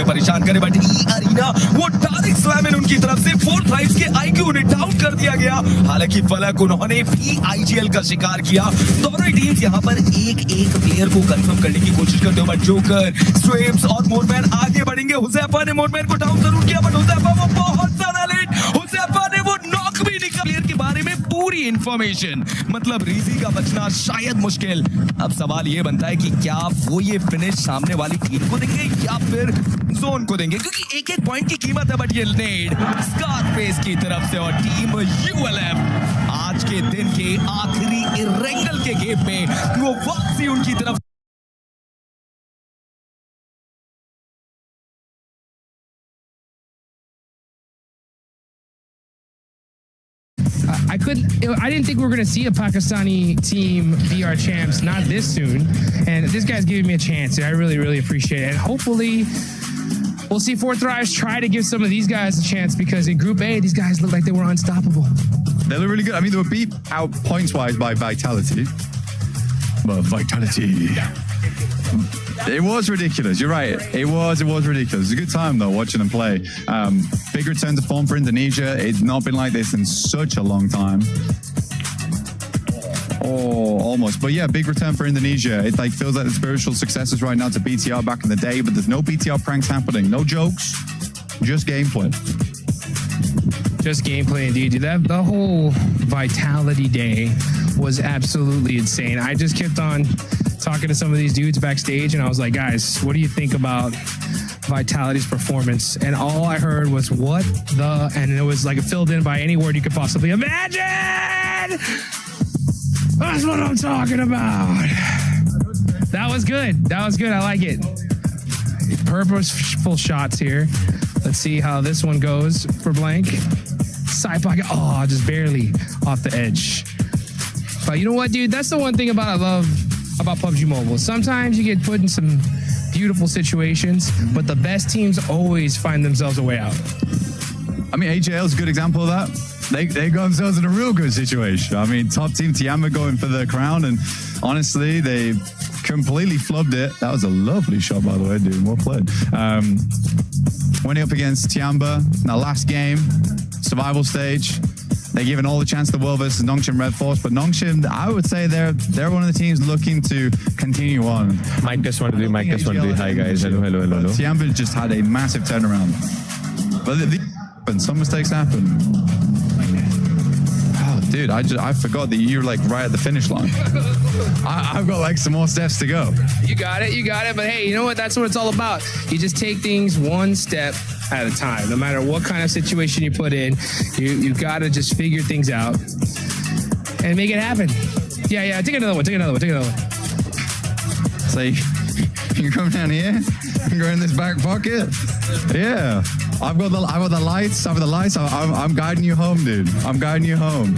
पे परेशान करे, बट ई अरीना वो डायरेक्ट स्लैम इन उनकी तरफ से 4 राइट्स के आईक्यू उन्हें डाउन कर दिया गया। हालांकि फलक उन्होंने भी आईजीएल का शिकार किया। दोनों ही टीम्स यहां पर एक प्लेयर को कंफर्म करने की कोशिश करते हुए, बट जोकर, स्ट्रेप्स और मोरमैन आगे बढ़ेंगे। हुज़ैफा ने मोरमैन को डाउन जरूर किया, बट हुज़ैफा वो बहुत ज्यादा लेट। हुज़ैफा ने वो नॉक भी निकाल प्लेयर के बारे में पूरी इंफॉर्मेशन, मतलब रीजी का बचना शायद मुश्किल। अब सवाल ये बनता है कि क्या वो ये फिनिश सामने वाली टीम को देंगे या फिर जोन को देंगे, क्योंकि एक पॉइंट की कीमत है। बट ये नेड स्कारफेस की तरफ से और टीम यूएलएफ आज के दिन के आखिरी इरेंगल के गेम में वो वापसी उनकी तरफ। I didn't think we were going to see a Pakistani team be our champs, not this soon. And this guy's giving me a chance. I really, really appreciate it. And hopefully we'll see Four Thrives try to give some of these guys a chance, because in Group A, these guys look like they were unstoppable. They look really good. I mean, they were beat out points-wise by Vitality. But Vitality... It was ridiculous. You're right. It was ridiculous. It was a good time though watching them play. Big return to form for Indonesia. It's not been like this in such a long time. Oh, almost. But yeah, big return for Indonesia. It like feels like the spiritual successors right now to BTR back in the day, but there's no BTR pranks happening. No jokes. Just gameplay. Just gameplay indeed. Dude, the whole Vitality day was absolutely insane. I just kept on talking to some of these dudes backstage, and I was like, guys, what do you think about Vitality's performance? And all I heard was, what the, and it was like filled in by any word you could possibly imagine. That's what I'm talking about. That was good. That was good. I like it. Purposeful shots here. Let's see how this one goes for Blank. Side pocket. Oh, just barely off the edge. But you know what, dude? That's the one thing I love about PUBG Mobile. Sometimes you get put in some beautiful situations, but the best teams always find themselves a way out. I mean, AJL is a good example of that. They got themselves in a real good situation. I mean, top team Tiamba going for the crown, and honestly, they completely flubbed it. That was a lovely shot, by the way, dude. Well played. Winning up against Tiamba in that last game, survival stage. They're given all the chance in the world versus Nongshim Red Force, but Nongshim, I would say they're one of the teams looking to continue on. Mic test 1 2 3, mic test 1 2 3. Hi guys, hello. Tiamba just had a massive turnaround, but some mistakes happen. Oh, dude, I forgot that you're like right at the finish line. I've got like some more steps to go. You got it. But hey, you know what? That's what it's all about. You just take things one step at a time. No matter what kind of situation you put in, you got to just figure things out and make it happen. Yeah. Take another one. It's like, you come down here and go in this back pocket. Yeah. I've got the lights. I'm guiding you home, dude. I'm guiding you home.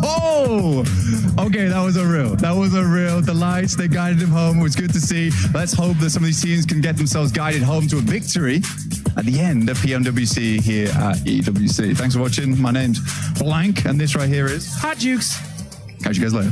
Oh! Okay, that was a real. The lights, they guided him home. It was good to see. Let's hope that some of these teams can get themselves guided home to a victory at the end of PMWC here at EWC. Thanks for watching. My name's Blank, and this right here is Hot Jukes. Catch you guys later.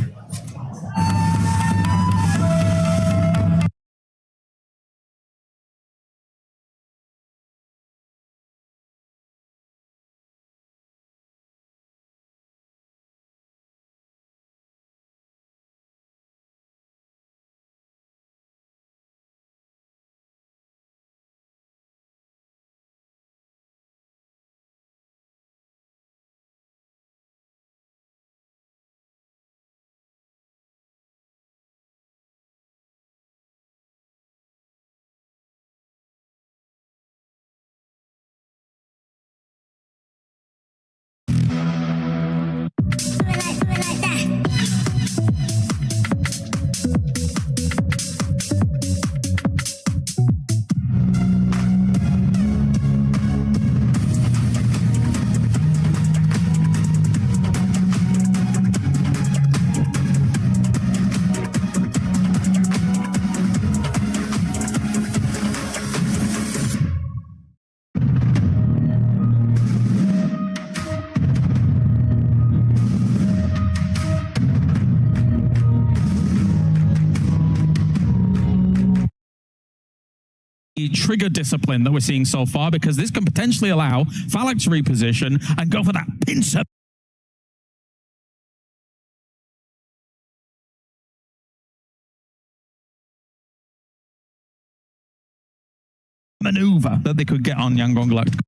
trigger discipline that we're seeing so far, because this can potentially allow Falak to reposition and go for that pincer maneuver that they could get on Yangon Galactic.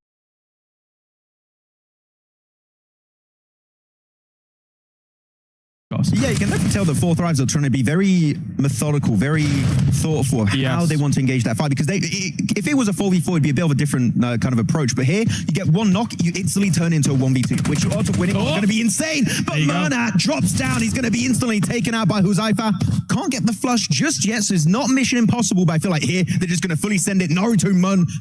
Yeah, you can definitely tell the Four Thrives are trying to be very methodical, very thoughtful of how they want to engage that fight. Because if it was a 4v4, it'd be a bit of a different kind of approach. But here, you get one knock, you instantly turn into a 1v2, which odds of winning are going to be insane. But Murnat drops down. He's going to be instantly taken out by Huzaifa. Can't get the flush just yet, so it's not mission impossible. But I feel like here, they're just going to fully send it Naruto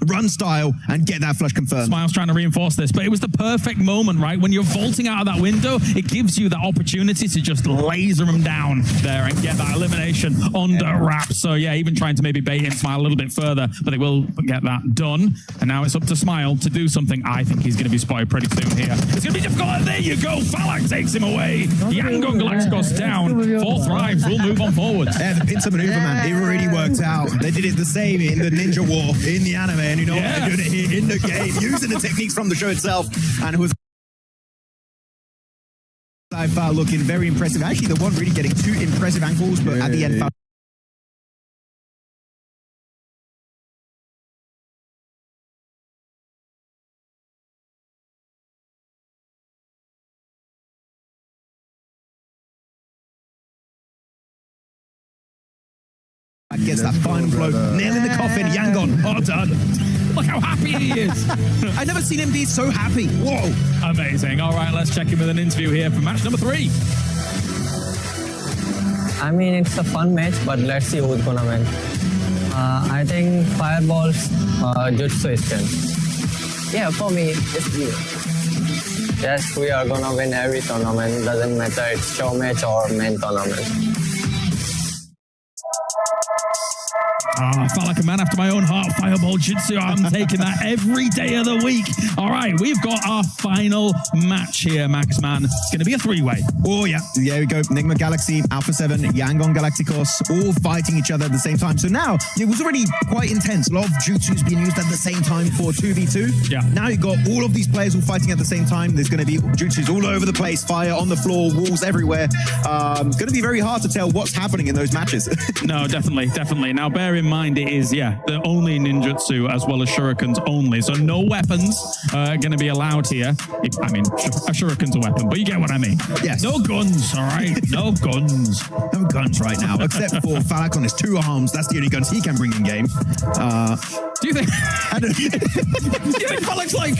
run style and get that flush confirmed. Smile's trying to reinforce this, but it was the perfect moment, right? When you're vaulting out of that window, it gives you that opportunity to just laser him down there and get that elimination under wraps. So yeah, even trying to maybe bait in Smile a little bit further, but they will get that done. And now it's up to Smile to do something. I think he's going to be spotted pretty soon here. It's going to be difficult. And there you go. Falak takes him away. Yangon Galacticos down. Four Thrives will move on forward. Yeah, the pincer maneuver, man. It already worked out. They did it the same in the Ninja War, in the anime, and you know what they're doing it here in the game, using the techniques from the show itself. And it was looking very impressive. Actually, the one really getting two impressive ankles, but at the end, gets that final blow, nail in the coffin. Yangon, all done. Look how happy he is. I've never seen him be so happy. Whoa. Amazing. All right, let's check in with an interview here for match number 3. I mean, it's a fun match, but let's see who's gonna win. I think Fireball's Jutsu is 10. Yeah, for me, it's you. Yes, we are gonna win every tournament. Doesn't matter it's show match or main tournament. I felt like a man after my own heart. Fireball Jutsu. I'm taking that every day of the week. All right, we've got our final match here, Max Man. It's going to be a 3-way. Oh, yeah. There we go. Nigma Galaxy, Alpha 7, Yangon Galacticos, all fighting each other at the same time. So now, it was already quite intense. A lot of jutsus being used at the same time for 2v2. Yeah. Now you've got all of these players all fighting at the same time. There's going to be jutsus all over the place, fire on the floor, walls everywhere. It's going to be very hard to tell what's happening in those matches. No, definitely, definitely. Now, bear in mind, it is, the only ninjutsu as well as shurikens only. So no weapons are going to be allowed here. I mean, a shuriken's a weapon, but you get what I mean. Yes. No guns, all right? No guns. No guns right now, except for Falak on his 2 arms. That's the only guns he can bring in game. Do you think? Do you think Falak's like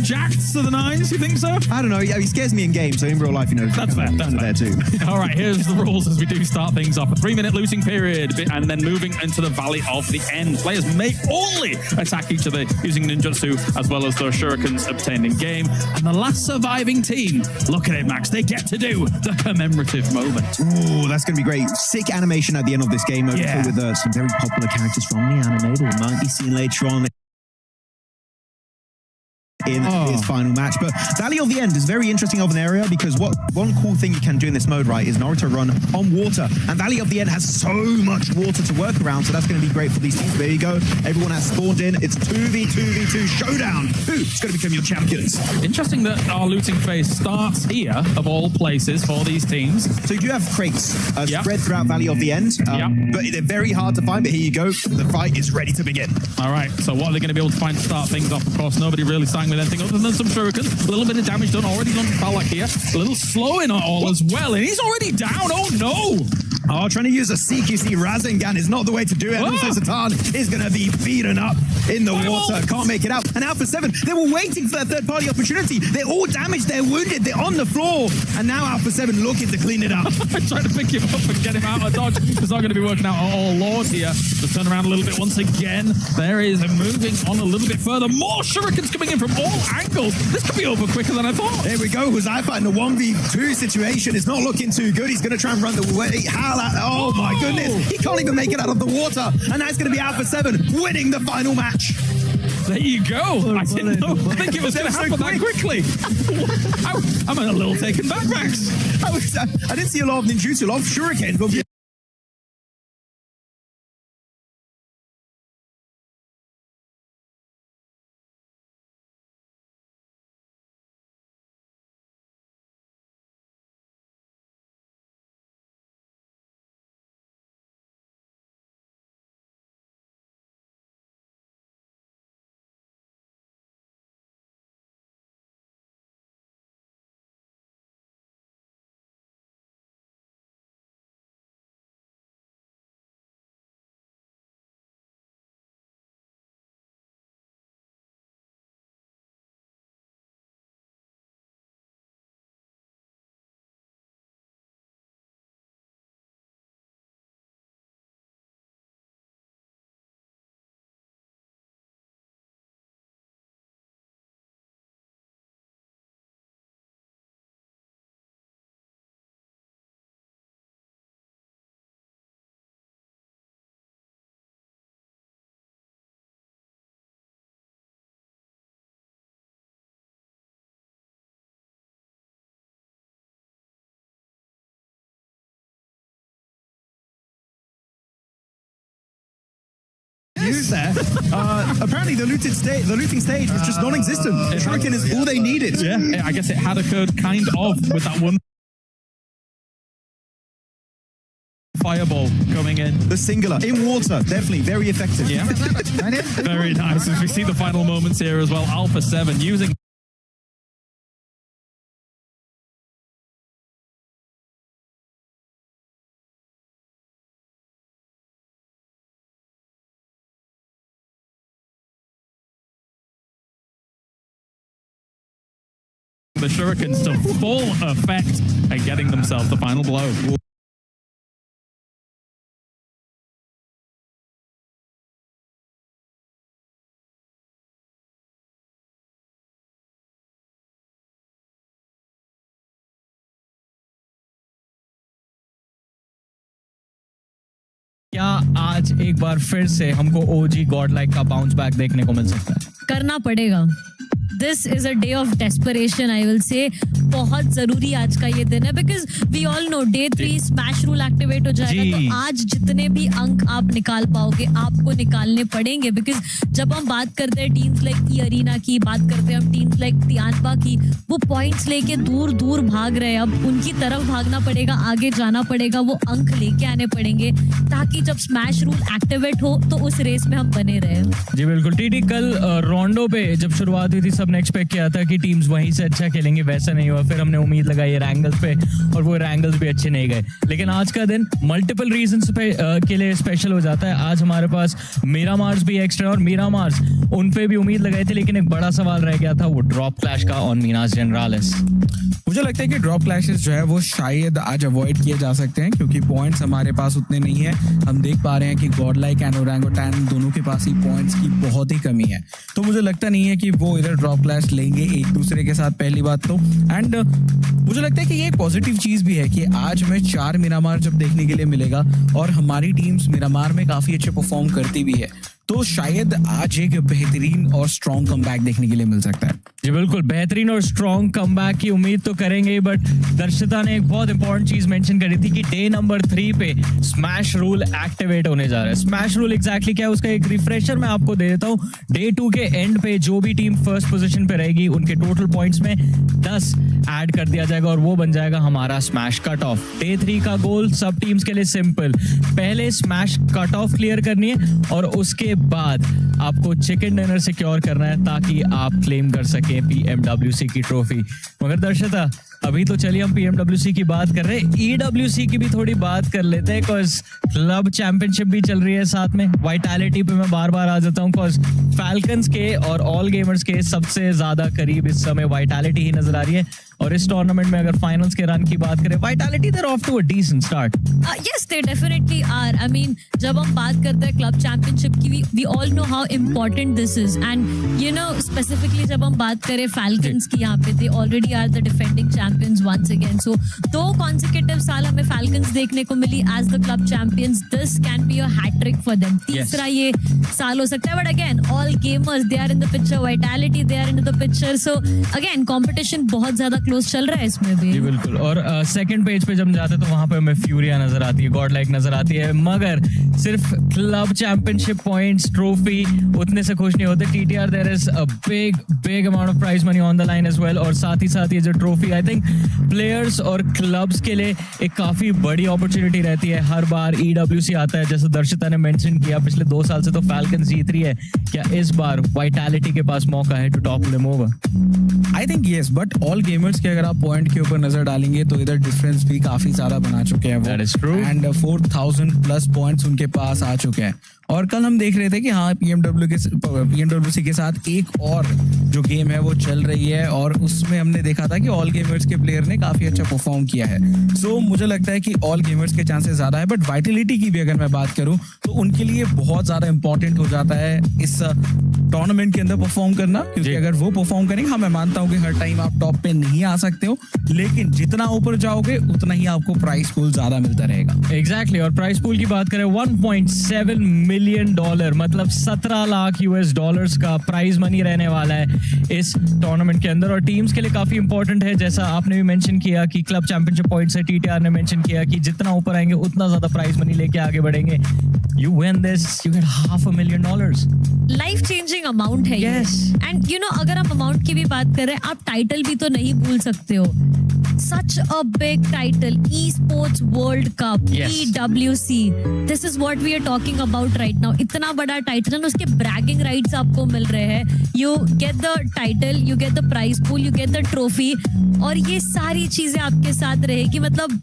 jacked to the 9s? You think so? I don't know. Yeah, he scares me in game, so in real life, you know, that's fair. That's there too. All right, here's the rules as we do start things off. A 3-minute losing period, and then moving into the Valley of the End. Players may only attack each other using ninjutsu as well as those shurikens obtained in game. And the last surviving team, look at it, Max, they get to do the commemorative moment. Ooh, that's going to be great. Sick animation at the end of this game, with some very popular characters from the anime that we might be seeing later on in his final match. But Valley of the End is very interesting of an area, because one cool thing you can do in this mode, right, is Naruto run on water. And Valley of the End has so much water to work around, so that's going to be great for these teams. There you go. Everyone has spawned in. It's 2v2v2 showdown. Who's going to become your champions? Interesting that our looting phase starts here, of all places, for these teams. So you do have crates spread throughout Valley of the End, but they're very hard to find. But here you go. The fight is ready to begin. All right, so what are they going to be able to find to start things off? Of course, nobody really starting with anything other than some shurikens. A little bit of damage done already done to Falak here. A little slow in it all as well, and he's already down. Oh no! Oh, trying to use a CQC Rasengan is not the way to do it. Also, Satan is going to be beaten up in the water. Can't make it out. And Alpha 7, they were waiting for that third-party opportunity. They're all damaged. They're wounded. They're on the floor. And now Alpha 7 looking to clean it up. I'm trying to pick him up and get him out of dodge. It's not going to be working out at all. Lord here. Let's turn around a little bit once again. There is moving on a little bit further. More shurikens coming in from all angles. This could be over quicker than I thought. There we go. Huzaifa in the 1v2 situation. It's not looking too good. He's going to try and run the way. Oh my goodness. He can't even make it out of the water. And that's going to be Alpha 7 winning the final match. There you go. I didn't think it was going to happen that quickly. I'm a little taken back, Max. I didn't see a lot of ninjutsu, a lot of shuriken, but use there. Apparently, the looting stage was just non-existent. Shuriken is all they needed. Yeah, I guess it had occurred kind of with that one fireball coming in. The singular in water, definitely very effective. Yeah, very nice. As we see the final moments here as well, Alpha 7 using the shurikens to full effect and getting themselves the final blow. क्या आज एक बार फिर से हमको ओजी God like का bounce back देखने को मिल सकता है? करना पड़ेगा. This is a day of desperation, I will say. बहुत जरूरी आज का ये दिन है because we all know day 3 smash rule activate हो जाएगा. तो आज जितने भी अंक आप निकाल पाओगे आपको निकालने पड़ेंगे because जब हम बात करते हैं टीम्स लाइक ई अरीना की, बात करते हैं हम टीम्स लाइक तियानपा की, वो पॉइंट्स लेके दूर दूर भाग रहे हैं. अब उनकी तरफ भागना पड़ेगा, आगे जाना पड़ेगा, वो अंक लेके आने पड़ेंगे ताकि जब स्मैश रूल एक्टिवेट हो तो उस रेस में हम बने रहे. जी बिल्कुल. टीटी कल रोंडो पे जब शुरुआत हुई थी सबने एक्सपेक्ट किया था कि टीम्स वहीं से अच्छा खेलेंगे, वैसा नहीं हुआ. फिर हमने उम्मीद लगाई रैंगल्स पे और वो रैंगल्स भी अच्छे नहीं गए. लेकिन आज का दिन मल्टीपल रीजंस पे के लिए स्पेशल हो जाता है. आज हमारे पास मीरामार्स भी एक्स्ट्रा और मीरामार्स उन पे भी उम्मीद लगाई थी, लेकिन एक बड़ा सवाल रह गया था वो ड्रॉप क्लैश का ऑन मीनास जनरालिस. मुझे लगता है कि ड्रॉप क्लैशेस जो है वो शायद आज अवॉइड किए जा सकते हैं क्योंकि पॉइंट्स हमारे पास उतने नहीं है. हम देख पा रहे हैं कि गॉडलाइक एंड ओरंगुटान दोनों के पास ही पॉइंट्स की बहुत ही कमी है. तो मुझे लगता नहीं है कि वो इधर ड्रॉप क्लैश लेंगे एक दूसरे के साथ, पहली बात तो. एंड मुझे लगता है कि ये एक पॉजिटिव चीज़ भी है कि आज हमें 4 मिरामार जब देखने के लिए मिलेगा और हमारी टीम्स मिरामार में काफ़ी अच्छे परफॉर्म करती भी है, तो शायद आज एक बेहतरीन और स्ट्रॉन्ग कमबैक देखने के लिए मिल सकता है. जी बिल्कुल. बेहतरीन और स्ट्रॉन्ग कमबैक की उम्मीद तो करेंगे, बट दर्शिता ने एक बहुत इंपॉर्टेंट चीज मेंशन करी थी कि डे नंबर 3 पे स्मैश रूल एक्टिवेट होने जा रहा है. स्मैश रूल एग्जैक्टली क्या है उसका एक रिफ्रेशर मैं आपको दे देता हूँ. डे 2 के एंड पे जो भी टीम फर्स्ट पोजीशन पे रहेगी उनके टोटल पॉइंट्स में 10 ऐड कर दिया जाएगा और वो बन जाएगा हमारा स्मैश कट ऑफ. डे 3 का गोल सब टीम्स के लिए सिंपल, पहले स्मैश कट ऑफ क्लियर करनी है और उसके बाद आपको चिकन डिनर सिक्योर करना है ताकि आप क्लेम कर सके PMWC की ट्रॉफी. मगर दर्शता अभी तो चलिए हम PMWC की बात कर रहे हैं, EWC की भी थोड़ी बात कर लेते हैं बिकॉज क्लब चैंपियनशिप भी चल रही है साथ में. वाइटैलिटी पे मैं बार बार आ जाता हूँ बिकॉज फैल्कन्स के और ऑल गेमर्स के सबसे ज्यादा करीब इस समय वाइटैलिटी ही नजर आ रही है. और इस टूर्नामेंट में अगर फाइनल्स के रन की बात करें, vitality there off to a decent start. Yes they definitely are. I mean जब हम बात करते हैं क्लब चैंपियनशिप की, we all know how important this is. And you know specifically जब हम बात करें फैल्कन्स की, यहाँ पे they already are the defending champions once again. So 2 consecutive साल हमें फैल्कन्स देखने को मिली as the club champions. This can be a hat trick for them. तीसरा ये साल हो सकता है. But again all gamers they are in the picture, Vitality they are in the picture. So again competition बहुत ज्यादा क्लोज चल रहा है इसमें भी. जी बिल्कुल. और सेकंड पेज पे जब जाते हैं तो वहां पे हमें फ्यूरिया नजर आती है, गॉड लाइक नजर आती है, मगर सिर्फ क्लब चैंपियनशिप पॉइंट्स ट्रॉफी उतने से खुश नहीं होते. TTR there is a big amount of prize money on the line as well. और साथ ही साथ ये जो ट्रॉफी आई थिंक प्लेयर्स और क्लब्स के लिए एक काफी बड़ी अपॉर्चुनिटी रहती है. हर बार EWC आता है, जैसे दर्शिता ने मेंशन किया, पिछले 2 साल से तो फैल्कन जीत रही है. क्या इस बार वाइटैलिटी के पास मौका है to top them over? I think yes, but all gamers के अगर आप पॉइंट के ऊपर नजर डालेंगे तो इधर डिफरेंस भी काफी सारा बना चुके हैं वो. That is true. And 4000 plus points उनके पास आ चुके हैं. और कल हम देख रहे थे कि हाँ PMWC के साथ एक और जो गेम है वो चल रही है और उसमें हमने देखा था कि ऑल गेमर्स के प्लेयर ने काफी अच्छा परफॉर्म किया है. सो मुझे लगता है कि ऑल गेमर्स के चांसेस ज्यादा है. बट वाइटैलिटी की भी अगर मैं बात करूं तो उनके लिए बहुत ज्यादा इंपॉर्टेंट हो जाता है इस टूर्नामेंट के अंदर परफॉर्म करना, क्योंकि अगर वो परफॉर्म करेंगे, हाँ मैं मानता हूँ कि हर टाइम आप टॉप पे नहीं आ सकते हो, लेकिन जितना ऊपर जाओगे उतना ही आपको प्राइस पूल ज्यादा मिलता रहेगा. एग्जैक्टली. और प्राइस पूल की बात करें 1.7 मिलियन डॉलर मतलब 17 लाख US डॉलर्स का प्राइज मनी रहने वाला है इस टूर्नामेंट के अंदर. और टीम्स के लिए काफी इंपॉर्टेंट है, जैसा आपने भी मेंशन किया कि क्लब चैंपियनशिप पॉइंट्स है. TTR ने मेंशन किया कि जितना ऊपर आएंगे उतना ज्यादा प्राइज मनी लेके आगे बढ़ेंगे. you win this, you get $500,000. Life changing amount है Yes. एंड यू नो अगर आप अमाउंट की भी बात कर रहे हैं, आप टाइटल भी तो नहीं भूल सकते हो. Such a big title, ESPORTS WORLD CUP, Yes. EWC. This is what we are talking about right now. इतना बड़ा टाइटल और उसके ब्रैगिंग राइट्स आपको मिल रहे हैं. You get the title, you get the prize pool, you get the trophy, और ये सारी चीजें आपके साथ रहेगी. मतलब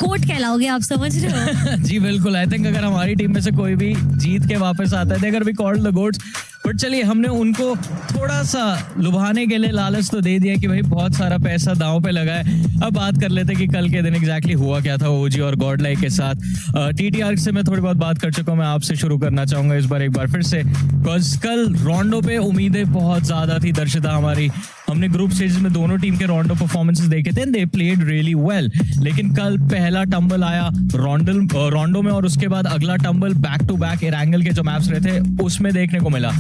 कोट कहलाओगे आप, समझ रहे हो? जी बिल्कुल. आई थिंक अगर हमारी टीम में से कोई भी जीत के वापस आता है, अगर भी कॉल्ड द गोट्स. बट चलिए, हमने उनको थोड़ा सा लुभाने के लिए लालच तो दे दिया कि भाई बहुत सारा पैसा दांव पे लगा है. अब बात कर लेते हैं कि कल के दिन एग्जैक्टली हुआ क्या था ओजी और गॉड लाइक के साथ. टीटीआर से मैं थोड़ी बहुत बात कर चुका हूँ. मैं आपसे शुरू करना चाहूंगा इस बार एक बार फिर से, बिकॉज कल रोंडो पे उम्मीदें बहुत ज्यादा थी दर्शिता हमारी. हमने ग्रुप स्टेज में दोनों टीम के रोंडो परफॉर्मेंसेस देखे थे, दे प्लेड रियली वेल. लेकिन कल पहला टंबल आया रोंडो में, और उसके बाद अगला टंबल बैक टू बैक इरैंगल के जो मैप्स रहे थे उसमें देखने को मिला.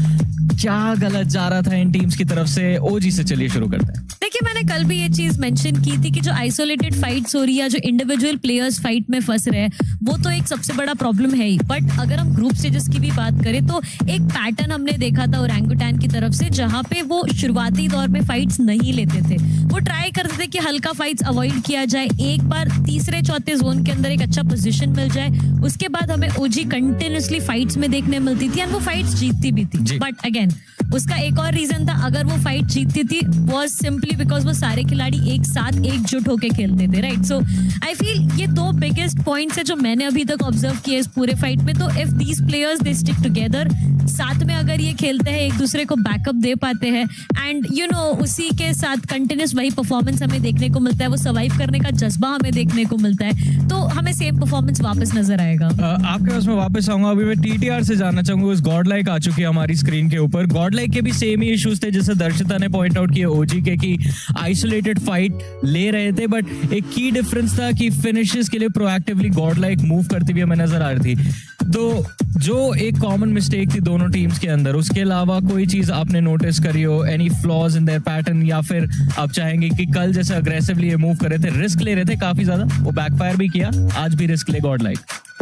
क्या गलत जा रहा था इन टीम्स की तरफ से? ओजी से चलिए शुरू करते हैं. देखिए, मैंने कल भी ये चीज मेंशन की थी कि जो आइसोलेटेड फाइट्स हो रही है, जो इंडिविजुअल प्लेयर्स फाइट में फंस रहे हैं, वो तो एक सबसे बड़ा प्रॉब्लम है ही. बट अगर हम ग्रुप स्टेजेस की भी बात करें तो एक पैटर्न हमने देखा था ओरंगुटैन की तरफ से, जहां पे वो शुरुआती दौर में फाइट्स नहीं लेते थे. वो ट्राई करते थे कि हल्का फाइट्स अवॉइड किया जाए, एक बार तीसरे चौथे जोन के अंदर एक अच्छा पोजीशन मिल जाए, उसके बाद हमें ओजी कंटिन्यूअसली फाइट्स में देखने मिलती थी, एंड वो फाइट्स जीतती भी थी. बट अगेन उसका एक और रीजन था, अगर वो फाइट जीतती थी वाज सिंपली बिकॉज वो सारे खिलाड़ी एक साथ एकजुट होकर खेलते थे, राइट. सो आई फील ये दो बिगेस्ट पॉइंट्स है जो मैंने अभी तक ऑब्जर्व किए इस पूरे फाइट में. तो if these players they stick together, साथ में अगर ये खेलते हैं, एक दूसरे को बैकअप दे पाते हैं, एंड यू नो उसी के साथ कंटिन्यूस वही परफॉर्मेंस हमें देखने को मिलता है, वो सर्वाइव करने का जज्बा हमें देखने को मिलता है, तो हमें सेम परफॉर्मेंस वापस नजर आएगा. आपके पास मैं वापस आऊंगा. अभी मैं टीटीआर से जानना चाहूंगा. उस गॉड लाइक आ चुकी है हमारी स्क्रीन के ऊपर. गॉड लाइक के भी सेम ही इश्यूज थे जैसे दर्शिता ने पॉइंट आउट किए ओजी के, कि आइसोलेटेड फाइट ले रहे थे, बट एक की डिफरेंस था कि फिनिशेस के लिए प्रोएक्टिवली गॉड लाइक मूव करती हुई हमें नजर आ रही थी. तो जो एक कॉमन मिस्टेक थी दोनों टीम्स के अंदर, उसके अलावा कोई चीज आपने नोटिस करी हो, any flaws in their pattern, या फिर आप चाहेंगे कि कल जैसे अग्रेसिवली मूव कर रहे थे, रिस्क ले रहे थे काफी ज्यादा, वो बैकफायर भी किया, आज भी रिस्क ले गॉड लाइक?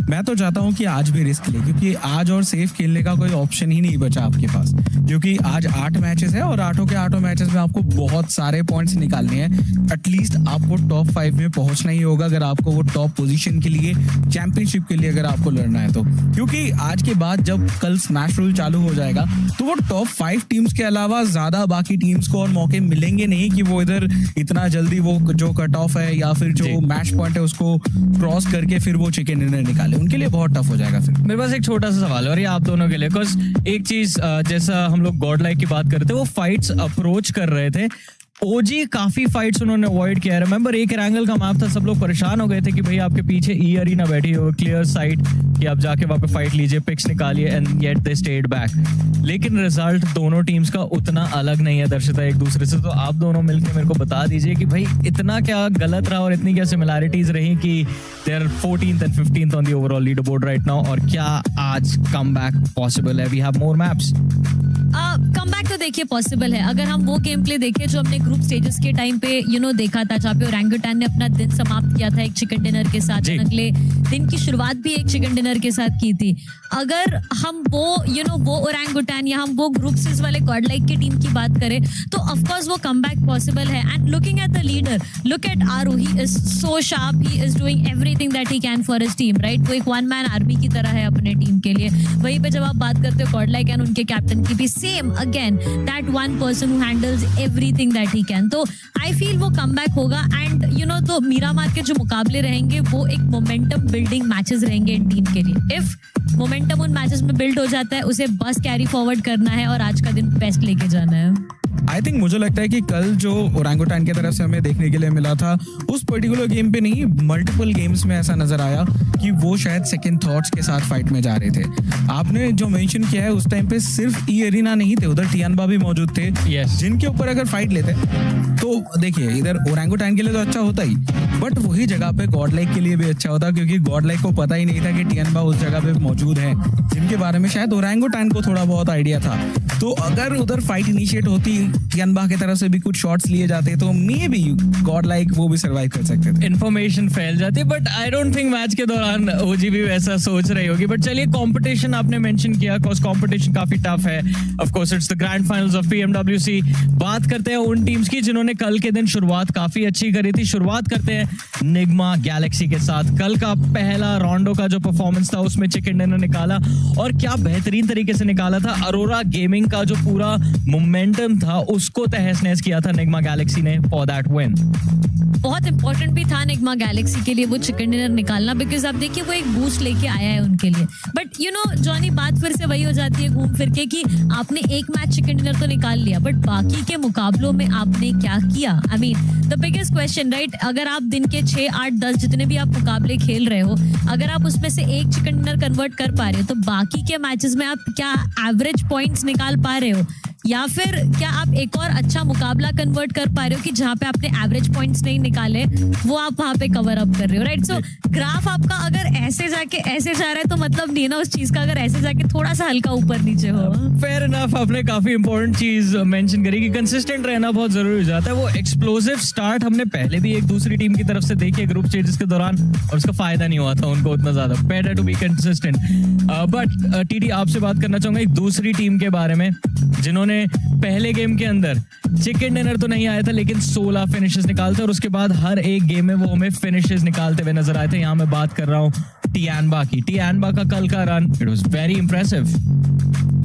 मैं तो चाहता हूं कि आज भी रिस्क ले, क्योंकि आज और सेफ खेलने का कोई ऑप्शन ही नहीं बचा आपके पास, क्योंकि आज 8 मैचेस है और 8 के 8 मैचेस में आपको बहुत सारे पॉइंट्स निकालने हैं. एटलीस्ट आपको टॉप 5 में पहुंचना ही होगा अगर आपको वो टॉप पोजीशन के लिए, चैंपियनशिप के लिए अगर आपको लड़ना है तो. क्योंकि आज के बाद जब कल स्मैश रूल चालू हो जाएगा तो वो टॉप 5 टीम्स के अलावा ज्यादा बाकी टीम्स को और मौके मिलेंगे नहीं कि वो इधर इतना जल्दी वो जो कट ऑफ है या फिर जो मैच पॉइंट है उसको क्रॉस करके फिर वो चिकन डिनर निकाले. उनके लिए बहुत टफ हो जाएगा. फिर मेरे पास एक छोटा सा सवाल है, और ये आप दोनों के लिए, बिकॉज एक चीज जैसा हम लोग गॉड लाइक की बात करते हैं, वो फाइट्स अप्रोच कर रहे थे. ओजी काफी फाइट्स उन्होंने अवॉइड किया. रिमेंबर एक एंगल का मैप था, सब लोग परेशान हो गए थे कि भाई आपके पीछे ई अरीना बैठी हो, क्लियर साइट, कि आप जाके वहां पे फाइट लीजिए, पिक्स निकालिए, and yet they stayed back. लेकिन रिजल्ट दोनों टीम्स का उतना अलग नहीं है दर्शिता एक दूसरे से. तो आप दोनों मिलकर मेरे को बता दीजिए कि भाई इतना क्या गलत रहा और इतनी क्या सिमिलैरिटीज रही कि they are 14th and 15th on the overall leader board right now, और क्या आज कमबैक पॉसिबल है? We have more maps. Comeback तो देखिए पॉसिबल है. अगर हम वो गेम प्ले देखें जो हमने ग्रुप स्टेजेस के टाइम पे देखा था, जहाँ पे ओरंगुटैन ने अपना दिन समाप्त किया था एक चिकन डिनर के साथ, अगले दिन की शुरुआत भी एक चिकन डिनर के साथ की थी. अगर हम वो वो ओरंगुटैन या हम वो ग्रुप स्टेज वाले गॉड लाइक की टीम की बात करें तो ऑफ कोर्स वो कमबैक पॉसिबल है. And looking at the leader, look at Aaru, he is so sharp, he is doing everything that he can for his team, right. वो एक वन मैन आर्मी की तरह है अपने टीम के लिए. वहीं पे जब आप बात करते हो गॉड लाइक एंड उनके कैप्टन की भी, same again that one person who handles everything that he can. तो आई फील वो कमबैक होगा. एंड तो मीरामार के जो मुकाबले रहेंगे वो एक मोमेंटम बिल्डिंग मैचेस रहेंगे इन टीम के लिए. इफ मोमेंटम उन मैचेस में बिल्ड हो जाता है, उसे बस कैरी फॉरवर्ड करना है और आज का दिन बेस्ट लेके जाना है. आई थिंक मुझे लगता है कि कल जो ओरंगुटैन की तरफ से हमें देखने के लिए मिला था, उस पर्टिकुलर गेम पे नहीं, मल्टीपल गेम्स में ऐसा नजर आया कि वो शायद सेकंड थॉट्स के साथ फाइट में जा रहे थे. आपने जो मेंशन किया है उस टाइम पे सिर्फ ई अरीना नहीं थे, उधर टियानबा भी मौजूद थे, जिनके ऊपर अगर फाइट लेते तो देखिए इधर ओरंगुटैन के लिए तो अच्छा होता ही, बट वही जगह पे गॉड लाइक के लिए भी अच्छा होता, क्योंकि गॉड लाइक को पता ही नहीं था कि टियानबा उस जगह पे मौजूद है, जिनके बारे में शायद ओरंगुटैन को थोड़ा बहुत आइडिया था. तो अगर उधर फाइट इनिशिएट होती टियानबा की तरफ से भी कुछ शॉट्स लिए जाते तो मे बी गॉड लाइक वो भी सर्वाइव कर सकते थे। इन्फॉर्मेशन फैल जाती है, but I don't think match के दौरान ओजी भी वैसा सोच रही होगी। बट चलिए, कंपटीशन आपने मेंशन किया, कॉज कंपटीशन काफी टफ है। Of course it's the grand finals of PMWC। बात करते हैं उन टीम्स की जिन्होंने कल के दिन शुरुआत काफी अच्छी करी थी। शुरुआत करते हैं निग्मा गैलेक्सी के साथ। कल का पहला राउंडो का जो परफॉर्मेंस था उसमें चिकन डिनर निकाला, और क्या बेहतरीन तरीके से निकाला था। अरोरा गेमिंग का जो पूरा मोमेंटम था उसको तहस नहस किया था निग्मा गैलेक्सी ने फॉर दैट विन। बहुत इंपॉर्टेंट भी था निग्मा गैलेक्सी के लिए वो चिकन डिनर निकालना, बिकॉज आप देखिए वो एक बूस्ट लेके आया है उनके लिए। बट यू नो जॉनी, बात फिर से वही हो जाती है घूम फिर के कि आपने एक मैच चिकन डिनर तो निकाल लिया, बट बाकी के मुकाबलों में आपने क्या किया? I mean the biggest question, right? अगर आप दिन के 6, 8, 10 जितने भी आप मुकाबले खेल रहे हो, अगर आप उसमें से एक चिकन डिनर कन्वर्ट कर पा रहे हो, तो बाकी के मैचेस में आप क्या एवरेज पॉइंट्स निकाल पा रहे हो, या फिर क्या आप एक और अच्छा मुकाबला कन्वर्ट कर पा रहे हो कि जहां पे आपने एवरेज पॉइंट्स नहीं निकाले वो आप वहां पे कवर अप कर रहे हो, राइट? सो ग्राफ आपका अगर ऐसे जाके ऐसे जा रहा है तो मतलब नहीं ना उस चीज का, अगर ऐसे जाके थोड़ा सा हल्का ऊपर नीचे हो। फेयर इनफ, आपने काफी इंपॉर्टेंट चीज मेंशन करी कि कंसिस्टेंट रहना बहुत जरूरी हो जाता है। वो एक्सप्लोसिव स्टार्ट हमने पहले भी एक दूसरी टीम की तरफ से देखी है ग्रुप स्टेजेस के दौरान, और उसका फायदा नहीं हुआ था उनको उतना ज्यादा। Better to be consistent. But TD, आपसे बात करना चाहूंगा एक दूसरी टीम के बारे में जिन्होंने पहले गेम के अंदर चिकन डिनर तो नहीं आया था, लेकिन 16 फिनिशेस निकालते और उसके बाद हर एक गेम में वो हमें फिनिशेस निकालते हुए नजर आए थे। यहाँ मैं बात कर रहा हूँ टियानबा की। टियानबा का कल का run, it was very impressive.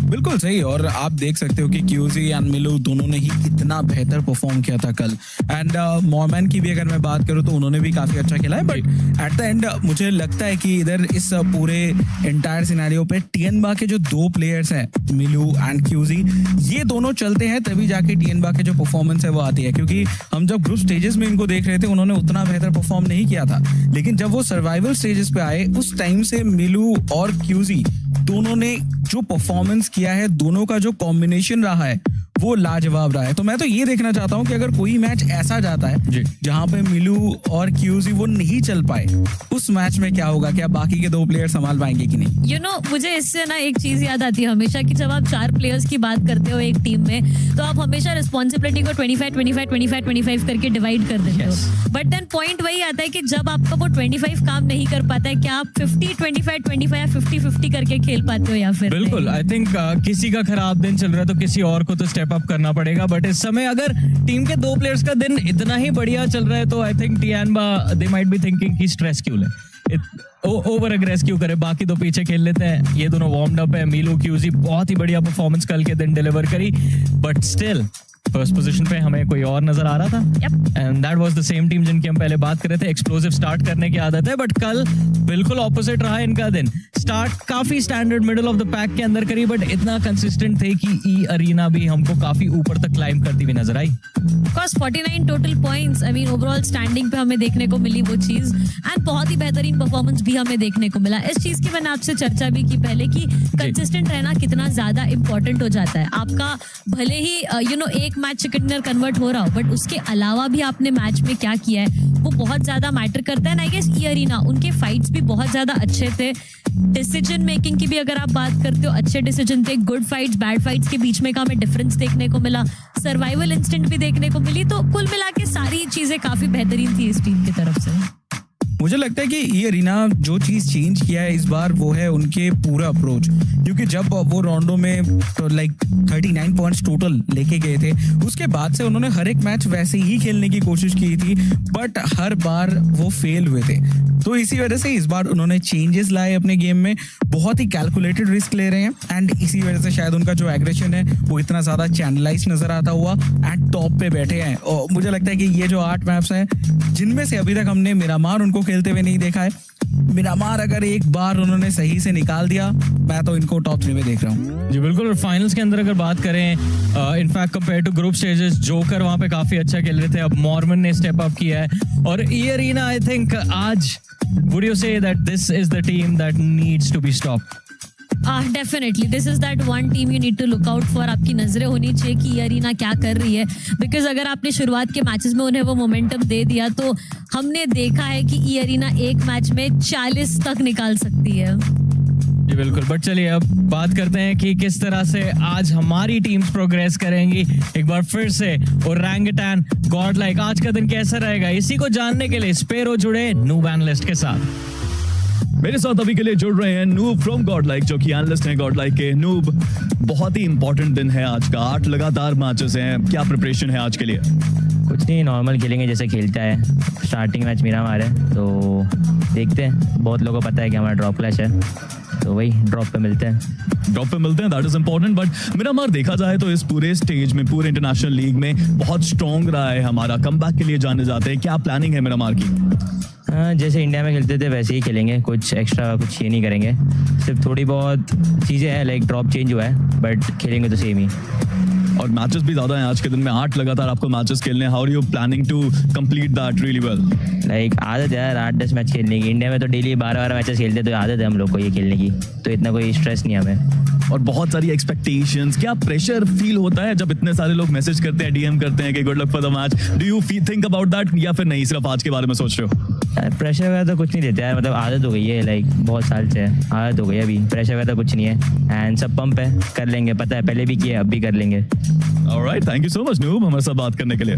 बिल्कुल सही, और आप देख सकते हो कि क्यूजी एंड मिलू दोनों ने ही कितना बेहतर परफॉर्म किया था कल। एंड मॉर्मैन की भी अगर मैं बात करूं तो उन्होंने भी काफी अच्छा खेला है, बट एट द एंड मुझे लगता है कि इधर इस पूरे एंटायर सिनेरियो पे टियानबा के जो 2 प्लेयर्स हैं, मिलू एंड क्यूजी, ये दोनों चलते हैं तभी जाके टियानबा के जो परफॉर्मेंस है वो आती है। क्योंकि हम जब ग्रुप स्टेजेस में इनको देख रहे थे उन्होंने उतना बेहतर परफॉर्म नहीं किया था, लेकिन जब वो सर्वाइवल स्टेजेस पे आए उस टाइम से मिलू और क्यूजी दोनों ने जो परफॉर्मेंस किया है, दोनों का जो कॉम्बिनेशन रहा है वो लाजवाब रहा है। तो मैं तो ये देखना चाहता हूँ कि अगर कोई मैच ऐसा जाता है जहां पे मिलू और क्यूजी वो नहीं चल पाए, उस मैच में क्या होगा? क्या बाकी के 2 प्लेयर संभाल पाएंगे कि नहीं? यू नो मुझे इससे ना एक चीज याद आती है हमेशा कि जब आप 4 प्लेयर्स की बात करते हो एक टीम में, तो आप हमेशा रिस्पॉन्सिबिलिटी को 25-25-25-25 करके डिवाइड कर देते हो। बट देन पॉइंट वही आता है कि जब आपका वो 25 काम नहीं कर पाता है, क्या आप 50-25-25 या 50-50 करके खेल पाते हो या फिर? बिल्कुल, आई थिंक किसी का खराब दिन चल रहा है तो किसी और को तो स्टेप अप करना पड़ेगा। बट इस समय अगर टीम के 2 प्लेयर्स का दिन इतना ही बढ़िया चल रहा है तो I think Tianba they might be thinking कि स्ट्रेस क्यों ले, ओवर अग्रेस क्यों करे, बाकी 2 पीछे खेल लेते हैं। ये दोनों वार्म्ड अप है। मिलू क्यूजी बहुत ही बढ़िया परफॉर्मेंस कल के दिन डिलीवर करी, बट स्टिल फर्स्ट पोजीशन पे हमें कोई और नजर आ रहा था। And that was the same team जिनकी हम पहले बात कर रहे थे। एक्सप्लोसिव स्टार्ट करने की आदत है, बट कल बिल्कुल ऑपोजिट रहा इनका दिन। स्टार्ट काफी standard middle of the pack के अंदर करी, बट इतना कंसिस्टेंट थे कि ई अरीना भी हमको काफी ऊपर तक क्लाइंब करती हुई नजर आई। Because 49 total points, I mean overall standing पे हमें देखने को मिली वो चीज, एंड बहुत ही बेहतरीन परफॉर्मेंस भी हमें देखने को मिला। इस चीज की मैंने आपसे चर्चा भी की पहले कि कंसिस्टेंट रहना कितना ज्यादा इंपॉर्टेंट हो जाता है। आपका भले ही यू नो एक मैच चिकन डिनर कन्वर्ट हो रहा हो, बट उसके अलावा भी आपने मैच में क्या किया है वो बहुत ज्यादा मैटर करता है। आई गेस ई अरीना उनके फाइट्स भी बहुत ज्यादा अच्छे थे। डिसीजन मेकिंग की भी अगर आप बात करते हो, अच्छे डिसीजन थे। गुड फाइट्स बैड फाइट्स के बीच में का हमें डिफरेंस देखने को मिला। सर्वाइवल इंस्टिंक्ट भी देखने को मिली। तो कुल मिला के सारी चीजें काफी बेहतरीन थी इस टीम की तरफ से। मुझे लगता है कि ये अरीना जो चीज चेंज किया है इस बार वो है उनके पूरा अप्रोच, क्योंकि जब वो राउंडो में तो लाइक 39 पॉइंट्स टोटल लेके गए थे, उसके बाद से उन्होंने हर एक मैच वैसे ही खेलने की कोशिश की थी, बट हर बार वो फेल हुए थे। तो इसी वजह से इस बार उन्होंने चेंजेस लाए अपने गेम में, बहुत ही कैलकुलेटेड रिस्क ले रहे हैं, एंड इसी वजह से शायद उनका जो एग्रेशन है वो इतना ज्यादा चैनलाइज नजर आता हुआ एंड टॉप पे बैठे हैं। और मुझे लगता है कि ये जो 8 मैप्स हैं जिनमें से अभी तक हमने मिरामार उनको खेलते हुए नहीं देखा है, मिरामार अगर एक बार उन्होंने सही से निकाल दिया, मैं तो इनको टॉप 3 में देख रहा हूँ। जी बिल्कुल। और फाइनल्स के अंदर अगर बात करें, in fact compare to group stages, Joker वहां पे काफी अच्छा खेल रहे थे, अब मॉर्मन ने स्टेप अप किया है। और ई अरीना आई थिंक आज would you say that this is the team that needs to be stopped? Definitely this is that one team you need to look out for. आपकी नजरें होनी चाहिए कि ये अरीना क्या कर रही है, बिकॉज अगर आपने शुरुआत के मैचेस में उन्हें वो मोमेंटम दे दिया तो हमने देखा है कि ये अरीना एक मैच में 40 तक निकाल सकती है। जी बिल्कुल, बट चलिए अब बात करते हैं कि किस तरह से आज हमारी टीम्स प्रोग्रेस करेंगी एक बार फिर से। ओरंगुटान, गॉडलाइक, आज का दिन कैसा रहेगा, इसी को जानने के लिए स्पेरो जुड़े नूब एनालिस्ट के साथ। मेरे साथ अभी के लिए जुड़ रहे हैं नूब फ्रॉम गॉडलाइक, जो कि एनालिस्ट हैं गॉडलाइक के। नूब, बहुत ही इंपॉर्टेंट दिन है आज का, 8 लगातार मैचेस हैं, क्या प्रिपरेशन है आज के लिए? कुछ नहीं, नॉर्मल खेलेंगे जैसे खेलता है। स्टार्टिंग मैच मेरा हमारा है, तो देखते हैं। बहुत लोगों को पता है कि हमारा ड्रॉप क्लैश है, तो वही ड्रॉप पे मिलते हैं। That is important. But Miramar देखा जाए तो इस पूरे स्टेज में, पूरे इंटरनेशनल लीग में बहुत स्ट्रॉन्ग रहा है हमारा, कमबैक के लिए जाने जाते हैं। क्या प्लानिंग है मिरामार की? जैसे इंडिया में खेलते थे वैसे ही खेलेंगे, कुछ एक्स्ट्रा कुछ ये नहीं करेंगे। सिर्फ थोड़ी बहुत चीज़ें हैं, लाइक ड्रॉप चेंज हुआ है, बट खेलेंगे तो सेम ही। और मैचेस भी ज़्यादा हैं आज के दिन में, 8 लगातार आपको मैचेस खेलने। How are you planning to complete that really well? Like आदत है यार 8-10 मैच खेलने की। इंडिया में तो डेली 12-12 मैचेस खेलते, तो आदत है हम लोग को ये खेलने की, तो इतना कोई स्ट्रेस नहीं हमें। और बहुत सारी एक्सपेक्टेशंस, क्या प्रेशर फील होता है जब इतने सारे लोग मैसेज करते हैं, डीएम करते हैं कि good luck for the match? Do you think about that, या फिर नहीं, सिर्फ आज के बारे में सोच रहे हो? प्रेशर वगैरह तो कुछ नहीं देता यार, मतलब आदत हो गई है, लाइक बहुत साल से आदत हो गई है। अभी प्रेशर वगैरह तो कुछ नहीं है, एंड सब पंप है, कर लेंगे, पता है पहले भी किया, अब भी कर लेंगे। Alright, thank you so much noob हमारे साथ बात करने के लिए।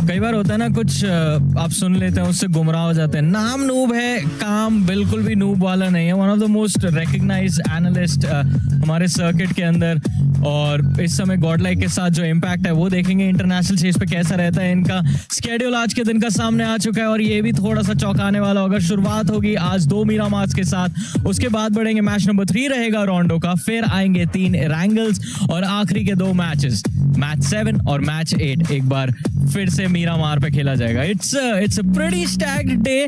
कई बार होता है ना, कुछ आप सुन लेते हैं उससे गुमराह हो जाते हैं। नाम नूब है, काम बिल्कुल भी नूब वाला नहीं है। One of the most recognised analyst हमारे सर्किट के अंदर, और इस समय गॉडलाइक के साथ जो इम्पैक्ट है वो देखेंगे इंटरनेशनल स्टेज पे कैसा रहता है इनका। स्केड्यूल आज के दिन का सामने आ चुका है और ये भी थोड़ा सा चौंकाने वाला होगा। शुरुआत होगी आज 2 मीरामार्स के साथ, उसके बाद बढ़ेंगे मैच नंबर 3 रहेगा रोंडो का, फिर आएंगे 3 एरंगल्स और आखिरी के 2 मैचेस, मैच 7 और मैच 8 एक बार फिर से मीरामार पे खेला जाएगा। It's a pretty stacked day.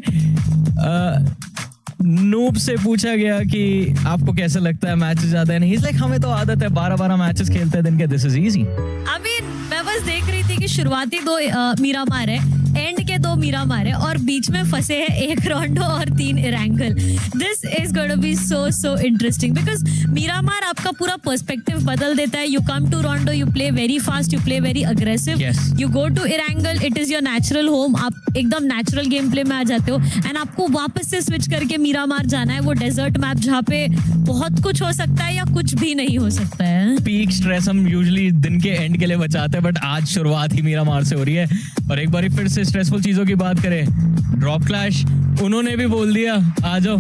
Noob से पूछा गया कि आपको कैसा लगता है मैचेस ज्यादा है? नहीं, हमें तो आदत है 12-12 मैचेस खेलते हैं दिन के, this is easy. I mean, मैं बस देख रही थी कि शुरुआती 2 मीरामार है, एंड के 2 मीरामार है, और बीच में फंसे हैं 1 रोंडो और 3 Erangel. This is going to be so interesting, because Miramar आपका पूरा पर्सपेक्टिव बदल देता है। You come to Rondo, you play very fast, you play very aggressive. You go to Erangel, it is your natural home, आप एकदम natural game play में आ जाते हो, एंड आपको वापस से स्विच करके मीरामार जाना है, वो डेजर्ट मैप जहाँ पे बहुत कुछ हो सकता है या कुछ भी नहीं हो सकता है। पीक स्ट्रेस हम यूजुअली दिन के एंड के लिए बचाते हैं, बट आज शुरुआत ही मीरामार से हो रही है। और एक बार फिर से स्ट्रेसफुल चीजों की बात करें, ड्रॉप क्लैश, उन्होंने भी बोल दिया आ जाओ।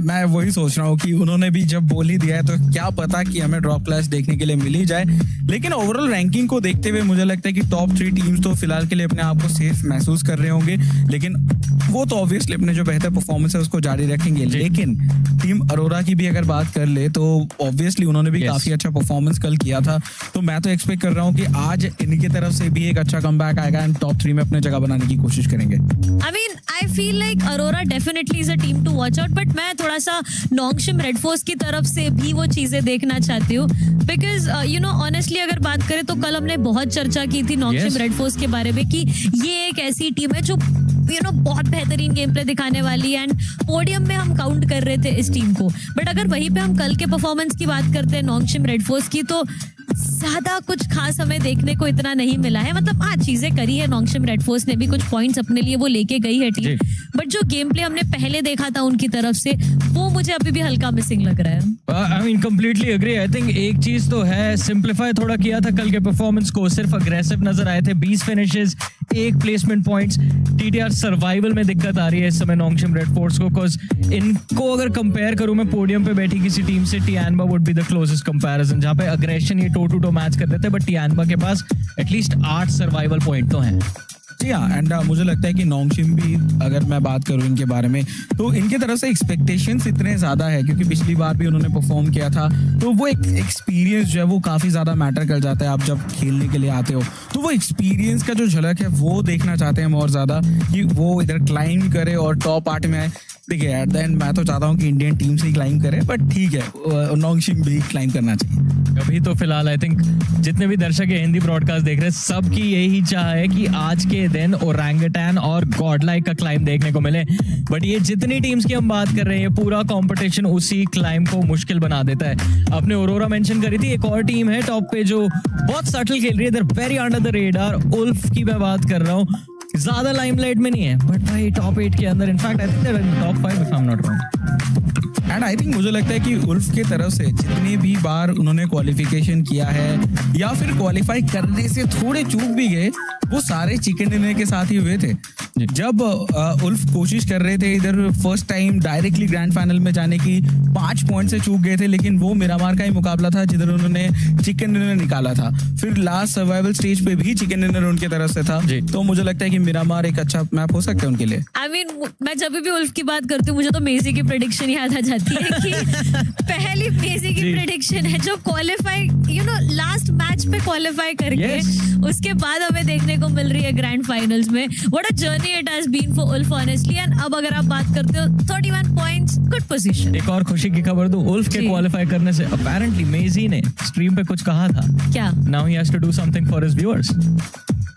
मैं वही सोच रहा हूँ कि उन्होंने भी जब बोल ही दिया है तो क्या पता कि हमें ड्रॉप क्लैश देखने के लिए मिल ही जाए। लेकिन ओवरऑल रैंकिंग को देखते हुए मुझे लगता है कि टॉप 3 टीम्स तो फिलहाल के लिए अपने आप को सेफ महसूस कर रहे होंगे, लेकिन वो तो ऑब्वियसली अपने जो बेहतर परफॉर्मेंस है उसको जारी रखेंगे। लेकिन टीम अरोरा की भी अगर बात कर ले तो ऑब्वियसली उन्होंने भी काफी अच्छा परफॉर्मेंस कल किया था, तो मैं तो एक्सपेक्ट कर रहा हूँ कि आज इनकी तरफ से भी एक अच्छा कमबैक आएगा एंड टॉप 3 में अपने जगह बनाने की कोशिश करेंगे। I mean, I feel like Aurora definitely is a team to watch out, but मैं थोड़ा सा नोंगशिम रेड फोर्स की तरफ से भी वो चीजें देखना चाहती हूँ, बिकॉज यू नो ऑनेस्टली अगर बात करें तो कल हमने बहुत चर्चा की थी नोंगशिम रेड फोर्स के बारे में कि ये एक ऐसी टीम है जो बहुत बेहतरीन गेम प्ले दिखाने वाली है, एंड पोडियम में हम काउंट कर रहे थे इस टीम को। बट अगर वहीं पे हम कल के परफॉर्मेंस की बात करते हैं नोंगशिम रेड फोर्स की, तो ज्यादा कुछ खास हमें देखने को इतना नहीं मिला है। मतलब चीजें करी है नोंगशिम रेड फोर्स ने भी, कुछ पॉइंट्स अपने लिए वो लेके गई है टीम, बट जो गेम प्ले हमने पहले देखा था उनकी तरफ से वो मुझे अभी भी हल्का मिसिंग लग रहा है। I mean completely agree. I think एक चीज तो है, सिंप्लीफाई थोड़ा किया था कल के परफॉर्मेंस को, सिर्फ अग्रेसिव नजर आए थे, 20 finishes, 1 placement points. TTR survival में दिक्कत आ रही है इस समय नोंगशिम रेड फोर्स को, बिकॉज इनको अगर कंपेयर करूं मैं पोडियम पे बैठी किसी टीम से, Tianba would be the closest comparison, जहां पे अग्रेशन ये टो टू टो मैच करते थे, बट टियानबा के पास एटलीस्ट 8 सर्वाइवल पॉइंट तो हैं। जी हाँ, एंड मुझे लगता है कि नोंगशिम भी, अगर मैं बात करूँ इनके बारे में, तो इनके तरफ से एक्सपेक्टेशंस इतने ज़्यादा है क्योंकि पिछली बार भी उन्होंने परफॉर्म किया था, तो वो एक एक्सपीरियंस जो है वो काफ़ी ज़्यादा मैटर कर जाता है। आप जब खेलने के लिए आते हो तो वो एक्सपीरियंस का जो झलक है वो देखना चाहते हैं हम और ज़्यादा, कि वो इधर क्लाइंब करे और टॉप 8 में आए। देखिए एट द एंड मैं तो चाहता हूँ कि इंडियन टीम से ही क्लाइंब करे, बट ठीक है नोंगशिम भी क्लाइंब करना चाहिए। अभी तो फिलहाल आई थिंक जितने भी दर्शक हिंदी ब्रॉडकास्ट देख रहे हैं सबकी यही चाह है कि आज के दिन ओरंगुटान और गॉडलाइक का क्लाइंब देखने को मिले, बट ये जितनी टीम्स की हम बात कर रहे हैं पूरा कंपटीशन उसी क्लाइंब को मुश्किल बना देता है। आपने ऑरोरा मेंशन करी थी, एक और टीम है टॉप पे जो बहुत सटल खेल रही है, वेरी अंडर द रेडार, उल्फ की मैं बात कर रहा हूँ। ज्यादा लाइमलाइट में नहीं है, बट भाई टॉप 8 के अंदर, in fact I think they are in top 5 if I am not wrong. And I think मुझे लगता है कि उल्फ की तरफ से जितनी भी बार उन्होंने क्वालिफिकेशन किया है या फिर क्वालिफाई करने से थोड़े चूक भी गए, वो सारे चिकन डिनर के साथ ही हुए थे। जब उल्फ कोशिश कर रहे थे इधर first time directly grand final में जाने की, 5 पॉइंट से चूक गए थे, लेकिन वो मिरामार का ही मुकाबला था जिधर उन्होंने चिकन डिनर निकाला था। फिर लास्ट सर्वाइवल स्टेज पे भी चिकन डिनर उनके तरफ से था, तो मुझे लगता है कि मिरामार एक अच्छा मैप हो सकता है उनके लिए। आई मीन मैं जब भी उल्फ की बात करती हूँ मुझे तो मेसी की प्रेडिक्शन याद आ जाती है कि पहली मेसी की प्रेडिक्शन है जो क्वालिफाई लास्ट मैच पे क्वालिफाई करके उसके बाद हमें देखने को मिल रही है ग्रैंड फाइनल्स में। What a journey it has been for उल्फ ऑनेस्टली। एंड अब अगर आप बात करते हो 31 पॉइंट्स, गुड पोजीशन। एक और खुशी की खबर दूं, उल्फ के क्वालिफाई करने से अपेरेंटली मेसी ने स्ट्रीम पे कुछ कहा था। क्या? Now he has to do something for his viewers.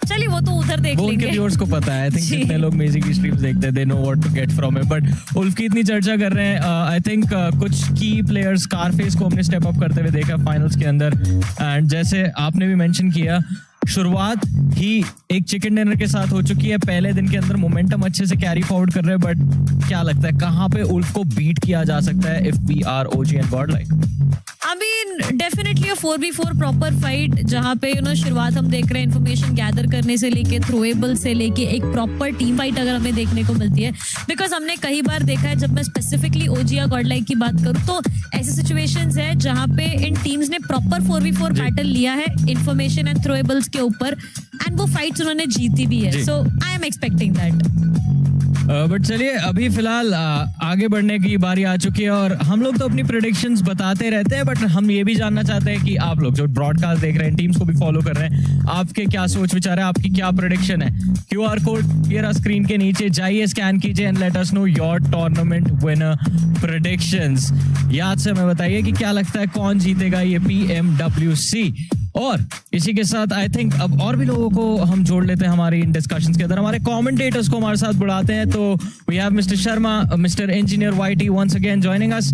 चलिए वो तो उधर देख वो लेंगे। उनके व्यूअर्स को पता है। आई थिंक जितने लोग मेसी की स्ट्रीम्स देखते हैं, they know what to get from it. But उल्फ की इतनी चर्चा कर रहे हैं, आई थिंक कुछ की प्लेयर्स स्कारफेस को हमने स्टेप अप करते हुए देखा फाइनल्स के अंदर। एंड जैसे आपने भी मेंशन किया, शुरुआत ही एक चिकन डिनर के साथ हो चुकी है। पहले दिन के अंदर मोमेंटम अच्छे से कैरी फॉरवर्ड कर रहे हैं, बट क्या लगता है कहाँ पे उल्फ को बीट किया जा सकता है if we are OG and Godlike? I mean definitely a 4v4 proper fight जहाँ पे शुरुआत हम देख रहे हैं इन्फॉर्मेशन गैदर करने से लेके थ्रोएबल से लेके एक प्रॉपर टीम फाइट अगर हमें देखने को मिलती है। बिकॉज हमने कई बार देखा है, जब मैं स्पेसिफिकली ओजी या गॉडलाइक की बात करूँ तो ऐसे सिचुएशंस है जहाँ पे इन टीम्स ने प्रॉपर 4v4 बैटल लिया है इन्फॉर्मेशन एंड थ्रोएबल्स के ऊपर, एंड वो फाइट्स उन्होंने जीती भी है। So I am expecting that. But चलिए अभी फिलहाल आगे बढ़ने की बारी आ चुकी है और हम लोग तो अपनी प्रेडिक्शंस बताते रहते हैं, बट हम ये भी जानना चाहते हैं कि आप लोग जो ब्रॉडकास्ट देख रहे हैं, टीम्स को भी फॉलो कर रहे हैं, आपके क्या सोच विचार है, आपकी क्या प्रेडिक्शन है? QR कोड ये रहा स्क्रीन के नीचे, जाइए स्कैन कीजिए and let us know your tournament winner predictions. याद से हमें बताइए कि क्या लगता है कौन जीतेगा ये PMWC। और इसी के साथ आई थिंक अब और भी लोगों को हम जोड़ लेते हैं हमारी इन डिस्कशंस के अंदर, हमारे कमेंटेटर्स को हमारे साथ बुलाते हैं। तो we have mister Sharma, mister engineer YT once again joining us.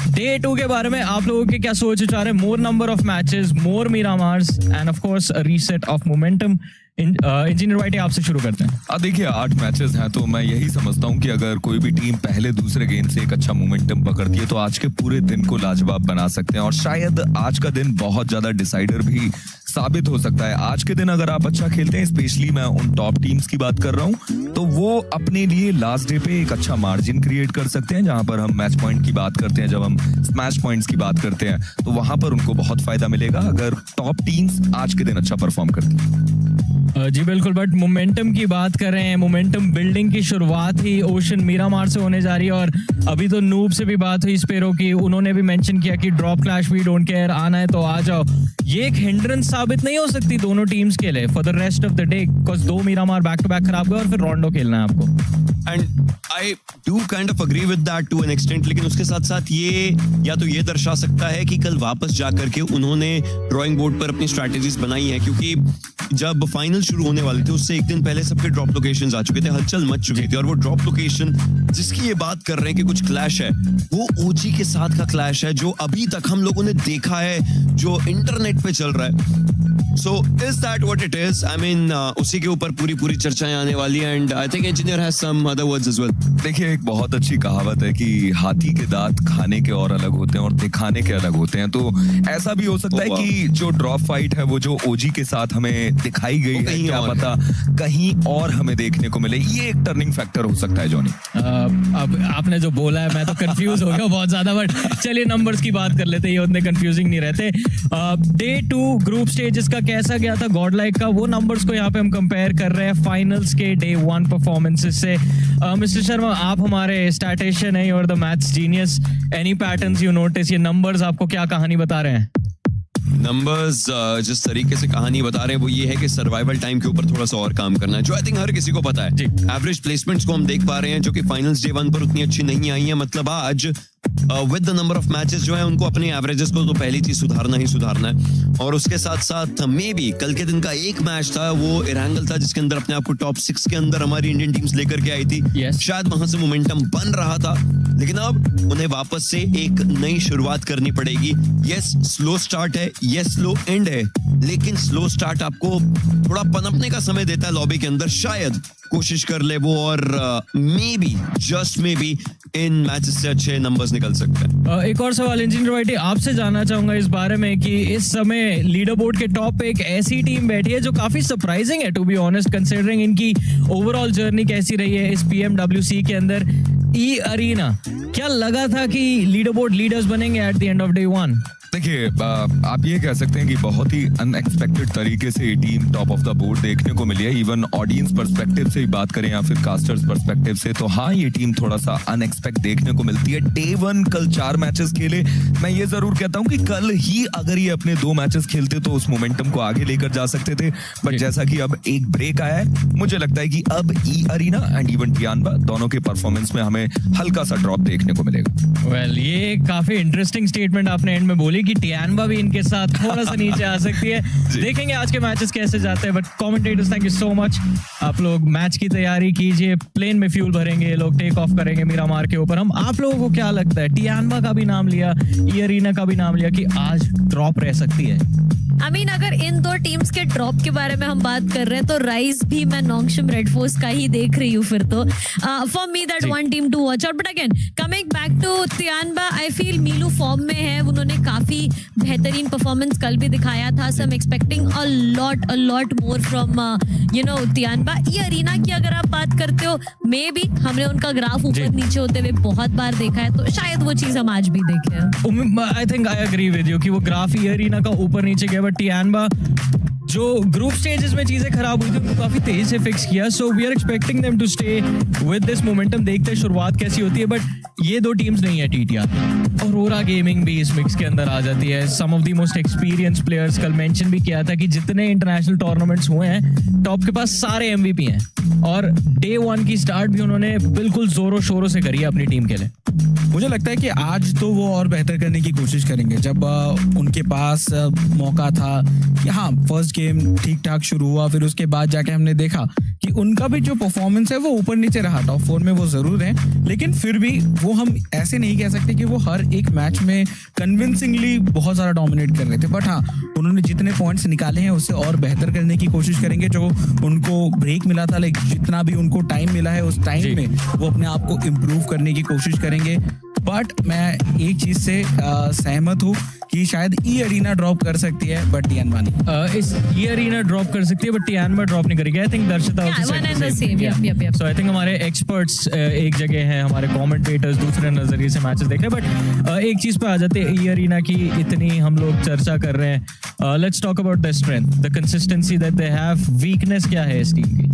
Day 2 के बारे में आप लोगों के क्या सोच विचार है? More number of matches, more Miramars and of course reset of momentum. Engineer YT आपसे शुरू करते हैं। देखिए 8 मैचेस हैं, तो मैं यही समझता हूं कि अगर कोई भी टीम पहले दूसरे गेम से एक अच्छा मोमेंटम पकड़ती है तो आज के पूरे दिन को लाजवाब बना सकते हैं, और शायद आज का दिन बहुत ज्यादा डिसाइडर भी साबित हो सकता है। आज के दिन अगर आप अच्छा खेलते हैं, स्पेशली मैं उन टॉप टीम्स की बात कर रहा हूं, तो वो अपने लिए लास्ट डे पे एक अच्छा मार्जिन क्रिएट कर सकते हैं। जहां पर हम मैच पॉइंट की बात करते हैं, जब हम स्मैश पॉइंट्स की बात करते हैं, तो वहां पर उनको बहुत फायदा मिलेगा अगर टॉप टीम्स आज के दिन अच्छा परफॉर्म करती हैं। जी बिल्कुल, बट मोमेंटम की बात कर रहे हैं, मोमेंटम बिल्डिंग की शुरुआत ही ओशन मीरामार से होने जा रही है। और अभी तो नूब से भी बात हुई स्पेरो की, उन्होंने भी मेंशन किया कि drop clash we don't care, आना है तो आ जाओ। ये एक हिंड्रेंस साबित नहीं हो सकती दोनों टीम्स के लिए for the rest of the day, because 2 Miramar back to back खराब गए और फिर रोंडो खेलना है आपको। And I do kind of agree with that to an extent, लेकिन उसके साथ साथ ये या तो ये दर्शा सकता है कि कल वापस जा करके उन्होंने ड्राइंग बोर्ड पर अपनी स्ट्रैटेजीज बनाई हैं, क्योंकि जब फाइनल शुरू होने वाली थी उससे एक दिन पहले सबके ड्रॉप लोकेशंस आ चुके थे, हलचल मच चुकी थी। और वो ड्रॉप लोकेशन जिसकी ये बात कर रहे हैं कि कुछ क्लैश है, वो ओजी के साथ का क्लैश है जो अभी तक हम लोगों ने देखा है, जो इंटरनेट पे चल रहा है। So is that what it is? I mean, उसी के ऊपर पूरी चर्चाएं आने वाली हैं, and I think engineer has some other words as well. देखिए एक बहुत अच्छी कहावत है कि हाथी के दांत खाने के और अलग होते हैं और दिखाने के अलग होते हैं। तो ऐसा भी हो सकता है कि जो ड्रॉप फाइट है वो जो ओजी के साथ हमें दिखाई गई है, क्या पता कहीं और हमें देखने को मिले। ये एक टर्निंग फैक्टर हो सकता है जॉनी। अब आपने जो बोला है मैं तो कंफ्यूज हो गया बहुत ज्यादा, बट चलिए नंबर्स की बात कर लेते हैं, ये उतने कंफ्यूजिंग नहीं रहते। डे 2 ग्रुप स्टेजेस का कैसा गया था गॉडलाइक का, वो नंबर्स को यहाँ पे हम कंपेयर कर रहे हैं फाइनल्स के डे 1 परफॉर्मेंसेस से। मिस्टर शर्मा, आप हमारे स्टैटिस्टिशियन है और the maths genius, any patterns you notice? ये नंबर्स आपको क्या कहानी बता रहे हैं? नंबर्स जिस तरीके से कहानी बता रहे हैं वो ये है कि सर्वाइवल टाइम के ऊपर थोड़ा सा और काम करना है, जो आई थिंक हर किसी को पता है। एवरेज प्लेसमेंट्स को हम देख पा रहे हैं जो कि फाइनल्स डे 1 पर उतनी अच्छी नहीं आई है। मतलब आज with the number of matches जो है उनको अपने एवरेजेस को तो पहली चीज सुधारना ही सुधारना है, और उसके साथ साथ मे बी कल के दिन का एक मैच था वो इरांगल था जिसके अंदर अपने आप को टॉप 6 के अंदर हमारी इंडियन टीम्स लेकर के आई थी। शायद वहां से मोमेंटम बन रहा था, लेकिन अब उन्हें वापस से एक नई शुरुआत करनी पड़ेगी। यस, स्लो स्टार्ट है, यस स्लो एंड है, लेकिन स्लो स्टार्ट आपको थोड़ा पनपने का समय देता है लॉबी के अंदर। शायद कोशिश कर ले वो और may be, just may be, in matches से अच्छे नंबर्स निकल सकते हैं। एक और सवाल इंजीनियर वाइटी आपसे जानना चाहूंगा इस बारे में कि इस समय लीडर बोर्ड के टॉप पे एक ऐसी टीम बैठी है जो काफी सरप्राइजिंग है, टू बी ऑनेस्ट, कंसिडरिंग इनकी ओवरऑल जर्नी कैसी रही है इस PMWC के अंदर। ई अरीना, क्या लगा था कि लीडर बोर्ड लीडर्स बनेंगे eight the end of day 1? देखिए, आप ये कह सकते हैं कि बहुत ही अनएक्सपेक्टेड तरीके से ये team top of the board देखने को मिली है। इवन ऑडियंस पर्सपेक्टिव से ही बात करें या फिर कास्टर्स पर्सपेक्टिव से, तो हाँ, ये टीम थोड़ा सा अनएक्सपेक्ट देखने को मिलती है। डे 1 कल 4 मैचेस खेले। मैं ये जरूर कहता हूँ कि कल ही अगर ये अपने 2 मैचेस खेलते तो उस मोमेंटम को आगे लेकर जा सकते थे, बट जैसा कि अब एक ब्रेक आया है, मुझे लगता है कि अब ई अरीना एंड इवन टियानबा दोनों के परफॉर्मेंस में हमें हल्का सा ड्रॉप देखने को मिलेगा। वेल, ये काफी इंटरेस्टिंग स्टेटमेंट आपने एंड में बोली कि टियानबा भी इनके साथ थोड़ा सा नीचे आ सकती है। देखेंगे आज के मैचेस कैसे जाते हैं, but commentators thank you so much. आप लोग मैच की तैयारी कीजिए, प्लेन में फ्यूल भरेंगे, ये लोग टेक ऑफ करेंगे मीरामार के ऊपर। हम आप लोगों को क्या लगता है, टियानबा का भी नाम लिया, ई अरीना का भी नाम लिया, कि आज ड्रॉप रह सकती है? अगर इन 2 टीम्स के ड्रॉप के बारे में हम बात कर रहे हैं तो राइज भी मैं नोंगशिम रेड फोर्स का ही देख रही हूँ फिर तो। For me that one team to watch out. But again coming back to Tianba, I feel मीलू फॉर्म में है, उन्होंने काफी बेहतरीन परफॉर्मेंस कल भी दिखाया था। So I am expecting a lot more from Tianba. E arena की अगर आप बात करते हो, मे बी हमने उनका ग्राफ ऊपर नीचे होते हुए बहुत बार देखा है, तो शायद वो चीज हम आज भी देखें। I think I agree with you कि वो ग्राफ ई अरीना का ऊपर नीचे गया, बट टियानबा जो ग्रुप स्टेजेस में चीजें खराब हुई थी उनको काफी तेज से फिक्स किया। So we are expecting them to stay with this momentum. देखते हैं शुरुआत कैसी होती है, बट ये 2 टीम्स नहीं है TTR। औरोरा गेमिंग भी इस मिक्स के अंदर आ जाती है। Some of the most experience players, कल मेंशन भी किया था कि जितने इंटरनेशनल टूर्नामेंट्स हुए हैं टॉप के पास सारे MVP हैं, और डे 1 की स्टार्ट भी उन्होंने बिल्कुल जोरों शोरों से करी है अपनी टीम के लिए। मुझे लगता है कि आज तो वो और बेहतर करने की कोशिश करेंगे। जब उनके पास मौका था कि हाँ, फर्स्ट गेम ठीक ठाक शुरू हुआ, फिर उसके बाद जाके हमने देखा कि उनका भी जो परफॉर्मेंस है वो ऊपर नीचे रहा। टॉप 4 में वो जरूर है, लेकिन फिर भी वो हम ऐसे नहीं कह सकते कि वो हर एक मैच में कन्विंसिंगली बहुत ज़्यादा डोमिनेट कर रहे थे। बट हाँ, उन्होंने जितने पॉइंट्स निकाले हैं उससे और बेहतर करने की कोशिश करेंगे। जो उनको ब्रेक मिला था, लाइक जितना भी उनको टाइम मिला है उस टाइम में वो अपने आप को इम्प्रूव करने की कोशिश करेंगे। बट मैं एक चीज से सहमत हूँ कि शायद ई अरीना ड्रॉप कर सकती है, बट टियानबा नहीं। इस ई अरीना ड्रॉप कर सकती है, बट टियानबा ड्रॉप नहीं करेगी। आई थिंक दर्शता सो आई थिंक हमारे एक्सपर्ट्स एक जगह हैं, हमारे कमेंटेटर्स दूसरे नजरिए से मैचेस देख रहे हैं। बट एक चीज पे आ जाते हैं, ई अरीना की इतनी हम लोग चर्चा कर रहे हैं। Let's talk about the strength, the consistency that they have. Weakness क्या है इस टीम की?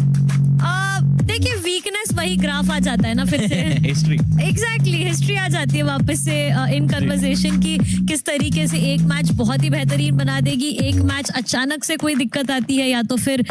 देखिए, वीकनेस वही ग्राफ आ जाता है ना फिर से। हिस्ट्री, एग्जैक्टली, हिस्ट्री आ जाती है वापस से इन कन्वर्सेशन की। किस तरीके से एक मैच बहुत ही बेहतरीन बना देगी, एक मैच अचानक से कोई दिक्कत आती है, या तो फिर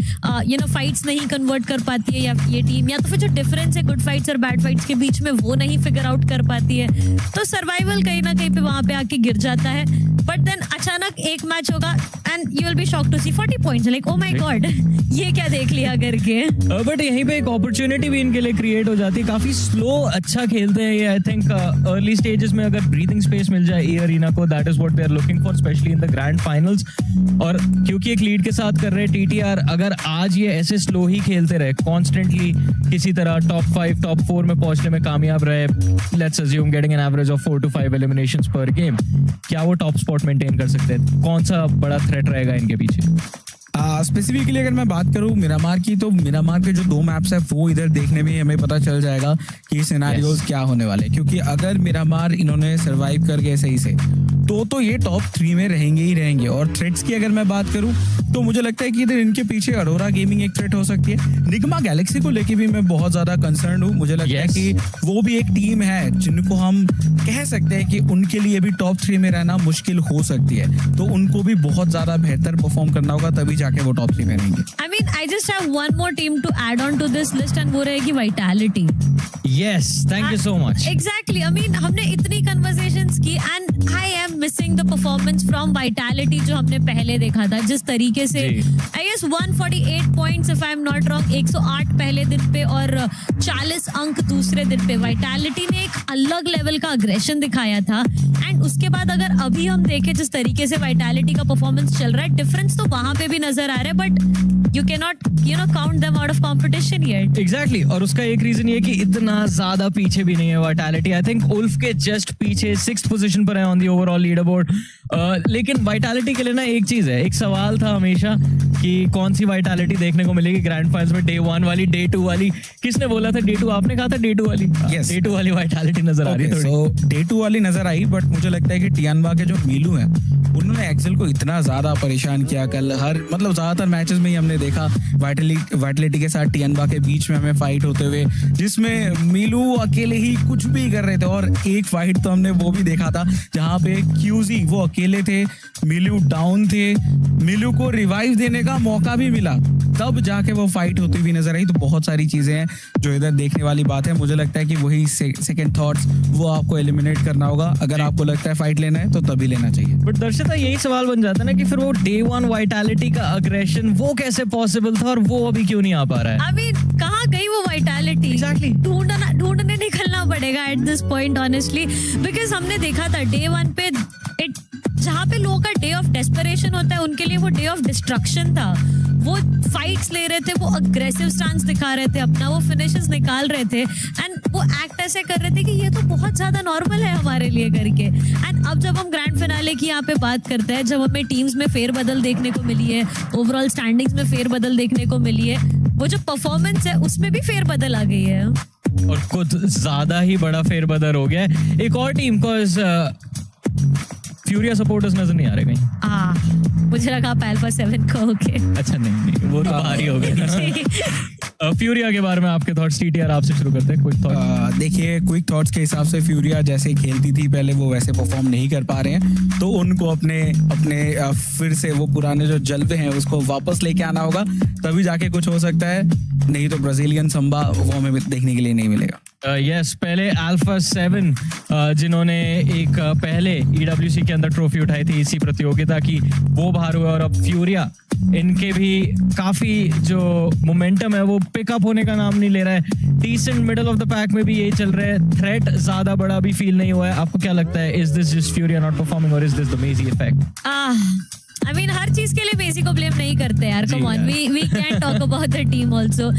फाइट्स नहीं कन्वर्ट कर पाती है या ये टीम, या तो फिर जो डिफरेंस है गुड फाइट्स और बैड फाइट्स के बीच में वो नहीं फिगर आउट कर पाती है। तो सर्वाइवल कहीं ना कहीं पे वहां पे आके गिर जाता है। बट देन अचानक एक मैच होगा and you will be shocked to see 40 points, like oh my god, ये क्या देख लिया करके। बट यहीं पे एक अपॉर्चुनिटी भी इनके लिए क्रिएट हो जाती है। काफी स्लो अच्छा खेलते हैं ये। आई थिंक अर्ली स्टेजेस में अगर ब्रीथिंग स्पेस मिल जाए ई अरीना को, that is what they are looking for, specially in the grand finals. और क्योंकि एक लीड के साथ कर रहे हैं TTR, अगर आज ये ऐसे स्लो ही खेलते रहे, कॉन्स्टेंटली किसी तरह टॉप 5 टॉप 4 में पहुंचने में कामयाब रहे, let's assume getting an average of 4 to 5 eliminations पर गेम, क्या वो टॉप स्पॉट मेंटेन कर सकते हैं? कौन सा बड़ा थ्रेट रहेगा इनके पीछे? स्पेसिफिकली अगर मैं बात करूँ मिरामार की, तो मिरामार के जो 2 मैप्स है वो इधर देखने में हमें पता चल जाएगा कि सिनेरियोज क्या होने वाले। क्योंकि अगर मिरामार इन्होंने सरवाइव कर गए सही से तो ये टॉप 3 में रहेंगे ही रहेंगे। और थ्रेट्स की अगर मैं बात करूं तो मुझे लगता है कि इधर इनके पीछे अरोरा गेमिंग एक थ्रेट हो सकती है। निगमा गैलेक्सी को लेके भी मैं बहुत ज्यादा कंसर्न हूँ। मुझे लगता है कि वो भी एक टीम है जिनको हम कह सकते हैं कि उनके लिए भी टॉप 3 में रहना मुश्किल हो सकती है। तो उनको भी बहुत ज्यादा बेहतर परफॉर्म करना होगा, तभी जाके वो टॉप 3 में रहेंगे। I mean, I just have one more team to add on to this list, and वो रहेगी Vitality. Yes, thank you so much. Exactly. I mean, हमने इतनी conversations की and I am missing the performance from Vitality जो हमने पहले देखा था, जिस तरीके से I guess 148 points if I'm not wrong, 108 पहले दिन पे और 40 अंक दूसरे दिन पे Vitality ने एक अलग लेवल का aggression दिखाया था and उसके बाद अगर अभी हम देखें जिस तरीके से Vitality का परफॉर्मेंस चल रहा है, डिफरेंस तो वहां पे भी नजर आ रहा है but you cannot count them out of competition yet. Exactly. और उसका एक रीजन ये कि इतना ज्यादा पीछे भी नहीं है वाइटैलिटी. आई थिंक उल्फ के जस्ट पीछे 6th पोजीशन पर है on the overall leader board. लेकिन वाइटैलिटी के लिए ना एक चीज है, एक सवाल था हमेशा कि कौन सी वाइटैलिटी देखने को मिलेगी ग्रैंड फाइनल्स में, डे 1 वाली, डे 2 वाली. किसने बोला था डे 2? आपने कहा था डे 2 वाली. Yes. डे 2 वाली वाइटैलिटी नजर आ रही है. So डे 2 वाली नजर आई, बट मुझे लगता है कि टियानवा के जो मीलू हैं उन्होंने एक्सेल को इतना ज्यादा परेशान किया कल. हर मतलब ज्यादातर मैचेस में ही हमने देखा वाइटैलिटी के साथ टियानवा के बीच में हमें फाइट होते हुए, जिसमें मीलू अकेले ही कुछ भी कर रहे थे. और एक फाइट तो हमने वो भी देखा था जहां पे क्यूजी वो अकेले थे, मीलू डाउन थे, मीलू को रिवाइव देने का मौका भी मिला, तब जाके वो फाइट होती हुई नजर आई. तो बहुत सारी चीजें हैं जो इधर देखने वाली बात है. मुझे लगता है कि वही सेकंड थॉट्स वो आपको एलिमिनेट करना होगा. अगर आपको लगता है फाइट लेना है तो तभी लेना चाहिए. बट दर्शता यही सवाल बन जाता है ना कि फिर वो डे 1 वाइटैलिटी का अग्रेशन वो कैसे पॉसिबल था और वो अभी क्यों नहीं आ पा रहा है? I mean, कहाँ गई वो वाइटैलिटी? Exactly. ढूंढने निकलना पड़ेगा eight this point honestly, because हमने देखा था डे 1 पे जहाँ पे लोगों का डे ऑफ डेस्परेशन होता है उनके लिए वो डे ऑफ डिस्ट्रक्शन था. वो फाइट्स ले रहे थे, वो अग्रेसिव स्टांस दिखा रहे थे अपना, वो फिनिशेस निकाल रहे थे एंड वो एक्ट ऐसे कर रहे थे कि ये तो बहुत ज्यादा नॉर्मल है हमारे लिए करके. एंड अब जब हम ग्रैंड फिनाले की यहाँ पे बात करते हैं, जब हमें टीम्स में फेरबदल देखने को मिली है, ओवरऑल स्टैंडिंग्स में फेरबदल देखने को मिली है, वो जो परफॉर्मेंस है उसमें भी फेरबदल आ गई है और कुछ ज्यादा ही बड़ा फेरबदल हो गया है. एक और टीम को फ्यूरिया सपोर्टर्स नजर नहीं आ रहे कहीं. मुझे लगा आप अल्फा 7 कहोगे. अच्छा नहीं वो तो बाहर ही हो गया. फ्यूरिया के बारे में आपके थॉट्स? टीटीआर आपसे शुरू करते हैं. Quick thought. देखिए, क्विक थॉट्स के हिसाब से फ्यूरिया जैसे खेलती थी पहले वो वैसे परफॉर्म नहीं कर पा रहे हैं, तो उनको अपने फिर से वो पुराने जो जलवे हैं उसको वापस लेके आना होगा, तभी जाके कुछ हो सकता है. नहीं तो ब्राजीलियन संबा वो हमें देखने के लिए नहीं मिलेगा. यस, पहले अल्फा 7 जिन्होंने एक पहले EWC के अंदर ट्रॉफी उठाई थी इसी प्रतियोगिता की, वो बाहर हुए और अब फ्यूरिया, इनके भी काफी जो मोमेंटम है वो पिकअप होने का नाम नहीं ले रहा है. Decent middle of the pack में भी यही चल रहा है. थ्रेट ज्यादा बड़ा भी फील नहीं हुआ है. आपको क्या लगता है, is this just Furia not performing or is this the Messi effect? I mean, हर चीज के लिए मेसी को ब्लेम नहीं करते यार. Come on, we can talk about the team also.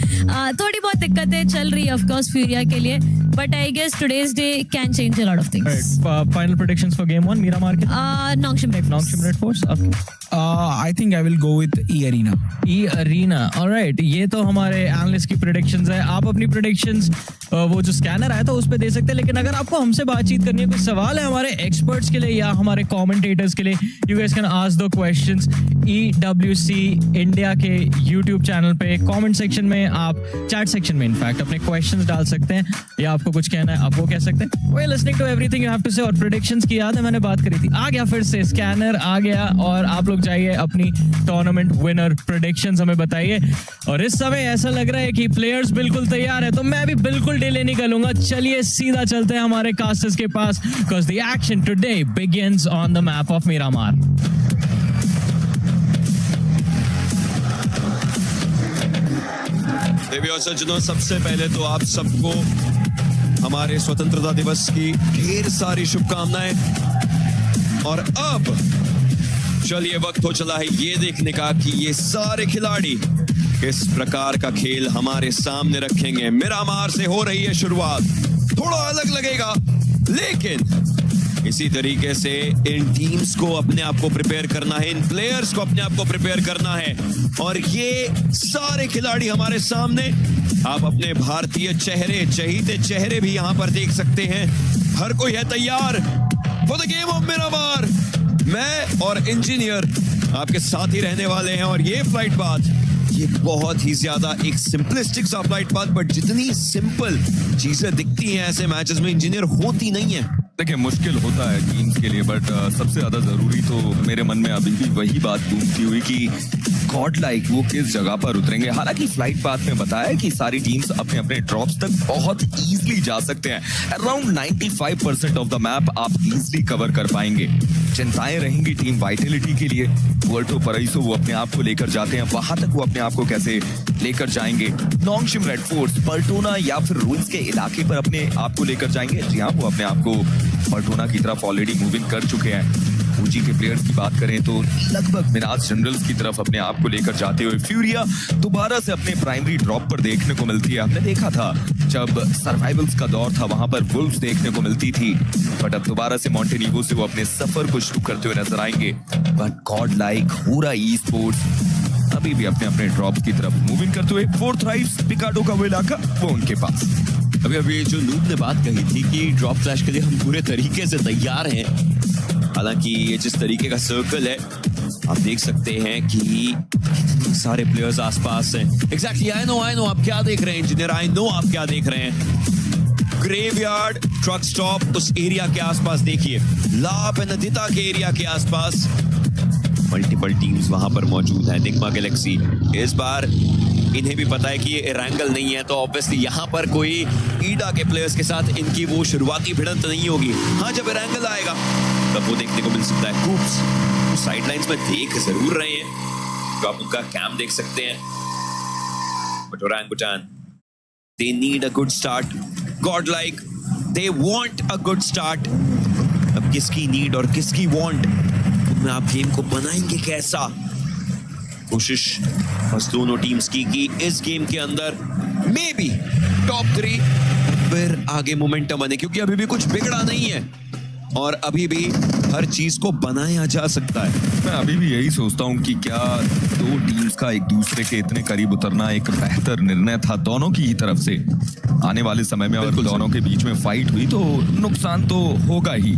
थोड़ी बहुत दिक्कतें चल रही है ऑफ कोर्स फ्यूरिया के लिए, but I guess today's day can change a lot of things. Final predictions for game 1 Miramar. Nongshim red force. I think I will go with E Arena. E Arena. Alright, ये तो हमारे analyst की predictions है. आप अपनी predictions वो जो scanner आया था उस पे दे सकते हैं, लेकिन अगर आपको हमसे बातचीत करनी है, कोई सवाल है हमारे एक्सपर्ट्स के लिए या हमारे कमेंटेटर्स के लिए, you guys can ask the questions EWC India के YouTube चैनल पे कमेंट सेक्शन में, आप चैट सेक्शन में इनफैक्ट अपने क्वेश्चंस डाल सकते हैं, या आपको कुछ कहना है आप वो कह सकते हैं. We are listening to everything you have to say. और प्रेडिक्शंस की याद है मैंने बात करी थी, आ गया फिर से स्कैनर आ गया, और आप लोग जाइए अपनी टूर्नामेंट विनर प्रेडिक्शंस हमें बताइए. और इस समय ऐसा लग रहा है कि प्लेयर्स बिल्कुल तैयार है, तो मैं भी बिल्कुल डिले नहीं करूंगा. चलिए सीधा चलते हैं हमारे कास्टर्स के पास, because the action today begins on the map of Miramar. देवी और सज्जनों, सबसे पहले तो आप सबको हमारे स्वतंत्रता दिवस की ढेर सारी शुभकामनाएं. और अब चलिए वक्त हो चला है ये देखने का कि ये सारे खिलाड़ी किस प्रकार का खेल हमारे सामने रखेंगे. मिरामार से हो रही है शुरुआत, थोड़ा अलग लगेगा, लेकिन इसी तरीके से इन टीम्स को अपने आप को प्रिपेयर करना है, इन प्लेयर्स को अपने आप को प्रिपेयर करना है. और ये सारे खिलाड़ी हमारे सामने, आप अपने भारतीय चेहरे, चहीते चेहरे भी यहां पर देख सकते हैं. हर कोई है तैयार for the game of Miramar. मैं और इंजीनियर आपके साथ ही रहने वाले हैं. और ये फ्लाइट पाथ, ये बहुत ही ज्यादा एक सिंपलिस्टिक सा फ्लाइट पाथ, बट जितनी सिंपल चीजें दिखती हैं ऐसे मैचेस में इंजीनियर होती नहीं है. देखिए, मुश्किल होता है टीम्स के लिए, बट सबसे ज्यादा जरूरी तो मेरे मन में अभी भी वही बात घूमती हुई कि गॉड लाइक वो किस जगह पर उतरेंगे। हालांकि फ्लाइट पाथ में बताया कि सारी टीम्स अपने अपने ड्रॉप्स तक बहुत इजीली जा सकते हैं। अराउंड 95% ऑफ द मैप आप इजीली कवर कर पाएंगे। चिंताएं रहेंगी टीम वाइटलिटी के लिए। पुएर्टो पराइसो वो अपने आप को लेकर जाते हैं, वहां तक वो अपने आप को कैसे लेकर जाएंगे। नोंगशिम रेड फोर्स पर्टोना या फिर रूल्स के इलाके पर अपने आप को लेकर जाएंगे। जी हाँ, वो अपने आप को पर्टोना की तरफ ऑलरेडी मूविंग कर चुके हैं। ओजी के प्लेयर्स की बात करें तो लगभग मिराज जनरल्स की तरफ अपने आप को लेकर जाते हुए फ्यूरिया दोबारा से अपने प्राइमरी ड्रॉप पर देखने को मिलती है। हमने देखा था जब सर्वाइवल्स का दौर था वहां पर वुल्व्स देखने को मिलती थी, बट अब दोबारा से मॉन्टेनीगो से वो अपने सफर को शुरू करते हुए नजर आएंगे। बट गॉड लाइक होरा ई स्पोर्ट्स अभी भी अपने अपने ड्रॉप की तरफ मूविंग करते हुए। फोर्थ राइव्स पिकाडो का वो इलाका वो उनके पास। अभी जो नूब ने बात कही थी कि ड्रॉप फ्लैश के लिए हम पूरे तरीके से तैयार हैं। हालांकि ये जिस तरीके का सर्कल है आप देख सकते हैं कि सारे प्लेयर्स आसपास हैं। एग्जैक्टली आई नो आप क्या देख रहे हैं इंजीनियर, आई नो आप क्या देख रहे हैं। ग्रेवयार्ड ट्रक स्टॉप उस एरिया के आसपास देखिए, लाप नदिता के एरिया के आसपास मल्टीपल टीम्स वहां पर मौजूद है। निग्मा गैलेक्सी इस बार इन्हें भी पता है कि ये एरंगल नहीं है, तो ऑब्वियसली यहाँ पर कोई ईडा के प्लेयर्स के साथ इनकी वो शुरुआती भिड़ंत नहीं होगी। हाँ, जब एरंगल आएगा तब वो देखने को मिल सकता है। कूप्स साइडलाइंस में देख जरूर रहे हैं, तो आप उनका कैंप देख सकते हैं। But orangutan they need a good start, God like they want a good start. अब किसकी नीड और किसकी वांट में आप गेम को बनाएंगे कैसा? कोशिश बस दोनों टीम्स की कि इस गेम के अंदर मे बी टॉप 3 फिर आगे मोमेंटम बने, क्योंकि अभी भी कुछ बिगड़ा नहीं है और अभी भी हर चीज को बनाया जा सकता है। मैं अभी भी यही सोचता हूँ कि क्या दो टीम्स का एक दूसरे के इतने करीब उतरना एक बेहतर निर्णय था दोनों की ही तरफ से। आने वाले समय में अगर दोनों के बीच में फाइट हुई तो नुकसान तो होगा ही,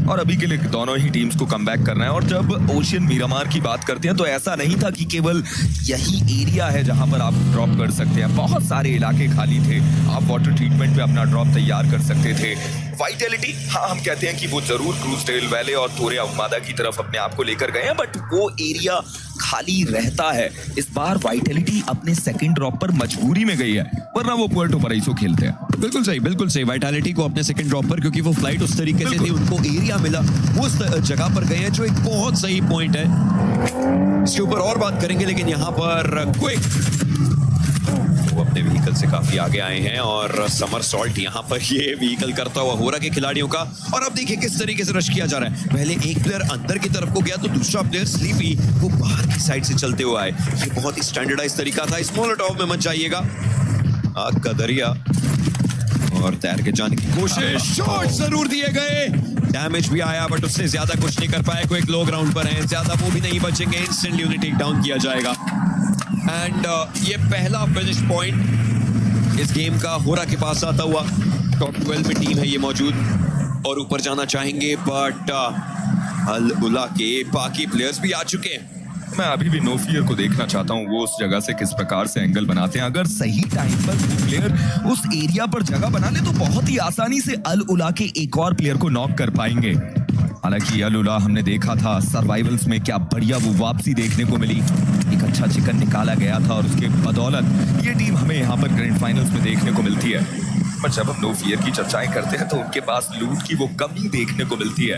और अभी के लिए दोनों ही टीम्स को कम बैक करना है। और जब ओशियन मीरामार की बात करते हैं तो ऐसा नहीं था कि केवल यही एरिया है जहां पर आप ड्रॉप कर सकते हैं, बहुत सारे इलाके खाली थे। आप वाटर ट्रीटमेंट पे अपना ड्रॉप तैयार कर सकते थे। वाइटलिटी, हाँ हम कहते हैं कि वो जरूर क्रूजडेल वैले और तोरे उमादा की तरफ अपने आप को लेकर गए हैं, बट वो एरिया खाली रहता है। इस बार वाइटलिटी अपने सेकंड ड्रॉप पर मजबूरी में गई है, वरना वो पुएर्टो पराइसो खेलते हैं। बिल्कुल सही। वाइटलिटी को अपने सेकंड ड्रॉप पर, क्योंकि वो फ्लाइट उस तरीके से थी, उनको एरिया मिला, वो उस जगह पर गए हैं, जो एक बहुत सही पॉइंट है। इसके ऊपर और बात करेंगे, लेकिन यहाँ पर क्विक वो अपने व्हीकल से काफी आगे आए हैं और समर सॉल्ट यहाँ पर ये व्हीकल करता हुआ होरा के खिलाड़ियों का। और अब देखिए किस तरीके से रश किया जा रहा है। पहले एक प्लेयर अंदर की तरफ को गया तो दूसरा प्लेयर स्लीपी वो बाहर की साइड से चलते हुए आए। ये बहुत ही स्टैंडर्डाइज तरीका था। इस मोलोटॉव में मत जाइएगा, आग का दरिया, और तैर के जाने की कोशिश। शॉट जरूर दिए गए, डैमेज भी आया, बट उससे ज्यादा कुछ नहीं कर पाए। कोई लो ग्राउंड पर है, ज्यादा वो भी नहीं बचेंगे, इंस्टेंटली उन्हें टेक डाउन किया जाएगा। एंड ये पहला फिनिश पॉइंट इस गेम का होरा के पास आता हुआ। टॉप 12 में टीम है ये मौजूद और ऊपर जाना चाहेंगे, बट अल उला के बाकी प्लेयर्स भी आ चुके हैं। मैं अभी भी नो फियर को देखना चाहता हूँ, वो उस जगह से किस प्रकार से एंगल बनाते हैं। अगर सही टाइम पर प्लेयर उस एरिया पर जगह बना ले तो बहुत ही आसानी से अल उला के एक और प्लेयर को नॉक कर पाएंगे। हालांकि अल उला हमने देखा था सर्वाइवल्स में, क्या बढ़िया वो वापसी देखने को मिली, एक अच्छा चिकन निकाला गया था और उसके बदौलत ये टीम हमें यहाँ पर ग्रैंड फाइनल्स में देखने को मिलती है। पर जब हम नो फियर की चर्चाएं करते हैं तो उनके पास लूट की वो कमी देखने को मिलती है।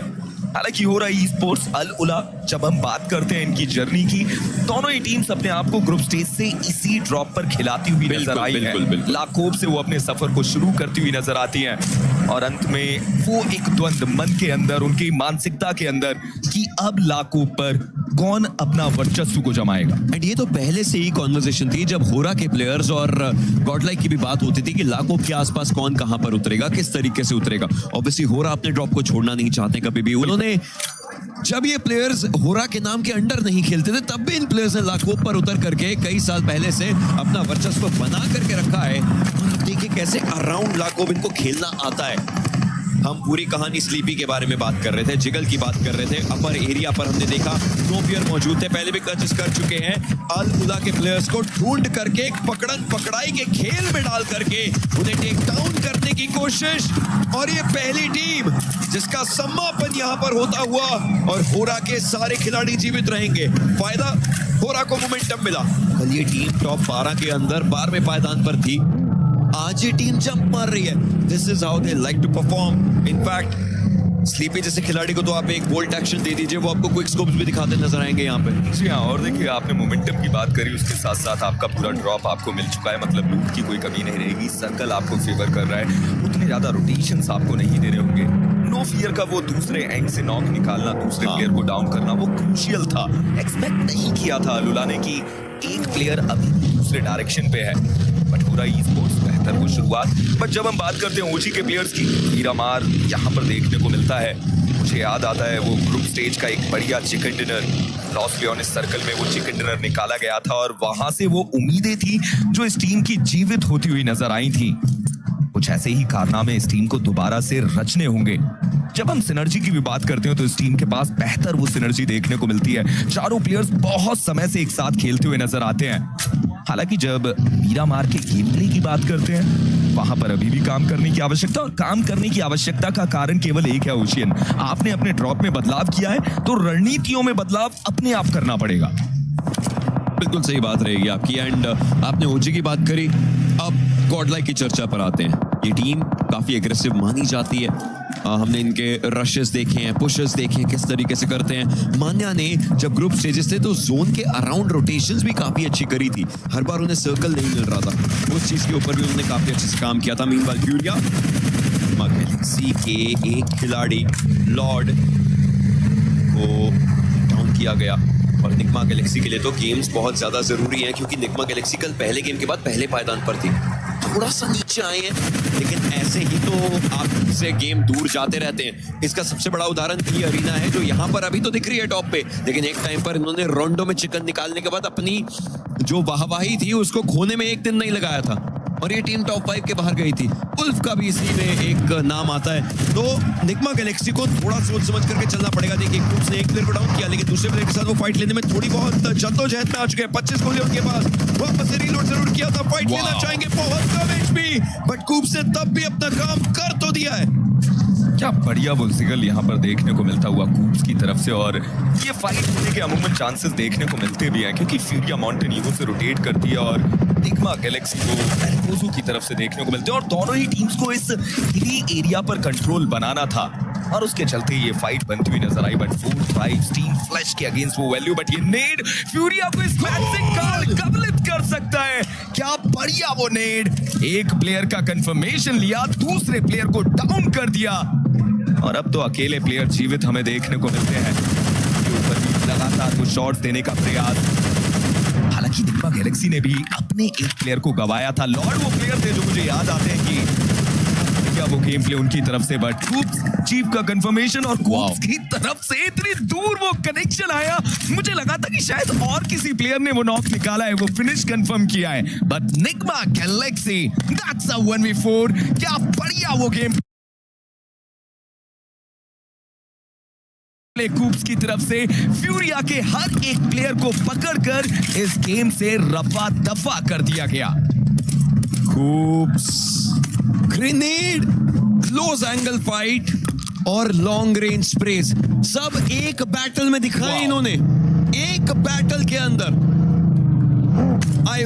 हालांकि हो रहा है ई-स्पोर्ट्स अल उला, जब हम बात करते हैं इनकी जर्नी की, दोनों ही टीम्स अपने आप को ग्रुप स्टेज से इसी ड्रॉप पर खिलाती हुई नजर आई है। लाकोब से वो अपने सफर को शुरू करती हुई नजर आती हैं और अंत में वो एक द्वंद्व मन के अंदर, उनकी मानसिकता के अंदर कि अब लाकोब पर कौन अपना वर्चस्व को जमाएगा। एंड ये तो पहले से ही कॉन्वर्सेशन थी जब होरा के प्लेयर्स और गॉडलाइक की भी बात होती थी कि लाकोब के आसपास कौन कहां पर उतरेगा, किस तरीके से उतरेगा। ऑब्वियसली होरा अपने ड्रॉप को छोड़ना नहीं चाहते कभी भी। उन्होंने जब ये प्लेयर्स होरा के नाम के अंडर नहीं खेलते थे तब भी इन प्लेयर्स ने लाकोब पर उतर करके कई साल पहले से अपना वर्चस्व बना करके रखा है। और अब देखिए कैसे अराउंड लाकोब इनको खेलना आता है। हम पूरी कहानी स्लीपी के बारे में बात कर रहे थे, जिगल की बात कर रहे थे। अपर एरिया पर हमने देखा नो फियर मौजूद थे, पहले भी क्लचेस कर चुके हैं। अल उला के प्लेयर्स को ढूंढ करके पकड़न पकड़ाई के खेल में डाल करके उन्हें टेक डाउन करने की कोशिश। और ये पहली टीम जिसका समापन यहाँ पर होता हुआ और होरा के सारे खिलाड़ी जीवित रहेंगे। फायदा होरा को मोमेंटम मिला। कल ये टीम टॉप 12 के अंदर 12वें पायदान पर थी, आज ये टीम जंप मार रही है। This is how they like to perform. In fact sleepy जैसे खिलाड़ी को तो आप एक बोल्ट एक्शन दे दीजिए, वो आपको क्विक स्कोप्स भी दिखाते नजर आएंगे यहाँ पे। जी हाँ, और देखिए आपने मोमेंटम की बात करी, उसके साथ साथ आपका पूरा ड्रॉप आपको मिल चुका है, मतलब लूट की कोई कमी नहीं रहेगी। सर्कल आपको फेवर कर रहा है, उतने ज्यादा रोटेशंस आपको नहीं दे रहे होंगे। नो फियर का वो दूसरे एंड से नॉक निकालना, दूसरे प्लेयर को डाउन करना, वो क्रूशियल था। एक्सपेक्ट नहीं किया था लुला ने कि एक प्लेयर अभी दूसरे डायरेक्शन पे है, बट हो रहा ई-स्पोर्ट्स बेहतर वो शुरुआत। बट जब हम बात करते हैं ओजी के प्लेयर्स की, हीरा मार यहाँ पर देखने को मिलता है। मुझे याद आता है वो ग्रुप स्टेज का एक बढ़िया चिकन डिनर, लॉस लियोनिस सर्कल में वो चिकन डिनर निकाला गया था और वहां से वो उम्मीदें थी जो इस टीम की जीवित होती हुई नजर आई थी। कुछ ऐसे ही कारनामे इस टीम को दोबारा से रचने होंगे। जब हम सिनर्जी की भी बात करते हैं तो इस टीम के पास बेहतर वो सिनर्जी देखने को मिलती है। चारों प्लेयर्स बहुत समय से एक साथ खेलते हुए नजर आते हैं। हालांकि जब मीरा मार के गेम प्ले की बात करते हैं, वहां पर अभी भी काम करने की आवश्यकता, और काम करने की आवश्यकता का कारण केवल एक है ओशियन। आपने अपने ड्रॉप में बदलाव किया है तो रणनीतियों में बदलाव अपने आप करना पड़ेगा। बिल्कुल सही बात रहेगी आपकी। एंड आपने ओजी की बात करी, अब गॉडलाइक की चर्चा पर आते हैं। ये टीम काफी एग्रेसिव मानी जाती है। हमने इनके रशेस देखे हैं, पुशेस देखे हैं, किस तरीके से करते हैं। मान्या ने जब ग्रुप स्टेजेस थे तो जोन के अराउंड रोटेशंस भी काफी अच्छी करी थी। हर बार उन्हें सर्कल नहीं मिल रहा था, उस चीज के ऊपर भी उन्होंने काफी अच्छे से काम किया था। मीनवाइल फ्यूरिया गैलेक्सी के एक खिलाड़ी लॉर्ड को डाउन किया गया, और निग्मा गैलेक्सी के लिए तो गेम्स बहुत ज्यादा जरूरी हैं, क्योंकि निग्मा गैलेक्सी कल पहले गेम के बाद पहले पायदान पर थी। थोड़ा सा नीचे आए हैं, लेकिन ऐसे ही तो आपसे गेम दूर जाते रहते हैं। इसका सबसे बड़ा उदाहरण ये अरीना है जो यहाँ पर अभी तो दिख रही है टॉप पे, लेकिन एक टाइम पर इन्होंने रोंडो में चिकन निकालने के बाद अपनी जो वाहवाही थी उसको खोने में एक दिन नहीं लगाया था, और ये टीम टॉप 5 के बाहर गई थी। उल्फ का भी इसी में एक नाम आता है। तो निग्मा गैलेक्सी को थोड़ा सोच समझ करके चलना पड़ेगा। देखिए कुप्स ने एक प्लेयर को डाउन किया, लेकिन दूसरे प्लेयर के साथ वो फाइट लेने में थोड़ी बहुत जद्दोजहद में आ चुके हैं। 25 गोली उनके पास, वापस से रीलोड जरूर किया था, फाइट लेना चाहेंगे, बहुत कम एचपी, बट कुप्स ने तब भी अपना काम कर तो दिया है। क्या बढ़िया वो सिगल यहाँ पर देखने को मिलता हुआ कूप्स की तरफ से, और ये फाइट होने के अमूमन चांसेस देखने को मिलते भी हैं, क्योंकि फ्यूरिया माउंटेनियो से रोटेट करती है और निग्मा गैलेक्सी को एल्कोजो की तरफ से देखने को मिलते हैं, और दोनों ही टीम्स को इस हिली एरिया पर कंट्रोल बनाना था, और उसके चलते ये फाइट बनती हुई नजर आई। बट 4-5 टीम फ्लैश के अगेंस्ट वो वैल्यू, बट ये नेड फ्यूरिया को इस मैच से कबलित कर सकता है। क्या बढ़िया वो नेड, एक प्लेयर का कंफर्मेशन लिया, दूसरे प्लेयर को डाउन कर दिया, और अब तो अकेले प्लेयर जीवित हमें देखने को मिलते हैं। ऊपर भी लगातार वो शॉट्स देने का प्रयास, हालांकि निग्मा गैलेक्सी ने भी अपने एक प्लेयर को गवाया था। लॉर्ड वो प्लेयर थे जो मुझे याद आते हैं कि क्या वो गेम प्ले उनकी तरफ से, बट कूप्स चीफ का कंफर्मेशन, और कूप्स की तरफ से इतनी दूर वो कनेक्शन आया, मुझे लगा था कि शायद और किसी प्लेयर ने वो नॉक निकाला है, वो फिनिश कंफर्म किया है, but Nigma Galaxy, that's a 1v4। क्या बढ़िया वो गेम कूप्स की तरफ से फ्यूरिया के हर एक प्लेयर को पकड़कर इस गेम से रफा दफा कर दिया गया। कूप्स, ग्रेनेड, क्लोज एंगल फाइट और लॉन्ग रेंज स्प्रेज सब एक बैटल में दिखाए इन्होंने, एक बैटल के अंदर। आई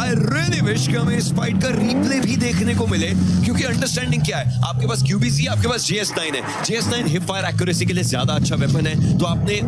रियली विश कि हमें इस फाइट का रिप्ले भी देखने को मिले, क्योंकि अंडरस्टैंडिंग क्या है, आपके पास QBC, आपके पास JS9 है। JS9 हिप फायर एक्यूरेसी के लिए ज्यादा अच्छा वेपन है, तो आपने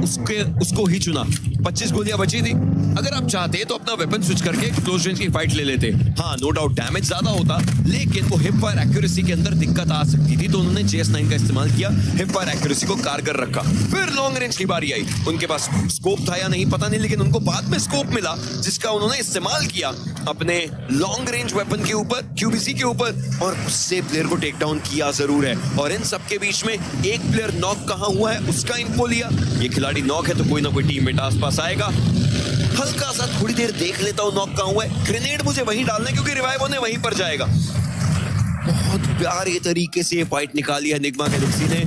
उसको ही चुना। 25 गोलियां बची थी, अगर आप चाहते तो अपना वेपन स्विच करके क्लोज रेंज की फाइट ले लेते। हाँ, नो डाउट डैमेज ज्यादा होता, लेकिन वो हिप फायर एक्यूरेसी के अंदर दिक्कत आ सकती थी, तो उन्होंने JS9 का इस्तेमाल किया, हिप फायर एक्यूरेसी को कारगर रखा। फिर लॉन्ग रेंज की बारी आई, उनके पास स्कोप था या नहीं पता नहीं, लेकिन उनको बाद में स्कोप मिला, जिसका उन्होंने इस्तेमाल किया अपने लॉन्ग रेंज वेपन के ऊपर, QBC के ऊपर, और उससे प्लेयर को टेक डाउन किया जरूर है। और इन सबके बीच में एक प्लेयर नॉक कहां हुआ है उसका इन्फो लिया। ये खिलाड़ी नॉक है तो कोई ना कोई टीममेट आसपास आएगा, हल्का सा थोड़ी देर देख लेता हूं नॉक कहां हुआ है, ग्रेनेड मुझे वहीं डालना है क्योंकि रिवाइव होने वहीं पर जाएगा। बहुत प्यारे तरीके से ये फाइट निकाली है निग्मा गैलेक्सी ने,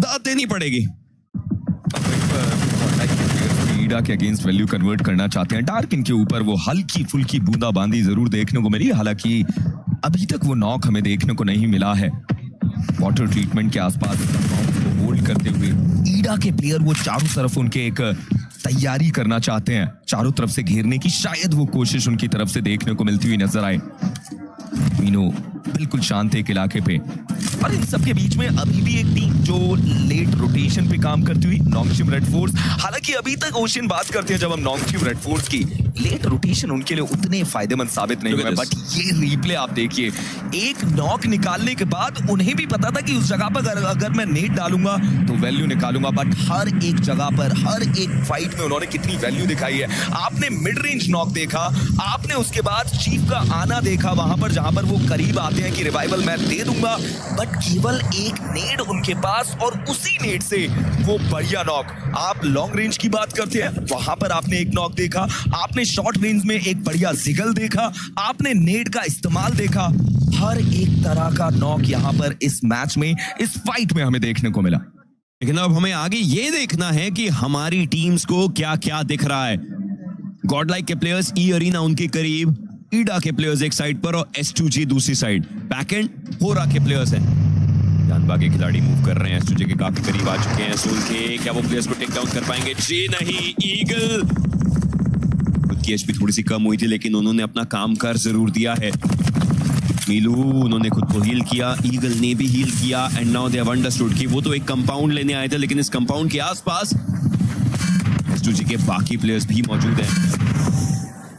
दाद देनी पड़ेगी। ईडा के अगेंस्ट वैल्यू कन्वर्ट करना चाहते हैं, डार्क इनके ऊपर वो हल्की फुल्की बूंदाबांदी जरूर देखने को मिली, हालांकि अभी तक वो नॉक हमें देखने को नहीं मिला है। वाटर ट्रीटमेंट के आसपास को होल्ड करते हुए ईडा के प्लेयर वो चारों तरफ उनके एक तैयारी करना चाहते हैं, चारों तरफ से घेरने की शायद वो कोशिश उनकी तरफ से देखने को मिलती हुई नजर आए। मीनू बिल्कुल शांत एक इलाके पे, और इन सबके बीच में अभी भी एक टीम जो लेट रोटेशन पे काम करती हुई, नॉन्गशिम रेड फोर्स। हालांकि अभी तक ओशियन बात करते हैं जब हम नॉन्गशिम रेड फोर्स की, लेट रोटेशन उनके लिए उतने फायदेमंद साबित नहीं हुआ। बट ये रिप्ले आप देखिए, एक नॉक निकालने के बाद उन्हें भी पता था कि उस जगह पर अगर मैं नेट डालूंगा तो वैल्यू निकालूंगा। बट हर एक जगह पर, हर एक फाइट में उन्होंने कितनी वैल्यू दिखाई है। आपने मिड रेंज नॉक देखा, आपने उसके बाद चीफ का आना देखा वहां पर, जहां पर वो करीब आते हैं कि रिवाइवल मैं दे दूंगा, बट केवल एक नेड उनके पास, और उसी नेड से वो बढ़िया नॉक। आप लॉन्ग रेंज की बात करते हैं, वहां पर आपने एक नॉक देखा, आपने शॉर्ट रेंज में एक बढ़िया जिगल देखा, आपने नेड का इस्तेमाल देखा। हर एक तरह का नॉक यहां पर इस मैच में, इस फाइट में हमें देखने को मिला। लेकिन अब हमें आगे ये देखना है कि हमारी टीम्स को क्या क्या दिख रहा है। गॉडलाइक के प्लेयर्स ई अरीना उनके करीब, ईडा के प्लेयर्स एक साइड पर और S2G दूसरी साइड। बैकएंड होरा के प्लेयर्स हैं। जानबा के खिलाड़ी मूव कर रहे हैं, S2G के काफी करीब आ चुके हैं। सोल के क्या वो प्लेयर्स को टेक डाउन कर पाएंगे? जी नहीं। ईगल खुद की HP थोड़ी सी कम हुई थी, लेकिन उन्होंने अपना काम कर जरूर दिया है। मीलू उन्होंने खुद को हील किया, ईगल ने भी हील किया, and now they have understood कि वो तो एक कंपाउंड लेने आए थे, लेकिन इस कंपाउंड के आसपास S2G के बाकी प्लेयर्स भी मौजूद हैं।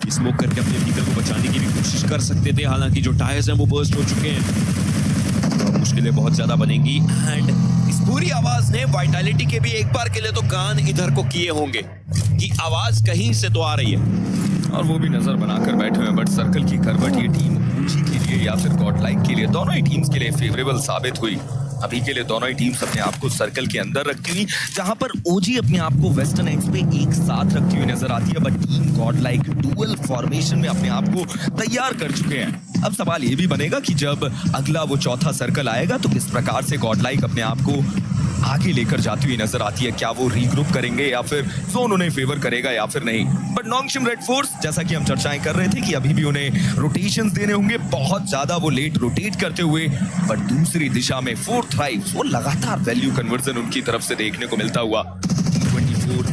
स्मोक करके अपने व्हीकल को बचाने की भी कोशिश कर सकते थे, हालांकि जो टायर्स हैं वो बर्स्ट हो चुके हैं, तो मुश्किलें बहुत ज्यादा बनेंगी। एंड इस पूरी आवाज ने वाइटैलिटी के भी एक बार के लिए तो कान इधर को किए होंगे कि आवाज कहीं से तो आ रही है, और वो भी नजर बनाकर बैठे हुए हैं। बट सर्कल की करवट ये टीम ऊंची के लिए या फिर गॉडलाइक के लिए, दोनों ही टीम्स के लिए फेवरेबल साबित हुई। अभी के लिए दोनों ही टीम्स अपने आप को सर्कल के अंदर रखती हुई, जहां पर ओजी अपने आप को वेस्टर्न एक्स पे एक साथ रखती हुई नजर आती है। But team Godlike dual formation में अपने आप को तैयार कर चुके हैं। अब सवाल ये भी बनेगा कि जब अगला वो चौथा सर्कल आएगा तो किस प्रकार से गॉडलाइक अपने आप को आगे लेकर जाती हुई नजर आती है। क्या वो रीग्रुप करेंगे या फिर जोन उन्हें फेवर करेगा या फिर नहीं। बट नॉन्गशिम रेड फोर्स, जैसा कि हम चर्चाएं कर रहे थे कि अभी भी उन्हें रोटेशंस देने होंगे, बहुत ज्यादा वो लेट रोटेट करते हुए। बट दूसरी दिशा में फोर्थ थ्राइव्स, वो लगातार वैल्यू कन्वर्जन उनकी तरफ से देखने को मिलता हुआ। 24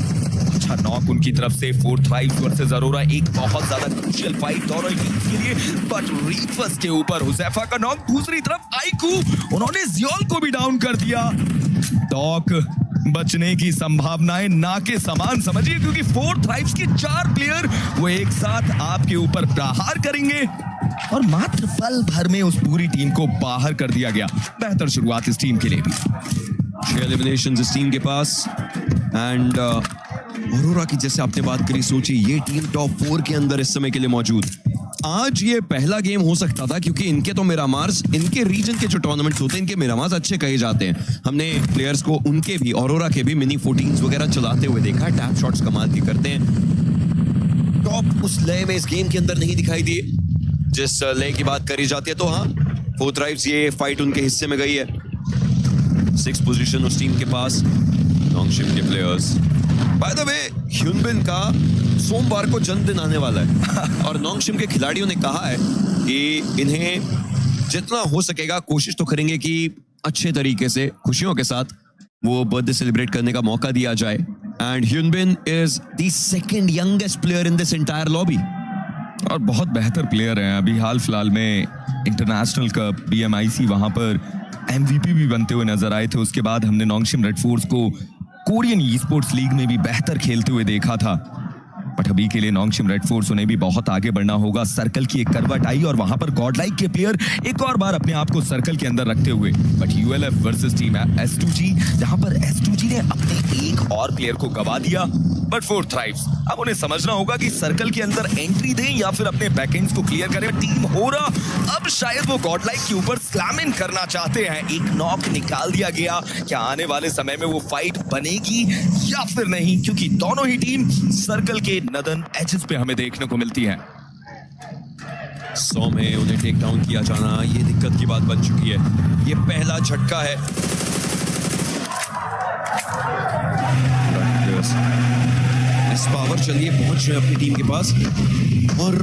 अच्छा नॉक उनकी तरफ से। फोर्थ थ्राइव्स वर्सेस अरोरा, एक बहुत ज्यादा क्रूशियल फाइट दोनों टीम्स के लिए। बट रीफस के ऊपर हुजैफा का नॉक, दूसरी तरफ आईकू, उन्होंने जियोल को भी डाउन कर दिया। डॉक बचने की संभावनाएं ना के समान समझिए, क्योंकि फोर्थ थ्राइव्स के 4 प्लेयर वो एक साथ आपके ऊपर प्रहार करेंगे, और मात्र पल भर में उस पूरी टीम को बाहर कर दिया गया। बेहतर शुरुआत इस टीम के लिए भी। 6 एलिमिनेशंस इस टीम के पास। एंड अरोरा की जैसे आपने बात करी, सोचिए ये टीम टॉप 4 के अंदर इस समय के लिए मौजूद। आज ये पहला गेम हो सकता था, क्योंकि इनके तो मिरामार्स, इनके रीजन के जो टूर्नामेंट्स होते हैं, इनके मिरामार्स अच्छे कहे जाते हैं। हमने प्लेयर्स को उनके भी, अरोरा के भी मिनी 14s वगैरह चलाते हुए देखा। टैप शॉट्स कमाल के करते हैं। टॉप उस लय में इस गेम के अंदर नहीं दिखाई दिए जिस लय की बात करी जाती है। तो हाँ, फोर्थ थ्राइव्स ये फाइट उनके हिस्से में गई है। 6th पोजीशन उस टीम के पास, नॉन्गशिम के प्लेयर्स। बाय द वे, ह्यूनबिन का सोमवार को जन्मदिन आने वाला है और नॉन्गशिम के खिलाड़ियों ने कहा है कि इन्हें जितना हो सकेगा कोशिश तो करेंगे कि अच्छे तरीके से, खुशियों के साथ वो बर्थडे सेलिब्रेट करने का मौका दिया जाए। And Hyunbin is the second youngest player in this entire lobby, और बहुत बेहतर प्लेयर हैं। अभी हाल फिलहाल में इंटरनेशनल कप PMIC वहां पर MVP भी बनते हुए नजर आए थे। उसके बाद हमने नॉन्गशिम रेड फोर्स को कोरियन ई-स्पोर्ट्स लीग में भी बेहतर खेलते हुए देखा था। बट अभी के लिए नॉन्गशिम रेड फोर्स, उन्हें भी बहुत आगे बढ़ना होगा। सर्कल की एक करवट आई और वहां पर गॉडलाइक के प्लेयर एक और बार अपने आप को सर्कल के अंदर रखते हुए। But ULF versus team S2G, जहां पर S2G ने अपने एक और प्लेयर को गवा दिया। बट फोर्थ थ्राइव्स, अब उन्हें समझना होगा कि सर्कल के अंदर एंट्री दें या फिर अपने बैकएंड्स को क्लियर करें। टीम होरा अब शायद वो गॉडलाइक के ऊपर स्लैम इन करना चाहते हैं। एक नॉक निकाल दिया गया, क्या आने वाले समय में वो फाइट बनेगी या फिर नहीं, क्योंकि दोनों ही टीम सर्कल के नदन एजेस पे हमें देखने को मिलती है। 100 में उन्हें टेक डाउन किया जाना, ये दिक्कत की बात बन चुकी है। ये पहला झटका है। इस पावर चलिए पहुंच रहे अपनी टीम के पास, और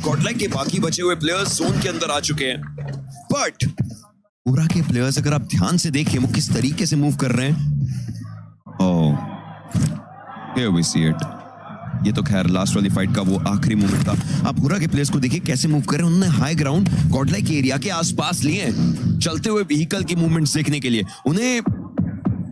गॉडलाइक के बाकी बचे हुए प्लेयर्स जोन के अंदर आ चुके हैं। बट पूरा के प्लेयर्स अगर आप ध्यान से देखें वो किस तरीके से मूव कर रहे हैं। ओह, here we see it. ये तो खैर लास्ट वाली फाइट का वो आखिरी मोमेंट था। आप पूरा के प्लेयर्स को देखिए कैसे मूव कर रहे हैं। उन्होंने हाई ग्राउंड गॉडलाइक एरिया के आसपास लिए हैं चलते हुए व्हीकल की मूवमेंट्स देखने के लिए। उन्हें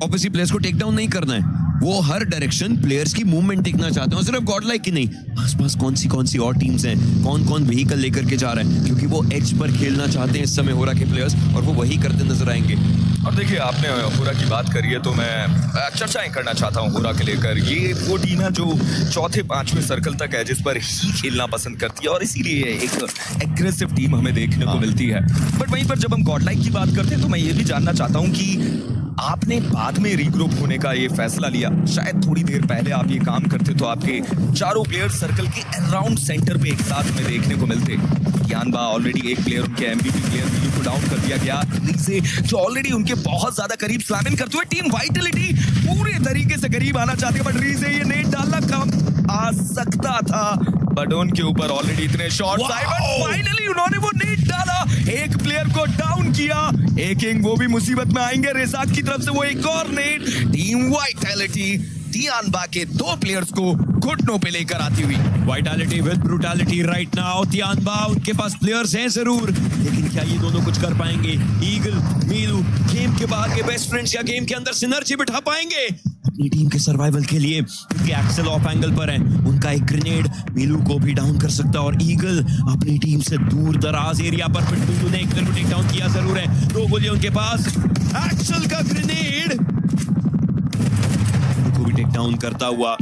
ऑपोजिट प्लेयर्स को टेक डाउन नहीं करना है, वो हर डायरेक्शन प्लेयर्स की मूवमेंट देखना चाहते हैं। सिर्फ गॉडलाइक की नहीं, आसपास कौन सी और टीम्स हैं, कौन कौन व्हीकल लेकर के जा रहे हैं, क्योंकि वो एज पर खेलना चाहते हैं इस समय होरा के प्लेयर्स, और वो वही करते नजर आएंगे। और देखिए आपने होरा की बात करी है तो मैं चर्चाएं करना चाहता हूँ होरा के लेकर। ये वो टीम है जो चौथे पांचवें सर्कल तक है, जिस पर ही खेलना पसंद करती है और इसीलिए एक एग्रेसिव टीम हमें देखने को मिलती है। बट वहीं पर जब हम गॉडलाइक की बात करते हैं तो मैं ये भी जानना चाहता हूँ कि आपने बाद में रीग्रुप होने का ये फैसला लिया, शायद थोड़ी देर पहले आप ये काम करते तो आपके चारों प्लेयर सर्कल के अराउंड सेंटर पे एक साथ में देखने को मिलते। कियानबा ऑलरेडी एक प्लेयर उनके एमवीपी प्लेयर मिलू को डाउन कर दिया गया, रीजे जो ऑलरेडी उनके बहुत ज्यादा करीब स्लैम इन करते हुए टीम वाइटलिटी पूरे तरीके से करीब आना चाहते हैं, बट रीजे ये नेट डालना कम आ सकता था, बट उनके ऊपर ऑलरेडी इतने शॉट्स आए, बट फाइनली उन्होंने वो नेट डाला, एक प्लेयर को डाउन किया। एक वो भी मुसीबत में आएंगे, रेजाक की तरफ से वो एक और नेट। टीम वाइटलिटी तियानबा के दो प्लेयर्स को घुटनों पे लेकर आती हुई। Vitality with brutality right now. Tianba उनके पास प्लेयर्स हैं जरूर, लेकिन क्या ये दोनों कुछ कर पाएंगे? ईगल, मीलू गेम के बाहर के बेस्ट फ्रेंड्स या गेम के अंदर सिनर्जी बिठा पाएंगे अपनी टीम के सर्वाइवल के लिए? क्योंकि एक्सेल ऑफ एंगल पर है, उनका एक ग्रेनेड मीलू को भी डाउन कर सकता है, और ईगल अपनी टीम से दूर दराज एरिया पर मीलू ने एक टेक डाउन किया जरूर है। दो गोलियां उनके पास, एक्सेल का ग्रेनेड को भी टेक डाउन करता हुआ।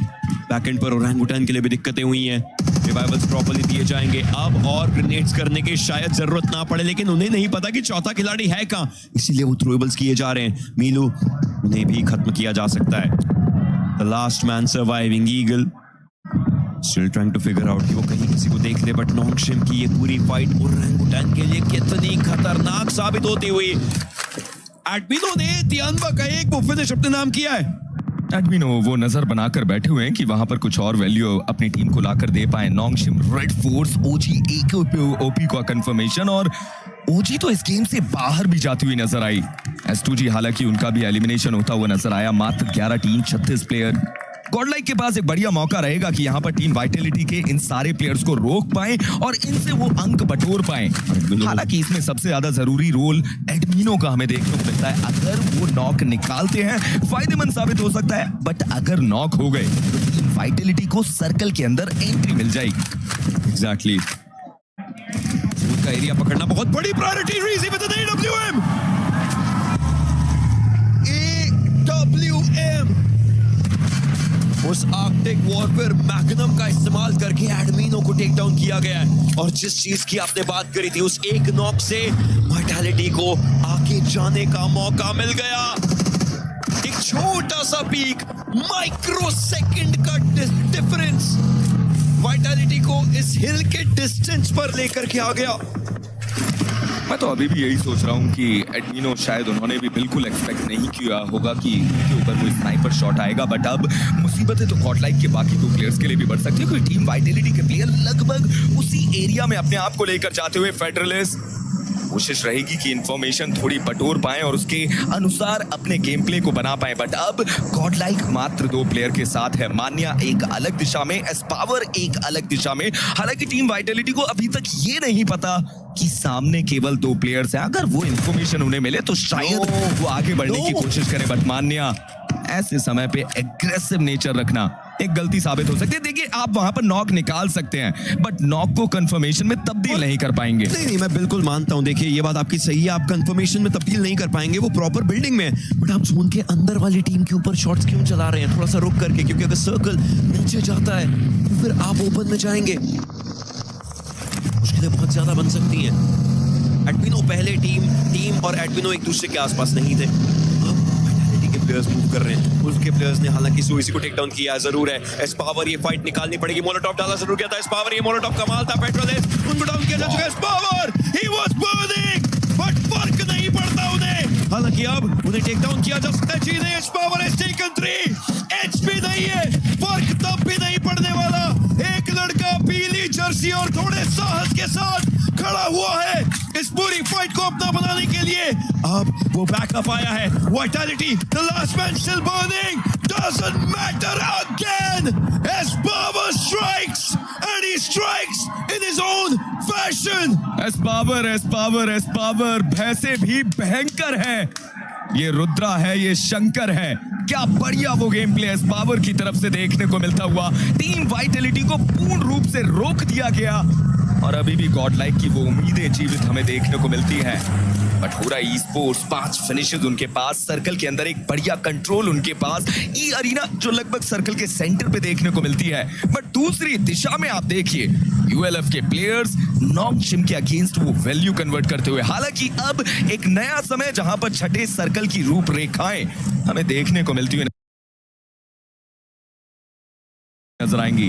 बैकएंड पर ओरंगुटन के लिए भी दिक्कतें हुई हैं, रिवाइवल्स प्रॉपर्ली दिए जाएंगे अब, और ग्रेनेड्स करने की शायद जरूरत ना पड़े, लेकिन उन्हें नहीं पता कि चौथा खिलाड़ी है कहां, इसीलिए वो थ्रोएबल्स किए जा रहे हैं। मीलू उन्हें भी खत्म किया जा सकता है। The last man surviving, Eagle still trying to figure out कि वो कहीं किसी को देख ले, बट नोंगशिम की ये पूरी फाइट ओरंगुटन के लिए कितनी खतरनाक साबित होती हुई। एडमिनो ने तियानबा का एक वो फिनिश अपने नाम किया है। एडमिनो वो नजर बनाकर बैठे हुए हैं कि वहां पर कुछ और वैल्यू अपनी टीम को लाकर दे पाए। नोंगशिम, रेड फोर्स, ओजी एक ओपी का कंफर्मेशन, और ओजी तो इस गेम से बाहर भी जाती हुई नजर आई। S2G हालांकि उनका भी एलिमिनेशन होता हुआ नजर आया। मात्र 11 टीम 36 प्लेयर। गॉडलाइक के पास एक बढ़िया मौका रहेगा कि यहाँ पर टीम वाइटलिटी के इन सारे प्लेयर्स को रोक पाएं और इनसे वो अंक बटोर पाएं। हालांकि इसमें सबसे ज्यादा जरूरी रोल एडमिनो का हमें देखने को मिलता है। अगर वो नॉक निकालते हैं फायदेमंद साबित हो सकता है, बट अगर नॉक हो गए तो टीम वाइटलिटी को सर्कल के अंदर एंट्री मिल जाएगी। एग्जैक्टली, का एरिया पकड़ना बहुत बड़ी priority. Reiji with the EWM, उस आर्कटिक वॉरफेयर मैग्नम का इस्तेमाल करके एडमिनो को टेक डाउन किया गया है, और जिस चीज की आपने बात करी थी, उस एक नॉक से वाइटलिटी को आगे जाने का मौका मिल गया। एक छोटा सा पीक, माइक्रो सेकंड का डिफरेंस वाइटलिटी को इस हिल के डिस्टेंस पर लेकर के आ गया। मैं तो अभी भी यही सोच रहा हूँ कि एडमिनो शायद उन्होंने भी बिल्कुल एक्सपेक्ट नहीं किया होगा कि उनके ऊपर वो स्नाइपर शॉट आएगा, बट अब मुसीबतें तो गॉडलाइक के बाकी दो प्लेयर्स के लिए भी बढ़ सकती है, क्योंकि टीम वाइटलिटी के प्लेयर लगभग उसी एरिया में अपने आप को लेकर जाते हुए फेडरलिस्ट कोशिश रहेगी कि इंफॉर्मेशन थोड़ी बटोर पाएं और उसके अनुसार अपने गेम प्ले को बना पाएं। बट अब गॉडलाइक मात्र दो प्लेयर के साथ है, मान्या एक अलग दिशा में, एस्पावर एक अलग दिशा में। हालांकि टीम वाइटलिटी को अभी तक ये नहीं पता कि सामने केवल दो प्लेयर्स हैं। अगर वो इंफॉर्मेशन उन्हें मिले तो शायद वो आगे बढ़ने की कोशिश करें, बट मान्या ऐसे समय पे एग्रेसिव नेचर रखना एक गलती साबित हो सकती है। देखिए आप वहां पर नॉक निकाल सकते हैं, बट नॉक को कंफर्मेशन में तब्दील नहीं कर पाएंगे। नहीं, मैं बिल्कुल मानता हूं। देखिए ये बात आपकी सही है, आप कंफर्मेशन में तब्दील नहीं कर पाएंगे, वो प्रॉपर बिल्डिंग में है, बट आप जोन के अंदर वाली टीम के ऊपर शॉट्स क्यों चला रहे हैं? थोड़ा सा रुक करके, क्योंकि अगर सर्कल नीचे जाता है तो फिर आप ओपन में जाएंगे, मुश्किलें बहुत ज्यादा बन सकती हैं। एडमिनो पहले टीम और एडमिनो एक दूसरे के आसपास नहीं थे, के प्लेयर्स मूव कर रहे हैं। उसके प्लेयर्स ने हालांकि सुइसी को टेक डाउन किया है जरूर है। एस्पावर ये फाइट निकालनी पड़ेगी, मोलोटॉव डाला जरूर गया था एस्पावर, ये मोलोटॉव कमाल था। पेट्रोलिस्ट उनको डाउन किया जा चुका है। एस्पावर ही वाज बर्निंग, बट फर्क नहीं पड़ता उन्हें। हालांकि अब उन्हें टेक डाउन किया जा सकता है। जी नहीं, एस्पावर हैज टेकन 3 एचपी नहीं है, फर्क तब भी नहीं पड़ने वाला। एक लड़का पीली नई जर्सी और थोड़े साहस के साथ खड़ा हुआ है इस पूरी फाइट को अपना बनाने के लिए। अब वो बैकअप आया है, vitality, the last man still burning, doesn't matter again as Baba strikes and he strikes in his own fashion. S power भैंसे भी भयंकर है। ये रुद्रा है, ये शंकर है। क्या बढ़िया वो गेम प्ले एस पावर की तरफ से देखने को मिलता हुआ। टीम वाइटैलिटी को पूर्ण रूप से रोक दिया गया और अभी भी गॉड लाइक की वो उम्मीदें जीवित हमें देखने को मिलती है। बट पूरा ई स्पोर्ट्स 5 फिनिशेस उनके पास, सर्कल के अंदर एक बढ़िया कंट्रोल उनके पास, ई अरीना जो लगभग सर्कल के सेंटर पे देखने को मिलती है। बट दूसरी दिशा में आप देखिए यूएलएफ के प्लेयर्स नॉकशिम के अगेंस्ट वो वैल्यू कन्वर्ट करते हुए। हालांकि अब एक नया समय जहां पर छठे सर्कल की रूपरेखाएं हमें देखने को मिलती हुई नजर आएंगी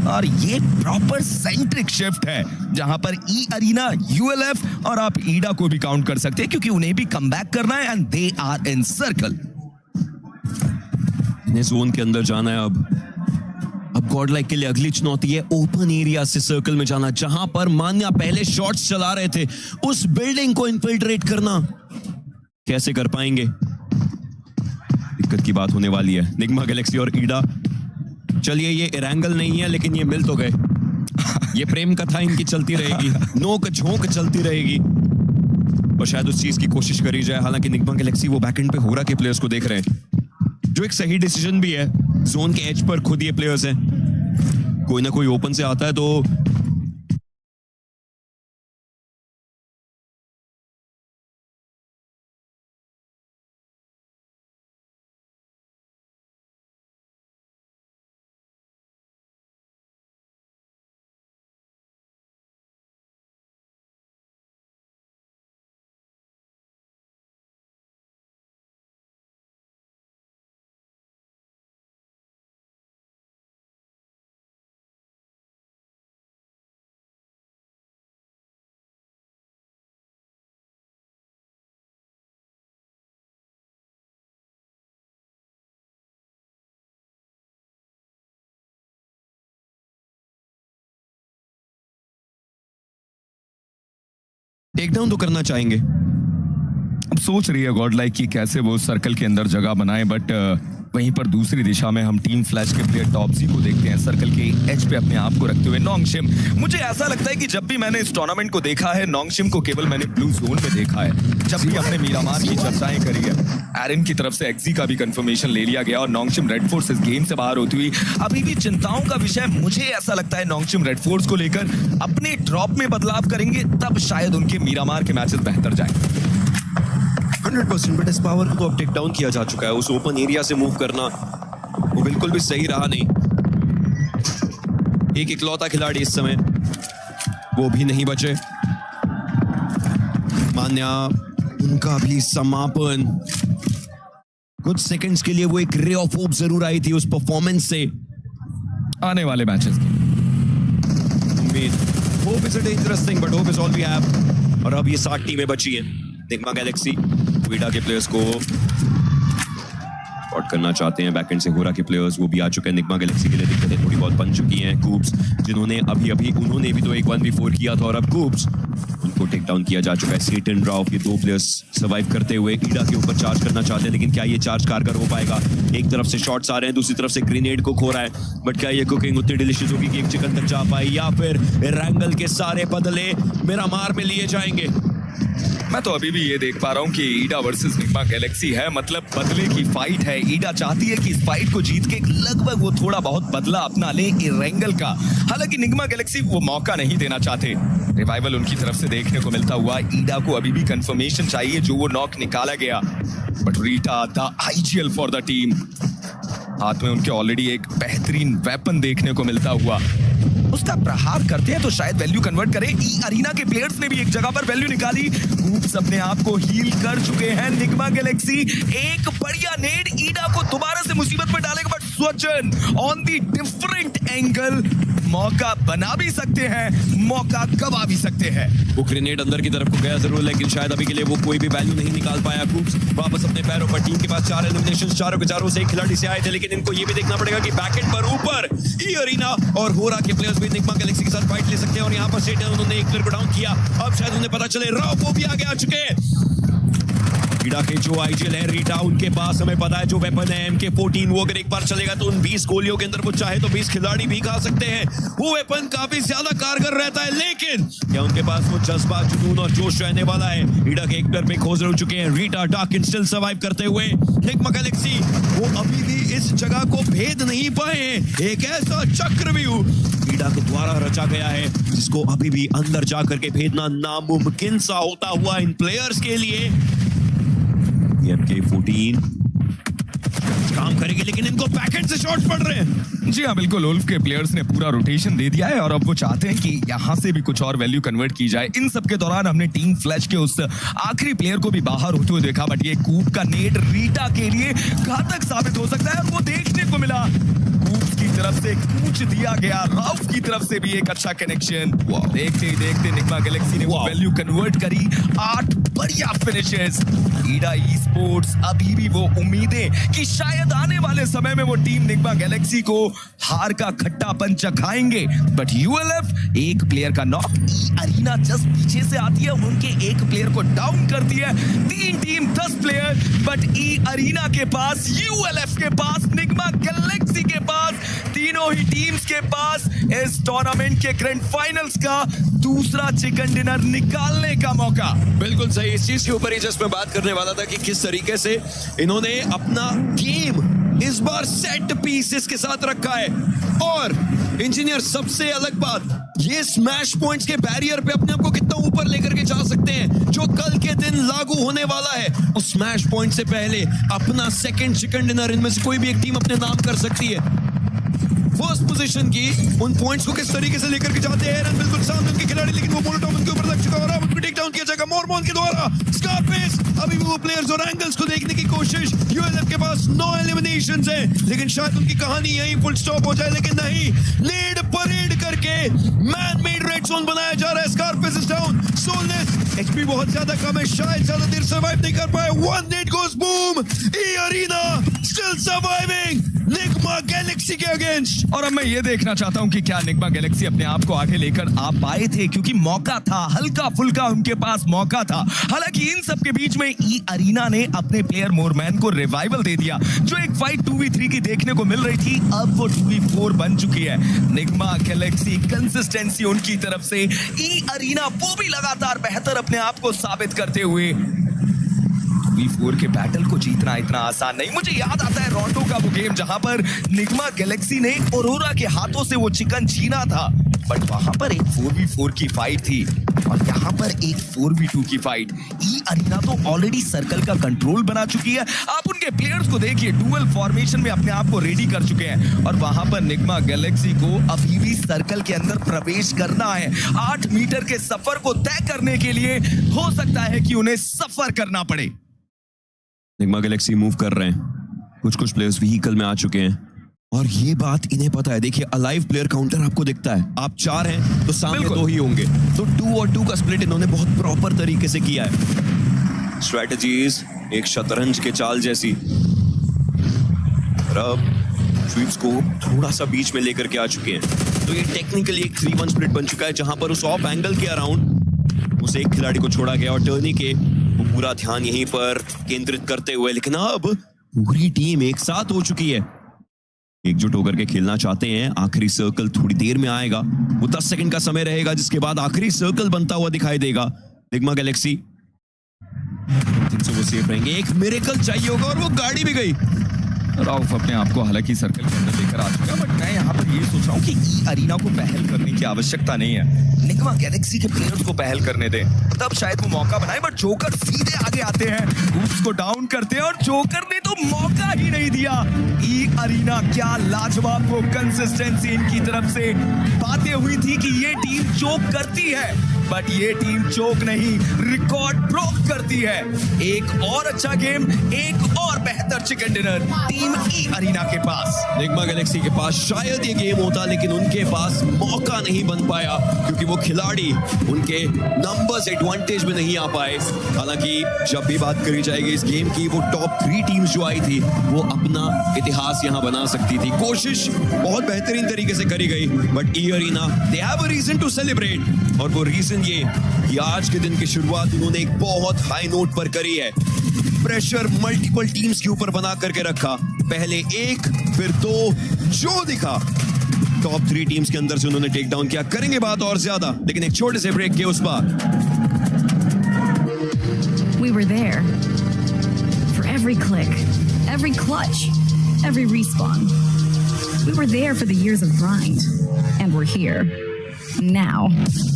और ये प्रॉपर सेंट्रिक शिफ्ट है जहां पर ई अरीना, यूएलएफ और आप ईडा को भी काउंट कर सकते हैं क्योंकि उन्हें भी कमबैक करना है and they are in circle. इन्हें जोन के अंदर जाना है। अब गॉड लाइक के लिए अगली चुनौती है ओपन एरिया से सर्कल में जाना, जहां पर मान्या पहले शॉट्स चला रहे थे, उस बिल्डिंग को इन्फिल्ट्रेट करना कैसे कर पाएंगे, दिक्कत की बात होने वाली है। निग्मा गैलेक्सी और ईडा, चलिए ये एरैंगल नहीं है लेकिन ये मिल तो गए। ये प्रेम कथा इनकी चलती रहेगी, नोक झोंक चलती रहेगी और शायद उस चीज की कोशिश करी जाए। हालांकि निग्मा गैलेक्सी वो बैकएंड पे होरा के प्लेयर्स को देख रहे हैं, जो एक सही डिसीजन भी है। जोन के एज पर खुद ये प्लेयर्स हैं, कोई ना कोई ओपन से आता है तो टेक डाउन तो करना चाहेंगे। अब सोच रही है गॉड लाइक की कैसे वो सर्कल के अंदर जगह बनाए। बट वहीं पर दूसरी दिशा में हम टीम फ्लैश के प्लेयर टॉपसी को देखते हैं सर्कल के एज पे अपने आप को रखते हुए। नॉन्गशिम, मुझे ऐसा लगता है कि जब भी मैंने इस टूर्नामेंट को देखा है नॉन्गशिम को केवल मैंने ब्लू जोन में देखा है। जब भी हमने मीरामार की चर्चाएं करी है, एरन की तरफ से एक्सी का भी कंफर्मेशन ले लिया गया और नॉन्गशिम रेड फोर्स इस गेम से बाहर होती हुई अभी भी चिंताओं का विषय। मुझे ऐसा लगता है नॉन्गशिम रेड फोर्स को लेकर अपने ड्रॉप में बदलाव करेंगे, तब शायद उनके मीरामार के मैचेस बेहतर जाए। 100% बट इस पावर को तो अब टेक डाउन किया जा चुका है। उस ओपन एरिया से मूव करना वो बिल्कुल भी सही रहा नहीं। एक इकलौता खिलाड़ी इस समय, वो भी नहीं बचे। मान्या, उनका भी समापन। कुछ सेकंड्स के लिए वो एक रे ऑफ होप जरूर आई थी उस परफॉर्मेंस से। आने वाले मैचेस उम्मीद, hope is a dangerous thing but hope is all we have. और अब ये 7 टीमें बची हैं। निग्मा गैलेक्सी वीडा के प्लेयर्स को स्पॉट करना चाहते हैं, बैकएंड से होरा के प्लेयर्स वो भी आ चुके हैं। निग्मा गैलेक्सी के लिए दिक्कतें थोड़ी बहुत बन चुकी हैं। कूब्स, जिन्होंने अभी उन्होंने भी तो एक 1v4 किया था और अब कूब्स, उनको टेक डाउन किया जा चुका है। सेटन, राव, ये 2 प्लेयर्स सर्वाइव करते हुए ईडा के ऊपर चार्ज करना चाहते हैं, लेकिन क्या ये चार्ज कारगर हो पाएगा? एक तरफ से शॉट्स आ रहे हैं, दूसरी तरफ से ग्रेनेड को खो रहा है, बट क्या ये कुकिंग उतनी डिलीशियस होगी कि एक चिकन तक जा पाई, या फिर रैंगल के सारे बदले मिरामार में लिए जाएंगे? मैं तो अभी भी ये देख पा रहा हूँ कि ईडा वर्सेस निग्मा गैलेक्सी है, मतलब बदले की फाइट है। ईडा चाहती है कि इस फाइट को जीत के लगभग वो थोड़ा बहुत बदला अपना ले रैंगल का। हालांकि निग्मा गैलेक्सी वो मौका नहीं देना चाहते। रिवाइवल उनकी तरफ से देखने को मिलता हुआ। ईडा को अभी भी कंफर्मेशन चाहिए जो वो नॉक निकाला गया, but Rita the IGL for the team, हाथ में उनके ऑलरेडी एक बेहतरीन वेपन देखने को मिलता हुआ। उसका प्रहार करते हैं तो शायद वैल्यू कन्वर्ट करे। ई अरीना के प्लेयर्स ने भी एक जगह पर वैल्यू निकाली। कूब्स अपने आप को हील कर चुके हैं। निग्मा गैलेक्सी एक बढ़िया नेड ईडा को दोबारा से मुसीबत में डालेगा, बट स्वचन ऑन दी डिफरेंट एंगल मौका बना भी सकते हैं, मौका गवा भी सकते हैं। वो ग्रेनेड अंदर की तरफ को गया जरूर, लेकिन शायद अभी के लिए वो कोई भी वैल्यू नहीं निकाल पाया। कूप्स वापस अपने पैरों पर, टीम के पास 4 एलिमिनेशंस, चारों के चारों से एक खिलाड़ी से आए थे, लेकिन इनको ये भी देखना पड़ेगा कि बैकएंड पर ऊपर ई अरीना और होरा के प्लेयर्स भी निग्मा गैलेक्सी के साथ फाइट ले सकते हैं। और यहाँ पर सेट उन्होंने एक प्लेयर को डाउन किया, अब शायद उन्हें पता चले राव वो भी आगे आ चुके हैं। रीडा के जो आईजीएल है, रीडा उनके पास हमें पता है जो वेपन है MK14, वो अगर एक बार चलेगा तो उन 20 गोलियों के अंदर वो चाहे तो 20 खिलाड़ी भी खा सकते हैं। वो वेपन काफी ज्यादा कारगर रहता है, लेकिन क्या उनके पास वो जज्बा, जुनून और जोश रहने वाला है? रीडा के एक प्लेयर पे खोज हो चुके हैं, रीडा डार्क स्टिल सर्वाइव करते हुए। निग्मा गैलेक्सी वो अभी भी इस जगह को भेद नहीं पाए हैं। एक ऐसा चक्रव्यूह रीडा के द्वारा रचा गया है जिसको अभी भी अंदर जाकर के भेदना नामुमकिन सा होता हुआ इन प्लेयर्स के लिए। MK14 काम करेगी, लेकिन इनको बैकएंड से शॉट पड़ रहे हैं। जी हाँ, बिल्कुल। उल्फ के प्लेयर्स ने पूरा रोटेशन दे दिया है और अब वो चाहते हैं कि यहाँ से भी कुछ और वैल्यू कन्वर्ट की जाए। इन सब के दौरान हमने टीम फ्लैश के उस आखिरी प्लेयर को भी बाहर होते हुए देखा, बट ये कूप का नेट रीटा के लिए घातक साबित हो सकता है और वो देखने को मिला। कूप की तरफ से कूच दिया गया, राउफ की तरफ से भी एक अच्छा कनेक्शन। देखते ही देखते निग्मा गैलेक्सी ने वो वैल्यू कन्वर्ट करी। 8 बढ़िया फिनिशेस। ईडा ई स्पोर्ट्स अभी भी वो उम्मीदें कि शायद आने वाले समय में वो टीम निग्मा गैलेक्सी को हार का खट्टापन चखाएंगे, बट यूएलएफ एक प्लेयर का नॉक, ई अरीना जस्ट पीछे से आती है, उनके एक प्लेयर को डाउन करती है। 3 team 10 player, but E arena के पास, यूएलएफ के पास, निग्मा गैलेक्सी के पास, तीनों ही टीम्स के पास इस टूर्नामेंट के ग्रैंड फाइनल्स का दूसरा चिकन डिनर निकालने का मौका। बिल्कुल सही, इस चीज के ऊपर ही जस्ट मैं बात करने वाला था कि किस तरीके से इन्होंने अपना गेम इस बार सेट पीसेस के साथ रखा है। और इंजीनियर, सबसे अलग बात, ये स्मैश पॉइंट्स के बैरियर पे अपने आप को कितना ऊपर लेकर के जा सकते हैं, जो कल के दिन लागू होने वाला है। उस स्मैश पॉइंट से पहले अपना सेकंड चिकन डिनर इनमें से कोई भी एक टीम अपने नाम कर सकती है। फर्स्ट पोजीशन की उन पॉइंट्स को किस तरीके से लेकर के जाते हैं एरन, बिल्कुल सामने उनके खिलाड़ी, लेकिन वो मोनोटॉप उनके ऊपर लग चुका है और अब उनको टेक डाउन किया जाएगा मॉर्मोन के द्वारा। स्कारफेस अभी भी वो प्लेयर्स और एंगल्स को देखने की कोशिश। यूएलएफ के पास 9 एलिमिनेशंस हैं, लेकिन शायद उनकी कहानी यहीं फुल स्टॉप हो जाए, लेकिन नहीं, लीड परेड करके मैन मेड रेड जोन बनाया जा रहा है। स्कारफेस इज डाउन, सोलनेस, एचपी बहुत ज्यादा कम है, शायद ज्यादा देर सर्वाइव नहीं कर पाए। 1 नेट गोस बूम, ई arena still surviving Nyingma Galaxy के अगेंस्ट। और अब मैं ये देखना चाहता हूं कि क्या निग्मा गैलेक्सी अपने आप को आगे लेकर आ पाए थे, क्योंकि मौका था, हल्का फुल्का उनके पास मौका था। हालांकि इन सब के बीच में ई अरीना ने अपने प्लेयर मोरमैन को रिवाइवल दे दिया। जो एक फाइट 2v3 की देखने को मिल रही थी, अब वो 2v4 बन चुकी है। निग्मा गैलेक्सी, कंसिस्टेंसी उनकी तरफ से, ई अरीना वो भी लगातार बेहतर अपने आप को साबित करते हुए। 2v4 के बैटल को जीतना इतना आसान नहीं। मुझे याद आता है रोंडो का वो गेम जहां पर निग्मा गैलेक्सी ने औरोरा के हाथों से वो चिकन छीना था, बट वहां पर एक 4v4 की फाइट थी और यहाँ पर एक 4v2 की फाइट। ई अरीना तो ऑलरेडी सर्कल का कंट्रोल बना चुकी है। आप उनके प्लेयर्स को देखिए, डुअल फॉर्मेशन में अपने आप को रेडी कर चुके हैं और वहां पर निग्मा गैलेक्सी को अभी भी सर्कल के अंदर प्रवेश करना है। 8 मीटर के सफर को तय करने के लिए हो सकता है कि उन्हें सफर करना पड़े। निग्मा गैलेक्सी मूव कर रहे हैं, कुछ प्लेयर्स व्हीकल में आ चुके हैं और ये बात इन्हें पता है। देखिए, अलाइव प्लेयर काउंटर आपको दिखता है, आप 4 हैं तो सामने 2 ही होंगे, तो 2 और 2 का स्प्लिट इन्होंने बहुत प्रॉपर तरीके से किया है। स्ट्रेटजीज एक शतरंज के चाल जैसी। अब स्वीप्स को थोड़ा सा बीच में लेकर के आ चुके हैं, तो ये टेक्निकली एक 3-1 स्प्लिट बन चुका है, जहां पर उस ऑफ एंगल के अराउंड उस एक खिलाड़ी को छोड़ा गया और टर्नी के वो पूरा ध्यान यहीं पर केंद्रित करते हुए। लेकिन अब पूरी टीम एक साथ हो चुकी है, एकजुट होकर के खेलना चाहते हैं। आखिरी सर्कल थोड़ी देर में आएगा, वो 10 सेकंड का समय रहेगा, जिसके बाद आखिरी सर्कल बनता हुआ दिखाई देगा। निग्मा गैलेक्सी वो सेफ रहेंगे, एक मिरेकल चाहिए होगा और वो गाड़ी भी गई। राउफ अपने आप को हालांकि सर्कल के अंदर लेकर आ चुका, बट मैं यहाँ पर ये सोच रहा हूँ कि ई अरीना को पहल करने की आवश्यकता नहीं है। निग्मा गैलेक्सी के प्लेयर्स को पहल करने दें, तब शायद वो मौका बनाए, बट जोकर सीधे आगे आते हैं, ग्रुप्स को डाउन करते हैं और जोकर ने तो मौका ही नहीं दिया। ई अरीना, क्या लाजवाब वो कंसिस्टेंसी इनकी तरफ से। बातें हुई थी कि ये टीम चोक करती है, बट ये टीम चोक नहीं, रिकॉर्ड ब्रोक करती है। एक और अच्छा गेम, एक और बेहतर चिकन डिनर टीम ई अरीना के पास। निग्मा गैलेक्सी गैलेक्सी के पास शायद ये गेम होता, लेकिन उनके पास मौका नहीं बन पाया क्योंकि वो खिलाड़ी उनके नंबर्स एडवांटेज में नहीं आ पाए। हालांकि जब भी बात करी जाएगी इस गेम की, वो टॉप 3 टीम्स जो आई थी वो अपना इतिहास यहाँ बना सकती थी। कोशिश बहुत बेहतरीन तरीके से करी गई, but E Arena they have a reason to celebrate, और वो रीजन ये कि आज के दिन की शुरुआत उन्होंने एक बहुत हाई नोट पर करी है। प्रेशर मल्टीपल टीम्स के ऊपर बना करके रखा, पहले 1 फिर 2, जो दिखा टॉप 3 टीम्स के अंदर से उन्होंने टेक डाउन किया। करेंगे बात और ज्यादा, लेकिन एक छोटे से ब्रेक के उस बाद। We were there for every click, every clutch, every respawn. We were there for the years of grind, and we're here now.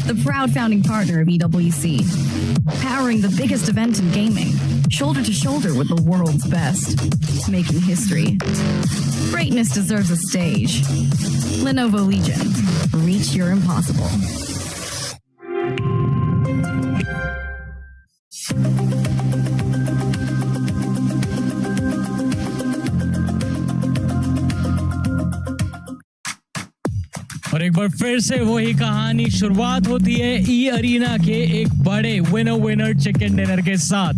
The proud founding partner of EWC, powering the biggest event in gaming, shoulder to shoulder with the world's best, making history. Greatness deserves a stage. Lenovo Legion, reach your impossible. और एक बार फिर से वही कहानी शुरुआत होती है ई arena के एक बड़े विनर चिकन डिनर के साथ।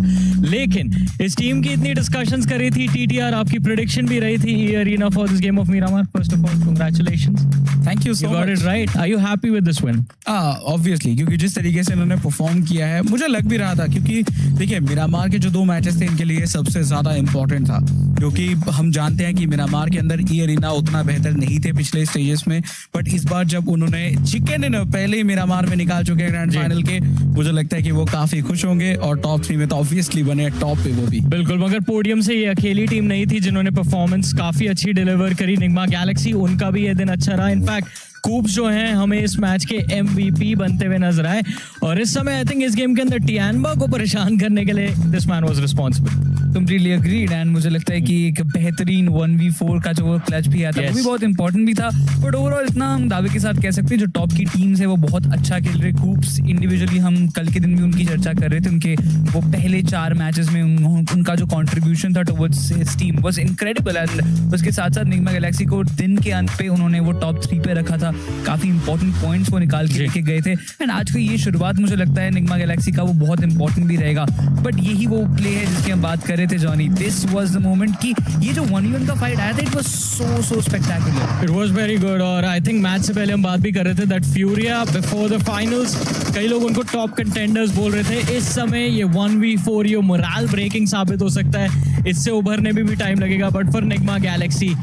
लेकिन इस टीम की इतनी डिस्कशंस करी थी टीटीआर, आपकी प्रेडिक्शन भी रही थी E Arena for this game of Miramar. First of all congratulations, thank you so much. You got it right. Are you happy with this win? Obviously, क्योंकि जिस तरीके से इन्होंने परफॉर्म किया है मुझे लग भी रहा था, क्योंकि देखिए मिरामार के जो 2 मैचेस थे इनके लिए सबसे ज्यादा इंपॉर्टेंट था, क्योंकि हम जानते हैं कि मिरामार के अंदर ई अरीना उतना बेहतर नहीं थे पिछले स्टेजेस में, बट इस बार जब उन्होंने चिकन डिनर पहले ही मिरामार में निकाल चुके हैं ग्रैंड फाइनल के, मुझे लगता है कि वो काफी खुश होंगे और टॉप 3 में तो ऑब्वियसली बने टॉप पे वो भी। बिल्कुल, मगर पोडियम से ये अकेली टीम नहीं थी जिन्होंने परफॉर्मेंस काफी अच्छी डिलीवर करी। निग्मा गैलेक्सी, उनका भी ये दिन अच्छा रहा। इनफैक्ट कूप्स जो हैं हमें इस मैच के MVP बनते हुए नजर आए, और इस समय आई थिंक इस गेम के अंदर टियानबा को परेशान करने के लिए this man was responsible. Completely agreed, and मुझे लगता है कि एक बेहतरीन 1v4 का जो वो क्लच भी आता है वो भी बहुत इंपॉर्टेंट भी था। बट ओवरऑल इतना हम दावे के साथ कह सकते हैं जो टॉप की टीम्स है वो बहुत अच्छा खेल रहे। कूप्स इंडिविजुअली हम कल के दिन भी उनकी चर्चा कर रहे थे, उनके वो पहले 4 मैचेस में उनका जो कॉन्ट्रीब्यूशन था towards his team was incredible, and उसके साथ साथ निग्मा गैलेक्सी को दिन के अंत पे उन्होंने वो टॉप 3 पे रखा था। काफी इंपॉर्टेंट पॉइंट्स वो निकाल के लेके गए थे, एंड आज की ये शुरुआत मुझे लगता है निग्मा गैलेक्सी का वो बहुत इंपॉर्टेंट भी रहेगा। बट यही वो प्ले है जिसकी हम बात कर रहे थे Johnny, this was the moment कि ये जो 1v1 का फाइट आया था it was so spectacular, it was very good. और आई थिंक मैच से पहले हम बात भी कर रहे थे दैट फ्यूरिया बिफोर द फाइनल्स, कई लोग उनको टॉप कंटेंडर्स बोल रहे थे। इस समय ये 1v4 ये मोरल ब्रेकिंग साबित हो सकता है, इससे उभरने में भी टाइम लगेगा। But for Nigma Galaxy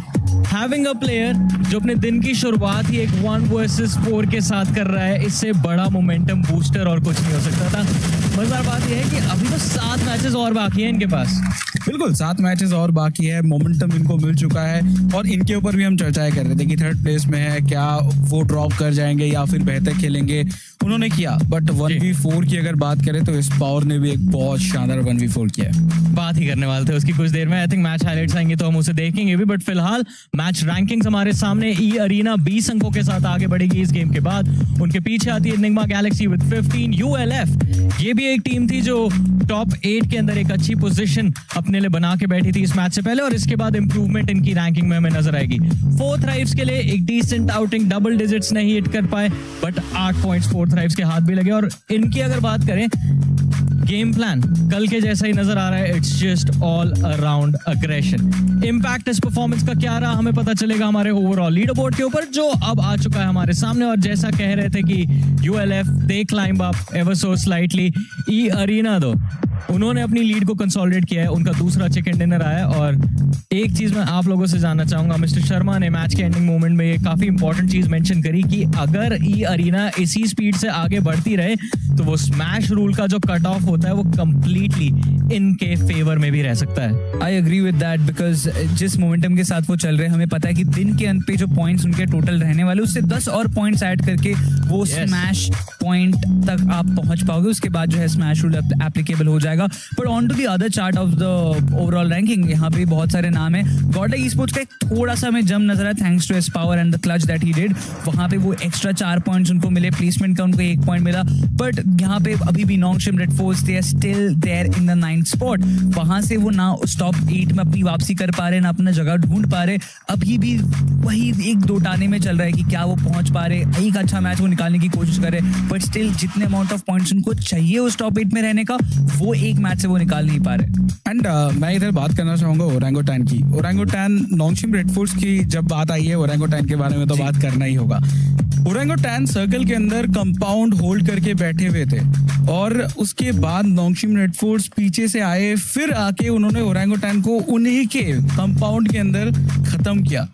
having a player जो अपने दिन की शुरुआत ही एक 1 वर्सेस 4 के साथ कर रहा है, इससे बड़ा मोमेंटम बूस्टर और कुछ नहीं हो सकता था। मजेदार बात यह है कि अभी तो 7 मैचेस और बाकी हैं इनके पास। बिल्कुल 7 मैचेस और बाकी है, मोमेंटम इनको मिल चुका है, और इनके ऊपर भी हम चर्चाएं कर रहे थे कि 3rd प्लेस में है, क्या वो ड्रॉप कर जाएंगे या फिर बेहतर खेलेंगे। उन्होंने किया, बट 1v4 की अगर बात करें तो इस पावर ने भी एक बहुत शानदार 1v4 किया है। बात ही करने वाले थे उसकी कुछ देर में। आई थिंक मैच हाइलाइट्स आएंगे तो हम उसे देखेंगे भी, बट फिलहाल मैच रैंकिंग्स हमारे सामने। ई अरीना 20 अंकों के साथ आगे बढ़ेगी इस गेम के बाद। उनके पीछे आती है निग्मा गैलेक्सी विद 15। ULF ये भी एक टीम थी जो टॉप 8 के अंदर एक अच्छी पोजीशन अपने लिए बना के बैठी थी इस मैच से पहले, और इसके बाद इंप्रूवमेंट इनकी रैंकिंग में हमें नजर आएगी। 4 थ्राइव्स के लिए एक डिसेंट आउटिंग, डबल डिजिट्स नहीं हिट कर पाए, बट 8 पॉइंट्स 4 थ्राइव्स के हाथ भी लगे। और इनकी अगर बात करें गेम प्लान कल के जैसा ही नजर आ रहा है, it's just all around aggression. Impact इस परफॉर्मेंस का क्या रहा हमें पता चलेगा हमारे ओवरऑल लीडर बोर्ड के ऊपर, जो अब आ चुका है हमारे सामने। और जैसा कह रहे थे कि ULF they climb up ever so slightly, E Arena दो उन्होंने अपनी लीड को कंसोलिडेट किया है, उनका दूसरा चिकन डिनर आया। और एक चीज मैं आप लोगों से जानना चाहूंगा, मिस्टर शर्मा ने मैच के एंडिंग मोमेंट में ये काफी इंपॉर्टेंट चीज मेंशन करी कि अगर ई अरीना इसी स्पीड से आगे बढ़ती रहे तो वो स्मैश रूल का जो कट ऑफ होता है वो कंप्लीटली इनके फेवर में भी रह सकता है। I agree with that, because जिस मोमेंटम के साथ वो चल रहे हैं हमें पता है कि दिन के अंत पे जो पॉइंट्स उनके टोटल रहने वाले उससे 10 और पॉइंट्स ऐड करके वो स्मैश पॉइंट तक आप पहुंच पाओगे। उसके बाद जो है स्मैश रूल एप्लीकेबल हो जाएगा। But on to the other chart of the overall ranking, यहाँ पे बहुत सारे नाम है। गॉडलाइक ई-स्पोर्ट्स का एक थोड़ा सा हमें जम नजर आया thanks to Aspower and the clutch that he did. वहां पे वो एक्स्ट्रा 4 पॉइंट्स उनको मिले, प्लेसमेंट का उनको 1 पॉइंट मिला, बट यहाँ पे अभी भी Nongshim red Force they are still there in the 9th spot. वहां से वो ना टॉप 8 में अपनी वापसी कर पा रहे, ना अपना जगह ढूंढ पा रहे। अभी भी वही 1-2 टाने में चल रहा है कि क्या वो पहुंच पा रहे। एक अच्छा मैच वो निकालने की कोशिश कर रहे, बट स्टिल जितने अमाउंट ऑफ पॉइंट्स उनको चाहिए उस टॉप 8 में रहने का, वो एक मैच से वो निकाल नहीं पा रहे। एंड मैं इधर बात करना चाहूंगा ओरंगुटान की। ओरंगुटान नॉन्गशिम रेड फोर्स की जब बात आई है, ओरंगुटान के बारे में तो बात करना ही होगा। ओरंगुटान सर्कल के अंदर कंपाउंड होल्ड करके बैठे हुए थे और उसके बाद नॉन्गशिम रेड फोर्स पीछे से आए, फिर आके उन्होंने ओरंगुटान को उन्हीं के कंपाउंड के अंदर खत्म किया।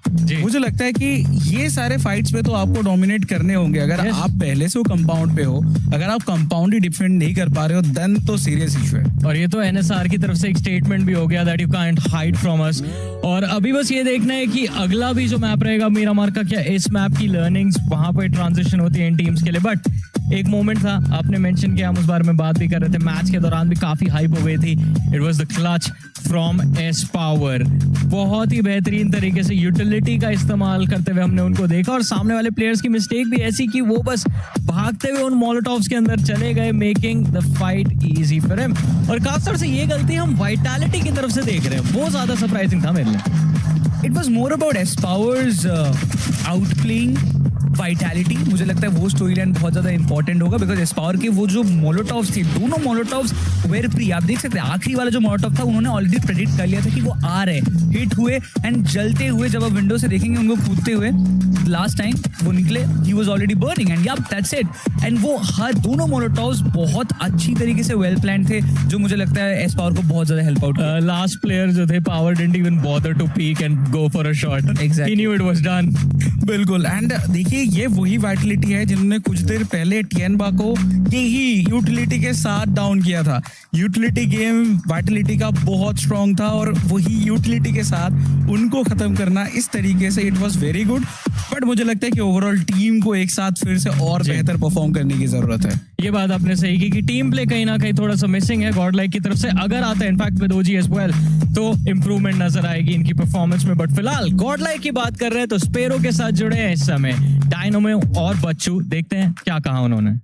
मुझे लगता है कि ये सारे फाइट्स पे तो आपको डोमिनेट करने होंगे। अगर आप पहले से वो कंपाउंड पे हो, अगर आप कंपाउंड ही डिफेंड नहीं कर पा रहे हो, देन तो सीरियस इशू है। और ये तो एनएसआर की तरफ से एक स्टेटमेंट भी हो गया that you can't hide from us. और अभी बस ये देखना है कि अगला भी जो मैप रहेगा मिरामार का, क्या इस मैप की लर्निंग्स वहां पे ट्रांजिशन होती है इन टीम्स के लिए। बट एक मोमेंट था, आपने मेंशन किया, हम उस बारे में बात भी कर रहे थे, मैच के दौरान भी काफी हाइप हो गई थी। It was the clutch from Aspower. बहुत ही बेहतरीन तरीके से यूटिलिटी का इस्तेमाल करते हुए हमने उनको देखा, और सामने वाले प्लेयर्स की मिस्टेक भी ऐसी कि वो बस भागते हुए उन मोलोटॉव्स के अंदर चले गए, making the fight easy for him. और खासतौर से ये गलती हम वाइटैलिटी की तरफ से देख रहे हैं, वो ज्यादा सरप्राइजिंग था मेरे लिए। It was more about Espower's outplaying vitality। मुझे लगता है वो स्टोरी लाइन बहुत ज्यादा इंपॉर्टेंट होगा, बिकॉज एस्पावर के वो जो मोलोटॉव्स थे, दोनों मोलोटॉव्स वेर प्री। आप देख सकते हैं आखिरी वाला जो मोलोटॉव था उन्होंने ऑलरेडी प्रेडिक्ट कर लिया था कि वो आ रहे, हिट हुए एंड जलते हुए जब आप विंडो से देखेंगे उनको कूदते हुए, लास्ट टाइम वो निकले, he was already burning and या दैट्स इट। एंड वो हर दोनों मोलोटॉव्स बहुत अच्छी तरीके से वेल प्लान थे, जो मुझे लगता है एस्पावर को बहुत ज्यादा हेल्प आउट। लास्ट प्लेयर जो थे Power didn't even bother to peek and go for a shot. Exactly. He knew it was done. बिल्कुल। एंड देखिए ये वही वाइटलिटी है जिन्होंने कुछ देर पहले टियनबा को यही यूटिलिटी के साथ डाउन किया था। यूटिलिटी गेम वाइटलिटी का बहुत स्ट्रांग था और वही यूटिलिटी के साथ उनको खत्म करना इस तरीके से, it was very good. But मुझे लगता है कि ओवरऑल टीम को एक साथ फिर से और बेहतर परफॉर्म करने की जरूरत है। ये बात आपने सही की कि टीम प्ले कहीं ना कहीं थोड़ा सा मिसिंग है गॉडलाइक की तरफ से। अगर आता है in fact with OG as well तो इंप्रूवमेंट नजर आएगी इनकी परफॉर्मेंस में। बट फिलहाल गॉडलाइक की बात कर रहे हैं तो स्पेरो के साथ जुड़े हैं इस समय डायनामो और बच्चू। देखते हैं क्या कहा उन्होंने।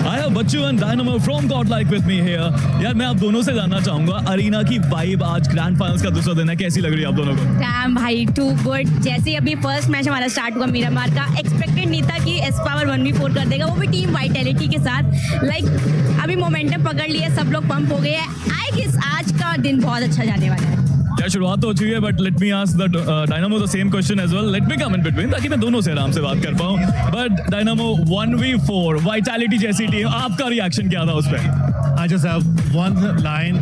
I have Bachchu and Dynamo from Godlike with me here. यार मैं आप दोनों से जानना चाहूंगा, अरीना की वाइब आज ग्रैंड फाइनल्स का दूसरा दिन है, कैसी लग रही है आप दोनों को? डैम भाई, टू गुड। जैसे अभी फर्स्ट मैच हमारा स्टार्ट हुआ मिरामार का, एक्सपेक्टेड नहीं था कि एस्पावर 1v4 कर देगा, वो भी टीम वाइटैलिटी के साथ। लाइक अभी मोमेंटम पकड़ लिया, सब लोग पंप हो गए हैं। आई गेस आज का दिन बहुत अच्छा जाने वाला है। यार शुरुआत तो हो चुकी है, but let me ask the Dynamo the same question as well. Let me come in between ताकि मैं दोनों से आराम से बात कर पाऊं। बट डायनामो 1v4 वाइटैलिटी जैसी टीम, आपका रिएक्शन क्या था उस पे? I just have one line.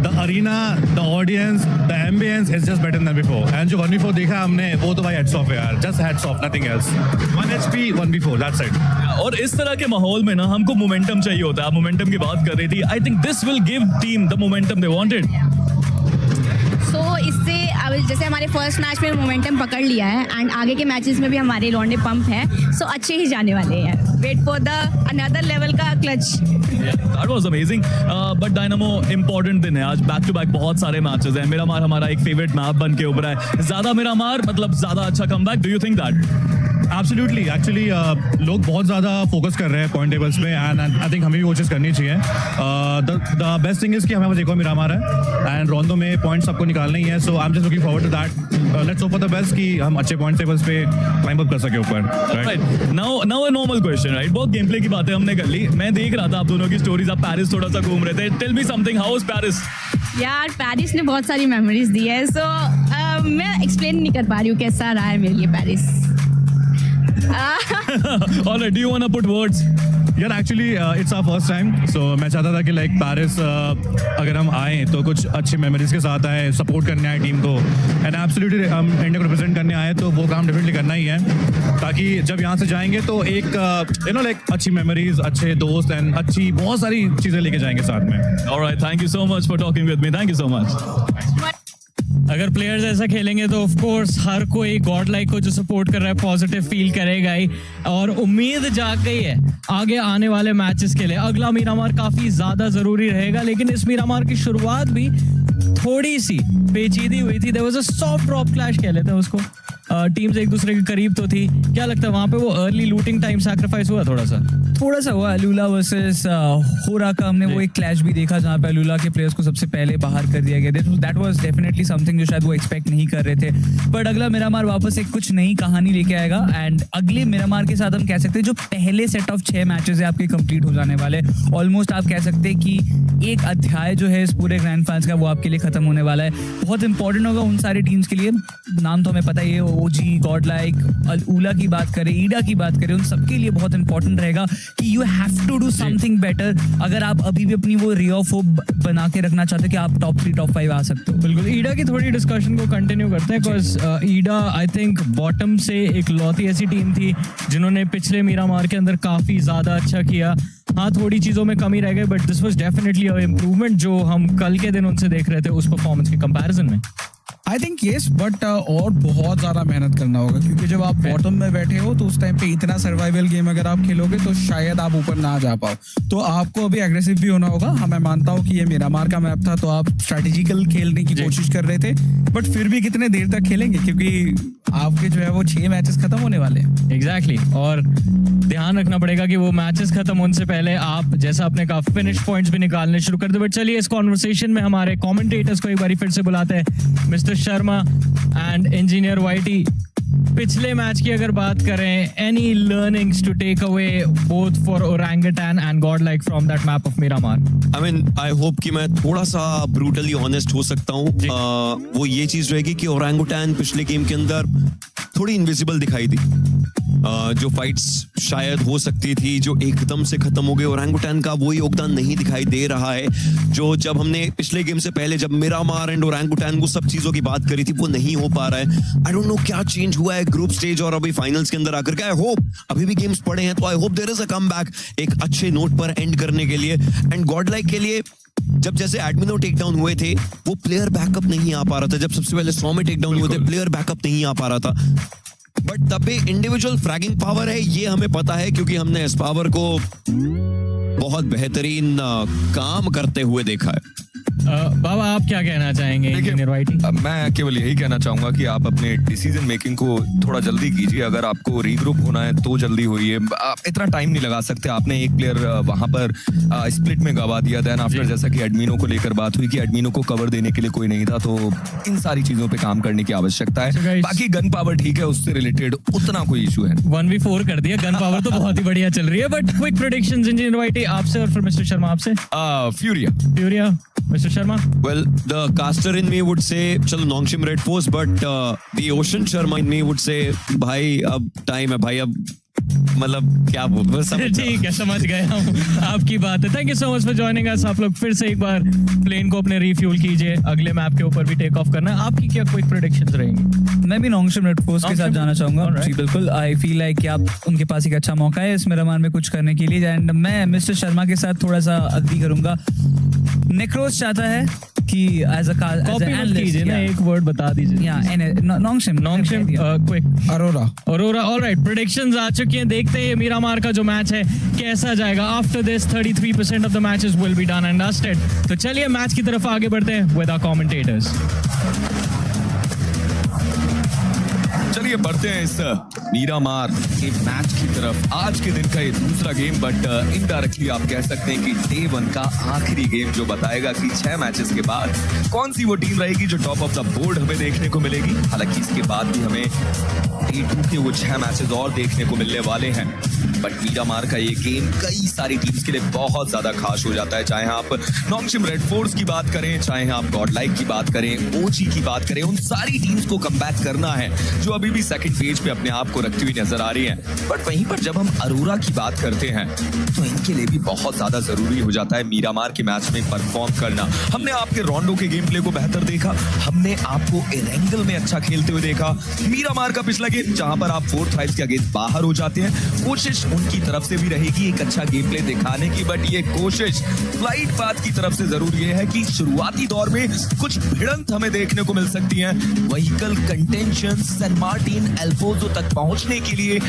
The arena, the audience, the ambience is just better than before. And जो 1v4 देखा हमने, वो तो भाई heads off है यार. Just heads off, nothing else. 1 HP, 1v4, that's it. और इस तरह के माहौल में ना हमको मोमेंटम चाहिए होता है। आप मोमेंटम की बात कर रही थी। I think this will give team the momentum they wanted. So इससे जैसे हमारे फर्स्ट मैच में मोमेंटम पकड़ लिया है एंड आगे के मैचेस में भी हमारे लौंडे पंप है, सो अच्छे ही जाने वाले हैं। Wait for the another level का clutch. That was amazing. But Dynamo important दिन है आज, बैक टू बैक बहुत सारे मैचेस हैं। मिरामार हमारा एक फेवरेट मैप बन के उभरा है। ज्यादा मिरामार मतलब ज्यादा अच्छा comeback. Do you think that? Absolutely. Actually लोग बहुत ज़्यादा फोकस कर रहे हैं पॉइंट टेबल्स में एंड आई थिंक हमें भी वो चीज़ करनी चाहिए। द बेस्ट थिंग इज़ कि हमें बस एक और मिरामार है एंड रोंदो में पॉइंट्स आपको निकालने ही है। So I am just looking forward to that. Let's hope for the best कि हम अच्छे पॉइंट टेबल्स पे क्लाइंब अप कर सके ऊपर। Right. Now a normal question, right? बहुत गेम प्ले की बातें हमने कर ली। मैं देख रहा था आप दोनों की स्टोरीज, आप पेरिस थोड़ा सा घूम रहे थे। Tell me something, how is Paris? यार पेरिस ने बहुत सारी मेमोरीज दी है, सो मैं एक्सप्लेन नहीं कर पा रही हूँ कैसा रहा है मेरे लिए Paris. Alright, do you want to put words? यार actually it's our first time, so मैं चाहता था कि लाइक पेरिस अगर हम आए तो कुछ अच्छी मेमोरीज के साथ आए, सपोर्ट करने आए टीम को एंड एब्सोल्युटली हम इंडिया को रिप्रेजेंट करने आए तो वो काम डेफिनेटली करना ही है, ताकि जब यहाँ से जाएंगे तो एक यू नो लाइक अच्छी मेमोरीज, अच्छे दोस्त एंड अच्छी बहुत सारी चीज़ें लेके जाएंगे साथ में। Alright, thank you so much for talking with me. Thank you so much. अगर प्लेयर्स ऐसा खेलेंगे तो ऑफ कोर्स हर कोई गॉड लाइक को जो सपोर्ट कर रहा है पॉजिटिव फील करेगा ही, और उम्मीद जाग गई है आगे आने वाले मैचेस के लिए। अगला मीरामार काफी ज्यादा जरूरी रहेगा, लेकिन इस मीरामार की शुरुआत भी थोड़ी सी पेचीदी हुई थी। There was a soft drop clash कह लेते हैं उसको। टीम्स एक दूसरे के करीब तो थी। क्या लगता है वहां पे वो अर्ली लूटिंग टाइम सैक्रिफाइस हुआ? थोड़ा सा हुआ। अलूला वर्सेस होरा का हमने वो एक क्लैश भी देखा जहां पे अलूला के प्लेयर्स को सबसे पहले बाहर कर दिया गया। दैट वाज डेफिनेटली समथिंग जो शायद वो एक्सपेक्ट नहीं कर रहे थे। बट अगला मिरामार वापस एक कुछ नई कहानी लेके आएगा, एंड अगले मिरामार के साथ हम कह सकते हैं जो पहले सेट ऑफ 6 मैचेस है आपके कंप्लीट हो जाने वाले। ऑलमोस्ट आप कह सकते हैं कि एक अध्याय जो है इस पूरे ग्रैंड फाइनल्स का वो आपके लिए खत्म होने वाला है। बहुत इंपॉर्टेंट होगा उन सारी टीम्स के लिए। नाम तो हमें पता ही है, ओजी, गॉड लाइक, अलूला की बात करें, ईडा की बात करें, उन सबके लिए बहुत इंपॉर्टेंट रहेगा कि you have to do something better अगर आप अभी भी अपनी वो रे ऑफ होप बना के रखना चाहते हो कि आप टॉप 3 टॉप 5 आ सकते हो। बिल्कुल। ईडा की थोड़ी डिस्कशन को कंटिन्यू करते हैं, बिकॉज ईडा आई थिंक बॉटम से एक लौती ऐसी टीम थी जिन्होंने पिछले मीरामार के अंदर काफी ज्यादा अच्छा किया। हाँ, थोड़ी चीजों में कमी रह गई, but this was definitely a improvement जो हम कल के दिन उनसे देख रहे थे उस परफॉर्मेंस के कंपैरिजन में। आई थिंक येस, बट और बहुत ज़्यादा मेहनत करना होगा, क्योंकि जब आप बॉटम में बैठे हो तो उस टाइम पे इतना सर्वाइवल गेम अगर आप खेलोगे तो शायद आप ऊपर ना जा पाओ। तो आपको अभी एग्रेसिव भी होना होगा। हाँ, मैं मानता हूँ कि ये मिरामार का मैप था तो आप स्ट्रेटेजिकल खेलने की कोशिश कर रहे थे, बट फिर भी कितने देर तक खेलेंगे, क्योंकि आपके जो है वो 6 मैचेस खत्म होने वाले हैं। एग्जैक्टली। और ध्यान रखना पड़ेगा कि वो मैचेस खत्म होने से पहले आप जैसा अपने का फिनिश पॉइंट्स भी निकालने शुरू कर दो। बट चलिए इस कॉन्वर्सेशन में हमारे कमेंटेटर्स को एक बार फिर से बुलाते हैं, मिस्टर शर्मा एंड इंजीनियर वाइटी। पिछले मैच की अगर बात करें, any learnings to take away both for Orangutan and God like from that map of Miramar? I mean I hope कि मैं थोड़ा सा ब्रूटली ऑनेस्ट हो सकता हूँ। वो ये चीज रहेगी कि ओरंगुटान पिछले गेम के अंदर थोड़ी इनविजिबल दिखाई दी। जो फाइट्स शायद हो सकती थी जो एकदम से खत्म हो गई, ओरंगुटान का वो योगदान नहीं दिखाई दे रहा है जो जब हमने पिछले गेम से पहले जब मिरामार एंड ओरंगुटान वो सब चीजों की बात करी थी वो नहीं हो पा रहा है। आई डोंट नो क्या चेंज हुआ है ग्रुप स्टेज और अभी फाइनल्स के अंदर आकर के। आई होप अभी भी गेम्स पड़े हैं तो I hope there is a comeback एक अच्छे नोट पर एंड करने के लिए। एंड गॉड लाइक के लिए जब जैसे एडमिनो टेक डाउन हुए थे वो प्लेयर बैकअप नहीं आ पा रहा था। जब सबसे पहले 100 में टेक डाउन हुए थे प्लेयर बैकअप नहीं आ पा रहा था। बट तब भी इंडिविजुअल फ्रैगिंग पावर है ये हमें पता है, क्योंकि हमने इस पावर को बहुत बेहतरीन काम करते हुए देखा है। बाबा आप क्या कहना चाहेंगे इंजीनियर वाइटी? मैं केवल यही कहना चाहूंगा कि आप अपने डिसीजन मेकिंग को थोड़ा जल्दी कीजिए। अगर आपको रीग्रुप होना है तो जल्दी होइए। इतना टाइम नहीं लगा सकते। आपने एक प्लेयर वहां पर स्प्लिट में गवा दिया। देन आफ्टर जैसा कि एडमिनो को लेकर बात हुई कि एडमिनो को कवर देने के लिए कोई नहीं था, तो इन सारी चीजों पे काम करने की आवश्यकता है। बाकी गन पावर ठीक है, उससे रिलेटेड उतना कोई इशू है। 1v4 कर दिया, गन पावर तो बहुत ही बढ़िया चल रही है। बट क्विक प्रेडिक्शंस इंजीनियर वाइटी आपसे और फिर मिस्टर शर्मा आपसे। Furia mister Sharma? Well, the caster in me would say, चलो Nongshim red Force, but the ocean Sharma in me would say, भाई अब टाइम है भाई, अब मतलब क्या बोल। ठीक है, समझ गए हम आपकी बात है। Thank you so much for joining us. आप लोग फिर से एक बार प्लेन को अपने रिफ्यूल कीजिए, अगले मैप के ऊपर भी टेक ऑफ करना है। आपकी क्या क्विक प्रेडिक्शंस रहेंगी? मैं भी नॉन्गशिम रेड फोर्स के साथ जाना चाहूंगा। जी बिल्कुल। आई फील लाइक कि आप उनके पास एक अच्छा मौका है इस मिरामार में कुछ करने के लिए। एंड मैं मिस्टर शर्मा के साथ थोड़ा सा अग्री करूंगा। नेक्रोस चाहता है कि एज अ कीजिए ना, एक वर्ड बता दीजिए। नॉन्गशिम क्विक अरोरा। ऑलराइट, प्रेडिक्शंस आ चुकी हैं। देखते हैं मिरामार का जो मैच है कैसा जाएगा। After this 33% of the matches will be done and dusted. तो चलिए मैच की तरफ आगे बढ़ते हैं विद आवर कमेंटेटर्स। चलिए बढ़ते हैं इस मीरामार के मैच की तरफ। आज के दिन का ये दूसरा गेम, बट इनडायरेक्टली आप कह सकते हैं कि डे 1 का आखिरी गेम जो बताएगा कि 6 मैचेस के बाद कौन सी वो टीम रहेगी जो टॉप ऑफ द बोर्ड हमें देखने को मिलेगी। हालांकि इसके बाद भी हमें डे 2 के वो 6 मैचेस और देखने को मिलने वाले हैं। बट मीरामार का ये गेम कई सारी टीम्स के लिए बहुत ज्यादा खास हो जाता है। चाहे आप नॉन्गशिम रेड फोर्स की बात करें, चाहे आप गॉड लाइक की बात करें, ओजी की बात करें, उन सारी टीम्स को कमबैक करना है जो अभी भी सेकंड पेज पे अपने आप को रखती हुई नजर आ रही हैं। बट वहीं पर जब हम अरोरा की बात करते हैं तो इनके लिए भी बहुत ज्यादा जरूरी हो जाता है मीरामार के मैच में परफॉर्म करना। हमने आपके रोंडो के गेम प्ले को बेहतर देखा, हमने आपको एरेंगल में अच्छा खेलते हुए देखा। मीरामार का पिछला गेम जहां पर आप 4th 5 के अगेंस्ट बाहर हो जाते हैं, कोशिश उनकी तरफ से भी रहेगी एक अच्छा गेम प्ले दिखाने की, बट ये कोशिश फ्लाइट पाथ की तरफ से जरूर ये है कि शुरुआती दौर में कुछ भिड़ंत हमें देखने को मिल सकती है। व्हीकल कंटेंशन सैन मार्टिन एल्पोजो तक पहुंचने के लिए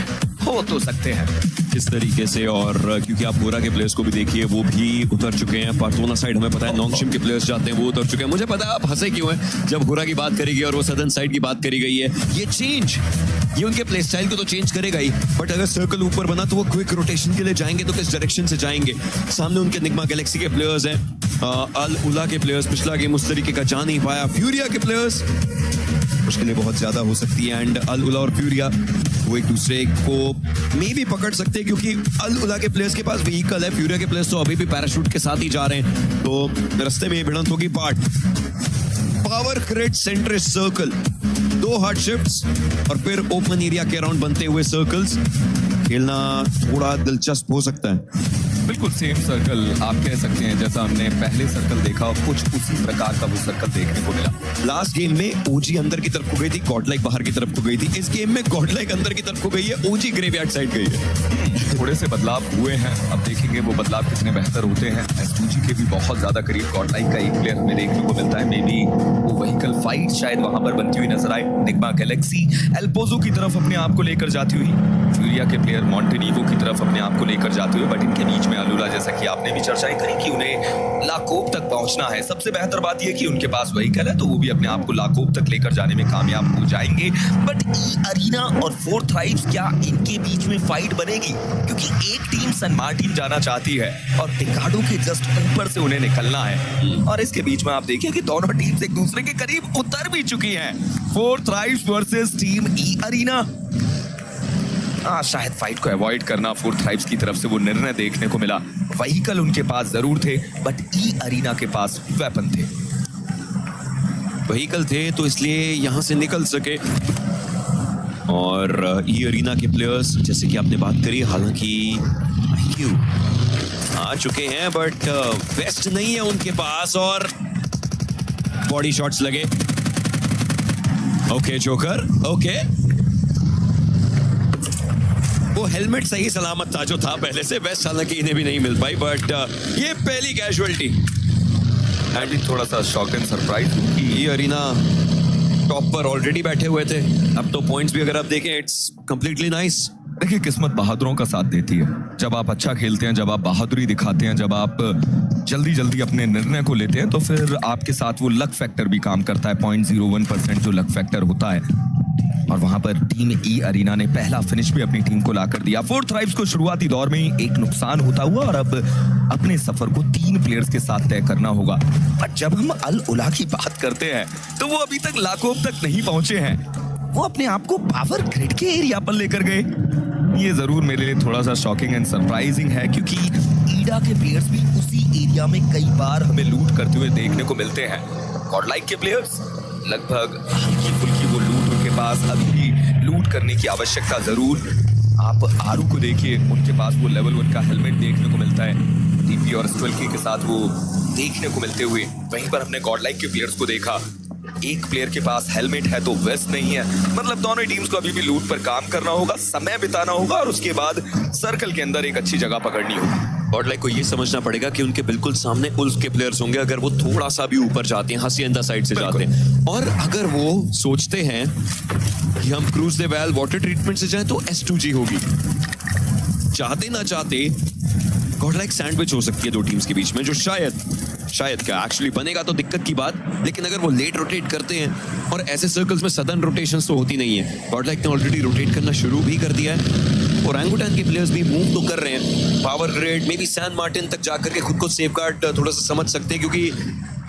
हो तो सकते हैं इस तरीके से, और क्योंकि आप होरा के प्लेयर्स को भी देखिए, वो भी उतर चुके हैं। पार्टोना साइड हमें पता है नोंगशिम के प्लेयर्स जाते हैं, वो उतर चुके हैं। मुझे पता है आप हंसे क्यों हैं जब होरा की बात करी गई और वो सदर्न साइड की बात करी गई है। ये चेंज, ये उनके प्ले स्टाइल को तो चेंज करेगा ही, बट अगर सर्कल ऊपर बना तो वो क्विक रोटेशन के लिए जाएंगे तो किस डायरेक्शन से जाएंगे। सामने उनके निग्मा गैलेक्सी के प्लेयर्स हैं, अल उला के प्लेयर्स पिछला गेम उस तरीके का जा नहीं पाया। फ्यूरिया के प्लेयर्स मुश्किलें बहुत ज्यादा हो सकती है, एंड अल उला और फ्यूरिया वो एक दूसरे को मे भी पकड़ सकते हैं क्योंकि अल उला के प्लेयर्स के पास व्हीकल है, फ्यूरिया के प्लेयर्स तो अभी भी पैराशूट के साथ ही जा रहे हैं, तो रास्ते में भिड़ंत होगी। Part power crate centre circle, 2 hard shifts और फिर ओपन एरिया के अराउंड बनते हुए सर्कल्स खेलना थोड़ा दिलचस्प हो सकता है। बिल्कुल सेम सर्कल आप कह सकते हैं, जैसा हमने पहले सर्कल देखा कुछ उसी प्रकार का वो सर्कल देखने को मिला। लास्ट गेम में ओजी अंदर की तरफ को गई थी, गॉडलाइक बाहर की तरफ को गई थी। इस गेम में गॉडलाइक अंदर की तरफ को गई है, ओजी ग्रेवयार्ड साइड गई है। थोड़े से बदलाव हुए हैं, अब देखेंगे वो बदलाव कितने बेहतर होते हैं। एसटूजी के भी बहुत ज्यादा करीब गॉडलाइक का एक प्लेयर हमें देखने को मिलता है, मे बी वो व्हीकल फाइट शायद वहां पर बनती हुई नजर आए। निग्मा गैलेक्सी एल्पोजो की तरफ अपने आप को लेकर जाती हुई, फ्यूरिया के प्लेयर मॉन्टेनीगो की तरफ अपने आप को लेकर जाते हुए, बट इनके बीच में अलुला, जैसा कि आपने भी चर्चाएं करी कि उन्हें लाकोप तक पहुंचना है। सबसे बेहतर बात यह कि उनके पास व्हीकल है तो वो भी अपने आप को लाकोप तक लेकर जाने में कामयाब हो जाएंगे। बट ई अरीना और फोर्थ थ्राइव्स, क्या इनके बीच में फाइट बनेगी? क्योंकि एक टीम सैन मार्टिन जाना चाहती है और पिकाडो के जस्ट ऊपर से उन्हें निकलना है, और इसके बीच में आप देखिए कि दोनों टीम्स एक दूसरे के करीब उतर भी चुकी हैं। फोर्थ थ्राइव्स वर्सेस टीम ई अरीना। शायद फाइट को अवॉइड करना फोर्थ थ्राइव्स की तरफ से वो निर्णय देखने को मिला। व्हीकल उनके पास जरूर थे, बट ई अरीना के पास वेपन थे। व्हीकल थे तो इसलिए यहां से निकल सके, और ई अरीना के प्लेयर्स जैसे कि आपने बात करी, हालांकि IQ आ चुके हैं बट वेस्ट नहीं है उनके पास, और बॉडी शॉट्स लगे। ओके जोकर, ओके, वो हेलमेट सही सलामत था जो था पहले से। वेस्ट हालांकि इन्हें भी नहीं मिल पाई, बट ये पहली कैजुअलिटी, एंड थोड़ा सा शॉक एंड सरप्राइज कि ये अरीना टॉप पर ऑलरेडी बैठे हुए थे। अब तो पॉइंट्स भी अगर आप देखें, इट्स कंप्लीटली नाइस। देखिए किस्मत बहादुरों का साथ देती है। जब आप अच्छा खेलते हैं, जब आप बहादुरी दिखाते हैं, जब आप जल्दी जल्दी अपने निर्णय को लेते हैं, तो फिर आपके साथ वो लक फैक्टर भी काम करता है। 0.01% जो लक फैक्टर होता है, और वहां पर टीम ई अरीना ने पहला फिनिश भी अपनी टीम को लाकर दिया। फोर्थ थ्राइव्स को शुरुआती दौर में एक नुकसान होता हुआ, और अब अपने सफर को 3 प्लेयर्स के साथ तय करना होगा। पर जब हम अल उला की बात करते हैं तो वो अभी तक लाकोप तक नहीं पहुंचे हैं, वो अपने आप को पावर ग्रिड के एरिया पर लेकर गए। ये जरूर मेरे लिए थोड़ा सा शॉकिंग एंड सरप्राइजिंग है, क्योंकि ईडा के प्लेयर्स भी उसी एरिया में कई बार हमें लूट करते हुए देखने को मिलते हैं। गॉडलाइक के प्लेयर्स लगभग हल्की फुल्की वो लूट उनके पास अभी भी लूट करने की आवश्यकता जरूर। आप आरू को देखिए, उनके पास वो लेवल 1 का हेलमेट देखने को मिलता है, डीपी और स्ट्वेल्की के साथ वो देखने को मिलते हुए। वहीं पर हमने गॉडलाइक के प्लेयर्स को देखा, एक प्लेयर के पास हेलमेट है तो वेस्ट नहीं है। मतलब दोनों टीम्स को अभी भी लूट पर काम करना होगा, समय बिताना होगा, और उसके बाद सर्कल के अंदर एक अच्छी जगह पकड़नी होगी। गॉडलाइक को ये समझना पड़ेगा कि उनके बिल्कुल सामने उल्फ के प्लेयर्स होंगे अगर वो थोड़ा सा भी ऊपर जाते हैं, हासियंदा साइड से जाते हैं, और अगर वो सोचते हैं कि हम Cruz del Valle Water Treatment से जाएं तो S2G होगी। चाहते ना चाहते गॉडलाइक सैंडविच हो सकती है 2 टीम्स के बीच में, जो शायद क्या एक्चुअली बनेगा तो दिक्कत की बात, लेकिन अगर वो लेट रोटेट करते हैं, और ऐसे सर्कल्स में सडन रोटेशंस तो होती नहीं है। गॉडलाइक ने ऑलरेडी रोटेट करना शुरू भी कर दिया है, और ओरंगुटान के प्लेयर्स भी मूव तो कर रहे हैं। Power Grid maybe San Martin तक जाकर के खुद को सेफगार्ड थोड़ा सा समझ सकते हैं, क्योंकि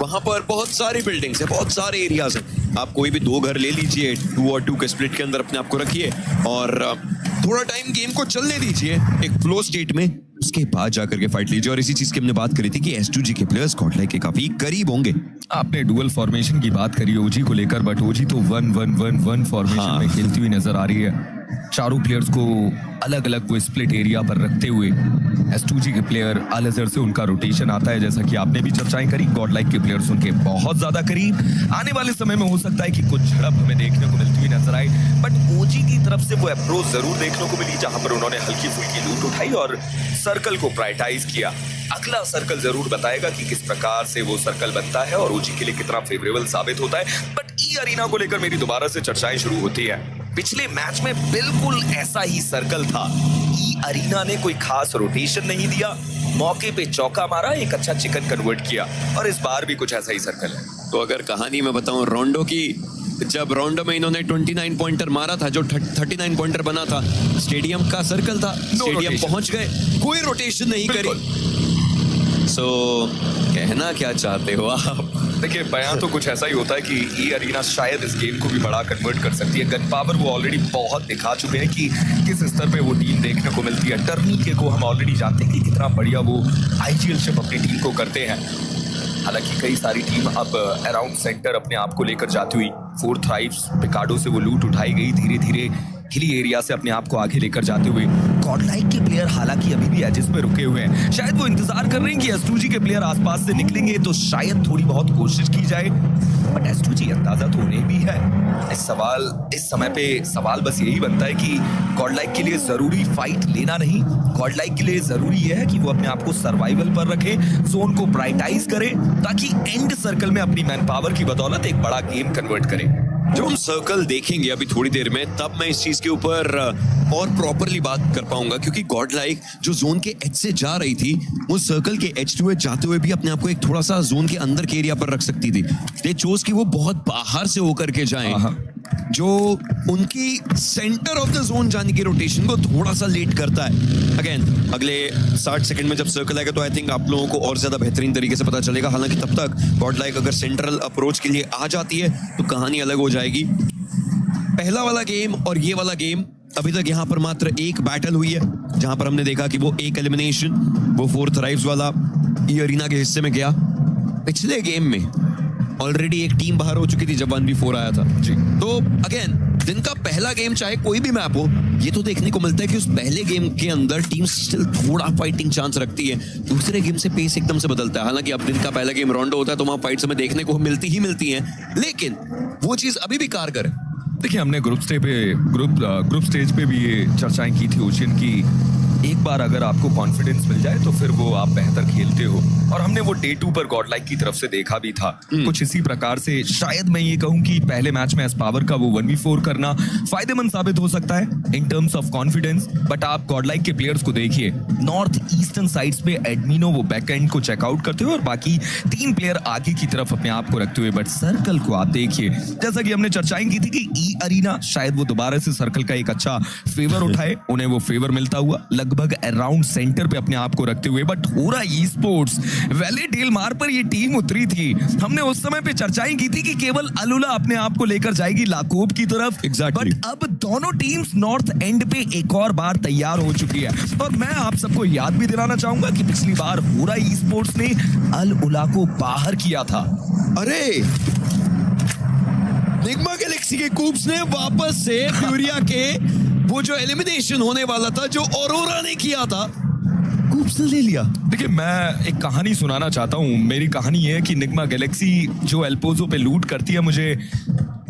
वहां पर बहुत सारी बिल्डिंग्स है, बहुत सारे एरियाज हैं। आप कोई भी 2 घर ले लीजिए, 2 और 2 के स्प्लिट के अंदर अपने आप को रखिए, और थोड़ा टाइम गेम को चलने दीजिए एक फ्लो स्टेट में, उसके बाद जाकर के फाइट लीजिए। और इसी चीज की हमने बात करी थी कि S2G के प्लेयर्स गॉडलाइक के काफी करीब होंगे। आपने डुअल फॉर्मेशन की बात करी ओजी को लेकर, बट ओजी तो 1-1-1-1 फॉर्मेशन में खेलती हुई नजर आ रही है। चारों प्लेयर्स को अलग अलग वो स्प्लिट एरिया पर रखते हुए S2G के प्लेयर अल-अज़हर से उनका रोटेशन आता है, जैसा कि आपने भी चर्चाएं करी। गॉड लाइक के प्लेयर्स उनके बहुत ज्यादा करीब। आने वाले समय में हो सकता है कि कुछ झड़प हमें देखने को मिलती हुई नजर आए, बट ओजी की तरफ से वो अप्रोच जरूर देखने को मिली, जहां पर उन्होंने हल्की फुल्की लूट उठाई और सर्कल को प्रायोरिटाइज किया। अगला सर्कल जरूर बताएगा कि किस प्रकार से वो सर्कल बनता है और ओजी के लिए कितना फेवरेबल साबित होता है। बट ई अरीना को लेकर मेरी दोबारा से चर्चाएं शुरू होती है। पिछले मैच में बिल्कुल ऐसा ही सर्कल था। ई अरीना ने कोई खास रोटेशन नहीं दिया, मौके पे चौका मारा, एक अच्छा चिकन कन्वर्ट किया, और इस बार भी कुछ ऐसा ही सर्कल है। तो अगर कहानी मैं बताऊं रोंडो की, जब रोंडो में इन्होंने 29 पॉइंटर मारा था, जो 39 पॉइंटर बना था, स्टेडियम का सर्कल था, स्टेडियम पहुंच गए, कोई रोटेशन नहीं करी। सो कहना क्या चाहते हो आप? देखिए, बयान तो कुछ ऐसा ही होता है कि ई अरीना शायद इस गेम को भी बड़ा कन्वर्ट कर सकती है। गन पावर वो ऑलरेडी बहुत दिखा चुके हैं कि किस स्तर पे वो टीम देखने को मिलती है। टर्नी के को हम ऑलरेडी जानते हैं कि कितना बढ़िया वो आईजीएल शिप अपनी टीम को करते हैं। हालांकि कई सारी टीम अब अराउंड सेंटर अपने आप को लेकर जाती हुई, 4 थ्राइव्स पिकाडो से वो लूट उठाई गई, धीरे धीरे हिली एरिया से अपने आप को आगे लेकर जाते हुए। गॉड लाइक के प्लेयर हालांकि अभी भी एजेस पे रुके हुए हैं, शायद वो इंतजार कर रहे हैं कि S2G के प्लेयर आसपास से निकलेंगे तो शायद थोड़ी बहुत कोशिश की जाए, बट S2G अंदाजा तो उन्हें भी है। इस समय पे सवाल बस यही बनता है कि गॉड लाइक के लिए जरूरी फाइट लेना नहीं, गॉड लाइक के लिए जरूरी यह है कि वो अपने आप को सर्वाइवल पर रखे, जोन को प्रायोरिटाइज करे, ताकि एंड सर्कल में अपनी मैन पावर की बदौलत एक बड़ा गेम कन्वर्ट करे। जब हम सर्कल देखेंगे अभी थोड़ी देर में, तब मैं इस चीज के ऊपर और प्रॉपरली बात कर पाऊंगा, क्योंकि गॉड लाइक जो जोन के एज से जा रही थी, वो सर्कल के एज टू एज जाते हुए भी अपने आप को एक थोड़ा सा जोन के अंदर के एरिया पर रख सकती थी। दे चोज कि वो बहुत बाहर से होकर के जाएं, जो उनकी सेंटर ऑफ द जोन जाने की रोटेशन को थोड़ा सा लेट करता है। अगेन अगले 60 सेकंड में जब सर्कल आएगा तो आई थिंक आप लोगों को और ज्यादा बेहतरीन तरीके से पता चलेगा। हालांकि तब तक गॉड लाइक अगर सेंट्रल अप्रोच के लिए आ जाती है तो कहानी अलग हो जाएगी। पहला वाला गेम और ये वाला गेम, अभी तक यहाँ पर मात्र एक बैटल हुई है, जहां पर हमने देखा कि वो एक एलिमिनेशन, वो 4 थ्राइव्स वाला ई अरीना के हिस्से में गया। पिछले गेम में ऑलरेडी एक टीम बाहर हो चुकी थी जब 1v4 आया था जी। तो अगेन दिन का पहला गेम चाहे कोई भी मैप हो, ये तो देखने को मिलता है कि उस पहले गेम के अंदर टीम स्टिल थोड़ा फाइटिंग चांस रखती है, दूसरे गेम से पेस एकदम से बदलता है। हालांकि अब दिन का पहला गेम रोंडो होता है तो वहां फाइट्स हमें देखने को मिलती हैं, लेकिन वो चीज अभी भी कारगर है। देखिए, हमने ग्रुप स्टेज पे भी ये चर्चाएं की थी ओशियन की, एक बार अगर आपको कॉन्फिडेंस मिल जाए तो फिर वो आप बेहतर खेलते हो, और हमने वो डे 2 पर गॉड लाइक की तरफ से देखा भी था। कुछ इसी प्रकार से शायद मैं ये कहूं कि पहले मैच में एस्पावर का वो 1v4 करना फायदेमंद साबित हो सकता है in terms of confidence. But आप गॉड लाइक के प्लेयर्स को देखिए, नॉर्थ ईस्टर्न साइड्स पे एडमिनो वो बैक एंड को चेकआउट करते हुए और बाकी 3 प्लेयर आगे की तरफ अपने आप को रखते हुए। बट सर्कल को आप देखिए, जैसा कि हमने चर्चाएं की थी कि ई अरीना शायद वो दोबारा से सर्कल का एक अच्छा फेवर उठाए, उन्हें वो फेवर मिलता हुआ लगभग अराउंड सेंटर पे अपने आप को रखते हुए। बट हो रहा ई स्पोर्ट्स वैले डेल मार पर ये टीम उतरी थी, हमने उस समय पे चर्चाएं की थी कि केवल अलुला अपने आप को लेकर जाएगी लाकोब की तरफ। Exactly. बट अब दोनों टीम्स नॉर्थ एंड पे एक और बार तैयार हो चुकी है, और मैं आप सबको याद भी दिलाना चाहूंगा कि पिछली बार हो रहा ई स्पोर्ट्स ने अल-उला को बाहर किया था। अरे निग्मा गैलेक्सी के कूप्स ने वापस से फ्यूरिया के वो जो एलिमिनेशन होने वाला था, जो ऑरोरा ने किया था, कूप्स ने ले लिया। देखिए, मैं एक कहानी सुनाना चाहता हूँ। मेरी कहानी ये है कि निग्मा गैलेक्सी जो एल्पोजो पे लूट करती है, मुझे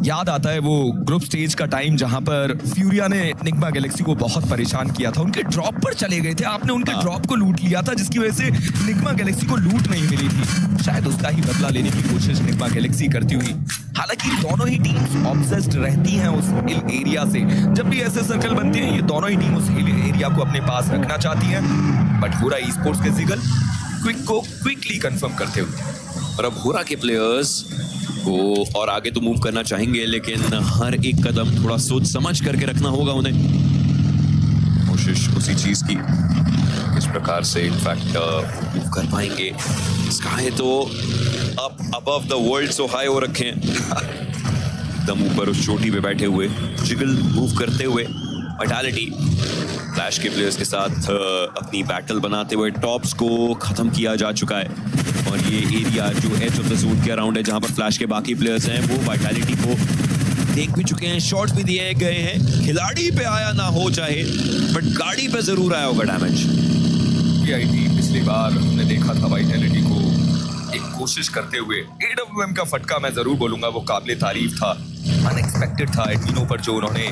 याद आता है वो ग्रुप स्टेज का टाइम जहां पर फ्यूरिया ने निग्मा गैलेक्सी को बहुत परेशान किया था। उनके ड्रॉप पर चले गए थे, आपने उनके ड्रॉप को लूट लिया था, जिसकी वजह से निग्मा गैलेक्सी को लूट नहीं मिली थी। शायद उसका ही बदला लेने की कोशिश निग्मा गैलेक्सी करती हुई। हालांकि दोनों ही टीम्स ऑब्सेस्ड रहती हैं उस हिल एरिया से। जब भी ऐसे सर्कल बनते हैं, ये दोनों ही टीम उस हिल एरिया को अपने पास रखना चाहती हैं। बट पूरा ई स्पोर्ट्स के जिगल क्विक को क्विकली कंफर्म करते हुए, और अब हुरा के प्लेयर्स को और आगे तो मूव करना चाहेंगे, लेकिन हर एक कदम थोड़ा सोच समझ करके रखना होगा उन्हें। कोशिश उसी चीज की, किस प्रकार से इनफैक्ट मूव कर पाएंगे। स्काई तो up above the world so high हो रखे हैं, एकदम ऊपर उस चोटी पे बैठे हुए, जिगल मूव करते हुए। वाइटालिटी फ्लैश के प्लेयर्स के साथ अपनी बैटल बनाते हुए टॉप्स को खत्म किया जा चुका है, और ये एरिया जो एज ऑफ द जोन के अराउंड है, जहां पर फ्लैश के बाकी प्लेयर्स हैं, वो वाइटालिटी को देख भी चुके हैं, शॉट्स भी दिए गए हैं, खिलाड़ी पे आया ना हो चाहे, बट गाड़ी पे जरूर आया होगा डैमेज। पिछली बार हमने देखा था वाइटैलिटी को एक कोशिश करते हुए। AWM का फटका मैं जरूर बोलूंगा वो काबिले तारीफ था, अनएक्सपेक्टेड था एडमिनो पर जो उन्होंने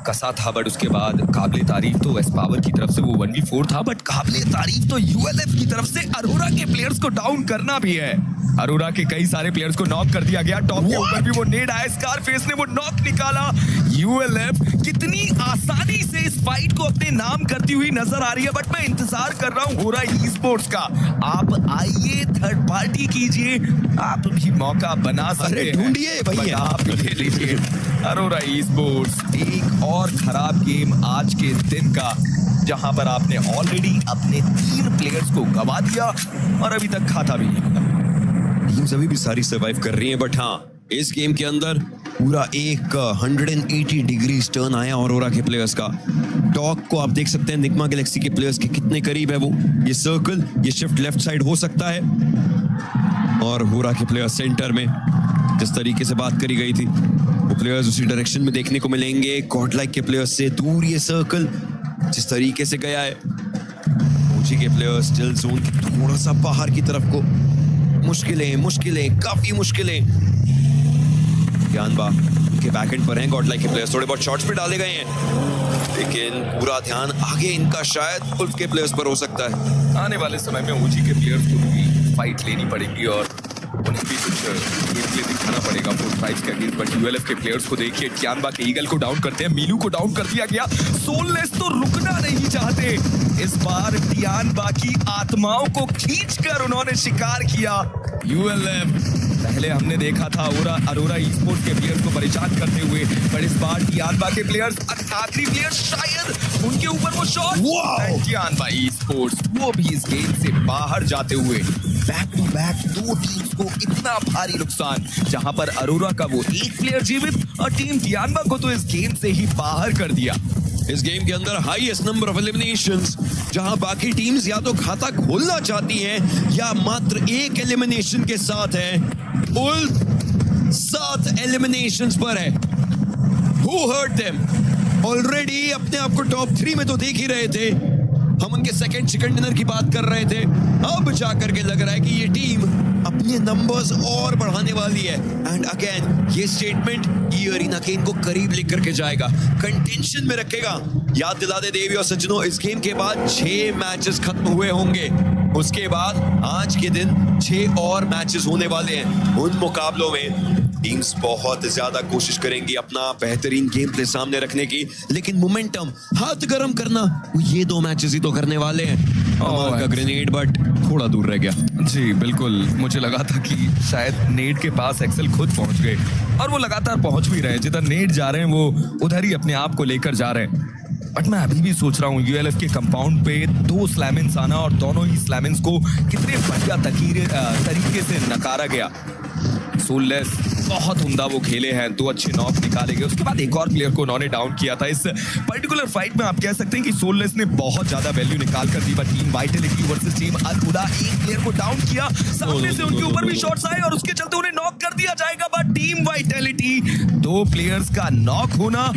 कसा था, बट उसके बाद काबिले तारीफ तो एस्पावर की तरफ से वो 1v4 था, बट काबिले तारीफ तो ULF की तरफ से अरोरा के प्लेयर्स को डाउन करना भी है। अरोरा के कई सारे प्लेयर्स को नॉक कर दिया गया, टॉप के ऊपर भी वो नेड आया, स्कारफेस ने वो नॉक निकाला। ULF कितनी आसानी से इस फाइट को अपने नाम करती हुई नजर आ रही है, बट मैं इंतजार कर रहा हूँ हो रहा ई-स्पोर्ट्स का। आप आइए, थर्ड पार्टी कीजिए, आप भी मौका बना सकते हैं, ढूंढिए भैया, आप भी ले लीजिए। अरोरा ई-स्पोर्ट्स एक और खराब गेम आज के दिन का, जहां पर आपने ऑलरेडी अपने 3 प्लेयर्स को गवा दिया और अभी तक खाता भी नहीं। टीम्स अभी भी सारी सर्वाइव कर रही हैं, बट हाँ, इस गेम के अंदर पूरा एक 180 डिग्रीज टर्न आया ऑरोरा के प्लेयर्स का। डॉग को आप देख सकते हैं, निग्मा गैलेक्सी के प्लेयर्स के कितने करीब है वो। ये सर्कल, ये शिफ्ट लेफ्ट साइड हो सकता है, और होरा के प्लेयर्स सेंटर में जिस तरीके से बात करी गई थी, वो प्लेयर्स उसी डायरेक्शन में देखने को मिलेंगे। गॉडलाइक के प्लेयर्स से दूर ये सर्कल जिस तरीके से गया है, ओजी के प्लेयर्स स्टिल जोन के थोड़ा सा बाहर की तरफ को। मुश्किलें, काफी मुश्किलें। ज्ञानबा के बैकएंड पर हैं, गॉडलाइक के प्लेयर्स थोड़े बहुत शॉट्स पे डाले गए हैं, लेकिन पूरा ध्यान आगे इनका शायद उल्फ के प्लेयर्स पर हो सकता है। आने वाले समय में ओजी के प्लेयर्स को भी फाइट लेनी पड़ेगी और उन्हें भी कुछ गेम प्ले दिखाना पड़ेगा 4-5 के अगेंस्ट। बट ULF के प्लेयर्स को देखिए, ज्ञानबा के ईगल को डाउन करते हैं, मीलू को डाउन कर दिया गया। सोललेस तो रुकना नहीं चाहते, इस बार ज्ञानबा की आत्माओं को खींचकर उन्होंने शिकार किया। ULF पहले हमने देखा था अरोरा ई-स्पोर्ट्स के प्लेयर्स को परेशान करते हुए, पर इस बार ज्ञानबा के प्लेयर्स, आखिरी प्लेयर्स शायद उनके ऊपर वो शॉट। ज्ञानबा ई-स्पोर्ट्स वो भी इस गेम से बाहर जाते हुए, बैक टू बैक 2 टीम्स को इतना भारी नुकसान, जहां पर अरोरा का वो एक प्लेयर जीवित और टीम ज्ञानबा को तो इस गेम से ही बाहर कर दिया। इस गेम के अंदर हाईएस्ट नंबर ऑफ एलिमिनेशंस, जहां बाकी टीम्स या तो खाता खोलना चाहती हैं या मात्र एक एलिमिनेशन के साथ है। उल्फ 7 एलिमिनेशंस पर है। Who hurt them? ऑलरेडी अपने आप को टॉप 3 में तो देख ही रहे थे, हम उनके सेकंड चिकन डिनर की बात कर रहे थे। अब जाकर के लग रहा है कि ये टीम अपने नंबर्स और बढ़ाने वाली है। एंड अगेन ये स्टेटमेंट ई अरीना के इनको करीब लेकर के जाएगा, कंटेंशन में रखेगा। याद दिला दे देवी और सज्जनों, इस गेम के बाद 6 मैचेस खत्म हुए होंगे, उसके बाद आज के दिन 6 और मैचेस होने वाले हैं। उन मुकाबलों में टीम्स बहुत ज्यादा कोशिश करेंगी अपना बेहतरीन गेम प्ले सामने रखने की, लेकिन मोमेंटम, हाथ गर्म करना, ये 2 मैचेस ही तो करने वाले हैं। कमाल का ग्रेनेड, बट थोड़ा दूर रह गया। जी बिल्कुल, मुझे लगा था कि शायद नेड के पास एक्सेल खुद पहुंच गए, और वो लगातार पहुंच भी रहे हैं। जिधर नेड जा रहे हैं वो उधर ही अपने आप को लेकर जा रहे हैं। बट मैं अभी भी सोच रहा हूँ ULF के कंपाउंड पे 2 स्लैमिन्स आना, और दोनों ही स्लैमिन्स को कितने बढ़िया तरीके से नकारा गया। सोललेस बहुत उम्दा वो खेले हैं, 2 अच्छे नॉक निकाले गए, उसके बाद एक और प्लेयर को उन्होंने डाउन किया था। इस पर्टिकुलर फाइट में आप कह सकते हैं कि सोललेस ने बहुत ज्यादा वैल्यू निकाल कर दी, but team Vitality versus team अल-हुदा एक प्लेयर को डाउन किया, सामने से उनके ऊपर भी शॉट्स आए और उसके चलते उन्हें नॉक कर दिया जाएगा। बट टीम वाइटैलिटी 2 प्लेयर्स का नॉक होना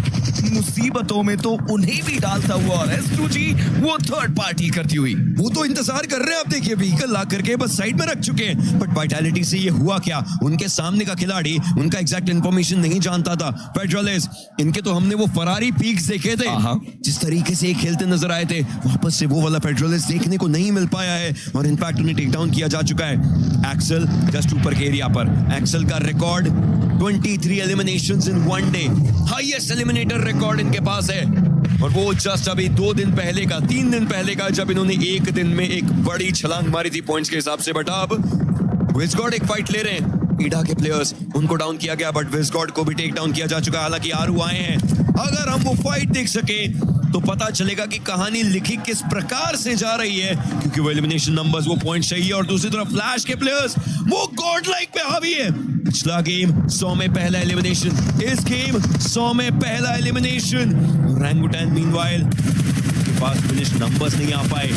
मुसीबतों में तो उन्हें भी डालता हुआ, और S2G वो थर्ड पार्टी करती हुई, वो तो इंतजार कर रहे हैं। आप देखिए व्हीकल ला करके बस साइड में रख चुके हैं, बट वाइटैलिटी से ये हुआ क्या, उनके सामने का खिलाड़ी उनका एग्जैक्ट इंफॉर्मेशन नहीं जानता था। पेड्रोलेस, इनके तो हमने वो फरारी पीक्स देखे थे, जिस तरीके से खेलते नजर आए थे, वापस से वो वाला पेड्रोलेस देखने को नहीं मिल पाया है, और इनफैक्ट उन्हें टेक डाउन किया जा चुका है। एक्सेल जस्ट ऊपर के एरिया पर, एक्सेल का रिकॉर्ड 23 एलिमिनेशंस इन 1 डे, हाईएस्ट एलिमिनेटर रिकॉर्ड इनके पास है, और वो जस्ट अभी 2 दिन पहले का, 3 दिन पहले का, जब इन्होंने एक दिन में एक बड़ी छलांग मारी थी पॉइंट्स के हिसाब से। बट अब विजगॉड एक फाइट ले रहे हैं, ईडा के प्लेयर्स, उनको डाउन किया गया, बट विजगॉड को भी टेक डाउन किया जा चुका है। हालांकि आरू आए हैं, अगर हम वो फाइट देख सके तो पता चलेगा कि कहानी लिखी किस प्रकार से जा रही है, क्योंकि वो एलिमिनेशन नंबर्स, वो पॉइंट चाहिए, और दूसरी तरफ फ्लैश के प्लेयर्स वो गॉड लाइक पे हावी है। पिछला गेम 100 में पहला एलिमिनेशन, इस गेम 100 में पहला एलिमिनेशन। रैंगुटैन मीनवाइल के पास फिनिश नंबर्स नहीं आ पाए,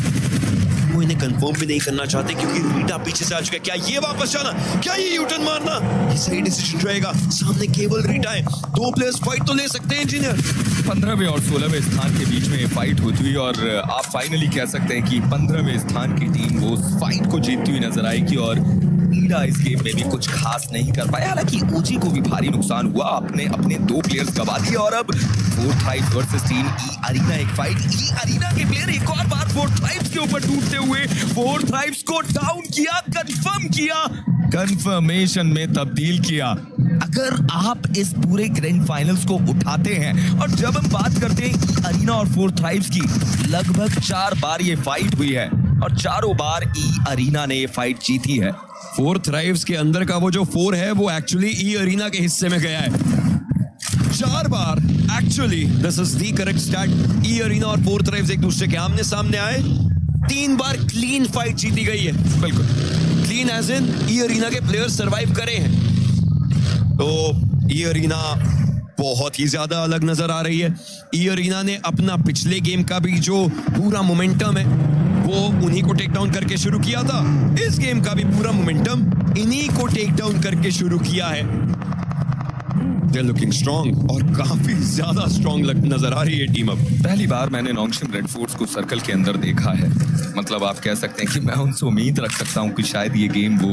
वो इन्हें कंफर्म भी नहीं करना चाहते क्योंकि रीटा पीछे से आ चुका है। क्या ये वापस जाना, क्या ये यूटर्न मारना, ये सही डिसीजन रहेगा? सामने केवल रीटा है, 2 प्लेयर्स फाइट तो ले सकते हैं इंजीनियर। 15वें और 16वें स्थान के बीच में फाइट होती हुई और आप फाइनली कह सकते हैं कि 15वें स्थान की टीम वो फाइट को जीतती हुई नजर आएगी और ईडा इस गेम में भी कुछ खास नहीं कर पाया। हालांकि ओजी को भी भारी नुकसान हुआ, अपने 2 प्लेयर्स गवा दिए और अब 4 ट्राइब्स वर्सेस टीम ई अरीना एक फाइट। ई अरीना के प्लेयर एक और बार 4 ट्राइब्स के ऊपर टूटते हुए 4 ट्राइब्स को डाउन किया, कंफर्म किया, कंफर्मेशन में तब्दील किया। अगर आप इस पूरे ग्रैंड फाइनल्स को उठाते हैं और जब हम बात करते हैं अरीना और 4 ट्राइब्स की, लगभग 4 बार ये फाइट हुई है और चारों बार ई अरीना ने ये फाइट जीती है। 4 थ्राइव्स के अंदर का वो जो 4 है वो एक्चुअली ई अरीना के हिस्से में गया है 4 बार। Actually this is the correct stat. E Arena और 4 थ्राइव्स एक दूसरे के आमने सामने आए, 3 बार क्लीन फाइट जीती गई है। बिल्कुल clean as in E arena के प्लेयर्स सरवाइव करे हैं। तो ई अरीना बहुत ही ज्यादा अलग नजर आ रही है। ई अरीना ने अपना पिछले गेम का भी जो पूरा मोमेंटम है वो उन्हीं को टेक डाउन करके शुरू किया था। इस गेम का भी पूरा मोमेंटम इन्हीं को टेक डाउन करके शुरू किया है। They're looking strong और काफी ज्यादा स्ट्रॉन्ग नजर आ रही है टीम। अब पहली बार मैंने नॉन्गशिम रेड फोर्स को सर्कल के अंदर देखा है। मतलब आप कह सकते हैं कि मैं उनसे उम्मीद रख सकता हूं कि शायद ये गेम वो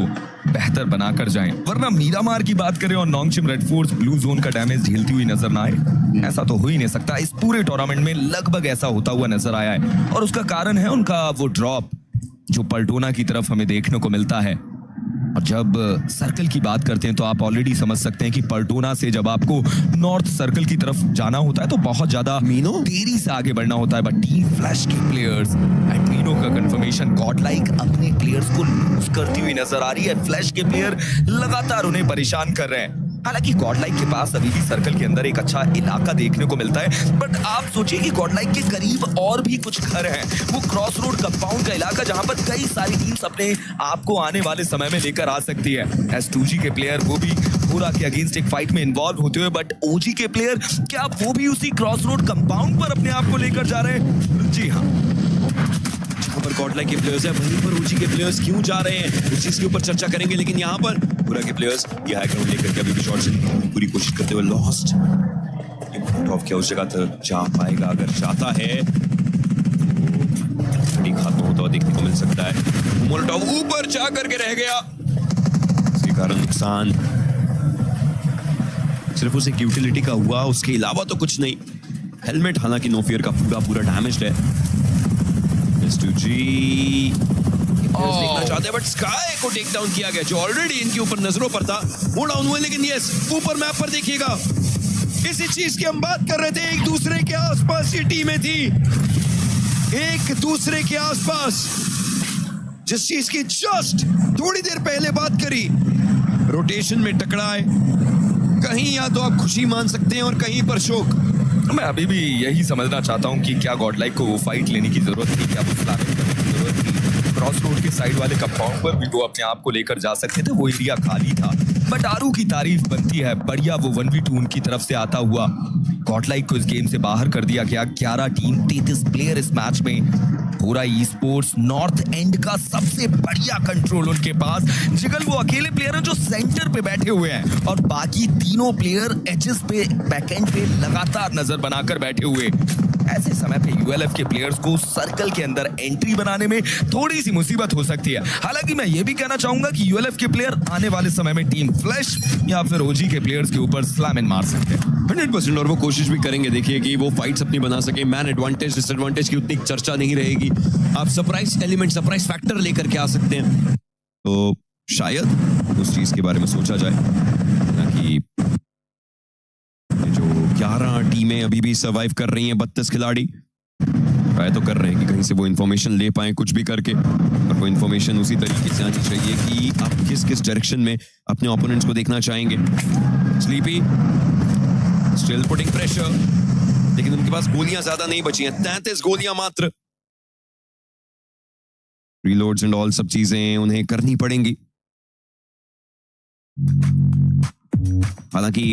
बेहतर बनाकर जाएं। वरना मीरामार की बात करें और नॉन्गशिम रेड फोर्स ब्लू जोन का डैमेज झेलती हुई नजर ना आए, ऐसा तो हो ही नहीं सकता। इस पूरे टूर्नामेंट में लगभग ऐसा होता हुआ नजर आया है और उसका कारण है उनका वो ड्रॉप जो पल्टोना की तरफ हमें देखने को मिलता है। और जब सर्कल की बात करते हैं तो आप ऑलरेडी समझ सकते हैं कि पल्टोना से जब आपको नॉर्थ सर्कल की तरफ जाना होता है तो बहुत ज्यादा देरी से आगे बढ़ना होता है। बट टीम फ्लैश के प्लेयर्स एंड मीनो का कंफर्मेशन गॉडलाइक अपने प्लेयर्स को लूज करती हुई नजर आ रही है। फ्लैश के प्लेयर लगातार उन्हें परेशान कर रहे हैं। हालांकि गॉडलाइक के पास अभी भी सर्कल के अंदर एक अच्छा इलाका देखने को मिलता है। बट आप सोचिए कि गॉडलाइक के करीब और भी कुछ घर हैं। वो क्रॉस रोड कंपाउंड का इलाका जहां पर कई सारी टीम्स अपने आप को आने वाले समय में लेकर आ सकती है। S2G के प्लेयर वो भी पूरा के अगेंस्ट एक फाइट में इन्वॉल्व होते हुए, बट OG के प्लेयर क्या वो भी उसी क्रॉस रोड कंपाउंड पर अपने आप को लेकर जा रहे हैं? जी हाँ, जहां पर गॉडलाइक के प्लेयर्स है वहीं पर ओजी के प्लेयर्स क्यों जा रहे हैं इस चीज के ऊपर चर्चा करेंगे। लेकिन यहाँ पर पूरा के प्लेयर्स ये हाई ग्राउंड लेकर के अभी भी शॉट से पूरी कोशिश करते हुए लॉस्ट। ऑफ किया उस जगह तक जा पाएगा, अगर चाहता है खत्म होता हुआ देखने को मिल सकता है। मोल्टोव ऊपर जा करके रह गया, इसके कारण नुकसान सिर्फ उसे यूटिलिटी का हुआ, उसके अलावा तो कुछ नहीं। हेलमेट हालांकि नो फियर का पूरा डैमेज्ड है। S2G देखना चाहते हैं बट स्काई को टेक डाउन किया गया जो ऑलरेडी इनके ऊपर नजरों पर था, वो डाउन हुए। लेकिन यस, ऊपर मैप पर देखिएगा, इसी चीज की हम बात कर रहे थे। एक दूसरे के आसपास ये टीमें थी, एक दूसरे के आसपास, जिस चीज की जस्ट थोड़ी देर पहले बात करी। रोटेशन में टकराए, कहीं या तो आप खुशी मान सकते हैं और कहीं पर शोक। मैं अभी भी यही समझना चाहता हूं कि क्या गॉडलाइक को वो फाइट लेने की जरूरत थी, क्या वो स्लैमिंग करने की जरूरत थी। क्रॉस रोड के साइड वाले कंपाउंड पर भी वो अपने आप को लेकर जा सकते थे, वो एरिया खाली था। बट आरू की तारीफ बनती है, बढ़िया वो 1v2 उनकी तरफ से आता हुआ गॉडलाइक को इस गेम से बाहर कर दिया गया। 11 टीम 33 प्लेयर इस मैच में। पूरा ई स्पोर्ट्स नॉर्थ एंड का सबसे बढ़िया कंट्रोल उनके पास। जिगल वो अकेले प्लेयर हैं जो सेंटर पे बैठे हुए हैं और बाकी तीनों प्लेयर एजेस पे बैकएंड पे लगातार नजर बनाकर बैठे हुए। ऐसे समय पे यूएलएफ के प्लेयर्स को सर्कल के अंदर एंट्री बनाने में थोड़ी सी मुसीबत हो सकती है। हालांकि मैं ये भी कहना चाहूंगा कि यूएलएफ के प्लेयर आने वाले समय में टीम फ्लैश या फिर ओजी के प्लेयर्स के ऊपर स्लैम इन मार सकते हैं 100%। और वो कोशिश भी करेंगे, देखिए कि वो फाइट्स अपनी बना सके। मैन एडवांटेज डिसएडवांटेज की उतनी चर्चा नहीं रहेगी, आप सरप्राइज एलिमेंट, सरप्राइज फैक्टर लेकर के आ सकते हैं। तो शायद उस चीज के बारे में सोचा जाए ताकि जो 11 टीमें अभी भी सर्वाइव कर रही हैं, 32 खिलाड़ी ट्राई तो कर रहे हैं कि कहीं से वो इन्फॉर्मेशन ले पाए कुछ भी करके। और वो इन्फॉर्मेशन उसी तरीके से आनी चाहिए कि आप किस किस डायरेक्शन में अपने ओपोनेंट्स को देखना चाहेंगे। स्लीपी स्टिल पुटिंग प्रेशर, लेकिन उनके पास गोलियां ज्यादा नहीं बची हैं, 33 गोलियां मात्र। रीलोड्स एंड ऑल सब चीजें उन्हें करनी पड़ेंगी। हालांकि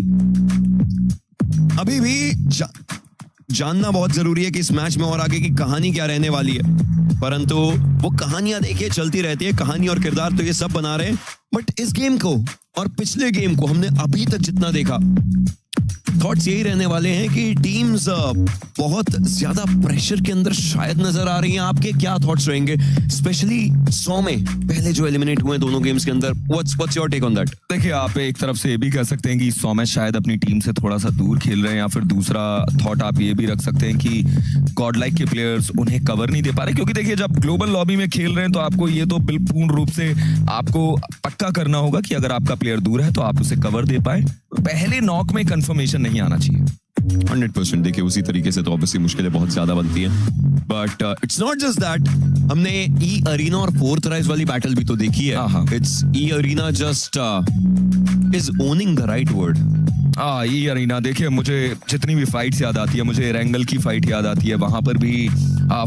अभी भी जानना बहुत जरूरी है कि इस मैच में और आगे की कहानी क्या रहने वाली है, परंतु वो कहानियां देखिए चलती रहती है, कहानी और किरदार तो ये सब बना रहे हैं, बट इस गेम को और पिछले गेम को हमने अभी तक जितना देखा, थॉट्स यही रहने वाले हैं कि टीम्स बहुत ज्यादा प्रेशर के अंदर शायद नजर आ रही हैं। आपके क्या थॉट्स रहेंगे, स्पेशली 100 में पहले जो एलिमिनेट हुए दोनों गेम्स के अंदर? What's your take on that? देखिए, आप एक तरफ से ये भी कह सकते हैं कि 100 में शायद अपनी टीम से थोड़ा सा दूर खेल रहे हैं, या फिर दूसरा थॉट आप ये भी रख सकते हैं कि गॉड लाइक के प्लेयर्स उन्हें कवर नहीं दे पा रहे, क्योंकि देखिए जब ग्लोबल लॉबी में खेल रहे हैं तो आपको ये तो पूर्ण रूप से आपको पक्का करना होगा कि अगर आपका प्लेयर दूर है तो आप उसे कवर दे पाए। पहले नॉक में कंफर्मेशन नहीं आना चाहिए। 100% देखिए, उसी तरीके से तो ऑब्वियसली मुश्किलें बहुत ज्यादा बनती हैं, but it's not just that. हमने ई अरीना और फोर्थ राइज वाली बैटल भी तो देखी है। It's E Arena just is owning the right word. E Arena, देखिए मुझे जितनी भी फाइट्स याद आती है, मुझे एरेंगल की फाइट याद आती है, वहां पर भी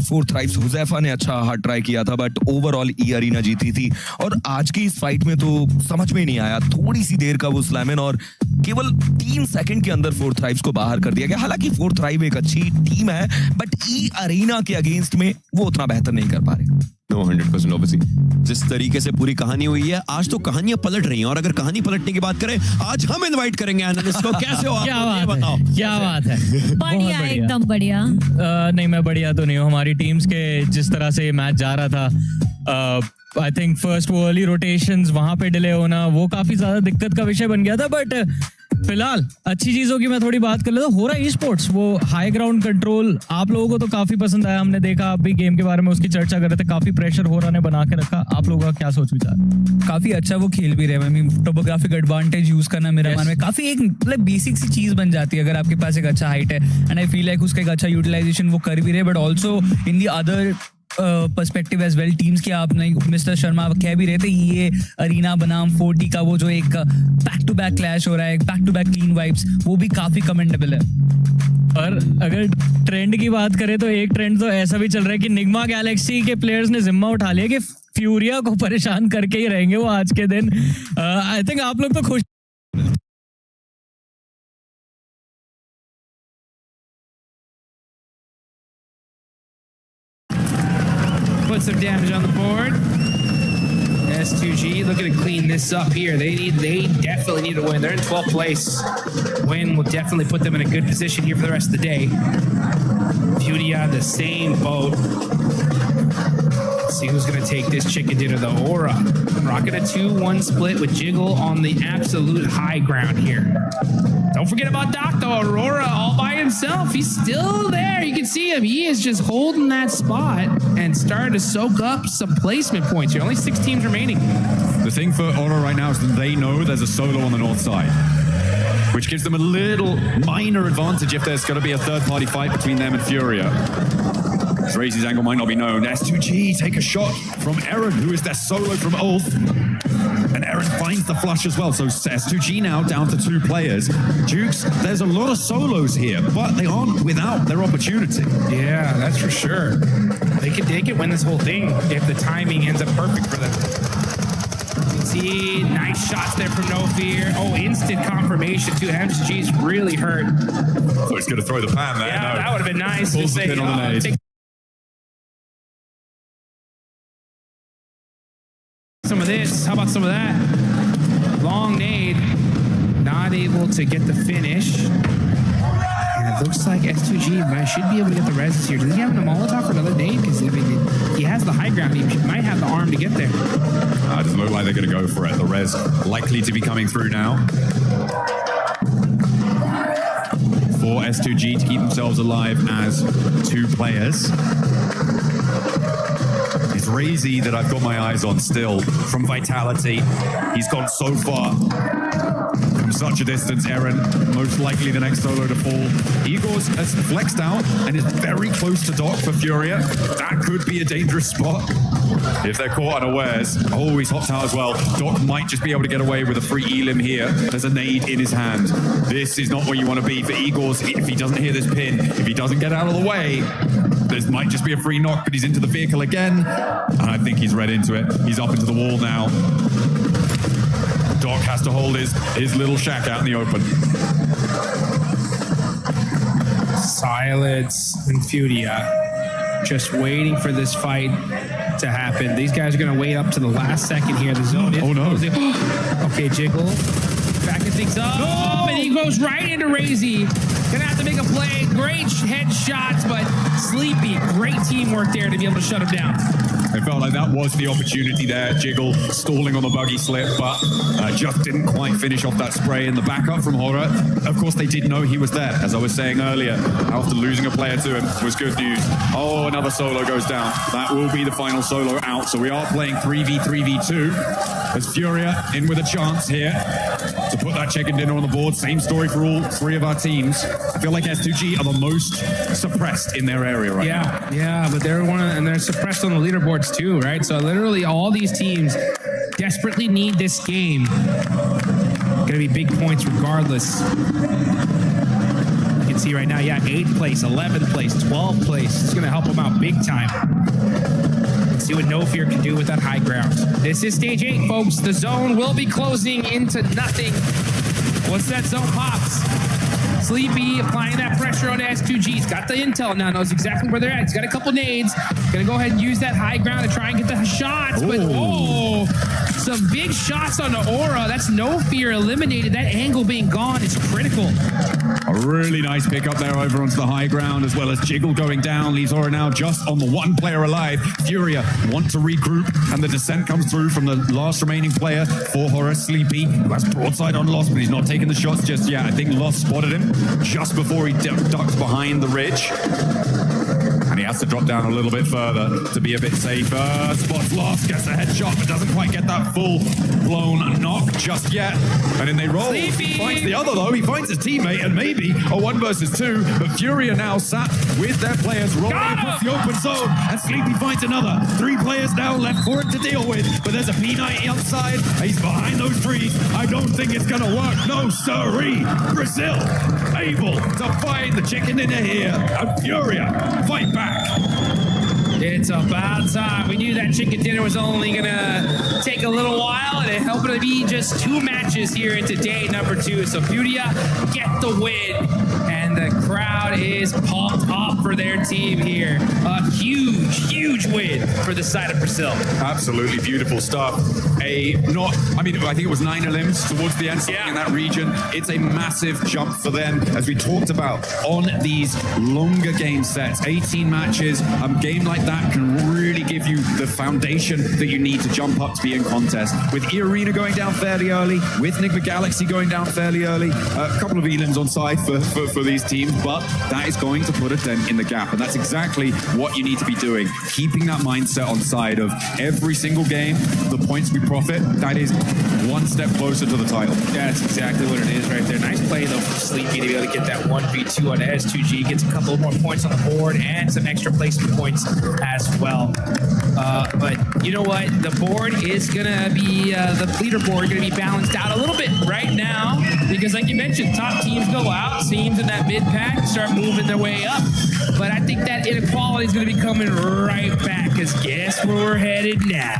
फोर्थ राइज हुजैफा ने अच्छा हार्ड ट्राई किया था, बट ओवरऑल ई अरीना जीती थी। और आज की इस फाइट में तो समझ में नहीं आया, थोड़ी सी देर का वो स्लैमन और केवल 3 सेकंड के अंदर फोर्थ राइज को बाहर कर दिया गया। हालांकि फोर्थ राइज एक अच्छी टीम है, बट ई अरीना के अगेंस्ट में वो उतना बेहतर नहीं कर पा रहे। No, 100% ऑब्वियसली जिस तरीके से पूरी कहानी हुई है, आज तो कहानियां पलट रही हैं, और अगर कहानी पलटने की बात करें, आज हम इनवाइट करेंगे एनालिस्ट को। कैसे हो आप? क्या बात बताओ। क्या बात है? बढ़िया, एकदम बढ़िया। नहीं, मैं बढ़िया तो नहीं हूँ। हमारी टीम्स के जिस तरह से मैच जा रहा था, आई थिंक फर्स्ट वो अर्ली रोटेशंस वहां पे डिले होना, वो काफी ज्यादा दिक्कत का विषय बन गया था। बट फिलहाल अच्छी चीजों की मैं थोड़ी बात कर लेता हूँ। हो रहा है स्पोर्ट्स, वो हाई ग्राउंड कंट्रोल आप लोगों को तो काफी पसंद आया। हमने देखा, आप भी गेम के बारे में उसकी चर्चा कर रहे थे, काफी प्रेशर हो रहा ने बना के रखा। आप लोगों का क्या सोच विचार? काफी अच्छा वो खेल भी रहे। मैं टोपोग्राफिक एडवांटेज यूज करना मेरा मान में काफी एक मतलब बेसिक सी चीज बन जाती है अगर आपके पास एक अच्छा हाइट है, एंड आई फील लाइक उसका एक अच्छा यूटिलाइजेशन वो कर भी रहे। But also in the other perspective as well teams के, आप नहीं मिस्टर शर्मा कह भी रहे थे, ये अरीना बनाम 40 का वो जो एक बैक टू बैक क्लैश हो रहा है, back to back clean vibes, वो भी काफी कमेंडेबल है। और अगर ट्रेंड की बात करें तो एक ट्रेंड तो ऐसा भी चल रहा है कि निग्मा गैलेक्सी के प्लेयर्स ने जिम्मा उठा लिया कि फ्यूरिया को परेशान करके ही रहेंगे वो आज के दिन। आई थिंक आप लोग तो खुश Put some damage on the board. S2G looking to clean this up here. They definitely need a win. They're in 12th place. Win will definitely put them in a good position here for the rest of the day. Furia, the same boat. Let's see who's going to take this chicken dinner, though. Aura rocking a 2-1 split with Jiggle on the absolute high ground here. Don't forget about Dr. Aurora all by himself. He's still there. You can see him. He is just holding that spot and starting to soak up some placement points here. Only 6 teams remaining. The thing for Aura right now is that they know there's a solo on the north side, which gives them a little minor advantage if there's going to be a third-party fight between them and Furia. Tracy's angle might not be known. S2G take a shot from Aaron, who is their solo from Ulf. And Aaron finds the flush as well. So S2G now down to 2 players. Jukes, there's a lot of solos here, but they aren't without their opportunity. Yeah, that's for sure. They could win this whole thing if the timing ends up perfect for them. You can see nice shots there from No Fear. Oh, instant confirmation too. MSG's really hurt. So he's going to throw the pan there. Yeah, no. that would have been nice to Pulls the say. pin on the nade. Some of this. How about some of that? Long nade. Not able to get the finish. And it looks like S2G should be able to get the res here. Does he have a Molotov for another nade? Because I mean, he has the high ground. He might have the arm to get there. It doesn't look like they're going to go for it. The res likely to be coming through now. For S2G to keep themselves alive as 2 players. It's Razy that I've got my eyes on still from Vitality. He's gone so far from such a distance. Aaron, most likely the next solo to fall. Igor's has flexed out and is very close to Doc for Furia. That could be a dangerous spot if they're caught unawares. Oh, he's hopped out as well. Doc might just be able to get away with a free elim here. There's a nade in his hand. This is not where you want to be for Igor's. If he doesn't hear this pin, if he doesn't get out of the way, this might just be a free knock, but he's into the vehicle again. And I think he's read into it. He's up into the wall now. Doc has to hold his little shack out in the open. Silence and Furia just waiting for this fight to happen. These guys are going to wait up to the last second here. The zone is closing. Okay, Jiggle backing things up. Oh, and he goes right into Razy. Gonna have to make a play. Great headshots, but Sleepy, great teamwork there to be able to shut him down. It felt like that was the opportunity there. Jiggle stalling on the buggy slip, but just didn't quite finish off that spray in the backup from Horror. Of course, they did know he was there. As I was saying earlier, after losing a player to him was good news. Oh, another solo goes down. That will be the final solo out. So we are playing 3v3v2 as Furia in with a chance here to put that chicken dinner on the board. Same story for all three of our teams. I feel like S2G are the most suppressed in their area right now. Yeah, but they're suppressed on the leaderboards too, right? So literally all these teams desperately need this game. Gonna be big points regardless. You can see right now, 8th place, 11th place, 12th place. It's gonna help them out big time. Let's see what No Fear can do with that high ground. This is stage 8, folks. The zone will be closing into nothing. Once that zone pops, Sleepy applying that pressure on S2G. He's got the intel now, knows exactly where they're at. He's got a couple nades. Gonna go ahead and use that high ground to try and get the shots. But some big shots on the Aura. That's No Fear eliminated. That angle being gone is critical. A really nice pick up there over onto the high ground, as well as Jiggle going down. Leaves Aura now just on the one player alive. Furia want to regroup, and the descent comes through from the last remaining player for Horror, Sleepy, who has broadside on Lost, but he's not taking the shots just yet. I think Lost spotted him just before he ducks behind the ridge. And he has to drop down a little bit further to be a bit safer. Spots Lost, gets a headshot, but doesn't quite get that full-blown knock just yet. And then they roll. Sleepy Finds the other, though. He finds his teammate, and maybe a 1 versus 2. But Furia now sat with their players rolling across the open zone. And Sleepy finds another. 3 players now left for it to deal with. But there's a P90 outside. He's behind those trees. I don't think it's going to work. No, sirree. Brazil able to find the chicken dinner here. And Furia fight back. It's about time. We knew that chicken dinner was only gonna take a little while, and it happened to be just 2 matches here into day number 2. So Furia get the win, and the crowd is pumped up for their team here. A huge win for the side of Brazil. Absolutely beautiful stuff. I think it was 9 elims towards the end in that region. It's a massive jump for them, as we talked about on these longer game sets. 18 matches, a game like that can really give you the foundation that you need to jump up to be in contest. With E-Arena going down fairly early, with Enigma Galaxy going down fairly early, a couple of elims on side for these teams, but that is going to put a dent in the gap, and that's exactly what you need to be doing. Keeping that mindset on side of every single game, the points we profit, that is 1 step closer to the title. Yeah, that's exactly what it is right there. Nice play, though, from Sleepy to be able to get that 1v2 on S2G. Gets a couple more points on the board and some extra placement points as well. But you know what? The board is going to be, the leaderboard going to be balanced out a little bit right now, because like you mentioned, top teams go out, teams in that mid-pack start moving their way up. But I think that inequality is going to be coming right back, because guess where we're headed now?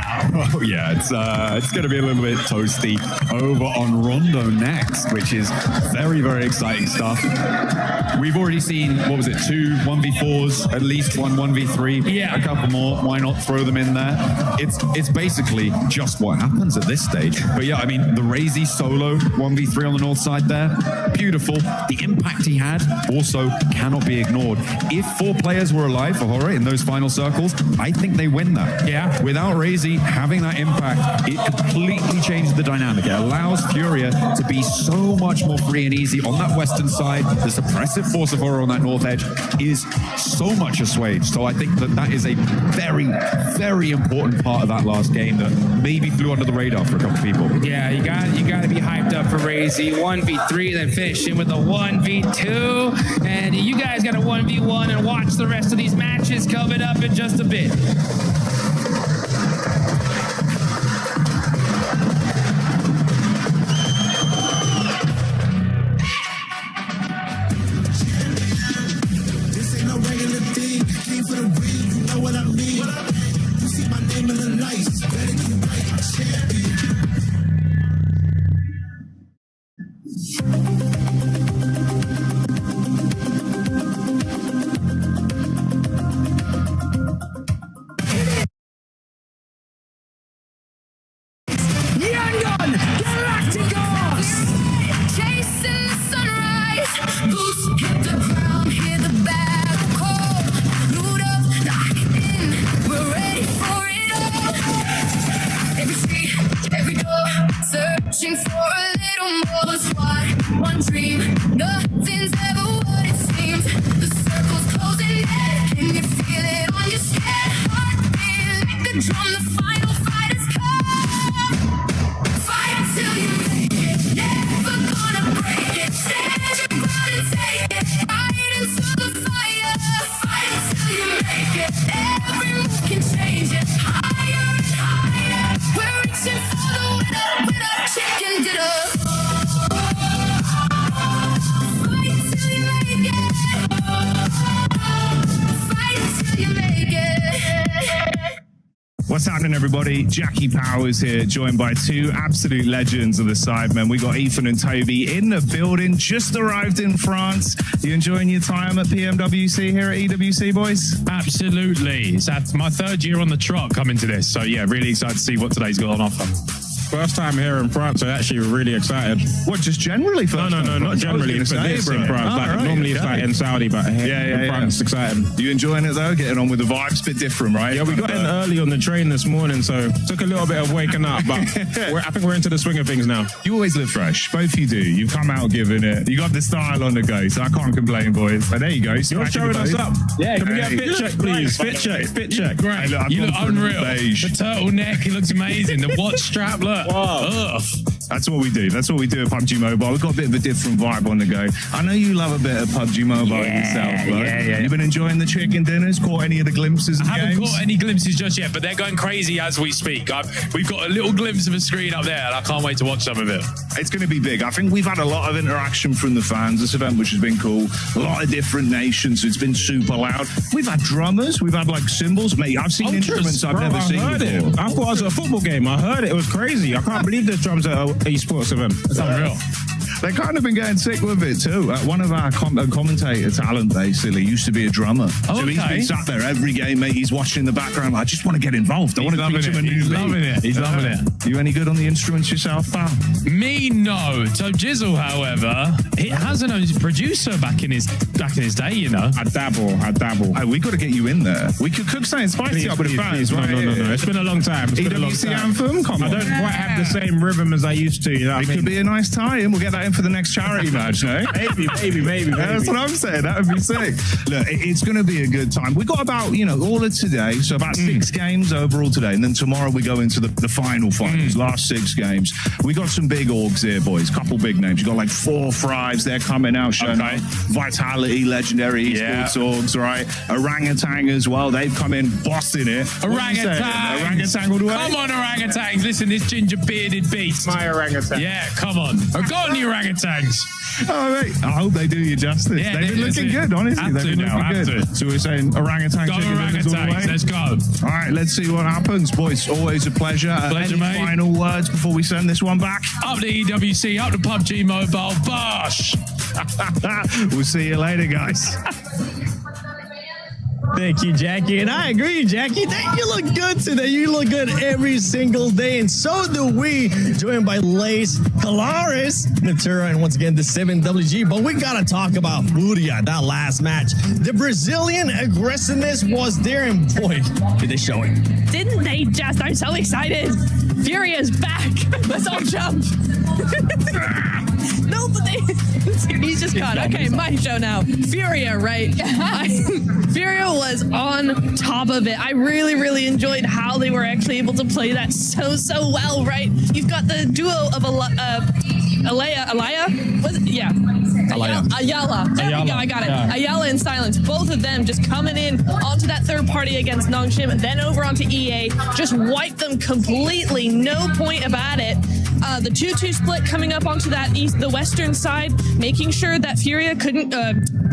Oh yeah, it's going to be a little bit toasty over on Rondo next, which is very, very exciting stuff. We've already seen, 2 1v4s, at least 1 1v3, a couple more. Why not throw them in there? It's basically just what happens at this stage. But yeah, I mean, the Razy solo 1v3 on the north side there, beautiful. The impact he had also cannot be ignored. If 4 players were alive for Horror in those final circles, I think they win that. Yeah. Without Razy having that impact, it completely changes the dynamic. It allows Furia to be so much more free and easy on that western side. The suppressive force of Horror on that north edge is so much assuaged. So I think that is a very, very important part of that last game that maybe flew under the radar for a couple of people. Yeah, you got to be hyped up for Razy. 1v3, then finishing with a 1v2. And you guys got a 1v1, and watch the rest of these matches coming up in just a bit. searching for a little more. That's why one dream, nothing's ever what it seems. The circle's closing in. Can you feel it on your skin? Heartbeat like the drum. The final fight has come. Fight till you make it. Never gonna break it. Stand your ground and take it. Right into the fire. Fight till you make it. Every move can change it. Higher and higher. We're reaching for the winner with a chicken dinner. Fight till you make it. Fight till you make it. What's happening, everybody? Jackie Powers here, joined by two absolute legends of the Sidemen. We got Ethan and Toby in the building, just arrived in France. You enjoying your time at PMWC here at EWC, boys? Absolutely. It's my third year on the trot coming to this. So, yeah, really excited to see what today's got on offer. First time here in France, so actually really excited. What, just generally? No, not generally. For this in France. Normally it's like in Saudi, but here in France, exciting. You enjoying it though? Getting on with the vibes? Bit different, right? Yeah, we got in early on the train this morning, so took a little bit of waking up, but I think we're into the swing of things now. You always live fresh. Both you do. You come out giving it. You got the style on the go, so I can't complain, boys. But there you go. You're showing us up. Yeah, can we get a fit check, please? Fit check. Great. Hey, You look unreal. Beige. The turtleneck, it looks amazing. The watch strap, look. Wow. That's what we do. That's what we do at PUBG Mobile. We've got a bit of a different vibe on the go. I know you love a bit of PUBG Mobile yourself, right? Yeah. You've been enjoying the chicken dinners? Caught any of the glimpses of I haven't games? caught any glimpses just yet, but they're going crazy as we speak. We've got a little glimpse of a screen up there, and I can't wait to watch some of it. It's going to be big. I think we've had a lot of interaction from the fans this event, which has been cool. A lot of different nations, so it's been super loud. We've had drummers. We've had, like, cymbals. Mate, I've seen instruments I've never seen before. I thought it was a football game. I heard it. It was crazy. I can't believe there's drums at an esports event. It's unreal. They've kind of been getting sick with it too. One of our commentator talent basically used to be a drummer. So he's been sat there every game, mate. He's watching in the background. I just want to get involved. I want to teach him a new He's beat. loving it. He's loving it. You any good on the instruments yourself, pal? Me, no. So Jizzle, however, he has an own producer back in his day, you know. I dabble. Hey, we got to get you in there. We could cook something spicy up with the fans, right? No. It's been a long time. EWC anthem? Come on. I don't quite have the same rhythm as I used to. You know what I mean? Could be a nice tie-in. We'll get that in for the next charity match, no? Maybe. That's what I'm saying. That would be sick. Look, it's going to be a good time. We got about, all of today, so about 6 games overall today, and then tomorrow we go into the final finals, last 6 games. We got some big orgs here, boys. Couple big names. You got like 4 Thrives. They're coming out, showing up. Vitality, legendary esports orgs, right? Orangutan as well. They've come in, bossing it. Orangutan all the way. Come on, orangutans. Listen, this ginger bearded beast. My orangutan. Yeah, come on. I've got any orangutans. Oh, mate. I hope they do you justice. Yeah, They've been looking good, honestly. They've been looking good. So we're saying orangutan. Go orangutans. Let's go. All right, let's see what happens, boys. Always a pleasure. Any mate. final words before we send this one back? Up to EWC, up to PUBG Mobile. Bosh. We'll see you later, guys. Thank you, Jackie. And I agree, Jackie. You look good today. You look good every single day. And so do we. Joined by Lace, Calaris, Natura, and once again, the 7WG. But we got to talk about Furia, that last match. The Brazilian aggressiveness was there, and boy, did they show it. Didn't they just? I'm so excited. Furia's back. Let's all jump. No, but he's just caught. Okay, my show now. Furia, right? Furia was on top of it. I really, really enjoyed how they were actually able to play that so well, right? You've got the duo of Alaya? Was it? Yeah. Ayala. There we go. I got it. Yeah. Ayala and Silence. Both of them just coming in onto that third party against Nongshim, and then over onto EA. Just wiped them completely. No point about it. The 2-2 split coming up onto the western side, making sure that Furia couldn't,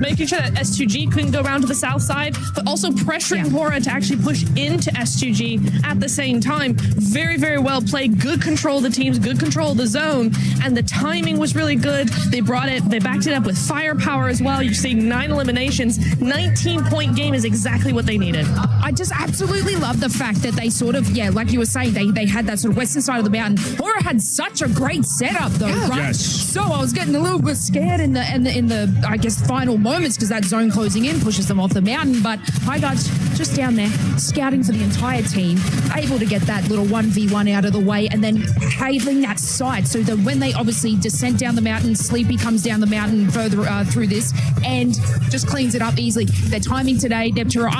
making sure that S2G couldn't go around to the south side, but also pressuring Hora to actually push into S2G at the same time. Very, very well played. Good control of the teams, good control of the zone, and the timing was really good. They backed it up with firepower as well. You're seeing 9 eliminations. 19-point game is exactly what they needed. I just absolutely love the fact that they sort of, like you were saying, they had that sort of western side of the mountain. Hora had such a great setup though, right? Yes. So I was getting a little bit scared in the I guess final moments, because that zone closing in pushes them off the mountain. But hi guys. just down there scouting for the entire team, able to get that little 1v1 out of the way, and then having that sight so that when they obviously descend down the mountain, Sleepy comes down the mountain further through this and just cleans it up easily. Their timing today, Neptura,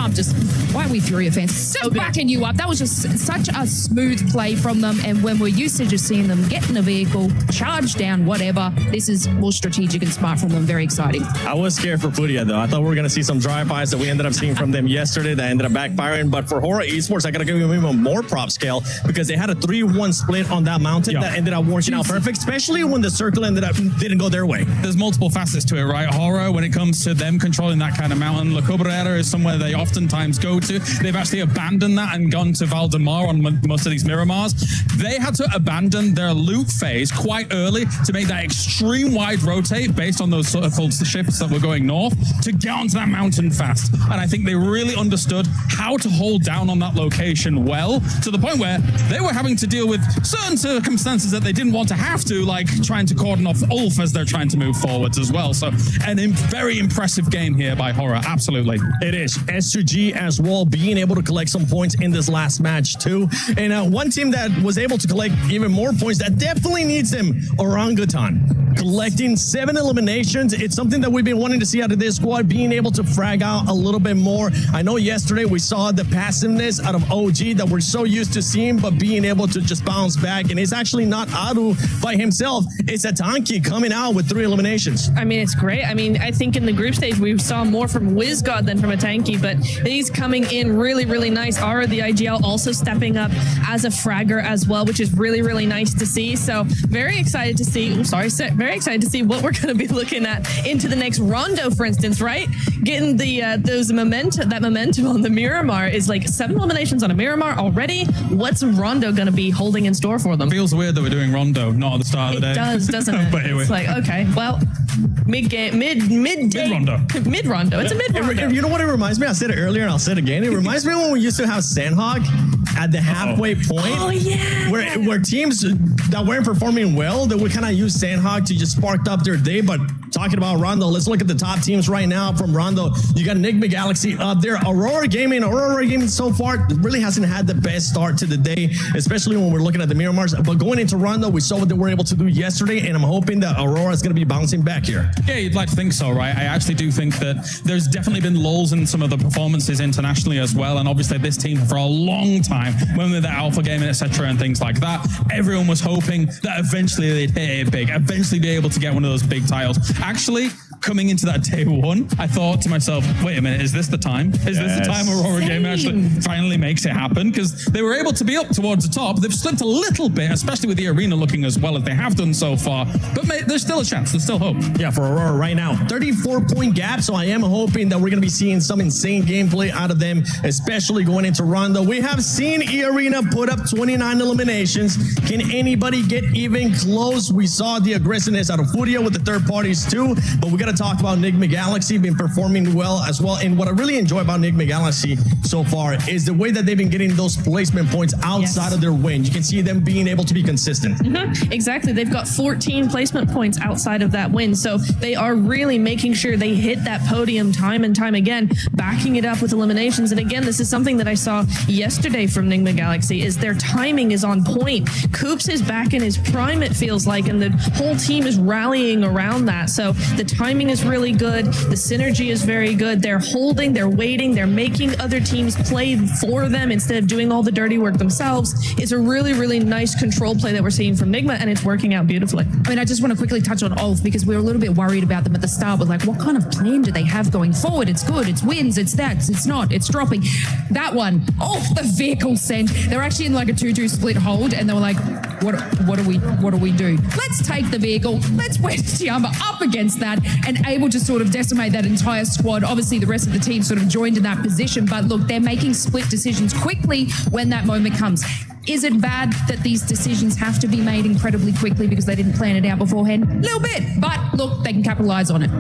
why are we Furia fans? So backing you up. That was just such a smooth play from them, and when we're used to just seeing them get in a vehicle, charge down, whatever, this is more strategic and smart from them. Very exciting. I was scared for Furia, though. I thought we were going to see some drive-bys that we ended up seeing from them yesterday that ended up backfiring. But for Horror Esports, I got to give them even more prop scale because they had a 3-1 split on that mountain that ended up working out perfect, especially when the circle didn't go their way. There's multiple facets to it, right? Horror, when it comes to them controlling that kind of mountain, La Cabrera is somewhere they oftentimes go to. They've actually abandoned that and gone to Valdemar on most of these Miramars. They had to abandon their loot phase quite early to make that extreme wide rotate based on those sort of shifts that were going north to get onto that mountain fast. And I think they really understood how to hold down on that location well, to the point where they were having to deal with certain circumstances that they didn't want to have to, like trying to cordon off Ulf as they're trying to move forwards as well. So very impressive game here by Horror, absolutely. It is. S2G as well, being able to collect some points in this last match too. And one team that was able to collect even more points that definitely needs them, Orangutan. Collecting 7 eliminations. It's something that we've been wanting to see out of this squad, being able to frag out a little bit more. I know yesterday we saw the passiveness out of OG that we're so used to seeing, but being able to just bounce back. And it's actually not Aru by himself. It's Atanki coming out with 3 eliminations. I mean, it's great. I mean, I think in the group stage, we saw more from WizGod than from Atanki, but he's coming in really, really nice. Ara, the IGL, also stepping up as a fragger as well, which is really, really nice to see. So very excited to see, very excited to see what we're going to be looking at into the next Rondo, for instance, right? Getting that momentum on the Miramar is like 7 eliminations on a Miramar already. What's Rondo going to be holding in store for them? Feels weird that we're doing Rondo, not at the start of the day. It does, doesn't it? But anyway. It's like, okay, well, mid-day. Mid-Rondo. Mid-Rondo. It's a mid-Rondo. You know what it reminds me? I said it earlier and I'll say it again. It reminds me when we used to have Sandhog at the halfway point. Oh, yeah. Where teams that weren't performing well, that would kind of use Sandhog to just spark up their day. But talking about Rondo, let's look at the top teams right now from Rondo. You got Enigma Galaxy up there. Aurora Gaming so far really hasn't had the best start to the day, especially when we're looking at the Miramars. But going into Rondo, we saw what they were able to do yesterday, and I'm hoping that Aurora is going to be bouncing back here. Yeah, you'd like to think so, right? I actually do think that there's definitely been lulls in some of the performances internationally as well. And obviously this team for a long time, when they're the alpha gaming, etc. and things like that, everyone was hoping that eventually they'd hit it big, eventually be able to get one of those big titles. Actually, coming into that day one, I thought to myself, wait a minute, is this the time? Is this the time Aurora Gaming actually finally makes it happen? Because they were able to be up towards the top. They've slipped a little bit, especially with the arena looking as well as they have done so far. But there's still a chance. There's still hope. Yeah, for Aurora right now. 34-point gap, so I am hoping that we're going to be seeing some insane gameplay out of them, especially going into Rondo. We have seen E-Arena put up 29 eliminations. Can anybody get even close? We saw the aggressiveness out of Furia with the third parties too, but we got to talk about Enigma Galaxy been performing well as well. And what I really enjoy about Enigma Galaxy so far is the way that they've been getting those placement points outside of their win. You can see them being able to be consistent. Exactly. They've got 14 placement points outside of that win. So they are really making sure they hit that podium time and time again, backing it up with eliminations. And again, this is something that I saw yesterday from Enigma Galaxy is their timing is on point. Coops is back in his prime, it feels like, and the whole team is rallying around that. So the timing is really good. The synergy is very good. They're holding, they're waiting, they're making other teams play for them instead of doing all the dirty work themselves. It's a really, really nice control play that we're seeing from Enigma, and it's working out beautifully. I mean, I just want to quickly touch on Ulf because we were a little bit worried about them at the start with like, what kind of plan do they have going forward? It's good, it's wins, it's that, it's not, it's dropping. That one, the vehicle sent. They're actually in like a 2-2 split hold, and they were like, what do we do? Let's take the vehicle, let's West Tiamba up against that, and able to sort of decimate that entire squad. Obviously, the rest of the team sort of joined in that position, but look, they're making split decisions quickly when that moment comes. Is it bad that these decisions have to be made incredibly quickly because they didn't plan it out beforehand? A little bit, but look, they can capitalize on it.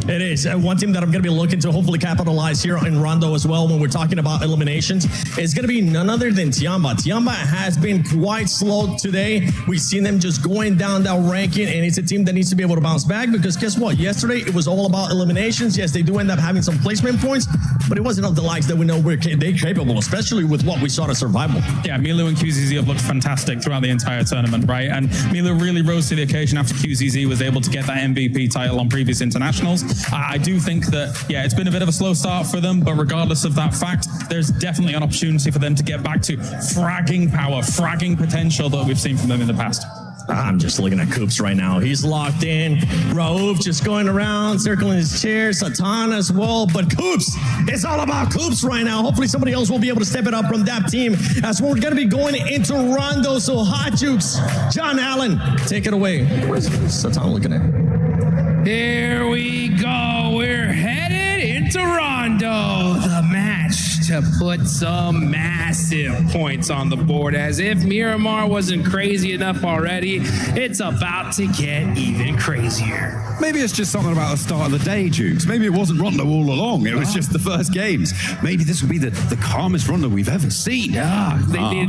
It is. One team that I'm going to be looking to hopefully capitalize here in Rondo as well when we're talking about eliminations is going to be none other than Tiamba. Tiamba has been quite slow today. We've seen them just going down that ranking, and it's a team that needs to be able to bounce back because guess what? Yesterday, it was all about eliminations. Yes, they do end up having some placement points, but it wasn't of the likes that we know they're capable, especially with what we saw to Survival. Yeah, Milu and QZZ have looked fantastic throughout the entire tournament, right? And Milu really rose to the occasion after QZZ was able to get that MVP title on previous internationals. I do think that, yeah, it's been a bit of a slow start for them, but regardless of that fact, there's definitely an opportunity for them to get back to fragging power, fragging potential that we've seen from them in the past. I'm just looking at Coops right now. He's locked in. Raouf just going around, circling his chair. Satan as well. But Coops, it's all about Coops right now. Hopefully somebody else will be able to step it up from that team as we're going to be going into Rondo. So Hot Jukes, John Allen, take it away. Where's Satan looking at? Here we go. We're headed into Rondo, the match to put some massive points on the board. As if Miramar wasn't crazy enough already, it's about to get even crazier. Maybe it's just something about the start of the day, Jukes. Maybe it wasn't Rondo all along. It was just the first games. Maybe this will be the calmest Rondo we've ever seen. Yeah,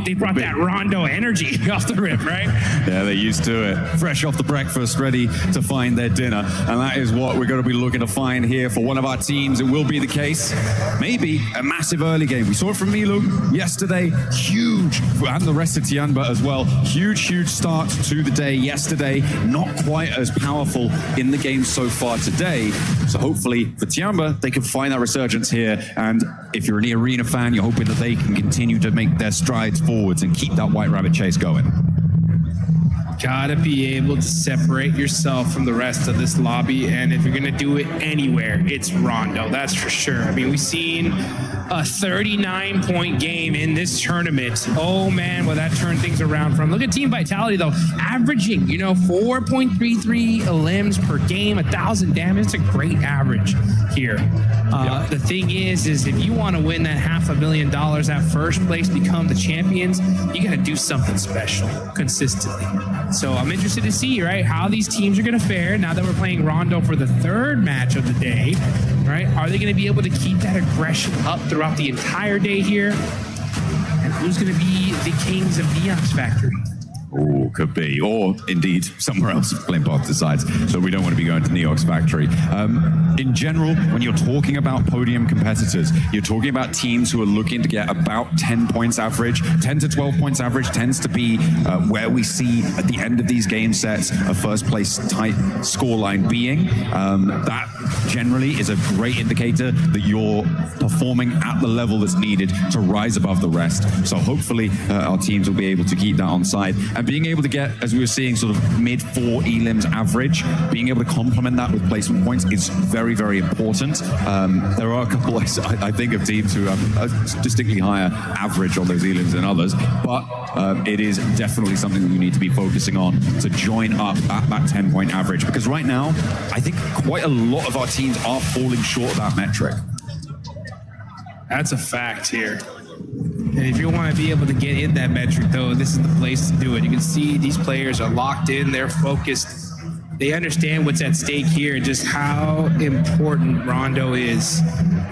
they brought that Rondo energy off the rip, right? Yeah, they're used to it. Fresh off the breakfast, ready to find their dinner. And that is what we're going to be looking to find here for one of our teams. It will be the case. Maybe a massive early game. We saw it from Milu yesterday. Huge. And the rest of Tiamba as well. Huge start to the day yesterday. Not quite as powerful in the game so far today. So hopefully for Tiamba, they can find that resurgence here. And if you're an arena fan, you're hoping that they can continue to make their strides forwards and keep that White Rabbit chase going. Gotta be able to separate yourself from the rest of this lobby, and if you're gonna do it anywhere, it's Rondo, that's for sure. I mean, we've seen a 39-point game in this tournament. Oh man, will that turn things around from. Look at Team Vitality though, averaging, 4.33 limbs per game, 1,000 damage. It's a great average here. The thing is if you want to win that $500,000 at first place, become the champions, you got to do something special consistently. So I'm interested to see, right, how these teams are going to fare now that we're playing Rondo for the third match of the day, right? Are they going to be able to keep that aggression up throughout the entire day here? And who's going to be the kings of Neox Factory? Oh, could be. Or indeed, somewhere else playing both the sides. So we don't want to be going to Neox Factory. In general, when you're talking about podium competitors, you're talking about teams who are looking to get about 10 points average. 10 to 12 points average tends to be where we see at the end of these game sets a first place type scoreline being. That generally is a great indicator that you're performing at the level that's needed to rise above the rest. So hopefully our teams will be able to keep that on side. And being able to get, as we were seeing, sort of mid-4 elims average, being able to complement that with placement points is very, very important. There are a couple, I think, of teams who have a distinctly higher average on those elims than others, but it is definitely something that you need to be focusing on to join up at that 10-point average. Because right now, I think quite a lot of our teams are falling short of that metric. That's a fact here. And if you want to be able to get in that metric, though, this is the place to do it. You can see these players are locked in, they're focused. They understand what's at stake here and just how important Rondo is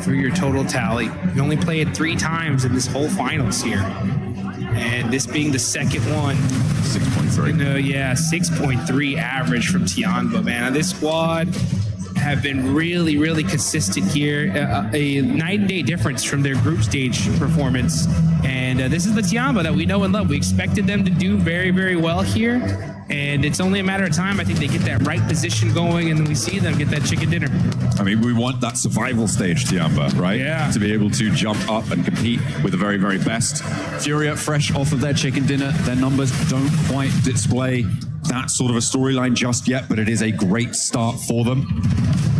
for your total tally. You only play it 3 times in this whole finals here. And this being the second one. 6.3. Yeah, 6.3 average from Tiamba, man. This squad have been really, really consistent here. A night and day difference from their group stage performance. And this is the Tiamba that we know and love. We expected them to do very, very well here. And it's only a matter of time. I think they get that right position going, and then we see them get that chicken dinner. I mean, we want that survival stage, Tiamba, right? Yeah. To be able to jump up and compete with the very, very best. Furia, fresh off of their chicken dinner, their numbers don't quite display that sort of a storyline just yet, but it is a great start for them.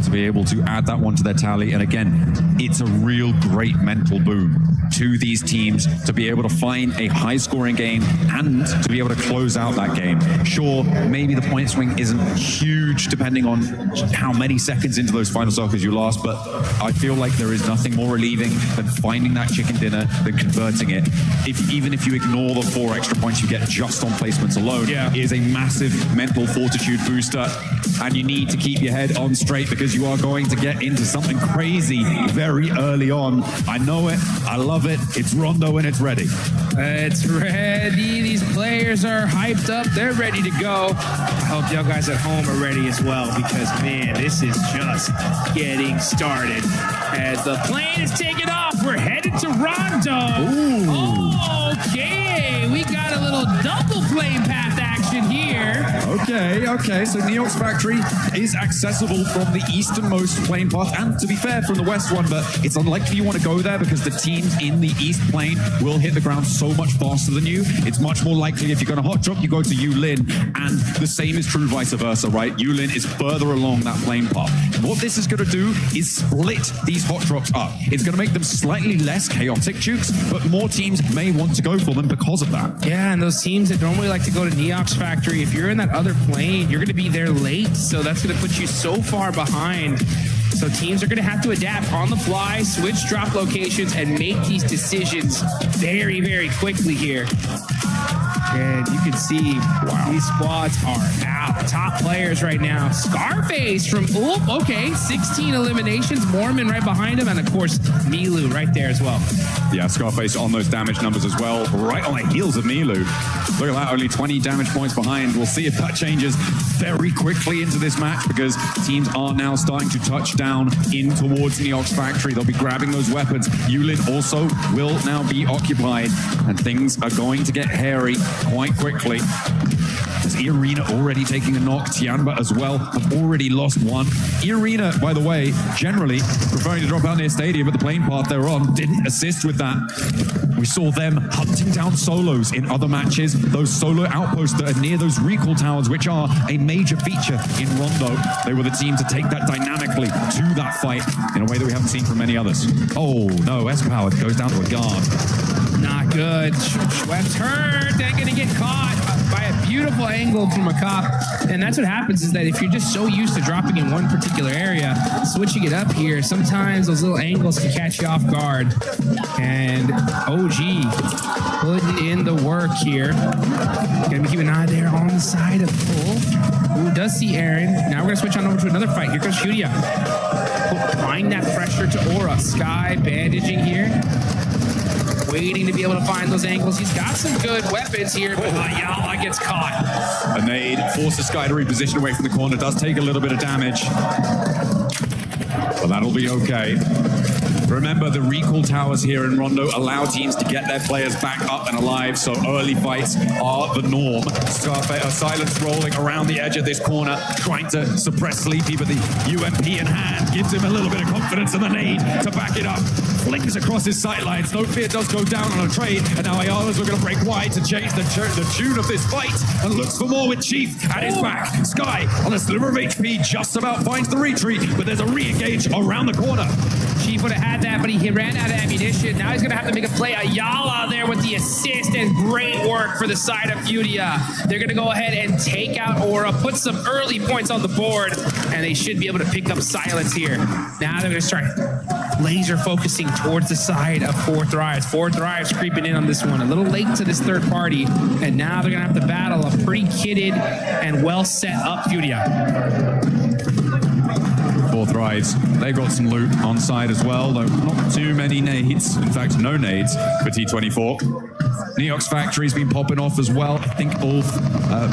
to be able to add that one to their tally. And again, it's a real great mental boom to these teams to be able to find a high-scoring game and to be able to close out that game. Sure, maybe the point swing isn't huge depending on how many seconds into those final circles you last, but I feel like there is nothing more relieving than finding that chicken dinner than converting it. Even if you ignore the 4 extra points you get just on placements alone, it is a massive mental fortitude booster, and you need to keep your head on straight because you are going to get into something crazy very early on. I know it. I love it. It's Rondo and it's ready. It's ready. These players are hyped up. They're ready to go. I hope y'all guys at home are ready as well because, man, this is just getting started. As the plane is taking off, we're headed to Rondo. Ooh. Okay, we got a little double plane path action here. Okay. So Neox Factory is accessible from the easternmost plane path, and to be fair, from the west one, but it's unlikely you want to go there because the teams in the east plane will hit the ground so much faster than you. It's much more likely if you're going to hot drop, you go to Yulin, and the same is true vice versa, right? Yulin is further along that plane path. What this is going to do is split these hot drops up. It's going to make them slightly less chaotic, Jukes, but more teams may want to go for them because of that. Yeah, and those teams that normally like to go to Neox Factory, if you're in that other plane, you're going to be there late, so that's going to put you so far behind. So teams are going to have to adapt on the fly, switch drop locations, and make these decisions very, very quickly here. And you can see, these squads are out. Top players right now. Scarface from okay, 16 eliminations. Mormon right behind him, and of course, Milu right there as well. Yeah, Scarface on those damage numbers as well, right on the heels of Milu. Look at that, only 20 damage points behind. We'll see if that changes very quickly into this match because teams are now starting to touch down in towards Neox Factory. They'll be grabbing those weapons. Yulin also will now be occupied, and things are going to get hairy quite quickly. Is Irina already taking a knock? Tianba as well have already lost one. Irina, by the way, generally preferring to drop out near stadium, but the plane path they're on didn't assist with that. We saw them hunting down solos in other matches, those solo outposts that are near those recall towers, which are a major feature in Rondo. They were the team to take that dynamically to that fight in a way that we haven't seen from many others. Oh no, S-Power goes down to a guard. Not good. Schwepp's hurt. They're going to get caught by a beautiful angle from a cop. And that's what happens is that if you're just so used to dropping in one particular area, switching it up here, sometimes those little angles can catch you off guard. And OG putting in the work here. Gonna be keeping an eye there on the side of Pull. Who does see Aaron. Now we're gonna switch on over to another fight. Here comes Shudia. Applying that pressure to Aura. Sky bandaging here. Waiting to be able to find those angles. He's got some good weapons here, but Ayala gets caught. A nade forces Sky to reposition away from the corner. Does take a little bit of damage, but that'll be okay. Remember, the recall towers here in Rondo allow teams to get their players back up and alive, so early fights are the norm. Silence rolling around the edge of this corner, trying to suppress Sleepy, but the UMP in hand gives him a little bit of confidence and the nade to back it up. Flings across his sightlines. No Fear does go down on a trade, and now Ayala's looking to break wide to change the tune of this fight, and looks for more with Chief at his back. Sky on a sliver of HP, just about finds the retreat, but there's a re-engage around the corner. Chief would have had that, but he ran out of ammunition. Now he's going to have to make a play. Ayala there with the assist, and great work for the side of Furia. They're going to go ahead and take out Aura, put some early points on the board, and they should be able to pick up Silence here. Now they're going to start laser focusing towards the side of Fourth Thrives. Fourth Thrives creeping in on this one. A little late to this third party, and now they're going to have to battle a pretty kitted and well set up Furia. Fourth Thrives, they got some loot on side as well, though not too many nades. In fact, no nades for T24. Neox Factory's been popping off as well. I think Ulf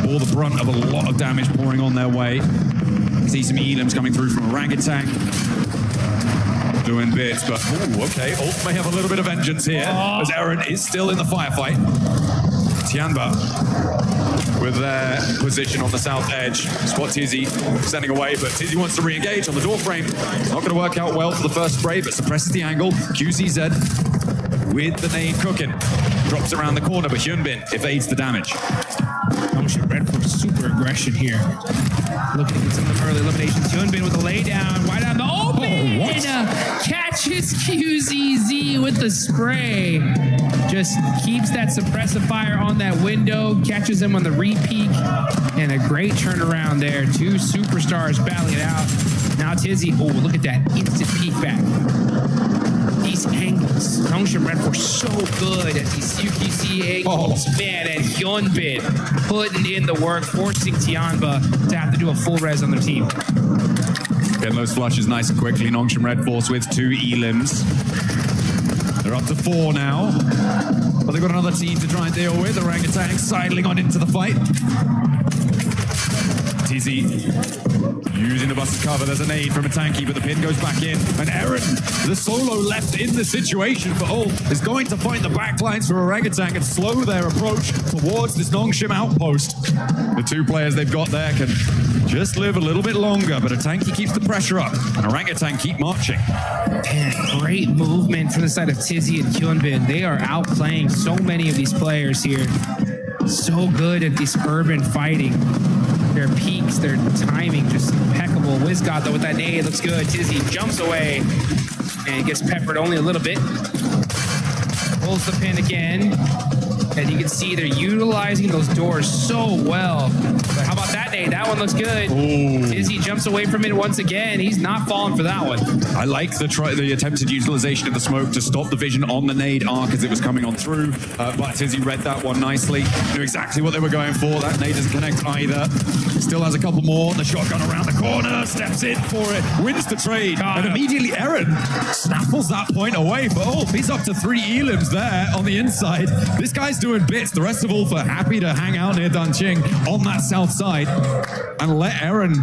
bore the brunt of a lot of damage pouring on their way. You see some elims coming through from orangutan. Doing bits, but okay, Ulf may have a little bit of vengeance here, as Aaron is still in the firefight. Tianba with their position on the south edge. Spot Tizzy sending away, but Tizzy wants to re-engage on the door frame. It's not going to work out well for the first spray, but suppresses the angle. QCZ with the nade cooking. Drops around the corner, but Hyunbin evades the damage. Redford super aggressive aggression here. Looking to get some of the early eliminations. Hyunbin with a laydown, wide on the open. Catches QZZ with the spray. Just keeps that suppressive fire on that window. Catches him on the re-peek. And a great turnaround there. Two superstars battling it out. Now Tizzy, oh, look at that instant peek back. These angles. Nongshim Red Force so good at these UQC angles. Man, and Hyunbin putting in the work, forcing Tianba to have to do a full res on their team. Getting those flushes nice and quickly. Nongshim Red Force with 2 elims. They're up to 4 now. But they've got another team to try and deal with. Orangutan sidling on into the fight. Tizzy using the bus's cover. There's a nade from a tanky, but the pin goes back in. And Eren, the solo left in the situation for Ult, is going to find the backlines for Orangutan and slow their approach towards this Nongshim outpost. The 2 players they've got there can just live a little bit longer, but a tanky keeps the pressure up, and Orangutan keep marching. Man, great movement from the side of Tizzy and Hyunbin. They are outplaying so many of these players here. So good at this urban fighting. Their peaks, their timing, just impeccable. WizGod, though, with that nade, looks good. Tizzy jumps away and gets peppered only a little bit. Pulls the pin again. And you can see they're utilizing those doors so well. But how about that nade? That one looks good. Ooh. Tizzy jumps away from it once again. He's not falling for that one. I like the attempted utilization of the smoke to stop the vision on the nade arc as it was coming on through. But Tizzy read that one nicely. Knew exactly what they were going for. That nade doesn't connect either. Still has a couple more. The shotgun around the corner. Steps in for it. Wins the trade. And immediately Eren snaffles that point away. But oh, he's up to 3 elims there on the inside. This guy's doing bits. The rest of Ulf are happy to hang out near Danqing on that south side and let Eren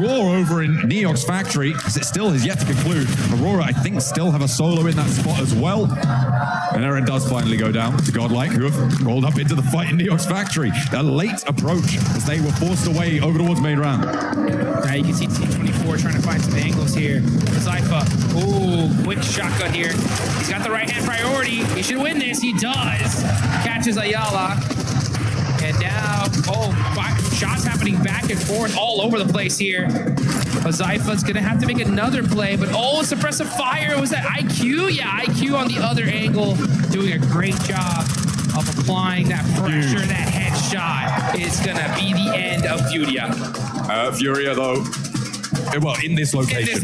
roar over in Neok's factory, because it still has yet to conclude. Aurora, I think, still have a solo in that spot as well. And Eren does finally go down to Godlike, who have rolled up into the fight in Neok's factory. A late approach as they were forced away over towards main round. Now you can see T24 trying to find some angles here. Zypha, ooh, quick shotgun here. He's got the right hand priority. He should win this. He does. Catches Ayala. And now, shots happening back and forth all over the place here. Zypha's gonna have to make another play, but suppressive fire. Was that IQ? Yeah, IQ on the other angle, doing a great job of applying that pressure, that headshot. It's gonna be the end of Furia. Furia, though. Well, in this location.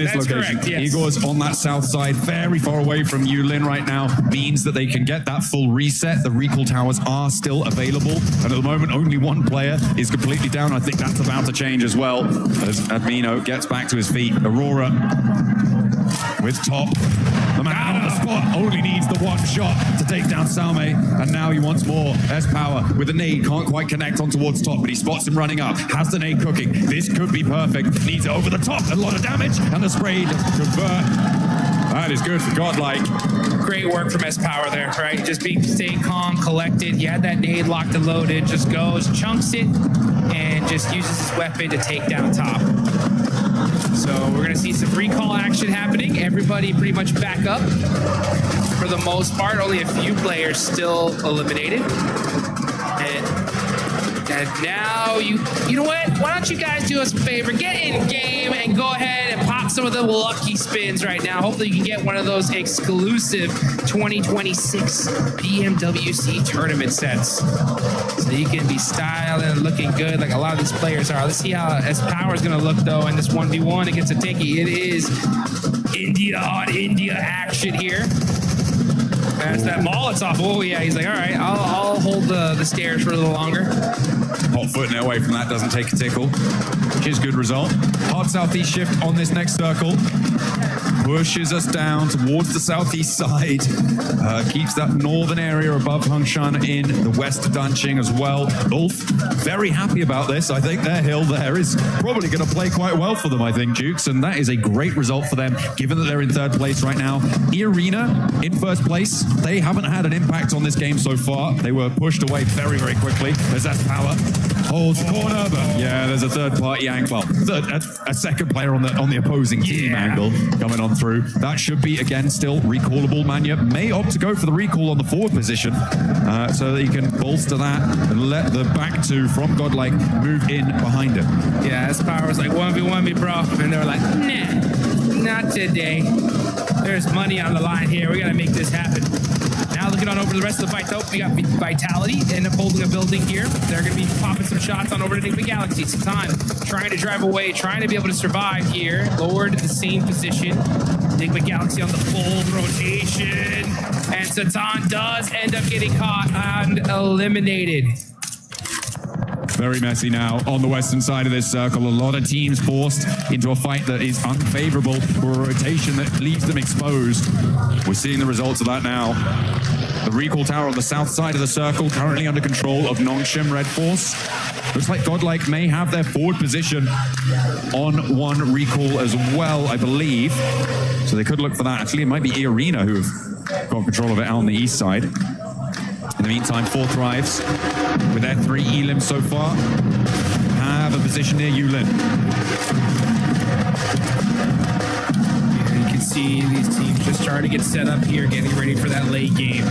That's correct, yes. Igor's on that south side, very far away from Yulin right now, means that they can get that full reset. The recall towers are still available, and at the moment, only 1 player is completely down. I think that's about to change as well, as Admino gets back to his feet. Aurora with top. The man on the spot only needs the 1 shot to take down Salme, and now he wants more. S-Power with the nade, can't quite connect on towards top, but he spots him running up, has the nade cooking. This could be perfect. Needs it over the top, a lot of damage, and the spray to convert. That is good for Godlike. Great work from S-Power there, right? Just staying calm, collected. He had that nade locked and loaded, just goes, chunks it, and just uses his weapon to take down top. So we're going to see some recall action happening. Everybody pretty much back up. For the most part, only a few players still eliminated. And now you know what? Why don't you guys do us a favor? Get in game and go ahead and pop some of the lucky spins right now. Hopefully you can get one of those exclusive 2026 PMWC tournament sets. So you can be styling and looking good like a lot of these players are. Let's see how S-Power is going to look, though, in this 1v1 against a Tinky. It is India on India action here. That's that Molotov. Oh, yeah. He's like, all right, I'll hold the stairs for a little longer. Hot footing it away from that, doesn't take a tickle, which is good result. Hard southeast shift on this next circle. Pushes us down towards the southeast side. Keeps that northern area above Hungshan in the west of Danqing as well. Ulf, very happy about this. I think their hill there is probably going to play quite well for them, I think, Jukes. And that is a great result for them, given that they're in 3rd place right now. E-Arena in 1st place. They haven't had an impact on this game so far. They were pushed away very, very quickly. There's S-Power. holds the corner, but yeah, there's a third party angle. Well, a second player on the opposing team angle coming on through. That should be, again, still recallable. Manya may opt to go for the recall on the forward position so that he can bolster that and let the back two from Godlike move in behind him. Yeah, S-Power was like, 1v1 me, bro. And they were like, nah, not today. There's money on the line here. We got to make this happen. Now looking on over to the rest of the fight, though, we got Vitality end up holding a building here. They're going to be popping some shots on over to Enigma Galaxy. Satan trying to drive away, trying to be able to survive here. Lowered in the same position. Enigma Galaxy on the full rotation. And Satan does end up getting caught and eliminated. Very messy now on the western side of this circle. A lot of teams forced into a fight that is unfavorable for a rotation that leaves them exposed. We're seeing the results of that now. The recall tower on the south side of the circle currently under control of Nongshim Red Force. Looks like Godlike may have their forward position on one recall as well, I believe. So they could look for that. Actually, it might be E-Arena who have got control of it out on the east side. In the meantime, 4 Thrives, with their 3 elims so far, have a position near Yulin. You can see these teams just starting to get set up here, getting ready for that late game.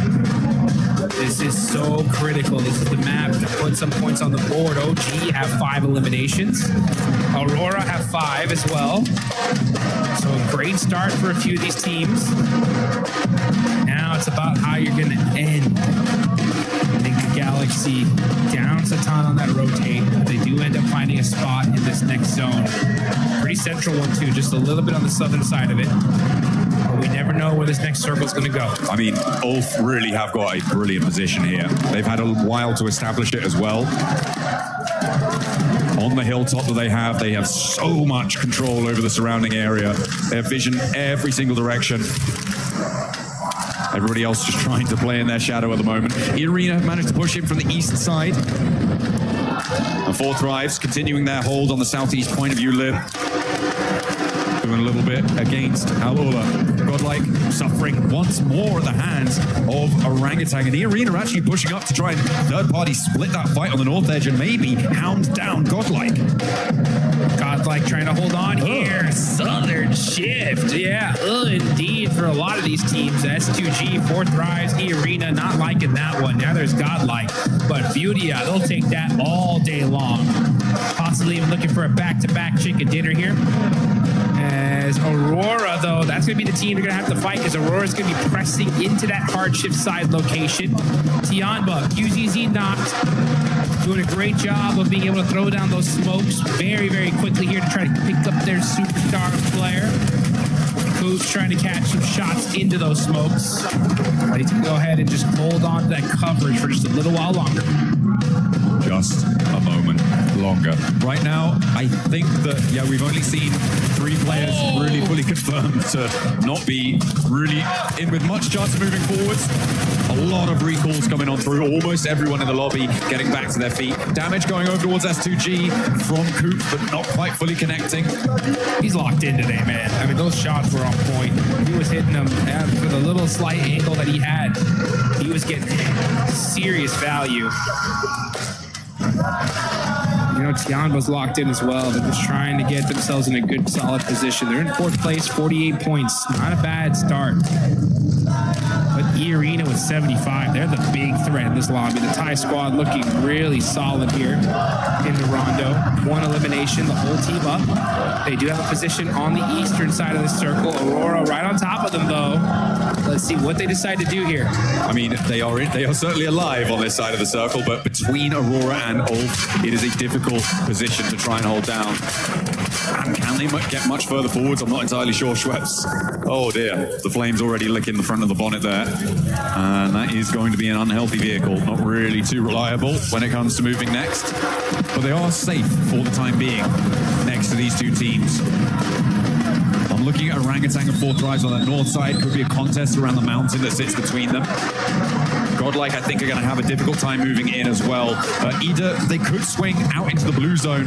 This is so critical. This is the map to put some points on the board. OG have 5 eliminations. Aurora have 5 as well. So a great start for a few of these teams. Now it's about how you're going to end. I think the Galaxy down Satan on that rotate. They do end up finding a spot in this next zone. Pretty central one too, just a little bit on the southern side of it. But we never know where this next circle is going to go. I mean, Ulf really have got a brilliant position here. They've had a while to establish it as well. On the hilltop that they have so much control over the surrounding area. They have vision every single direction. Everybody else just trying to play in their shadow at the moment. E-Arena managed to push in from the east side. And 4 Thrives continuing their hold on the southeast point of Ulib. Doing a little bit against Alula. Godlike suffering once more at the hands of Orangutan. And E-Arena actually pushing up to try and third party split that fight on the north edge and maybe hound down Godlike. Godlike trying to hold on here. Southern shift. Yeah, indeed for a lot of these teams. S2G, 4 Thrives, E-Arena, not liking that one. Now there's Godlike. But Fudia, they'll take that all day long. Possibly even looking for a back-to-back chicken dinner here. As Aurora, though, that's going to be the team they're going to have to fight because Aurora's going to be pressing into that hard shift side location. Tianba, QZZ knocked. Doing a great job of being able to throw down those smokes very, very quickly here to try to pick up their superstar player. Coop's trying to catch some shots into those smokes. But he's going to go ahead and just hold on to that coverage for just a little while longer. Just a moment longer. Right now, I think that, yeah, we've only seen 3 players really fully confirmed to not be really in with much chance of moving forwards. A lot of recalls coming on through. Almost everyone in the lobby getting back to their feet. Damage going over towards S2G from Coop, but not quite fully connecting. He's locked in today, man. I mean, those shots were on point. He was hitting them for the little slight angle that he had. He was getting serious value. You know, Tianba's locked in as well. They're just trying to get themselves in a good, solid position. They're in 4th place, 48 points. Not a bad start. But E-Arena with 75. They're the big threat in this lobby. The Thai squad looking really solid here in the Rondo. 1 elimination, the whole team up. They do have a position on the eastern side of the circle. Aurora right on top of them, though. Let's see what they decide to do here. I mean, they are certainly alive on this side of the circle, but between Aurora and Ulf, it is a difficult position to try and hold down. And can they get much further forwards? I'm not entirely sure, Schweppes. Oh dear, the flames already licking the front of the bonnet there. And that is going to be an unhealthy vehicle. Not really too reliable when it comes to moving next. But they are safe for the time being next to these 2 teams. I'm looking at Orangutan and 4 Thrives on that north side. Could be a contest around the mountain that sits between them. Godlike, I think, are going to have a difficult time moving in as well. Either they could swing out into the blue zone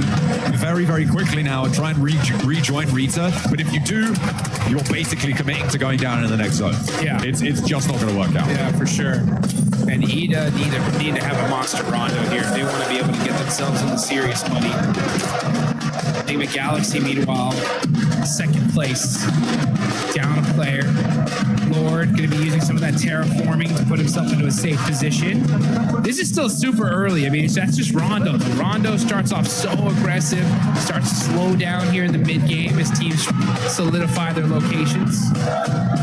very, very quickly now and try and rejoin Rita. But if you do, you're basically committing to going down in the next zone. Yeah. It's just not going to work out. Yeah, for sure. And And EDA need to have a monster rondo here if they want to be able to get themselves into serious money. Enigma Galaxy, meanwhile, second place, down a player. Lord going to be using some of that terraforming to put himself into a safe position. This is still super early. I mean, that's just Rondo. Rondo starts off so aggressive, starts to slow down here in the mid game as teams solidify their locations.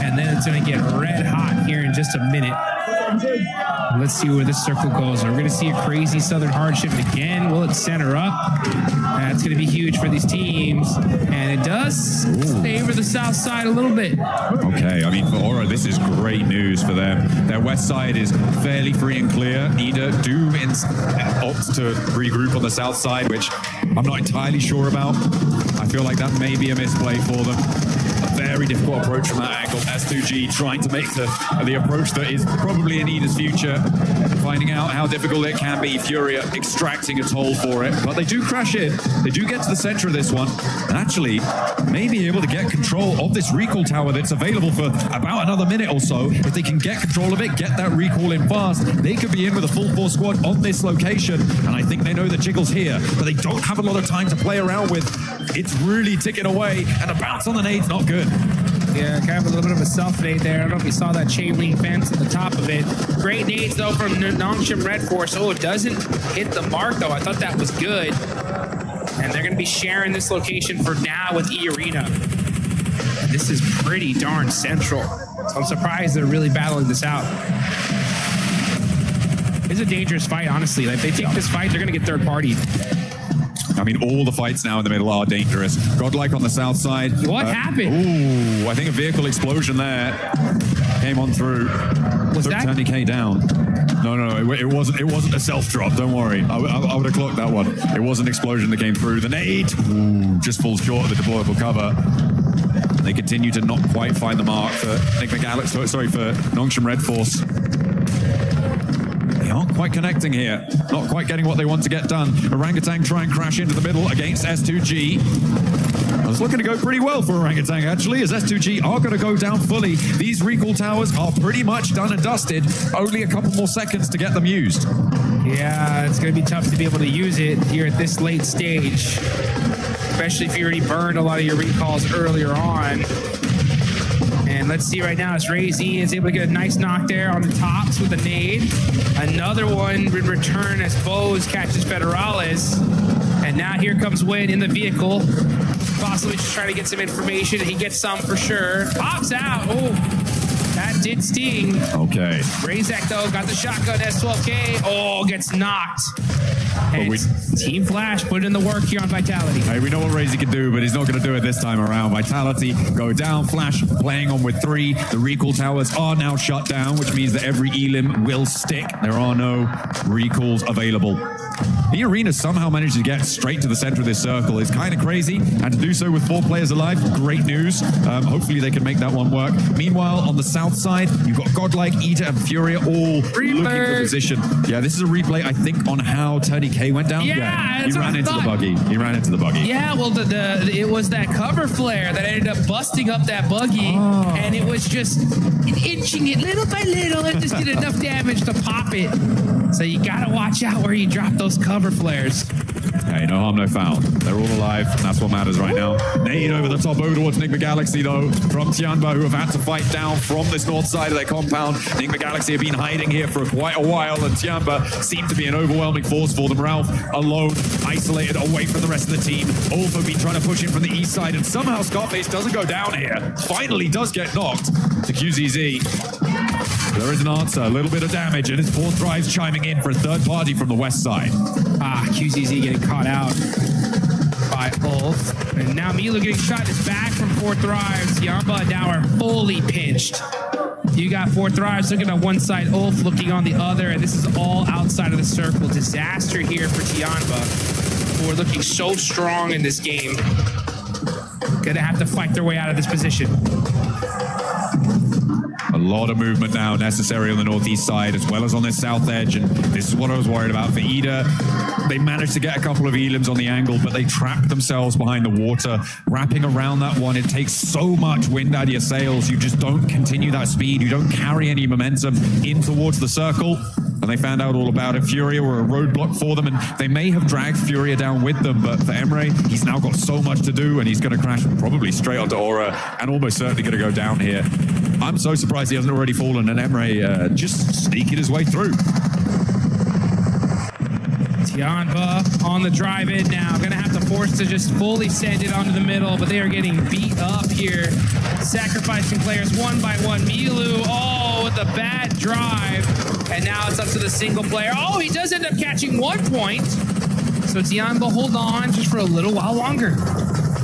And then it's going to get red hot here in just a minute. Let's see where this circle goes. We're going to see a crazy Southern hardship again. Will it center up? That's going to be huge for these teams. And it does favor the south side a little bit. Okay, I mean, for Aura, this is great news for them. Their west side is fairly free and clear. EDA do opt to regroup on the south side, which I'm not entirely sure about. I feel like that may be a misplay for them. A very difficult approach from that angle. S2G trying to make the approach that is probably in EDA's future, finding out how difficult it can be. Furia extracting a toll for it, but they do crash in. They do get to the center of this one, and actually may be able to get control of this recall tower that's available for about another minute or so. If they can get control of it, get that recall in fast, they could be in with a full force squad on this location, and I think they know the jiggle's here, but they don't have a lot of time to play around with. It's really ticking away, and a bounce on the nade's not good. Yeah, kind of a little bit of a self-nade there. I don't know if you saw that chain link fence at the top of it. Great nades, though, from Nongshim Red Force. Oh, it doesn't hit the mark, though. I thought that was good. And they're going to be sharing this location for now with E-Arena. This is pretty darn central. So I'm surprised they're really battling this out. It's a dangerous fight, honestly. Like, if they take this fight, they're going to get third party. I mean, all the fights now in the middle are dangerous. Godlike on the south side. What happened? Ooh, I think a vehicle explosion there came on through. Was took that 20K down? No, it wasn't a self drop. Don't worry. I would have clocked that one. It was an explosion that came through. The nade just falls short of the deployable cover. They continue to not quite find the mark for Enigma Galaxy. Sorry, for Nongshim Red Force. They aren't quite connecting here. Not quite getting what they want to get done. Orangutan try and crash into the middle against S2G. It's looking to go pretty well for Orangutan, actually, as S2G are going to go down fully. These recall towers are pretty much done and dusted. Only a couple more seconds to get them used. Yeah, it's going to be tough to be able to use it here at this late stage, especially if you already burned a lot of your recalls earlier on. And let's see right now as Ray-Z is able to get a nice knock there on the tops with a nade. Another one in return as Bose catches Federales. And now here comes Win in the vehicle. Possibly just trying to get some information. He gets some for sure. Pops out. Oh, that did sting. Okay. Razak, though, got the shotgun S12K. Oh, gets knocked. And Team Flash put in the work here on Vitality. Hey, we know what Razy can do, but he's not going to do it this time around. Vitality go down. Flash playing on with 3. The recall towers are now shut down, which means that every elim will stick. There are no recalls available. The arena somehow managed to get straight to the center of this circle. It's kind of crazy, and to do so with 4 players alive, great news. Hopefully they can make that one work. Meanwhile, on the south side, you've got Godlike, Ita, and Furia all looking for position. Yeah, this is a replay, I think, on how Tony K went down. Yeah, he ran into the buggy. He ran into the buggy. Yeah, well, it was that cover flare that ended up busting up that buggy, and it was just inching it little by little and just did enough damage to pop it. So you gotta watch out where you drop those cover flares. Hey, no harm, no foul. They're all alive, and that's what matters right now. Nade over the top, over towards Enigma Galaxy, though, from Tianba, who have had to fight down from this north side of their compound. Enigma Galaxy have been hiding here for quite a while, and Tianba seemed to be an overwhelming force for them. Ralph, alone, isolated away from the rest of the team. Also been trying to push in from the east side, and somehow Scarface doesn't go down here. Finally does get knocked to QZZ. There is an answer, a little bit of damage, and it's 4 Thrives chiming in for a third party from the west side. QZZ getting caught out by Ulf. And now Milo getting shot in his back from 4 Thrives. Yamba now are fully pinched. You got 4 Thrives looking on one side, Ulf looking on the other, and this is all outside of the circle. Disaster here for Tianba, who are looking so strong in this game. Gonna have to fight their way out of this position. A lot of movement now necessary on the northeast side as well as on this south edge, and this is what I was worried about for Ida. They managed to get a couple of elims on the angle, but they trapped themselves behind the water. Wrapping around that one, it takes so much wind out of your sails. You just don't continue that speed. You don't carry any momentum in towards the circle. and they found out all about it. Furia were a roadblock for them, and they may have dragged Furia down with them, but for Emre, he's now got so much to do, and he's going to crash probably straight onto Aura, and almost certainly going to go down here. I'm so surprised he hasn't already fallen, and Emre just sneaking his way through. Tianba on the drive-in now. Gonna have to force to just fully send it onto the middle, but they are getting beat up here. Sacrificing players one by one. Milu, oh, with a bad drive. And now it's up to the single player. Oh, he does end up catching 1 point. So Tianba hold on just for a little while longer.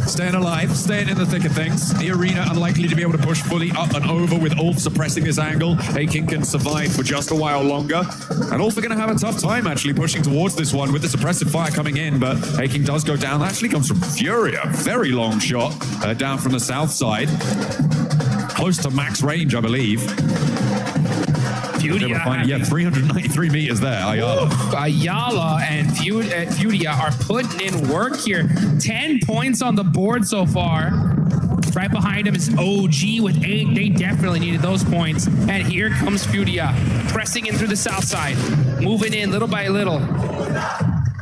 Staying alive, staying in the thick of things. The arena unlikely to be able to push fully up and over with Ulf suppressing this angle. Aking can survive for just a while longer. And Ulf are going to have a tough time actually pushing towards this one with the suppressive fire coming in, but Aking does go down. That actually comes from Furia. Very long shot down from the south side. Close to max range, I believe. Furia, 393 meters there, Ayala. Ayala and Furia are putting in work here. 10 points on the board so far. Right behind him is OG with 8. They definitely needed those points. And here comes Furia, pressing in through the south side, moving in little by little,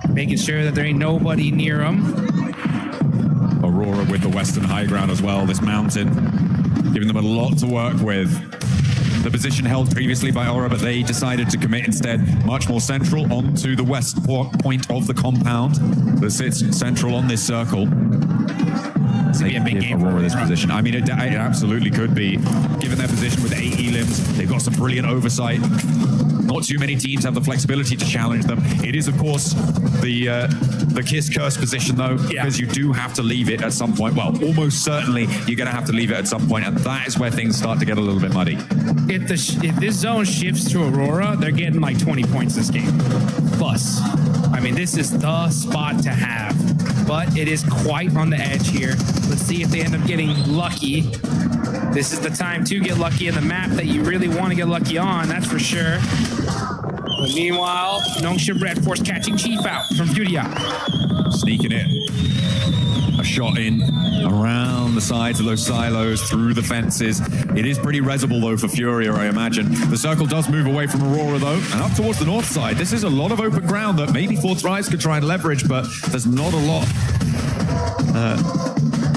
making sure that there ain't nobody near him. Aurora with the western high ground as well, this mountain, giving them a lot to work with. The position held previously by Aura, but they decided to commit instead much more central onto the west point of the compound that sits central on this circle. They can give Aurora this position. I mean, it absolutely could be, given their position with 8 elims. They've got some brilliant oversight. Not too many teams have the flexibility to challenge them. It is, of course, the Kiss Curse position, though, because you do have to leave it at some point. Well, almost certainly you're going to have to leave it at some point, and that is where things start to get a little bit muddy. If this zone shifts to Aurora, they're getting like 20 points this game. Plus, I mean, this is the spot to have, but it is quite on the edge here. Let's see if they end up getting lucky. This is the time to get lucky in the map that you really want to get lucky on, that's for sure. But meanwhile, Nongshim Red Force catching Chief out from Furia. Sneaking in. A shot in around the sides of those silos, through the fences. It is pretty resible, though, for Furia, I imagine. The circle does move away from Aurora, though, and up towards the north side. This is a lot of open ground that maybe Fourth Rise could try and leverage, but there's not a lot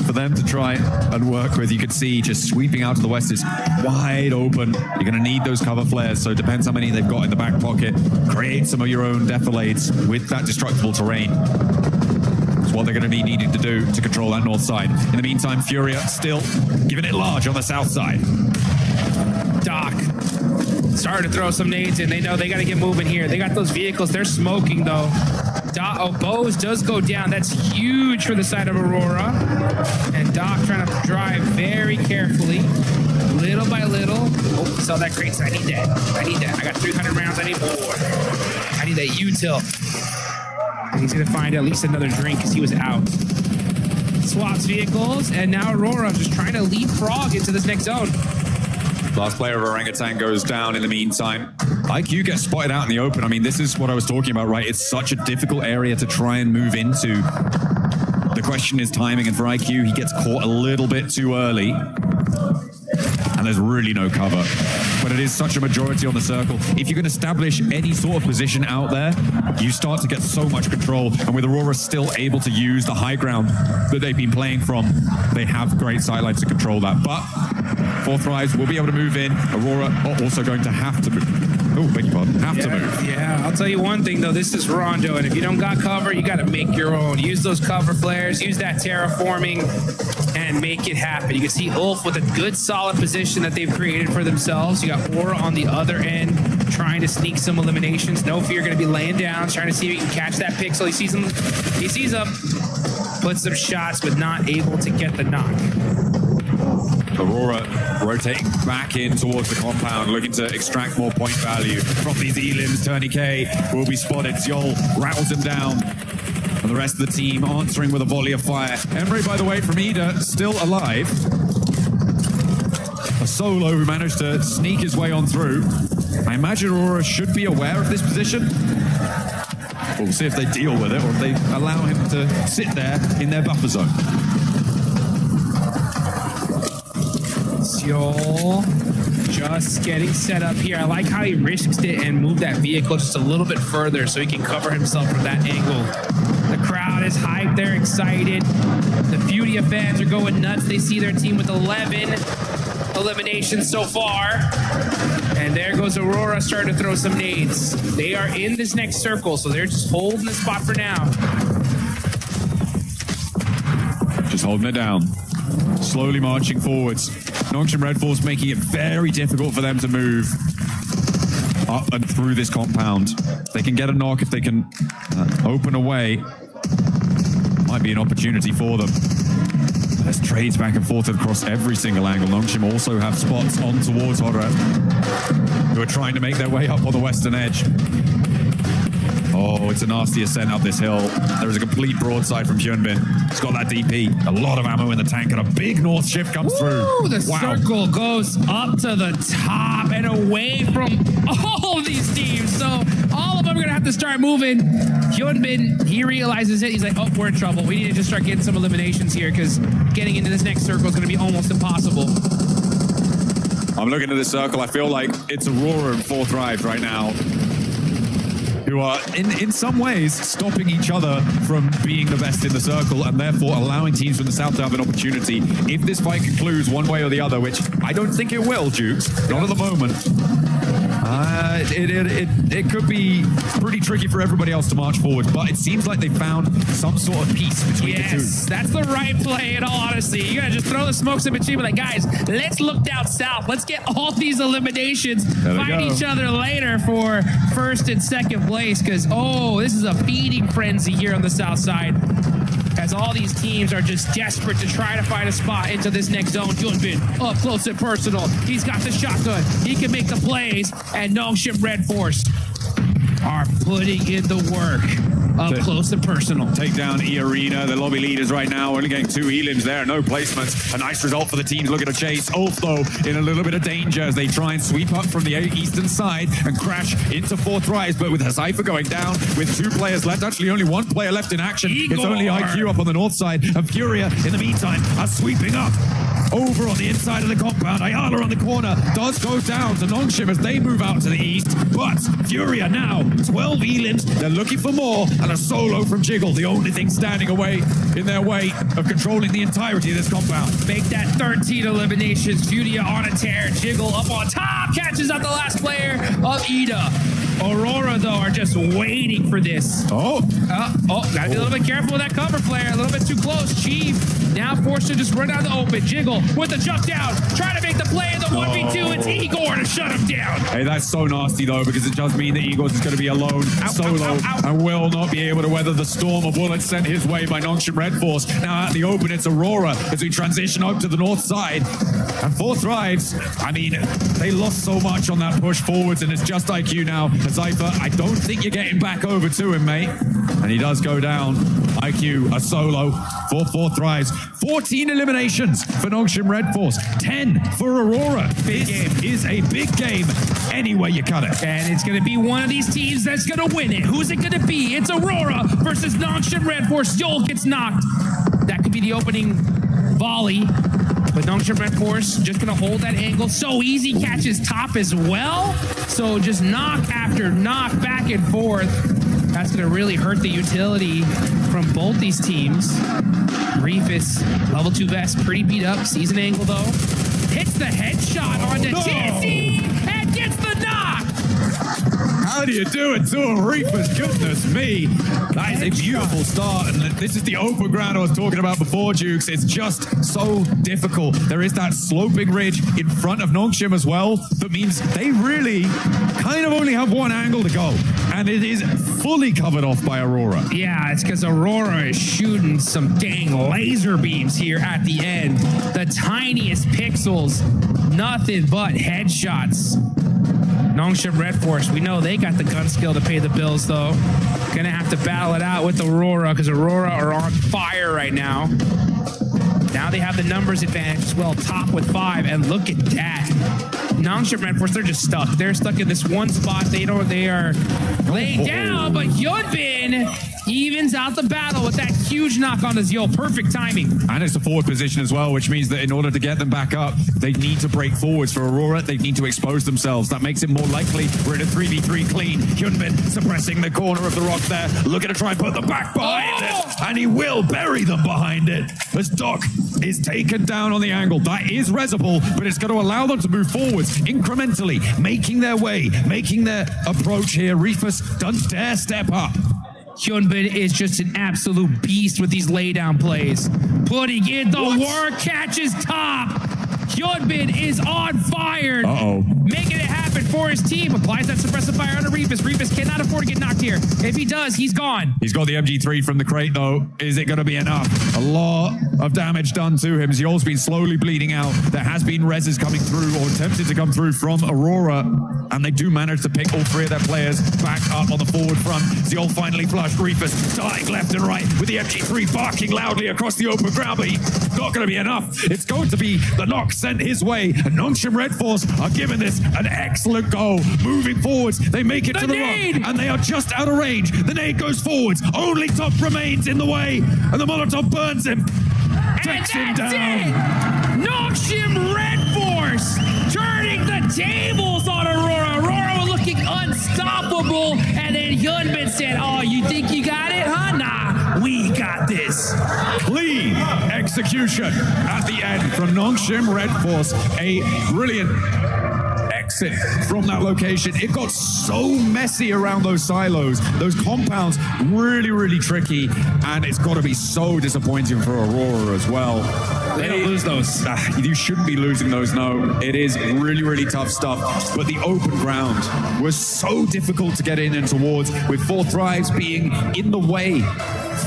for them to try and work with. You could see just sweeping out to the west is wide open. You're going to need those cover flares, so it depends how many they've got in the back pocket. Create some of your own defilades with that destructible terrain. It's what they're going to be needing to do to control that north side. In the meantime, Furia still giving it large on the south side. Doc starting to throw some nades in. They know they got to get moving here. They got those vehicles. They're smoking, though. Bose does go down. That's huge for the side of Aurora. And Doc trying to drive very carefully, little by little. Oh, saw that crate. I need that. I got 300 rounds. I need more. I need that util. And he's going to find at least another drink because he was out. Swaps vehicles, and now Aurora just trying to leapfrog into this next zone. Last player of Orangutan goes down in the meantime. IQ gets spotted out in the open. I mean, this is what I was talking about, right? It's such a difficult area to try and move into. The question is timing, and for IQ, he gets caught a little bit too early. And there's really no cover. But it is such a majority on the circle. If you can establish any sort of position out there, you start to get so much control. And with Aurora still able to use the high ground that they've been playing from, they have great sidelines to control that. But Fourth Rise will be able to move in. Aurora are also going to have to move. Oh, beg your pardon. Have to move. Yeah, I'll tell you one thing, though. This is Rondo, and if you don't got cover, you got to make your own. Use those cover flares, use that terraforming, and make it happen. You can see Ulf with a good, solid position that they've created for themselves. You got Aura on the other end, trying to sneak some eliminations. No fear, going to be laying down, trying to see if he can catch that pixel. He sees him, puts some shots, but not able to get the knock. Aurora rotating back in towards the compound, looking to extract more point value from these elims. Tourniquet will be spotted. Zjol rattles him down. And the rest of the team answering with a volley of fire. Emre, by the way, from Ida, still alive. A solo who managed to sneak his way on through. I imagine Aurora should be aware of this position. We'll see if they deal with it or if they allow him to sit there in their buffer zone. just getting set up here. I like how he risks it and moved that vehicle just a little bit further so he can cover himself from that angle. The crowd is hyped. They're excited. The Furia fans are going nuts. They see their team with 11 eliminations so far. And there goes Aurora starting to throw some nades. They are in this next circle, so they're just holding the spot for now. Just holding it down. Slowly marching forwards. Nongshim Red Force making it very difficult for them to move up and through this compound. They can get a knock if they can open a way. Might be an opportunity for them. There's trades back and forth across every single angle. Nongshim also have spots on towards Horror, who are trying to make their way up on the western edge. Oh, it's a nasty ascent up this hill. There is a complete broadside from Hyunbin. He's got that DP. A lot of ammo in the tank, and a big north shift comes through. The circle goes up to the top and away from all of these teams. So all of them are going to have to start moving. Hyunbin, he realizes it. He's like, oh, we're in trouble. We need to just start getting some eliminations here because getting into this next circle is going to be almost impossible. I'm looking at this circle. I feel like it's Aurora and Fourth Rise right now, who are in some ways stopping each other from being the best in the circle and therefore allowing teams from the south to have an opportunity. If this fight concludes one way or the other, which I don't think it will, Jukes, not at the moment, it could be pretty tricky for everybody else to march forward, but it seems like they found some sort of peace between the two. Yes, that's the right play in all honesty. You gotta just throw the smokes in between, but like, guys, let's look down south. Let's get all these eliminations, fight each other later for first and second place, because, oh, this is a feeding frenzy here on the south side, as all these teams are just desperate to try to find a spot into this next zone. Hyunbin up close and personal. He's got the shotgun. He can make the plays, and Nongshim Red Force are putting in the work up close and personal. Take down E Arena, the lobby leaders right now, only getting 2 elims there, no placements. A nice result for the teams looking to chase. Ulf, though, in a little bit of danger as they try and sweep up from the eastern side and crash into Fourth Rise, but with Cypher going down with 2 players left, actually only 1 player left in action. Igor. It's only IQ up on the north side, and Furia, in the meantime, are sweeping up. Over on the inside of the compound, Ayala on the corner does go down to Nongshim as they move out to the east, but Furia now, 12 elims, they're looking for more, and a solo from Jiggle, the only thing standing in their way of controlling the entirety of this compound. Make that 13 eliminations. Furia on a tear. Jiggle up on top, catches out the last player of Ida. Aurora, though, are just waiting for this. Gotta be a little bit careful with that cover flare. A little bit too close. Chief now forced to just run out the open. Jiggle with the jump down, trying to make the play in the 1v2. It's Igor to shut him down. Hey, that's so nasty, though, because it does mean that Igor's is going to be alone, solo, and will not be able to weather the storm of bullets sent his way by Nongshim Red Force. Now at the open, it's Aurora as we transition up to the north side. And Fourth Rise, I mean, they lost so much on that push forwards, and it's just IQ now. Cypher, I don't think you're getting back over to him, mate. And he does go down. IQ, a solo for Fourth Rise. 14 eliminations for Nongshim Red Force. 10 for Aurora. Big game is a big game any way you cut it. And it's going to be one of these teams that's going to win it. Who's it going to be? It's Aurora versus Nongshim Red Force. Yol gets knocked. That could be the opening volley. But Nongshim Red Force just going to hold that angle. So easy, catches top as well. So just knock after knock, back and forth. That's going to really hurt the utility from both these teams. Reefus, level 2 vest, pretty beat up. Sees an angle, though. Hits the headshot onto Tizzy and gets the knock. How do you do it to a Reefus? Goodness me. That is a beautiful start. And this is the open ground I was talking about before, Jukes. It's just so difficult. There is that sloping ridge in front of Nongshim as well. That means they really kind of only have one angle to go. And it is fully covered off by Aurora. Yeah, it's because Aurora is shooting some dang laser beams here at the end. The tiniest pixels. Nothing but headshots. Nongshim Red Force, we know they got the gun skill to pay the bills, though. Gonna have to battle it out with Aurora, because Aurora are on fire right now. Now they have the numbers advantage as well, top with 5, and look at that. Nongshim Red Force, they're just stuck. They're stuck in this one spot. They are laying down, but Hyunbin Hyunbin evens out the battle with that huge knock on his Zeal. Perfect timing. And it's a forward position as well, which means that in order to get them back up, they need to break forwards. For Aurora, they need to expose themselves. That makes it more likely we're in a 3v3 clean. Hyunbin suppressing the corner of the rock there, looking to try and put them back behind it. And he will bury them behind it as Doc is taken down on the angle. That is resible, but it's going to allow them to move forwards incrementally, making their way, making their approach here. Reefus doesn't dare step up. Hyunbin is just an absolute beast with these laydown plays. Putting in the work, catches top. Hyunbin is on fire. Making it happen for his team. Applies that suppressive fire on Reefus. Reefus cannot afford to get knocked here. If he does, he's gone. He's got the MG3 from the crate, though. Is it going to be enough? A lot of damage done to him. Zeol's been slowly bleeding out. There has been reses coming through or attempted to come through from Aurora, and they do manage to pick all three of their players back up on the forward front. Zeol finally flushed. Reefus darting left and right with the MG3 barking loudly across the open ground, but he's not going to be enough. It's going to be the knock sent his way, and Nongshim Red Force are giving this an excellent go. Moving forwards, they make it to the rock, and they are just out of range. The nade goes forwards. Only Top remains in the way, and the Molotov burns him. Takes him down. Nongshim Red Force turning the tables on Aurora. Aurora looking unstoppable, and then Hyunbin said, "Oh, you think you got it, huh? Nah, we got this." Clean execution at the end from Nongshim Red Force. A brilliant exit from that location. It got so messy around those silos, those compounds, really, really tricky, and it's got to be so disappointing for Aurora as well. They don't lose those. You shouldn't be losing those, no. It is really, really tough stuff, but the open ground was so difficult to get in and towards, with 4 Thrives being in the way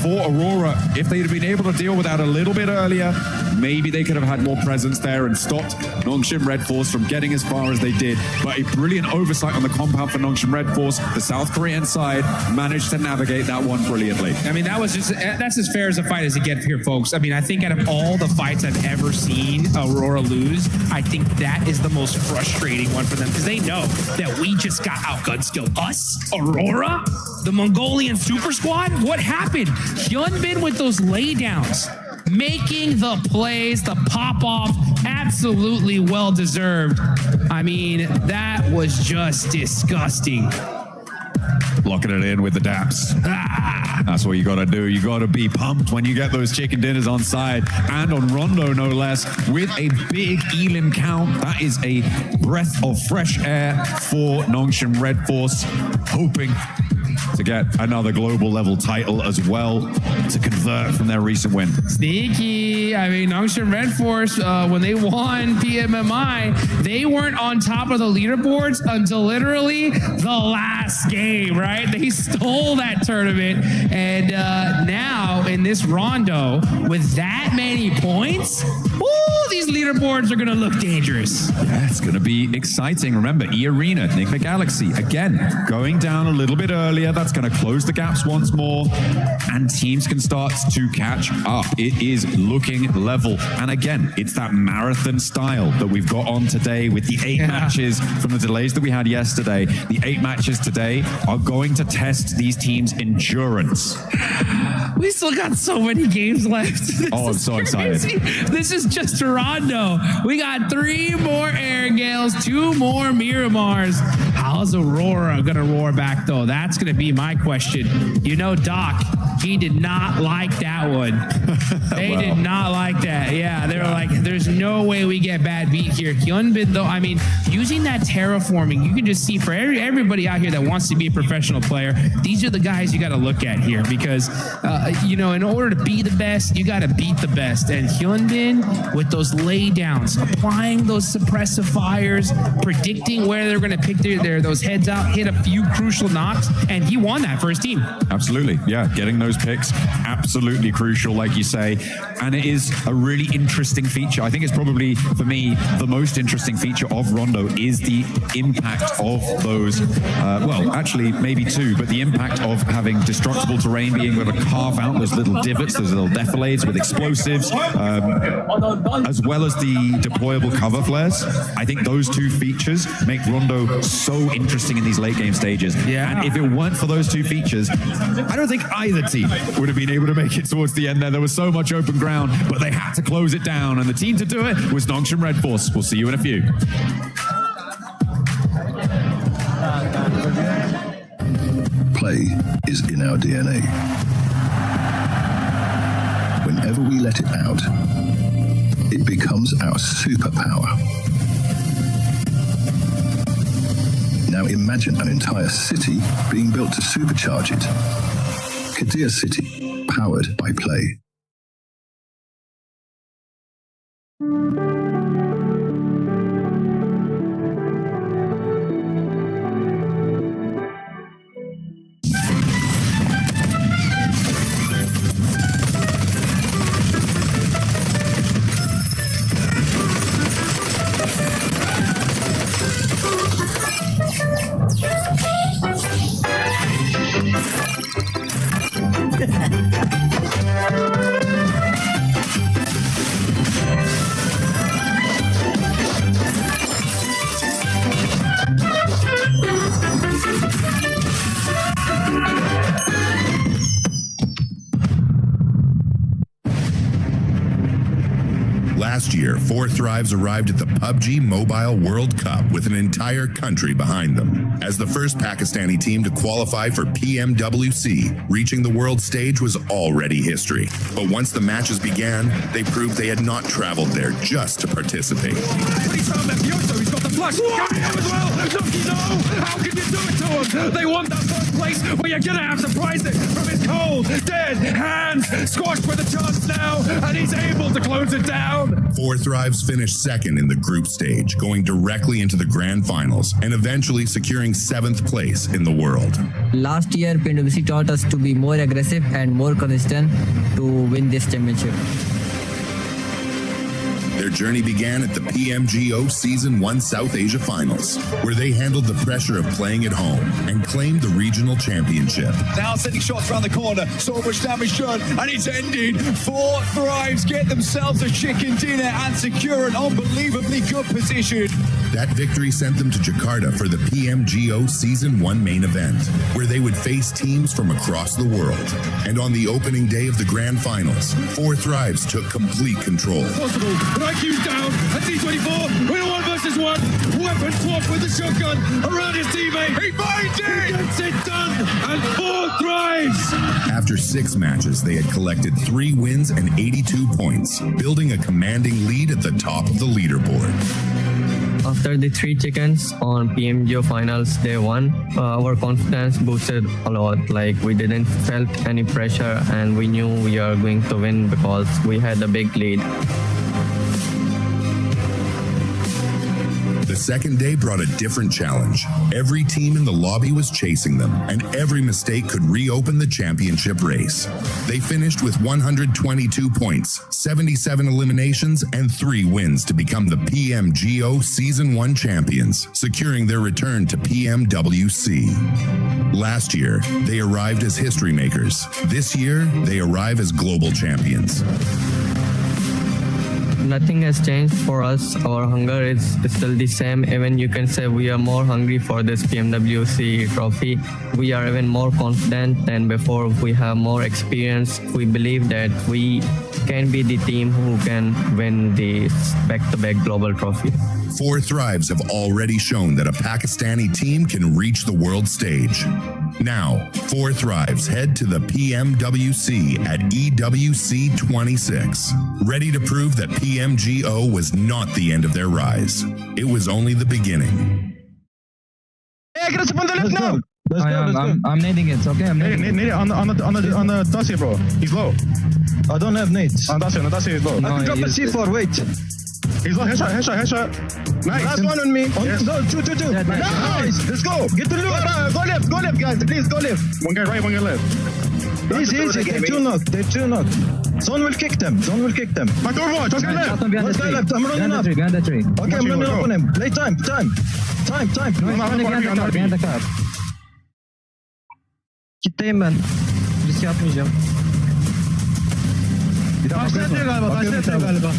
for Aurora. If they'd have been able to deal with that a little bit earlier, maybe they could have had more presence there and stopped Nongshim Red Force from getting as far as they did. But a brilliant oversight on the compound for Nongshim Red Force. The South Korean side managed to navigate that one brilliantly. I mean, that's as fair as a fight as it gets here, folks. I mean, I think out of all the fights I've ever seen Aurora lose, I think that is the most frustrating one for them, because they know that we just got outgunned still. Us? Aurora? The Mongolian Super Squad? What happened? Hyunbin with those laydowns, making the plays, the pop-off, absolutely well-deserved. I mean, that was just disgusting. Locking it in with the daps. That's what you got to do. You got to be pumped when you get those chicken dinners on side, and on Rondo, no less, with a big elim count. That is a breath of fresh air for Nongshim Red Force, hoping to get another global level title as well, to convert from their recent win. Sneaky. I mean, Nongshim Red Force, when they won PMMI, they weren't on top of the leaderboards until literally the last game, right? They stole that tournament, and now in this rondo, with that many points, these leaderboards are going to look dangerous. Yeah, it's going to be exciting. Remember, E-Arena, Enigma Galaxy, again, going down a little bit earlier. That's going to close the gaps once more, and teams can start to catch up. It is looking level. And again, it's that marathon style that we've got on today with the 8 matches from the delays that we had yesterday. The 8 matches today are going to test these teams' endurance. We still got so many games left. I'm so excited. This is just Rondo. We got 3 more Air Gales, 2 more Miramars. How's Aurora going to roar back, though? That's going to be my question. You know, Doc, he did not like that one. They did not like that. Yeah, they were like, there's no way we get bad beat here. Hyunbin, though, I mean, using that terraforming, you can just see for everybody out here that wants to be a professional player, these are the guys you got to look at here, because, you know, in order to be the best, you got to beat the best. And Hyunbin, with those laydowns, applying those suppressive fires, predicting where they're going to pick those heads out, hit a few crucial knocks, and he won that for his team. Absolutely. Yeah, getting those picks, absolutely crucial, like you say. And it is a really interesting feature. I think it's probably, for me, the most interesting feature of Rondo is the impact of those, well, actually, maybe 2, but the impact of having destructible terrain, being able to carve out those little divots, those little defilades with explosives, as well as the deployable cover flares. I think those two features make Rondo so interesting in these late game stages. Yeah. And if it weren't for those two features, I don't think either team would have been able to make it towards the end there. There was so much open ground, but they had to close it down. And the team to do it was Nongshim Red Force. We'll see you in a few. Play is in our DNA. Whenever we let it out, it becomes our superpower. Now imagine an entire city being built to supercharge it. Kadir City, powered by Play. Last year, 4 Thrives arrived at the PUBG Mobile World Cup with an entire country behind them. As the first Pakistani team to qualify for PMWC, reaching the world stage was already history. But once the matches began, they proved they had not traveled there just to participate. He's found Mafioso, he's got the flash coming in as well. Nuki, no! How can you do it to him? They want that first place, but you're gonna have to prize it from his cold, dead hands. Squashed with a chance now, and he's able to close it down. 4 Thrives finished second in the group stage, going directly into the grand finals and eventually securing 7th place in the world. Last year, PMWC taught us to be more aggressive and more consistent to win this championship. Their journey began at the PMGO Season 1 South Asia Finals, where they handled the pressure of playing at home and claimed the regional championship. Now sending shots around the corner, so much damage done, and it's ended. 4 Thrives get themselves a chicken dinner and secure an unbelievably good position. That victory sent them to Jakarta for the PMGO Season 1 main event, where they would face teams from across the world. And on the opening day of the grand finals, 4 Thrives took complete control. Possible, but IQ's down, and T24, we're 1 versus 1. Weapon swap with the shotgun around his teammate. He finds it! He gets it done, and 4 Thrives! After 6 matches, they had collected 3 wins and 82 points, building a commanding lead at the top of the leaderboard. After the 3 chickens on PMGO Finals Day 1, our confidence boosted a lot. Like, we didn't felt any pressure and we knew we are going to win because we had a big lead. The second day brought a different challenge. Every team in the lobby was chasing them, and every mistake could reopen the championship race. They finished with 122 points, 77 eliminations, and 3 wins to become the PMGO Season 1 champions, securing their return to PMWC. Last year, they arrived as history makers. This year, they arrive as global champions. Nothing has changed for us. Our hunger is still the same. Even you can say we are more hungry for this PMWC trophy. We are even more confident than before. We have more experience. We believe that we can be the team who can win this back-to-back global trophy. 4 Thrives have already shown that a Pakistani team can reach the world stage. Now, 4 Thrives head to the PMWC at EWC 26, ready to prove that PMGO was not the end of their rise. It was only the beginning. Hey, get us up on the left now. Let's go. I'm nading it. Okay, I'm nading it. On the Dacia, bro. He's low. I don't have nades. On Dacia is low. I can drop a C4. Wait. He's low. Headshot. Nice. Last one on me. Yes. No, two. Nice. Let's go. Get to the loot. Go left, guys. Please go left. One guy right, one guy left. Easy. They're 2 knocked. Zone will kick them. My door watch. One guy left. I'm running up. Behind the tree. Okay, I'm running up on him. Play time. Time. Behind the car. Kitleyim ben. Risk yapmayacağım. Taşla atıyor galiba.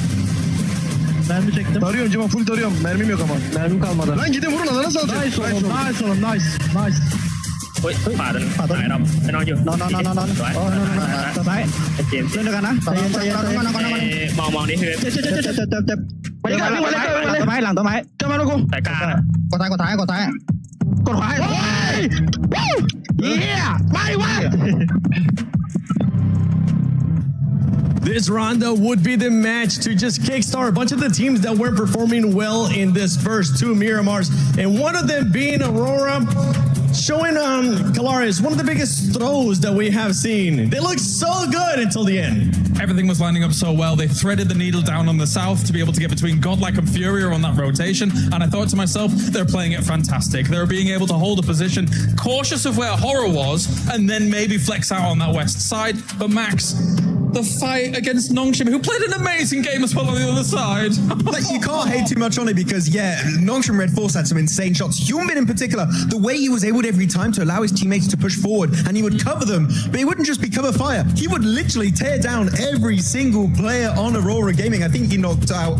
Mermi çektim. Tarıyorum Cima, full tarıyorum. Mermim yok ama. Mermim kalmadı. Lan gidin vurun alana salacağım. Nice oğlum, nice. Phải đâu, phải nói chưa? No. Đấy. Lên được cả nè. Mòn đi Hiệp. Làm tao máy. Cho mà nó cô. Tại ca. Có thái. Yeah! May quá! This rondo would be the match to just kickstart a bunch of the teams that weren't performing well in this first two Miramars, and one of them being Aurora, showing Kalaris one of the biggest throws that we have seen. They looked so good until the end. Everything was lining up so well. They threaded the needle down on the south to be able to get between Godlike and Furier on that rotation. And I thought to myself, they're playing it fantastic. They're being able to hold a position, cautious of where Horror was, and then maybe flex out on that west side. But Max, the fight against Nongshim, who played an amazing game as well on the other side. Like, you can't hate too much on it because, yeah, Nongshim Red Force had some insane shots. Hyunbin in particular, the way he was able to every time to allow his teammates to push forward and he would cover them, but he wouldn't just be cover fire. He would literally tear down every single player on Aurora Gaming. I think he knocked out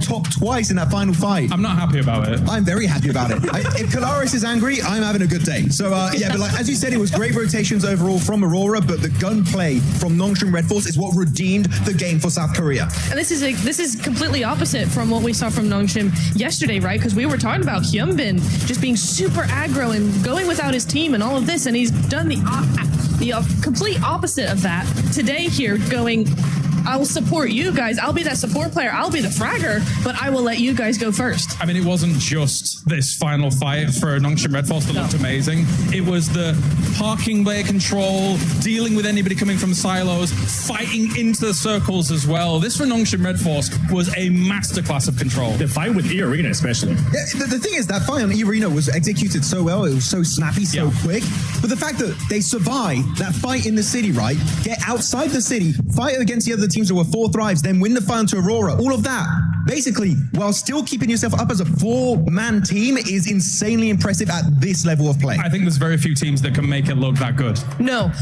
top twice in that final fight. I'm not happy about it. I'm very happy about it. If Kalaris is angry, I'm having a good day. So, yeah, but like as you said, it was great rotations overall from Aurora, but the gunplay from Nongshim Red Force is what redeemed the game for South Korea. And this is completely opposite from what we saw from Nongshim yesterday, right? Because we were talking about Hyunbin just being super aggro and going without his team and all of this, and he's done the complete opposite of that today here, going, I will support you guys. I'll be that support player. I'll be the fragger, but I will let you guys go first. I mean, it wasn't just this final fight for Nongshim Red Force that looked amazing. It was the parking bay control, dealing with anybody coming from silos, fighting into the circles as well. This for Nongshim Red Force was a masterclass of control. The fight with E-Arena especially. Yeah, the thing is, that fight on E-Arena was executed so well. It was so snappy, so quick. But the fact that they survived that fight in the city, right? Get outside the city, fight against the other teams that were 4 thrives, then win the fight to Aurora. All of that, basically, while still keeping yourself up as a 4-man team, is insanely impressive at this level of play. I think there's very few teams that can make it look that good. No,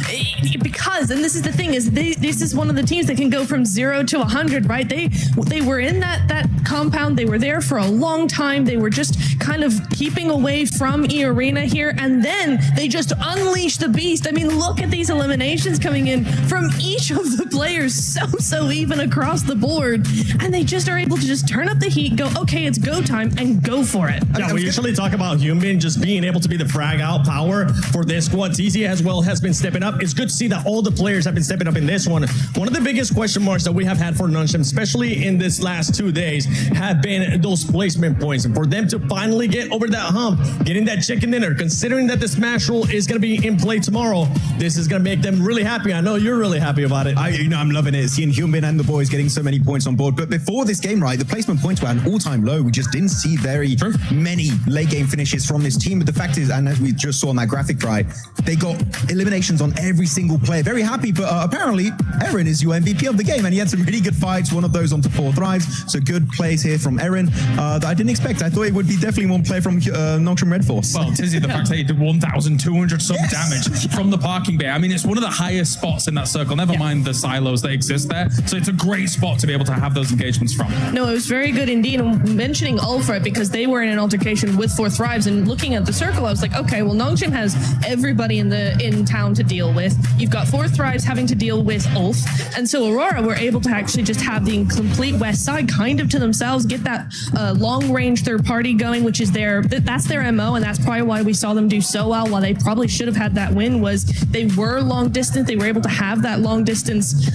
because, and this is the thing, is this is one of the teams that can go from 0 to 100, right? They were in that compound. They were there for a long time. They were just kind of keeping away from E-Arena here, and then they just unleashed the beast. I mean, look at these eliminations coming in from each of the players, so even across the board, and they just are able to just turn up the heat, go, okay, it's go time, and go for it. Yeah, we usually talk about Hyunbin just being able to be the frag out power for this squad. TZ as well has been stepping up. It's good to see that all the players have been stepping up in this one. One of the biggest question marks that we have had for Nongshim, especially in this last 2 days, have been those placement points. And for them to finally get over that hump, getting that chicken dinner, considering that the Smash rule is going to be in play tomorrow, this is going to make them really happy. I know you're really happy about it. I'm loving it, seeing Hyunbin and the boys getting so many points on board. But before this game, right, the placement points were at an all-time low. We just didn't see very many late game finishes from this team. But the fact is, and as we just saw on that graphic, right, they got eliminations on every single player. Very happy, but apparently Eren is your MVP of the game, and he had some really good fights. One of those onto 4 thrives. So good plays here from Eren that I didn't expect. I thought it would be definitely one play from Nongshim Red Force. Well, Tizzy, the fact that he did 1,200 some damage from the parking bay. I mean, it's one of the highest spots in that circle. Never mind the silos that exist there. So it's a great spot to be able to have those engagements from. No, it was very good indeed. And mentioning Ulfra, because they were in an altercation with 4 thrives, and looking at the circle, I was like, okay, well, Nongshim has everybody in town to deal with. You've got 4 thrives having to deal with Ulf, and so Aurora were able to actually just have the complete west side kind of to themselves, get that long range third party going, which is that's their MO, and that's probably why we saw them do so well. While they probably should have had that win, was they were long distance. They were able to have that long distance,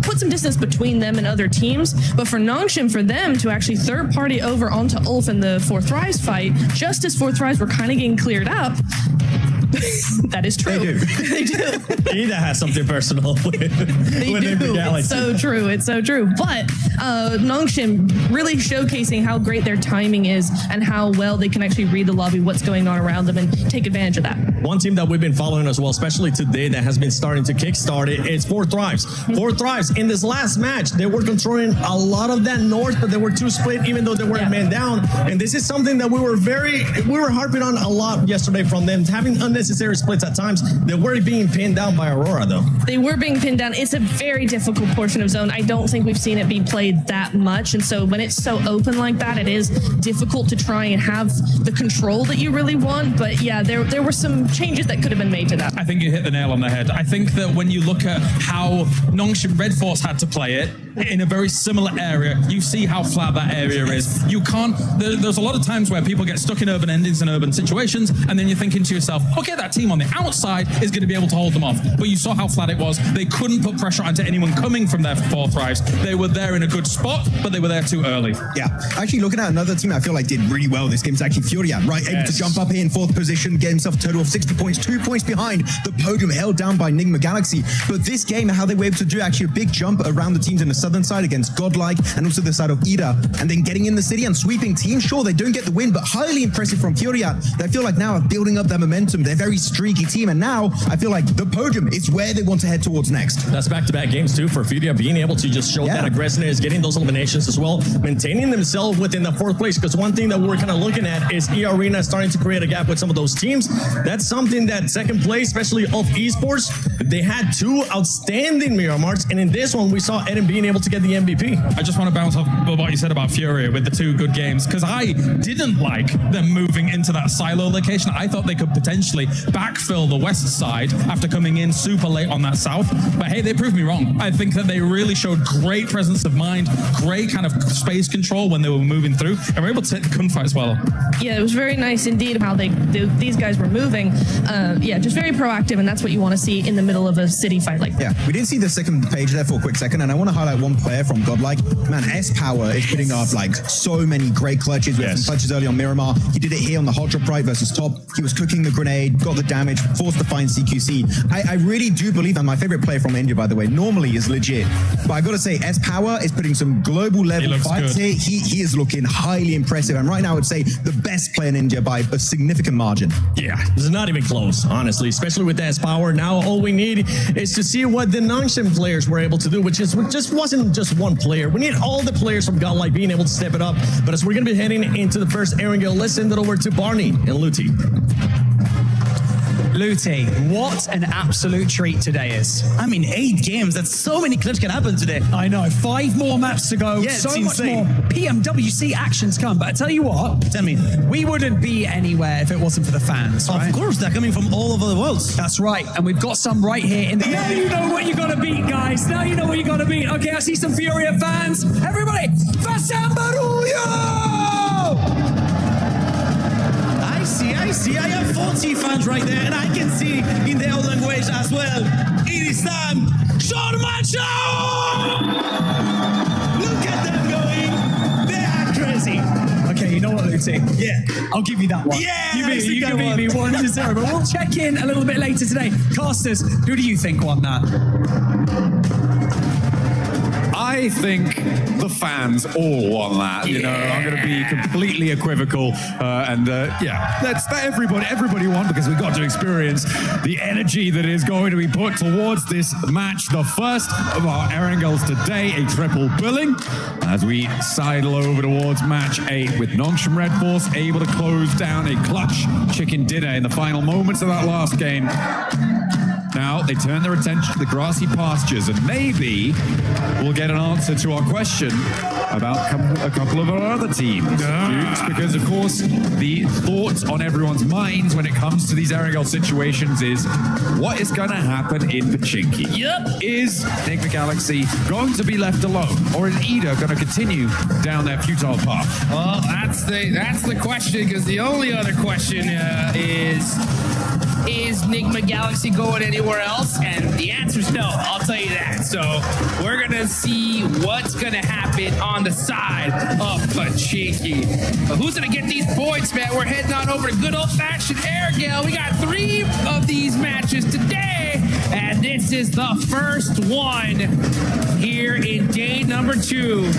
put some distance between them and other teams. But for Nongshim, for them to actually third party over onto Ulf in the 4 thrives fight, just as 4 thrives were kind of getting cleared up. That is true. They do. Ida has something personal with It's so true. It's so true. But Nongshim really showcasing how great their timing is and how well they can actually read the lobby, what's going on around them, and take advantage of that. One team that we've been following as well, especially today, that has been starting to kickstart it, is 4 thrives. 4 thrives. In this last match, they were controlling a lot of that north, but they were 2 split, even though they weren't man down. And this is something that we were harping on a lot yesterday from them, having unnecessary unnecessary splits at times. They were being pinned down by Aurora, though. They were being pinned down. It's a very difficult portion of zone. I don't think we've seen it be played that much. And so when it's so open like that, it is difficult to try and have the control that you really want. But yeah, there were some changes that could have been made to that. I think you hit the nail on the head. I think that when you look at how Nongshim Red Force had to play it in a very similar area, you see how flat that area is. You can't, there's a lot of times where people get stuck in urban endings and urban situations, and then you're thinking to yourself, okay, that team on the outside is going to be able to hold them off. But you saw how flat it was. They couldn't put pressure onto anyone coming from their fourth thrives. They were there in a good spot, but they were there too early. Yeah, actually looking at another team I feel like did really well this game is actually Furia, right? Able to jump up here in fourth position, get himself a total of 60 points, 2 points behind the podium, held down by Enigma Galaxy. But this game, how they were able to do actually a big jump around the teams in the southern side against Godlike and also the side of Ida, and then getting in the city and sweeping teams. Sure, they don't get the win, but highly impressive from Furia. They feel like now are building up their momentum. They're a very streaky team, and now I feel like the podium is where they want to head towards next. That's back-to-back games too for Furia, being able to just show that aggressiveness, getting those eliminations as well, maintaining themselves within the fourth place. Because one thing that we're kind of looking at is E-Arena starting to create a gap with some of those teams. That's something that second place, especially of esports, they had two outstanding Miramars, and in this one we saw Eden being able to get the MVP. I just want to bounce off what you said about Furia with the two good games, because I didn't like them moving into that silo location. I thought they could potentially backfill the west side after coming in super late on that south. But hey, they proved me wrong. I think that they really showed great presence of mind, great kind of space control when they were moving through, and were able to hit the gunfight as well. Yeah, it was very nice indeed how these guys were moving. Yeah, just very proactive, and that's what you want to see in the middle of a city fight like that. Yeah, we did see the second page there for a quick second, and I want to highlight one player from Godlike. Man, S-Power is putting up like so many great clutches. We had some clutches early on Miramar. He did it here on the hot drop right versus top. He was cooking the grenade, got the damage, forced to find CQC. I really do believe that my favorite player from India, by the way, normally is legit. But I got to say, S-Power is putting some global level fights here. He is looking highly impressive. And right now, I would say the best player in India by a significant margin. Yeah, this is not even close, honestly, especially with S-Power. Now, all we need is to see what the Nongshim players were able to do, which just wasn't just one player. We need all the players from Godlike being able to step it up. But as we're going to be heading into the first Erangel, let's send it over to Barney and Luti. Luti, what an absolute treat today is. I mean, 8 games. That's so many clips can happen today. I know. 5 more maps to go. Yeah, so much more PMWC actions come. But I tell you what, we wouldn't be anywhere if it wasn't for the fans, right? Of course, they're coming from all over the world. That's right. And we've got some right here in the... Now you know what you got to beat, guys. Now you know what you got to beat. Okay, I see some Furia fans. Everybody, Fasambaruyo! I see. I have 40 fans right there, and I can see in their own language as well. It is time. Shormacho! Look at them going. They are crazy. Okay, you know what, Luti? Yeah. I'll give you that one. Yeah, you can beat me 1-0. But we'll check in a little bit later today. Casters, who do you think won that? I think the fans all won that. You know, I'm going to be completely equivocal, let's everybody won because we got to experience the energy that is going to be put towards this match, the first of our Erangels today, a triple billing, as we sidle over towards match 8 with Nongshim Red Force able to close down a clutch chicken dinner in the final moments of that last game. Now they turn their attention to the grassy pastures, and maybe we'll get an answer to our question about a couple of our other teams, Dukes, because of course the thoughts on everyone's minds when it comes to these Erangel situations is what is going to happen in Pachinki? Yep. Is Enigma Galaxy going to be left alone, or is Ida going to continue down their futile path? Well, that's the question, because the only other question is Enigma Galaxy going anywhere else? And the answer is no, I'll tell you that. So we're going to see what's going to happen on the side of Pachinki. But who's going to get these points, man? We're heading on over to good old-fashioned Erangel. We got 3 of these matches today, and this is the first one here in day number 2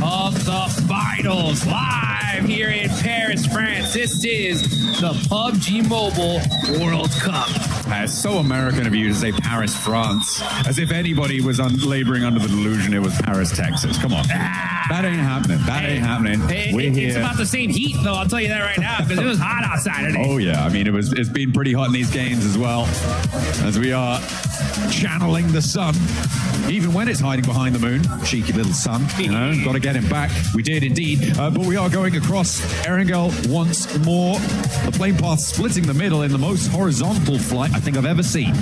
of the finals, live live here in Paris, France. This is the PUBG Mobile World Cup. It's so American of you to say Paris, France, as if anybody was laboring under the delusion it was Paris, Texas. Come on. That ain't happening. That ain't happening. It's about the same heat, though. I'll tell you that right now, because it was hot outside today. Oh, yeah. I mean, it's been pretty hot in these games as well, as we are channeling the sun. Even when it's hiding behind the moon, cheeky little sun, you know, got to get him back. We did indeed, but we are going across Erangel once more. The plane path splitting the middle in the most horizontal flight I think I've ever seen.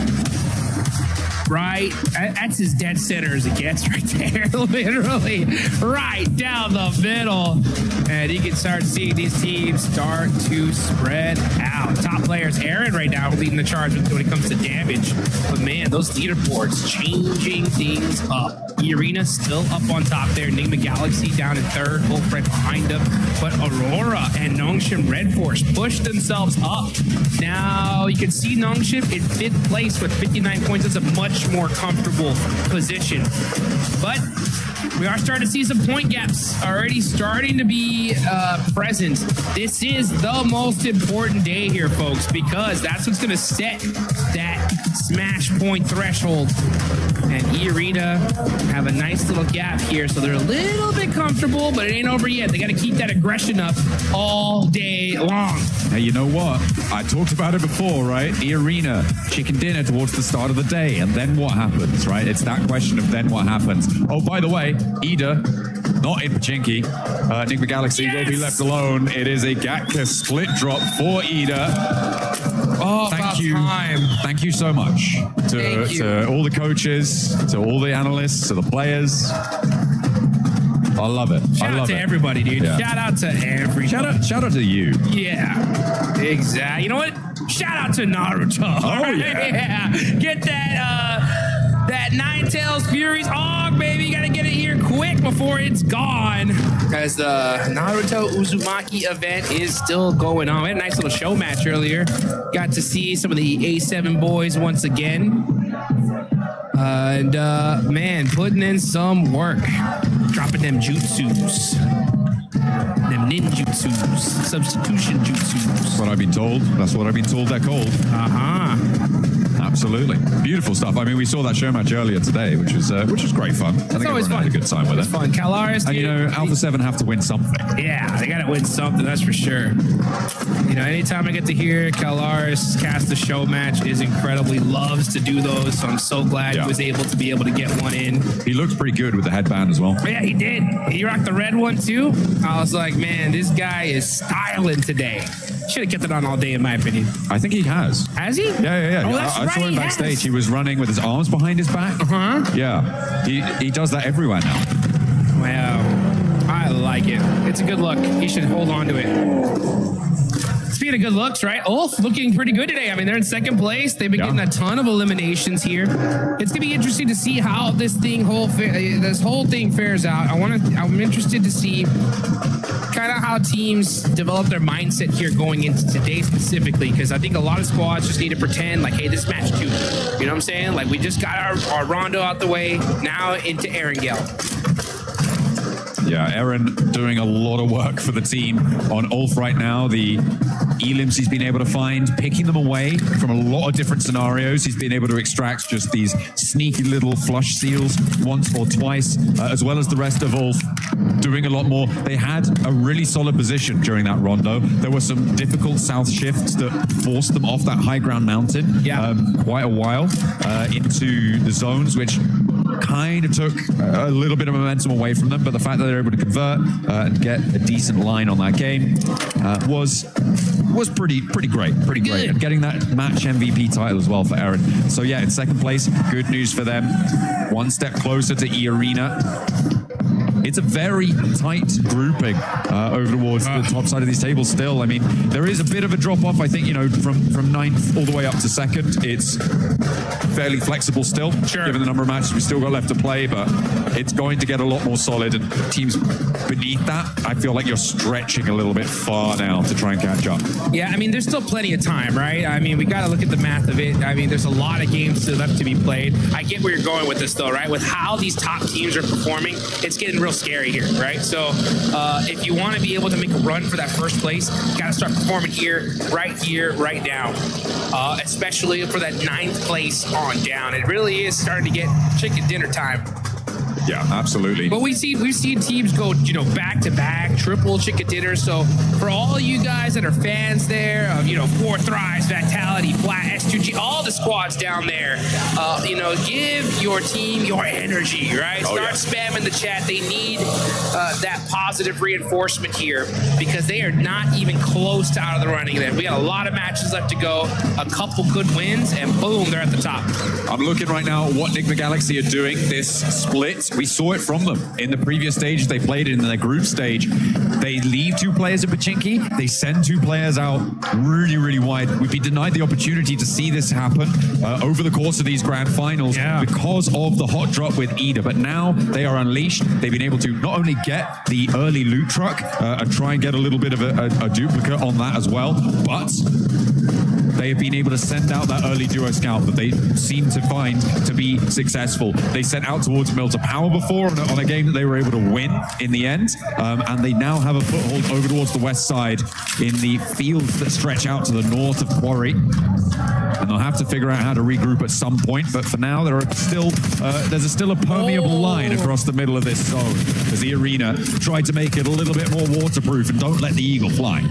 Right, that's as dead center as it gets right there. Literally right down the middle. And you can start seeing these teams start to spread out. Top players, Aaron right now leading the charge when it comes to damage. But man, those leaderboards changing things up. The Arena still up on top there. Enigma Galaxy down in third, Wolf right behind them. But Aurora and Nongshim Red Force pushed themselves up. Now you can see Nongshim in fifth place with 59 points. That's a much more comfortable position. But we are starting to see some point gaps already starting to be present. This is the most important day here, folks, because that's what's going to set that smash point threshold. And E-Arena have a nice little gap here, so they're a little bit comfortable, but it ain't over yet. They got to keep that aggression up all day long. Hey, you know what? I talked about it before, right? E-Arena, chicken dinner towards the start of the day, and then what happens, right? It's that question of then what happens. Oh, by the way, Ida, not in Pachinki. Enigma Galaxy will be left alone. It is a Gatka split drop for Ida. Oh, thank you. Thank you so much to all the coaches, to all the analysts, to the players. I love it. Shout out to everybody, dude. Yeah. Shout out to everybody. Shout out to you. Yeah, exactly. You know what? Shout out to Naruto. Oh, yeah. Get that Ninetales Furies Hog, baby. You gotta get it here quick before it's gone. As the Naruto Uzumaki event is still going on. We had a nice little show match earlier. Got to see some of the A7 boys once again. And man, putting in some work. Dropping them jutsus. Them ninjutsus. Substitution jutsus. That's what I've been told. That's what I've been told they're called. Absolutely. Beautiful stuff. I mean, we saw that show match earlier today, which was great fun. I think always everyone had a good time with it. It's fun. Calaris, and you know, Alpha 7 have to win something. Yeah, they got to win something, that's for sure. You know, anytime I get to hear Calaris cast the show match is incredibly loves to do those, so I'm so glad he was able to get one in. He looked pretty good with the headband as well. Yeah, he did. He rocked the red one too. I was like, man, this guy is styling today. Should have kept it on all day, in my opinion. I think he has. Has he? Yeah. Oh, that's I saw him backstage. He was running with his arms behind his back. Yeah. He does that everywhere now. Wow. I like it. It's a good look. He should hold on to it. Speaking of good looks, right? Ulf looking pretty good today. I mean, they're in second place. They've been getting a ton of eliminations here. It's gonna be interesting to see how this whole thing fares out. I'm interested to see kind of how teams develop their mindset here going into today specifically, because I think a lot of squads just need to pretend like, hey, this is match 2. You know what I'm saying? Like, we just got our rondo out the way. Now into Erangel. Yeah, Aaron doing a lot of work for the team on Ulf right now. The elims he's been able to find, picking them away from a lot of different scenarios. He's been able to extract just these sneaky little flush seals once or twice, as well as the rest of Ulf doing a lot more. They had a really solid position during that rondo. There were some difficult south shifts that forced them off that high ground mountain quite a while into the zones, which kind of took a little bit of momentum away from them, but the fact that they're able to convert and get a decent line on that game was pretty great. And getting that match MVP title as well for Aaron. So yeah, in second place, good news for them. One step closer to E-Arena. It's a very tight grouping over towards the top side of these tables still. I mean, there is a bit of a drop-off, I think, you know, from ninth all the way up to second. It's fairly flexible still, given the number of matches we've still got left to play, but it's going to get a lot more solid, and teams beneath that, I feel like you're stretching a little bit far now to try and catch up. Yeah, I mean, there's still plenty of time, right? I mean, we got to look at the math of it. I mean, there's a lot of games still left to be played. I get where you're going with this, though, right? With how these top teams are performing, it's getting real real scary here, right? So if you want to be able to make a run for that first place, you got to start performing here, right now. Especially for that 9th place on down. It really is starting to get chicken dinner time. Yeah, absolutely. But we've seen teams go, back to back, triple chicken dinner. So for all you guys that are fans there of, 4 Thrives, Vitality, Flat, S2G, all the squads down there, give your team your energy, right? Start spamming the chat. They need that positive reinforcement here because they are not even close to out of the running there. We got a lot of matches left to go, a couple good wins, and boom, they're at the top. I'm looking right now at what Nigma Galaxy are doing. This split, we saw it from them in the previous stage. They played it in their group stage. They leave 2 players at Pachinki. They send 2 players out really, really wide. We've been denied the opportunity to see this happen over the course of these grand finals because of the hot drop with Ida. But now they are unleashed. They've been able to not only get the early loot truck and try and get a little bit of a duplicate on that as well, but they have been able to send out that early duo scout that they seem to find to be successful. They sent out towards Mill to Power before on a game that they were able to win in the end, and they now have a foothold over towards the west side in the fields that stretch out to the north of Quarry. And they'll have to figure out how to regroup at some point, but for now there's still a permeable line across the middle of this zone as the arena tried to make it a little bit more waterproof and don't let the eagle fly.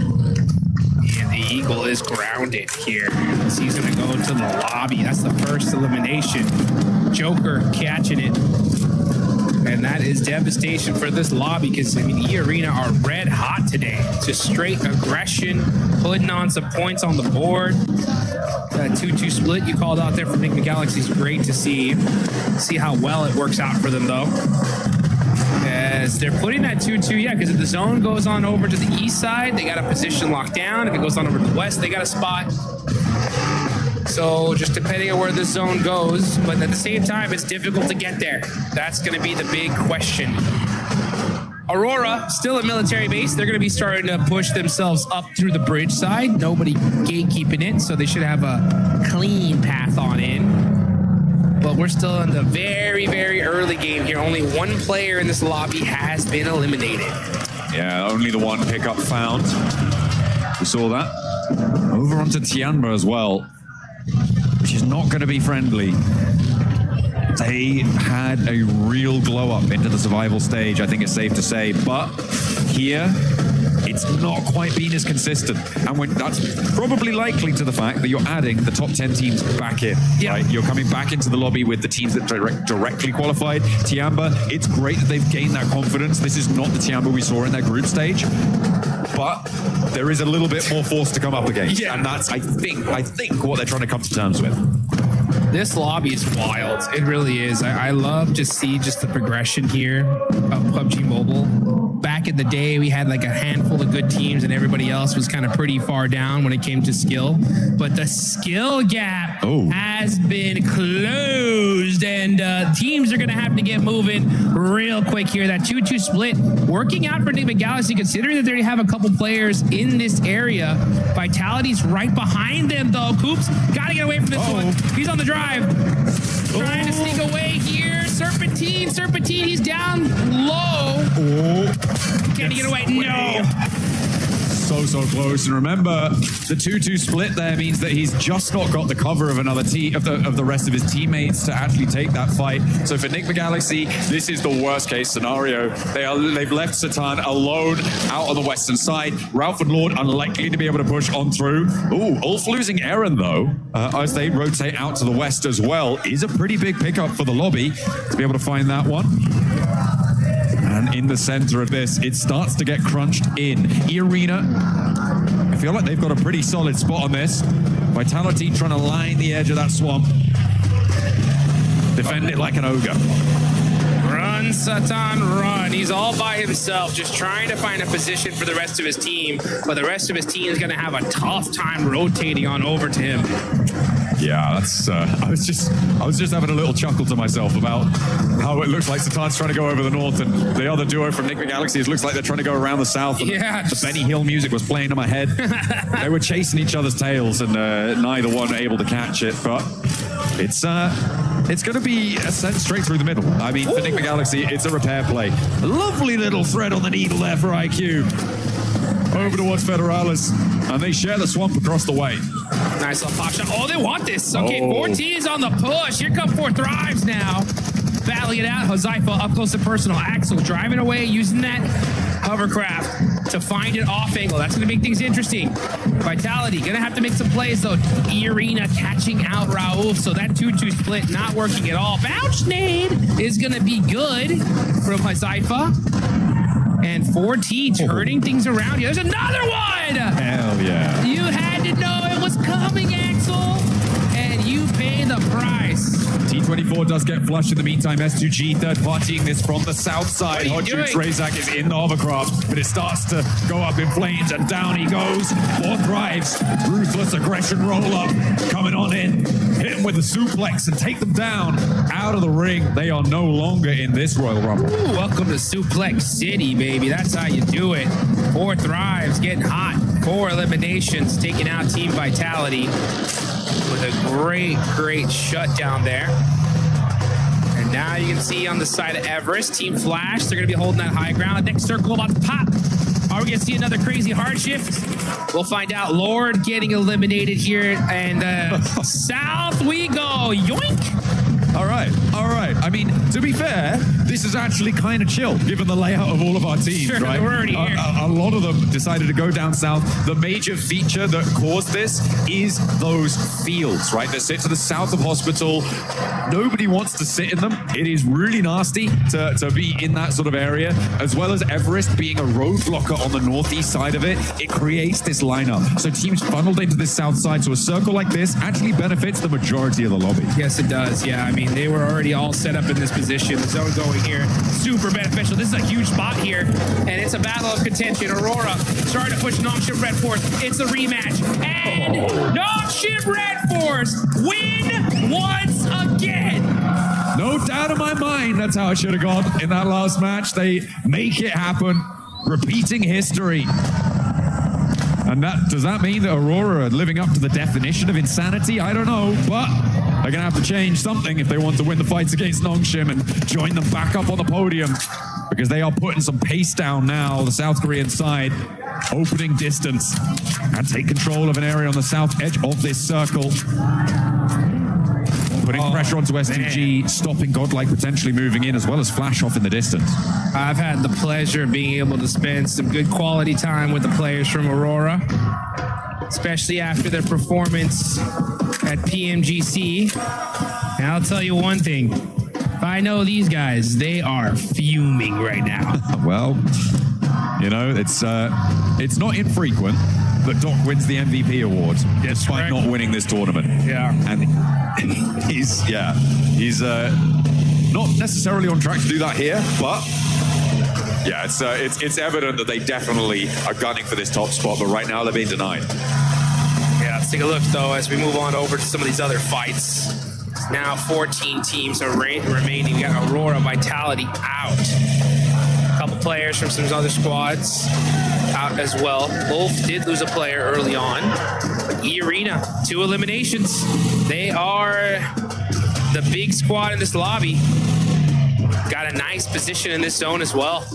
Yeah, the eagle is grounded here. So he's going to go to the lobby. That's the first elimination. Joker catching it. And that is devastation for this lobby because, E Arena are red hot today. Just straight aggression, putting on some points on the board. That 2-2 split you called out there for Nigma Galaxy is great to see. See how well it works out for them, though. As they're putting that 2-2, because if the zone goes on over to the east side, they got a position locked down. If it goes on over to the west, they got a spot. So just depending on where the zone goes, but at the same time, it's difficult to get there. That's going to be the big question. Aurora, still a military base. They're going to be starting to push themselves up through the bridge side. Nobody gatekeeping it, so they should have a clean path on in. But we're still in the very, very early game here. Only 1 player in this lobby has been eliminated. Yeah, only the 1 pickup found. We saw that. Over onto Tianma as well, which is not going to be friendly. They had a real glow up into the survival stage, I think it's safe to say. But here, it's not quite been as consistent. And that's probably likely to the fact that you're adding the top 10 teams back in. Yeah. Right? You're coming back into the lobby with the teams that directly qualified. Tiamba, it's great that they've gained that confidence. This is not the Tiamba we saw in their group stage. But there is a little bit more force to come up against. Yeah. And that's, I think what they're trying to come to terms with. This lobby is wild. It really is. I love to see just the progression here of PUBG Mobile. Back in the day, we had like a handful of good teams and everybody else was kind of pretty far down when it came to skill. But the skill gap has been closed and teams are going to have to get moving real quick here. That 2-2 split working out for Nigma Galaxy, considering that they already have a couple players in this area. Vitality's right behind them though. Coops got to get away from this one. He's on the drive. Trying to sneak away here. Serpentine, he's down low. Can he get away? No. So close. And remember, the 2-2 split there means that he's just not got the cover of another team of the rest of his teammates to actually take that fight. So for Nigma Galaxy, this is the worst case scenario. They've left Satan alone out on the western side. Ralph and Lord unlikely to be able to push on through. Ulf losing Aaron though, as they rotate out to the west as well, is a pretty big pickup for the lobby to be able to find that one. And in the center of this, it starts to get crunched in. E-Arena, I feel like they've got a pretty solid spot on this. Vitality trying to line the edge of that swamp. Defend it like an ogre. Run, Satan, run. He's all by himself, just trying to find a position for the rest of his team. But the rest of his team is going to have a tough time rotating on over to him. Yeah, that's. I was just having a little chuckle to myself about how it looks like Satan's trying to go over the north, and the other duo from Nigma Galaxy, it looks like they're trying to go around the south. Yeah, the Benny Hill music was playing in my head. They were chasing each other's tails, and neither one able to catch it. But it's It's going to be a sent straight through the middle. I mean, for Enigma Galaxy, it's a repair play. A lovely little thread on the needle there for IQ. Over towards Federalis, and they share the swamp across the way. Nice little pop shot. Oh, they want this. Okay, 14 is on the push. Here come 4 Thrives now. Battling it out. Hozaifa up close and personal. Axel driving away, using that hovercraft to find an off angle. That's going to make things interesting. Vitality going to have to make some plays, though. Irina catching out Raouf, so that 2-2 split not working at all. Bounce nade is going to be good from Hozaifa. And 4T turning things around here. There's another one! Hell yeah. You had to know it was coming, Axel. And you pay the price. T24 does get flushed in the meantime. S2G third partying this from the south side. Hot Jukes Razak is in the hovercraft, but it starts to go up in flames, and down he goes. 4 Thrives. Ruthless aggression roll up. Coming on in. Hit him with the suplex and take them down. Out of the ring. They are no longer in this Royal Rumble. Ooh, welcome to Suplex City, baby. That's how you do it. 4 Thrives getting hot. 4 eliminations, taking out Team Vitality with a great shutdown there. And now you can see on the side of Everest, Team Flash, they're going to be holding that high ground. Next circle about to pop. Are we going to see another crazy hard shift? We'll find out. Lord getting eliminated here. And south we go. Yoink! All right. I mean, to be fair, this is actually kind of chill, given the layout of all of our teams, Sure, right? we're already here. A lot of them decided to go down south. The major feature that caused this is those fields, right? They sit to the south of Hospital. Nobody wants to sit in them. It is really nasty to be in that sort of area, as well as Everest being a roadblocker on the northeast side of it. It creates this lineup. So teams funneled into this south side. So a circle like this actually benefits the majority of the lobby. Yes, it does. Yeah, I mean, they were already all set up in this position. The zone going here, super beneficial. This is a huge spot here, and it's a battle of contention. Aurora starting to push Nongshim Red Force. It's a rematch, and Nongshim Red Force win once again. No doubt in my mind, that's how it should have gone in that last match. They make it happen, repeating history. And does that mean that Aurora are living up to the definition of insanity? I don't know, but they're going to have to change something if they want to win the fights against Nongshim and join them back up on the podium, because they are putting some pace down now, the South Korean side, opening distance and take control of an area on the south edge of this circle. Putting pressure onto S2G, stopping Godlike potentially moving in, as well as Flash off in the distance. I've had the pleasure of being able to spend some good quality time with the players from Aurora, especially after their performance at PMGC. And I'll tell you one thing. If I know these guys, they are fuming right now. Well, you know, it's not infrequent that Doc wins the MVP award despite not winning this tournament. Yeah. And he's not necessarily on track to do that here, but yeah, it's evident that they definitely are gunning for this top spot, but right now they're being denied. Yeah, let's take a look, though, as we move on over to some of these other fights. Now 14 teams are remaining. We got Aurora Vitality out. A couple players from some other squads out as well. Wolf did lose a player early on. But E-Arena, 2 eliminations. They are the big squad in this lobby. Got a nice position in this zone as well.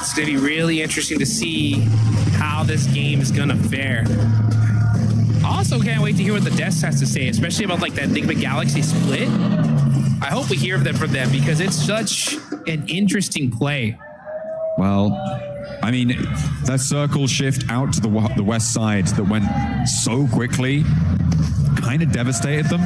It's going to be really interesting to see how this game is going to fare. Also can't wait to hear what the Deaths has to say, especially about like that Enigma Galaxy split. I hope we hear from them because it's such an interesting play. Well, I mean, that circle shift out to the west side that went so quickly kind of devastated them.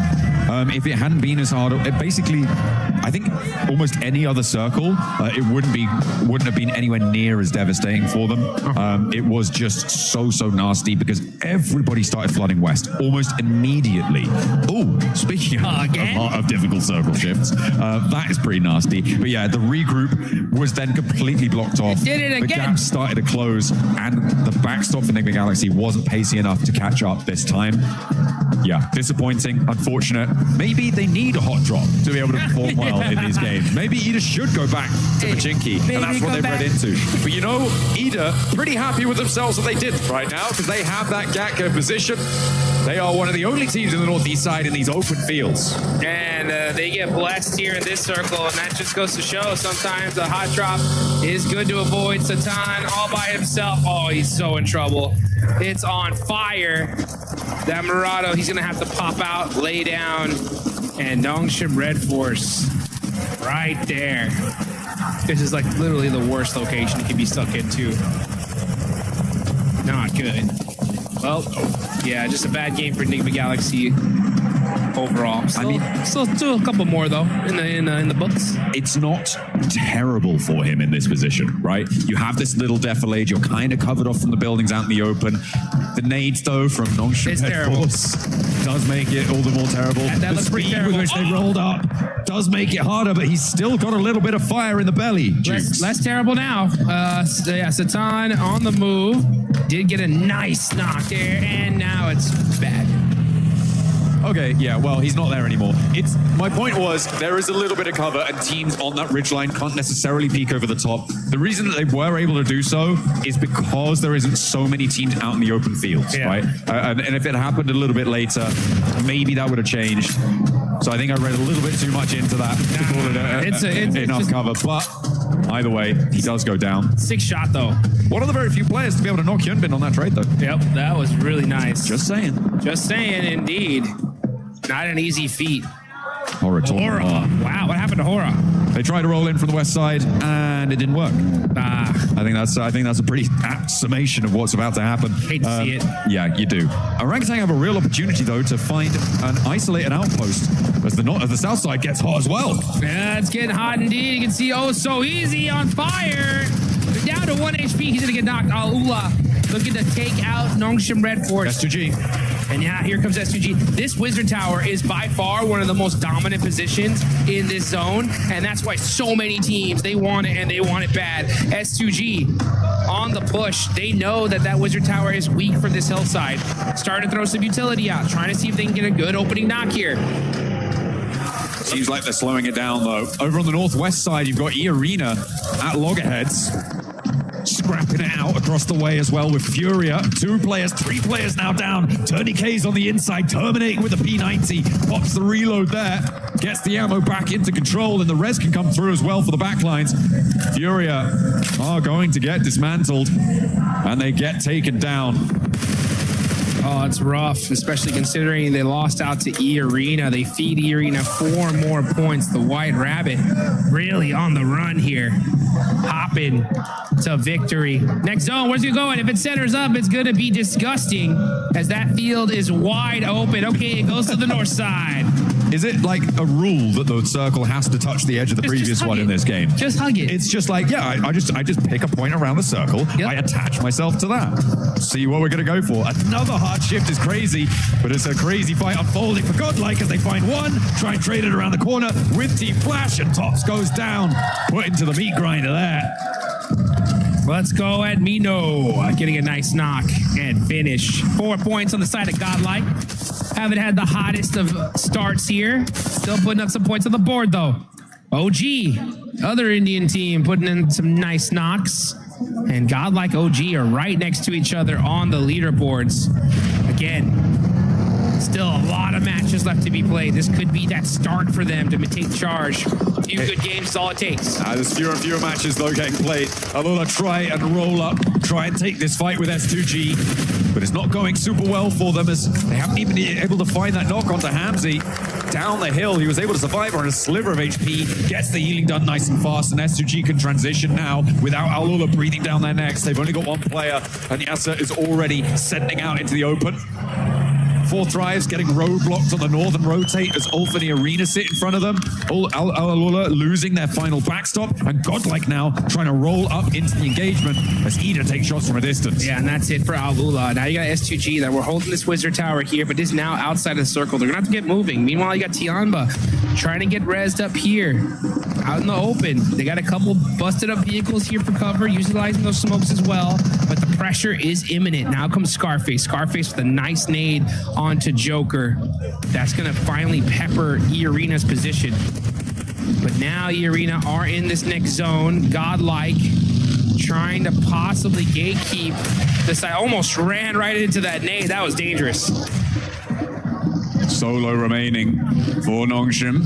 If it hadn't been as hard, it basically, I think almost any other circle, it wouldn't have been anywhere near as devastating for them. It was just so nasty because everybody started flooding west almost immediately. Oh, speaking of difficult circle shifts, that is pretty nasty. But yeah, the regroup was then completely blocked off. It did it again. The gap started to close, and the backstop for Enigma Galaxy wasn't pacey enough to catch up this time. Yeah, disappointing, unfortunate. Maybe they need a hot drop to be able to perform well in these games. Maybe Ida should go back to Pachinki, and that's what they've read into. But you know, Ida, pretty happy with themselves what they did right now, because they have that Gatka position. They are one of the only teams in the northeast side in these open fields. And they get blessed here in this circle, and that just goes to show sometimes the hot drop is good to avoid. Satan all by himself. Oh, he's so in trouble. It's on fire. That Murado, he's going to have to pop out, lay down, and Nongshim Red Force right there. This is like literally the worst location he could be stuck into. Not good. Well, yeah, just a bad game for Enigma Galaxy overall. Still a couple more though in the books. It's not terrible for him in this position, right? You have this little defilade. You're kind of covered off from the buildings out in the open. The nades though from Nongshim Red Force does make it all the more terrible. That looks pretty terrible. With which they rolled up does make it harder, but he's still got a little bit of fire in the belly. Less terrible now. Yeah, Satan on the move. Did get a nice knock there, and now it's bad. Okay, yeah, well, he's not there anymore. My point was, there is a little bit of cover, and teams on that ridgeline can't necessarily peek over the top. The reason that they were able to do so is because there isn't so many teams out in the open fields, right? And if it happened a little bit later, maybe that would have changed. So I think I read a little bit too much into that to call it enough cover. But either way, he does go down. 6 shot, though. One of the very few players to be able to knock Hyunbin on that trade, though. Yep, that was really nice. Just saying. Just saying, indeed. Not an easy feat. Hora. Wow, what happened to Hora? They tried to roll in from the west side, and it didn't work. I think that's a pretty apt summation of what's about to happen. Hate to see it. Yeah, you do. Orangutan have a real opportunity, though, to find an isolated outpost as the south side gets hot as well. Yeah, it's getting hot indeed. You can see so easy on fire. They're down to 1 HP. He's going to get knocked. Al-Ula looking to take out Nongshim Red Force. S2G. And yeah, here comes S2G. This Wizard Tower is by far one of the most dominant positions in this zone, and that's why so many teams, they want it, and they want it bad. S2G on the push. They know that Wizard Tower is weak for this hillside. Starting to throw some utility out, trying to see if they can get a good opening knock here. Seems like they're slowing it down, though. Over on the northwest side, you've got E-Arena at loggerheads. Scrapping it out across the way as well with Furia. 2 players, 3 players now down. Tourniquet's on the inside, terminating with a P90. Pops the reload there. Gets the ammo back into control, and the res can come through as well for the backlines. Furia are going to get dismantled, and they get taken down. Oh, it's rough, especially considering they lost out to E-Arena. They feed E-Arena 4 more points. The White Rabbit really on the run here. Hopping to victory. Next zone, where's it going? If it centers up, it's going to be disgusting as that field is wide open. Okay, it goes to the north side. Is it like a rule that the circle has to touch the edge of the previous one in this game? Just hug it. It's just like, yeah, I just pick a point around the circle. Yep. I attach myself to that. See what we're going to go for. Another hard shift is crazy, but it's a crazy fight unfolding for Godlike as they find one, try and trade it around the corner with Team Flash, and Tops goes down, put into the meat grinder there. Let's go at Mino, getting a nice knock and finish. 4 points on the side of Godlike. Haven't had the hottest of starts here. Still putting up some points on the board, though. OG, other Indian team, putting in some nice knocks. And Godlike OG are right next to each other on the leaderboards. Again, still a lot of matches left to be played. This could be that start for them to take charge. A few good games is all it takes. There's fewer and fewer matches, though, getting played. Alola try and roll up, try and take this fight with S2G, but it's not going super well for them as they haven't even been able to find that knock onto Hamzy. Down the hill, he was able to survive on a sliver of HP, gets the healing done nice and fast, and S2G can transition now without Alola breathing down their necks. They've only got 1 player, and Yasa is already sending out into the open. 4 Thrives getting roadblocked on the northern rotate as Ulf and Arena sit in front of them. Alola losing their final backstop, and Godlike now trying to roll up into the engagement as Ida takes shots from a distance. Yeah, and that's it for Alola. Now you got S2G that we're holding this Wizard Tower here, but is now outside of the circle. They're going to have to get moving. Meanwhile, you got Tianba trying to get rezzed up here, out in the open. They got a couple busted up vehicles here for cover, utilizing those smokes as well, but the pressure is imminent. Now comes Scarface. Scarface with a nice nade onto Joker. That's going to finally pepper E-Arena's position. But now E-Arena are in this next zone. Godlike trying to possibly gatekeep this. I almost ran right into that nade. That was dangerous. Solo remaining for Nongshim.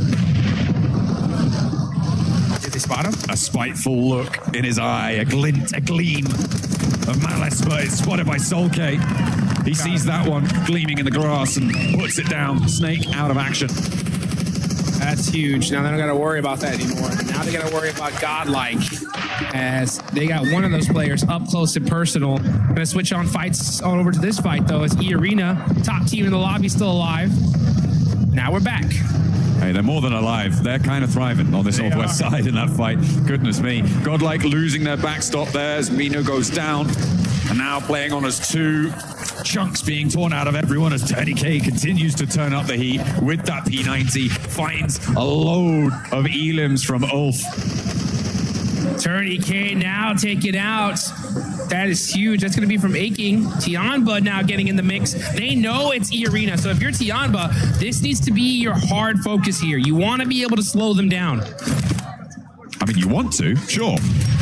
Did they spot him? A spiteful look in his eye, a glint, a gleam of malice, but it's spotted by Solke. He sees that one gleaming in the grass and puts it down. Snake out of action. That's huge. Now they don't got to worry about that anymore. Now they got to worry about Godlike, as they got one of those players up close and personal. Gonna switch on fights on over to this fight though. It's E-Arena, top team in the lobby, still alive. Now we're back. Hey, they're more than alive. They're kind of thriving on this northwest side in that fight. Goodness me. Godlike losing their backstop there as Mino goes down. And now playing on as two chunks being torn out of everyone as Tony K continues to turn up the heat with that P90. Finds a load of elims from Ulf. Tony K now taken out. That is huge. That's going to be from Aching. Tianba now getting in the mix. They know it's E-Arena. So if you're Tianba, this needs to be your hard focus here. You want to be able to slow them down. I mean, you want to, sure.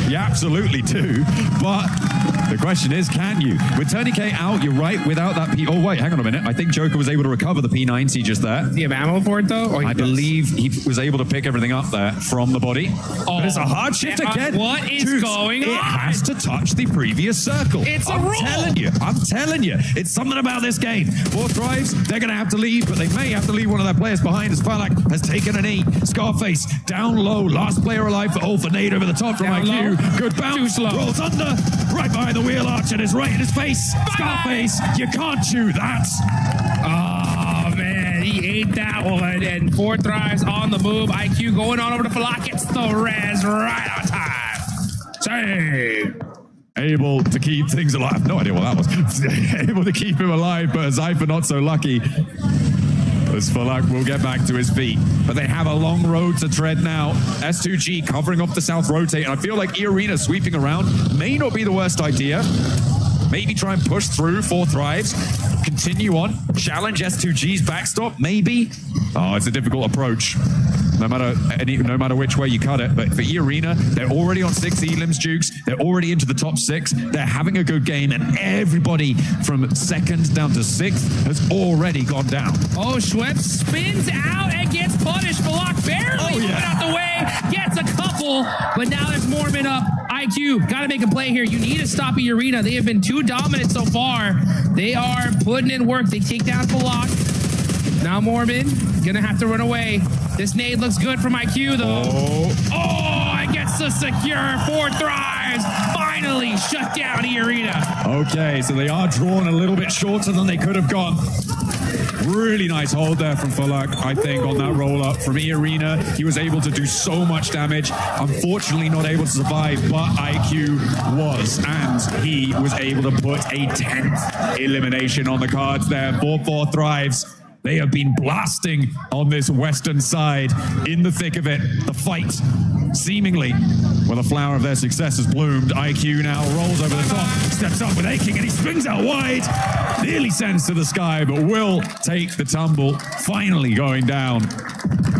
You absolutely do. But the question is, can you? With Tony K out, you're right, without that P... Oh, wait, hang on a minute. I think Joker was able to recover the P90 just there. Do you have ammo for it, though? I believe he was able to pick everything up there from the body. Oh, but it's a hard shift again. What is going on? It has to touch the previous circle. It's a rule. I'm telling you. It's something about this game. 4 Thrives, they're going to have to leave, but they may have to leave one of their players behind as Falak has taken an E. Scarface down low. Last player alive for Ulf. A nade over the top from IQ. Low. Good bounce. Too slow. Rolls under. Right behind the wheel arch and is right in his face. Scarface, you can't chew that. Oh, man. He ate that one. And 4 Thrives on the move. IQ going on over to Falak. Gets the res right on time. Save. Able to keep things alive. No idea what that was. Able to keep him alive, but Zypher not so lucky. As Falak will get back to his feet. But they have a long road to tread now. S2G covering off the south rotate. And I feel like E-Arena sweeping around may not be the worst idea. Maybe try and push through 4 Thrives. Continue on. Challenge S2G's backstop, maybe. Oh, it's a difficult approach. No matter which way you cut it. But for E-Arena, they're already on 6 elims, Jukes. They're already into the top 6. They're having a good game, and everybody from 2nd down to 6th has already gone down. Oh, Schweppes spins out and gets punished. Falak barely moving out the way. Gets a couple, but now there's Mormon up. IQ, got to make a play here. You need to stop E-Arena. They have been too dominant so far. They are putting in work. They take down Falak. Now Mormon gonna have to run away. This nade looks good from IQ though. Oh, it gets to secure. 4 Thrives finally shut down E-Arena. Okay, so they are drawn a little bit shorter than they could have gone. Really nice hold there from Falak, I think, on that roll-up from E-Arena. He was able to do so much damage. Unfortunately, not able to survive, but IQ was, and he was able to put a 10th elimination on the cards there for 4 Thrives. They have been blasting on this western side in the thick of it. The fight, seemingly, where the flower of their success has bloomed. IQ now rolls over the top, steps up with Aching, and he springs out wide. Nearly sends to the sky, but will take the tumble, finally going down,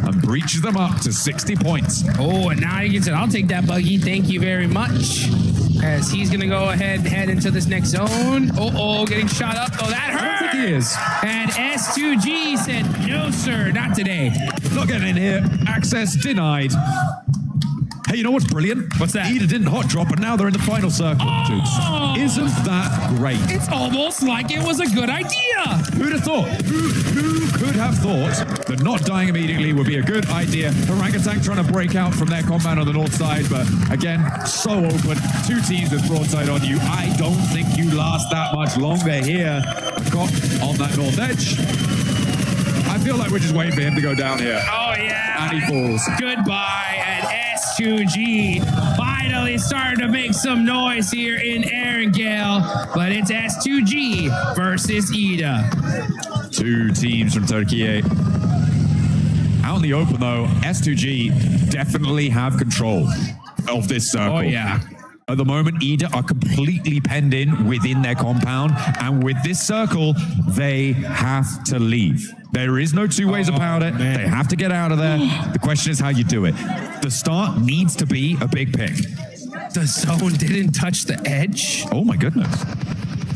and breaches them up to 60 points. Oh, and now he gets it. I'll take that buggy. Thank you very much. As he's going to go ahead and head into this next zone. Uh-oh, getting shot up. Oh, that hurt. I don't think he is. And S2G said, no, sir, not today. Not getting in here. Access denied. Hey, you know what's brilliant? What's that? Ida didn't hot drop, and now they're in the final circle. Oh! Isn't that great? It's almost like it was a good idea. Who'd have thought? Who could have thought that not dying immediately would be a good idea? Orangutan trying to break out from their compound on the north side, but again, so open. 2 teams with broadside on you. I don't think you last that much longer here. Got on that north edge. I feel like we're just waiting for him to go down here. Oh, yeah. And he falls. Goodbye. And S2G finally starting to make some noise here in Erangel. But it's S2G versus Ida. 2 teams from Turkey. Out in the open, though, S2G definitely have control of this circle. Oh, yeah. At the moment, Ida are completely penned in within their compound, and with this circle, they have to leave. There is no 2 ways about it. Man. They have to get out of there. The question is how you do it. The start needs to be a big pick. The zone didn't touch the edge. Oh my goodness.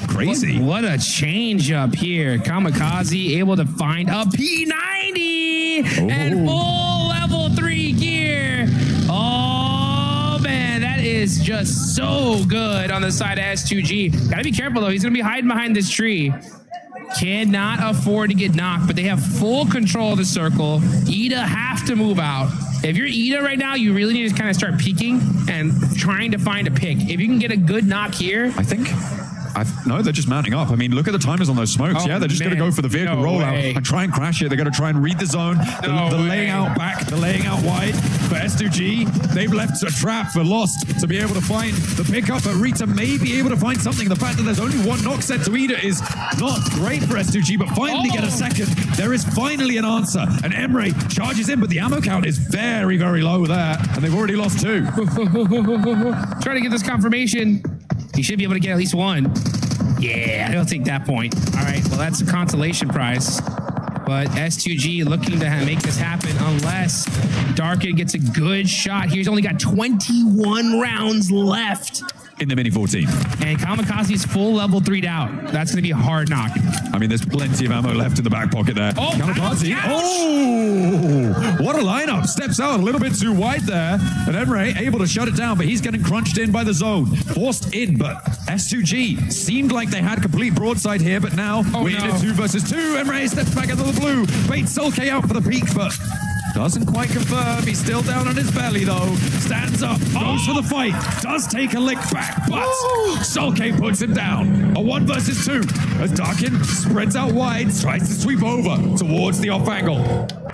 crazy. What a change up here. Kamikaze able to find a P90 and full level 3 gear. Oh, man, that is just so good on the side of S2G. Gotta be careful, though. He's gonna be hiding behind this tree. Cannot afford to get knocked, but they have full control of the circle. EDA have to move out. If you're EDA right now, you really need to kind of start peeking and trying to find a pick. If you can get a good knock here. I think... no, they're just mounting up. I mean, look at the timers on those smokes. They're just going to go for the vehicle rollout and try and crash it. They're going to try and read the zone. The laying out back, the laying out wide for S2G. They've left a trap for Lost to be able to find the pickup, but Rita may be able to find something. The fact that there's only one knock set to Ida is not great for S2G, but finally get a second. There is finally an answer, and Emre charges in, but the ammo count is very, very low there, and they've already lost 2. Trying to get this confirmation. He should be able to get at least 1. Yeah, he'll take that point. All right, well, that's a consolation prize. But S2G looking to make this happen unless Darkin gets a good shot here. He's only got 21 rounds left. In the mini 14. And Kamikaze's full level 3'd out. That's going to be a hard knock. I mean, there's plenty of ammo left in the back pocket there. Oh, Kamikaze. Oh, what a lineup. Steps out a little bit too wide there. And Emre able to shut it down, but he's getting crunched in by the zone. Forced in, but S2G seemed like they had complete broadside here, but now we're in a 2 versus 2. Emre steps back into the blue. Baits Sulke out for the peak, but doesn't quite confirm. He's still down on his belly, though. Stands up, goes for the fight. Does take a lick back, but Sulke puts him down. A 1 versus 2 as Darkin spreads out wide, tries to sweep over towards the off angle.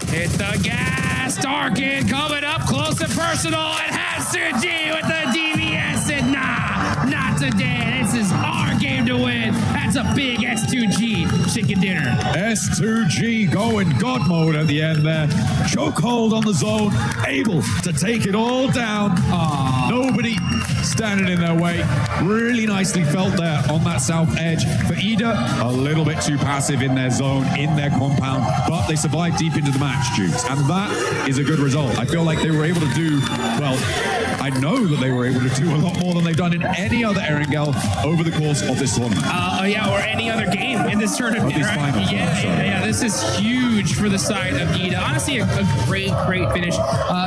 Hit the gas. Darkin coming up close and personal. And has G with the DVS. And nah, not today. This is our game to win. That's a big S2G chicken dinner. S2G going God mode at the end there. Chokehold on the zone, able to take it all down. Nobody standing in their way. Really nicely felt there on that south edge. For Ida, a little bit too passive in their zone, in their compound, but they survived deep into the match, Jukes. And that is a good result. I feel like they were able to do, well, I know that they were able to do a lot more than they've done in any other Erangel over the course of this tournament. Or any other game in this tournament. Finals, yeah, this is huge for the side of Ida. Honestly, a great finish.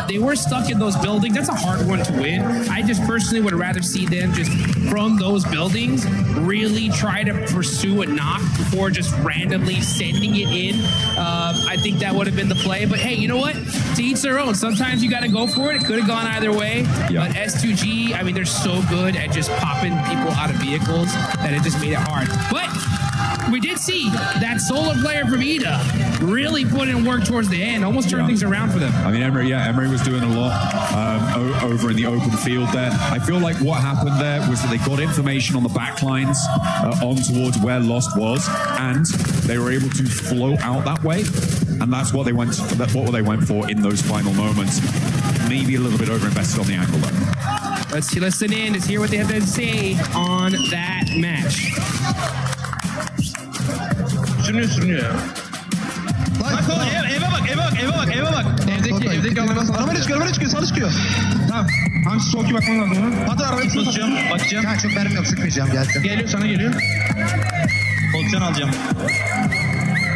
They were stuck in those buildings. That's a hard one to win. I just personally would rather see them just from those buildings really try to pursue a knock before just randomly sending it in. I think that would have been the play. But hey, you know what? To each their own. Sometimes you got to go for it. It could have gone either way. But S2G, I mean, they're so good at just popping people out of vehicles that it just made it hard. But we did see that solo player from Ida really put in work towards the end, almost turned things around for them. I mean, Emery was doing a lot over in the open field there. I feel like what happened there was that they got information on the backlines on towards where Lost was, and they were able to flow out that way, and that's what they went. That's what they went for in those final moments. Maybe a little bit overinvested on the angle though. Let's listen in to hear what they have to say on that match. Sürünüyor ya. Eve bak. Evdeki araba çıkıyor, sağ çıkıyor. Tamam. Hangisi çok iyi bakman lazım ha? Hadi arabayı tutacağım. Bakacağım. Ha, çok mermim yok, sıkmayacağım, gelsin. Geliyor, sana geliyor. Pozisyon alacağım.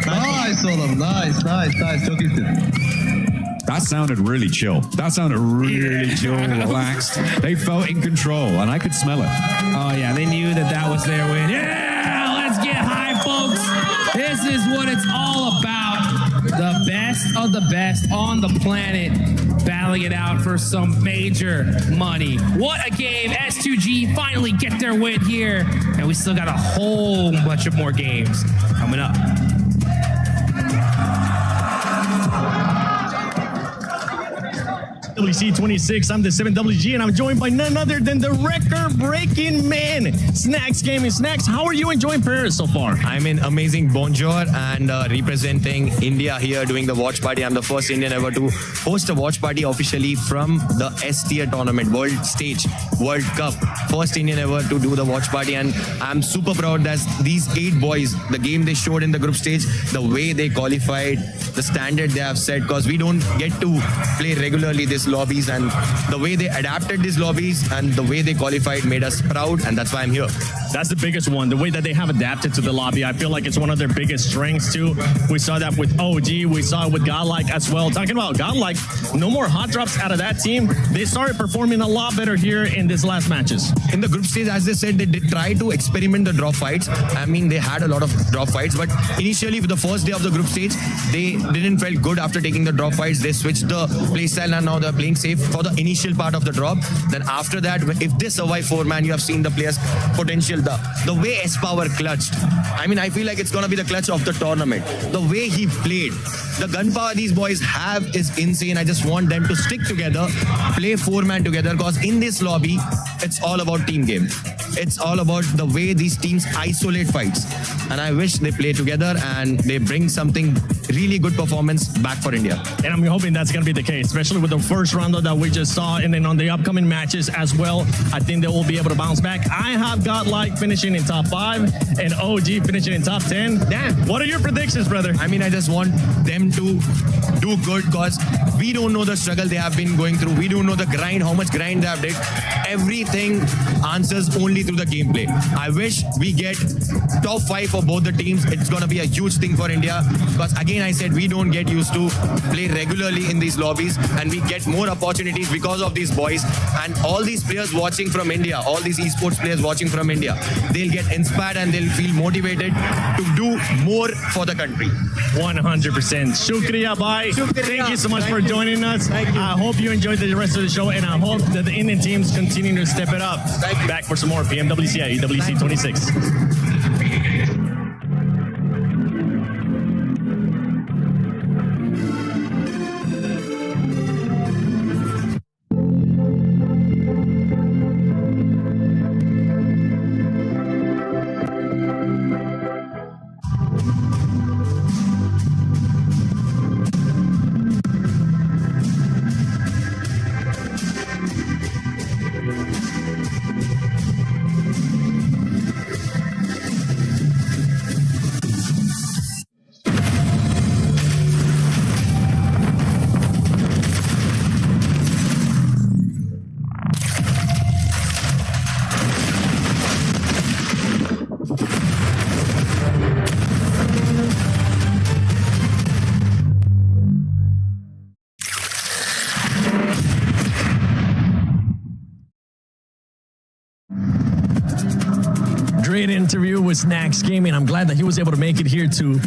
Nice oğlum, nice. Çok iyisin. That sounded really chill. That sounded really chill, relaxed. They felt in control, and I could smell it. Oh, yeah, they knew that was their win. Yeah, let's get high, folks. This is what it's all about. The best of the best on the planet battling it out for some major money. What a game. S2G finally get their win here. And we still got a whole bunch of more games coming up. WC 26, I'm the 7WG, and I'm joined by none other than the record-breaking man, Snacks Gaming. Snacks, how are you enjoying Paris so far? I'm in amazing bonjour and representing India here doing the watch party. I'm the first Indian ever to host a watch party officially from the S tier tournament, World Stage, World Cup. First Indian ever to do the watch party, and I'm super proud that these 8 boys, the game they showed in the group stage, the way they qualified, the standard they have set, because we don't get to play regularly this lobbies, and the way they adapted these lobbies and the way they qualified made us proud, and that's why I'm here. That's the biggest one. The way that they have adapted to the lobby, I feel like it's one of their biggest strengths too. We saw that with OG, we saw it with Godlike as well. Talking about Godlike, no more hot drops out of that team. They started performing a lot better here in these last matches. In the group stage, as they said, they did try to experiment the drop fights. I mean, they had a lot of drop fights, but initially for the first day of the group stage, they didn't feel good after taking the drop fights. They switched the playstyle and now they're playing safe for the initial part of the drop. Then after that, if they survive 4-man, you have seen the players' potential. The way S-Power clutched, I mean, I feel like it's going to be the clutch of the tournament. The way he played, the gunpower these boys have is insane. I just want them to stick together, play 4-man together, because in this lobby, it's all about team game. It's all about the way these teams isolate fights. And I wish they play together and they bring something really good performance back for India. And I'm hoping that's going to be the case, especially with the first round that we just saw, and then on the upcoming matches as well. I think they will be able to bounce back. I have Godlike finishing in top 5 and OG finishing in top 10. Damn, what are your predictions, brother? I mean, I just want them to do good, because we don't know the struggle they have been going through. We don't know the grind, how much grind they have did. Everything answers only through the gameplay. I wish we get top 5 for both the teams. It's going to be a huge thing for India, because again, I said we don't get used to play regularly in these lobbies, and we get more opportunities because of these boys. And all these players watching from India, all these esports players watching from India, they'll get inspired and they'll feel motivated to do more for the country. 100%. Shukriya, bye. Thank you so much for joining us. I hope you enjoyed the rest of the show, and I hope that the Indian teams continue to step it up. Back for some more PMWC at EWC 26. Great interview with Snacks Gaming. I'm glad that he was able to make it here to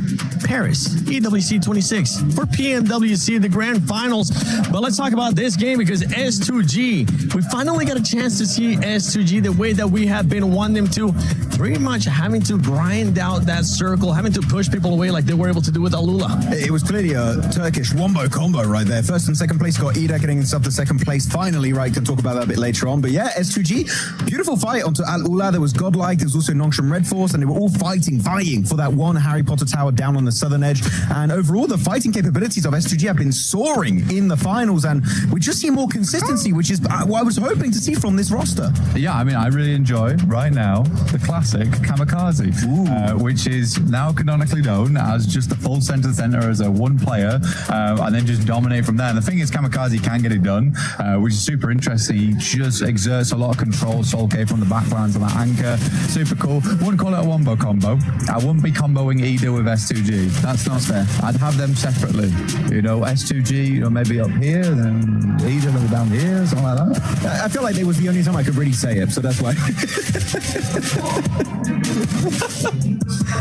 Paris, EWC 26 for PMWC, the grand finals. But let's talk about this game, because S2G, we finally got a chance to see S2G the way that we have been wanting them to, pretty much having to grind out that circle, having to push people away like they were able to do with Alula. It was clearly a Turkish wombo combo right there. First and second place got Ida getting himself to second place finally, right? Can talk about that a bit later on. But yeah, S2G, beautiful fight onto Alula. There was Godlike, there was also Nongshim Red Force, and they were all vying for that one Harry Potter tower down on the southern edge. And overall, the fighting capabilities of S2G have been soaring in the finals, and we just see more consistency, which is what I was hoping to see from this roster. Yeah, I mean, I really enjoy right now the classic Kamikaze, which is now canonically known as just the full center as a one player, and then just dominate from there. And the thing is, Kamikaze can get it done, which is super interesting. He just exerts a lot of control. Soul K from the backlines on that anchor, super cool. Wouldn't call it a wombo combo. I wouldn't be comboing Ida with S2G. That's not fair. I'd have them separately. You know, S2G, you know, maybe up here, then Ida maybe down here, something like that. I feel like that was the only time I could really say it, so that's why.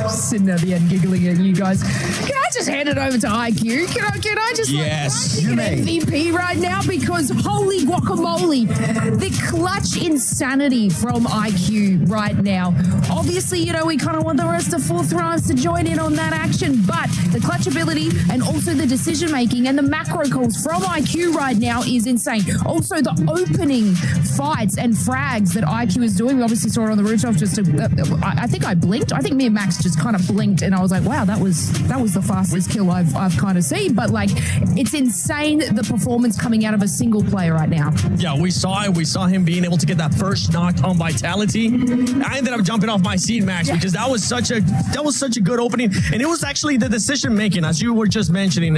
Sitting at the end giggling at you guys. Can I just hand it over to IQ? Can I just an MVP right now? Because holy guacamole, the clutch insanity from IQ right now. Obviously, you know, we kind of want the rest of fourth rounds to join in on that action, but the clutch ability and also the decision making and the macro calls from IQ right now is insane. Also, the opening fights and frags that IQ is doing. We obviously saw it on the rooftop. I think I blinked. I think me and Max just kind of blinked, and I was like, wow, that was the fastest kill I've kind of seen. But like, it's insane the performance coming out of a single player right now. Yeah, we saw it. We saw him being able to get that first knock on Vitality. I ended up jumping jumping off my seat, Max, because that was such a good opening, and it was actually the decision making, as you were just mentioning,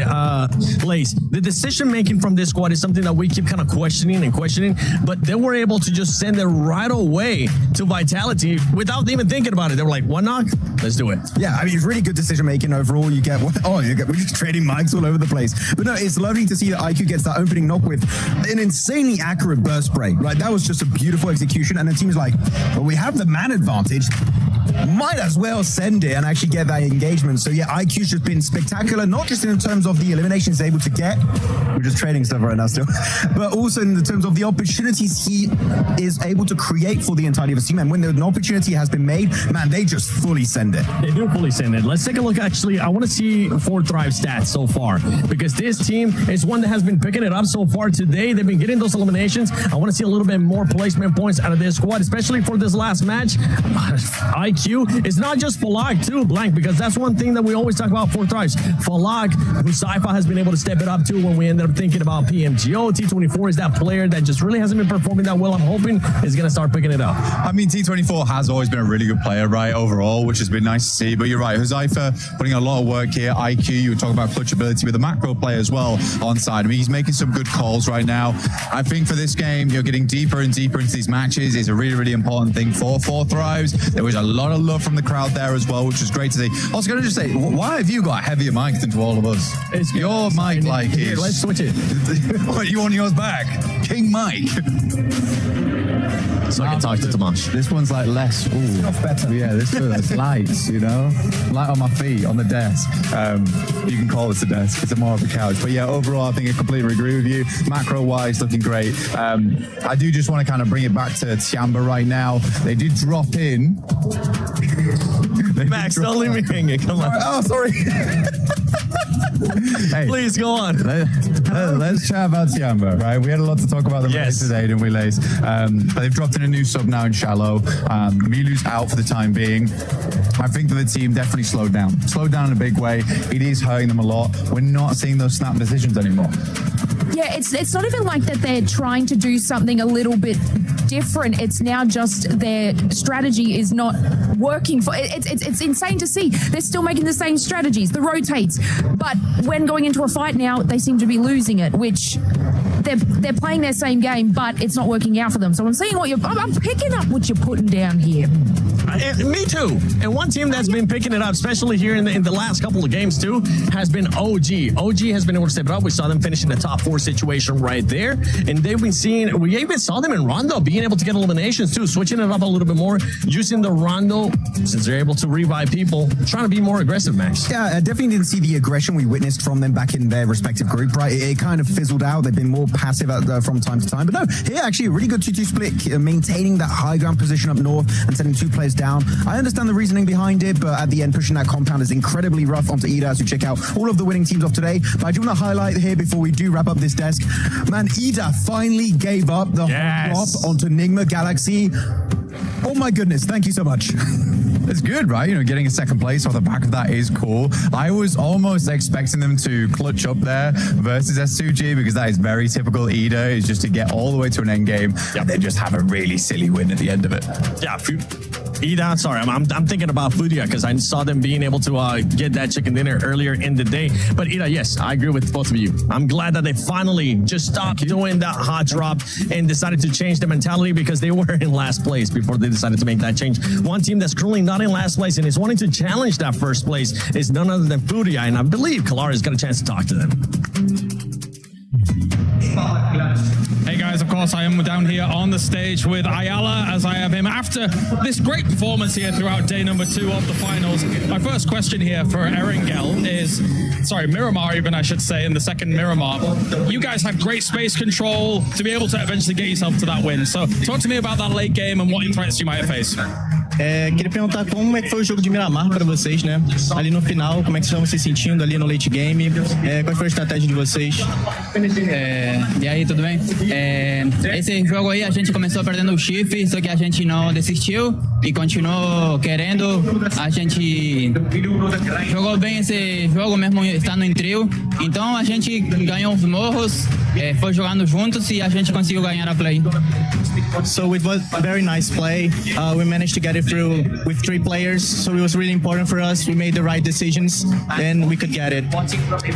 Lace. The decision making from this squad is something that we keep kind of questioning, but they were able to just send it right away to Vitality without even thinking about it. They were like, one knock, let's do it. Yeah, I mean, it's really good decision making overall. We're just trading mics all over the place. But no, it's lovely to see that IQ gets that opening knock with an insanely accurate burst spray. Right, that was just a beautiful execution, and the team is like, well, we have the man advantage. Might as well send it and actually get that engagement. So yeah, IQ's just been spectacular, not just in terms of the eliminations able to get, we're just trading stuff right now still, but also in the terms of the opportunities he is able to create for the entirety of the team. And when an opportunity has been made, man, they just fully send it. They do fully send it. Let's take a look. Actually, I want to see 4Thrive stats so far, because this team is one that has been picking it up so far today. They've been getting those eliminations. I want to see a little bit more placement points out of this squad, especially for this last match. IQ is not just Falag too, Blank, because that's one thing that we always talk about 4Thrives. Falag, who Sypha has been able to step it up to when we ended up thinking about PMGO. T24 is that player that just really hasn't been performing that well. I'm hoping is going to start picking it up. I mean, T24 has always been a really good player, right, overall, which has been nice to see. But you're right, Huzaifa putting a lot of work here. IQ, you were talking about clutch ability with a macro player as well on side. I mean, he's making some good calls right now. I think for this game, you're getting deeper and deeper into these matches is a really, really important thing for 4Thrives. There was a lot of love from the crowd there as well, which was great to see. I was going to just say, why have you got a heavier mic than to all of us? It's your mic, like, here, let's switch it. What, you want yours back? King Mike. So I can talk to Tomash. This one's like less. Ooh, better. Yeah, this one's lights, you know? Light on my feet, on the desk. You can call this a desk. It's more of a couch. But yeah, overall, I think I completely agree with you. Macro-wise, looking great. I do just want to kind of bring it back to Tiamba right now. They did drop in. Max, don't leave me hanging. Come on. Oh, sorry. Hey, please go on. Let's chat about Tiamba, right? We had a lot to talk about them today, didn't we, Lace? But they've dropped in a new sub now in Shallow. Milu's out for the time being. I think that the team definitely slowed down in a big way. It is hurting them a lot. We're not seeing those snap decisions anymore. Yeah, it's not even like that they're trying to do something a little bit different. It's now just their strategy is not working for it's insane to see. They're still making the same strategies, the rotates, but when going into a fight now, they seem to be losing it, which they're playing their same game, but it's not working out for them. So I'm seeing I'm picking up what you're putting down here. Me too. And one team that's been picking it up, especially here in the last couple of games too, has been OG. OG has been able to step it up. We saw them finish in the top 4 situation right there. And they've been seeing, we even saw them in Rondo being able to get eliminations too, switching it up a little bit more, using the Rondo, since they're able to revive people, trying to be more aggressive, Max. Yeah, I definitely didn't see the aggression we witnessed from them back in their respective group, right? It kind of fizzled out. They've been more passive from time to time. But no, here actually a really good 2-2 split, maintaining that high ground position up north and sending 2 players down. I understand the reasoning behind it, but at the end, pushing that compound is incredibly rough onto Ida as we check out all of the winning teams of today. But I do want to highlight here before we do wrap up this desk, man, Ida finally gave up the drop onto Nigma Galaxy. Oh my goodness, thank you so much. It's good, right? You know, getting a second place off the back of that is cool. I was almost expecting them to clutch up there versus S2G because that is very typical Ida, is just to get all the way to an end game and then just have a really silly win at the end of it. Yeah, Ida, sorry, I'm thinking about Fudia because I saw them being able to get that chicken dinner earlier in the day. But Ida, yes, I agree with both of you. I'm glad that they finally just stopped doing that hot drop and decided to change the mentality because they were in last place before they decided to make that change. One team that's currently not in last place and is wanting to challenge that first place is none other than Fudia, and I believe Kalara's got a chance to talk to them. Hey guys, of course I am down here on the stage with Ayala as I have him after this great performance here throughout day number 2 of the finals. My first question here for Erangel is, sorry, Miramar even I should say, in the second Miramar. You guys had great space control to be able to eventually get yourself to that win. So talk to me about that late game and what threats you might have faced. Queria perguntar como é que foi o jogo de Miramar para vocês, né? Ali no final, como é que vocês estão se sentindo ali no late game? Qual foi a estratégia de vocês? E aí, tudo bem? Esse jogo aí a gente começou perdendo o chifre, só que a gente não desistiu e continuou querendo. A gente jogou bem esse jogo mesmo estando em trio. Então a gente ganhou os morros foi jogando juntos e a gente conseguiu ganhar a play. So it was a very nice play. We managed to get it through with 3 players, so it was really important for us. We made the right decisions, and we could get it.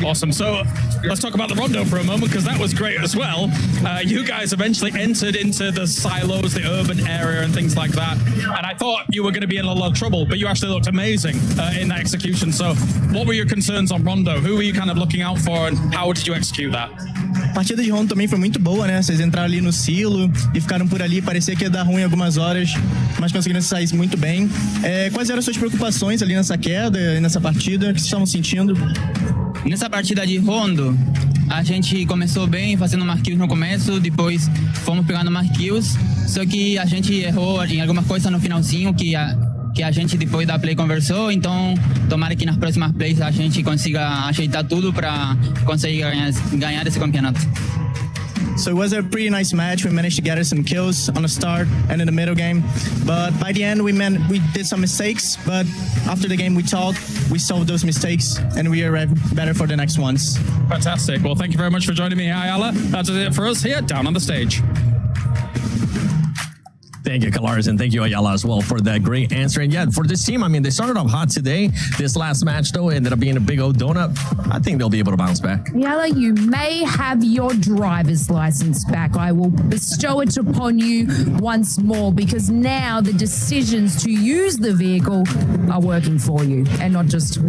Awesome. So let's talk about the Rondo for a moment, because that was great as well. You guys eventually entered into the silos, the urban area and things like that. And I thought you were going to be in a lot of trouble, but you actually looked amazing in that execution. So what were your concerns on Rondo? Who were you kind of looking out for, and how did you execute that? A partida de Rondo também foi muito boa, né? Vocês entraram ali no silo e ficaram por ali. Parecia que ia dar ruim algumas horas, mas conseguiram sair muito bem. Quais eram as suas preocupações ali nessa queda e nessa partida? O que vocês estavam sentindo? Nessa partida de Rondo, a gente começou bem, fazendo marquills no começo, depois fomos pegando marquills, só que a gente errou em alguma coisa no finalzinho que a gente depois da play conversou, então tomara que nas próximas plays a gente consiga ajeitar tudo para conseguir ganhar esse campeonato. So it was a pretty nice match. We managed to gather some kills on the start and in the middle game. But by the end, we did some mistakes. But after the game, we talked, we solved those mistakes, and we are better for the next ones. Fantastic. Well, thank you very much for joining me, Ayala. That's it for us here down on the stage. Thank you, Kalaris, and thank you, Ayala, as well, for that great answer. And yeah, for this team, I mean, they started off hot today. This last match, though, ended up being a big old donut. I think they'll be able to bounce back. Ayala, you may have your driver's license back. I will bestow it upon you once more, because now the decisions to use the vehicle are working for you and not just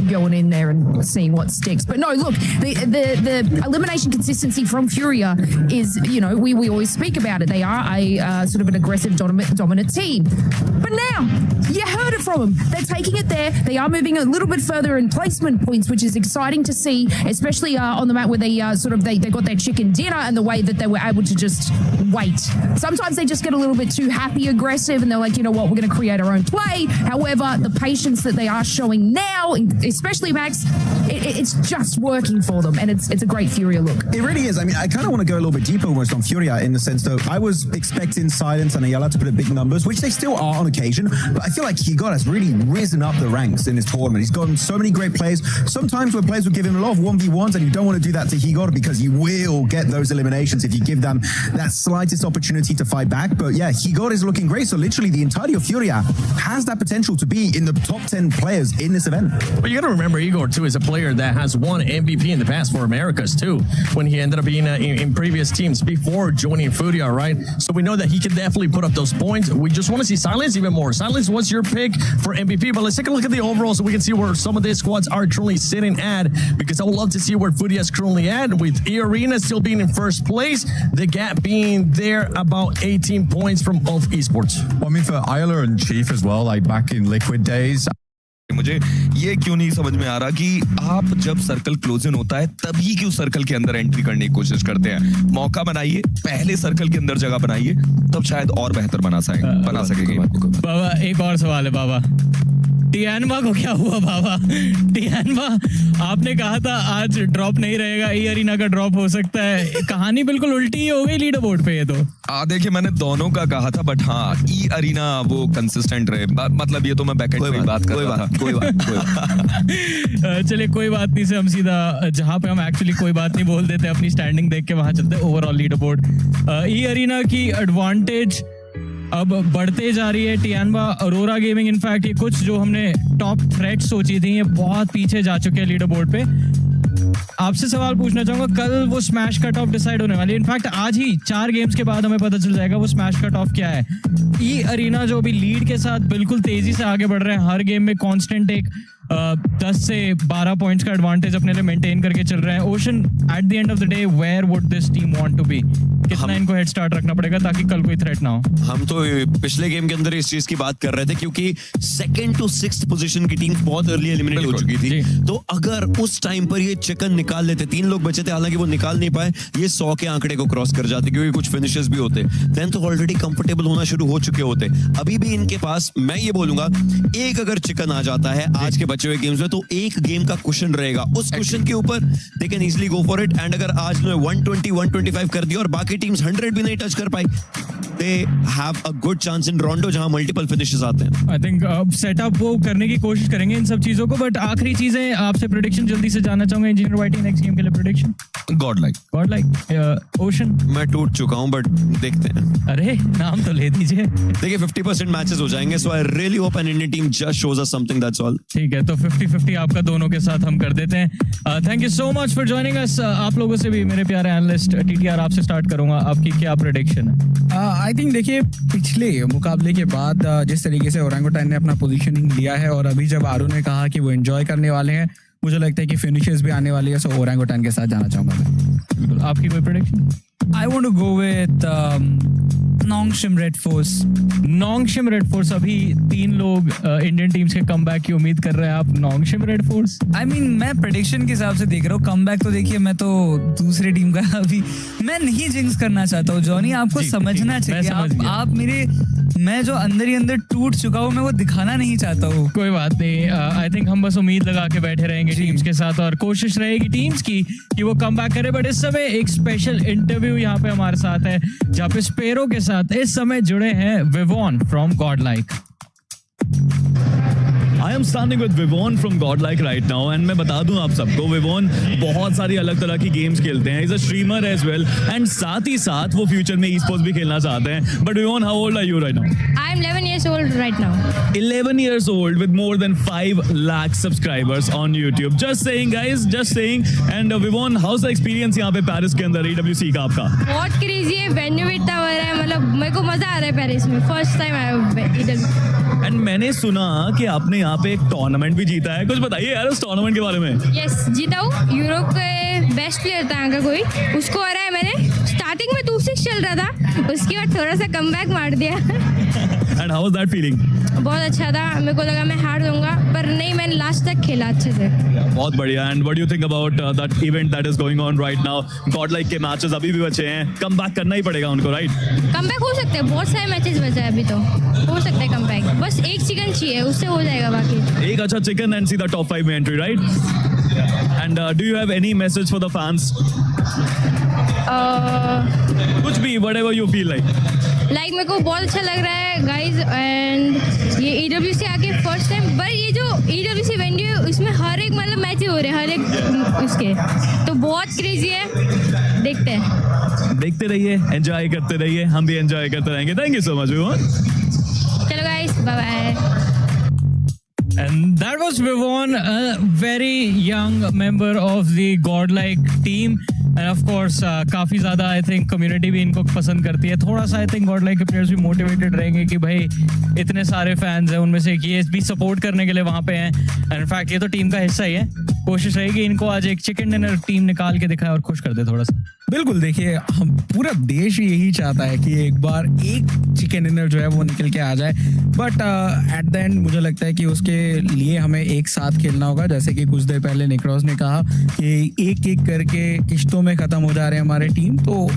going in there and seeing what sticks. But no, look, the elimination consistency from Furia is, you know, we always speak about it. They are a sort of an aggressive, dominant team. But now, you heard it from them. They're taking it there. They are moving a little bit further in placement points, which is exciting to see, especially on the map where they they got their chicken dinner and the way that they were able to just wait. Sometimes they just get a little bit too happy, aggressive, and they're like, you know what, we're going to create our own play. However, the patience that they are showing now, especially Max, it's just working for them, and it's a great Furia look. It really is. I mean, I kind of want to go a little bit deeper almost on Furia, in the sense that I was expecting Silence and Ayala to put up big numbers, which they still are on occasion, but I feel like Higot has really risen up the ranks in this tournament. He's gotten so many great plays. Sometimes where players will give him a lot of 1v1s, and you don't want to do that to Higot, because you will get those eliminations if you give them that slightest opportunity to fight back. But yeah, Higot is looking great. So literally the entirety of Furia has that potential to be in the top 10 players in this event. But you got to remember, Igor, too, is a player that has won MVP in the past for Americas, too, when he ended up being in previous teams before joining Furia, right? So we know that he can definitely put up those points. We just want to see Silence even more. Silence, what's your pick for MVP? But let's take a look at the overall so we can see where some of these squads are currently sitting at, because I would love to see where Furia is currently at, with E-Arena still being in first place, the gap being there about 18 points from off esports. Well, I mean, for Ayala and Chief as well, like back in Liquid days, मुझे ये क्यों नहीं समझ में आ रहा कि आप जब सर्कल क्लोज इन होता है तभी क्यों सर्कल के अंदर एंट्री करने की कोशिश करते हैं। मौका बनाइए, पहले सर्कल के अंदर जगह बनाइए, तब शायद और बेहतर बना सकेंगे। बाबा एक और सवाल है बाबा, टियानवा को क्या हुआ बाबा? टियानवा, आपने कहा था आज ड्रॉप नहीं रहेगा, E-Arena का ड्रॉप हो सकता है, कहानी बिल्कुल उल्टी ही हो गई लीडर बोर्ड पे। ये तो देखिए, मैंने दोनों का कहा था, बट हाँ, E-Arena वो कंसिस्टेंट रहे, मतलब ये तो मैं बैकएंड पे बात कर रहा था। कोई बात चलिए कोई बात नहीं से हम सीधा जहां पे हम एक्चुअली कोई बात नहीं बोल देते, अपनी स्टैंडिंग देख के वहां चलते हैं। ओवरऑल लीडर बोर्ड E-Arena की एडवांटेज अब बढ़ते जा रही है। टियानवा, अरोरा गेमिंग, इनफैक्ट ये कुछ जो हमने टॉप थ्रेट सोची थी, ये बहुत पीछे जा चुके हैं लीडर बोर्ड पे। आपसे सवाल पूछना चाहूंगा, कल वो स्मैश कट ऑफ डिसाइड होने वाली है। इनफैक्ट आज ही 4 गेम्स के बाद हमें पता चल जाएगा वो स्मैश कट ऑफ क्या है। E-Arena जो अभी लीड के साथ बिल्कुल तेजी से आगे बढ़ रहे हैं, हर गेम में कांस्टेंट एक 10 से 12 पॉइंट्स का एडवांटेज अपने लिए मेंटेन करके चल रहा है। Ocean, at the end of the day where would this team want to be? कितना इनको हेड स्टार्ट रखना पड़ेगा ताकि कल कोई थ्रेट ना हो? हम तो पिछले गेम के अंदर इस चीज की बात कर रहे थे, क्योंकि 2nd to 6th पोजीशन की टीम बहुत अर्ली एलिमिनेट हो चुकी थी। तो अगर उस टाइम पर ये चिकन निकाल लेते, 3 लोग बचे थे, हालांकि वो निकाल नहीं पाए, ये 100 के आंकड़े को क्रॉस कर जाते, क्योंकि कुछ फिनिशेस भी होते, देन तो ऑलरेडी कंफर्टेबल होना शुरू हो चुके होते। अभी भी इनके पास, मैं ये बोलूंगा, एक अगर चिकन आ जाता है आज के बचे हुए गेम्स में, तो एक गेम का क्वेश्चन रहेगा। उस क्वेश्चन के ऊपर they can easily go for it. And अगर आज 120 125 कर दिया और बाकी बाकी टीम्स 100 भी नहीं टच कर पाई. They have a good chance in Rondo जहां मल्टीपल फिनिशेस आते हैं. आई थिंक सेटअप वो करने की कोशिश करेंगे इन सब चीजों को. बट आखिरी चीजें आपसे प्रेडिक्शन जल्दी से जानना चाहूंगा इंजीनियर वाइटी नेक्स्ट गेम के लिए. Prediction Godlike ocean. मैं टूट चुका हूं बट देखते हैं. अरे नाम तो ले दीजिए. देखिए 50% मैचेस हो जाएंगे, so I really hope an Indian team just shows us something, that's all. ठीक है, तो 50-50 आपका दोनों के साथ हम कर देते हैं. Thank you so much for joining us. आप लोगों से भी मेरे प्यारे एनालिस्ट टीटीआर आपसे स्टार्ट करूंगा. आपकी क्या प्रेडिक्शन है? आई थिंक देखिए पिछले मुकाबले के बाद जिस तरीके से ओरंगुटान ने अपना पोजीशनिंग लिया है और अभी जब आरू ने कहा कि वो एंजॉय करने वाले हैं, मुझे लगता है कि फिनिशेस भी आने वाली है. सो ओरंगुटान के साथ जाना चाहूंगा मैं. बिल्कुल. आपकी कोई prediction? I want to go with Nongshim Red Force. Nongshim Red Force. अभी 3 लोग इंडियन टीम्स के कमबैक की उम्मीद कर रहे हैं. आप Nongshim Red Force? I mean, मैं प्रेडिक्शन के हिसाब से देख रहा हूँ. कमबैक तो देखिए मैं तो दूसरे टीम का अभी मैं नहीं जिंक्स करना चाहता हूँ. जॉनी आपको समझना चाहिए. आप मेरे मैं जो अंदर ही अंदर टूट चुका हूँ मैं वो दिखाना नहीं चाहता हूँ. कोई बात नहीं. आई थिंक हम बस उम्मीद लगा के बैठे रहेंगे टीम्स के साथ और कोशिश रहेगी टीम्स की कि वो कमबैक करे. बट इस समय एक स्पेशल इंटरव्यू यहाँ पे हमारे साथ है जहाँ पे स्पेरो के साथ इस समय जुड़े हैं Vivon from Godlike. I am standing with Vivon from Godlike right now and मैं बता दूं आप सबको Vivon बहुत सारी अलग तरह की गेम्स खेलते हैं. He's a streamer as well and साथ ही साथ वो फ्यूचर में e-sports भी खेलना चाहते हैं. But Vivon, how old are you right now? I'm 11 years old right now. 11 years old with more than 5 lakh subscribers on YouTube. Just saying guys, just saying. And Vivon, how's the experience यहाँ पे Paris के अंदर EWC का आपका? बहुत crazy है. Venue भी इतना बड़ा है. मतलब मेरे को मजा आ रहा है पेरिस में. फर्स्ट टाइम आया EWC. एंड मैंने सुना कि आपने यहाँ पे एक टूर्नामेंट भी जीता है. कुछ बताइए यार उस टूर्नामेंट के बारे में. यस जीता हूँ. यूरोप के बेस्ट प्लेयर था अगर कोई उसको हराया है मैंने. स्टार्टिंग में 2-6 चल रहा था, उसके बाद थोड़ा सा कमबैक मार दिया. And how was that feeling? बहुत अच्छा था. मेरे को लगा मैं हार दूंगा पर नहीं, मैंने लास्ट तक खेला अच्छे से. बहुत बढ़िया. And what do you think about that event that is going on right now? Godlike के मैचेस अभी भी बचे हैं. कमबैक करना ही पड़ेगा उनको, राइट? कमबैक हो सकता है. बहुत सारे मैचेस बचे हैं अभी, तो हो सकता है कमबैक. बस एक चिकन चाहिए, उससे हो जाएगा. बाकी एक अच्छा चिकन एंड सीधा टॉप 5 में entry, right? And do you have any message for the fans? कुछ भी, व्हाटएवर यू फील लाइक. मेरे को बहुत अच्छा लग रहा है गाइज. एंड ये EWC आके फर्स्ट टाइम. पर ये जो EWC वेन्यू है उसमें हर एक मतलब मैच हो रहे हैं हर एक उसके, तो बहुत क्रेजी है. देखते रहिए, एंजॉय करते रहिए. हम भी एंजॉय करते रहेंगे. Thank you so much Vivon. चलो guys, bye bye. And that was Vivon, a very young member of the Godlike team. And of course, काफी ज्यादा I think community भी इनको पसंद करती है. थोड़ा सा I think Godlike के players भी motivated रहेंगे कि भाई इतने सारे fans हैं, उनमें से एक ये भी support करने के लिए वहाँ पे हैं. And in fact ये तो टीम का हिस्सा ही है. कोशिश रहेगी इनको आज एक चिकन डिनर टीम निकाल के दिखाए और खुश कर दे थोड़ा सा. बिल्कुल. देखिए हम पूरा देश यही चाहता है कि एक बार एक चिकन डिनर जो है वो निकल के आ जाए. बट एट द एंड मुझे लगता है कि उसके लिए हमें एक साथ खेलना होगा. जैसे कि कुछ देर पहले निक्रॉस ने कहा कि एक एक करके किश्तों में खत्म हो जा रहे हैं हमारे टीम, तो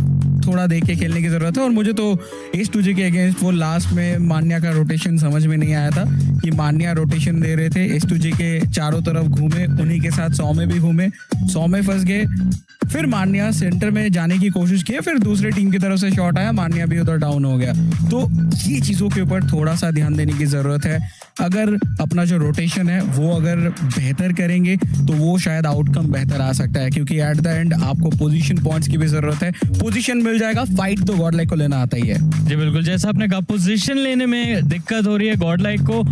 थोड़ा देख के खेलने की जरूरत है. और मुझे तो S2G के अगेंस्ट वो लास्ट में मान्या का रोटेशन समझ में नहीं आया था कि मान्या रोटेशन दे रहे थे. S2G के चारों तरफ घूमे, उन्हीं के साथ 100 में भी घूमे, 100 में फंस गए. फिर मान्या सेंटर में जाने की कोशिश की, फिर दूसरे टीम की तरफ से शॉट आया, मान्या भी उधर डाउन हो गया. तो ये चीज़ों के ऊपर थोड़ा सा ध्यान देने की ज़रूरत है. अगर अपना जो रोटेशन है वो अगर बेहतर करेंगे तो वो शायद आउटकम बेहतर आ सकता है, क्योंकि एट द एंड आपको पोजीशन पॉइंट्स की भी ज़रूरत है. पोजीशन मिल जाएगा, फाइट तो गॉडलाइक को लेना आता ही है. जी बिल्कुल. जैसा आपने कहा पोजीशन लेने में दिक्कत हो रही है गॉडलाइक को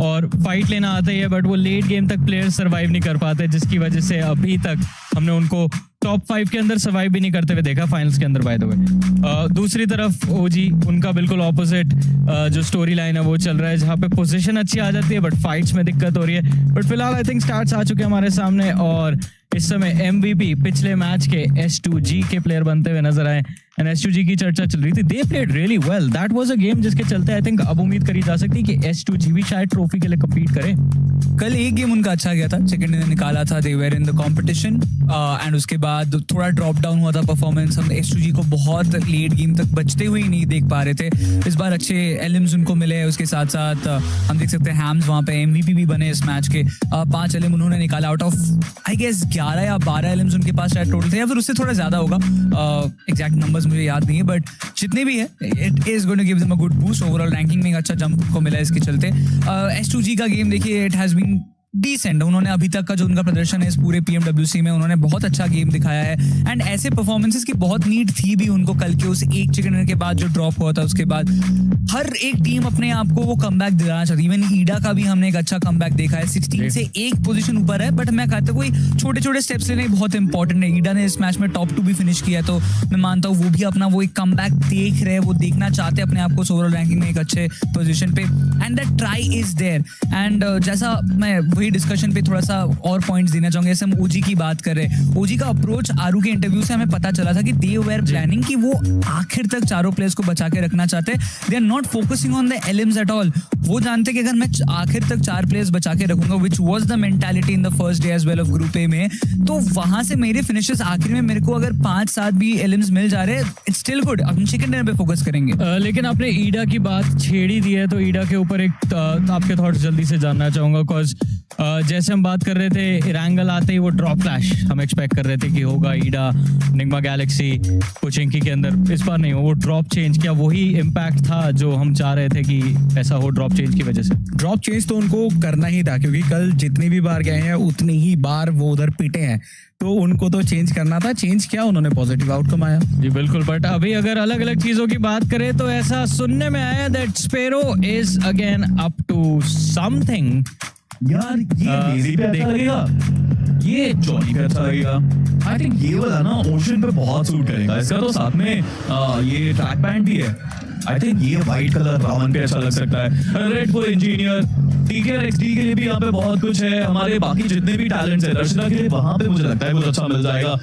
और फाइट लेना आता ही है, बट वो लेट गेम तक प्लेयर सर्वाइव नहीं कर पाते, जिसकी वजह से अभी तक हमने उनको टॉप 5 के अंदर सर्वाइव भी नहीं करते हुए देखा फाइनल्स के अंदर. बाय द वे दूसरी तरफ ओजी उनका बिल्कुल ऑपोजिट जो स्टोरी लाइन है वो चल रहा है, जहाँ पे पोजीशन अच्छी आ जाती है बट फाइट्स में दिक्कत हो रही है. बट फिलहाल आई थिंक स्टार्ट्स आ चुके हैं हमारे सामने और इस समय MVP पिछले मैच के S2G के प्लेयर बनते हुए नजर आए. एंड S2G की चर्चा चल रही थी. They played really well. That was a game जिसके चलते आई थिंक अब उम्मीद करी जा सकती है कि S2G भी शायद ट्रॉफी के लिए कम्पीट करे. कल एक गेम उनका अच्छा गया था, चिकन डिनर निकाला था. They were in the competition and उसके बाद थोड़ा ड्रॉप डाउन हुआ था परफॉर्मेंस. हम S2G को बहुत लेट गेम तक बचते हुए ही नहीं देख पा रहे थे. इस बार अच्छे एलिम्स उनको मिले. उसके साथ साथ हम देख सकते हैं हैम्स वहाँ पे MVP भी बने इस मैच के. 5 एलिम उन्होंने निकाला आउट ऑफ आई गेस 11 या 12 एलिम्स उनके पास शायद टोटल थे, या फिर उससे थोड़ा ज्यादा होगा. एग्जैक्ट नंबर्स मुझे याद नहीं है, बट जितने भी है it is going to give them a good boost. Overall ranking में एक अच्छा जंप को मिला है इसके चलते. S2G का गेम देखिए, इट हैज बीन डिसेंट. उन्होंने अभी तक का जो उनका प्रदर्शन है इस पूरे PMWC में, उन्होंने बहुत अच्छा गेम दिखाया है. एंड ऐसे परफॉर्मेंसेस की बहुत नीड थी भी उनको. कल के उस एक चिकन डिनर के बाद जो ड्रॉप हुआ था, उसके बाद हर एक टीम अपने आप को वो कमबैक दिलाना चाहती है. इवन ईडा का भी हमने एक अच्छा कमबैक देखा है. 16 से एक पोजीशन ऊपर है, बट मैं कहता हूँ कोई छोटे छोटे स्टेप्स लेने बहुत इंपॉर्टेंट है. ईडा ने इस मैच में टॉप 2 भी फिनिश किया है, तो मैं मानता हूँ वो भी अपना वो एक कमबैक देख रहे हैं, वो देखना चाहते हैं अपने आप को ओवरऑल रैंकिंग में एक अच्छे पोजीशन पे. And that try is there. And जैसा मैं वही डिस्कशन पे थोड़ा सा और पॉइंट्स देना चाहूंगा. जैसे हम ओजी की बात कर रहे हैं, ओजी का अप्रोच आरू के इंटरव्यू से हमें पता चला था कि दे वर प्लानिंग कि वो आखिर तक चारों प्लेयर्स को बचा के रखना चाहते हैं. They are not focusing on the elims at all. वो जानते कि अगर मैं आखिर तक 4 प्लेयर्स बचा के रखूंगा, which was the mentality in the first day as well of group A में, तो वहां से मेरे फिनिशेस आखिर में मेरे को अगर 5-7 भी एलिम्स मिल जा रहे हैं, इट्स स्टिल गुड. हम चिकन डिनर पे फोकस करेंगे. लेकिन आपने ईडा की बात छेड़ी दी है, तो ईडा के ऊपर एक आपके थॉट्स जल्दी से जानना चाहूंगा. बिकॉज जैसे हम बात कर रहे थे, इरांगल आते ही वो ड्रॉप फ्लैश हम एक्सपेक्ट कर रहे थे कि होगा ईडा, निग्मा गैलेक्सी, कोचिंकी के अंदर. इस बार नहीं, वो ड्रॉप चेंज, क्या वही इम्पैक्ट था जो हम चाह रहे थे कि ऐसा हो ड्रॉप चेंज की वजह से? ड्रॉप चेंज तो उनको करना ही था, क्योंकि कल जितनी भी बार गए हैं उतनी ही बार वो उधर पीटे हैं, तो उनको तो चेंज करना था. चेंज किया उन्होंने, पॉजिटिव आउटकम आया. जी बिल्कुल. बट अभी अगर अलग अलग चीजों की बात करें तो ऐसा सुनने में आया that Sparrow is again up to something. यार ये डेजी पे अच्छा लगेगा, ये जॉनी पे अच्छा लगेगा. आई थिंक ये वाला ना ओशन पे बहुत सूट करेगा. इसका तो साथ में ये ट्रैक पैंट भी है. आई थिंक ये व्हाइट कलर रावण पे अच्छा लग सकता है. रेड फॉर इंजीनियर, TKXD के लिए भी यहाँ पे बहुत कुछ है. हमारे बाकी जितने भी टैलेंट्स है, दर्शना के लिए वहां पे मुझे लगता है कुछ अच्छा मिल जाएगा.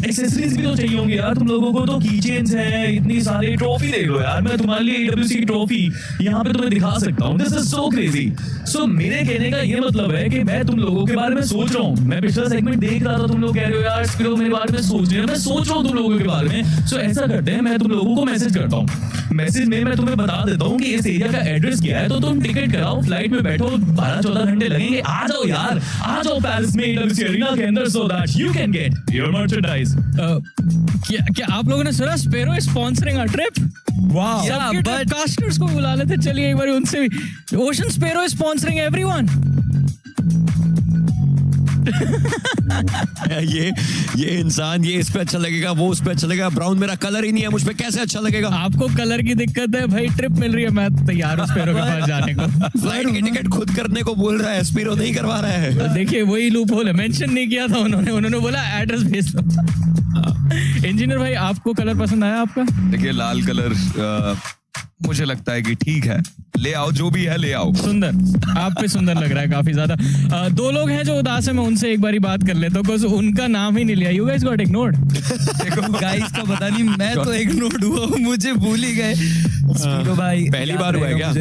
एक्सेसरीज भी तो चाहिए होंगे यार तुम लोगों को. तो की चेन्स है, इतनी सारी ट्रॉफी देख लो यार. मैं तुम्हारे लिए EWC की ट्रॉफी यहाँ पे तुम्हें दिखा सकता हूँ. This is so crazy. So मेरे कहने का ये मतलब है कि मैं तुम लोगों के बारे में सोच रहा हूँ. मैं पिछला सेगमेंट देख रहा था, तुम लोग कह रहे हो यार स्पिरो मेरे बारे में सोच रहे हैं, मैं सोच रहा हूँ तुम लोगों के बारे में. सो ऐसा करते हैं, मैं तुम लोगों को मैसेज करता हूँ. मैसेज में मैं तुम्हें बता देता हूँ कि इस एरिया का एड्रेस क्या है, तो तुम टिकट कराओ, फ्लाइट में बैठो, 12-14 घंटे लगेंगे. आ जाओ यार, आ जाओ पेरिस में EWC अरीना के अंदर, so that you can get your merchandise. क्या आप लोगों ने सुना sparrow is sponsoring a trip? Wow. But casters को बुला लेते, चलिए एक बार उनसे भी. Ocean sparrow is sponsoring everyone. ये इंसान, ये इस पे अच्छा लगेगा, वो उस पे अच्छा लगेगा. ब्राउन मेरा कलर ही नहीं है, मुझ पे कैसे अच्छा लगेगा? आपको कलर की दिक्कत है भाई, ट्रिप मिल रही है, मैं तैयार हूँ स्पेरो के पास जाने को. फ्लाइट की टिकट खुद करने को बोल रहा है, स्पेरो नहीं करवा रहा है. देखिए वही लूप होल है, मेंशन नहीं किया था उन्होंने बोला एड्रेस भेज दो. इंजीनियर भाई, आपको कलर पसंद आया आपका? देखिए लाल कलर मुझे लगता है कि ठीक है, ले आओ, जो भी है ले आओ. सुंदर, आप पे सुंदर लग रहा है काफी ज्यादा. 2 लोग हैं जो उदास है, मैं उनसे एक बारी बात कर लेता हूँ, बिकॉज़ उनका नाम ही नहीं लिया. You guys got ignored. देखो गाइस का पता नहीं, मैं तो इग्नोर्ड हुआ, मुझे भूल ही गए. स्पीरो भाई पहली बार हुआ है क्या?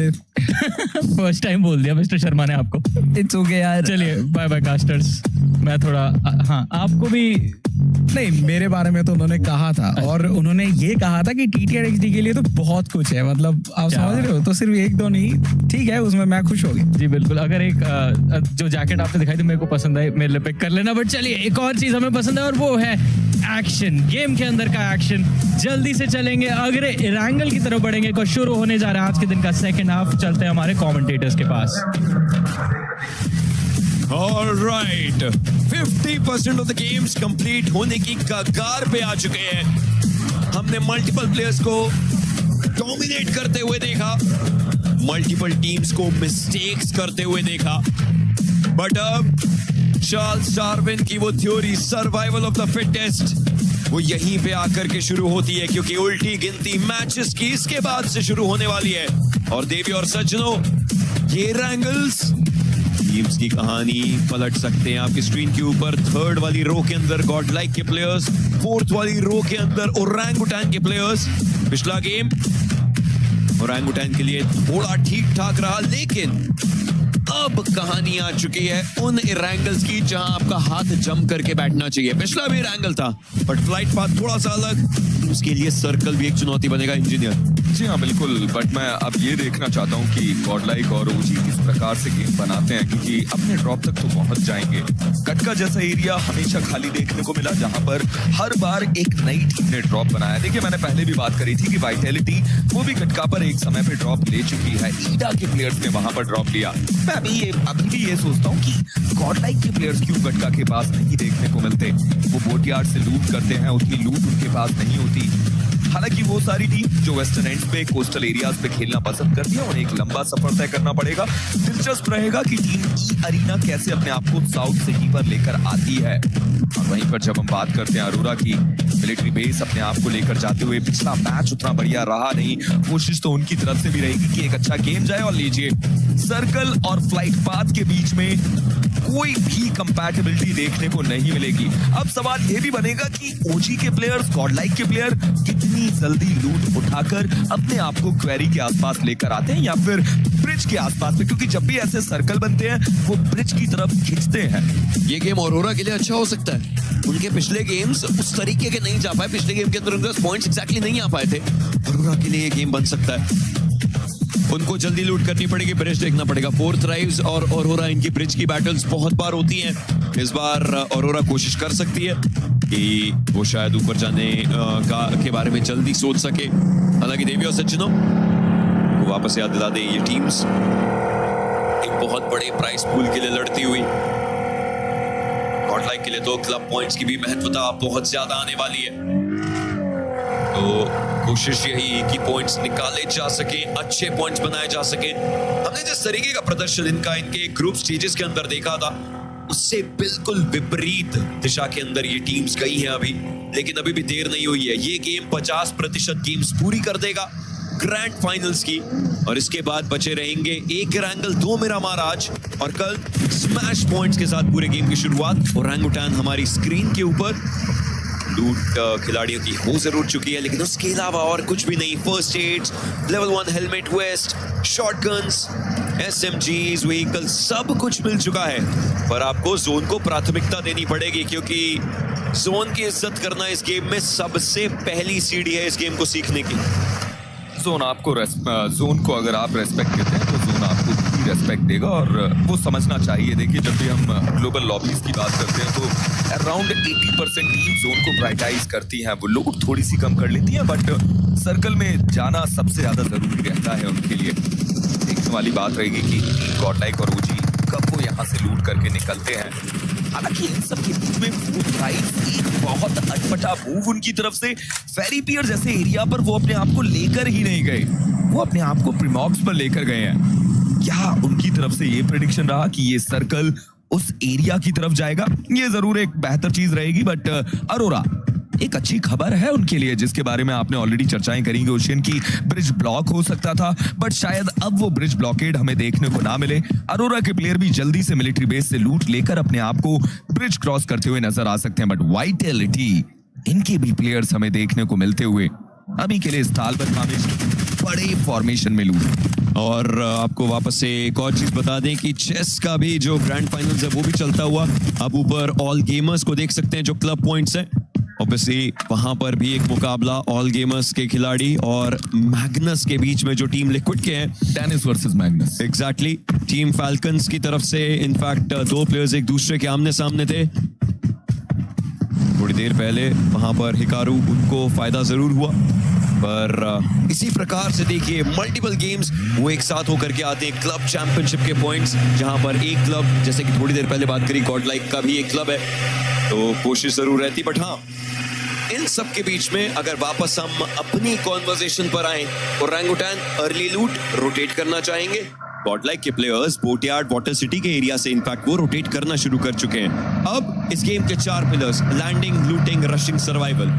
फर्स्ट टाइम बोल दिया मिस्टर शर्मा ने आपको. इट्स ओके यार. चलिए बाय बाय कास्टर्स. मैं थोड़ा हाँ, आपको भी नहीं, मेरे बारे में तो उन्होंने कहा था, और उन्होंने ये कहा था कि TTRXD के लिए तो बहुत कुछ है. मतलब आप समझ रहे हो, तो सिर्फ 1-2 नहीं, ठीक है, उसमें मैं खुश हो गई. जी बिल्कुल. अगर एक जो जैकेट आपने दिखाई थी मेरे को पसंद आई, मेरे लिए पिक कर लेना. बट चलिए एक और चीज हमें पसंद है, और वो है एक्शन. गेम के अंदर का एक्शन. जल्दी से चलेंगे, अगले इरांगल की तरफ बढ़ेंगे, को शुरू होने जा रहा है आज के दिन का सेकंड हाफ. चलते हैं हमारे कमेंटेटर्स के पास. All right, 50% of the games complete होने की कगार पे आ चुके हैं. हमने मल्टीपल प्लेयर्स को डोमिनेट करते हुए देखा, मल्टीपल टीम्स को मिस्टेक्स करते हुए देखा. बट अब चार्ल्स डार्विन की वो theory survival of the fittest, वो यहीं पे आकर के शुरू होती है, क्योंकि उल्टी गिनती मैचेस की इसके बाद से शुरू होने वाली है. और देवी और सज्जनों, ये रैंगल्स टीम्स की कहानी पलट सकते हैं आपकी स्क्रीन के ऊपर. 3rd वाली रो के अंदर गॉड लाइक के प्लेयर्स, 4th वाली रो के अंदर ओरंगुटैन के प्लेयर्स. पिछला गेम ओरंगुटैन के लिए थोड़ा ठीक ठाक रहा, लेकिन अब कहानी आ चुकी है उन इरांगल्स की जहां आपका हाथ जम करके बैठना चाहिए. पिछला भी इरांगल था, बट फ्लाइट पाथ थोड़ा सा अलग, उसके लिए सर्कल भी एक चुनौती बनेगा. इंजीनियर जी हाँ बिल्कुल, बट मैं अब ये देखना चाहता हूँ कि गॉडलाइक और ओजी किस प्रकार से गेम बनाते हैं, क्योंकि अपने ड्रॉप तक तो पहुंच जाएंगे। कटका जैसा एरिया हमेशा खाली देखने को मिला, जहां पर हर बार एक नई टीम ने ड्रॉप बनाया। देखिए मैंने पहले भी बात करी थी कि वाइटैलिटी वो भी कटका पर एक समय पे ड्रॉप ले चुकी है, ईडा के प्लेयर्स ने वहां पर ड्रॉप लिया। मैं अभी भी ये सोचता हूँ कि गॉडलाइक के प्लेयर्स क्यों कटका के पास नहीं देखने को मिलते। वो बोटयार्ड से लूट करते हैं, उतनी लूट उनके पास नहीं होती। हालांकि वो सारी टीम जो वेस्टर्न एंड पे कोस्टल एरियाज पे खेलना पसंद करती है, उन्हें एक लंबा सफर तय करना पड़ेगा। दिलचस्प रहेगा कि टीम ई अरीना कैसे अपने आप को साउथ सिटी पर लेकर आती है। और वहीं पर जब हम बात करते हैं अरोरा की, मिलिट्री बेस अपने आप को लेकर जाते हुए पिछला मैच उतना बढ़िया रहा नहीं। कोशिश तो उनकी तरफ से भी रहेगी कि एक अच्छा गेम जाए। और लीजिए, सर्कल और फ्लाइट पाथ के बीच में कोई भी कंपैटिबिलिटी देखने को नहीं मिलेगी। अब सवाल यह भी बनेगा कि ओजी के प्लेयर्स, गॉडलाइक के प्लेयर कितनी जल्दी लूट उठाकर अपने आप को क्वेरी के आसपास लेकर आते हैं या फिर ब्रिज के आसपास में, क्योंकि जब भी ऐसे सर्कल बनते हैं वो ब्रिज की तरफ खींचते हैं। ये गेम ऑरोरा के लिए अच्छा हो सकता है। उनके पिछले गेम्स उस तरीके के नहीं जा पाए, पिछले गेम के अंदर उनके पॉइंट्स एग्जैक्टली नहीं आ पाए थे। ऑरोरा के लिए ये गेम बन सकता है। उनको जल्दी लूट करनी पड़ेगी, ब्रिज देखना पड़ेगा। फोर्थ राइव्स और ऑरोरा, इनकी ब्रिज की बैटल्स बहुत बार होती हैं। इस बार ऑरोरा कोशिश कर सकती है कि वो शायद ऊपर जाने के बारे में जल्दी सोच सके। हालांकि देवी और सचिनो को वापस याद दिला दे, ये टीम्स एक बहुत बड़े प्राइस पूल के लिए लड़ती हुई। गॉडलाइक के लिए तो क्लब पॉइंट्स की भी महत्वता बहुत ज्यादा आने वाली है, तो कोशिश यही कि पॉइंट्स निकाले जा सके, अच्छे पॉइंट्स बनाए जा सके। हमने जिस तरीके का प्रदर्शन इनके ग्रुप स्टेजेस के अंदर देखा था, उससे बिल्कुल विपरीत दिशा के अंदर ये टीम्स गई हैं अभी। लेकिन अभी भी देर नहीं हुई है। ये गेम 50% गेम्स पूरी कर देगा ग्रैंड फाइनल्स की, और इसके बाद बचे रहेंगे एक रैंगल, 2 मिरामार आज, और कल स्मैश पॉइंट्स के साथ पूरे गेम की शुरुआत। ओरंगुटान हमारी स्क्रीन के ऊपर। लूट खिलाड़ियों की हो जरूर चुकी है, लेकिन उसके अलावा और कुछ भी नहीं। First aids, level 1 helmet vest, shotguns, SMGs, vehicle, सब कुछ मिल चुका है। पर आपको जोन को प्राथमिकता देनी पड़ेगी, क्योंकि जोन की इज्जत करना इस गेम में सबसे पहली सीढ़ी है इस गेम को सीखने की। जोन को अगर आप रेस्पेक्ट देते हैं तो जोन आपको भी रेस्पेक्ट देगा, और वो समझना चाहिए। देखिए जब भी हम ग्लोबल लॉबीज की बात करते हैं तो अराउंड 80% टीम जोन को प्रायोरिटाइज करती हैं। वो लोग थोड़ी सी कम कर लेती हैं, बट सर्कल में जाना सबसे ज्यादा जरूरी रहता है उनके लिए। देखने वाली बात रहेगी कि गॉडलाइक और ओजी कब वो यहाँ से लूट करके निकलते हैं। हालांकि इन सब के बीच में एक बहुत अटपटा मूव उनकी तरफ से। फेरी पियर जैसे एरिया पर वो अपने आप को लेकर ही नहीं गए, वो अपने आप को प्रीमॉक्स पर लेकर गए हैं। क्या उनकी तरफ से ये प्रेडिक्शन रहा कि ये सर्कल उस एरिया की तरफ जाएगा? ये जरूर एक बेहतर चीज रहेगी, बट अरोरा एक अच्छी खबर है उनके लिए, जिसके बारे में आपने ऑलरेडी चर्चाएं करेंगे। ओशियन की ब्रिज ब्लॉक हो सकता था, बट शायद अब वो ब्रिज ब्लॉकेड हमें देखने को ना मिले। अरोरा के प्लेयर भी जल्दी से मिलिट्री बेस से लूट लेकर अपने आप को ब्रिज क्रॉस करते हुए नजर आ सकते हैं, बट वाइटैलिटी, इनके भी प्लेयर्स हमें देखने को मिलते हुए अभी के लिए इस ताल पर बड़े फॉर्मेशन में लूट। और आपको वापस से एक और चीज बता दें कि चेस का भी जो ग्रैंड फाइनल्स है वो भी चलता हुआ अब ऊपर ऑल गेमर्स को देख सकते हैं, जो क्लब पॉइंट्स है। ऑब्वियसली वहां पर भी एक मुकाबला ऑल गेमर्स के खिलाड़ी और मैग्नस के बीच में, जो टीम लिक्विड के हैं। Dennis versus Magnus. Exactly. Team Falcons की तरफ से इनफैक्ट 2 प्लेयर्स एक दूसरे के आमने सामने थे थोड़ी देर पहले। वहां पर हिकारू, उनको फायदा जरूर हुआ, पर इसी प्रकार से देखिए मल्टीपल गेम्स वो एक साथ होकर के आते हैं। क्लब चैंपियनशिप के पॉइंट्स, जहां पर एक क्लब, जैसे कि थोड़ी देर पहले बात करी, गॉडलाइक का भी एक क्लब है, तो कोशिश जरूर रहती। बट हाँ, इन सब के बीच में अगर वापस हम अपनी कॉन्वर्सेशन पर आए, ओरंगुटान अर्ली लूट रोटेट करना चाहेंगे। गॉडलाइक के प्लेयर्स बोटयार्ड, वाटर सिटी के एरिया से इनफैक्ट वो रोटेट करना शुरू कर चुके हैं। अब इस गेम के 4 pillars, landing, looting, rushing, survival.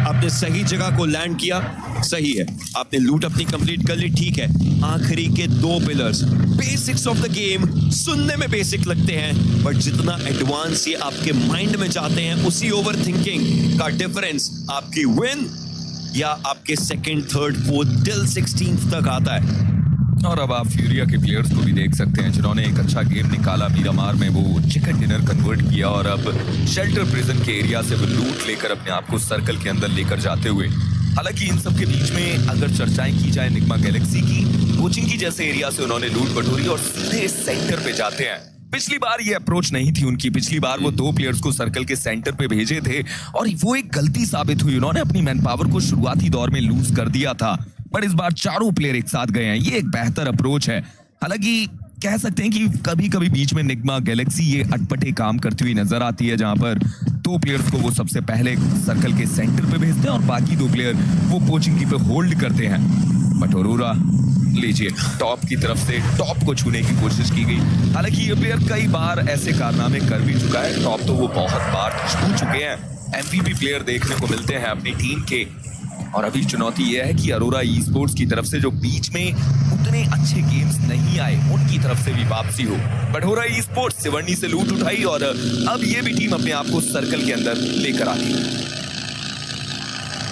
आपने सही जगह को लैंड किया, सही है। आपने लूट अपनी कंप्लीट कर ली, ठीक है। आखिरी के 2 pillars, basics of the game, सुनने में बेसिक लगते हैं, बट जितना एडवांस ये आपके माइंड में जाते हैं, उसी ओवर थिंकिंग का डिफरेंस आपकी विन या आपके 2nd, 3rd, 4th till 16th तक आता है। और अब आप फ्यूरिया के प्लेयर्स को भी देख सकते हैं, जिन्होंने एक अच्छा गेम निकाला। मीरामार में वो चिकन डिनर कन्वर्ट किया, और अब शेल्टर प्रिजन के एरिया से वो लूट लेकर अपने आप को सर्कल के अंदर लेकर जाते हुए हालांकि इन सब के बीच में अगर चर्चाएं की जाए निग्मा गैलेक्सी की, कोचिंग की जैसे एरिया से उन्होंने लूट बटोरी और सीधे सेंटर पे जाते हैं। पिछली बार ये अप्रोच नहीं थी उनकी। पिछली बार वो 2 प्लेयर्स को सर्कल के सेंटर पे भेजे थे और वो एक गलती साबित हुई। उन्होंने अपनी मैन पावर को शुरुआती दौर में लूज कर दिया था, पर इस बार 4 प्लेयर एक साथ गए हैं। ये एक बेहतर अप्रोच है। हालांकि कह सकते हैं कि कभी कभी बीच में निग्मा गैलेक्सी ये अटपटे काम करती हुई नजर आती है, जहां पर 2 प्लेयर्स को वो सबसे पहले सर्कल के सेंटर पे भेजते हैं और बाकी 2 प्लेयर वो पोचिंग की पे होल्ड करते हैं। बट अरोरा लीजिए, टॉप की तरफ से टॉप को छूने की कोशिश की गई। हालांकि ये प्लेयर कई बार ऐसे कारनामे कर भी चुका है। टॉप तो वो बहुत बार छू चुके हैं। एमवीपी प्लेयर देखने को मिलते हैं अपनी टीम के। और अभी चुनौती यह है कि अरोरा ई स्पोर्ट्स की तरफ से जो बीच में उतने अच्छे गेम्स नहीं आए, उनकी तरफ से भी वापसी हो। बट अरोरा ई स्पोर्ट्स सिवरनी से लूट उठाई और अब ये भी टीम अपने आप को सर्कल के अंदर लेकर आती है।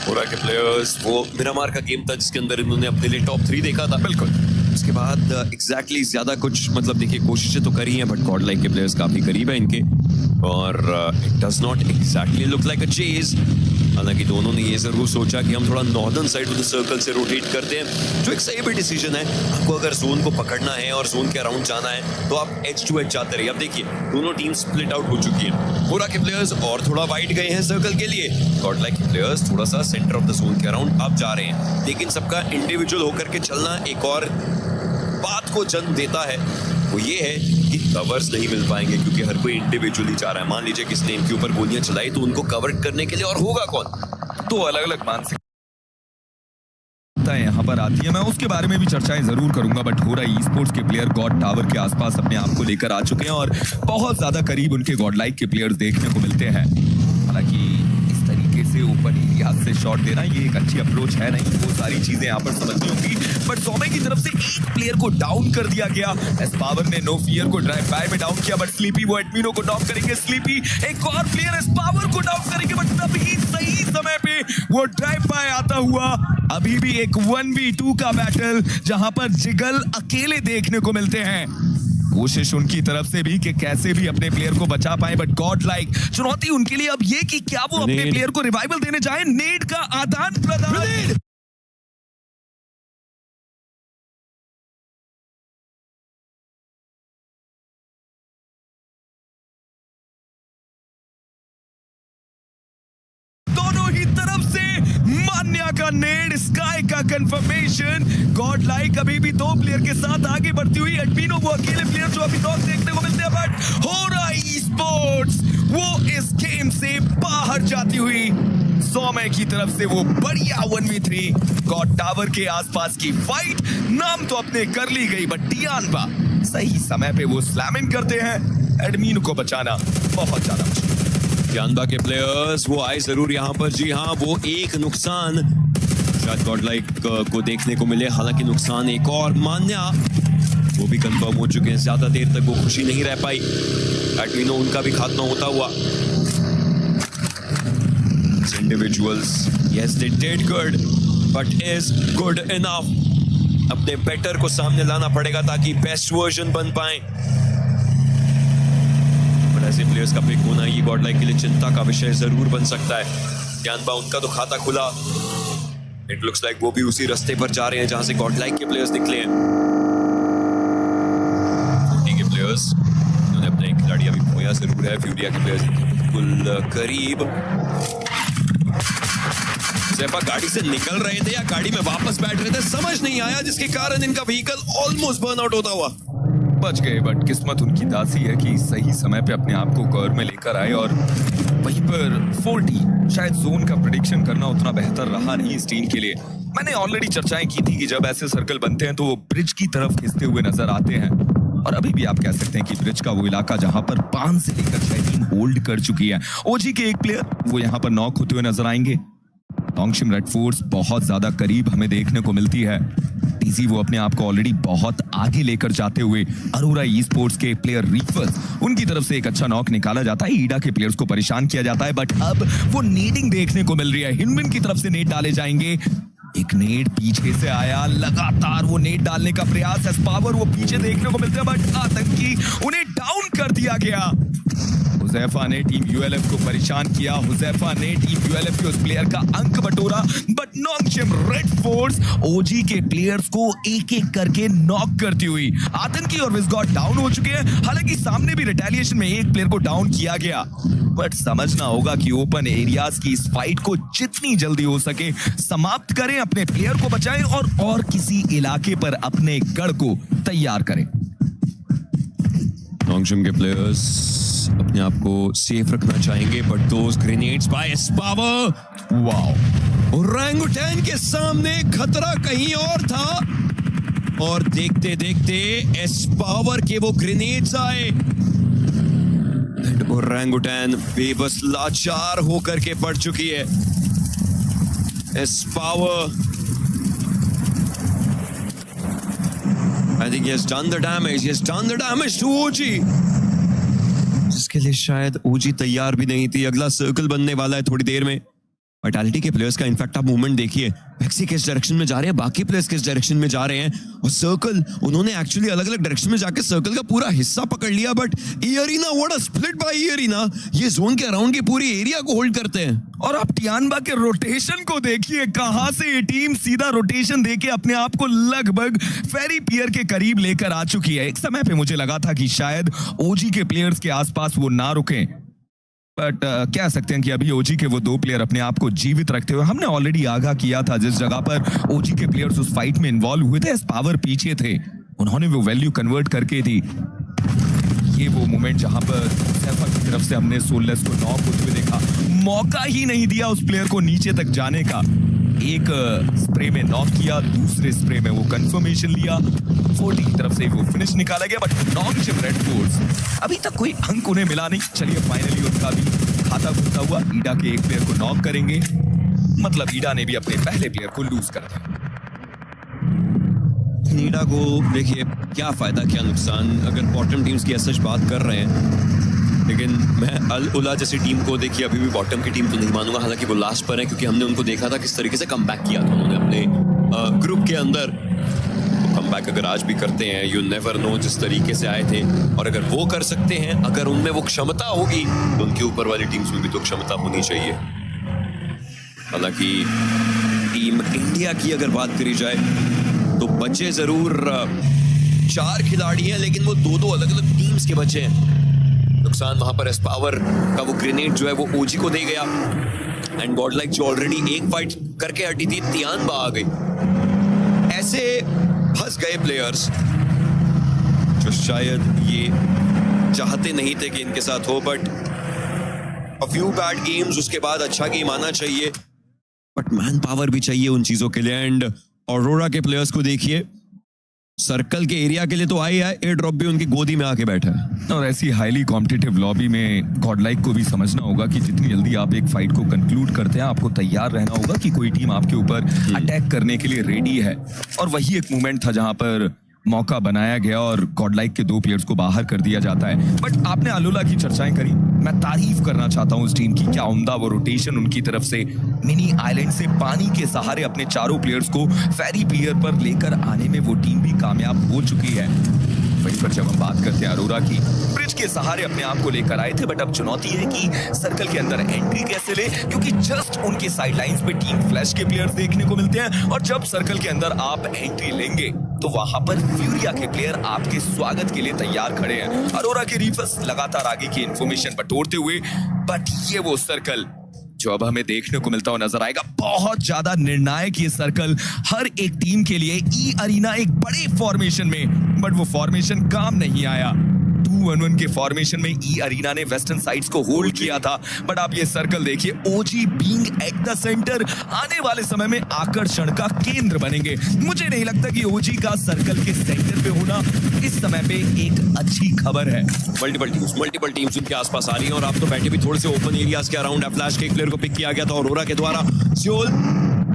अरोरा के प्लेयर्स, वो मिरामार का गेम था जिसके अंदर इन्होंने अपने लिए टॉप 3 देखा था। बिल्कुल। उसके बाद एग्जैक्टली ज्यादा कुछ मतलब देखिए कोशिशें तो करी हैं, बट गॉड लाइक के प्लेयर्स काफी करीब है इनके और it does not exactly look like a chase. हालांकि दोनों ने ये जरूर सोचा कि हम थोड़ा northern side of the circle से रोटेट करते हैं, जो एक सही भी डिसीजन है। आपको अगर जोन को पकड़ना है और जोन के अराउंड जाना है तो आप एज टू एज जाते रहिए। अब देखिए दोनों टीम स्प्लिट आउट हो चुकी है। अरोरा के प्लेयर्स और थोड़ा वाइड गए हैं सर्कल के लिए, गॉड लाइक के प्लेयर्स थोड़ा सा सेंटर ऑफ द जोन के अराउंड अब जा रहे हैं। लेकिन सबका इंडिविजुअल होकर के चलना एक और बात को जन्म देता है, वो ये है कि कवर्स नहीं मिल पाएंगे क्योंकि हर कोई इंडिविजुअली जा रहा है। मान लीजिए किसने इनके ऊपर गोलियां चलाई तो उनको कवर करने के लिए और होगा कौन? तो अलग अलग मानसिकता यहाँ पर आती है। मैं उसके बारे में भी चर्चाएं जरूर करूंगा। बट हो रहा ई स्पोर्ट्स के प्लेयर गॉड टावर के आसपास अपने आप को लेकर आ चुके हैं और बहुत ज्यादा करीब उनके गॉड लाइक के प्लेयर्स देखने को मिलते हैं। हालांकि इस तरीके से ओपन एरिया से शॉट देना ये एक अच्छी अप्रोच है नहीं, वो सारी चीजें यहाँ पर समझनी होगी। बट सोमे की तरफ से एक प्लेयर को डाउन कर दिया गया। एस्पावर ने नो फियर को ड्राइव बाय में डाउन किया, बट स्लीपी वो एडमिनो को नॉक करेंगे। स्लीपी एक और प्लेयर एस्पावर को डाउन करेंगे, बट तभी सही समय पे वो ड्राइव बाय आता हुआ। अभी भी एक 1v2 का बैटल जहां पर जिगल अकेले देखने को मिलते हैं। कोशिश उनकी तरफ से भी कि कैसे भी अपने प्लेयर को बचा पाए, बट गॉड लाइक चुनौती उनके लिए अब ये कि क्या वो अपने प्लेयर को रिवाइवल देने जाए। नेड का आदान प्रदान। दोनों ही तरफ से मान्या का नेड, स्काई का कंफर्मेशन। गॉड लाइक अभी भी 2 प्लेयर के साथ आगे बढ़ती हुई। एडमिनो वो अकेले प्लेयर जो अभी नॉक देखने को मिलते हैं, बट हो रहा ई स्पोर्ट्स वो इस गेम से बाहर जाती हुई। सोमे की तरफ से वो बढ़िया 1v3 गॉड टावर के आसपास की फाइट नाम तो अपने कर ली गई, बट टियानबा सही समय पे वो स्लैमिंग करते हैं। एडमिनो को बचाना बहुत ज्यादा मुश्किल। टियानबा के प्लेयर्स वो आए जरूर यहाँ पर। जी हाँ, वो एक नुकसान शायद गॉड लाइक को देखने को मिले। हालांकि नुकसान एक और मान्या वो भी कंफर्म हो चुके हैं। ज्यादा देर तक वो खुशी नहीं रह पाई। एडमिनो उनका भी खात्मा होता हुआ। Individuals yes they did good, but is good enough? अपने बेटर को सामने लाना पड़ेगा ताकि बेस्ट वर्जन बन पाए। ऐसे प्लेयर्स का पिक होना ये गॉड लाइक के लिए चिंता का विषय जरूर बन सकता है। टियानबा उनका तो खाता खुला। इट लुक्स लाइक वो भी उसी रास्ते पर जा रहे हैं जहां से गॉड लाइक के प्लेयर्स निकले हैं। 40 के प्लेयर्स उन्होंने अपने एक खिलाड़ी अभी खोया जरूर है। फ्यूरिया के प्लेयर्स बिल्कुल करीब। ज़ेफा गाड़ी से निकल रहे थे या गाड़ी में वापस बैठ रहे थे समझ नहीं आया, जिसके कारण इनका व्हीकल ऑलमोस्ट बर्न आउट होता हुआ। बच गए, बट किस्मत उनकी दासी है कि सही समय पे अपने आप को कवर में लेकर आए। और वहीं पर 40 शायद जोन का प्रेडिक्शन करना उतना बेहतर रहा नहीं इस टीम के लिए। मैंने ऑलरेडी चर्चाएं की थी कि जब ऐसे सर्कल बनते हैं तो वो ब्रिज की तरफ खिंचते हुए नजर आते हैं। और अभी भी आप कह सकते हैं कि ब्रिज का वो इलाका जहां पर 5 से लेकर 6 टीम होल्ड कर चुकी है। ओजी के एक प्लेयर वो यहाँ पर नॉक होते हुए नजर आएंगे। टोंगशिम रेड फोर्स बहुत ज्यादा करीब हमें देखने को मिलती है। टीजी वो अपने आप को ऑलरेडी बहुत आगे लेकर जाते हुए। अरोरा ई स्पोर्ट्स के प्लेयर रीफर्स उनकी तरफ से एक अच्छा नॉक निकाला जाता है। ईडा के प्लेयर्स को परेशान किया जाता है, बट अब वो नेडिंग देखने को मिल रही है। हिनमिन की तरफ से नेट डाले जाएंगे। एक नेट पीछे से आया, लगातार वो नेट डालने का प्रयास। एस्पावर वो पीछे देखने को मिलते हैं, बट आतंकी उन्हें डाउन कर दिया गया। उस हुजैफा ने टीम यूएलएफ को परेशान किया, हुजैफा ने टीम यूएलएफ के उस प्लेयर का अंक बटोरा, बट नॉन्गशिम रेड फोर्स ओजी के प्लेयर्स को एक एक करके नॉक करती हुई। आतंकी और विस्गॉट डाउन हो चुके हैं, हालांकि सामने भी रिटेलिएशन में एक प्लेयर को डाउन किया गया, बट समझना होगा कि ओपन एरियाज की इस फाइट को जितनी जल्दी हो सके समाप्त करें, अपने प्लेयर को बचाएं और किसी इलाके पर अपने गढ़ को तैयार करें। नॉन्गशिम के प्लेयर्स अपने आप को सेफ रखना चाहेंगे, but those grenades by Aspower, wow, Orangutan के सामने खतरा कहीं और था और देखते देखते एस्पावर के वो ग्रेनेड्स आए एंड ओरंगुटैन बेबस लाचार होकर के पड़ चुकी है। एस्पावर, I think he has done the damage. He has done the damage to OG. जिसके लिए शायद OG तैयार भी नहीं थी। अगला सर्कल बनने वाला है थोड़ी देर में। वाइटैलिटी के प्लेयर्स का इनफैक्ट आप मूवमेंट देखिए, मैक्सी किस डायरेक्शन में जा रहे हैं, बाकी प्लेयर्स किस डायरेक्शन में जा रहे हैं, और सर्कल उन्होंने एक्चुअली अलग अलग डायरेक्शन में जाके सर्कल का पूरा हिस्सा पकड़ लिया। But E Arena, what a split by E Arena, ये जोन के अराउंड के पूरी एरिया को होल्ड करते हैं। और आप टियानबा के रोटेशन को देखिए, कहां से ये टीम सीधा रोटेशन देके अपने आप को लगभग फेरी पियर के करीब लेकर आ चुकी है। एक समय पे मुझे लगा था कि शायद ओजी के प्लेयर्स के आसपास वो ना रुकें, बट कह सकते हैं कि अभी ओजी के वो दो प्लेयर अपने आप को जीवित रखते हुए, हमने ऑलरेडी आगाह किया था जिस जगह पर ओजी के प्लेयर्स उस फाइट में इन्वॉल्व हुए थे, पावर पीछे थे, उन्होंने वो वैल्यू कन्वर्ट करके दी। ये वो मोमेंट जहां पर सैफा की तरफ से हमने सोललेस को नॉक होते हुए देखा, मौका ही नहीं दिया उस प्लेयर को नीचे तक जाने का। एक स्प्रे में नॉक किया, दूसरे स्प्रे में वो कंफर्मेशन लिया, 40 की तरफ से वो फिनिश निकाला गया, बट नॉन्गशिम रेड फोर्स अभी तक कोई अंक उन्हें मिला नहीं। चलिए फाइनली उनका भी खाता खुलता हुआ, ईडा के एक प्लेयर को नॉक करेंगे, मतलब ईडा ने भी अपने पहले प्लेयर को लूज कर दिया। ईडा को देखिए क्या फायदा क्या नुकसान, अगर बॉटम टीम्स की सच बात कर रहे हैं, लेकिन मैं अल उला जैसी टीम को देखिए अभी भी बॉटम की टीम तो नहीं मानूंगा, हालांकि वो लास्ट पर है, क्योंकि हमने उनको देखा था किस तरीके से कमबैक किया था उन्होंने अपने ग्रुप के अंदर। कमबैक अगर आज भी करते हैं, यू नेवर नो जिस तरीके से आए थे, और अगर वो कर सकते हैं, अगर उनमें वो क्षमता होगी, तो उनके ऊपर वाली टीम्स में भी तो क्षमता होनी चाहिए। हालांकि टीम इंडिया की अगर बात करी जाए तो बच्चे जरूर 4 खिलाड़ी हैं, लेकिन वो दो अलग अलग टीम्स के बच्चे हैं। नुकसान वहां पर एस्पावर का वो ग्रेनेड जो है वो ओजी को दे गया, एंड गॉडलाइक जो ऑलरेडी एक फाइट करके हटी थी, तियानबा आ गई। ऐसे फंस गए प्लेयर्स जो शायद ये चाहते नहीं थे कि इनके साथ हो, but a few bad games, उसके बाद अच्छा गेम आना चाहिए, बट मैन पावर भी चाहिए उन चीजों के लिए। एंड ऑरोरा के प्लेयर्स को देखिए, सर्कल के एरिया के लिए तो आई है, एयर ड्रॉप भी उनकी गोदी में आके बैठा है। और ऐसी हाईली कॉम्पिटिटिव लॉबी में गॉडलाइक को भी समझना होगा कि जितनी जल्दी आप एक फाइट को कंक्लूड करते हैं, आपको तैयार रहना होगा कि कोई टीम आपके ऊपर अटैक करने के लिए रेडी है। और वही एक मोमेंट था जहां पर मौका बनाया गया और गॉडलाइक के 2 प्लेयर्स को बाहर कर दिया जाता है। बट आपने अलोला की चर्चाएं करी, मैं तारीफ करना चाहता हूं उस टीम की, क्या उम्दा वो रोटेशन उनकी तरफ से, मिनी आइलैंड से पानी के सहारे अपने चारों प्लेयर्स को फेरी पियर पर लेकर आने में वो टीम भी कामयाब हो चुकी है। वहीं पर जब हम बात करते हैं अरोरा की, ब्रिज के सहारे अपने आप को लेकर आए थे, बट अब चुनौती है कि सर्कल के अंदर एंट्री कैसे ले, क्योंकि जस्ट उनके साइडलाइंस पे टीम फ्लैश के प्लेयर्स देखने को मिलते हैं, और जब सर्कल के अंदर आप एंट्री लेंगे तो वहां पर फ्यूरिया के प्लेयर आपके स्वागत के लिए तैयार खड़े हैं। अरोरा के रीफर्स लगातार आगे की इंफॉर्मेशन बटोरते हुए, बट ये वो सर्कल जो अब हमें देखने को मिलता हुआ नजर आएगा, बहुत ज्यादा निर्णायक ये सर्कल हर एक टीम के लिए। ई अरीना एक बड़े फॉर्मेशन में, बट वो फॉर्मेशन काम नहीं आया। 2-1-1 के फॉर्मेशन में ई अरीना ने वेस्टर्न साइड्स को होल्ड किया था, बट आप ये सर्कल देखिए, ओजी बीइंग एट द सेंटर आने वाले समय में आकर्षण का केंद्र बनेंगे। मुझे नहीं लगता कि ओजी का सर्कल के सेंटर पे होना इस समय पे एक अच्छी खबर है। मल्टीपल टीम्स उनके आसपास आ रही हैं, और आप तो बैठे भी थोड़े से ओपन एरियाज के अराउंड है। फ्लैश के एक प्लेयर को पिक किया गया था ऑरोरा के द्वारा, सियोल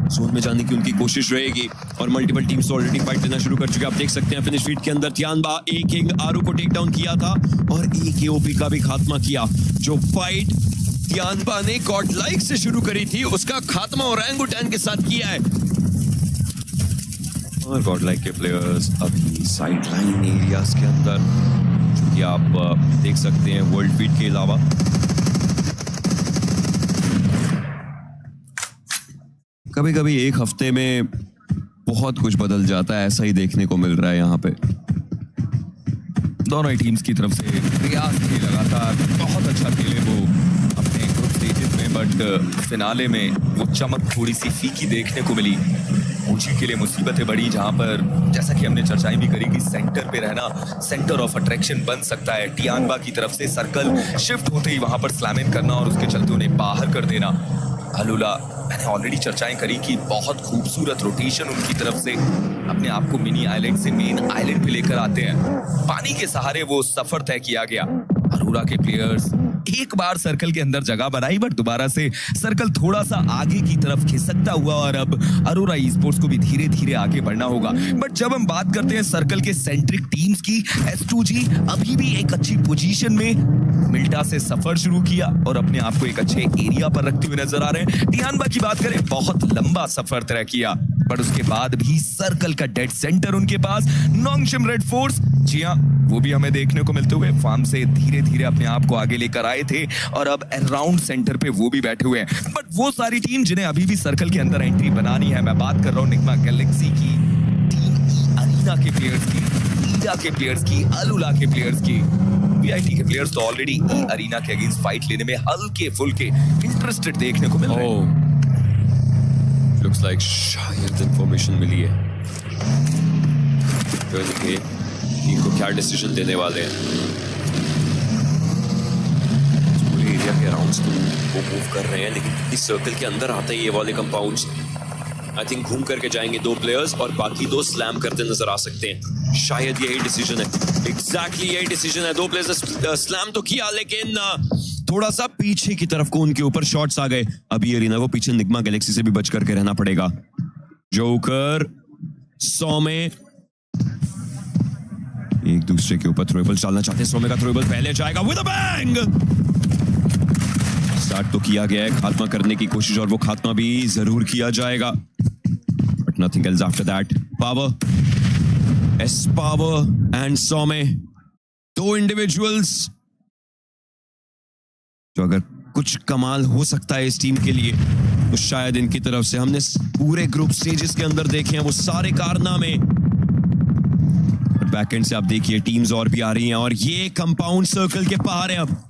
जोन में जाने की उनकी कोशिश रहेगी, और मल्टीपल टीम्स ऑलरेडी फाइट लेना शुरू कर चुके हैं। आप देख सकते हैं फिनिश फीड के अंदर तियानबा ए किंग आरू को टेक डाउन किया था, और एकेओपी का भी खात्मा किया। जो फाइट तियानबा ने गॉडलाइक से शुरू करी थी, उसका खात्मा ओरंगुटैन के साथ किया है। और गॉडलाइक के प्लेयर्स अभी साइडलाइन एरियाज के अंदर जो कि आप देख सकते हैं वर्ल्ड फीड के अलावा। कभी कभी एक हफ्ते में बहुत कुछ बदल जाता है, ऐसा ही देखने को मिल रहा है यहाँ पे। दोनों ही टीम्स की तरफ से प्रयास किए लगातार, बहुत अच्छा खेले वो अपने ग्रुप स्टेजेस में, बट फिनाले में वो चमक थोड़ी सी फीकी देखने को मिली। ऊंची के लिए मुसीबतें बढ़ी, जहां पर जैसा कि हमने चर्चाएं भी करी कि सेंटर पे रहना सेंटर ऑफ अट्रैक्शन बन सकता है। टियानबा की तरफ से सर्कल शिफ्ट होते ही वहां पर स्लैम इन करना और उसके चलते उन्हें बाहर कर देना। अलूला, मैंने ऑलरेडी चर्चाएं करी कि बहुत खूबसूरत रोटेशन उनकी तरफ से अपने आप को मिनी आइलैंड से मेन आइलैंड पे लेकर आते हैं। पानी के सहारे वो सफर तय किया गया। अरोरा के प्लेयर्स एक बार सर्कल के अंदर जगह बनाई, बट दोबारा से सर्कल थोड़ा सा आगे की तरफ खिसकता हुआ और अब अरोरा ई स्पोर्ट्स को भी धीरे धीरे आगे बढ़ना होगा। बट जब हम बात करते हैं सर्कल के सेंट्रिक टीम्स की, S2G अभी भी एक अच्छी पोजीशन में मिल्टा से सफर शुरू किया और अपने आप को एक अच्छे एरिया पर रखते हुए नजर आ रहे हैं। टियानबा की बात करें, बहुत लंबा सफर तय किया, बट उसके बाद भी सर्कल का डेड सेंटर उनके पास। नोंगशिम रेड फोर्स, जी हाँ, वो भी हमें देखने को मिलते हुए फार्म से धीरे धीरे अपने आप को आगे लेकर आए थे और अब अराउंड सेंटर पे वो भी बैठे हुए हैं। बट वो सारी टीम जिन्हें अभी भी सर्कल के अंदर एंट्री बनानी है, मैं बात कर रहा हूँ निग्मा गैलेक्सी की टीम, ई अरीना के प्लेयर्स की, ईडा के प्लेयर्स की, अलूला के प्लेयर्स की। वीआईटी के प्लेयर्स तो ऑलरेडी ई अरीना के अगेंस्ट फाइट लेने में हल्के फुल्के इंटरेस्टेड देखने को मिल रहे हैं। लुक्स लाइक शायद इंफॉर्मेशन मिली है टीम को क्या डिसीजन देने वाले हैं। पूरे एरिया के अराउंड वो मूव कर रहे हैं, लेकिन इस सर्कल के अंदर आते ही ये वाले कंपाउंड्स आई थिंक घूम करके जाएंगे दो प्लेयर्स और बाकी दो स्लैम करते नजर आ सकते हैं। शायद यही डिसीजन है, एग्जैक्टली यही डिसीजन है। दो प्लेयर्स ने स्लैम तो किया, लेकिन थोड़ा सा पीछे की तरफ को उनके ऊपर शॉट्स आ गए। अभी एरिना को पीछे निग्मा गैलेक्सी से भी बच करके रहना पड़ेगा। जोकर 100 में एक दूसरे के ऊपर थ्रोएबल डालना चाहते हैं। 100 में का थ्रोएबल पहले जाएगा विद अ बैंग। स्टार्ट तो किया गया है खात्मा करने की कोशिश और वो खात्मा भी जरूर किया जाएगा, but nothing else after that. Power, S power and 100 में दो इंडिविजुअल्स जो अगर कुछ कमाल हो सकता है इस टीम के लिए तो शायद इनकी तरफ से हमने पूरे ग्रुप स्टेजेस के अंदर देखे हैं वो सारे कारनामे। बैकएंड से आप देखिए टीम्स और भी आ रही हैं और ये कंपाउंड सर्कल के पार है। अब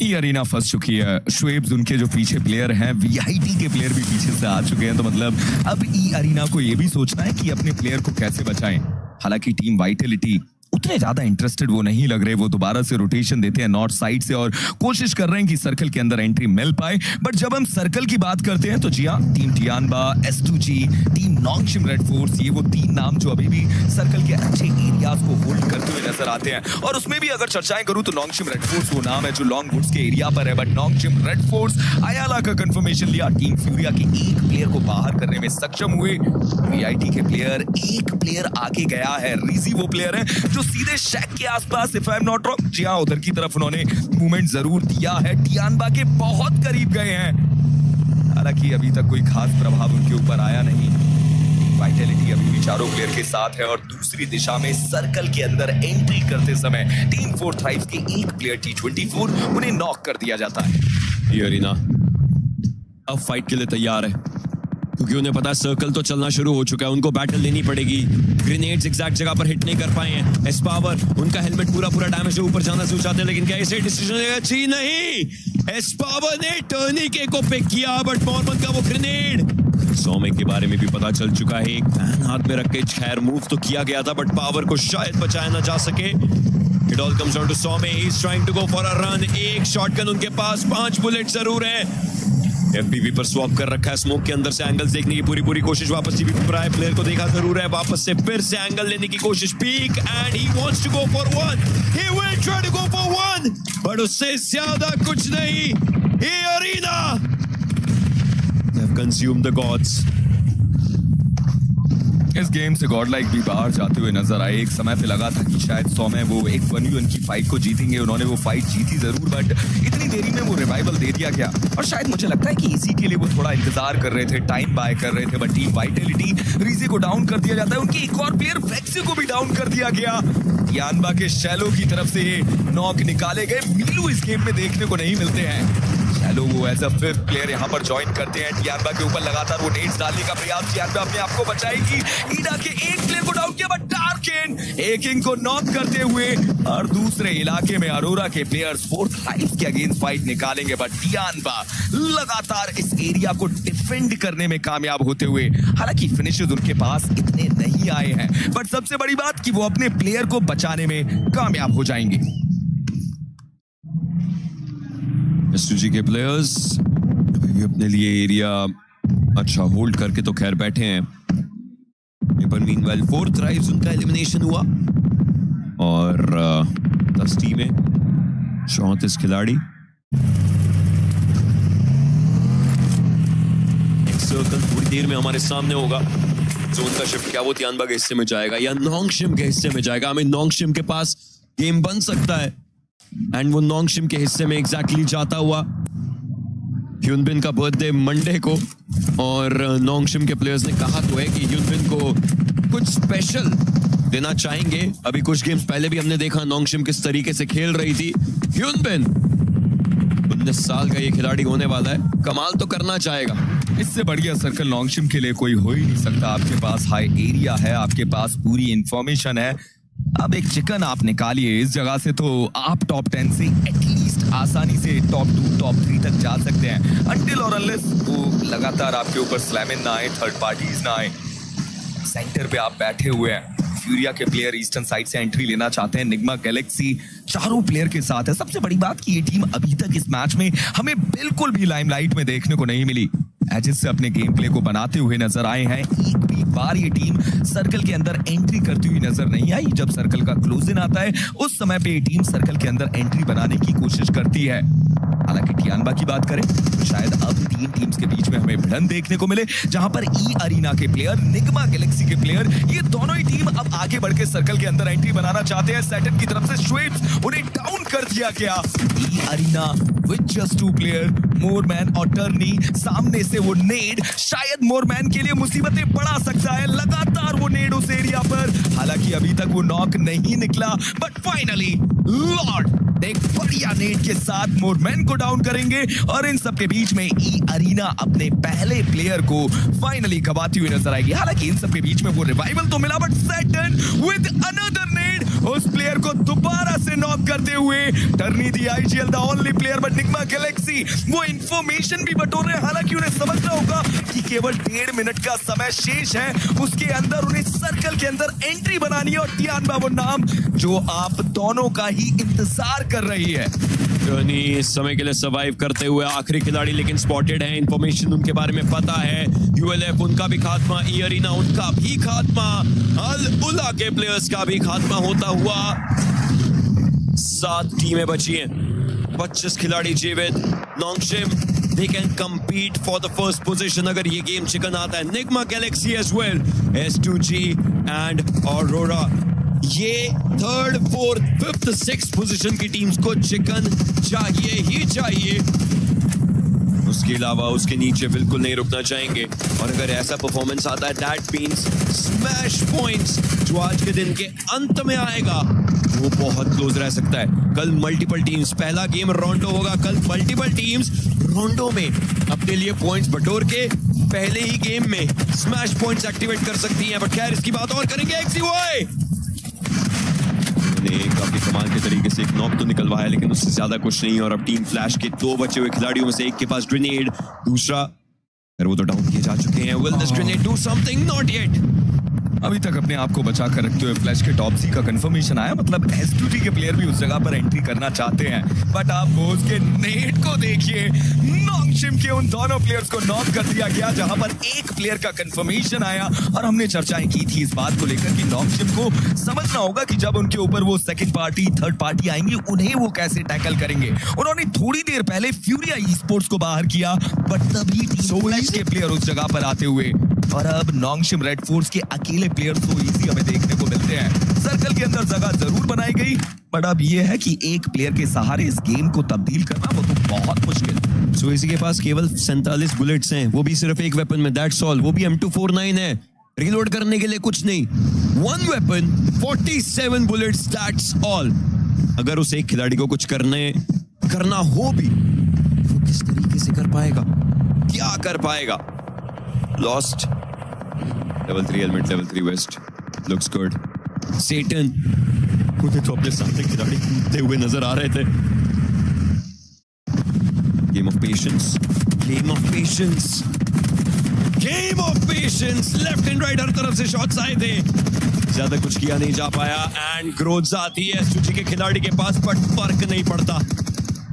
ई अरीना फंस चुकी है। शुएब्स उनके जो पीछे प्लेयर हैं, वीआईटी के प्लेयर भी पीछे से आ चुके हैं, तो मतलब अब ई अरीना को ये भी सोचना है कि अपने प्लेयर को कैसे बचाएं। हालांकि टीम वाइटलिटी उतने ज्यादा इंटरेस्टेड वो नहीं लग रहे, वो दोबारा से रोटेशन देते हैं नॉर्थ साइड से और कोशिश कर रहे हैं कि सर्कल के अंदर एंट्री मिल पाए। बट जब हम सर्कल की बात करते हैं तो जी हाँ, team Tianba, S2G, team Nongshim Red Force, ये वो तीन नाम जो अभी भी सर्कल के अच्छे एरियाज को होल्ड करते हुए नजर आते हैं। और उसमें भी अगर चर्चाएं करूं तो नोंगशिम रेड फोर्स वो नाम है जो लॉन्ग वुड्स के एरिया पर है, बट नोंगशिम रेड फोर्स अयाला का कंफर्मेशन लिया, टीम फ्यूरिया के एक प्लेयर को बाहर करने में सक्षम हुए। वीआईटी के प्लेयर एक प्लेयर आगे गया है, रीजी वो प्लेयर है जो सीधे शैक के आसपास, if I am not wrong, जी हाँ, उधर की तरफ उन्होंने मूवमेंट जरूर दिया है। टियानबा के बहुत करीब गए हैं, हालांकि अभी तक कोई खास प्रभाव उनके ऊपर आया नहीं। वाइटलिटी अभी भी चारों प्लेयर के साथ है और दूसरी दिशा में सर्कल के अंदर एंट्री करते समय टीम 4 थ्राइव्स के एक प्लेयर T24 उन्हें नॉक कर दिया जाता है। ये अरीना अब फाइट के लिए तैयार है क्योंकि उन्हें पता है सर्कल तो चलना शुरू हो चुका है, उनको बैटल लेनी पड़ेगी। ग्रेनेड्स एग्जैक्ट जगह पर हिट नहीं कर पाए हैं। एस पावर, उनका हेलमेट पूरा डैमेज है, ऊपर जाना शुरू चाहते हैं, लेकिन क्या इसे डिसीजन लेगा? जी नहीं, एस पावर ने टर्निके को पिक किया, बट मॉर्मन का वो ग्रेनेड सौमे के बारे में भी पता चल चुका है। एक पैन हाथ में रख के खैर मूव तो किया गया था, बट पावर को शायद बचाया ना जा सके। It all comes down to Some. He's trying to go for a run. एक शॉटगन उनके पास, 5 बुलेट जरूर है। FPV पर स्वैप कर रखा है, स्मोक के अंदर से एंगल्स देखने की पूरी कोशिश। वापस TPP पर आए प्लेयर को देखा जरूर है, वापस से फिर से एंगल लेने की कोशिश। Peek and he wants to go for one. He will try to go for one, but उससे ज्यादा कुछ नहीं। ये Arena they have consumed the gods. इस गेम से गॉड लाइक भी बाहर जाते हुए नजर आए। एक समय पे लगा था कि शायद 100 में वो एक 1v1 की फाइट को जीतेंगे। उन्होंने वो फाइट जीती जरूर, बट इतनी देरी में वो रिवाइवल दे दिया गया। और शायद मुझे लगता है कि इसी के लिए वो थोड़ा इंतजार कर रहे थे, टाइम बाय कर रहे थे। बट टीम वाइटलिटी रीजे को डाउन कर दिया जाता है, उनकी एक और प्लेयर वेक्सी को भी डाउन कर दिया गया। यानबा के शैलो की तरफ से ये नॉक निकाले गए। मीलू इस गेम में देखने को नहीं मिलते हैं। शैलो वो एज अ 5th प्लेयर यहाँ पर ज्वाइन करते हैं। टियानबा के ऊपर लगातार वो नेट्स डालने का प्रयास। टियानबा अपने आप को बचाएगी। ईडा के एक प्लेयर को डाउन किया, बट डार्केन एक इंग को नॉक करते हुए और दूसरे इलाके में अरोरा के प्लेयर्स 4th लाइफ के अगेंस्ट फाइट निकालेंगे। बट टियानबा लगातार इस एरिया को डिफेंड करने में कामयाब होते हुए, हालांकि फिनिशेस उनके पास इतने नहीं आए हैं, बट सबसे बड़ी बात कि वो अपने प्लेयर को बचाने में कामयाब हो जाएंगे। एसटीजी के प्लेयर्स अपने लिए एरिया अच्छा होल्ड करके तो खैर बैठे हैं, पर मीनवाइल 4th राइव्स उनका एलिमिनेशन हुआ और 10 टीमें 34 खिलाड़ी। एक सर्कल थोड़ी देर में हमारे सामने होगा। जोन का शिफ्ट क्या वो तियानबा के हिस्से में जाएगा या नोंगशिम के हिस्से में जाएगा? हमें नोंगशिम के पास गेम बन सकता है एंड वो नोंगशिम के हिस्से में एग्जैक्टली जाता हुआ। ह्यूनबिन का बर्थडे मंडे को और नोंगशिम के प्लेयर्स ने कहा तो है कि ह्यूनबिन को कुछ स्पेशल देना चाहेंगे। अभी कुछ गेम्स पहले भी हमने देखा नोंगशिम किस तरीके से खेल रही थी। ह्यूनबिन 19 साल का ये खिलाड़ी होने वाला है, कमाल तो करना चाहेगा। इससे बढ़िया सर्कल नोंगशिम के लिए कोई हो ही नहीं सकता। आपके पास हाई एरिया है, आपके पास पूरी इंफॉर्मेशन है। अब एक चिकन आप निकालिए इस जगह से तो आप टॉप 10 से एटलीस्ट आसानी से टॉप 2 टॉप 3 तक जा सकते हैं, अनटिल और अनलेस वो लगातार आपके ऊपर स्लैमिन ना आए, थर्ड पार्टीज ना आए। सेंटर पे आप बैठे हुए हैं। फ्यूरिया के प्लेयर ईस्टर्न साइड से एंट्री लेना चाहते हैं। निग्मा गैलेक्सी चारों प्लेयर के साथ है। सबसे बड़ी बात कि ये टीम अभी तक इस मैच में हमें बिल्कुल भी लाइमलाइट में देखने को नहीं मिली। एजिस से अपने गेम प्ले को बनाते हुए नजर आए हैं। एक भी बार ये टीम सर्कल के अंदर एंट्री करती हुई नजर नहीं आई। जब सर्कल का क्लोज इन आता है उस समय पे ये टीम सर्कल के अंदर एंट्री बनाने की कोशिश करती है। हालांकि टियानबा की बात करें तो शायद अब 3 टीम्स के बीच में हमें भिड़ंत देखने को मिले, जहां पर ई अरीना के प्लेयर, निग्मा गैलेक्सी के प्लेयर, ये दोनों ही टीम अब आगे बढ़ के सर्कल के अंदर एंट्री बनाना चाहते हैं। सैटन की तरफ से श्वेप्स उन्हें डाउन कर दिया गया। ई अरीना विद जस्ट 2 प्लेयर, मोरमैन और टर्नी। सामने से वो नेड शायद मोरमैन के लिए मुसीबतें बढ़ा सकता है। लगातार वो नेड उस एरिया पर, हालांकि अभी तक वो नॉक नहीं निकला, बट फाइनली लॉर्ड एक बढ़िया नेड के साथ मोरमैन को डाउन करेंगे। और इन सब के बीच में ई अरीना अपने पहले प्लेयर को फाइनली गवाती हुई नजर आएगी। हालांकि इन सब के बीच में वो रिवाइवल तो मिला, but Satan with another nade उस प्लेयर को दोबारा से नॉक करते हुए। टर्नी the IGL the only player, but Nigma Galaxy वो इंफॉर्मेशन भी बटोर रहे हैं। हालांकि उन्हें समझना होगा कि केवल 1.5 मिनट का समय शेष है, उसके अंदर उन्हें सर्कल के अंदर एंट्री बनानी है। और टियानबा वो नाम जो आप दोनों का ही इंतजार कर रही है। टर्नी इस समय के लिए सर्वाइव करते हुए आखिरी खिलाड़ी लेकिन स्पॉटेड है। इंफॉर्मेशन उनके बारे में पता है। यूएलएफ उनका भी खात्मा, ई अरीना उनका भी खात्मा, अल उला के प्लेयर्स का भी खात्मा होता हुआ। 7 टीमें बची हैं, 25 खिलाड़ी जीवित। नोंगशिम they can compete for the first position अगर ये गेम चिकन आता है। Nyingma Galaxy as well, S2G and Aurora, ये 3rd, 4th, 5th, 6th position की टीम्स को चिकन चाहिए ही चाहिए। उसके अलावा उसके नीचे बिल्कुल नहीं रुकना चाहेंगे। और अगर ऐसा परफॉर्मेंस आता है दैट मींस स्मैश पॉइंट्स जो आज के दिन के अंत में आएगा वो बहुत क्लोज रह सकता है। कल मल्टीपल टीम्स, पहला गेम रोंडो होगा, कल मल्टीपल टीम्स रोंडो में अपने लिए पॉइंट्स बटोर के पहले ही गेम में स्मैश पॉइंट्स एक्टिवेट कर सकती हैं। बट खैर इसकी बात और करेंगे। एक्सीवाई ने काफी कमाल के तरीके से एक नॉक तो निकलवाया, लेकिन उससे ज्यादा कुछ नहीं। और अब टीम फ्लैश के 2 बचे हुए खिलाड़ियों में से एक के पास ग्रेनेड, दूसरा वो तो डाउन किए जा चुके हैं। Will this grenade do something? Not yet. अभी तक अपने आप को बचा कर रखते हुए फ्लैश के टॉप सी का कंफर्मेशन आया, मतलब S2T के प्लेयर भी उस जगह पर एंट्री करना चाहते हैं, बट आप बोस के नेट को देखिए, नॉन्गशिम के उन दोनों प्लेयर्स को नॉक कर दिया गया जहां पर एक प्लेयर का कंफर्मेशन आया। और हमने चर्चाएं की थी इस बात को लेकर कि नॉन्गशिम को समझना होगा कि जब उनके ऊपर वो सेकंड पार्टी थर्ड पार्टी आएंगी उन्हें वो कैसे टैकल करेंगे। उन्होंने थोड़ी देर पहले फ्यूरिया ई-स्पोर्ट्स को बाहर किया, बट तभी टीम फ्लैश के प्लेयर उस जगह पर आते हुए, और अब नॉन्गशिम रेड फोर्स के अकेले प्लेयर तो इजी हमें देखने को मिलते हैं। सर्कल के अंदर जगह जरूर बनाई गई, बट अब ये है कि एक प्लेयर के सहारे इस गेम को तब्दील करना वो तो बहुत मुश्किल। सो इसी के पास केवल 47 बुलेट्स हैं, वो भी सिर्फ एक वेपन में, दैट्स ऑल। वो भी M249 है, रिलोड करने के लिए कुछ नहीं। One weapon 47 bullets, that's all. अगर उस एक खिलाड़ी को कुछ करना हो भी, वो किस तरीके से कर पाएगा, क्या कर पाएगा? Lost. Level 3 helmet, level 3 vest, looks good. Satan खुद तो अपने सामने खिलाड़ी कूदते हुए नजर आ रहे थे। Game of patience, game of patience, game of patience. Left and right हर तरफ से शॉट्स आए थे, ज्यादा कुछ किया नहीं जा पाया। एंड ग्रोथ आती है S2G के खिलाड़ी के पास, बट फर्क नहीं पड़ता।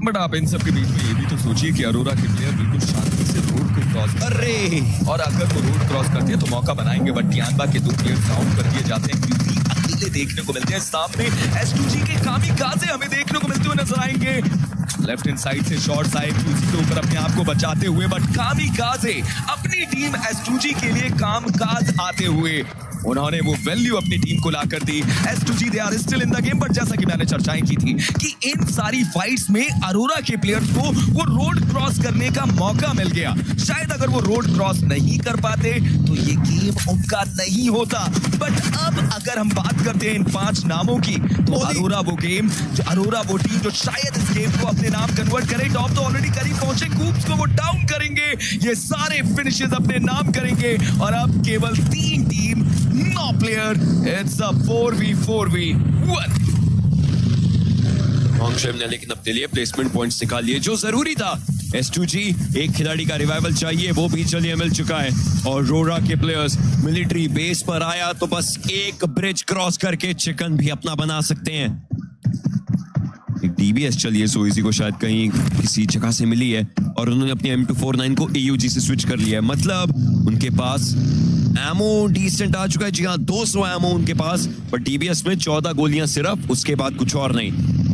बट आप इन सब के बीच में ये भी तो सोचिए कि अरोरा के प्लेयर बिल्कुल शांति से रोड को क्रॉस कर रहे हैं, और अगर वो रोड क्रॉस करते हैं तो मौका बनाएंगे, बट टियानबा के 2 प्लेयर डाउन कर दिए जाते हैं क्योंकि अकेले देखने को मिलते हैं। सामने S2G के कामिकाज़े हमें देखने को मिलते हुए नजर आएंगे। लेफ्ट हैंड साइड से शॉट्स आए क्यूसी के ऊपर अपने आप को बचाते हुए, बट कामिकाज़े अपनी टीम S2G के लिए कामकाज आते हुए उन्होंने वो वैल्यू अपनी टीम को ला कर दी। S2G they are still in the game, but जैसा कि मैंने चर्चाएं की थी कि इन सारी फाइट्स में अरोरा के प्लेयर्स को वो रोड क्रॉस करने का मौका मिल गया। शायद अगर वो रोड क्रॉस नहीं कर पाते तो ये गेम उनका नहीं होता। बट अब अगर हम बात करते हैं इन 5 नामों की, तो अरोरा वो टीम जो शायद इस गेम को अपने नाम कन्वर्ट करे। टॉप तो ऑलरेडी करीब पहुंचे, कूप्स को वो डाउन करेंगे, ये सारे फिनिशेस अपने नाम करेंगे, और अब केवल 3 team, 9 player, it's a 4v4v1। नॉन्गशिम ने लेकिन अपने लिए प्लेसमेंट पॉइंट्स निकाल लिए जो जरूरी था। S2G एक खिलाड़ी का रिवाइवल चाहिए, वो भी चलिए मिल चुका है, और रोरा के प्लेयर्स मिलिट्री बेस पर आया तो बस एक ब्रिज क्रॉस करके चिकन भी अपना बना सकते हैं। एक DBS चलिए सोइजी को शायद कहीं किसी जगह से मिली है, और उन्होंने अपनी M249 को AUG से स्विच कर लिया है, मतलब उनके पास एमो डिसेंट आ चुका है। जी हाँ, 200 एमो उनके पास, बट DBS में 14 गोलियां सिर्फ, उसके बाद कुछ और नहीं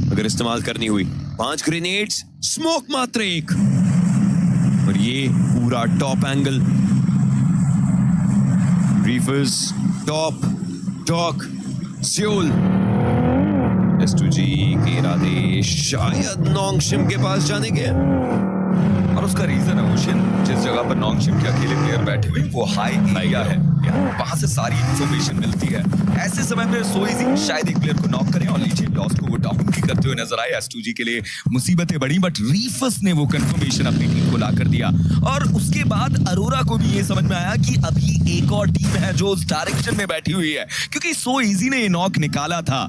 अगर इस्तेमाल करनी हुई। 5 ग्रेनेड्स, स्मोक मात्र 1, और ये पूरा टॉप एंगल। रीफर्स, टॉप, डॉक, सियोल। S2G के इरादे शायद नॉन्गशिम के पास जाने के, और उसका रीजन है ओशियन, जिस जगह पर नॉन्गशिम के अकेले प्लेयर बैठे हुए वो हाई एरिया है, वहां से सारी इंफॉर्मेशन मिलती है। ऐसे समय में सोइजी शायद एक प्लेयर को नॉक करें और लीजिए लॉस को वो डाउन भी करते हुए नजर आए। S2G के लिए मुसीबतें बढ़ी, बट रीफस ने वो कंफर्मेशन अपनी टीम को ला कर दिया, और उसके बाद अरोरा को भी ये समझ में आया कि अभी एक और टीम है जो उस डायरेक्शन में बैठी हुई है, क्योंकि सोइजी ने ये नॉक निकाला था।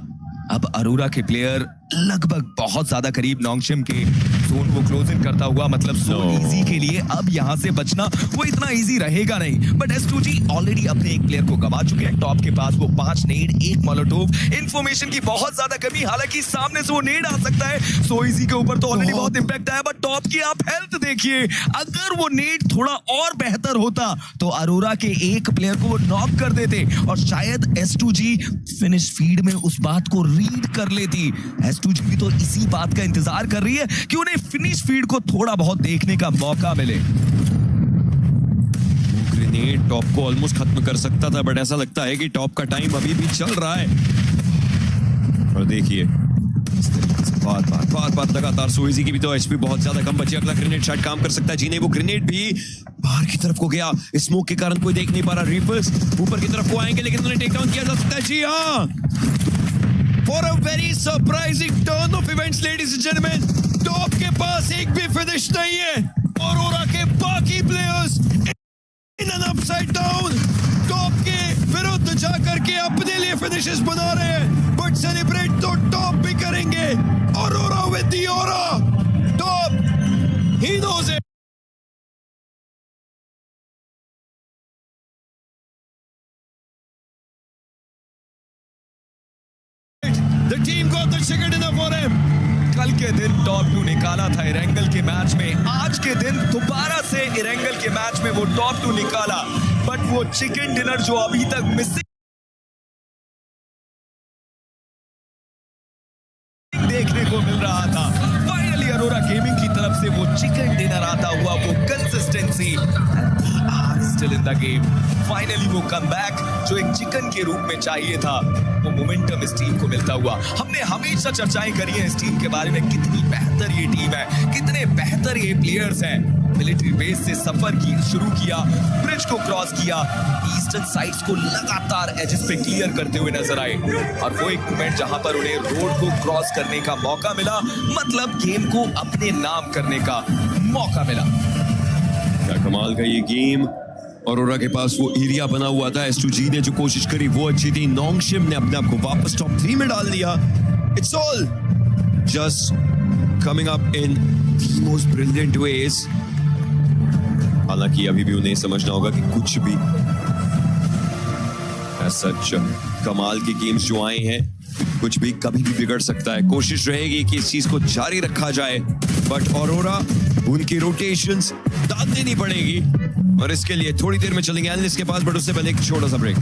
अब अरोरा के प्लेयर लगभग बहुत ज्यादा करीब नॉन्गशिम के जोन को क्लोज इन करता हुआ, मतलब सो इजी के लिए अब यहां से बचना वो इतना इजी रहेगा नहीं। बट S2G ऑलरेडी अपने एक प्लेयर को गवा चुके हैं। टॉप के पास वो 5 नेड, 1 मोलोटोव, इंफॉर्मेशन की बहुत ज्यादा कमी, हालांकि सामने से वो नेड आ सकता है। सो इजी के ऊपर तो ऑलरेडी बहुत इंपैक्ट आया, बट टॉप की आप हेल्थ देखिए, अगर वो नेड थोड़ा और बेहतर होता तो अरोरा के एक प्लेयर को वो नॉक कर देते, और शायद S2G फिनिश फीड में उस बात को रीड कर लेती। S2G भी तो इसी बात का इंतजार कर रही है कि उन्हें फिनिश फीड को थोड़ा बहुत देखने का मौका मिले। ग्रेनेड टॉप को ऑलमोस्ट खत्म कर सकता था, बट ऐसा लगता है कि टॉप का टाइम अभी भी चल रहा है। और देखिए बात लगातार सोइजी की भी तो HP बहुत ज्यादा कम बची। अगला ग्रेनेड शायद काम कर सकता है। जी नहीं, वो ग्रेनेड भी बाहर की तरफ को गया, स्मोक के कारण कोई देख नहीं पा रहा। रीफर्स ऊपर की तरफ को आएंगे, लेकिन उन्हें टेक डाउन किया जा सकता है। जी हाँ, For a very surprising turn of events, ladies and gentlemen, top के पास एक भी फिनिश नहीं है, और ओरा के बाकी players in an upside down top के विरुद्ध जाकर के अपने लिए फिनिशेस बना रहे हैं, बट सेलिब्रेट तो टॉप भी करेंगे। और Aura with the Aura, top, he knows it. The team got the chicken dinner for him. कल के दिन टॉप 2 निकाला था इरेंगल के मैच में, आज के दिन दोबारा से इरेंगल के मैच में वो टॉप 2 निकाला, बट वो चिकन डिनर जो अभी तक मिसिंग देखने को मिल रहा था, फाइनली अरोरा गेमिंग की तरफ से वो चिकन डिनर आता हुआ, वो consistency, still in the game, finally वो कमबैक जो एक चिकन के रूप में चाहिए था, वो मोमेंटम इस टीम को मिलता हुआ। हमने हमेशा चर्चाएं करी हैं इस टीम के बारे में, कितनी बेहतर ये टीम है, कितने बेहतर ये प्लेयर्स हैं। मिलिट्री बेस से सफर की शुरू किया, ब्रिज को क्रॉस किया, ईस्टर्न साइड्स को लगातार एजेस पे क्लियर करते हुए नजर आए, और वो एक मोमेंट जहां पर उन्हें रोड को क्रॉस करने का मौका मिला, मतलब गेम को अपने नाम करने का मौका मिला। क्या कमाल का ये गेम। अरोरा के पास वो एरिया बना हुआ था, S2G ने जो कोशिश करी वो अच्छी थी, नोंगशिम ने अपने आप को वापस टॉप 3 में डाल दिया। It's all just coming up in the most brilliant ways. हालांकि अभी भी उन्हें समझना होगा कि कुछ भी सच कमाल के गेम्स जो आए हैं, कुछ भी कभी भी बिगड़ सकता है। कोशिश रहेगी कि इस चीज को जारी रखा जाए, बट अरोरा उनकी रोटेशंस दाद देनी पड़ेगी, और इसके लिए थोड़ी देर में चलेंगे एनालिस्ट के पास, बट उससे पहले एक छोटा सा ब्रेक।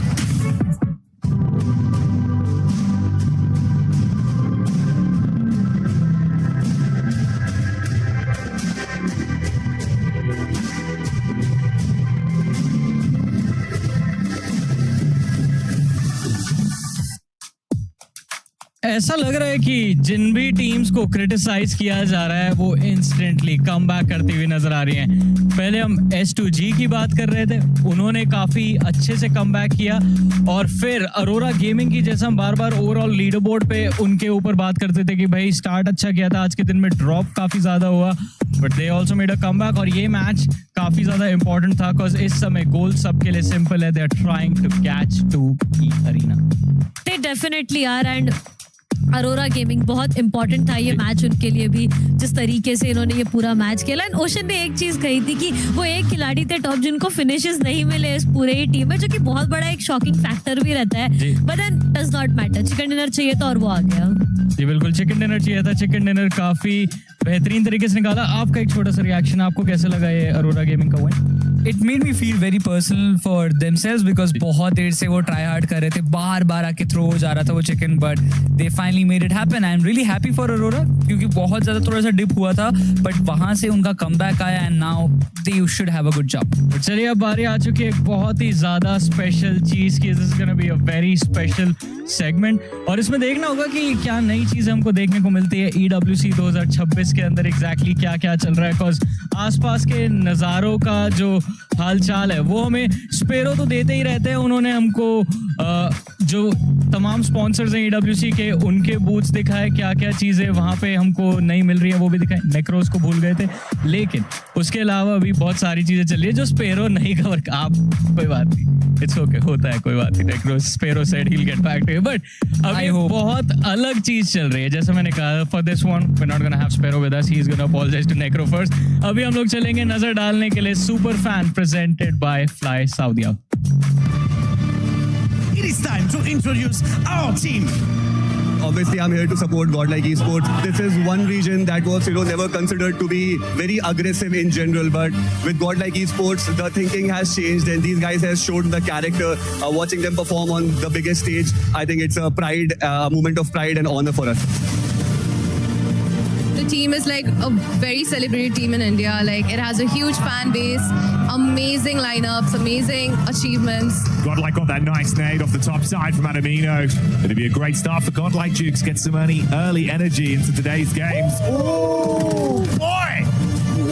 ऐसा लग रहा है कि जिन भी टीम्स को क्रिटिसाइज किया जा रहा है वो इंस्टेंटली कमबैक करती हुई नजर आ रही हैं। पहले हम S2G की बात कर रहे थे, उन्होंने काफी अच्छे से कमबैक किया, और फिर अरोरा गेमिंग की, जैसा हम बार बार ओवरऑल लीडर बोर्ड पे उनके ऊपर बात करते थे कि भाई स्टार्ट अच्छा किया था, आज के दिन में ड्रॉप काफी ज्यादा हुआ, but they also made a comeback, और ये मैच काफी ज्यादा इंपॉर्टेंट था बिकॉज इस समय गोल सबके लिए सिंपल है, they are trying to catch to E Arena. They definitely are, and Aurora gaming बहुत इंपॉर्टेंट था ये मैच उनके लिए भी, जिस तरीके से इन्होंने ये पूरा मैच खेला। एंड ओशन ने एक चीज कही थी कि वो एक खिलाड़ी थे टॉप जिनको फिनिशेस नहीं मिले इस पूरे ही टीम में, जो कि बहुत बड़ा एक शॉकिंग फैक्टर भी रहता है, but then does not matter. Chicken dinner चाहिए था और वो आ गया। जी बिल्कुल, चिकन डिनर चाहिए था, चिकन डिनर काफी बेहतरीन तरीके से निकाला। आपका एक छोटा सा रिएक्शन, आपको कैसे लगा ये अरोरा गेमिंग का win? It made me feel very personal for themselves because बहुत देर से वो ट्राई हार्ड कर रहे थे, बार बार आके थ्रो हो जा रहा था वो chicken, but they finally made it happen. I am really happy for Arora, क्योंकि बहुत ज्यादा थोड़ा सा डिप हुआ था, बट वहां से उनका कमबैक आया, and now they should have a good job. चलिए अब बारी आ चुकी है एक बहुत ही ज्यादा स्पेशल चीज की, this is gonna be a very special segment, और इसमें देखना होगा कि क्या नई चीज हमको देखने को मिलती है EWC 2026 के अंदर, एग्जैक्टली क्या क्या चल रहा है, बिकॉज आसपास के नज़ारों का जो हालचाल है वो हमें स्पेरो तो देते ही रहते हैं। उन्होंने हमको जो तमाम स्पॉन्सर्स हैं EWC के, उनके बूथ्स दिखाए, क्या क्या चीज़ें वहाँ पे हमको नहीं मिल रही है वो भी दिखाए। नेक्रोस को भूल गए थे, लेकिन उसके अलावा भी बहुत सारी चीज़ें चल रही है जो स्पेरो नहीं कवर। आप कोई बात नहीं, इट्स ओके, होता है, कोई बात नहीं। Necros Sparrow said he will get back to you, but अभी बहुत अलग चीज़ चल रही है। जैसे मैंने कहा, for this one we are not gonna have Sparrow with us, he is gonna apologise to Necro first. अभी हम लोग चलेंगे नजर डालने के लिए super fan presented by fly Saudia. It is time to introduce our team. Obviously, I'm here to support Godlike Esports. This is one region that was, never considered to be very aggressive in general. But with Godlike Esports, the thinking has changed, and these guys have shown the character. Watching them perform on the biggest stage, I think it's a moment of pride and honor for us. The team is like a very celebrated team in India. Like, it has a huge fan base, amazing lineups, amazing achievements. Godlike got that nice nade off the top side from Adamino. It'll be a great start for Godlike. Jukes get some early energy into today's games. Oh boy!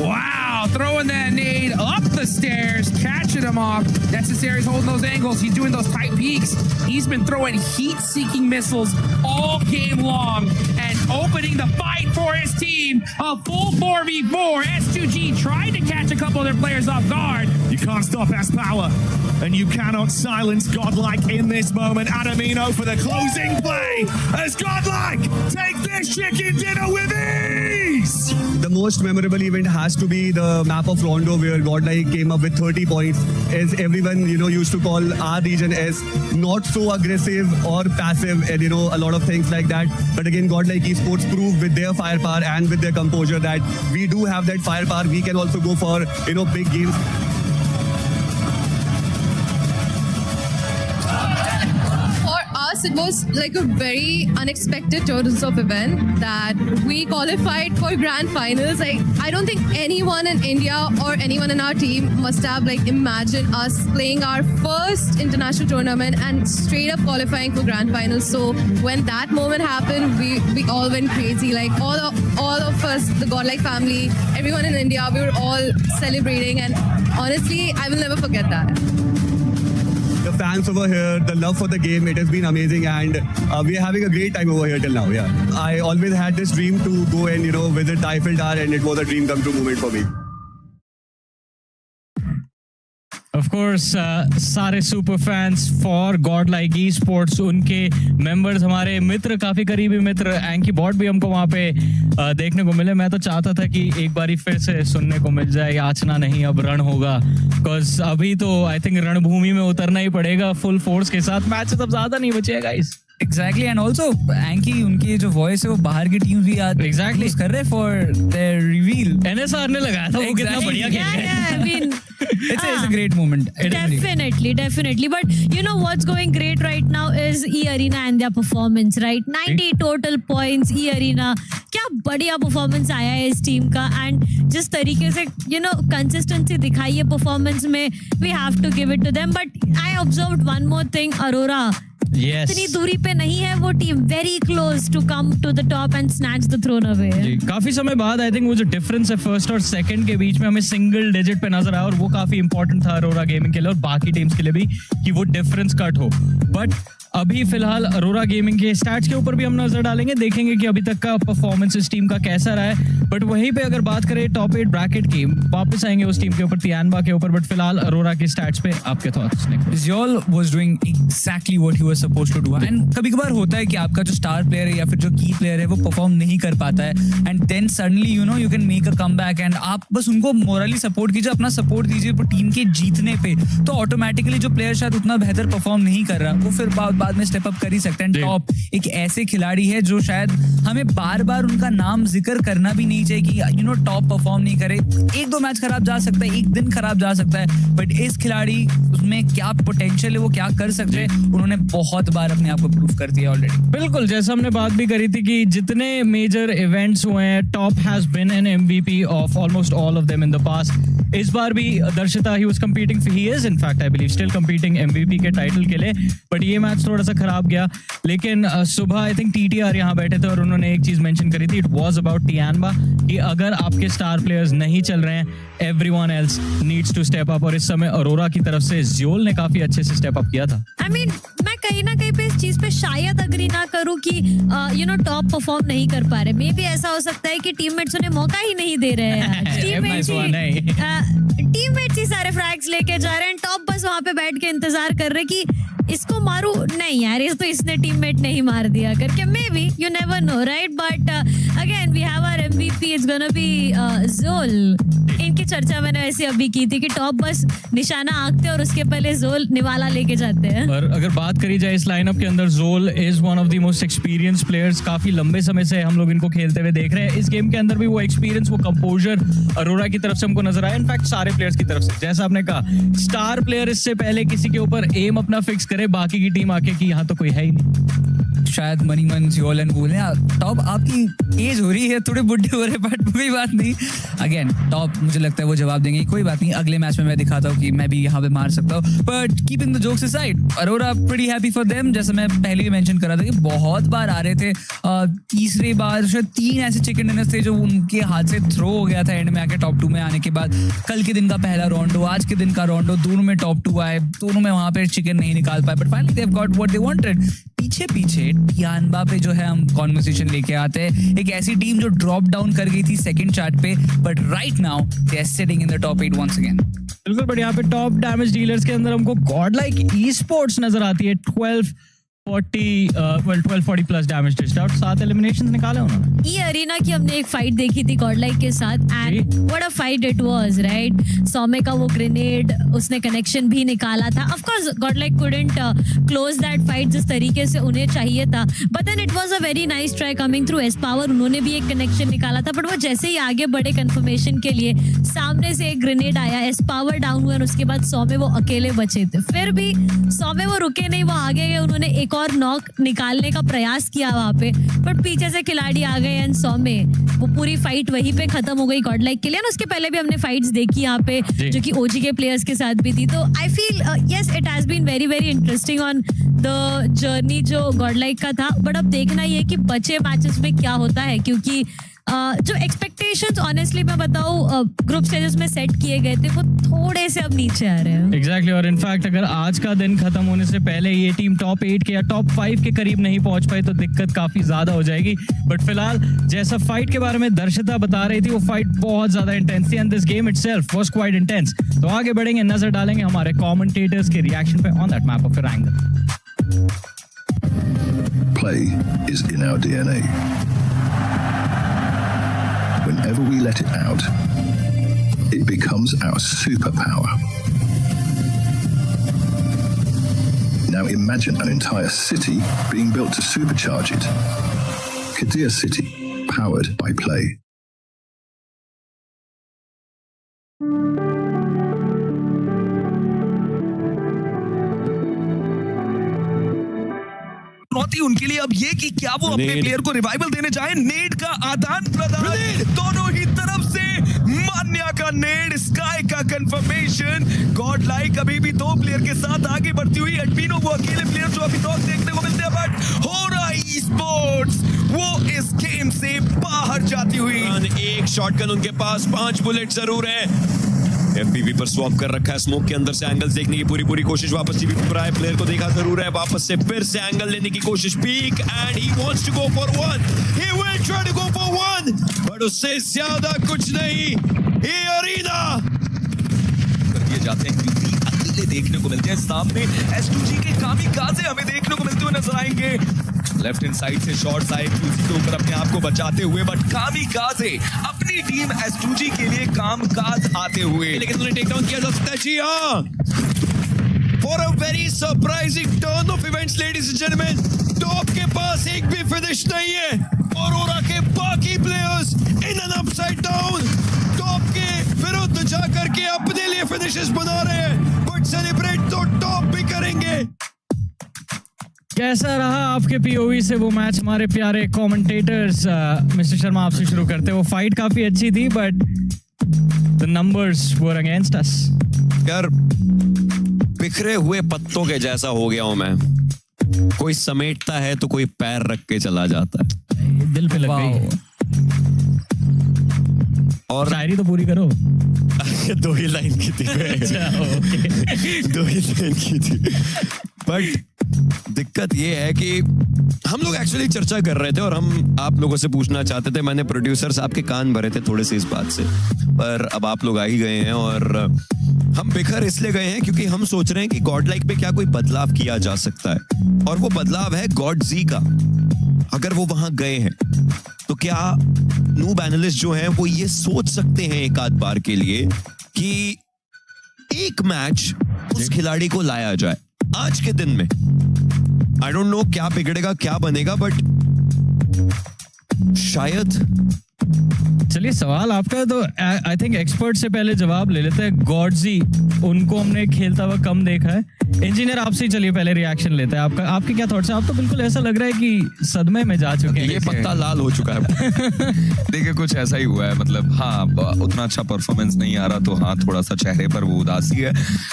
Wow, throwing that nade up the stairs, catching him off. Necessary's holding those angles. He's doing those tight peaks. He's been throwing heat-seeking missiles all game long and opening the fight for his team. A full 4v4. S2G tried to catch a couple of their players off guard. You can't stop S power, and you cannot silence Godlike in this moment. Adamino for the closing play as Godlike take this chicken dinner with ease. The most memorable event has to be the map of Rondo, where Godlike came up with 30 points. As everyone, used to call our region as not so aggressive or passive, and a lot of things like that. But again, Godlike Esports proved with their firepower and with their composure that we do have that firepower. We can also go for big games. It was like a very unexpected turns of event that we qualified for grand finals. I don't think anyone in India or anyone in our team must have imagined us playing our first international tournament and straight up qualifying for grand finals. So when that moment happened, we all went crazy. All of us, the Godlike family, everyone in India, we were all celebrating, and honestly, I will never forget that. The fans over here, the love for the game, it has been amazing, and we are having a great time over here till now. Yeah, I always had this dream to go and visit the Eiffel Tower, and it was a dream come true moment for me. Of course, सारे super fans for God like e sports, उनके members, हमारे मित्र, काफी करीबी मित्र, एंकी bot भी हमको वहाँ पे देखने को मिले. मैं तो चाहता था कि एक बारी फिर से सुनने को मिल जाए, याचना नहीं अब रण होगा, बिकॉज अभी तो आई थिंक रणभूमि में उतरना ही पड़ेगा फुल फोर्स के साथ. मैच से तब ज्यादा नहीं बचेगा इस. Exactly, and also एंकी, उनकी जो वॉइस है वो बाहर की टीम भी exactly कर रहे फॉर देयर रिवील. NSR ने लगाया था, वो कितना बढ़िया खेल रहे हैं. It's a great moment. Definitely. But you know what's going great right now is E Arena and their performance, right? 90 total points. E Arena, क्या बढ़िया performance आया है इस टीम का, and जिस तरीके से consistency दिखाई है performance में, we have to give it to them. But I observed one more thing, Aurora. Yes. इतनी दूरी पे नहीं है वो team, very close to come to the top and snatch the throne away. काफी समय बाद आई थिंक वो जो डिफरेंस है फर्स्ट और सेकंड के बीच में हमें सिंगल डिजिट पे नजर आया, और वो काफी इंपॉर्टेंट था अरोरा गेमिंग के लिए और बाकी टीम्स के लिए भी कि वो डिफरेंस कट हो. बट अभी फिलहाल अरोरा गेमिंग के स्टैट्स के ऊपर भी हम नजर डालेंगे, देखेंगे कि अभी तक का परफॉर्मेंस इस टीम का कैसा रहा है. बट वहीं पे अगर बात करें टॉप 8 ब्रैकेट की, वापस आएंगे उस टीम के ऊपर, तियानबा के ऊपर. बट फिलहाल अरोरा के स्टैट्स पे आपके thoughts? Zol was doing exactly what he was supposed to do. And कभी-कभार होता है कि आपका जो स्टार प्लेयर है या फिर जो की प्लेयर है वो परफॉर्म नहीं कर पाता है, and then suddenly you can make a comeback, and आप बस उनको मोरली सपोर्ट कीजिए, अपना सपोर्ट दीजिए टीम के जीतने पे, तो ऑटोमेटिकली जो प्लेयर शायद उतना बेहतर परफॉर्म नहीं कर रहा वो फिर बाद में स्टेप अप कर ही सकते हैं. टॉप एक ऐसे खिलाड़ी है जो शायद हमें बार-बार उनका नाम जिक्र करना भी नहीं चाहिए कि टॉप परफॉर्म नहीं करे. एक दो मैच खराब जा सकता है, एक दिन खराब जा सकता है, बट इस खिलाड़ी उसमें क्या पोटेंशियल है, वो क्या कर सकते हैं, उन्होंने बहुत बार अपने आप को प्रूव कर दिया ऑलरेडी. बिल्कुल, जैसा हमने बात भी करी थी कि जितने मेजर इवेंट्स हुए हैं, top has been an MVP of almost all of them in the past. इस बार भी दर्शिता he was competing, he is in fact I believe still competing MVP के टाइटल के लिए. बट ये मैच थोड़ा सा खराब गया, लेकिन सुबह आई थिंक TTR यहाँ बैठे थे और उन्होंने एक चीज मेंशन करी थी, इट वाज अबाउट तियानबा, कि अगर आपके स्टार प्लेयर्स नहीं चल रहे हैं, everyone else needs to step up. और इस समय अरोरा की तरफ से ज़ोल ने काफी अच्छे से स्टेप अप किया था. I mean, मैं कहीं ना कहीं पे इस चीज पे शायद अग्री ना करूं कि टॉप परफॉर्म नहीं कर पा रहे. मे भी ऐसा हो सकता है कि टीममेट्स उन्हें मौका ही नहीं दे रहे हैं. टीममेट्स ही सारे फ्रैग्स लेके जा रहे हैं, टॉप बस वहां पे बैठ के इंतजार कर रहे कि इसको मारू, नहीं यार इसने टीममेट नहीं मार दिया करके. Maybe you never know, right? But again we have our MVP, it's gonna be Zol. इनकी चर्चा मैंने ऐसे अभी की थी कि टॉप बस निशाना आंकते और उसके पहले ज़ोल निवाला लेके जाते हैं. और अगर बात करी जाए इस लाइनअप के अंदर, Zol is one of the most experience players. काफी लंबे समय से हम लोग इनको खेलते हुए देख रहे हैं. इस गेम के अंदर भी वो एक्सपीरियंस, वो कंपोजर अरोरा की तरफ से हमको नजर आया. इनफैक्ट सारे प्लेयर्स की तरफ से, जैसा आपने कहा, स्टार प्लेयर इससे पहले किसी के ऊपर एम अपना फिक्स करे, बाकी की टीम आके कि यहाँ तो कोई है ही नहीं. शायद मनीमन ज़ोल एंड बोले टॉप आपकी एज हो रही है, थोड़े बुढ़े हो रहे, बट कोई बात नहीं. अगेन टॉप मुझे लगता है वो जवाब देंगे, कोई बात नहीं, अगले मैच में मैं दिखाता हूँ कि मैं भी यहाँ पे मार सकता हूँ. But keeping the jokes aside, Arora pretty happy for them. जैसे मैं पहले भी मेंशन कर रहा था कि बहुत बार आ रहे थे, तीसरी बार शायद 3 ऐसे चिकन डिनर्स थे जो उनके हाथ से थ्रो हो गया था एंड में आके टॉप 2 में आने के बाद. कल के दिन का पहला राउंडो, आज के दिन का राउंडो, दोनों में टॉप 2 आए, दोनों में वहां पे चिकन नहीं निकाल पाए, but finally they have got what they wanted. पीछे तियानबा पे जो है हम कॉन्वर्सेशन लेके आते हैं, एक ऐसी टीम जो ड्रॉप डाउन कर गई थी सेकंड चार्ट पे, but right now they are sitting in the top 8 once again. बिल्कुल, बट यहाँ पे टॉप डैमेज डीलर्स के अंदर हमको गॉड लाइक ई स्पोर्ट्स नजर आती है. 12 1240 प्लस डैमेज डिश्ड आउट, 7 एलिमिनेशंस निकाले उन्होंने। ई अरीना की हमने एक फाइट देखी थी गॉडलाइक के साथ and what a fight it was, right? Saumya का वो ग्रेनेड, उसने कनेक्शन भी निकाला था। Of course Godlike couldn't close that fight जिस तरीके से उन्हें चाहिए था, but then it was a very nice try coming through Aspower. उन्होंने भी एक कनेक्शन निकाला था, बट वो जैसे ही आगे बढ़े कंफर्मेशन के लिए, सामने से एक ग्रेनेड आया, एस पावर डाउन हुआ और उसके बाद सौम्य वो अकेले बचे थे। फिर भी सौम्य वो रुके नहीं, वो आगे गए, उन्होंने एक और नॉक निकालने का प्रयास किया वहां पे, बट पीछे से खिलाड़ी आ गए एंड सौम्य वो पूरी फाइट वहीं पे खत्म हो गई गॉडलाइक के लिए। और उसके पहले भी हमने फाइट्स देखी यहाँ पे जो कि ओजी के प्लेयर्स के साथ भी थी। तो I feel yes it has been very very interesting on the journey जो गॉडलाइक का था, बट अब देखना ये कि बचे मैचेस में क्या होता है, क्योंकि जो एक्सपेक्टेशंस ऑनेस्टली मैं बताऊं ग्रुप स्टेजेस में सेट किए गए थे वो थोड़े से अब नीचे आ रहे हैं। एग्जैक्टली और इनफैक्ट अगर आज का दिन खत्म होने से पहले ये टीम टॉप 8 के या टॉप 5 के करीब नहीं पहुंच पाई तो दिक्कत काफी ज्यादा हो जाएगी। बट फिलहाल जैसा फाइट के बारे में दर्शिता बता रही थी, वो फाइट बहुत ज्यादा इंटेंस थी and this game itself was quite intense. तो आगे बढ़ेंगे, नजर डालेंगे हमारे कमेंटेटर्स के रिएक्शन पे on that map of angle. Play is in our DNA. Whenever we let it out, it becomes our superpower. Now imagine an entire city being built to supercharge it. Kadir City, powered by Play. चुनौती उनके लिए अब ये कि क्या वो अपने player को रिवाइवल देने चाहे। नेड का आदान प्रदान दोनों ही तरफ से, मान्या का नेड, स्काई का कंफर्मेशन। गॉडलाइक अभी भी 2 प्लेयर के साथ आगे बढ़ती हुई, एडमिनो वो अकेले प्लेयर जो अभी तक देखने को मिलते हैं, बट हो रहा ई-स्पोर्ट्स वो इस गेम से बाहर जाती हुई। एक शॉटगन उनके पास, 5 बुलेट जरूर है। एफपीवी पर स्वैप कर रखा है, स्मोक के अंदर से एंगल्स देखने की पूरी कोशिश। वापस सीपीपी पर आए प्लेयर को देखा जरूर है, वापस से फिर से एंगल लेने की कोशिश। Peek and he wants to go for 1, he will try to go for 1, but उससे ज्यादा कुछ नहीं। ये अरीना कर दिए जाते हैं क्योंकि अकेले देखने को मिलते हैं। सामने S2G के कामिकाज़े हमें देखने को मिलते हुए नजर आएंगे। लेफ्ट हैंड साइड से शॉट्स आए क्यूसी के ऊपर अपने आप को बचाते हुए, बट कामिकाज़े अपनी टीम S2G के लिए कामकाज आते हुए। लेकिन उन्हें टेक डाउन किया जा सकता है। जी हाँ, for a very surprising turn off events ladies and gentleman, top के पास एक भी फिनिश नहीं है। औरोरा के बाकी players in an upside down top के विरुद्ध जाकर के अपने लिए फिनिशेस बना रहे हैं, बट सेलिब्रेट तो टॉप भी करेंगे। कैसा रहा आपके पीओवी से वो मैच, हमारे प्यारे कमेंटेटर्स? मिस्टर शर्मा आपसे शुरू करते हैं। वो फाइट काफी अच्छी थी but the numbers were against us. यार बिखरे हुए पत्तों के जैसा हो गया हूं मैं। कोई समेटता है तो कोई पैर रख के चला जाता है। दिल पे लग गई। और शायरी तो पूरी करो। 2 ही लाइन की थी। अच्छा, ओके। 2 ही लाइन की थी। बट दिक्कत ये है कि हम लोग एक्चुअली चर्चा कर रहे थे और हम आप लोगों से पूछना चाहते थे। मैंने प्रोड्यूसर साहब के कान भरे थे थोड़े से इस बात से, पर अब आप लोग आ ही गए हैं। और हम बिखर इसलिए गए हैं क्योंकि हम सोच रहे हैं कि गॉडलाइक पे क्या कोई बदलाव किया जा सकता है, और वो बदलाव है गॉड जी का। अगर वो वहां गए हैं तो क्या नूब एनालिस्ट जो हैं वो ये सोच सकते हैं एक आध बार के लिए कि एक मैच उस खिलाड़ी को लाया जाए आज के दिन में। आई डोंट नो क्या बिगड़ेगा क्या बनेगा, बट शायद। चलिए सवाल आपका तो आई थिंक एक्सपर्ट से पहले जवाब ले लेते हैं। गॉडजी, उनको हमने खेलता हुआ कम देखा है। इंजीनियर आपसे ही चलिए पहले रिएक्शन लेते हैं। आपके क्या थॉट्स हैं? आप तो बिल्कुल ऐसा लग रहा है कि सदमे में जा चुके हैं। ये पत्ता लाल हो चुका है। देखिए कुछ ऐसा ही हुआ है, मतलब हाँ उतना अच्छा परफॉर्मेंस नहीं आ रहा तो हाँ थोड़ा सा चेहरे पर वो उदासी है।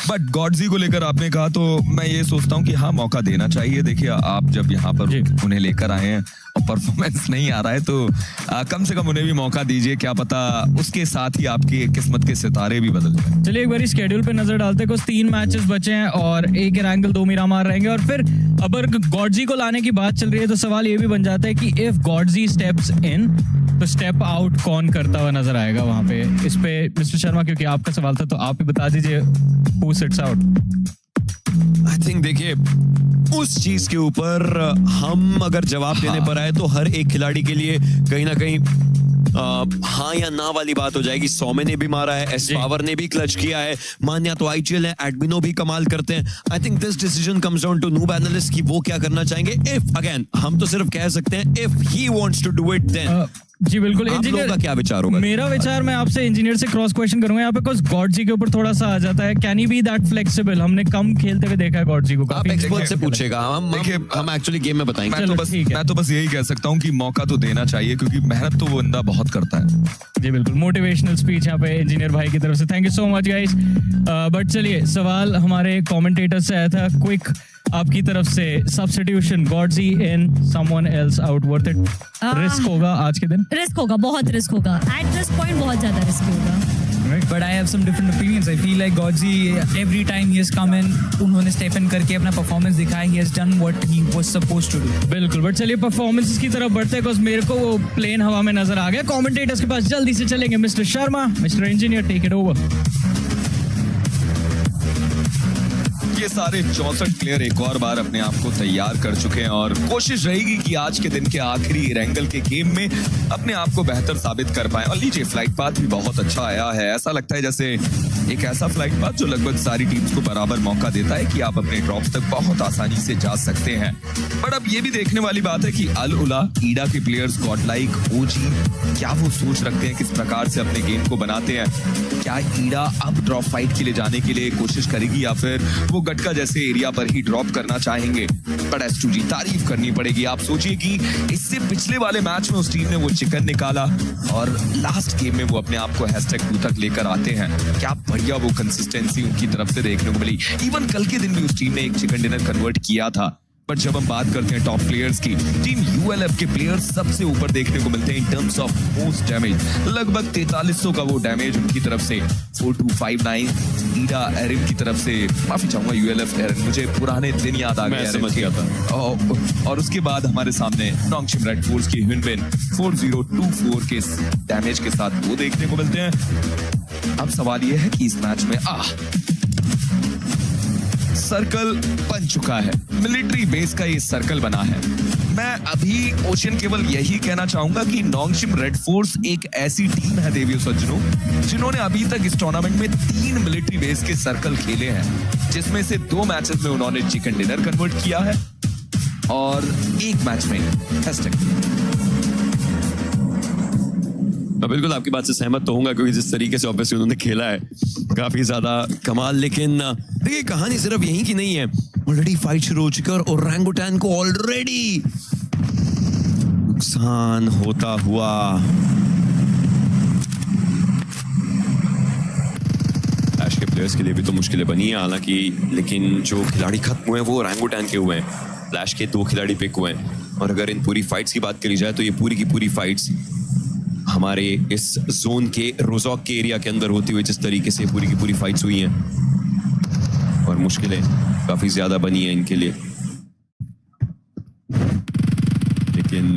बट गॉडजी को लेकर आपने कहा तो मैं ये सोचता हूँ कि हाँ मौका देना चाहिए। देखिए आप जब यहाँ पर उन्हें लेकर आए हैं और परफॉर्मेंस नहीं आ रहा है तो कम से कम उन्हें भी मौका दीजिए। क्या पता उसके साथ ही आपकी किस्मत के सितारे भी बदल जाए। चलिए एक बार स्केड्यूल पे नजर डालते हैं। कुछ 3 मैचेस बचे हैं और एक एंगल 2 मीरामार रहेंगे। और फिर अगर गॉडजी को लाने की बात चल रही है तो सवाल ये भी बन जाता है कि इफ गॉडजी स्टेप्स इन तो स्टेप आउट कौन करता हुआ नजर आएगा वहां पे? इस पे मिस्टर शर्मा, क्योंकि आपका सवाल था तो आप ही बता दीजिए who sits out. I think देखिए उस चीज के ऊपर हम अगर जवाब देने पर आए तो हर एक खिलाड़ी के लिए कहीं ना कहीं हाँ या ना वाली बात हो जाएगी। सौम्य ने भी मारा है, एस पावर ने भी क्लच किया है, मान्या तो आईजीएल है, एडमिनो भी कमाल करते हैं। I think this decision comes down to noob analyst कि वो क्या करना चाहेंगे। इफ अगेन हम तो सिर्फ कह सकते हैं if he wants to do it then. जी बिल्कुल। आप लोगों का क्या विचार होगा? मेरा विचार, मैं आपसे इंजीनियर से क्रॉस क्वेश्चन करूंगा यहाँ पे, बिकॉज़ गॉड जी के ऊपर थोड़ा सा आ जाता है। Can he be that flexible? हमने कम खेलते हुए देखा है गॉड जी को। आप एक्सपर्ट से पूछेगा, हम एक्चुअली गेम में बताएंगे। मैं तो बस यही कह सकता हूँ कि मौका तो देना चाहिए, क्योंकि मेहनत तो वो बंदा बहुत करता है। जी बिल्कुल। मोटिवेशनल स्पीच यहाँ पे इंजीनियर भाई की तरफ से। Thank you so much guys. But चलिए, सवाल हमारे कमेंटेटर से आया था, क्विक आपकी तरफ से, सब्स्टिट्यूशन गॉडजी in someone else out, worth it? Risk होगा आज के दिन? रिस्क होगा, बहुत रिस्क होगा। एट दिस पॉइंट बहुत ज्यादा रिस्क होगा। But I have some different opinions. I feel like Godzi, every time he has come in, उन्होंने step in करके अपना performance दिखाया. He has done what he was supposed to do. बिल्कुल। But चलिए performance की तरफ बढ़ते हैं, बिकॉज मेरे को वो प्लेन हवा में नजर आ गया। कमेंटेटर्स के पास जल्दी से चलेंगे। Mister Sharma, mister engineer, take it over. ये सारे 64 प्लेयर एक और बार अपने आप को तैयार कर चुके हैं और कोशिश रहेगी कि आज के दिन के आखिरी रैंगल के गेम में अपने आप को बेहतर साबित कर पाए। और लीजिए, फ्लाइट पाथ भी बहुत अच्छा आया है। ऐसा लगता है जैसे एक ऐसा फ्लाइट पाथ जो लगभग सारी टीम्स को बराबर मौका देता है कि आप अपने ड्रॉप्स तक बहुत आसानी से जा सकते हैं। बट अब ये भी देखने वाली बात है कि अल उला, ईडा के प्लेयर्स, गॉडलाइक, ओजी, क्या वो सोच रखते हैं किस प्रकार से अपने गेम को बनाते हैं? क्या ईडा अब ड्रॉप फाइट के लिए जाने के लिए कोशिश करेगी या फिर वो गटका जैसे एरिया पर ही ड्रॉप करना चाहेंगे? बट एस2जी तारीफ करनी पड़ेगी। आप सोचिए कि इससे पिछले वाले मैच में उस टीम ने वो चिकन निकाला और लास्ट गेम में वो अपने आप को #2 तक लेकर आते हैं। क्या बढ़िया वो कंसिस्टेंसी उनकी तरफ से देखने को मिली। इवन कल के दिन भी उस टीम ने एक चिकन डिनर कन्वर्ट किया था। बट जब हम बात करते हैं टॉप प्लेयर्स की, टीम यूएलएफ के प्लेयर्स सबसे ऊपर देखने को मिलते हैं in terms of most damage. लगभग 4300 का वो डैमेज उनकी तरफ से। 4259 ईडा एरिन की तरफ से, माफी चाहूंगा यूएलएफ एरिन, मुझे पुराने दिन याद आ गए, समझ गया था। और उसके बाद हमारे सामने नॉन्गशिम रेड फोर्स की ह्युनबिन 4024 के डैमेज के साथ वो देखने को मिलते हैं। अब सवाल ये है कि इस मैच में सर्कल बन चुका है, मिलिट्री बेस का ये सर्कल बना है। मैं अभी ओशियन केवल यही कहना चाहूंगा कि नॉन्गशिम रेड फोर्स एक ऐसी टीम है देवियों सज्जनों, जिन्होंने अभी तक इस टूर्नामेंट में 3 मिलिट्री बेस के सर्कल खेले हैं, जिसमें से 2 मैचेस में उन्होंने चिकन डिनर कन्वर्ट किया है और 1 मैच में टेस्टिंग। मैं बिल्कुल आपकी बात से सहमत तो हूंगा, क्योंकि जिस तरीके से ऑब्वियसली उन्होंने खेला है काफी ज्यादा कमाल। लेकिन देखिए, कहानी सिर्फ यही की नहीं है। ऑलरेडी फाइट शुरू हो चुकी है और ओरंगुटैन को ऑलरेडी नुकसान होता हुआ फ्लैश के प्लेयर्स के लिए भी तो मुश्किलें बनी है हालांकि, लेकिन जो खिलाड़ी खत्म हुए हैं वो ओरंगुटैन के हुए हैं। फ्लैश के 2 खिलाड़ी पिक हुए हैं और अगर इन पूरी फाइट्स की बात करी जाए तो ये पूरी की पूरी फाइट्स हमारे इस जोन के रोजॉक के एरिया के अंदर होती हुई जिस तरीके से पूरी की पूरी फाइट्स हुई हैं और मुश्किलें काफी ज्यादा बनी हैं इनके लिए। लेकिन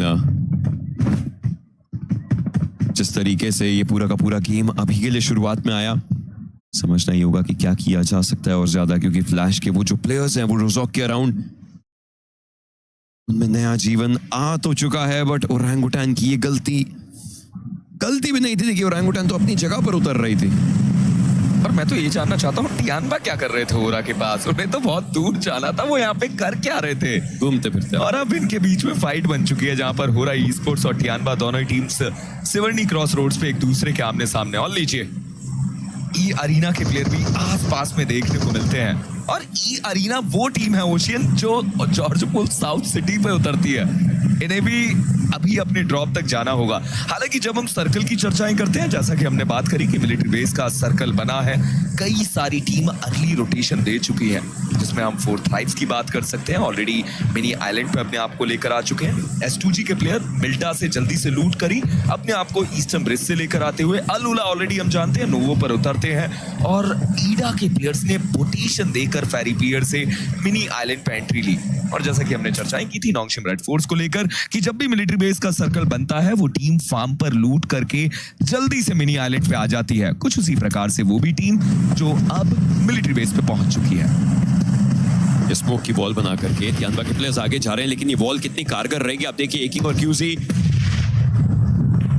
जिस तरीके से ये पूरा का पूरा गेम अभी के लिए शुरुआत में आया, समझना ही होगा कि क्या किया जा सकता है और ज्यादा, क्योंकि फ्लैश के वो जो प्लेयर्स हैं वो रोजॉक के अराउंड, उनमें नया जीवन आ तो चुका है। बट ओरंगुटैन की ये गलती भी नहीं थी। देखिए, ओरंगुटैन तो अपनी जगह पर उतर रही थी। पर मैं तो ये जानना चाहता हूँ, टियानबा क्या कर रहे थे ओरा के पास? उन्हें तो बहुत दूर जाना था, वो यहाँ पे कर क्या रहे थे? घूमते फिरते। और अब इनके बीच में फाइट बन चुकी है, जहाँ पर होरा ई-स्पोर्ट्स और टियानबा दोनों ही टीम्स सिवर्नी क्रॉस रोड्स पे एक दूसरे के आमने सामने। और लीजिए, ई अरीना के प्लेयर भी आस पास में देखने को मिलते हैं। और ई अरीना वो टीम है ओशियन जो जॉर्ज पुल साउथ सिटी पे उतरती है। इन्हें भी अभी अपने ड्रॉप तक जाना होगा। हालांकि जब हम सर्कल की चर्चाएं करते हैं, जैसा कि हमने बात करी कि मिलिट्री बेस का सर्कल बना है, कई सारी टीम अर्ली रोटेशन दे चुकी है, जिसमें हम 4th लाइव्स की बात कर सकते हैं। ऑलरेडी मिनी आइलैंड पे अपने आप को लेकर आ चुके हैं। एस2जी के प्लेयर मिल्टा से जल्दी से लूट करी अपने आप को ईस्टर्न ब्रिज से लेकर आते हुए अल उला ऑलरेडी हम जानते हैं नोवो पर उतरते हैं। और ईडा के प्लेयर्स ने पोटेशन देकर फेरी पियर से मिनी आइलैंड पे एंट्री ली। और जैसा कि हमने चर्चाएं की थी नॉन्गशिम रेड फोर्स को लेकर कि जब भी मिलिट्री बेस का सर्कल बनता है, वो टीम फार्म पर लूट करके जल्दी से मिनी आइलैंड पे आ जाती है। कुछ उसी प्रकार से वो भी टीम जो अब मिलिट्री बेस पे पहुंच चुकी है। ये स्मोक की वॉल बना करके तियानबा के प्लेयर्स आगे जा रहे हैं, लेकिन ये वॉल कितनी कारगर रहेगी आप देखिए। एकिंग और क्यूजी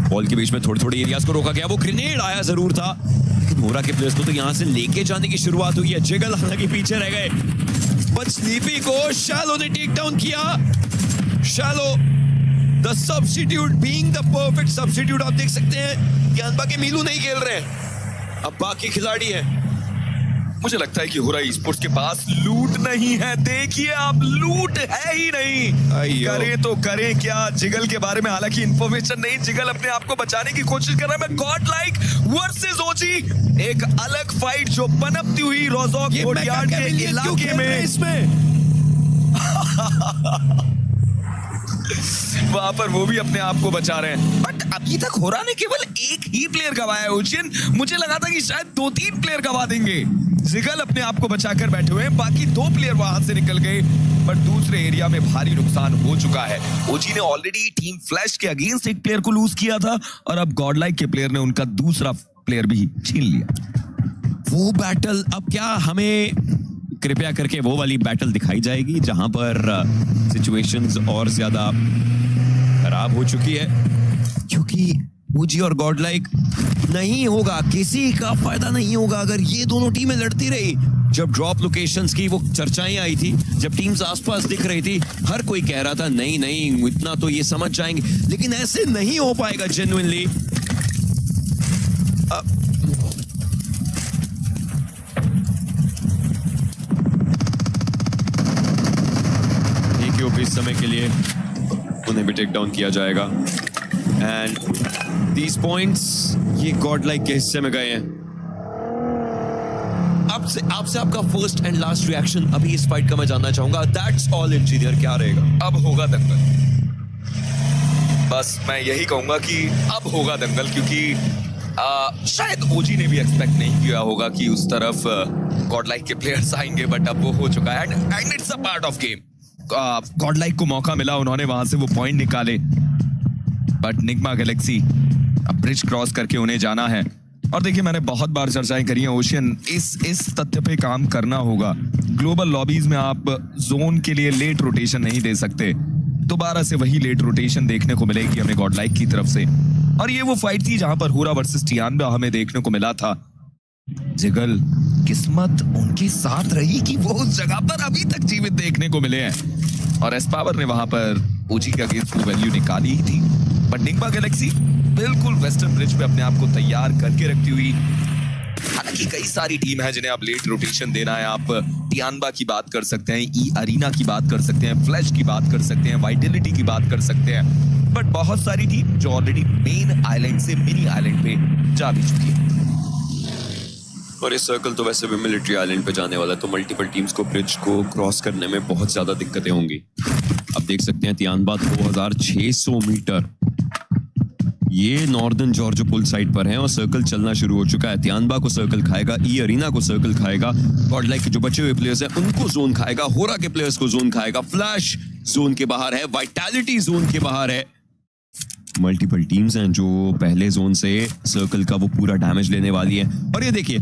वॉल के बीच में थोड़ी थोड़ी एरियाज को रोका गया। वो ग्रेनेड आया जरूर था, लेकिन मोरा के प्लेयर्स को तो यहां से लेके जाने की शुरुआत हुई है। जिगल हालांकि पीछे रह गए, बट स्लीपी को शैलो ने टेक डाउन किया। Shallow the substitute, being the perfect substitute. आप देख सकते हैं तियानबा के मीलू नहीं खेल रहे हैं, अब बाकी खिलाड़ी हैं। मुझे लगता है कि हुरा स्पोर्ट्स के पास लूट नहीं है। देखिए आप, लूट है ही नहीं। करें तो करें क्या जिगल के बारे में, हालांकि इंफॉर्मेशन नहीं। जिगल अपने आप को बचाने की कोशिश कर रहा है। गॉड लाइक वर्सेस ओजी, एक अलग फाइट जो पनपती हुई रोजॉक कोर्टयार्ड के इलाके में इसमें वहां पर वो भी अपने आप को बचा रहे हैं। बट अभी तक होरा ने केवल एक ही प्लेयर गवाया है। ओशियन, मुझे लगा था कि शायद 2-3 प्लेयर गवा देंगे। जिगल अपने आप को बचाकर बैठे हुए हैं, बाकी 2 प्लेयर वहां से निकल गए। बट दूसरे एरिया में भारी नुकसान हो चुका है। ओजी ने ऑलरेडी टीम फ्लैश के अगेंस्ट एक प्लेयर को लूज किया था, और अब गॉडलाइक के प्लेयर ने उनका दूसरा प्लेयर भी छीन लिया। वो बैटल अब क्या हमें कृपया करके वो वाली बैटल दिखाई जाएगी जहां पर सिचुएशंस और ज्यादा खराब हो चुकी है, क्योंकि ओजी और गॉडलाइक नहीं होगा, किसी का फायदा नहीं होगा अगर ये दोनों टीमें लड़ती रही। जब ड्रॉप लोकेशंस की वो चर्चाएं आई थी, जब टीम्स आसपास दिख रही थी, हर कोई कह रहा था नहीं नहीं इतना तो ये समझ जाएंगे, लेकिन ऐसे नहीं हो पाएगा जेन्युइनली। इस समय के लिए उन्हें भी टेक डाउन किया जाएगा। एंड दीज पॉइंट्स ये गॉडलाइक के हिस्से में गए हैं। आपसे आपका फर्स्ट एंड लास्ट रिएक्शन अभी इस फाइट का मैं जानना चाहूंगा। दैट्स ऑल इंजीनियर, क्या रहेगा? अब होगा दंगल, बस मैं यही कहूंगा कि अब होगा दंगल, क्योंकि शायद ओजी ने भी एक्सपेक्ट नहीं किया होगा कि उस तरफ गॉडलाइक के प्लेयर्स आएंगे, बट अब वो हो चुका है and it's a part of game. Godlike को मौका मिला, उन्होंने वहां से वो पॉइंट निकाले, बट निग्मा गैलेक्सी अब ब्रिज क्रॉस करके उन्हें जाना है। और देखिए, मैंने बहुत बार चर्चाएं करी हैं ओशियन, इस तथ्य पे काम करना होगा। ग्लोबल लॉबीज में आप जोन के लिए लेट रोटेशन नहीं दे सकते, दोबारा से वही लेट रोटेशन देखने को मिलेगी हमें गॉडलाइक की तरफ से। और ये वो फाइट थी जहां पर हुरा वर्सेस तियानबा हमें देखने को मिला था। जिगल, किस्मत उनके साथ रही कि वो उस जगह पर अभी तक जीवित देखने को मिले हैं, और एस्पावर ने वहां पर ओजी का अगेंस्ट वैल्यू निकाली ही थी। बट निग्मा गैलेक्सी बिल्कुल वेस्टर्न ब्रिज पे अपने आप को तैयार करके रखती हुई। हालांकि कई सारी टीम है जिन्हें आप लेट रोटेशन देना है। आप तियानबा की बात कर सकते हैं, ई अरीना की बात कर सकते हैं, फ्लैश की बात कर सकते हैं, वाइटलिटी की बात कर सकते हैं, बट बहुत सारी टीम जो ऑलरेडी मेन आइलैंड से मिनी आइलैंड पे जा भी चुकी है। और ये सर्कल तो वैसे भी मिलिट्री आइलैंड पे जाने वाला है, तो मल्टीपल टीम्स को ब्रिज को क्रॉस करने में बहुत ज्यादा दिक्कतें होंगी। अब देख सकते हैं तियानबा 2600 मीटर ये नॉर्दर्न जॉर्जो पुल साइड पर है, और सर्कल चलना शुरू हो चुका है। तियानबा को सर्कल खाएगा, ई अरीना को सर्कल खाएगा, गॉडलाइक के जो बचे हुए प्लेयर्स हैं उनको जोन खाएगा, होरा के प्लेयर्स को जोन खाएगा, फ्लैश जोन के बाहर है, वाइटलिटी जोन के बाहर है। मल्टीपल टीम्स हैं जो पहले जोन से सर्कल का वो पूरा डैमेज लेने वाली है। और ये देखिए,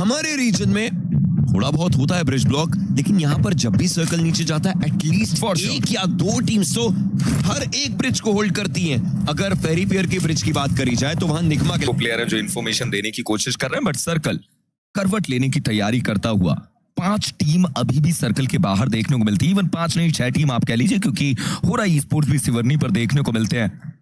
हमारे रीजन में थोड़ा बहुत होता है ब्रिज ब्लॉक, लेकिन यहाँ पर जब भी सर्कल नीचे जाता है एटलीस्ट एक या 2 टीम्स तो हर एक ब्रिज को होल्ड करती हैं। अगर फेरी पियर की ब्रिज की बात करी जाए तो वहां निगमा के प्लेयर हैं जो इन्फॉर्मेशन देने की कोशिश कर रहे हैं, बट सर्कल करवट लेने की तैयारी करता हुआ 5 टीम अभी भी सर्कल के बाहर देखने को मिलती है। इवन 5 नहीं 6 टीम आप कह लीजिए, क्योंकि होरा स्पोर्ट्स भी सिवरनी पर देखने को मिलते हैं।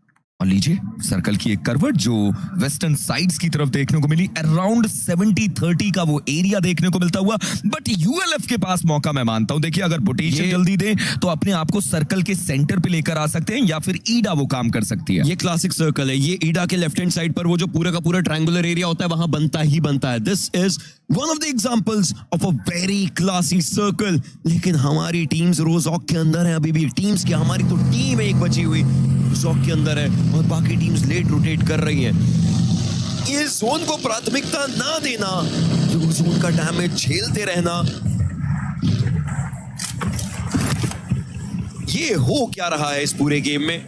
और लीजिए सर्कल की एक करवट जो वेस्टर्न साइड्स की तरफ देखने को मिली, अराउंड 70-30 का वो एरिया देखने को मिलता हुआ। बट यूएलएफ के पास मौका मैं मानता हूं, देखिए अगर रोटेशन जल्दी दे तो अपने आप को सर्कल के सेंटर पे लेकर आ सकते हैं, या फिर ईडा वो काम कर सकती है। ये क्लासिक सर्कल है, ये ईडा के लेफ्ट हैंड साइड पर वो जो पूरा का पूरा ट्रायंगुलर एरिया होता है वहां बनता ही बनता है। This is one of the examples of a very classy circle. लेकिन हमारी टीम्स रोजॉक के अंदर है, अभी भी टीम्स की हमारी तो टीम एक बची हुई रोजॉक के अंदर है, और बाकी टीम्स लेट रोटेट कर रही हैं। इस जोन को प्राथमिकता ना देना, जोन का डैमेज झेलते रहना, ये हो क्या रहा है इस पूरे गेम में?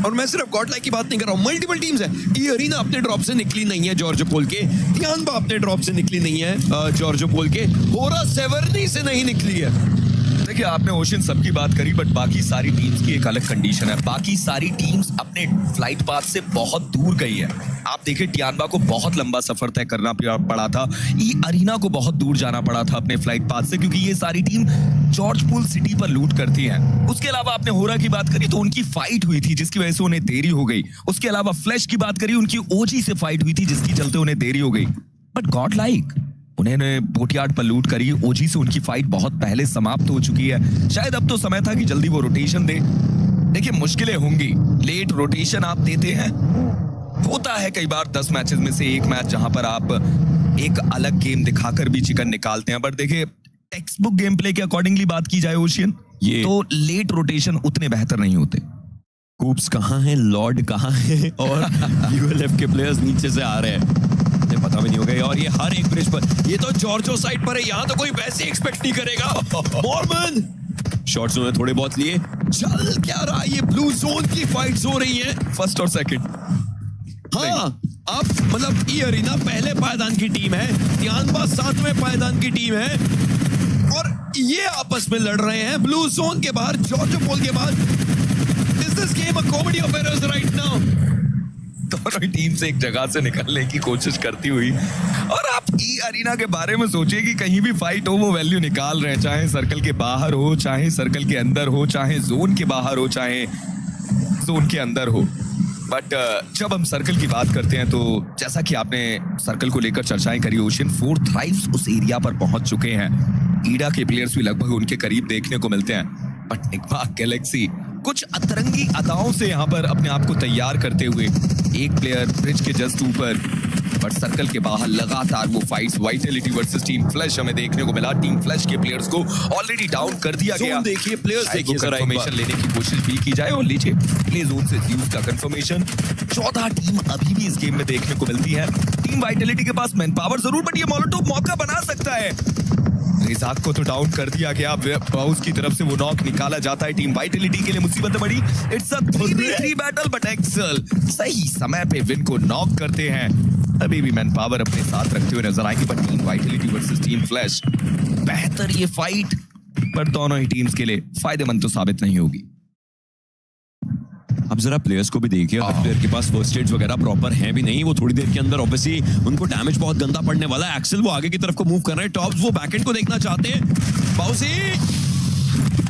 और मैं सिर्फ गॉडलाइक की बात नहीं कर रहा हूँ, मल्टीपल टीम्स है। ई अरीना अपने ड्रॉप से निकली नहीं है जॉर्जो पोल के, तियानबा अपने ड्रॉप से निकली नहीं है जॉर्जो पोल के, होरा सेवर्नी से नहीं निकली है। देखिए आपने ओशन सबकी बात करी, बट बाकी सारी टीम्स की एक अलग कंडीशन है। बाकी सारी टीम्स अपने फ्लाइट पाथ से बहुत दूर गई है। आप देखिए टियानबा को बहुत लंबा सफर तय करना पड़ा था, ई अरीना को बहुत दूर जाना पड़ा था अपने फ्लाइट पाथ से, क्योंकि ये सारी टीम जॉर्ज पूल सिटी पर लूट करती हैं। उसके अलावा आपने होरा की बात करी तो उनकी फाइट हुई थी जिसकी वजह से उन्हें देरी हो गई। उसके अलावा फ्लैश की बात करी, उनकी ओजी से फाइट हुई थी जिसकी चलते उन्हें देरी हो गई। बट गॉडलाइक उन्होंने बोटयार्ड पर लूट करी, ओजी से उनकी फाइट बहुत पहले समाप्त हो चुकी है। शायद अब तो समय था कि जल्दी वो रोटेशन दे। देखिए मुश्किलें होंगी, लेट रोटेशन आप देते हैं, होता है कई बार 10 मैचेस में से एक मैच जहां पर आप एक अलग गेम दिखाकर भी चिकन निकालते हैं। बट देखिए टेक्स्ट बुक गेम प्ले के अकॉर्डिंगली बात की जाए ओशियन, तो लेट रोटेशन उतने बेहतर नहीं होते। कूप्स कहाँ है, लॉर्ड कहाँ है, और यूएलएफ के प्लेयर्स नीचे से आ रहे हैं, पता भी नहीं हो गया। और ये हर एक ब्रिज पर, ये तो जॉर्जो साइड पर है, यहाँ तो कोई वैसे एक्सपेक्ट नहीं करेगा। मॉर्मन शॉट्स उन्होंने थोड़े बहुत लिए, चल क्या रहा है, ये ब्लू जोन की फाइट्स हो रही है फर्स्ट और सेकंड। हाँ अब मतलब ई अरीना पहले पायदान की टीम है, तियानबा 7वें पायदान की टीम है, और ये आपस में लड़ रहे हैं ब्लू जोन के बाहर, जॉर्जो पोल के बाद। Is this game a comedy of errors right now? दोनों टीम से एक जगह से निकलने की कोशिश करती हुई, और आप ई अरीना के बारे में सोचिए कि कहीं भी फाइट हो वो वैल्यू निकाल रहे हैं, चाहे सर्कल के बाहर हो, चाहे सर्कल के अंदर हो, चाहे जोन के बाहर हो, चाहे जोन के अंदर हो। बट जब हम सर्कल की बात करते हैं तो जैसा कि आपने सर्कल को लेकर चर्चाएं करी, ओशियन 4 थ्राइव्स उस एरिया पर पहुंच चुके हैं। ईडा के प्लेयर्स भी लगभग उनके करीब देखने को मिलते हैं, बट निग्मा गैलेक्सी कुछ अतरंगी अदाओं से यहाँ पर अपने आप को तैयार करते हुए, एक प्लेयर ब्रिज के जस्ट ऊपर, बट सर्कल के बाहर लगातार वो fights. Vitality versus team flash हमें देखने को मिला, टीम फ्लैश के प्लेयर्स को ऑलरेडी डाउन कर दिया गया। देखिए प्लेयर्स देखिए, कंफर्मेशन लेने की कोशिश भी की जाए, और लीजिए प्ले जोन से ड्यूज का कंफर्मेशन। 14 टीम अभी भी इस गेम में देखने को मिलती है। टीम वाइटलिटी के पास मैन पावर जरूर, बट ये मोलोटोव मौका बना सकता है। रिजाक को तो डाउन कर दिया गया, बाउस की तरफ से वो नॉक निकाला जाता है। टीम वाइटलिटी के लिए मुसीबत बड़ी, it's a 3v3 battle, but एक्सेल सही समय पे विन को नॉक करते हैं। अभी भी मैन पावर अपने साथ रखते हुए नजर आएंगे, but team Vitality versus team flash, बेहतर ये फाइट, पर दोनों ही टीम्स के लिए फायदेमंद तो साबित नहीं होगी। अब जरा प्लेयर्स को भी देखिए, हर प्लेयर के पास फर्स्ट एड्स वगैरह प्रॉपर हैं भी नहीं। वो थोड़ी देर के अंदर ऑब्वियसली उनको डैमेज बहुत गंदा पड़ने वाला है। एक्सेल वो आगे की तरफ को मूव कर रहे हैं, टॉप्स वो बैकएंड को देखना चाहते हैं। बाउसी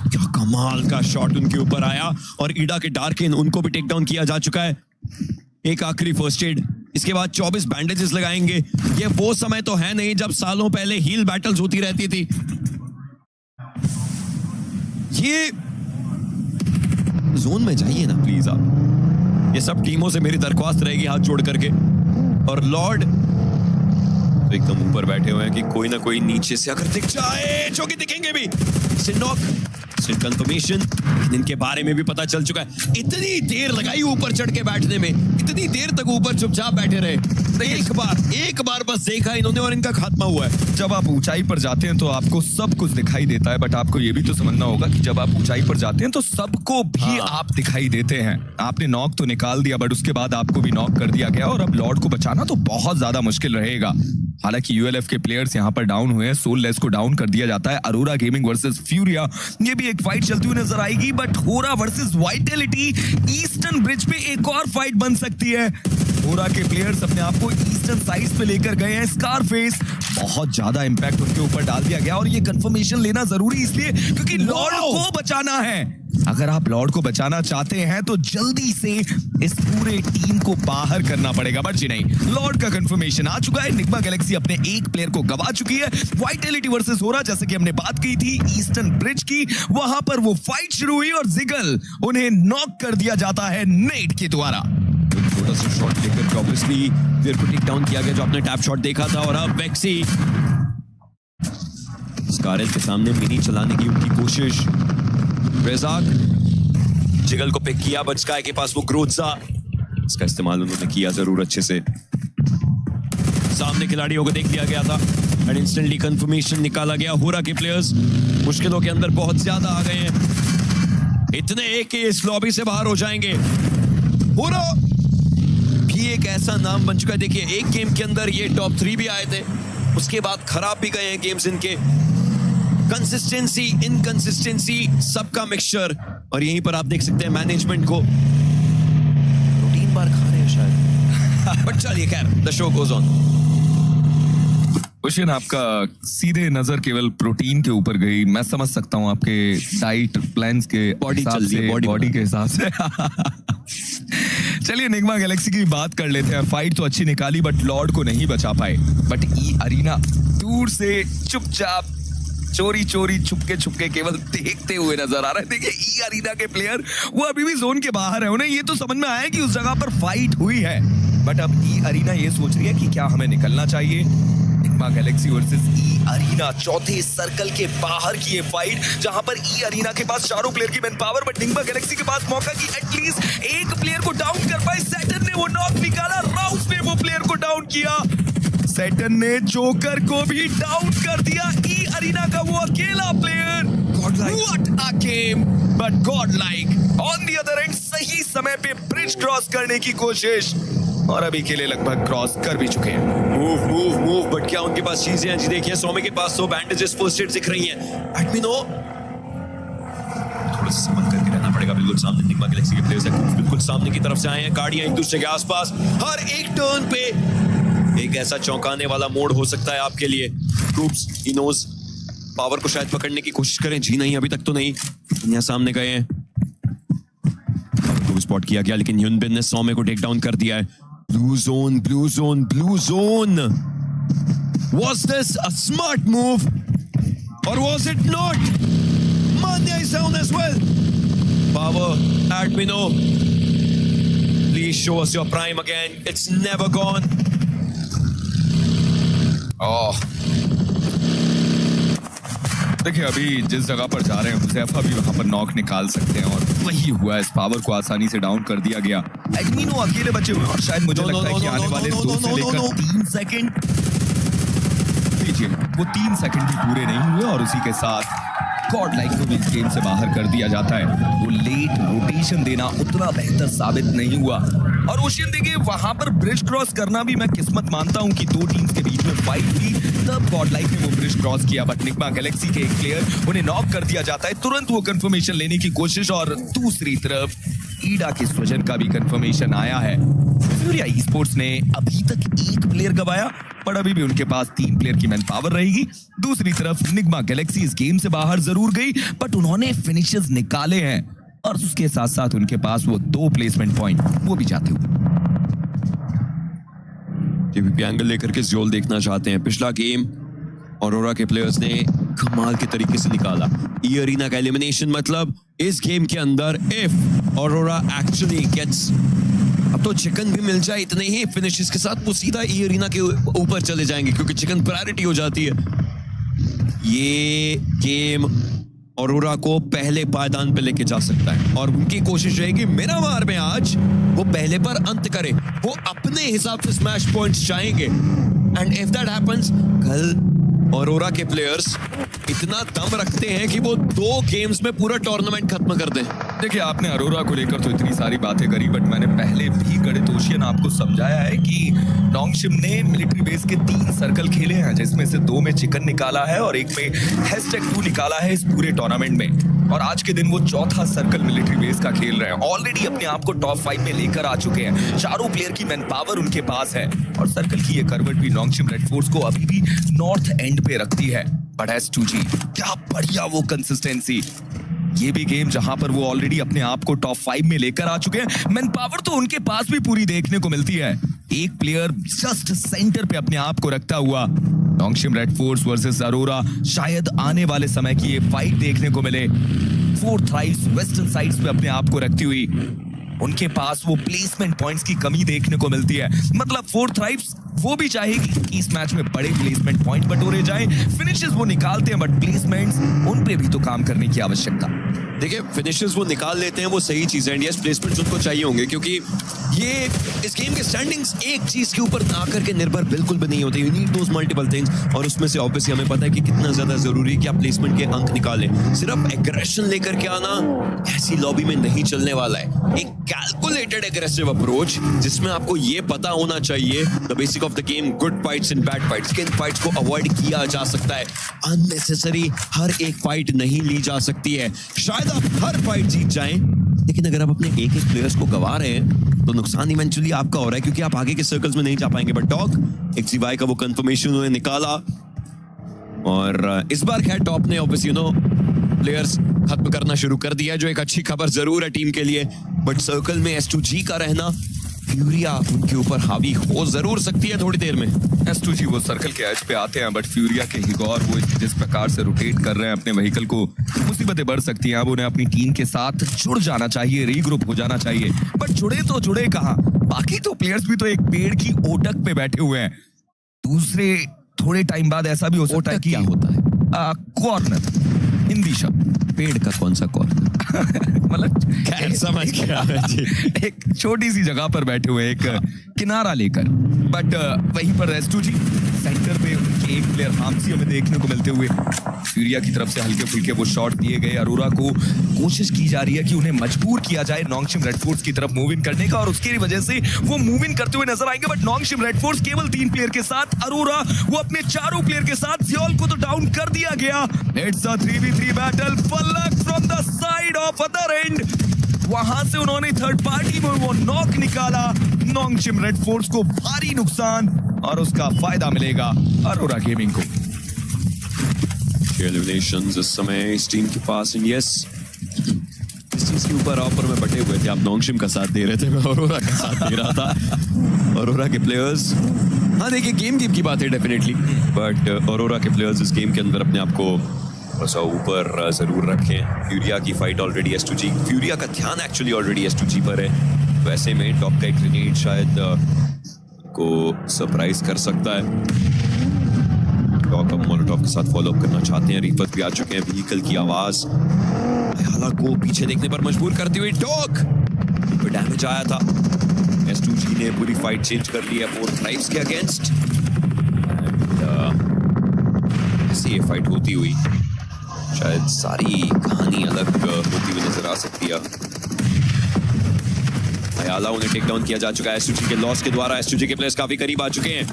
क्या कमाल का शॉट उनके ऊपर आया, और ईडा के डार्किन उनको भी टेक डाउन किया जा चुका है। एक आखिरी फर्स्ट एड, इसके बाद 24 बैंडेजेस लगाएंगे। ये वो समय तो है नहीं जब सालों पहले हील बैटल्स होती रहती थी। ये जोन में जाइए ना प्लीज आप, ये सब टीमों से मेरी दरख्वास्त रहेगी हाथ जोड़ करके। और लॉर्ड तो एकदम ऊपर बैठे हुए हैं कि कोई ना कोई नीचे से अगर दिख जाए, जो कि दिखेंगे भी। सिंडॉक कंफर्मेशन इनके बारे में भी पता चल चुका है। इतनी देर लगाई ऊपर चढ़ के बैठने में, इतनी देर तक ऊपर चुपचाप बैठे रहे। एक बार बस देखा इन्होंने और इनका खात्मा हुआ है। जब आप ऊंचाई पर जाते हैं तो आपको सब कुछ दिखाई देता है, बट आपको ये भी तो समझना होगा कि जब आप ऊंचाई पर जाते हैं तो सबको भी आप दिखाई देते हैं। आपने नॉक तो निकाल दिया, बट उसके बाद आपको भी नॉक कर दिया गया, और अब लॉर्ड को बचाना तो बहुत ज्यादा मुश्किल रहेगा। हालांकि यूएलएफ के प्लेयर्स यहां पर डाउन हुए हैं, सोललेस को डाउन कर दिया जाता है। अरोरा गेमिंग वर्सेस फ्यूरिया, ये भी एक फाइट चलती हुई नजर आएगी, बट होरा वर्सेस वाइटलिटी, ईस्टर्न ब्रिज पे एक और फाइट बन सकती है। होरा के प्लेयर्स अपने आप को ईस्टर्न साइड पे लेकर गए हैं। स्कारफेस बहुत ज्यादा इंपैक्ट उनके ऊपर डाल दिया गया, और ये कंफर्मेशन लेना जरूरी इसलिए क्योंकि लॉर्ड को बचाना है। अगर आप लॉर्ड को बचाना चाहते हैं तो जल्दी से इस पूरे टीम को बाहर करना पड़ेगा। बट जी नहीं, लॉर्ड का कंफर्मेशन आ चुका है। निग्मा गैलेक्सी अपने एक प्लेयर को गवा चुकी है। वाइटलिटी वर्सेस होरा, जैसे कि हमने बात की थी ईस्टर्न ब्रिज की, वहां पर वो फाइट शुरू हुई और जिगल उन्हें नॉक कर दिया जाता है नेट के द्वारा। छोटा सा शॉट लेकर ऑब्वियसली प्लेयर को टेक डाउन किया गया जो आपने टैप शॉट देखा था। और अब वेक्सी स्कारल के सामने मिनी चलाने की उनकी कोशिश। रेजाक जिगल को पिक किया, बट स्काई के पास वो ग्रोथसा, इसका इस्तेमाल उन्होंने किया जरूर अच्छे से। सामने खिलाड़ियों को देख लिया गया था एंड इंस्टेंटली कंफर्मेशन निकाला गया। होरा के प्लेयर्स मुश्किलों के अंदर बहुत ज्यादा आ गए हैं। इतने एक के इस लॉबी से बाहर हो जाएंगे। पूरा भी एक ऐसा नाम बन चुका है। देखिए एक गेम के अंदर ये टॉप 3 भी आए थे, उसके बाद खराब भी गए हैं गेम्स इनके। कंसिस्टेंसी, इनकंसिस्टेंसी, सबका मिक्सचर। और यहीं पर आप देख सकते हैं मैनेजमेंट को प्रोटीन बार खा रहे हैं शायद। बट चलिए खैर, the show goes on. Question आपका सीधे नजर केवल प्रोटीन के ऊपर गई। मैं समझ सकता हूँ आपके डाइट प्लान्स के हिसाब से, बॉडी के हिसाब से। चलिए निग्मा गैलेक्सी की बात कर लेते हैं। फाइट तो अच्छी निकाली बट लॉर्ड को नहीं बचा पाए। बट ई अरीना दूर से चुपचाप चोरी चोरी छुपके केवल देखते हुए नजर आ रहे हैं। देखिए ई अरीना के प्लेयर वो अभी भी जोन के बाहर है। उन्हें ये तो समझ में आया कि उस जगह पर फाइट हुई है, बट अब ई अरीना ये सोच रही है कि क्या हमें निकलना चाहिए। निग्मा गैलेक्सी वर्सेस ई अरीना, चौथे सर्कल के बाहर की ये फाइट, जहां पर ई अरीना के पास चारों प्लेयर की man power, but Nigma Galaxy के पास मौका की एटलीस्ट एक प्लेयर को डाउन कर पाए। सैटर्न ने वो नॉक निकाला, राउस ने वो प्लेयर को डाउन किया। सैटर्न ने जोकर को भी डाउन कर दिया। ई अरीना का वो अकेला player. What a game, but godlike. On the other end, सही समय पे ब्रिज क्रॉस करने की कोशिश, और अभी के लिए लगभग क्रॉस कर भी चुके हैं। मूव, बट क्या उनके पास चीजें हैं? जी देखिए सौम्य के पास तो बैंडेजेस, फर्स्ट एड दिख रही हैं। एडमिनो थोड़ा सा संभल करके रहना पड़ेगा। बिल्कुल सामने निग्मा गैलेक्सी के प्लेयर्स हैं, बिल्कुल सामने की तरफ से आए हैं। गाड़ियां एक दूसरे के आसपास, हर एक टर्न पे एक ऐसा चौंकाने वाला मोड़ हो सकता है आपके लिए। ग्रुप्स, इनोज पावर को शायद पकड़ने की कोशिश करें। जी नहीं, अभी तक तो नहीं। यहाँ सामने गए हैं, को स्पॉट किया गया, लेकिन ह्यूनबिन ने सौम्य को टेक डाउन कर दिया है। Blue zone. Was this a smart move or was it not? Manya is down as well. Power, Admino, please show us your prime again. It's never gone. देखिए अभी जिस जगह पर जा रहे हैं हुज़ैफा भी वहां पर नॉक निकाल सकते हैं, और वही हुआ। इस पावर को आसानी से डाउन कर दिया गया। एडमिनो अकेले बचे हुए, और शायद मुझे लगता है कि आने वाले 2 से लेकर 3 सेकंड, लीजिए वो 3 सेकंड भी पूरे नहीं हुए और उसी के साथ गॉड लाइक को भी इस गेम से बाहर कर दिया जाता है। वो लेट रोटेशन देना उतना बेहतर साबित नहीं हुआ। और ओशियन देखिए वहां पर ब्रिज क्रॉस करना भी मैं किस्मत मानता हूं कि 2 टीम्स के बीच में फाइट थी, तब गॉड लाइक ने वो ब्रिज क्रॉस किया। बट निग्मा गैलेक्सी के एक प्लेयर उन्हें नॉक कर दिया जाता है। तुरंत वो कंफर्मेशन लेने की कोशिश, और दूसरी तरफ ईडा के स्वजन का भी कंफर्मेशन आया है। फ्यूरिया ई-स्पोर्ट्स ने अभी तक एक प्लेयर गवाया, पर अभी भी उनके पास 3 प्लेयर की मैन पावर रहेगी। दूसरी तरफ निग्मा गैलेक्सी इस गेम से बाहर जरूर गई, बट उन्होंने फिनिशेस निकाले हैं, और उसके साथ साथ उनके पास वो 2 प्लेसमेंट पॉइंट वो भी जाते हुए। टीवीपी एंगल लेकर के जोल देखना चाहते हैं। पिछला गेम ऑरोरा के प्लेयर्स ने कमाल के तरीके से निकाला। ई अरीना का एलिमिनेशन मतलब इस गेम के अंदर इफ ऑरोरा एक्चुअली गेट्स, अब तो चिकन भी मिल जाए इतने ही फिनिशेस के साथ, वो सीधा ई अरीना के ऊपर चले जाएंगे, क्योंकि चिकन प्रायोरिटी हो जाती है। ये गेम ऑरोरा को पहले पायदान पे लेके जा सकता है, और उनकी कोशिश रहेगी मिरामार में आज वो पहले पर अंत करे। वो अपने हिसाब से स्मैश पॉइंट्स चाहेंगे, एंड इफ दैट हैपेंस, कल ऑरोरा के प्लेयर्स इतना दम रखते हैं कि वो 2 गेम्स में पूरा टूर्नामेंट खत्म कर दें। देखिए आपने अरोरा को लेकर तो इतनी सारी बातें करी, बट मैंने पहले भी गणित ओशियन आपको समझाया है कि नोंगशिम ने मिलिट्री बेस के 3 सर्कल खेले हैं, जिसमें से 2 में चिकन निकाला है और 1 में #2 निकाला है इस पूरे टूर्नामेंट में। और आज के दिन वो 4था सर्कल मिलिट्री बेस का खेल रहे हैं। ऑलरेडी अपने आप को टॉप 5 में लेकर आ चुके हैं। चारों प्लेयर की मैन पावर उनके पास है, और सर्कल की ये करवट भी नोंगशिम रेड फोर्स को अभी भी नॉर्थ एंड पे रखती है। बट S2G क्या बढ़िया वो कंसिस्टेंसी। ये भी गेम जहां पर वो ऑलरेडी अपने आप को टॉप 5 में लेकर आ चुके हैं। मैन पावर तो उनके पास भी पूरी देखने को मिलती है। एक प्लेयर जस्ट सेंटर पे अपने आप को रखता हुआ। नोंगशिम रेड फोर्स वर्सेस अरोरा, शायद आने वाले समय की ये फाइट देखने को मिले। 4 थ्राइव्स वेस्टर्न साइड्स पे अपने आप को रखती हुई। उनके पास वो प्लेसमेंट पॉइंट्स की कमी देखने को मिलती है। मतलब 4 थ्राइव्स वो भी चाहेगी कि इस मैच में बड़े प्लेसमेंट पॉइंट बटोरे जाएं। फिनिशेस वो निकालते हैं बट प्लेसमेंट्स उन पे भी तो काम करने की आवश्यकता। देखिए फिनिशर्स वो निकाल लेते हैं, वो सही चीज है। इंडिया प्लेसमेंट्स उनको चाहिए होंगे क्योंकि ये इस गेम के स्टैंडिंग्स एक चीज के ऊपर आकर के निर्भर बिल्कुल भी नहीं होते। You need those multiple things और उसमें से ऑब्वियसली हमें पता है कि कितना ज्यादा जरूरी है कि आप प्लेसमेंट के अंक निकालें। सिर्फ एग्रेशन लेकर के आना ऐसी लॉबी में नहीं चलने वाला है। एक कैलकुलेटेड एग्रेसिव अप्रोच जिसमें आपको ये पता होना चाहिए the basic of the game, good fights and bad fights. किन फाइट्स को अवॉइड किया जा सकता है, अननेसेसरी हर एक फाइट नहीं ली जा सकती है। शायद आप हर फाइट जीत जाएं, लेकिन अगर आप अपने एक एक प्लेयर्स को गवा रहे हैं तो नुकसान इवेंचुअली आपका हो रहा है क्योंकि आप आगे के सर्कल्स में नहीं जा पाएंगे। बट डॉग एक जीवाई का वो कंफर्मेशन उन्होंने निकाला और इस बार खैर टॉप ने ऑब्वियसली प्लेयर्स खत्म करना शुरू कर दिया, जो एक अच्छी खबर जरूर है टीम के लिए। बट सर्कल में S2G का रहना, फ्यूरिया उनके ऊपर हावी हो जरूर सकती है थोड़ी देर में। S2G वो सर्कल के एज पे आते हैं बट फ्यूरिया के हिगोर वो जिस प्रकार से रोटेट कर रहे हैं अपने व्हीकल को, मुसीबतें बढ़ सकती हैं। अब उन्हें अपनी टीम के साथ जुड़ जाना चाहिए, रीग्रुप हो जाना चाहिए। बट जुड़े तो जुड़े कहाँ, बाकी तो प्लेयर्स भी तो एक पेड़ की ओटक पे बैठे हुए हैं। दूसरे थोड़े टाइम बाद ऐसा भी हो सकता है कि क्या होता है कॉर्नर, हिंदी शब्द। पेड़ का कौन सा कॉर्नर? मतलब समझ गया एक छोटी सी जगह पर बैठे हुए एक किनारा लेकर। बट वहीं पर S2G सेंटर पे उनके एक प्लेयर हामसी हमें देखने को मिलते हुए। फ्यूरिया की तरफ से हल्के फुल्के वो शॉट दिए गए। अरोरा को कोशिश की जा रही है कि उन्हें मजबूर किया जाए नॉन्गशिम रेड फोर्स की तरफ मूव इन करने का और उसकी वजह से वो मूव इन करते हुए नजर आएंगे। बट नॉन्गशिम रेड फोर्स केवल 3 प्लेयर के साथ, अरोरा वो अपने 4 प्लेयर के साथ। ज़ियोल को तो डाउन कर दिया गया। It's a 3v3 battle. Falak from the side of other end, वहां से उन्होंने थर्ड पार्टी में वो नॉक निकाला। नॉन्गशिम रेड फोर्स को भारी नुकसान और उसका फायदा मिलेगा अरोरा गेमिंग को। एलिमिनेशंस इस समय इस टीम के पास एंड यस इस चीज के ऊपर ऑफर में बटे हुए थे। आप नॉन्गशिम का साथ दे रहे थे, मैं अरोरा का साथ दे रहा था। अरोरा के प्लेयर्स, हाँ देखिए गेम की बात है डेफिनेटली, बट अरोरा के प्लेयर्स इस गेम के अंदर अपने आप को बस ऊपर जरूर रखें। फ्यूरिया की फाइट ऑलरेडी S2G, फ्यूरिया का ध्यान एक्चुअली ऑलरेडी S2G पर है। वैसे में टॉप का एक ग्रेनेड शायद को सरप्राइज कर सकता है। टॉप अब मोलोटॉव के साथ फॉलो अप करना चाहते हैं। रीफर्स भी आ चुके हैं। व्हीकल की आवाज अयाला को पीछे देखने पर मजबूर करती हुई डॉग पर डैमेज आया था। S2G ने पूरी फाइट चेंज कर ली है 4 थ्राइव्स के अगेंस्ट। ऐसे ये फाइट होती हुई शायद सारी कहानी अलग होती हुई नजर आ सकती है। अयाला उन्हें टेक डाउन किया जा चुका है S2G के लॉस के द्वारा। S2G के प्लेयर्स काफी करीब आ चुके हैं।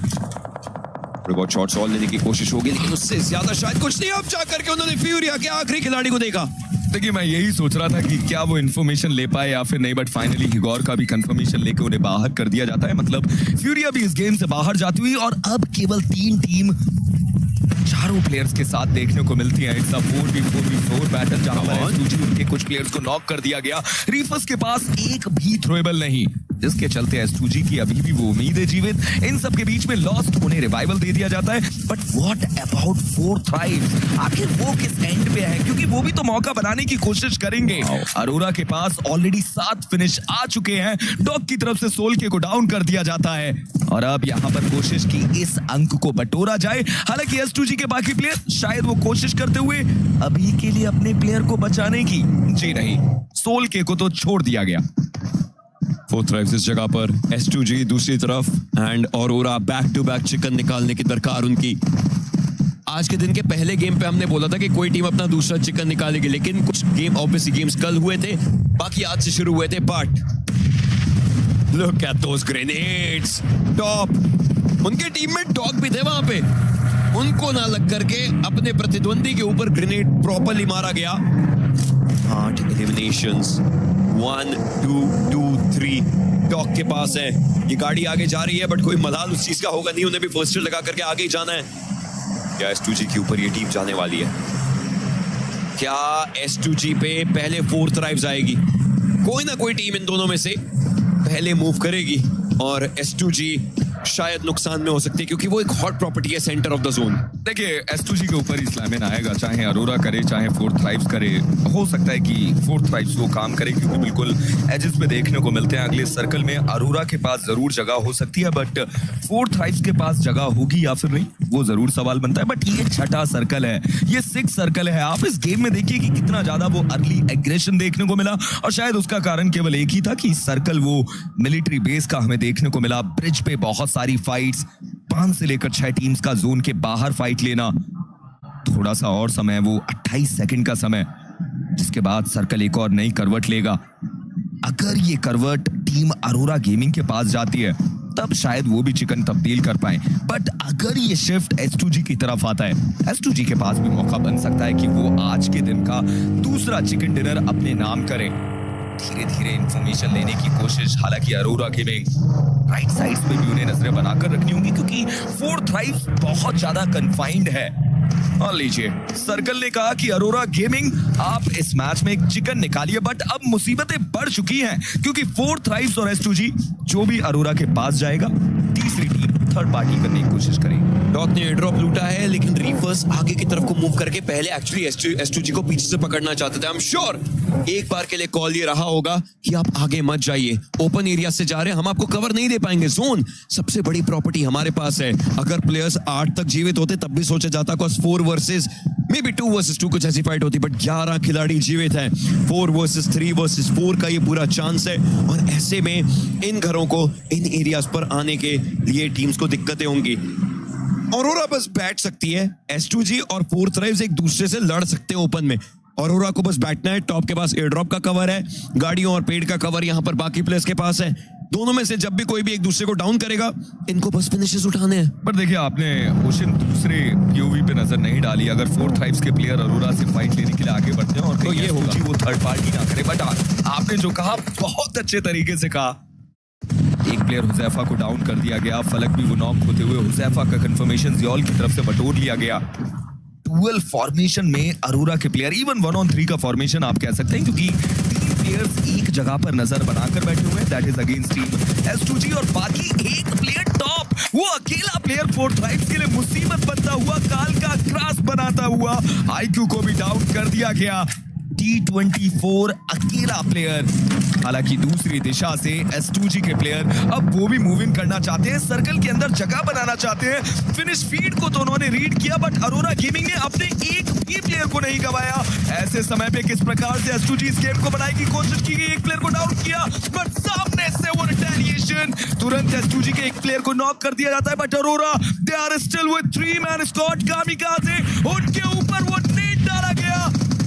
बहुत शॉट सॉल्व लेने की कोशिश होगी लेकिन उससे ज्यादा शायद कुछ नहीं। अब जाकर के उन्होंने फ्यूरिया के आखिरी खिलाड़ी को देखा। देखिए मैं यही सोच रहा था कि क्या वो इन्फॉर्मेशन ले पाए या फिर नहीं, बट फाइनली हिगोर का भी कंफर्मेशन लेके उन्हें बाहर कर दिया जाता है। मतलब फ्यूरिया भी इस गेम से बाहर जाती हुई और अब केवल 3 टीम 4 प्लेयर्स के साथ देखने को मिलती है। इट्स अ 4v4 बैटल जहां पर S2G उनके कुछ प्लेयर्स को नॉक कर दिया गया। रीफर्स के पास एक भी थ्रोएबल नहीं, जिसके चलते S2G की अभी भी वो उम्मीद है जीवित। इन सब के बीच में लॉस्ट उन्हें रिवाइवल दे दिया जाता है। बट व्हाट अबाउट 4 थ्राइव्स, आखिर वो किस एंड पे है? क्योंकि वो भी तो मौका बनाने की कोशिश करेंगे। अरोरा के पास ऑलरेडी 7 फिनिश आ चुके हैं। डॉग की तरफ से सोल के को डाउन कर दिया जाता है और अब यहाँ पर कोशिश की इस अंक को बटोरा जाए। हालांकि S2G के बाकी प्लेयर शायद वो कोशिश करते हुए अभी के लिए अपने प्लेयर को बचाने की, जी नहीं, सोल के को तो छोड़ दिया गया। 4 थ्राइव्स इस जगह पर, S2G दूसरी तरफ and Aurora back to back chicken निकालने की दरकार उनकी। आज के दिन के पहले गेम पे हमने बोला था कि कोई टीम अपना दूसरा चिकन निकालेगी, लेकिन कुछ गेम ऑब्वियसली गेम्स कल हुए थे, बाकी आज से शुरू हुए थे। But look at those grenades. Top उनके टीम में डॉग भी थे वहां पे, उनको ना लग करके अपने प्रतिद्वंदी के ऊपर ग्रेनेड प्रॉपरली मारा गया। 8 एलिमिनेशंस, 1 2 2 3 डॉग के पास है। ये गाड़ी आगे जा रही है बट कोई मलाल उस चीज का होगा नहीं, उन्हें भी फर्स्ट एड लगा करके आगे ही जाना है। क्या S2G के ऊपर ये टीम जाने वाली है? क्या S2G पे पहले 4 थ्राइव्स आएगी? कोई ना कोई टीम इन दोनों में से पहले मूव करेगी और S2G शायद नुकसान में हो सकती है, क्योंकि वो एक हॉट प्रॉपर्टी है सेंटर ऑफ द जोन। देखिए S2G के ऊपर ही स्लैमिन आएगा, चाहे अरोरा करे चाहे फोर्थ थ्राइव्स करे। हो सकता है कि फोर्थ थ्राइव्स वो काम करे, क्योंकि बिल्कुल एजेस पे देखने को मिलते हैं अगले सर्कल में अरोरा के पास जरूर जगह हो सकती है, बट फोर्थ थ्राइव्स के पास जगह होगी या फिर नहीं, वो जरूर सवाल बनता है। बट ये छठा सर्कल है, ये 6 सर्कल है। आप इस गेम में देखिए कि कितना ज्यादा वो अर्ली एग्रेशन देखने को मिला, और शायद उसका कारण केवल एक ही था कि सर्कल वो मिलिट्री बेस का हमें देखने को मिला। ब्रिज पे बहुत सारी फाइट्स, 5 से लेकर 6 टीम्स का जोन के बाहर फाइट लेना, थोड़ा सा और समय, वो 28 सेकंड का समय, जिसके बाद सर्कल एक और नई करवट लेगा। अगर ये करवट टीम अरोरा गेमिंग के पास जाती है तब शायद वो भी चिकन तब्दील कर पाए, बट अगर ये शिफ्ट S2G की तरफ आता है, S2G के पास भी मौका बन सकता है कि वो आज के दिन का दूसरा चिकन डिनर अपने नाम करें। धीरे धीरे इंफॉर्मेशन लेने की कोशिश, हालांकि अरोरा गेमिंग राइट साइड्स पे भी उन्हें नजरें बनाकर रखनी होंगी, क्योंकि फोर्थ थ्राइव्स बहुत ज्यादा कन्फाइंड है। और लीजिए, सर्कल ने कहा कि अरोरा गेमिंग आप इस मैच में एक चिकन निकालिए, बट अब मुसीबतें बढ़ चुकी हैं, क्योंकि फोर्थ थ्राइव्स और S2G जो भी अरोरा के पास जाएगा, तीसरी टीम थर्ड पार्टी करने की कोशिश करेगी। डॉक ने एयर ड्रॉप लूटा है, लेकिन रीफर्स आगे की तरफ को मूव करके पहले एक्चुअली S2G को पीछे से पकड़ना चाहते थे। आई एम श्योर एक बार के लिए कॉल ये रहा होगा कि आप आगे मत जाइए, ओपन एरिया से जा रहे हैं, हम आपको कवर नहीं दे पाएंगे। जोन सबसे बड़ी प्रॉपर्टी हमारे पास है। अगर प्लेयर्स 8 तक जीवित होते तब भी सोचा जाता कि 4 वर्सेस मे बी 2 वर्सेस 2 कुछ ऐसी फाइट होती, बट 11 खिलाड़ी जीवित हैं। 4 वर्सेस 3 वर्सेस 4 का ये पूरा चांस है, और ऐसे में इन घरों को, इन एरियाज पर आने के लिए टीम्स को दिक्कतें होंगी। अरोरा बस बैठ सकती है, S2G और फोर्थ थ्राइव्स एक दूसरे से लड़ सकते हैं ओपन में। अरोरा को बस बैठना है, टॉप के पास एयर ड्रॉप का कवर है, गाड़ियों और पेड़ का कवर यहाँ पर बाकी प्लेयर्स के पास है। दोनों में से जब भी कोई भी एक दूसरे को डाउन करेगा, इनको बस फिनिशेस उठाने हैं। पर देखिए, आपने ओशन दूसरे POV पे नजर नहीं डाली। अगर फोर्थ थ्राइव्स के प्लेयर अरोरा से फाइट लेने के लिए आगे बढ़ते हैं और तो ये होगा कि वो थर्ड पार्टी ना करे। बट आपने जो कहा बहुत अच्छे तरीके से कहा। एक प्लेयर हुजैफा को डाउन कर दिया गया, फलक भी वो नॉक होते हुए हुजैफा का कंफर्मेशन जियोल की तरफ से बटोर लिया गया। डुअल फॉर्मेशन में अरोरा के प्लेयर, इवन 1-on-3 का फॉर्मेशन आप कह सकते हैं, क्योंकि 3 प्लेयर्स एक जगह पर नजर बनाकर बैठे हुए हैं, that is against team S2G, और बाकी एक प्लेयर टॉप, वो अकेला प्लेयर फोर्थ थ्राइव्स के लिए मुसीबत बनता हुआ, काल का क्रास बनाता हुआ IQ को भी डाउन कर दिया गया। T24 अकेला प्लेयर। हालांकि दूसरी दिशा से S2G के प्लेयर अब वो भी मूविंग करना चाहते हैं, सर्कल के अंदर जगह बनाना चाहते हैं। फिनिश फीड को तो उन्होंने रीड किया, बट अरोरा गेमिंग ने अपने एक भी प्लेयर को नहीं गवाया। ऐसे समय पे किस प्रकार से S2G इस गेम को बनाने की कोशिश की गई, एक प्लेयर को डाउन किया, बट सामने से वो रिटेलिएशन, तुरंत S2G के एक प्लेयर को नॉक कर दिया जाता है। But Aurora they are still with 3-man squad, kamikaze, उनके ऊपर वो नेट डाला गया,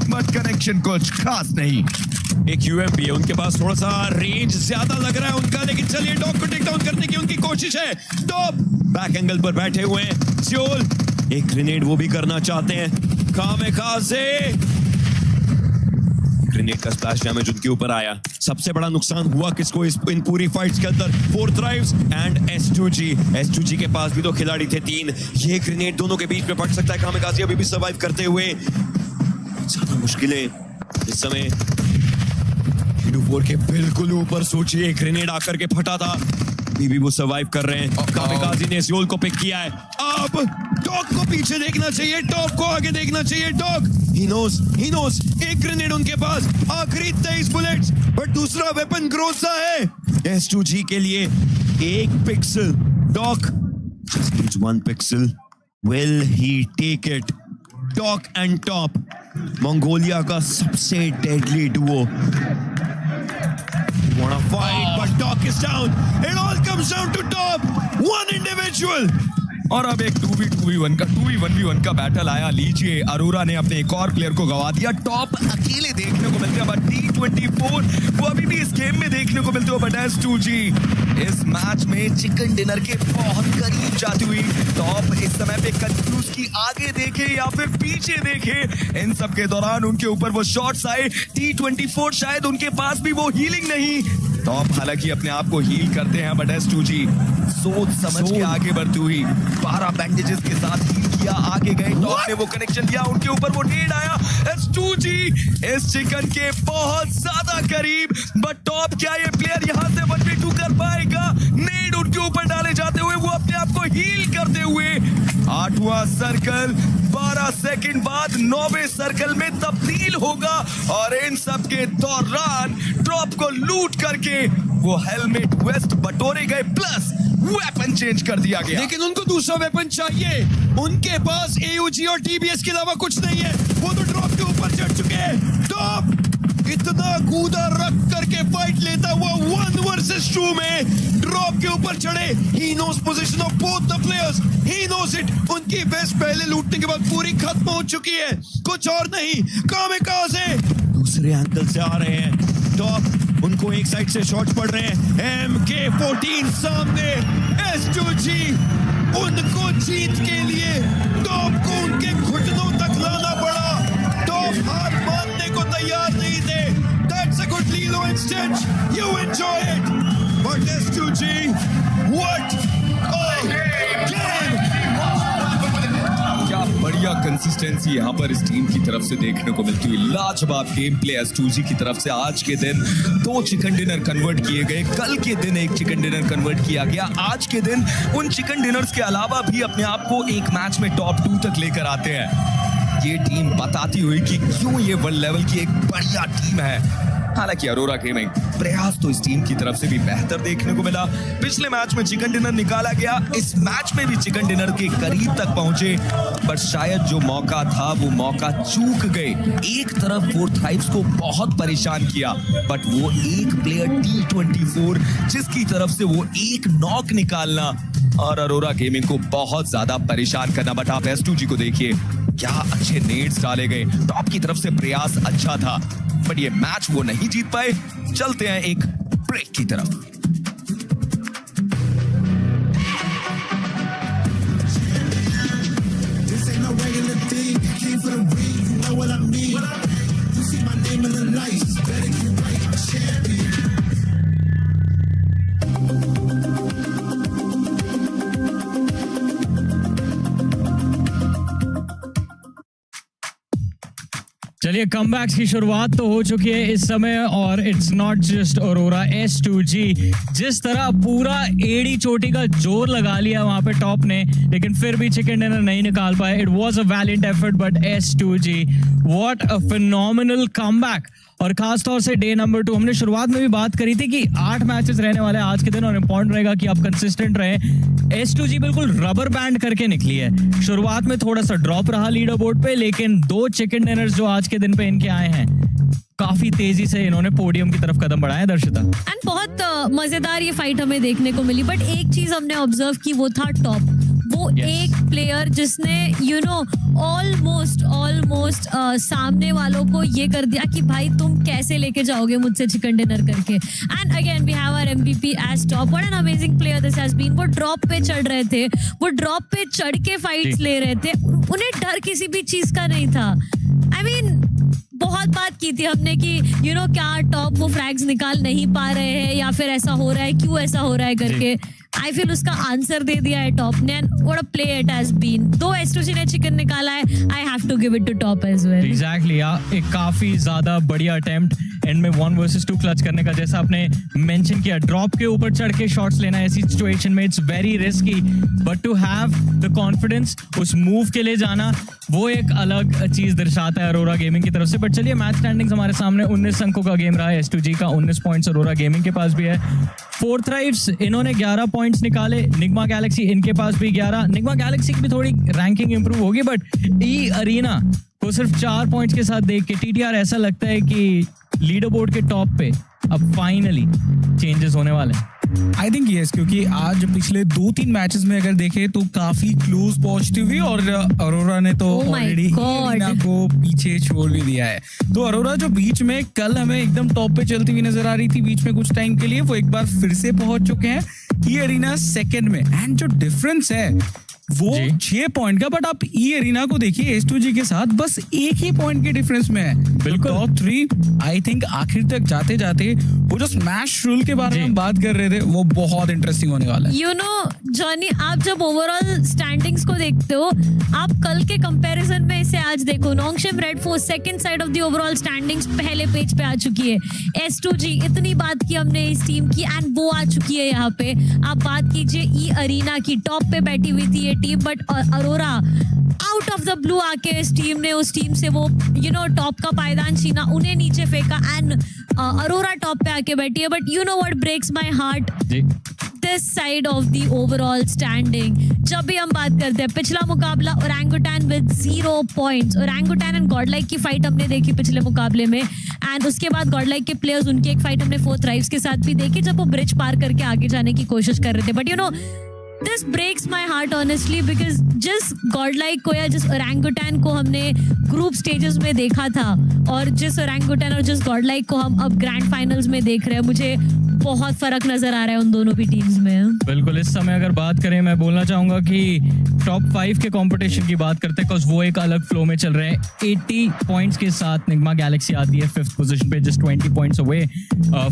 बट कनेक्शन कुछ खास नहीं। एक UMP है, उनके पास थोड़ा सा रेंज ज्यादा लग रहा है उनका, लेकिन चलिए डॉग को टेक डाउन करने की उनकी कोशिश है। टॉप बैक एंगल पर बैठे हुए हैं सियोल, एक ग्रेनेड वो भी करना चाहते हैं। कामिकाज़े, ग्रेनेड का स्प्लैश डैमेज उनके ऊपर आया। सबसे बड़ा नुकसान हुआ किसको इन पूरी फाइट्स के अंदर? फोर्थ थ्राइव्स एंड S2G के पास भी 2 खिलाड़ी थे, 3। ये ग्रेनेड दोनों के बीच में फट सकता है। कामिकाज़े अभी भी सर्वाइव करते हुए, ज्यादा मुश्किलें इस समय। 4 के बिल्कुल ऊपर सोचिए, ग्रेनेड आकर के फटा था, अभी वो सर्वाइव कर रहे हैं। कामिकाज़े ने सियोल को पिक किया है। अब डॉग को पीछे देखना चाहिए, टॉप को आगे देखना चाहिए। डॉग ही नोस, एक ग्रेनेड उनके पास, आखिरी 23 बुलेट्स, बट दूसरा वेपन ग्रोसा है S2G के लिए। 1 pixel, dog just needs 1 pixel. Will he take it? Dog and top, Mongolia का सबसे deadly Duo. Wanna fight, but Doc is down. It all comes down to Top. One individual. और अब एक 2v1v1 का battle आया। लीजिए, अरोरा ने अपने एक और प्लेयर को गवा दिया। टॉप अकेले देखने को मिलते हैं, बट T24 वो अभी भी इस गेम में देखने को मिलते हो। बट S2G इस मैच में चिकन डिनर के बहुत करीब जाती हुई। टॉप इस समय पे कंफ्यूज की आगे देखे या फिर पीछे देखे, इन सब के दौरान उनके ऊपर वो शॉट्स आए। T24 शायद उनके पास भी वो हीलिंग नहीं। टॉप हालांकि अपने आप को हील करते हैं, बट S2G सोच समझ के आगे बढ़ती हुई 12 बैंडेजेस के साथ हील किया, आगे गए। टॉप ने वो कनेक्शन दिया, उनके ऊपर वो नेड आया। S2G इस चिकन के बहुत ज्यादा करीब, बट टॉप क्या ये प्लेयर यहां से 1v2 कर पाएगा? नेड उनके ऊपर डाले जाते हुए वो आप को हील करते हुए 8वां सर्कल 12 सेकंड बाद 9वें सर्कल में तब्दील होगा और इन सब के दौरान ड्रॉप को लूट करके वो हेलमेट वेस्ट बटोरे गए प्लस वेपन चेंज कर दिया गया। लेकिन उनको दूसरा वेपन चाहिए, उनके पास AUG और TBS के अलावा कुछ नहीं है। वो तो ड्रॉप के ऊपर चढ़ चुके हैं। टॉप इतना कूदा रख करके फाइट लेता हुआ 1 वर्सेस 2 में ड्रॉप के ऊपर चढ़े। He knows position of both the players. He knows it. उनकी वेस्ट पहले लूटने के बाद पूरी खत्म हो चुकी है, कुछ और नहीं। कामिकाज़े दूसरे एंगल से आ रहे हैं। टॉप उनको एक साइड से शॉट पड़ रहे हैं। MK14 सामने, S2G उनको जीत के लिए टॉप को उनके घुटनों तक लाना पड़ा। टॉप हार मानने को तैयार नहीं थे। That's a good Lilo instant. You enjoy it. But S2G, what a game! क्या बढ़िया कंसिस्टेंसी यहाँ पर इस टीम की तरफ से देखने को मिलती हुई। लाजवाब गेम प्ले S2G की तरफ से। आज के दिन 2 चिकन डिनर कन्वर्ट किए गए, कल के दिन 1 चिकन डिनर कन्वर्ट किया गया, आज के दिन उन चिकन डिनर्स के अलावा भी अपने आप को एक मैच में टॉप 2 तक लेकर आते हैं। ये टीम बताती हुई कि क्यों ये वर्ल्ड लेवल की एक बढ़िया टीम है। हालांकि अरोरा गेमिंग प्रयास तो इस टीम की तरफ से भी बेहतर देखने को मिला। पिछले मैच में चिकन डिनर निकाला गया, इस मैच में भी चिकन डिनर के करीब तक पहुंचे, पर शायद जो मौका था वो मौका चूक गए। एक तरफ फोर्थ को बहुत परेशान किया, बट वो एक प्लेयर T24 जिसकी तरफ से वो एक नॉक निकालना और अरोरा गेमिंग को बहुत ज्यादा परेशान करना। बट आप S2G को देखिए, क्या अच्छे नेड्स डाले गए। टॉप की तरफ से प्रयास अच्छा था, बट ये मैच वो नहीं जीत पाए। चलते हैं एक ब्रेक की तरफ। चलिए कमबैक्स की शुरुआत तो हो चुकी है इस समय और it's not just Arora, S2G जिस तरह पूरा एड़ी चोटी का जोर लगा लिया वहां पे टॉप ने, लेकिन फिर भी चिकन डिनर नहीं निकाल पाए। It was a Valiant effort but S2G what a phenomenal comeback. और खास तौर से डे नंबर 2 हमने शुरुआत में भी बात करी थी कि 8 मैचेस रहने वाले हैं आज के दिन और इम्पोर्टेंट रहेगा कि आप कंसिस्टेंट रहें। S2G बिल्कुल रबर बैंड करके निकली है। शुरुआत में थोड़ा सा ड्रॉप रहा लीडर बोर्ड पे, लेकिन 2 चिकन डिनर्स जो आज के दिन पे इनके आए हैं, काफी तेजी से इन्होंने पोडियम की तरफ कदम बढ़ाया। दर्शिता एंड बहुत मजेदार ये फाइट हमें देखने को मिली, बट एक चीज हमने ऑब्जर्व की, वो था टॉप। वो एक प्लेयर जिसने ऑलमोस्ट सामने वालों को ये कर दिया कि भाई तुम कैसे लेके जाओगे मुझसे चिकन डिनर करके। And again we have our MVP as top. What an amazing player this has been. वो ड्रॉप पे चढ़ रहे थे, वो ड्रॉप पे चढ़ के फाइट्स ले रहे थे, उन्हें डर किसी भी चीज का नहीं था। आई मीन बहुत बात की थी हमने कि क्या टॉप वो फ्रैग्स निकाल नहीं पा रहे हैं या फिर ऐसा हो रहा है, क्यों ऐसा हो रहा है करके। आई फील उसका आंसर दे दिया है टॉप ने। What a play it has been. दो S2G ने चिकन निकाला है, I have to give it to top as well. Exactly, एक काफी ज्यादा बढ़िया अटेम्प्ट एंड में 1 वर्सेस 2 क्लच करने का, जैसा आपने मेंशन किया। ड्रॉप के ऊपर चढ़ के शॉट्स लेना ऐसी सिचुएशन में it's very risky, but to have the confidence उस मूव के लिए जाना, वो एक अलग चीज दर्शाता है अरोरा गेमिंग की तरफ से। बट चलिए मैच स्टैंडिंग्स हमारे सामने 19 अंकों का गेम रहा है। S2G का 19 पॉइंट्स अरोरा गेमिंग के पास भी है। फोर्थ राइव्स इन्होंने 11 पॉइंट्स निकाले, निग्मा गैलेक्सी इनके पास भी 11। निग्मा गैलेक्सी की भी थोड़ी रैंकिंग इंप्रूव होगी, बट ई अरीना को सिर्फ 4 पॉइंट्स के साथ देख के TTR ऐसा लगता है कि लीडर बोर्ड के टॉप पे अब फाइनली चेंजेस होने वाले हैं। आई थिंक यस, क्योंकि आज पिछले 2-3 मैचेस में अगर देखें तो काफी क्लोज पहुंचती हुई और अरोरा ने तो ऑलरेडी इरीना को पीछे छोड़ भी दिया है। तो अरोरा जो बीच में कल हमें एकदम टॉप पे चलती हुई नजर आ रही थी बीच में कुछ टाइम के लिए, वो एक बार फिर से पहुंच चुके हैं ये अरीना सेकंड में। एंड जो डिफरेंस है वो 6 पॉइंट का, बट आप ई एरिना को देखिए S2G के साथ बस 1 ही पॉइंट के डिफरेंस में है। बिल्कुल टॉप 3 आई थिंक आखिर तक जाते जाते वो जो स्मैश रूल के बारे में हम बात कर रहे थे वो बहुत इंटरेस्टिंग होने वाला है। यू नो जॉनी, आप जब ओवरऑल स्टैंडिंग्स को देखते हो, आप कल के कंपैरिजन में इसे आज देखो, Nongshim Red Force second side of the overall standings पहले पेज पे आ चुकी है। S2G, इतनी बात की हमने इस टीम की एंड वो आ चुकी है यहाँ पे। आप बात कीजिए ई अरीना की, टॉप पे बैठी हुई थी ये team, but Arora out of the blue आके इस टीम ने उस टीम से वो टॉप का पायदान छीना, उन्हें नीचे फेंका एंड अरोरा टॉप पे आके बैठी है। But you know what breaks my heart, this side of the overall standing. जब भी हम बात करते हैं, पिछला मुकाबला Orangutan with 0 points, Orangutan and Godlike की फाइट हमने देखी पिछले मुकाबले में, एंड उसके बाद गॉडलाइक के प्लेयर्स, उनकी एक फाइट हमने 4th राइव्स के साथ भी देखी जब वो ब्रिज पार करके आगे जाने की कोशिश कर रहे थे। But this breaks my heart honestly, because जिस गॉडलाइक को या जिस ओरंगुटान को हमने ग्रुप स्टेजेस में देखा था और जिस ओरंगुटान और जिस गॉडलाइक को हम अब ग्रैंड फाइनल्स में देख रहे हैं, मुझे बहुत फर्क नजर आ रहा है उन दोनों भी टीम्स में। बिल्कुल, इस समय अगर बात करें, मैं बोलना चाहूंगा कि टॉप 5 के कंपटीशन की बात करते हैं, बिकॉज वो एक अलग फ्लो में चल रहे हैं। 80 पॉइंट्स के साथ निग्मा गैलेक्सी आती है 5th पोजीशन पे, just 20 points away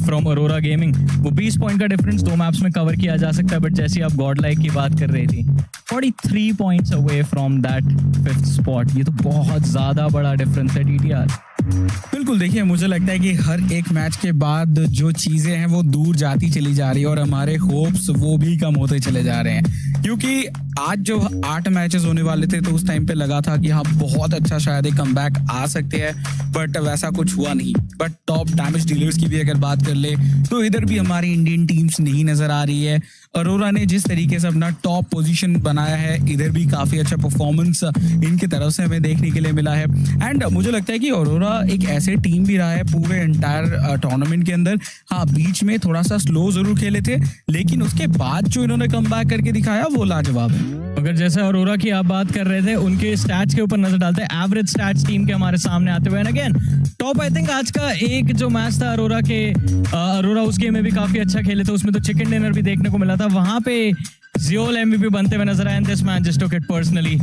from Arora gaming. वो 20 पॉइंट का डिफरेंस 2 मैप्स में कवर किया जा सकता है, बट जैसे आप गॉडलाइक की बात कर रही थी, 43 points away from that 5th spot. ये तो बहुत ज्यादा बड़ा डिफरेंस है TTR। बिल्कुल, देखिए मुझे लगता है कि हर एक मैच के बाद जो चीजें हैं वो दूर जाती चली जा रही है और हमारे होप्स वो भी कम होते चले जा रहे हैं, क्योंकि आज जो 8 मैचेस होने वाले थे तो उस टाइम पे लगा था कि हाँ बहुत अच्छा शायद एक कमबैक आ सकते हैं, बट वैसा कुछ हुआ नहीं। बट टॉप डैमेज डीलर्स की भी अगर बात कर ले तो इधर भी हमारी इंडियन टीम्स नहीं नजर आ रही है। अरोरा ने जिस तरीके से अपना टॉप पोजीशन बनाया है, इधर भी काफी अच्छा परफॉर्मेंस इनकी तरफ से हमें देखने के लिए मिला है। एंड मुझे लगता है कि अरोरा एक ऐसे टीम भी रहा है पूरे एंटायर टूर्नामेंट के अंदर। हाँ, बीच में थोड़ा सा स्लो जरूर खेले थे, लेकिन उसके बाद जो इन्होंने कमबैक करके दिखाया वो लाजवाब है। अगर जैसे अरोरा की आप बात कर रहे थे, उनके स्टैट्स के ऊपर नजर डालते हैं, एवरेज स्टैट्स टीम के हमारे सामने आते हुए, and again top I think आज का एक जो मैच था अरोरा के, अरोरा उस गेम में भी काफी अच्छा खेले थे, उसमें तो चिकन डिनर भी देखने को मिला था। वहां पे Ziol MVP बनते हुए नजर आए, and this man just took it personally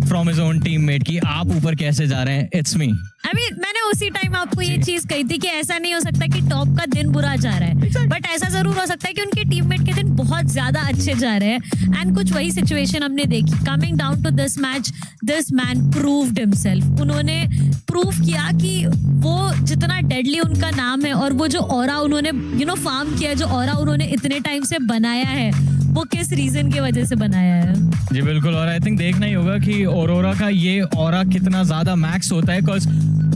from his own teammate कि आप ऊपर कैसे जा रहे हैं, it's me। I mean, मैंने उसी टाइम आपको ये चीज कही थी कि ऐसा नहीं हो सकता कि टॉप का दिन बुरा जा रहा है, बट ऐसा जरूर हो सकता है कि उनके टीममेट के दिन बहुत ज्यादा अच्छे जा रहे हैं, एंड कुछ वही सिचुएशन हमने देखी। Coming down to this match, this man proved himself. उन्होंने प्रूव किया कि वो जितना डेडली उनका नाम है और वो जो ऑरा उन्होंने फार्म किया, जो ऑरा उन्होंने इतने टाइम से बनाया है, वो किस रीजन की वजह से बनाया है। जी बिल्कुल, और आई थिंक देखना ही होगा कि ऑरोरा का ये ऑरा कितना ज्यादा मैक्स होता है, बिकॉज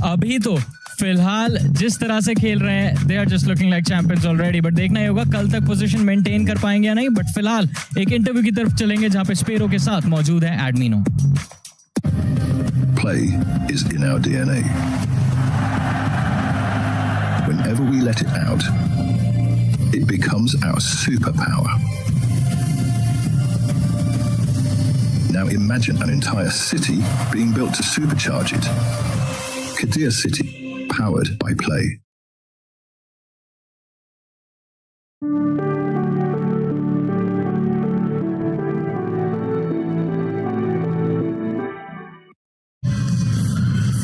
अभी तो फिलहाल जिस तरह से खेल रहे हैं, they are just looking like champions already. But देखना ही होगा कल तक पोजीशन मेंटेन कर पाएंगे या नहीं। बट फिलहाल एक इंटरव्यू की तरफ चलेंगे जहां पे स्पेरो के साथ मौजूद है एडमिनो। Play is in our DNA. Whenever we let it out, it becomes our superpower. Now imagine an entire city being built to supercharge it. Kadir City, powered by Play.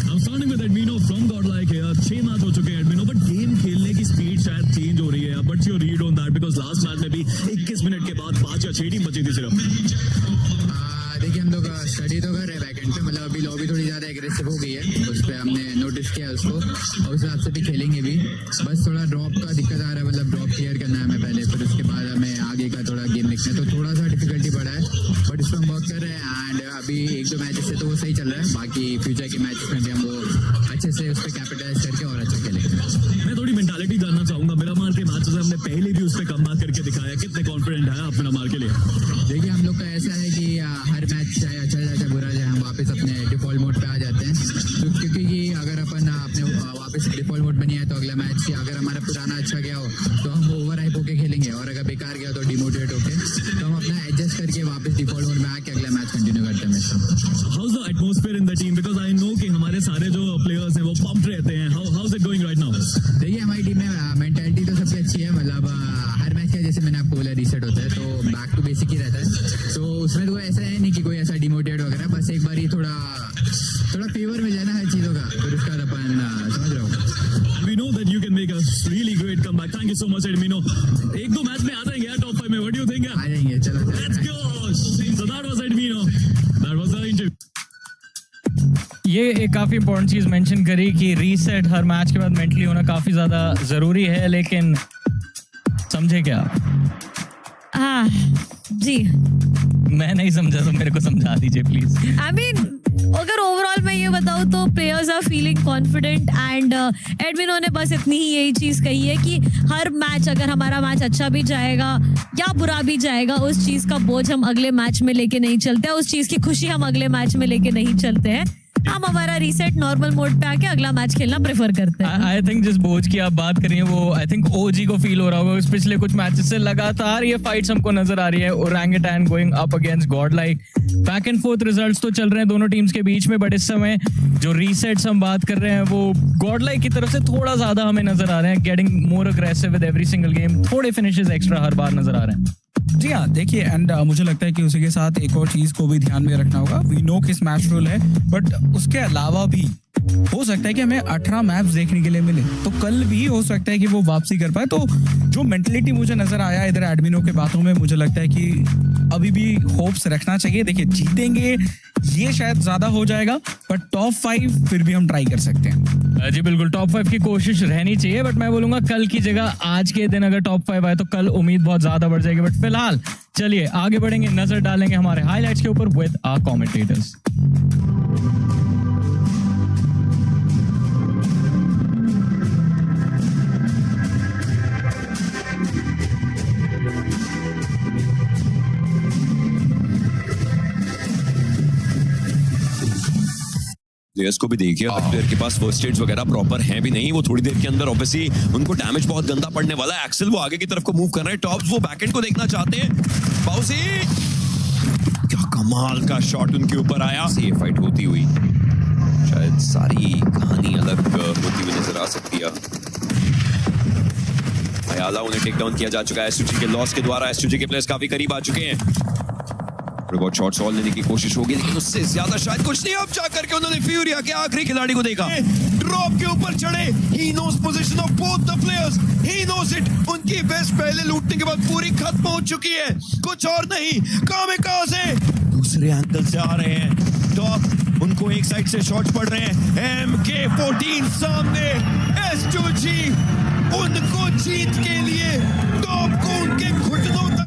I'm starting with Admino from Godlike here. 6 match हो चुके हैं Admino, but game खेलने की speed शायद change हो रही है। But your read on that, because last match में भी 21 मिनट के बाद 5 या 6 टीम बची थी सिर्फ। देखिए, हम लोग स्टडी तो कर रहे हैं बैकएंड पे, मतलब अभी लॉबी थोड़ी ज़्यादा एग्रेसिव हो गई है, उस पर हमने नोटिस किया उसको, और उस हिसाब से भी खेलेंगे भी। बस थोड़ा ड्रॉप का दिक्कत आ रहा है, मतलब ड्रॉप क्लियर करना है हमें पहले, फिर उसके बाद हमें आगे का थोड़ा गेम लिखना है, तो थोड़ा सा डिफिकल्टी पड़ा है, बट इस पर हम वर्क कर रहे हैं। एंड अभी 1-2 मैचेस से तो वो सही चल रहा है, बाकी फ्यूचर के मैचेस में भी हम वो अच्छे से उस पर कैपिटलाइज करके और अच्छा खेलेंगे। मैं थोड़ी मेंटालिटी जानना चाहूंगा। मिरामार के मैचेस हमने पहले भी उस पर कमबैक करके दिखाया, कितने कॉन्फिडेंट है आप मिरामार के लिए? देखिए, हम लोग का ऐसा है कि हर मैच चाहे अच्छा जाए चाहे बुरा जाए, हम वापस अपने डिफॉल्ट मोड पे आ जाते हैं, तो क्योंकि अगर अपन अपने वापस डिफॉल्ट मोड बनी है तो अगला मैच अगर हमारा पुराना अच्छा गया हो तो हम ओवर हाइप होके खेलेंगे, और अगर बेकार गया तो डिमोटिवेट होके, तो हम अपना एडजस्ट करके वापस डिफॉल्ट मोड में आके अगला मैच कंटिन्यू करते हैं। How is the atmosphere in the team, because I know कि हमारे सारे जो प्लेयर्स हैं वो पंप्ड रहते हैं। How is it going right now? देखिए, हमारी टीम में मेंटालिटी तो सबसे अच्छी है, मतलब हर मैच का जैसे मैंने आपको बोला रीसेट होता है, तो बैक टू बेसिक बेसिक ही रहता है, तो उसमें तो ऐसा है नहीं कि कोई ऐसा डिमोटिवेट वगैरह, बस एक बार ही थोड़ा फेवर मिल जाए ना हर चीज़ों का, फिर उसका अपन समझ रहा हूँ। We know that you can make a really great comeback. Thank you so much, Edmino. एक दो मैच में आ जाएंगे यार टॉप 5 में. What do you think? आ जाएंगे, चलो. Let's go. So that was Edmino. That was the interview. ये एक काफ़ी इंपॉर्टेंट चीज़ मेंशन करी कि रीसेट हर मैच के बाद मेंटली होना काफ़ी ज़्यादा ज़रूरी है, लेकिन समझे क्या? हाँ जी, मैं नहीं समझा तो मेरे को समझा दीजिए प्लीज. आई मीन अगर ओवरऑल मैं ये बताऊँ तो players are feeling confident and Admino ने बस इतनी ही यही चीज़ कही है कि हर मैच, अगर हमारा मैच अच्छा भी जाएगा या बुरा भी जाएगा, उस चीज़ का बोझ हम अगले मैच में लेके नहीं चलते हैं, उस चीज़ की खुशी हम अगले मैच में लेके नहीं चलते हैं. हम हमारा रीसेट नॉर्मल मोड पे आके अगला मैच खेलना प्रेफर करते हैं. आई थिंक जिस बोझ की आप बात कर रही हैं वो आई थिंक ओजी को फील हो रहा होगा. पिछले कुछ मैचेस से लगातार ये फाइट्स हमको नजर आ रही है. Orangutan going up against Godlike. Back and fourth results तो चल रहे हैं दोनों टीम्स के बीच में, बट इस समय जो रीसेट्स हम बात कर रहे हैं वो गॉडलाइक की तरफ से थोड़ा ज्यादा हमें नजर आ रहे हैं. Getting more aggressive with every single game. थोड़े फिनिशेस एक्स्ट्रा हर बार नजर आ रहे हैं. जी हाँ, देखिए एंड मुझे लगता है कि उसी के साथ एक और चीज़ को भी ध्यान में रखना होगा. वी नो किस मैच रूल है, बट उसके अलावा भी हो सकता है कि हमें 18 मैच देखने के लिए मिले, तो कल भी हो सकता है कि वो वापसी कर पाए. तो जो मेंटलिटी मुझे नजर आया इधर एडमिनो के बातों में, मुझे लगता है कि अभी भी होप्स रखना चाहिए. देखिए जीतेंगे ये शायद ज्यादा हो जाएगा, बट टॉप 5 फिर भी हम ट्राई कर सकते हैं. जी बिल्कुल, टॉप 5 की कोशिश रहनी चाहिए, बट मैं बोलूंगा कल की जगह आज के दिन अगर टॉप 5 आए तो कल उम्मीद बहुत ज्यादा बढ़ जाएगी. बट फिलहाल चलिए आगे बढ़ेंगे, नजर डालेंगे हमारे हाईलाइट्स के ऊपर विद आवर कमेंटेटर्स. प्लेयर्स को भी देखिए, हर प्लेयर के पास फर्स्ट एड्स वगैरह प्रॉपर हैं भी नहीं. वो थोड़ी देर के अंदर ऑब्वियसली उनको डैमेज बहुत गंदा पड़ने वाला है. एक्सेल वो आगे की तरफ को मूव कर रहे हैं. टॉप्स वो बैकएंड को देखना चाहते हैं. बाउसी क्या कमाल का शॉट उनके ऊपर आया. ये फाइट होती हुई शायद सारी कहानी अलग होती हुई नजर आ सकती है. अयाला उन्हें टेक डाउन किया जा चुका है एसयूजी के लॉस के द्वारा. एसयूजी के प्लेयर्स काफी करीब आ चुके हैं. बहुत शॉट सॉल लेने की कोशिश होगी, लेकिन उससे ज्यादा शायद कुछ नहीं. अब जाकर के उन्होंने फ्यूरिया के आखिरी खिलाड़ी को देखा. ड्रॉप के ऊपर चढ़े. He knows position of both the players. He knows it. उनकी बेस्ट पहले लूटने के बाद पूरी खत्म हो चुकी है. कुछ और नहीं. कामिकाज़े दूसरे एंगल से आ रहे हैं. टॉप उनको एक साइड से शॉट पड़ रहे हैं. MK14 सामने. S2G उनको जीत के लिए टॉप को उनके घुटनों तक.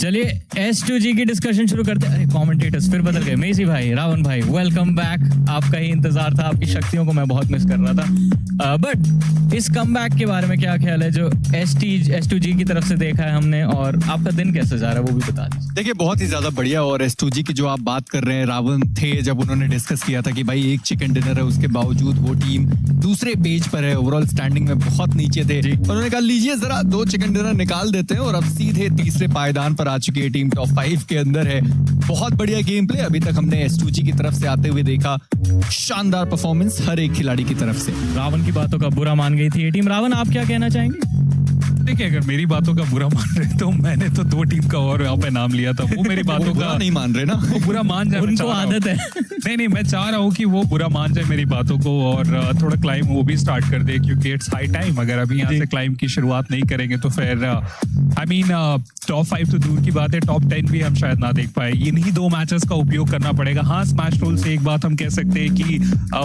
चलिए S2G की डिस्कशन शुरू करते हैं. अरे कमेंटेटर्स फिर बदल गए. मेसी भाई, रावण भाई, वेलकम बैक. आपका ही इंतजार था, आपकी शक्तियों को मैं बहुत मिस कर रहा था. बट इस कमबैक के बारे में क्या ख्याल है जो S2G की तरफ से देखा है हमने, और आपका दिन कैसे जा रहा है वो भी बता दीजिए. देखिए बहुत ही ज्यादा बढ़िया. और S2G की जो आप बात कर रहे हैं, रावण थे जब उन्होंने डिस्कस किया था कि भाई एक चिकन डिनर है, उसके बावजूद वो टीम दूसरे पेज पर है, ओवरऑल स्टैंडिंग में बहुत नीचे थे. उन्होंने कहा लीजिए जरा 2 चिकन डिनर निकाल देते हैं, और अब सीधे तीसरे पायदान पर आ चुकी है टीम. टॉप 5 के अंदर है. बहुत बढ़िया गेम प्ले अभी तक हमने S2G की तरफ से आते हुए देखा. शानदार परफॉर्मेंस हर एक खिलाड़ी की तरफ से. रावण की बातों का बुरा मान गई थी ये टीम. रावण आप क्या कहना चाहेंगे? देखिए अगर मेरी बातों का बुरा मान रहे तो मैंने तो 2 टीम का और यहाँ पे नाम लिया था. वो मेरी बातों का नहीं मान रहे ना. वो बुरा मान जाए. उनको आदत है. नहीं मैं चाह रहा हूँ कि वो बुरा मान जाए मेरी बातों को, और थोड़ा क्लाइम वो भी स्टार्ट कर दे, क्योंकि इट्स हाई टाइम. अगर अभी यहाँ से क्लाइम की शुरुआत नहीं करेंगे तो फिर आई मीन टॉप 5 तो दूर की बात है, टॉप 10 भी हम शायद ना देख पाए. इन्हीं 2 मैचेस का उपयोग करना पड़ेगा. हाँ, स्मैश रोल से एक बात हम कह सकते हैं कि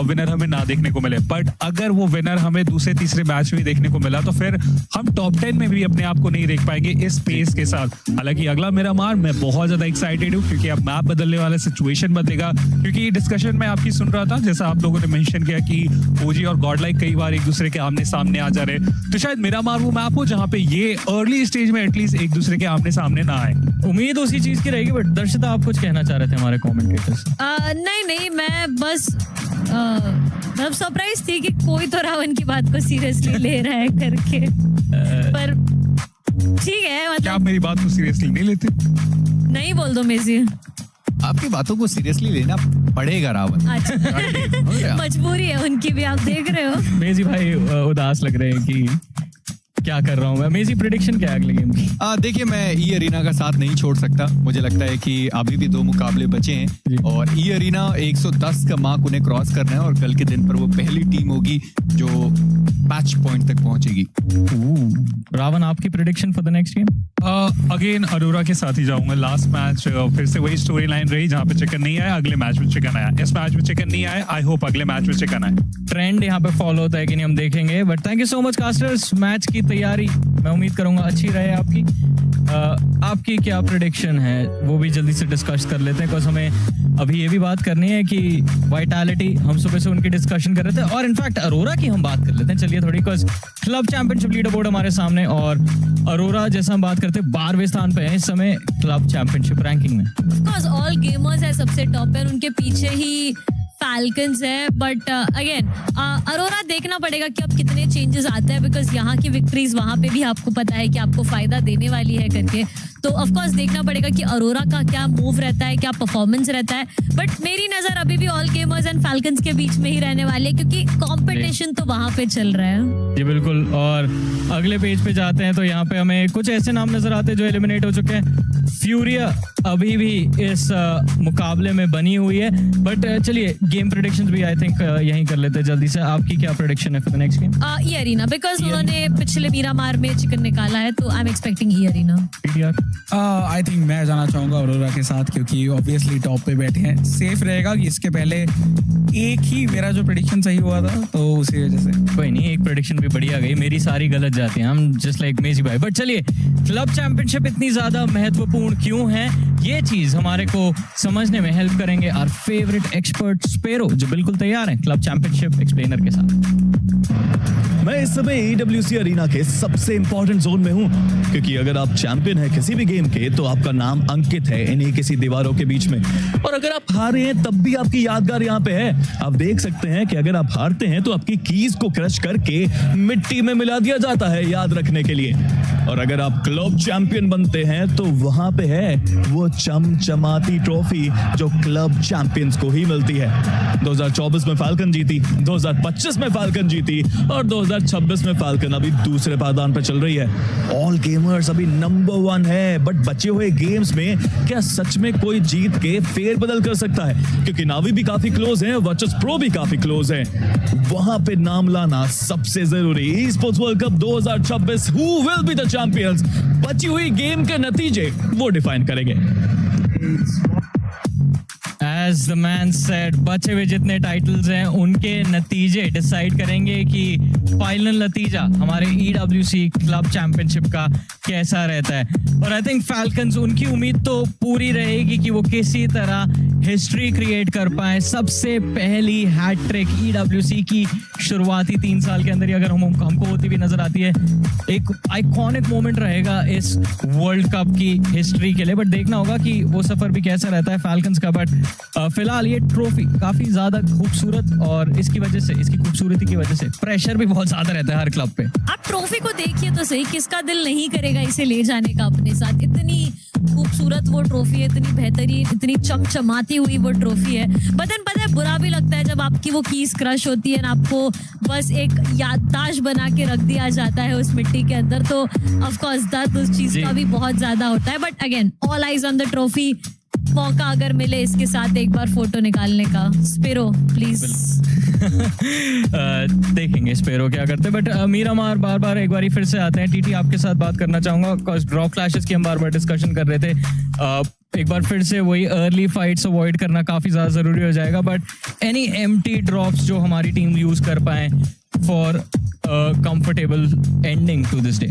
विनर हमें ना देखने को मिले, बट अगर वो विनर हमें दूसरे तीसरे मैच में देखने को मिला तो फिर हम टॉप 10 में भी अपने आप को नहीं देख पाएंगे इस पेस के साथ. हालांकि अगला मेरा मार, मैं बहुत ज्यादा एक्साइटेड हूँ, क्योंकि अब मैप बदलने वाला, सिचुएशन बदलेगा. क्योंकि डिस्कशन में आपकी सुन रहा था, जैसा आप लोगों ने मेंशन किया कि ओजी और गॉडलाइक कई बार एक दूसरे के आमने सामने आ जा रहे, तो शायद मेरा मार वो मैप हो जहाँ पे ये अर्ली स्टेज में एटलीस्ट एक दूसरे के आमने सामने ना आए. उम्मीद उसी चीज की रहेगी. बट दर्शिता आप कुछ कहना चाह रहे थे हमारे कमेंटेटर्स? नहीं, मैं बस मतलब सरप्राइज थी कि कोई तो रावण की बात को सीरियसली ले रहा है करके. पर ठीक है, मतलब क्या आप मेरी बात को सीरियसली नहीं लेते? नहीं बोल दो मेसी. आपकी बातों को सीरियसली लेना पड़ेगा रावण. अच्छा मजबूरी है उनकी भी, आप देख रहे हो. मेसी भाई उदास लग रहे हैं कि क्या कर रहा हूँ मैं। मेरी प्रेडिक्शन क्या है अगले गेम की? देखिए, मैं ई अरीना का साथ नहीं छोड़ सकता। मुझे लगता है कि अभी भी 2 मुकाबले बचे हैं और ई अरीना 110 का मार्क उन्हें क्रॉस करना है और कल के दिन पर वो पहली टीम होगी जो मैच पॉइंट तक पहुंचेगी। रावण, आपकी prediction for the next game? Again Arora के साथ ही जाऊंगा। लास्ट मैच फिर से वही स्टोरी लाइन रही, जहाँ पे चिकन नहीं आया अगले मैच में चिकन आया। इस मैच में चिकन नहीं आया, आई होप अगले मैच में चिकन आए। ट्रेंड यहाँ पे फॉलो होता है कि नहीं हम देखेंगे। But thank you so much casters, match की तैयारी मैं उम्मीद करूंगा अच्छी रहे आपकी। आपकी क्या प्रेडिक्शन है वो भी जल्दी से डिस्कस कर लेते हैं, बिकॉज हमें अभी ये भी बात करनी है कि वाइटैलिटी, हम सुबह से उनकी डिस्कशन कर रहे थे और इनफैक्ट अरोरा की हम बात कर लेते हैं चलिए थोड़ी, because club championship leader board हमारे सामने और अरोरा जैसा हम बात करते हैं 12वें स्थान पे है इस समय क्लब चैंपियनशिप रैंकिंग में। ऑफ कोर्स ऑल गेमर्स है सबसे टॉप पे, उनके पीछे ही फैल्कन्स है। बट अगेन अरोरा देखना पड़ेगा कि अब कितने चेंजेस आते हैं, बिकॉज यहाँ की विक्ट्रीज वहाँ पे भी आपको पता है कि आपको फायदा देने वाली है करके। तो ऑफ कोर्स देखना पड़ेगा कि अरोरा का क्या मूव रहता है, क्या परफॉर्मेंस रहता है। बट मेरी नजर अभी भी ऑल गेमर्स एंड फैल्कन्स के बीच में ही रहने वाली है, क्योंकि कंपटीशन तो वहाँ पे चल रहा है। जी बिल्कुल। और अगले पेज पे जाते हैं तो यहाँ पे हमें कुछ ऐसे नाम नजर आते हैं जो एलिमिनेट हो चुके हैं। फ्यूरिया अभी भी इस मुकाबले में बनी हुई है। बट चलिए गेम प्रेडिक्शंस भी आई थिंक यहीं कर लेते हैं जल्दी से। आपकी क्या प्रेडिक्शन है for the next game? E Arena, because उन्होंने पिछले मीरामार में चिकन निकाला है, तो I am expecting E Arena. I think मैं जाना चाहूंगा अरोरा के साथ, क्योंकि ऑब्वियसली टॉप पे बैठे हैं, सेफ रहेगा। इसके पहले एक ही मेरा जो प्रेडिक्शन सही हुआ था, तो उसी वजह से कोई नहीं, एक प्रेडिक्शन भी बढ़िया गई, मेरी सारी गलत जाती हैं। हम जस्ट लाइक मेजी भाई। बट चलिए, क्लब चैंपियनशिप इतनी ज्यादा महत्वपूर्ण क्यों है, ये चीज हमारे को समझने में हेल्प करेंगे आवर फेवरेट एक्सपर्ट स्पेरो, जो बिल्कुल तैयार है क्लब चैंपियनशिप एक्सप्लेनर के साथ। मैं इस समय EWC अरीना के सबसे इंपॉर्टेंट जोन में हूं, क्योंकि अगर आप चैंपियन हैं किसी भी गेम के तो आपका नाम अंकित है इन्हीं किसी दीवारों के बीच में, और अगर आप हारे हैं तब भी आपकी यादगार यहाँ पे है। आप देख सकते हैं कि अगर आप हारते हैं तो आपकी कीज को क्रश करके मिट्टी में मिला दिया जाता है याद रखने के लिए, और अगर आप क्लब चैंपियन बनते हैं तो वहां पे है वो चमचमाती ट्रॉफी जो क्लब चैंपियंस को ही मिलती है। 2024 में फाल्कन जीती, 2025 में फाल्कन जीती और 2026 में फाल्कन अभी दूसरे पायदान पर चल रही है। ऑल गेमर्स अभी नंबर 1 है, बट बचे हुए गेम्स में क्या सच में कोई जीत के फेर बदल कर सकता है? क्योंकि नावी भी काफी क्लोज है, वर्चस प्रो भी काफी क्लोज है। वहां पे नाम लाना सबसे जरूरी। eSports world cup 2026 who will be the champions? बची हुई गेम के नतीजे वो डिफाइन करेंगे। As the man said, बचे हुए जितने टाइटल्स हैं उनके नतीजे डिसाइड करेंगे कि फाइनल नतीजा हमारे EWC क्लब चैंपियनशिप का कैसा रहता है। और आई थिंक फैल्कन्स, उनकी उम्मीद तो पूरी रहेगी कि वो किसी तरह हिस्ट्री क्रिएट कर पाए। सबसे पहली हैट्रिक EWC की शुरुआती 3 साल के अंदर ही अगर हमको होती भी नजर आती है, एक आइकॉनिक मोमेंट रहेगा इस वर्ल्ड कप की हिस्ट्री के लिए। बट देखना होगा कि वो सफर भी कैसा रहता है फैल्कन्स का। बट फिलहाल ये ट्रॉफी काफी ज्यादा खूबसूरत, और इसकी वजह से, इसकी खूबसूरती की वजह से प्रेशर भी बहुत ज्यादा रहता है हर क्लब पे। आप ट्रॉफी को देखिए तो सही, किसका दिल नहीं करेगा इसे ले जाने का अपने साथ। इतनी खूबसूरत वो ट्रॉफी है, इतनी बेहतरीन, इतनी चमचमाती हुई वो ट्रॉफी है। बदन पता है बुरा भी लगता है जब आपकी वो कीज क्रश होती है ना, आपको बस एक याददाश्त बना के रख दिया जाता है उस मिट्टी के अंदर। तो ऑफ कोर्स दर्द उस चीज का भी बहुत ज्यादा होता है। But again all eyes on the trophy. मौका अगर मिले इसके साथ एक बार फोटो निकालने का, स्पेरो प्लीज। देखेंगे स्पेरो क्या करते हैं। बट मीरामार बार बार एक बार फिर से आते हैं। टीटी आपके साथ बात करना चाहूंगा, बिकॉज ड्रॉप क्लैशेस की हम बार बार डिस्कशन कर रहे थे। एक बार फिर से वही अर्ली फाइट्स अवॉइड करना काफी ज्यादा जरूरी हो जाएगा। बट एनी एम्प्टी ड्रॉप्स जो हमारी टीम यूज कर पाए for comfortable ending to this day.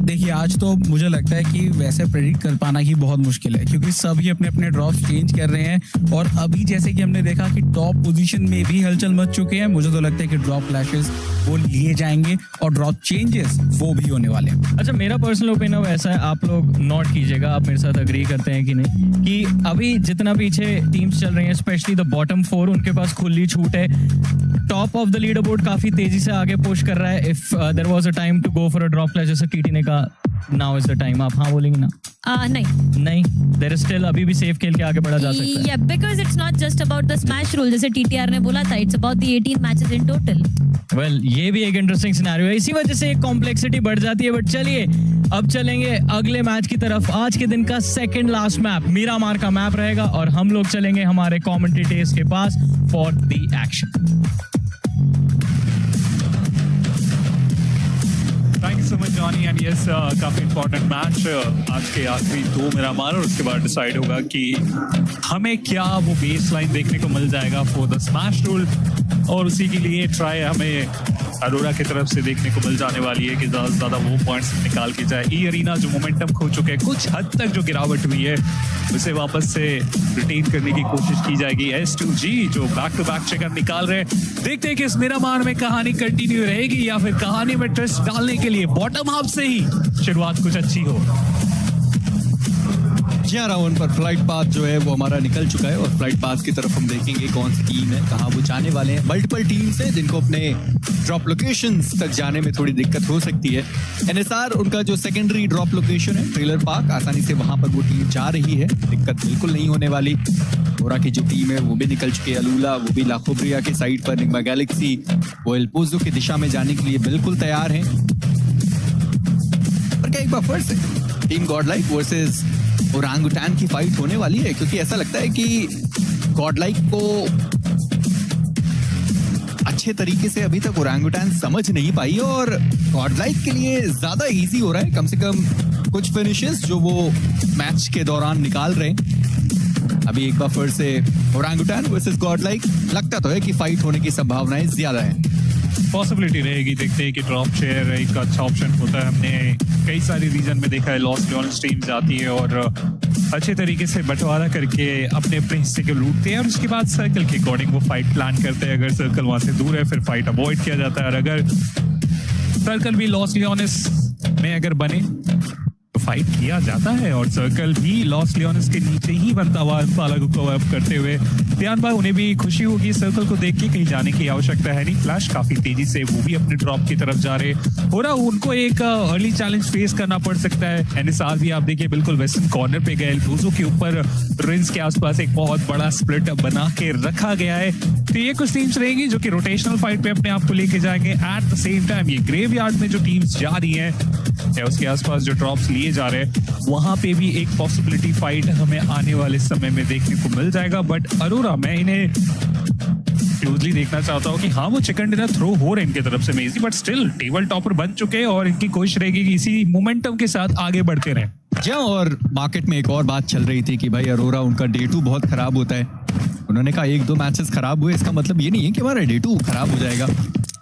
देखिए, आज तो मुझे लगता है कि वैसे प्रेडिक्ट कर पाना ही बहुत मुश्किल है, क्योंकि सभी अपने अपने ड्रॉप्स चेंज कर रहे हैं। और अभी जैसे कि हमने देखा कि टॉप पोजीशन में भी हलचल मच चुके हैं, मुझे तो लगता है कि ड्रॉप क्लैशेस वो लिए जाएंगे और ड्रॉप चेंजेस वो भी होने वाले हैं। अच्छा, मेरा पर्सनल ओपिनियन ऐसा है, आप लोग नोट कीजिएगा, आप मेरे साथ अग्री करते हैं कि नहीं, कि अभी जितना पीछे टीम्स चल रही हैं, स्पेशली द बॉटम 4, उनके पास खुली छूट है। Top of the leaderboard काफी तेजी से आगे पुश कर रहा है। If there was a time to go for a drop clash, जैसे टीटी ने कहा, नाउ इज द टाइम। आप हाँ बोलेंगे ना? नहीं, देयर इज स्टिल, अभी भी सेफ खेल के आगे बढ़ा जा सकता है। Yeah, because it's not just about the smash rule, जैसे TTR ने बोला था, it's about the 18 matches in total. Well ये भी एक इंटरेस्टिंग सिनेरियो है, इसी वजह से एक कॉम्प्लेक्सिटी बढ़ जाती है। बट चलिए अब चलेंगे अगले मैच की तरफ। आज के दिन का सेकंड लास्ट मैप मीरामार का मैप रहेगा और हम लोग चलेंगे हमारे कमेंटेटर्स के पास for the action. Thank you so much Johnny and yes काफी इंपॉर्टेंट मैच आज के आखिरी 2 मीरामार और उसके बाद डिसाइड होगा कि हमें क्या वो बेस लाइन देखने को मिल जाएगा फॉर द स्मैश रूल और उसी के लिए ट्राई हमें अरोरा की तरफ से देखने को मिल जाने वाली है कि ज़्यादा से ज़्यादा वो पॉइंट्स निकाल के जाए। ई अरीना जो मोमेंटम खो चुके हैं, कुछ हद तक जो गिरावट हुई है उसे वापस से रिटेन करने की कोशिश की जाएगी। S2G जो बैक टू बैक चेकर निकाल रहे हैं, देखते हैं कि इस मीरामार में कहानी कंटिन्यू रहेगी या फिर कहानी में ट्विस्ट डालने के लिए बॉटम हाफ से ही शुरुआत कुछ अच्छी हो। राउंड पर फ्लाइट पाथ जो है वो हमारा निकल चुका है और फ्लाइट पाथ की तरफ हम देखेंगे कौन सी टीम है, कहाँ वो जाने वाले हैं। मल्टीपल टीम्स हैं जिनको अपने ड्रॉप लोकेशंस तक जाने में थोड़ी दिक्कत हो सकती है। NSR उनका जो सेकेंडरी ड्रॉप लोकेशन है ट्रेलर पार्क, आसानी से वहां पर वो टीम जा रही है, दिक्कत बिल्कुल नहीं होने वाली। ओरा की जो टीम है वो भी निकल चुकी है, अलूला वो भी लाखोब्रिया के साइड पर, निग्मा गैलेक्सी वो एल्पोजो की दिशा में जाने के लिए बिल्कुल तैयार है। पर क्या एक बार फिर से टीम गॉडलाइक वर्सेस ओरांगुटान की फाइट होने वाली है, क्योंकि ऐसा लगता है कि गॉडलाइक को अच्छे तरीके से अभी तक ओरांगुटान समझ नहीं पाई और गॉडलाइक के लिए ज्यादा इजी हो रहा है कम से कम कुछ फिनिशेस जो वो मैच के दौरान निकाल रहे हैं। अभी एक बार फिर से ओरांगुटान वर्सेस गॉडलाइक लगता तो है कि फाइट होने की संभावनाएं ज्यादा है। पॉसिबिलिटी रहेगी, देखते हैं कि ड्रॉप शेयर एक अच्छा ऑप्शन होता है। हमने कई सारी रीजन में देखा है लॉस लियोनेस टीम जाती है और अच्छे तरीके से बंटवारा करके अपने अपने हिस्से को लूटते हैं और उसके बाद सर्कल के अकॉर्डिंग वो फाइट प्लान करते हैं। अगर सर्कल वहां से दूर है फिर फाइट अवॉइड किया जाता है और अगर सर्कल भी लॉस लियोनेस में अगर बने तो फाइट किया जाता है और सर्कल भी लॉस लियोनेस के नीचे ही बनता हुआ पाला को कवर अप करते हुए ध्यान भाई उन्हें भी खुशी होगी सर्कल को देख के, कहीं जाने की आवश्यकता है नहीं। फ्लैश काफी तेजी से वो भी अपने ड्रॉप की तरफ जा रहे हो रहा, उनको एक अर्ली चैलेंज फेस करना पड़ सकता है। एनएसआर भी आप देखिए बिल्कुल वेस्टर्न कॉर्नर पे गए, एल्पोजो के ऊपर रिंस के आसपास एक बहुत बड़ा स्प्लिट बना के रखा गया है। तो ये कुछ टीम्स रहेंगी जो कि रोटेशनल फाइट पे अपने आप को लेके जाएंगे। एट द सेम टाइम ये ग्रेवयार्ड में जो टीम्स जा रही हैं या उसके आसपास जो ड्रॉप्स लिए जा रहे हैं वहां पे भी एक पॉसिबिलिटी फाइट हमें आने वाले समय में देखने को मिल जाएगा। बट अरोरा मैं इन्हें क्लोजली देखना चाहता हूँ कि हाँ वो चिकन डिनर थ्रो हो रहे हैं इनकी तरफ से मेजी, बट स्टिल टेबल टॉपर बन चुके हैं और इनकी कोशिश रहेगी कि इसी मोमेंटम के साथ आगे बढ़ते रहें। जहाँ और मार्केट में एक और बात चल रही थी कि भाई अरोरा उनका डे 2 बहुत खराब होता है। उन्होंने कहा 1-2 मैचेस खराब हुए, इसका मतलब ये नहीं है कि हमारा डे 2 खराब हो जाएगा।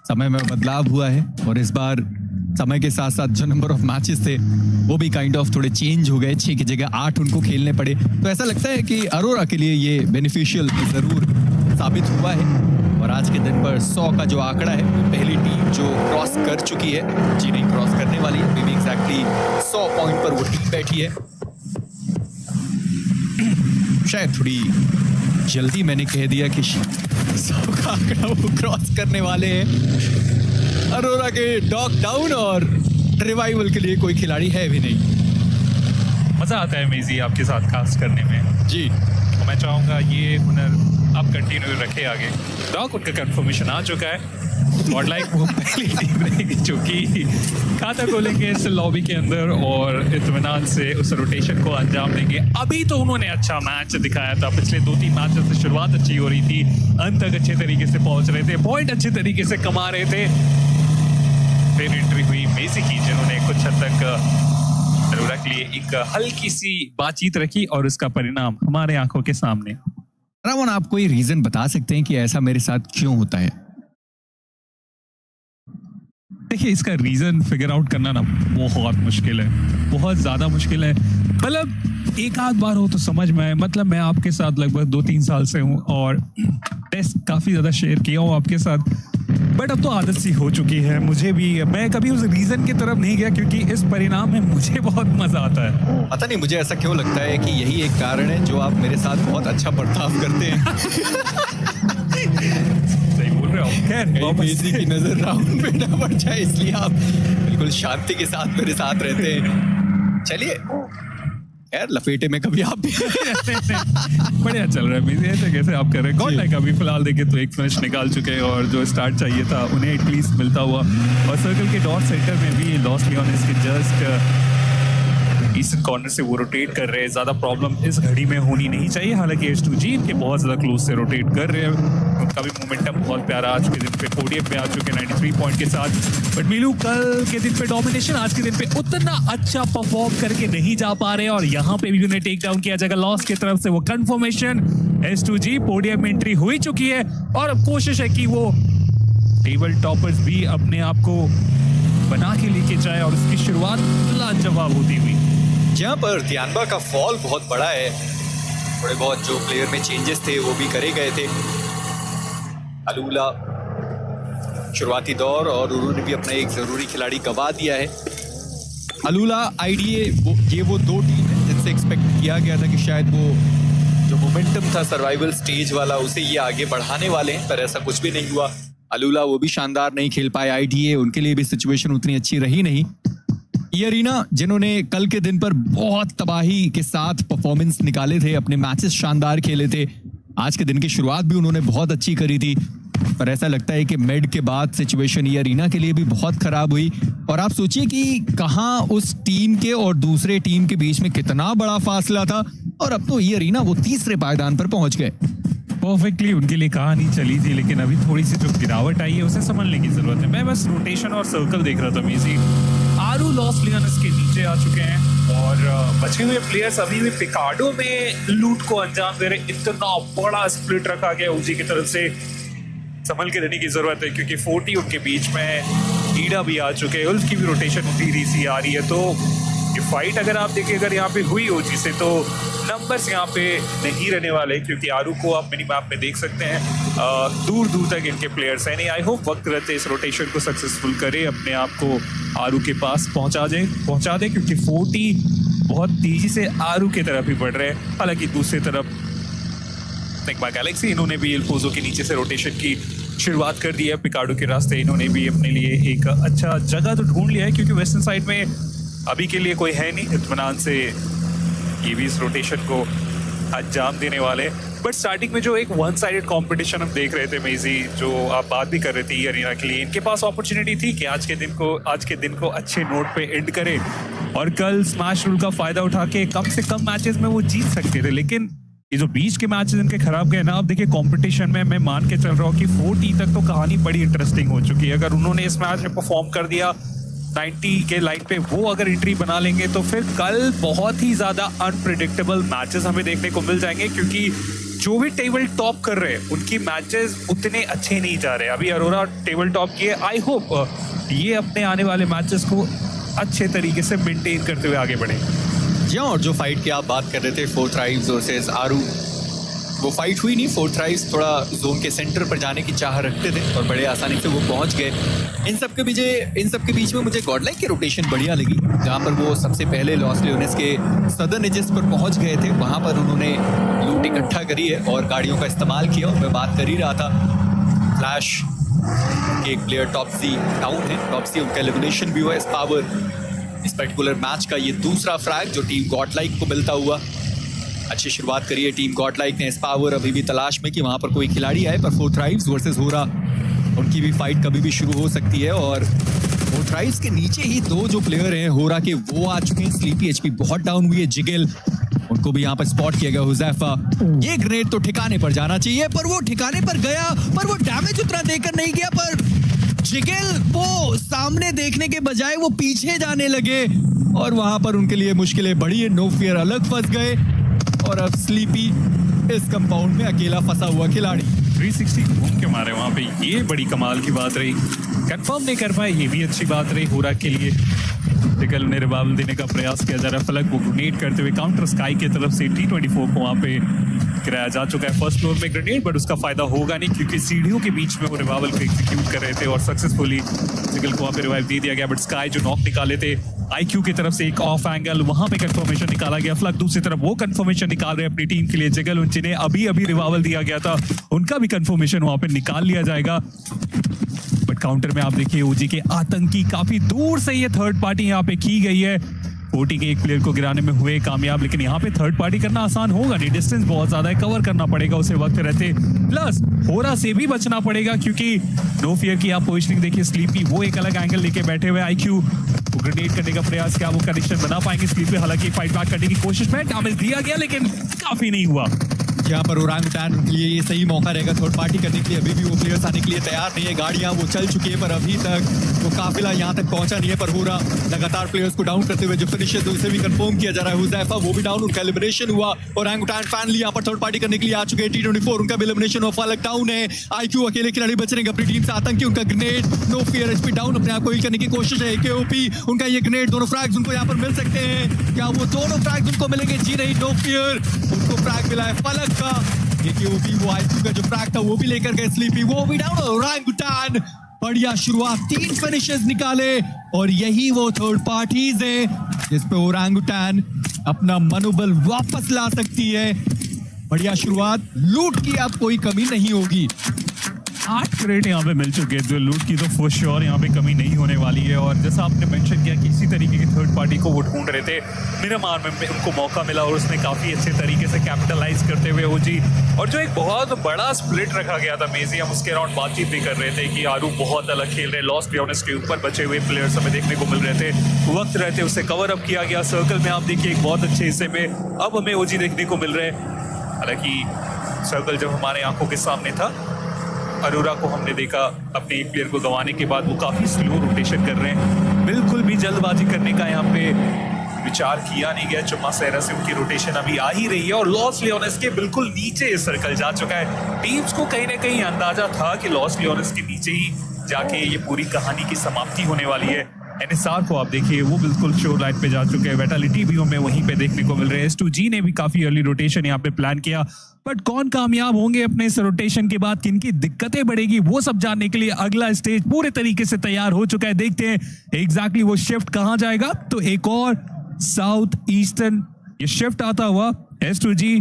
समय में बदलाव हुआ है और इस बार समय के साथ साथ जो नंबर ऑफ मैचेस थे वो भी काइंड ऑफ थोड़े चेंज हो गए, 6 की जगह 8 उनको खेलने पड़े। तो ऐसा लगता है कि अरोरा के लिए ये बेनिफिशियल जरूर साबित हुआ है। और आज के दिन पर 100 का जो आंकड़ा है, पहली टीम जो क्रॉस कर चुकी है, जी नहीं क्रॉस करने वाली है, अभी एग्जैक्टली 100 पॉइंट पर वो टीम बैठी है। शायद थोड़ी जल्दी मैंने कह दिया कि 100 का आंकड़ा वो क्रॉस करने वाले हैं। अरोरा के डॉग डाउन और रिवाइवल के लिए कोई खिलाड़ी है भी नहीं। मजा आता है मेजी आपके साथ कास्ट करने में जी, तो मैं चाहूंगा ये हुनर आप कंटिन्यू रखे आगे। डॉग उनका कंफर्मेशन आ चुका है, गॉडलाइक वो पहली टीम रहेगी जो कि खाता खोलेंगे इस लॉबी के अंदर और इत्मीनान से उस रोटेशन को अंजाम देंगे। अभी तो उन्होंने अच्छा मैच दिखाया था, पिछले 2-3 मैचेस से शुरुआत अच्छी हो रही थी, अंत तक अच्छे तरीके से पहुंच रहे थे, पॉइंट अच्छे तरीके से कमा रहे थे। फिर एंट्री हुई मेसी की जिन्होंने कुछ हद तक अरोरा के लिए एक हल्की सी बातचीत रखी और उसका परिणाम हमारे आंखों के सामने। रावण आप कोई रीजन बता सकते हैं कि ऐसा मेरे साथ क्यों होता है? देखिए इसका रीजन फिगर आउट करना ना बहुत मुश्किल है, बहुत ज्यादा मुश्किल है। मतलब एक आध बार हो तो समझ में आए, मतलब मैं आपके साथ लगभग 2-3 साल से हूँ और टेस्ट काफी ज्यादा शेयर किया हूँ आपके साथ, बट अब तो आदत सी हो चुकी है मुझे भी। मैं कभी उस रीजन की तरफ नहीं गया क्योंकि इस परिणाम में मुझे बहुत मजा आता है। पता नहीं मुझे ऐसा क्यों लगता है कि यही एक कारण है जो आप मेरे साथ बहुत अच्छा बर्ताव करते हैं। सही बोल रहे हो। खैर मेसी की नजर राउंड पे ना पड़ जाए इसलिए आप बिल्कुल शांति के साथ मेरे साथ रहते हैं। चलिए यार लपेटे में कभी आप भी बढ़िया चल रहा है मेरी। ऐसे कैसे आप कर रहे हैं? गॉड लाइक अभी फिलहाल देखे तो एक फिनिश निकाल चुके हैं और जो स्टार्ट चाहिए था उन्हें एटलीस्ट मिलता हुआ। और सर्कल के डॉट सेंटर में भी लॉस्ट लियोनेस के जस्ट ईस्टर्न कॉर्नर से वो रोटेट कर रहे हैं। ज्यादा प्रॉब्लम इस घड़ी में होनी नहीं चाहिए। हालांकि S2G इनके बहुत ज्यादा क्लोज से रोटेट कर रहे हैं। उनका भी मोमेंटम बहुत प्यारा आज के दिन पे पोडियम पे आ चुके हैं 93 पॉइंट के साथ। बट मीलू कल के दिन पे डोमिनेशन, आज के दिन पे उतना अच्छा परफॉर्म करके नहीं जा पा रहे हैं और यहाँ पे भी उन्हें टेक डाउन किया जाएगा लॉस की तरफ से। वो कंफर्मेशन S2G पोडियम में एंट्री हुई चुकी है और अब कोशिश है कि वो टेबल टॉपर्स भी अपने आप को बना के लेके जाए और उसकी शुरुआत लाजवाब होती हुई। जहाँ पर तियानबा का फॉल बहुत बड़ा है, थोड़े बहुत जो प्लेयर में चेंजेस थे वो भी करे गए थे। अलूला शुरुआती दौर और उन्होंने भी अपना एक जरूरी खिलाड़ी गवा दिया है। अलूला आईडीए ये वो दो टीम है जिनसे एक्सपेक्ट किया गया था कि शायद वो जो मोमेंटम था सर्वाइवल स्टेज वाला उसे ये आगे बढ़ाने वाले हैं, पर ऐसा कुछ भी नहीं हुआ। अलूला वो भी शानदार नहीं खेल पाए, आईडीए उनके लिए भी सिचुएशन उतनी अच्छी रही नहीं। ये अरीना जिन्होंने कल के दिन पर बहुत तबाही के साथ परफॉर्मेंस निकाले थे, अपने मैचेस शानदार खेले थे, आज के दिन की शुरुआत भी उन्होंने बहुत अच्छी करी थी, पर ऐसा लगता है कि मिड के बाद सिचुएशन ये अरीना के लिए भी बहुत खराब हुई। और आप सोचिए कि कहां उस टीम के और दूसरे टीम के बीच में कितना बड़ा फासला था और अब तो ये अरीना वो तीसरे पायदान पर पहुंच गए। परफेक्टली उनके लिए कहानी चली थी, लेकिन अभी थोड़ी सी जो गिरावट आई है उसे समझने की जरूरत है। मैं बस रोटेशन और सर्कल देख रहा था मेजी। आरू लॉस्ट लियोनेस के नीचे आ चुके हैं और बचे हुए प्लेयर्स अभी भी पिकार्डो में लूट को अंजाम दे रहे। इतना बड़ा स्प्लिट रखा गया ओजी की तरफ से, संभल के रहने की जरूरत है क्योंकि 40 उनके बीच में ईडा भी आ चुके हैं, उल्फ की भी रोटेशन धीरे सी आ रही है। तो ये फाइट अगर आप देखिए अगर यहाँ पे हुई ओजी से तो नंबर्स यहाँ पे नहीं रहने वाले, क्योंकि आरू को आप मिनी मैप में देख सकते हैं दूर दूर तक इनके प्लेयर्स हैं। नहीं, आई होप वक्त रहते इस रोटेशन को सक्सेसफुल करे, अपने आप को आरू के पास पहुंचा दे क्योंकि 40 बहुत तेजी से आरू की तरफ ही बढ़ रहे हैं। हालांकि दूसरी तरफ गैलेक्सी इन्होंने भी एल्पोजो के नीचे से रोटेशन की शुरुआत कर दी है। पिकार्डो के रास्ते इन्होंने भी अपने लिए एक अच्छा जगह तो ढूंढ लिया है क्योंकि वेस्टर्न साइड में अभी के लिए कोई है नहीं। इत्मीनान से ये भी इस रोटेशन को अंजाम देने वाले। बट स्टार्टिंग में जो एक वन साइडेड कंपटीशन हम देख रहे थे मेजी, जो आप बात भी कर रहे थे अरीना के लिए, इनके पास अपॉर्चुनिटी थी कि आज के दिन को अच्छे नोट पे एंड करें और कल स्मैश रूल का फायदा उठा के कम से कम मैचेस में वो जीत सकते थे। लेकिन ये जो बीच के मैचेस इनके खराब गए ना, अब देखिए कंपटीशन में मैं मान के चल रहा हूँ कि 40 तक तो कहानी बड़ी इंटरेस्टिंग हो चुकी है। अगर उन्होंने इस मैच में परफॉर्म कर दिया 90 के लाइन पे, वो अगर एंट्री बना लेंगे तो फिर कल बहुत ही ज्यादा अनप्रिडिक्टेबल मैचेस हमें देखने को मिल जाएंगे क्योंकि जो भी टेबल टॉप कर रहे हैं उनकी मैचेस उतने अच्छे नहीं जा रहे। अभी अरोरा टेबल टॉप किए, आई होप ये अपने आने वाले मैचेस को अच्छे तरीके से मेंटेन करते हुए आगे बढ़े। जी और जो फाइट की आप बात कर रहे थे फोर्थ राइव्स वर्सेस आरू, वो फाइट हुई नहीं। फोर्थ राइव्स थोड़ा जोन के सेंटर पर जाने की चाह रखते थे और बड़े आसानी से वो पहुंच गए। इन सब के बीच में मुझे गॉडलाइक की रोटेशन बढ़िया लगी, जहां पर वो सबसे पहले लॉस लियोनेस के सदर्न एजेस पर पहुंच गए थे। वहां पर उन्होंने लूट इकट्ठा करी है और गाड़ियों का इस्तेमाल किया। और मैं बात कर ही रहा था फ्लैश के एक प्लेयर टॉपसी डाउन है, टॉपसी उनका एलिमिनेशन भी हुआ। इस पावर इस पर्टिकुलर मैच का ये दूसरा फ्रैग जो टीम गॉडलाइक को मिलता हुआ। अच्छी शुरुआत करी है टीम गॉडलाइक ने। इस पावर अभी भी तलाश में कि वहां पर कोई खिलाड़ी आए, पर फोर्थ राइव्स वर्सेस होरा उनकी भी फाइट कभी भी शुरू हो सकती है। और फोर्थ राइव्स के नीचे ही दो जो प्लेयर हैं होरा के वो आ चुके हैं। स्लीपी एचपी बहुत डाउन हुई है, जिगल उनको भी यहाँ पर स्पॉट किया गया। हुजैफा, ये ग्रेनेड तो ठिकाने पर जाना चाहिए, पर वो ठिकाने पर गया, पर वो डैमेज उतना देकर नहीं गया। पर जिगल वो सामने देखने के बजाय वो पीछे जाने लगे और वहां पर उनके लिए मुश्किलें बढ़ी है। नो फियर अलग फंस गए और अब स्लीपी इस कंपाउंड में अकेला फंसा हुआ खिलाड़ी 360 घूम के मारे वहां पे, ये बड़ी कमाल की बात रही। कंफर्म नहीं कर पाए, ये भी अच्छी बात रही होरा के लिए। कल उन्हें रिवाइवल देने का प्रयास किया जा रहा है। फलक वो ग्रेनेड करते हुए काउंटर स्काई की तरफ से T24 को वहां पे गिराया जा चुका है फर्स्ट फ्लोर में ग्रेनेड, बट उसका फायदा होगा नहीं क्योंकि सीढ़ियों के बीच में वो रिवाइवल को एग्जीक्यूट कर रहे थे और सक्सेसफुली जिगल को वहां पे रिवाइव दे दिया गया। बट स्काई जो नॉक निकाले थे IQ की तरफ से एक ऑफ एंगल, वहां पे कंफर्मेशन निकाला गया। फ्लक दूसरी तरफ वो कंफर्मेशन निकाल रहे हैं अपनी टीम के लिए। जिगल जिन्हें अभी रिवाइवल दिया गया था उनका भी कंफर्मेशन वहां पे निकाल लिया जाएगा। बट काउंटर में आप देखिए ओजी के आतंकी काफी दूर से ये थर्ड पार्टी यहाँ पे की गई है। ओटी के एक प्लेयर को गिराने में हुए कामयाब, लेकिन यहाँ पे थर्ड पार्टी करना आसान होगा नहीं, डिस्टेंस बहुत ज्यादा है, कवर करना पड़ेगा उसे वक्त रहते, प्लस होरा से भी बचना पड़ेगा क्योंकि नो फियर की आप पोजिशनिंग देखिए, स्लीपी वो एक अलग एंगल लेके बैठे हुए, आईक्यू ग्रेनेड करने का प्रयास, क्या वो कनेक्शन बना पाएंगे स्लीपी, हालांकि फाइट बैक करने की कोशिश में डैमेज दिया गया लेकिन काफी नहीं हुआ। यहाँ पर ओरांगुटान के लिए ये सही मौका रहेगा थर्ड पार्टी करने के लिए, अभी भी वो प्लेयर्स आने के लिए तैयार नहीं है, गाड़ियां वो चल चुकी है पर अभी तक वो काफिला यहाँ तक पहुंचा नहीं है, पर हो रहा लगातार प्लेयर्स को डाउन करते हुए जो फिनिश है तो उसे भी कंफर्म किया जा रहा है, हुज़ैफा वो भी डाउन, उनका एलिमिनेशन हुआ। ओरांगुटान फैमिली यहाँ पर थर्ड पार्टी करने के लिए आ चुके हैं, T24 उनका भी एलिमिनेशन हुआ, फालक डाउन है, आईक्यू अकेले खिलाड़ी बच रहे हैं अपनी टीम से, आतंकी उनका grenade, no fear HP down, अपने आप को हील करने की कोशिश है, केओपी उनका ये ग्रेनेड, दोनों फ्रैग्स उनको यहाँ पर मिल सकते हैं, क्या वो दोनों फ्रैग्स उनको मिलेंगे? जी नहीं, नो फियर उनको फ्रैग मिला है फलक का, वो आईक्यू का जो फ्रैग था वो भी लेकर गए, स्लीपी वो भी डाउन, ओरांगुटान बढ़िया शुरुआत, 3 फिनिशेस निकाले और यही वो थर्ड पार्टीज है जिस पे ओरांगुटान अपना मनोबल वापस ला सकती है। बढ़िया शुरुआत, लूट की अब कोई कमी नहीं होगी। 8 क्रेट यहाँ पे मिल चुके हैं, जो लूट की तो फॉर श्योर यहाँ पे कमी नहीं होने वाली है, और जैसा आपने मेंशन किया कि इसी तरीके की थर्ड पार्टी को वो ढूंढ रहे थे, मिरामार में उनको मौका मिला और उसने काफी अच्छे तरीके से कैपिटलाइज करते हुए ओजी, और जो एक बहुत बड़ा स्प्लिट रखा गया था मेजी, हम उसके अराउंड बातचीत भी कर रहे थे कि आरू बहुत अलग खेल रहे, लॉस्ट लियोनेस के ऊपर बचे हुए प्लेयर्स हमें देखने को मिल रहे थे, वक्त रहते उसे कवर अप किया गया, सर्कल में आप देखिए एक बहुत अच्छे हिस्से में अब हमें ओजी देखने को मिल रहे हैं, हालांकि सर्कल जब हमारे आंखों के सामने था, अरोरा को हमने देखा अपने एक प्लेयर को गंवाने के बाद वो काफी स्लो रोटेशन कर रहे हैं, बिल्कुल भी जल्दबाजी करने का यहाँ पे विचार किया नहीं गया, चुम्मा सहरा से उनकी रोटेशन अभी आ ही रही है और लॉस लियोनेस के बिल्कुल नीचे ये सर्कल जा चुका है। टीम्स को कहीं ना कहीं अंदाजा था कि लॉस लियोनेस के नीचे ही जाके ये पूरी कहानी की समाप्ति होने वाली है। एनएसआर को आप देखिए वो बिल्कुल शोर लाइट पे जा चुके हैं, वेटालिटी भी हमें वहीं पे देखने को मिल रहे हैं, S2G ने भी काफी अर्ली रोटेशन यहाँ पे प्लान किया, बट कौन कामयाब होंगे अपने इस रोटेशन के बाद, किनकी दिक्कतें बढ़ेगी वो सब जानने के लिए अगला स्टेज पूरे तरीके से तैयार हो चुका है। देखते हैं एग्जैक्टली वो शिफ्ट कहां जाएगा। तो एक और साउथ ईस्टर्न ये शिफ्ट आता हुआ, S2G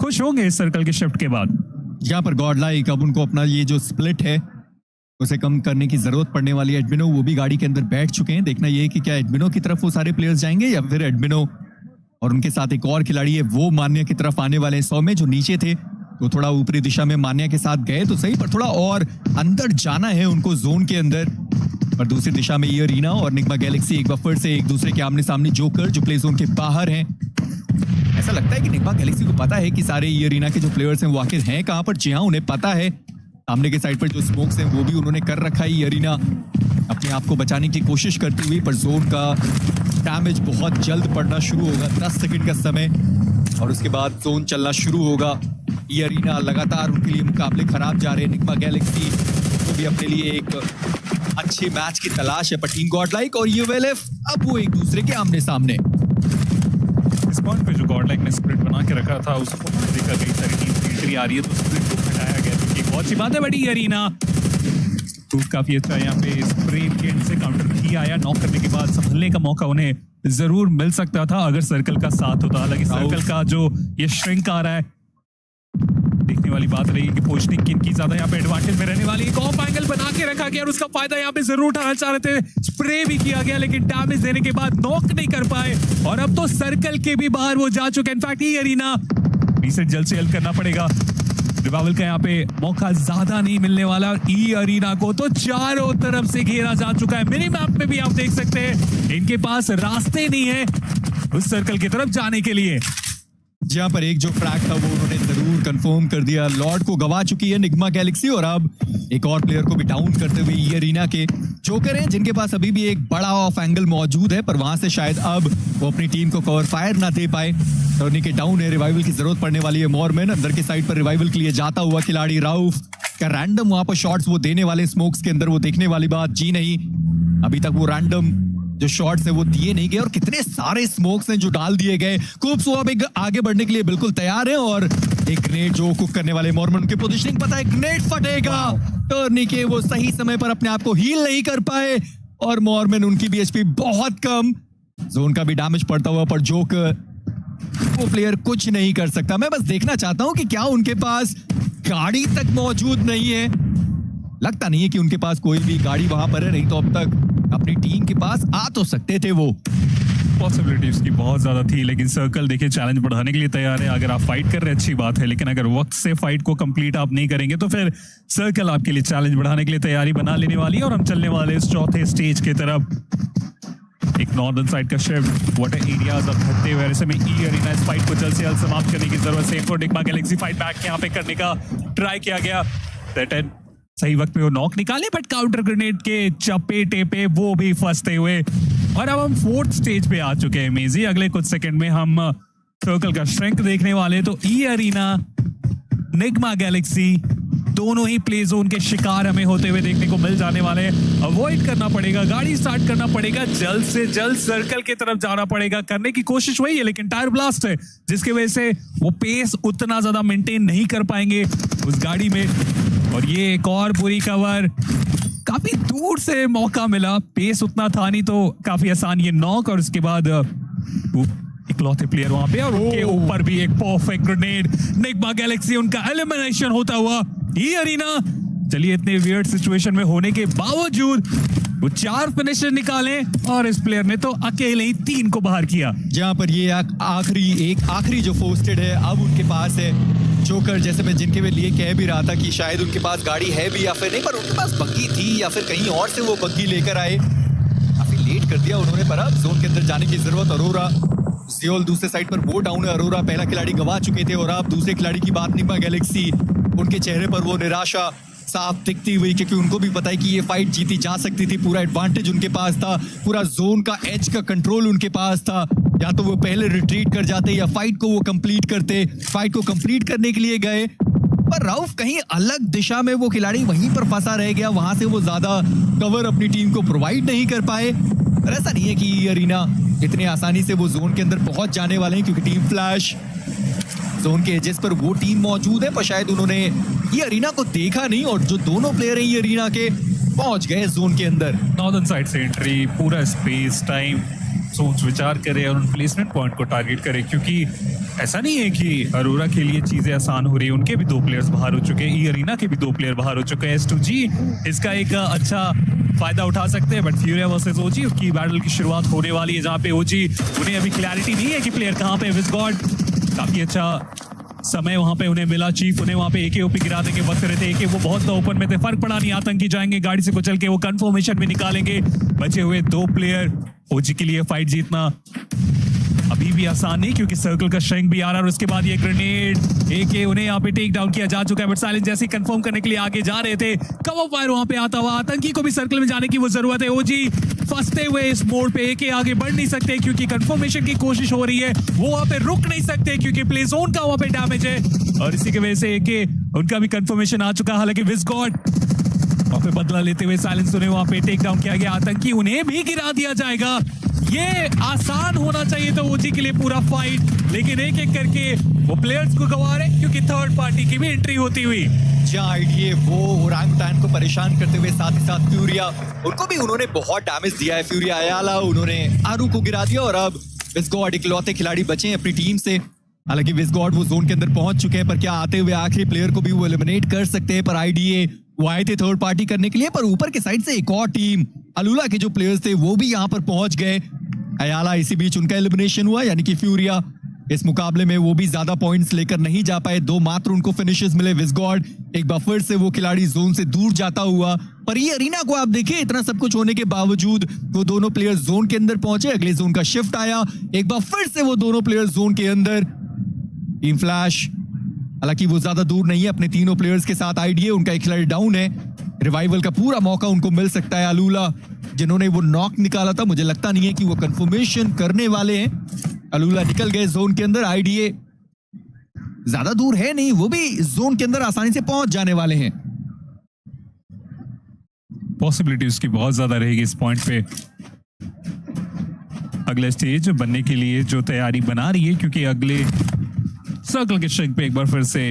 खुश होंगे इस सर्कल के शिफ्ट के बाद। यहाँ पर गॉड लाइक अब उनको अपना ये जो स्प्लिट है उसे कम करने की जरूरत पड़ने वाली है। एडमिनो वो भी गाड़ी के अंदर बैठ चुके हैं, देखना ये है कि क्या एडमिनो की तरफ वो सारे प्लेयर्स जाएंगे या फिर एडमिनो और उनके साथ एक और खिलाड़ी है वो मान्या की तरफ आने वाले हैं। 100 में जो नीचे थे वो थोड़ा ऊपरी दिशा में मान्या के साथ गए तो सही, पर थोड़ा और अंदर जाना है उनको जोन के अंदर। पर दूसरी दिशा में ये अरीना और निग्मा गैलेक्सी एक बार फिर से एक दूसरे के आमने सामने, जोकर जो प्ले जोन के बाहर हैं। ऐसा लगता है कि निग्मा गैलेक्सी को पता है कि सारे ये अरीना के जो प्लेयर्स हैं वो आखिर हैं कहां पर। जी हाँ, उन्हें पता है सामने के साइड पर जो स्मोक्स हैं वो भी उन्होंने कर रखा है। ये अरीना अपने आप को बचाने की कोशिश करती हुई, पर जोन का डैमेज बहुत जल्द पड़ना शुरू होगा, 10 सेकंड का समय और उसके बाद जोन चलना शुरू होगा। ये अरीना लगातार उनके लिए मुकाबले खराब जा रहे हैं। निग्मा गैलेक्सी को भी अपने लिए एक अच्छे मैच की तलाश है, पर टीम गॉडलाइक और यूएलएफ अब वो एक दूसरे के आमने सामने। इस पॉइंट पे जो गॉडलाइक ने स्प्लिट बना के रखा था उसको देखा कई सारी टीम की एंट्री आ रही है तो स्प्लिट को हटाया गया, क्योंकि बहुत सी बात है। बड़ी अरीना काफी अच्छा यहाँ पे स्प्रे के से काउंटर भी आया, नॉक करने के बाद संभलने का मौका उन्हें जरूर मिल सकता था अगर सर्कल का साथ होता। हालांकि सर्कल का जो ये श्रिंक आ रहा है, देखने वाली बात रहेगी कि पोजिशनिंग किनकी ज्यादा यहाँ पे एडवांटेज में रहने वाली है। एक ऑफ एंगल बना के रखा गया और उसका फायदा यहाँ पे जरूर उठाना चाह रहे थे, स्प्रे भी किया गया लेकिन डैमेज देने के बाद नॉक नहीं कर पाए और अब तो सर्कल के भी बाहर वो जा चुके। इनफैक्ट ये अरीना रीसेट जल्द से जल्द करना पड़ेगा, रिवाइवल का यहाँ पे मौका ज्यादा नहीं मिलने वाला। ई अरीना को तो चारों तरफ से घेरा जा चुका है, मिनी मैप में भी आप देख सकते हैं इनके पास रास्ते नहीं है उस सर्कल की तरफ जाने के लिए। जहां पर एक जो फ्रैग था वो उन्होंने जरूर कंफर्म कर दिया, लॉर्ड को गवा चुकी है निग्मा गैलेक्सी और अब एक और प्लेयर को भी डाउन करते हुए ये अरीना के जोकर हैं जिनके पास अभी भी एक बड़ा ऑफ एंगल मौजूद है, पर वहां से शायद अब वो अपनी टीम को कवर फायर ना दे पाए। तो उनके डाउन है, रिवाइवल की जरूरत पड़ने वाली है। मॉरमैन अंदर के साइड पर रिवाइवल के लिए जाता हुआ खिलाड़ी राउफ का रैंडम वहां पर शॉट्स वो देने वाले स्मोक्स के अंदर, वो देखने वाली बात। जी नहीं, अभी तक वो रैंडम जो शॉट्स है वो दिए नहीं गए और कितने सारे स्मोक्स हैं जो डाल दिए गए। कूप्स वो अब आगे बढ़ने के लिए बिल्कुल तैयार है और एक ग्रेनेड जो कुक करने वाले मॉरमन की पोजीशनिंग पता है, ग्रेनेड फटेगा। टर्निके वो सही समय पर अपने आप को हील नहीं कर पाए और मॉरमन उनकी भी एचपी बहुत कम, जोन का भी डैमेज पड़ता हुआ, पर जोकर वो प्लेयर कुछ नहीं कर सकता। मैं बस देखना चाहता हूं कि क्या उनके पास गाड़ी तक मौजूद नहीं है। लगता नहीं है कि उनके पास कोई भी गाड़ी वहां पर है, नहीं तो अब तक अपनी टीम के पास आ तो सकते थे वो। पॉसिबिलिटी उसकी बहुत ज्यादा थी, लेकिन सर्कल देखिए चैलेंज बढ़ाने के लिए तैयार है। अगर आप फाइट कर रहे हैं अच्छी बात है, लेकिन अगर वक्त से फाइट को कंप्लीट आप नहीं करेंगे तो फिर सर्कल आपके लिए चैलेंज बढ़ाने के लिए तैयारी बना लेने वाली है। और हम चलने वाले इस चौथे स्टेज की तरफ। एक नॉर्दर्न साइड का शिफ्ट वाटर एरियाज अब घटते हुए, ऐसे में ई अरीना इस फाइट को जल्द से जल्द समाप्त करने की जरूरत है। निग्मा गैलेक्सी फाइट बैक यहाँ पे करने का ट्राई किया गया, सही वक्त पे वो नॉक निकाले, बट काउंटर ग्रेनेड के चप्पे टेपे वो भी फंसते हुए। और अब हम फोर्थ स्टेज पे आ चुके हैं मेजी। अगले कुछ सेकंड में हम सर्कल का श्रिंक देखने वाले। तो ई अरीना, निग्मा गैलेक्सी दोनों ही प्ले जोन के शिकार हमें होते हुए देखने को मिल जाने वाले हैं। अवॉइड करना पड़ेगा, गाड़ी स्टार्ट करना पड़ेगा, जल्द से जल्द सर्कल की तरफ जाना पड़ेगा। करने की कोशिश वही है, लेकिन टायर ब्लास्ट है जिसकी वजह से वो पेस उतना ज्यादा मेंटेन नहीं कर पाएंगे उस गाड़ी में। और ये एक और बुरी कवर, काफी दूर से मौका मिला, पेस उतना था नहीं तो काफी आसान ये नॉक। और उसके बाद इकलौते प्लेयर वहां पे, और उनके ऊपर भी एक परफेक्ट ग्रेनेड। निग्मा गैलेक्सी उनका एलिमिनेशन होता हुआ। ये अरीना चलिए इतने वियर्ड सिचुएशन में होने के बावजूद वो 4 फिनिशर निकाले, और इस प्लेयर ने तो अकेले ही 3 को बाहर किया। जहां पर ये आखिरी जो फोस्टेड है अब उनके पास है जोकर, जैसे मैं जिनके लिए कह भी रहा था कि शायद उनके पास गाड़ी है भी या फिर नहीं, पर उनके पास बग्गी थी या फिर कहीं और से वो बग्गी लेकर आए। काफी लेट कर दिया उन्होंने, पर अब जोन के अंदर जाने की जरूरत। अरोरा जियोल दूसरे साइड पर वो डाउन है। अरोरा पहला खिलाड़ी गवा चुके थे, और अब दूसरे खिलाड़ी की बात निग्मा गैलेक्सी, उनके चेहरे पर वो निराशा साफ दिखती हुई, क्योंकि उनको भी पता है कि ये फाइट जीती जा सकती थी। पूरा एडवांटेज उनके पास था, पूरा जोन का एज का कंट्रोल उनके पास था। या तो वो पहले रिट्रीट कर जाते या फाइट को वो कंप्लीट करते। फाइट को कंप्लीट करने के लिए गए, पर राउफ कहीं अलग दिशा में वो खिलाड़ी वहीं पर फंसा रह गया। वहां से वो ज्यादा कवर अपनी टीम को प्रोवाइड नहीं कर पाए। और ऐसा नहीं है कि अरीना इतने आसानी से वो जोन के अंदर पहुंच जाने वाले हैं, क्योंकि टीम फ्लैश जोन के एजेस पर वो टीम मौजूद है, पर शायद उन्होंने ये अरीना को देखा नहीं, और जो दोनों प्लेयर हैं ये अरीना के पहुंच गए जोन के अंदर। नॉर्दर्न साइड से एंट्री, पूरा स्पेस टाइम सोच विचार करे और उन प्लेसमेंट पॉइंट को टारगेट करे, क्योंकि ऐसा नहीं है कि अरोरा के लिए चीजें आसान हो रही है। उनके भी 2 प्लेयर्स बाहर हो चुके हैं, ई अरीना के भी 2 प्लेयर बाहर हो चुके हैं। S2G इसका एक अच्छा फायदा उठा सकते हैं, बट फ्यूरिया वर्सेस ओजी उसकी बैटल की शुरुआत होने वाली है, जहां पे ओजी उन्हें अभी क्लैरिटी नहीं है कि प्लेयर कहां पे। विस्गॉड काफी अच्छा समय वहां पे उन्हें मिला, चीफ उन्हें वहां पे एके ओपी गिरा देंगे, वक्त रहे थे एके वो बहुत ओपन में थे, फर्क पड़ा नहीं। आतंकी जाएंगे गाड़ी से कुचल के, वो कंफर्मेशन भी निकालेंगे। बचे हुए 2 प्लेयर, ओजी के लिए फाइट जीतना अभी भी आसान नहीं, क्योंकि सर्कल का श्रिंक भी आ रहा है। और उसके बाद ये ग्रेनेड एके उन्हें यहाँ पे टेक डाउन किया जा चुका है, बट साइलेंस जैसे कंफर्म करने के लिए आगे जा रहे थे, कवर फायर वहां पे आता हुआ। आतंकी को भी सर्कल में जाने की वो जरूरत है। ओजी फंसते हुए इस मोड़ पे, एके आगे बढ़ नहीं सकते क्योंकि कंफर्मेशन की कोशिश हो रही है, वो वहां पे रुक नहीं सकते क्योंकि प्ले जोन का वहां पे डैमेज है, और इसी की वजह से एके उनका भी कंफर्मेशन आ चुका। हालांकि विस्गॉड वहां पे बदला लेते हुए साइलेंस उन्हें वहां पे टेक डाउन किया गया। आतंकी उन्हें भी गिरा दिया जाएगा। ये आसान होना चाहिए था ओजी के लिए पूरा फाइट, लेकिन एक एक करके वो प्लेयर्स को गवा रहे, क्योंकि थर्ड पार्टी की भी एंट्री होती हुई। जहां आईडीए वो ओरांगटैन को परेशान करते हुए, साथ ही साथ फ्यूरिया, उनको भी उन्होंने बहुत डैमेज दिया है। फ्यूरिया अयाला उन्होंने आरू को गिरा दिया, और अब विस्गॉड इकलौते खिलाड़ी बचे हैं अपनी टीम से। हालांकि विस्गॉड वो जोन के अंदर पहुंच चुके हैं, पर क्या आते हुए आखिरी प्लेयर को भी वो एलिमिनेट कर सकते हैं? पर आईडीए वो आए थे थर्ड पार्टी करने के लिए, पर ऊपर के साइड से एक और टीम अलूला के जो प्लेयर्स थे वो भी यहाँ पर पहुंच गए। अयाला इसी बीच उनका एलिमिनेशन हुआ, यानी कि फ्यूरिया इस मुकाबले में वो भी ज्यादा पॉइंट्स लेकर नहीं जा पाए। 2 मात्र उनको फिनिशेस मिले। विस्गॉड एक बफर से वो खिलाड़ी जोन से दूर जाता हुआ, पर ये अरीना को आप देखिए, इतना सब कुछ होने के बावजूद वो दोनों प्लेयर्स जोन के अंदर पहुंचे। अगले जोन का शिफ्ट आया, एक बार फिर से वो दोनों प्लेयर्स जोन के अंदर। टीम फ्लैश हालांकि वो ज्यादा दूर नहीं है अपने तीनों प्लेयर्स के साथ। आईडीए उनका एक खिलाड़ी डाउन है, रिवाइवल का पूरा मौका उनको मिल सकता है। अलूला जिन्होंने वो नॉक निकाला था, मुझे लगता नहीं है कि वो कंफर्मेशन करने वाले हैं। अलूला निकल गए जोन के अंदर। आईडीए ज्यादा दूर है नहीं, वो भी जोन के अंदर आसानी से पहुंच जाने वाले हैं। पॉसिबिलिटी उसकी बहुत ज्यादा रहेगी इस पॉइंट पे। अगले स्टेज बनने के लिए जो तैयारी बना रही है, क्योंकि अगले सर्कल के श्रिंक पे एक बार फिर से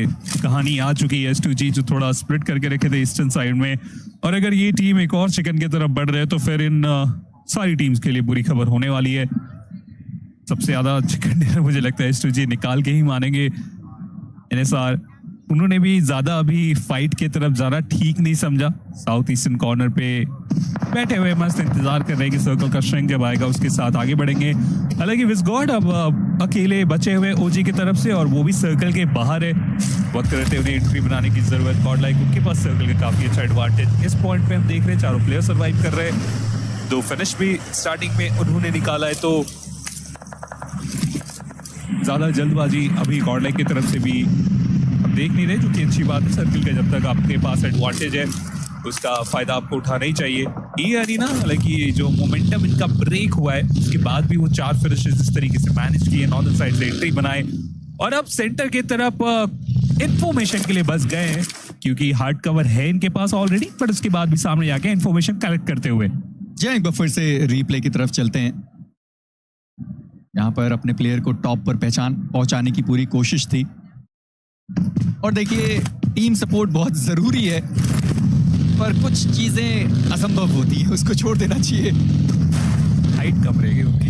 कहानी आ चुकी है। S2G जो थोड़ा स्प्लिट करके रखे थे ईस्टर्न साइड में, और अगर ये टीम एक और चिकन की तरफ बढ़ रहे हैं तो फिर इन सारी टीम्स के लिए बुरी खबर होने वाली है। सबसे ज्यादा चिकन डिनर मुझे लगता है S2G निकाल के ही मानेंगे। NSR उन्होंने भी ज्यादा अभी फाइट की तरफ जाना ठीक नहीं समझा। साउथ ईस्टर्न कॉर्नर पे बैठे हुए मस्त इंतजार कर रहे हैं कि सर्कल का श्रिंक जब आएगा उसके साथ आगे बढ़ेंगे। हालांकि विस्गॉड अब अकेले बचे हुए ओजी की तरफ से, और वो भी सर्कल के बाहर है। वक्त रहते उन्हें एंट्री बनाने की जरूरत। गॉड लाइक उनके पास सर्कल का काफी अच्छा एडवांटेज इस पॉइंट पे हम देख रहे हैं। चारों प्लेयर सर्वाइव कर रहे हैं। 2 फिनिश भी स्टार्टिंग में उन्होंने निकाला है, तो ज्यादा जल्दबाजी अभी गॉड लाइक की तरफ से भी हम देख नहीं रहे, जो कि अच्छी बात है। सर्कल का जब तक आपके पास एडवांटेज है उसका फायदा आपको उठाना ही चाहिए। ये अरीना हालांकि जो मोमेंटम इनका ब्रेक हुआ है उसके बाद भी वो 4 फिनिशेस इस तरीके से मैनेज किए, नॉर्दर्न साइड से एंट्री बनाए और अब सेंटर की तरफ इंफॉर्मेशन के लिए बस गए हैं, क्योंकि हार्ड कवर है इनके पास ऑलरेडी, बट उसके बाद भी सामने जाके इंफॉर्मेशन कलेक्ट करते हुए। जी एक बार फिर से रीप्ले की तरफ चलते हैं। यहाँ पर अपने प्लेयर को टॉप पर पहुंचाने की पूरी कोशिश थी, और देखिए टीम सपोर्ट बहुत जरूरी है, पर कुछ चीजें असंभव होती हैं, उसको छोड़ देना चाहिए। हाइट कम रहेगी उनकी।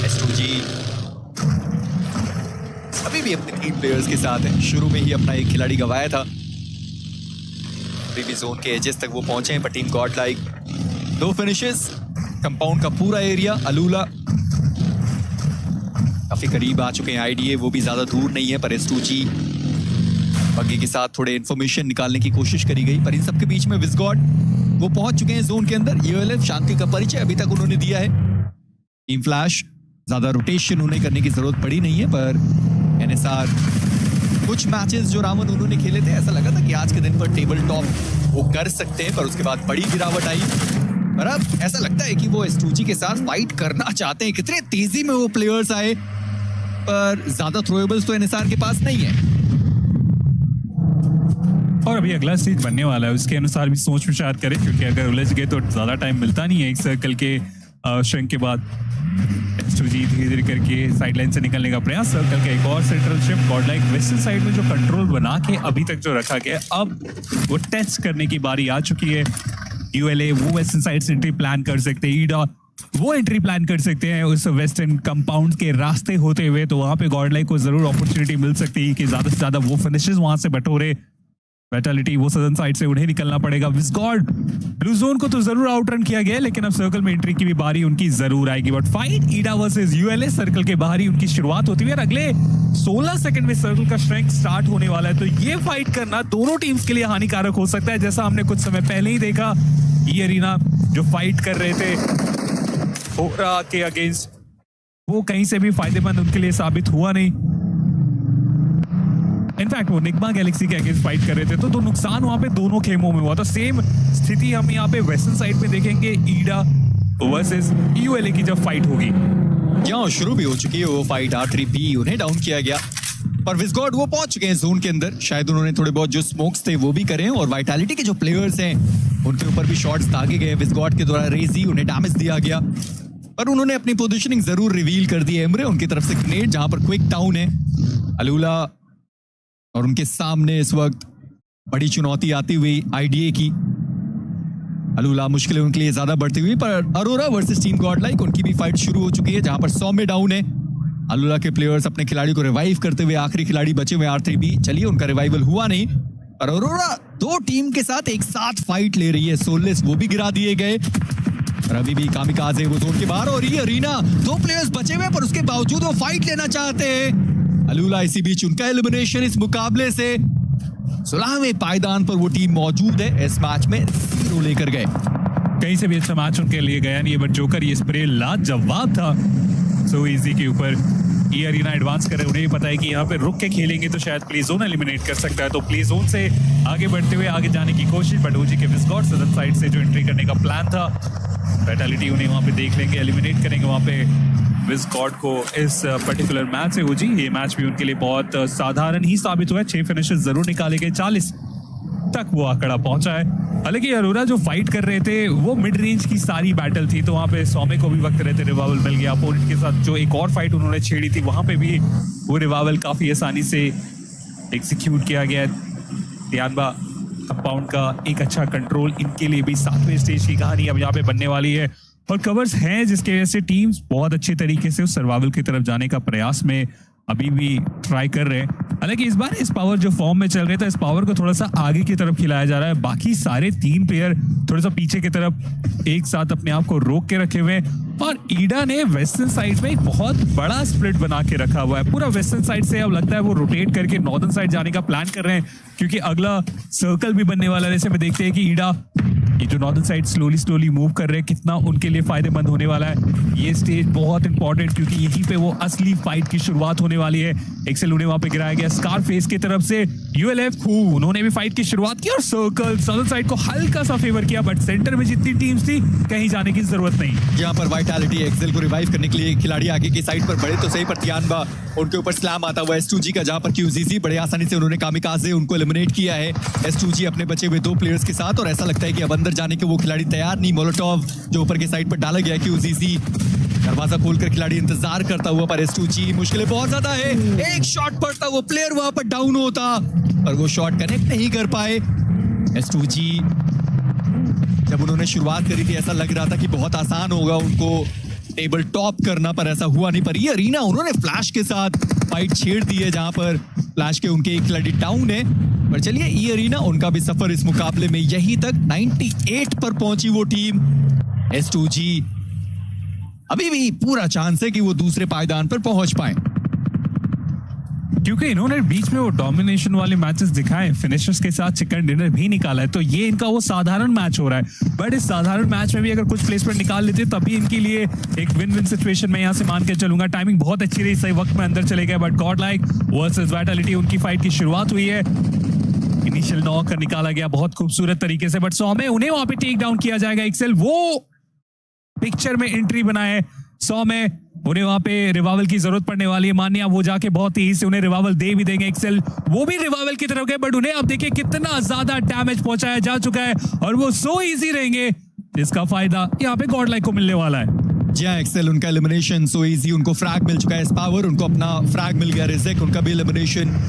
S2G अभी भी अपने 3 प्लेयर्स के साथ है। शुरू में ही अपना एक खिलाड़ी गंवाया था, प्रीवियस जोन के एजेस तक वो पहुंचे हैं, पर team god like 2 finishes, compound का पूरा एरिया। अलूला काफी करीब आ चुके हैं आईडीए, वो भी ज्यादा दूर नहीं है, पर S2G बग्गी के साथ थोड़े इन्फॉर्मेशन निकालने की कोशिश करी गई, पर इन सबके बीच में विस्गॉड वो पहुंच चुके हैं जोन के अंदर। ELF शांति का परिचय अभी तक उन्होंने दिया है। टीम फ्लैश ज्यादा रोटेशन उन्हें करने की जरूरत पड़ी नहीं है, पर NSR कुछ मैचेस जो रावण उन्होंने खेले थे ऐसा लगा था कि आज के दिन पर टेबल टॉप वो कर सकते हैं, पर उसके बाद बड़ी गिरावट आई। पर अब ऐसा लगता है कि वो S2G के साथ फाइट करना चाहते हैं। कितने तेजी में वो प्लेयर्स आए, पर ज्यादा थ्रोएबल्स तो NSR के पास नहीं है, और अभी अगला स्टेज बनने वाला है, उसके अनुसार भी सोच विचार करें, क्योंकि अगर उलझ गए तो ज्यादा टाइम मिलता नहीं है। एक सर्कल के श्रिंक के बाद S2G धीरे धीरे करके साइडलाइन से निकलने का प्रयास। सर्कल का एक और central shift God like western side में जो कंट्रोल बना के अभी तक जो रखा गया, अब वो टेस्ट करने की बारी आ चुकी है। ULA वो वेस्टर्न साइड से एंट्री प्लान कर सकते हैं, ईडा वो एंट्री प्लान कर सकते हैं उस वेस्टर्न कंपाउंड के रास्ते होते हुए, तो वहां पे गॉड लाइक को जरूर अपॉर्चुनिटी मिल सकती है कि ज्यादा से ज्यादा वो फिनिशेस वहां से बटोरे। फैटालिटी वो सदर्न साइड से उन्हें निकलना पड़ेगा। विस्गॉड ब्लू जोन को तो जरूर आउटरन किया गया, लेकिन अब सर्कल में एंट्री की भी बारी उनकी जरूर आएगी। But fight Ida versus ULA circle के बाहर ही उनकी शुरुआत होती है, और अगले 16 सेकंड में सर्कल का स्ट्रेंथ स्टार्ट होने वाला है, तो ये फाइट करना दोनों टीम्स के लिए हानिकारक हो सकता है। जैसा हमने कुछ समय पहले ही देखा, ये अरीना जो फाइट कर रहे थे ओरा के अगेंस्ट, वो कहीं से भी फायदेमंद उनके लिए साबित हुआ नहीं। इनफैक्ट वो निग्मा गैलेक्सी के अगेंस्ट फाइट कर रहे थे, तो नुकसान वहां पे दोनों खेमों में हुआ था। सेम स्थिति हम यहाँ पे वेस्टर्न साइड पे देखेंगे, ईडा वर्सेस ULA की जब फाइट होगी। यहाँ शुरू भी हो चुकी है वो फाइट। R3B उन्हें डाउन किया गया, पर विस्गॉड वो पहुंच चुके हैं जोन के अंदर। शायद उन्होंने थोड़े बहुत जो स्मोक्स थे वो भी करें, और वाइटैलिटी के जो प्लेयर्स हैं उनके ऊपर भी शॉट्स दागे गए। विस्गॉड के द्वारा रेजी उन्हें डैमेज दिया गया, पर उन्होंने अपनी पोजीशनिंग जरूर रिवील कर दी है। एमरे उनकी तरफ से ग्रेनेड, जहां पर क्विक डाउन है अलूला, और उनके सामने इस वक्त बड़ी चुनौती आती हुई आईडीए की। अलूला मुश्किलें उनके लिए ज्यादा बढ़ती हुई, पर Arora versus team god like उनकी भी फाइट शुरू हो चुकी है, जहां पर 100 में डाउन है। अलूला के प्लेयर्स अपने खिलाड़ी को रिवाइव करते हुए, आखिरी खिलाड़ी बचे हुए R3B, चलिए उनका रिवाइवल हुआ नहीं, पर अरोरा 2 टीम के साथ एक साथ फाइट ले रही है। सोललेस वो भी गिरा दिए गए, और अभी भी कामिकाज़े वो जोन के बाहर। और ये अरीना 2 प्लेयर्स बचे हुए, पर उसके बावजूद वो फाइट लेना चाहते हैं। अलूला इसी बीच उनका एलिमिनेशन इस मुकाबले से 16वें पायदान पर वो टीम मौजूद है। इस मैच में 0 लेकर गए। कहीं से भी अच्छा मैच उनके लिए गया नहीं, बट जोकर ये स्प्रे लाजवाब था सो इजी के ऊपर। ये अरीना एडवांस कर रहे हैं, उन्हें पता है कि यहाँ पे रुक के खेलेंगे तो शायद प्ले जोन एलिमिनेट कर सकता है, तो प्ले जोन से आगे बढ़ते हुए आगे जाने की कोशिश। बट ओजी के विस्गॉड सदर्न साइड से जो एंट्री करने का प्लान था, फैटालिटी उन्हें वहां पे देख लेंगे, एलिमिनेट करेंगे वहां पे विस्गॉड को इस पर्टिकुलर मैच से। ओजी ये मैच भी उनके लिए बहुत साधारण ही साबित हुआ है। 6 फिनिशेस जरूर निकाले गए, 40 तक वो आंकड़ा पहुंचा है। हालांकि अरोरा जो फाइट कर रहे थे वो मिड रेंज की सारी बैटल थी, तो वहां पे सौम्य को भी वक्त रहते रिवाइवल मिल गया। अपोनेंट के साथ जो एक और फाइट उन्होंने छेड़ी थी, वहां पे भी वो रिवाइवल काफी आसानी से एग्जीक्यूट किया गया। तियानबा कंपाउंड का एक अच्छा कंट्रोल इनके लिए भी 7वें स्टेज की कहानी अब यहाँ पे बनने वाली है, और कवर्स हैं जिसके वजह से टीम्स बहुत अच्छे तरीके से उस सर्वाइवल की तरफ जाने का प्रयास में अभी भी ट्राई कर रहे हैं। हालांकि इस बार इस पावर जो फॉर्म में चल रहे थे, इस पावर को थोड़ा सा आगे की तरफ खिलाया जा रहा है। बाकी सारे 3 प्लेयर थोड़ा सा पीछे की तरफ एक साथ अपने आप को रोक के रखे हुए हैं। और ईडा ने वेस्टर्न साइड में एक बहुत बड़ा स्प्लिट बना के रखा हुआ है। पूरा वेस्टर्न साइड से अब लगता है वो रोटेट करके नॉर्दर्न साइड जाने का प्लान कर रहे हैं, क्योंकि अगला सर्कल भी बनने वाला है। जैसे में देखते हैं कि ईडा ये जो नॉर्दर्न साइड स्लोली मूव कर रहे हैं, कितना उनके लिए फायदेमंद होने वाला है। ये स्टेज बहुत इंपॉर्टेंट, क्योंकि यहीं पे वो असली फाइट की शुरुआत होने वाली है। एक्सेल उन्हें वहां पे गिराया गया स्कारफेस की तरफ से। यूएलएफ उन्होंने भी फाइट की शुरुआत की और सर्कल सदर्न साइड को हल्का सा फेवर किया, बट सेंटर में जितनी टीम्स थी कहीं जाने की जरूरत नहीं। यहाँ पर वाइटैलिटी एक्सेल को रिवाइव करने के लिए खिलाड़ी आगे की साइड पर बढ़े तो सही, पर तियानबा उनके ऊपर स्लैम आता हुआ S2G का, जहां पर QZZ बड़े आसानी से उन्होंने कामिकाजे उनको एलिमिनेट किया है। S2G अपने बचे हुए 2 प्लेयर्स के साथ, और ऐसा लगता है कि अब अंदर जाने के वो खिलाड़ी तैयार नहीं। मोलोटोव जो ऊपर के साइड पर डाला गया, QZZ दरवाजा खोलकर खिलाड़ी इंतजार करता हुआ, पर S2G मुश्किलें बहुत ज्यादा है। एक शॉट पड़ता, वो प्लेयर वहां पर डाउन होता, पर वो शॉट कनेक्ट नहीं कर पाए। S2G जब उन्होंने शुरुआत करी थी ऐसा लग रहा था कि बहुत आसान होगा उनको टेबल टॉप करना, पर ऐसा हुआ नहीं। पर ये अरीना उन्होंने फ्लैश के साथ फाइट छेड़ दी है, जहां पर फ्लैश के उनके एक खिलाड़ी डाउन है। पर चलिए, ये अरीना उनका भी सफर इस मुकाबले में यहीं तक 98 पर पहुंची वो टीम। S2G अभी भी पूरा चांस है कि वो दूसरे पायदान पर पहुंच पाए, क्योंकि इन्होंने बीच में वो डोमिनेशन वाले मैचेस दिखाए, फिनिशर्स के साथ चिकन डिनर भी निकाला है। तो ये इनका वो साधारण मैच हो रहा है, बट इस साधारण मैच में भी अगर कुछ प्लेसमेंट निकाल लेते तब भी इनके लिए एक विन विन सिचुएशन में यहां से मान के चलूंगा। टाइमिंग बहुत अच्छी रही, सही वक्त में अंदर चले गए, but God like versus vitality उनकी फाइट की शुरुआत हुई है। इनिशियल नॉक निकाला गया बहुत खूबसूरत तरीके से, बट 100 में उन्हें वहां पे टेक डाउन किया जाएगा। एक्सेल वो पिक्चर में एंट्री बनाए, 100 में उन्हें वहां पे रिवाइवल की जरूरत पड़ने वाली है। मानिए वो जाके बहुत तेजी से उन्हें रिवाइवल दे भी देंगे। एक्सेल वो भी रिवाइवल की तरफ गए, बट उन्हें अब देखिए कितना ज्यादा डैमेज पहुंचाया जा चुका है, और वो सो इजी रहेंगे जिसका फायदा यहाँ पे गॉड लाइक को मिलने वाला है। जी हाँ, एक्सेल उनका एलिमिनेशन सो इजी, उनको फ्रैग मिल चुका है। पावर उनको अपना फ्रैग मिल गया। रिजेक उनका भी एलिमिनेशन।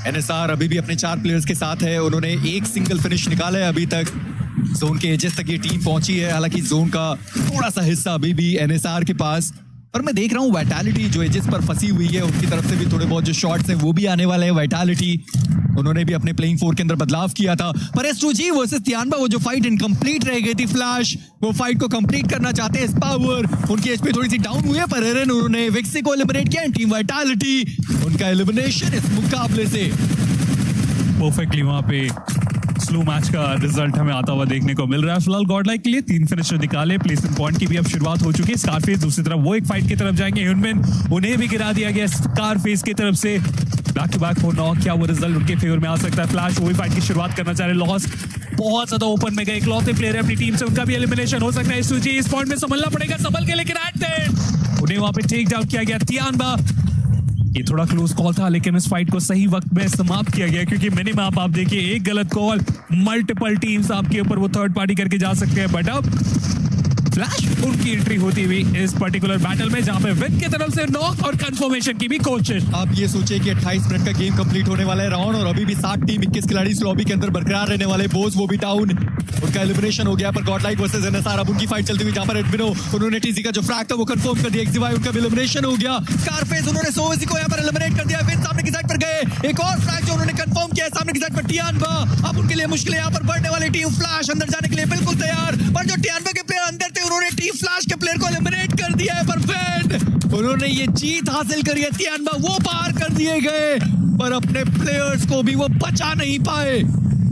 एनएसआर अभी भी अपने 4 प्लेयर्स के साथ है, उन्होंने एक सिंगल फिनिश निकाला है अभी तक। जोन के एजेस तक ये टीम पहुंची है, हालांकि जोन का थोड़ा सा हिस्सा अभी भी एनएसआर के पास। पर मैं देख रहा हूँ वाइटैलिटी जो एजेस पर फंसी हुई है, उनकी तरफ से भी थोड़े बहुत जो शॉट्स हैं वो भी आने वाले हैं। वाइटैलिटी उन्होंने भी अपने प्लेइंग 4 के अंदर बदलाव किया था। पर S2G वर्सेस तियानबा वो जो फाइट इनकम्प्लीट रह गई थी, फ्लैश वो फाइट को कंप्लीट करना चाहते हैं। पावर उनकी एचपी थोड़ी सी डाउन हुई है, पर एरन उन्होंने विक्सी को एलिमिनेट किया। टीम वाइटैलिटी उनका एलिमिनेशन इस मुकाबले से परफेक्टली वहां पे स्लो मैच का रिजल्ट हमें आता हुआ देखने को मिल रहा है। फिलहाल गॉड लाइक के लिए 3 फिनिशर निकाले, प्लेसमेंट पॉइंट की भी अब शुरुआत हो चुकी है। स्कारफेस दूसरी तरफ वो एक फाइट की तरफ जाएंगे, ह्यूनमैन उन्हें भी गिरा दिया गया स्कारफेस की तरफ से। बैक टू बैक 4 नॉक, क्या वो रिजल्ट उनके फेवर में आ सकता है? फ्लैश वही फाइट की शुरुआत करना चाह रहे, लॉस बहुत ज्यादा ओपन में गए। इकलौते प्लेयर है अपनी टीम से, उनका भी एलिमिनेशन हो सकता है। S2G इस पॉइंट में संभलना पड़ेगा, संभल के, लेकिन एट द एंड उन्हें वहां पे टेक डाउन किया गया। तियानबा ये थोड़ा क्लोज कॉल था, लेकिन इस फाइट को सही वक्त में समाप्त किया गया, क्योंकि मिनिमम आप देखिए एक गलत कॉल मल्टीपल टीम्स आपके ऊपर वो थर्ड पार्टी करके जा सकते हैं। बट अब फ्लैश उनकी एंट्री होती हुई इस पर्टिकुलर बैटल में, जहां पे विन की तरफ से नॉक और कंफर्मेशन की भी कोशिश। आप ये सोचिए कि 28 मिनट का गेम कंप्लीट होने वाला है राउंड, और अभी भी 7 टीम 21 खिलाड़ी इस लॉबी के अंदर बरकरार रहने वाले। बोस वो भी डाउन, उनका एलिमिनेशन हो गया। पर गॉडलाइक वर्सेस एनएसआर अब उनकी फाइट चलती हुई, जहां पर एडमिनो उन्होंने टीजी का जो फ्रैग था वो कंफर्म कर दिया। एक्सवाई उनका भी एलिमिनेशन हो गया। स्कारफेस उन्होंने सोवेसी को यहां पर एलिमिनेट कर दिया। फिर सामने की साइड पर गए, एक और फ्रैग जो उन्होंने कंफर्म किया सामने की साइड पर तियानबा। अब उनके लिए मुश्किल यहां पर बढ़ने वाली। टीम फ्लैश अंदर जाने के लिए बिल्कुल तैयार, पर जो तियानबा के प्लेयर अंदर थे उन्होंने टीम फ्लैश के प्लेयर को एलिमिनेट कर दिया है। पर फिर उन्होंने ये जीत हासिल करी है। तियानबा वो पार कर दिए गए, पर अपने प्लेयर्स को भी वो बचा नहीं पाए।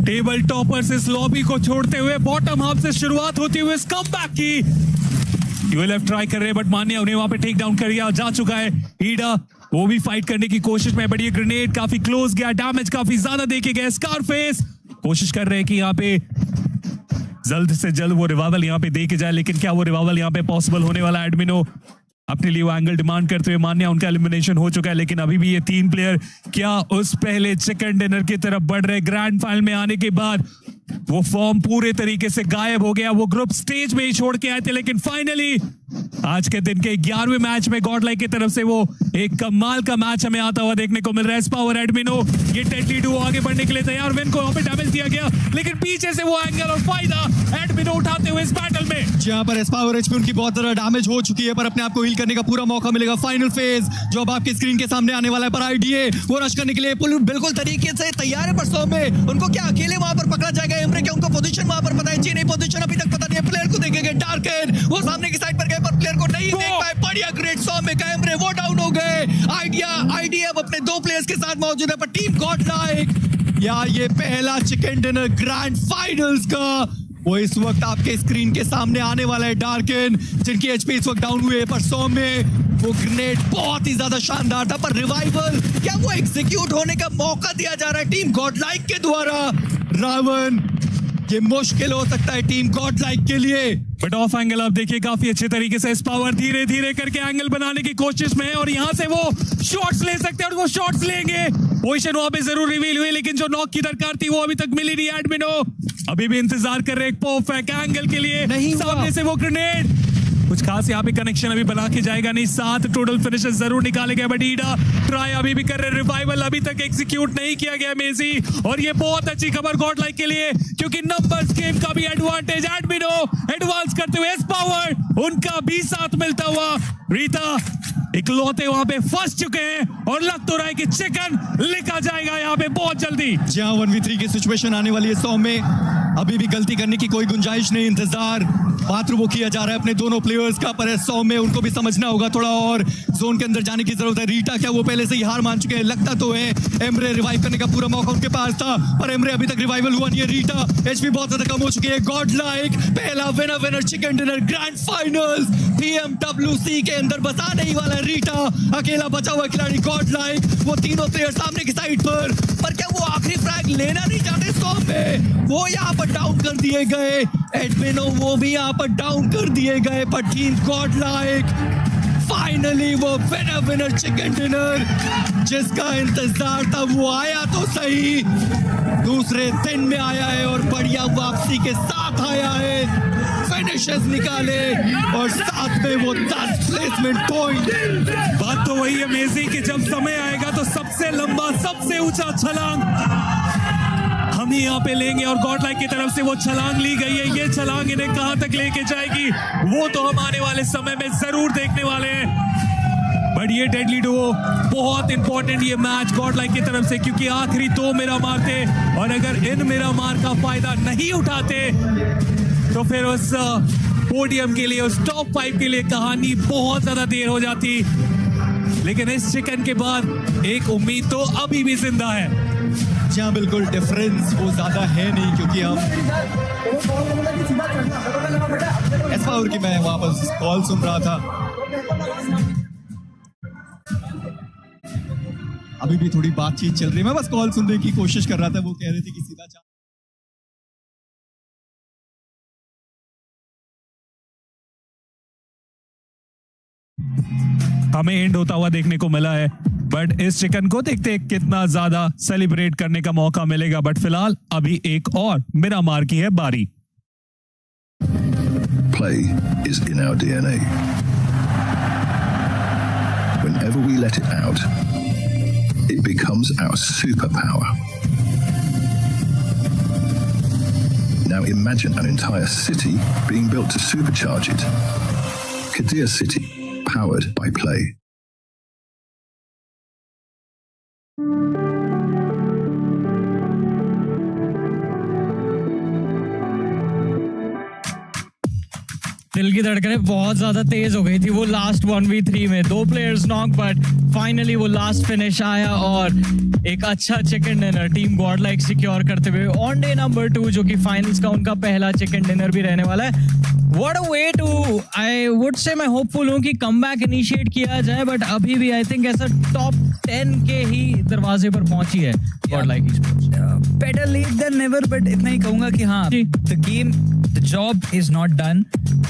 टेबल टॉपर्स इस लॉबी को छोड़ते हुए बॉटम हाफ से शुरुआत होती हुई इस कमबैक की यूएलएफ ट्राई कर रहे हैं, बट मान्य उन्हें वहां पे टेक डाउन कर दिया जा चुका है। ईडा वो भी फाइट करने की कोशिश में, बट ये ग्रेनेड काफी क्लोज गया, डैमेज काफी ज्यादा देके गए। स्कारफेस कोशिश कर रहे हैं कि यहाँ पे जल्द से जल्द वो रिवाइवल यहाँ पे दे के जाए, लेकिन क्या वो रिवाइवल यहाँ पे पॉसिबल होने वाला? एडमिनो अपने लिए वो एंगल डिमांड करते हुए, मान्य उनका एलिमिनेशन हो चुका है, लेकिन अभी भी ये 3 प्लेयर क्या उस पहले चिकन डिनर की तरफ बढ़ रहे? ग्रैंड फाइनल में आने के बाद वो फॉर्म पूरे तरीके से गायब हो गया। वो ग्रुप स्टेज में ही छोड़ के आए थे, लेकिन फाइनली आज के दिन के 11वें मैच में गॉडलाइक की तरफ से वो एक कमाल का मैच हमें आता हुआ देखने को मिल रहा है। स्पावर एडमिनो ये डेडली डुओ आगे बढ़ने के लिए तैयार। विन को यहाँ पे डैमेज दिया गया, लेकिन पीछे से वो एंगल और फायदा एडमिनो उठाते हुए इस बैटल में। जहां पर स्पावर एचपी उनकी बहुत ज्यादा डैमेज हो चुकी है, पर अपने आप को हील करने का पूरा मौका मिलेगा। फाइनल फेज जो अब आपकी स्क्रीन के सामने आने वाला है, पर आईडीए वो रश करने के लिए बिल्कुल तरीके से तैयार है। पर 100 में उनको क्या अकेले वहां पर पकड़ा जाएगा? एमरे क्या उनको पोजीशन वहां पर पता है? जी नहीं, पोजीशन अभी तक पता नहीं है। प्लेयर को देखेंगे डार्कन, वो सामने की साइड पर गए पर प्लेयर को नहीं देख पाए। बढ़िया ग्रेट 100 में का एमरे वो डाउन हो गए। आइडिया अब अपने 2 प्लेयर्स के साथ मौजूद है, पर टीम गॉडलाइक या ये पहला चिकन डिनर ग्रैंड फाइनल्स का वो इस वक्त आपके स्क्रीन के सामने आने वाला है। डार्कन जिनकी एचपी इस वक्त डाउन हुए, पर 100 में वो ग्रेनेड बहुत ही ज्यादा शानदार था। पर रिवाइवल क्या वो एग्जीक्यूट होने का मौका दिया जा रहा है टीम गॉडलाइक के द्वारा? रावण ये मुश्किल हो सकता है टीम गॉडलाइक के लिए। बट ऑफ एंगल आप देखिए काफी अच्छे तरीके से स्पावर धीरे धीरे करके एंगल बनाने की कोशिश में है, और यहां से वो शॉट्स ले सकते हैं और वो शॉट्स लेंगे। पोजीशन वहां पे जरूर रिवील हुई, लेकिन जो नॉक की दरकार थी वो अभी तक मिली नहीं। एडमिनो अभी भी इंतजार कर रहे एक परफेक्ट एंगल के लिए। नहीं सामने से वो ग्रेनेड कुछ खास यहाँ पे कनेक्शन अभी बना के जाएगा नहीं। 7 टोटल फिनिशेस जरूर निकाले गए, बट ईडा ट्राई अभी भी कर रहे। रिवाइवल अभी तक एग्जीक्यूट नहीं किया गया मेजी, और ये बहुत अच्छी खबर गॉडलाइक के लिए, क्योंकि नंबर्स गेम का भी एडवांटेज एडमिनो एडवांस करते हुए पावर उनका भी साथ मिलता हुआ। रीता इकलौते वहां पे फंस चुके हैं, और लग तो रहा है कि चिकन लिखा जाएगा यहाँ पे बहुत जल्दी। जहां 1v3 की सिचुएशन आने वाली है 100 में, अभी भी गलती करने की कोई गुंजाइश नहीं। इंतजार मात्र वो किया जा रहा है अपने दोनों प्लेयर्स का, पर 100 में उनको भी समझना होगा थोड़ा और जोन के अंदर जाने की जरूरत है। रीटा क्या वो पहले से ही हार मान चुके हैं? लगता तो है। एमरे रिवाइव करने का पूरा मौका उनके पास था, पर एमरे अभी तक रिवाइवल हुआ नहीं है। रीटा एचपी बहुत ज्यादा कम हो चुकी है। गॉडलाइक पहला winner chicken dinner grand finals PMWC के अंदर बसा नहीं वाला है। रीटा अकेला बचा हुआ खिलाड़ी गॉडलाइक, वो तीनों प्लेयर सामने की साइड पर क्या वो आखिरी फ्रैग लेना नहीं चाहते? 100 में वो यहाँ पर डाउन कर दिए गए। एडमिनो वो भी यहाँ पर डाउन कर दिए गए, पर टीम गॉडलाइक फाइनली वो विनर चिकन डिनर जिसका इंतजार था वो आया तो सही, दूसरे दिन में आया है और बढ़िया वापसी के साथ आया है। फिनिशेस निकाले और साथ में वो 10 प्लेसमेंट पॉइंट। बात तो वही है मेजी कि जब समय आएगा तो सबसे लंबा सबसे ऊंचा छलांग हम ही यहाँ पे लेंगे, और गॉडलाइक की तरफ से वो छलांग ली गई है। ये छलांग इन्हें कहां तक लेके जाएगी वो तो हम आने वाले समय में जरूर देखने वाले हैं। बट ये डेडली डुओ बहुत इंपॉर्टेंट ये मैच गॉडलाइक की तरफ से, क्योंकि आखिरी 2 मेरा मार थे, और अगर इन मेरा मार का फायदा नहीं उठाते तो फिर उस पोडियम के लिए, उस टॉप 5 के लिए कहानी बहुत ज्यादा देर हो जाती। लेकिन इस चिकन के बाद एक उम्मीद तो अभी भी जिंदा है। जहां बिल्कुल डिफरेंस वो ज्यादा है नहीं, क्योंकि हम एस्पावर की मैं वापस कॉल सुन रहा था, अभी भी थोड़ी बातचीत चल रही है। मैं बस कॉल सुनने की कोशिश कर रहा था, वो कह रहे थे कि सीधा हमें एंड होता हुआ देखने को मिला है, बट इस चिकन को देखते कितना ज्यादा सेलिब्रेट करने का मौका मिलेगा। बट फिलहाल अभी एक और मेरा मार की है बारी। Play is in our DNA. Whenever we let it out, it becomes our superpower. Now imagine an entire city being built to supercharge it. Kadir City, powered by Play. दिल की धड़कनें बहुत ज्यादा तेज हो गई थी वो लास्ट 1v3 में। 2 players knock, but finally वो लास्ट फिनिश आया और एक अच्छा chicken dinner team Godlike secure करते हुए ऑन डे नंबर 2, जो कि फाइनल्स का उनका पहला चिकन डिनर भी रहने वाला है। What a way to, I would say मैं होपफुल हूँ कि कमबैक इनिशिएट किया जाए, बट अभी भी आई थिंक ऐसा टॉप 10 के ही दरवाजे पर पहुंची है Godlike better late than never, but इतना ही कहूंगा कि हाँ, the game, the job is not done.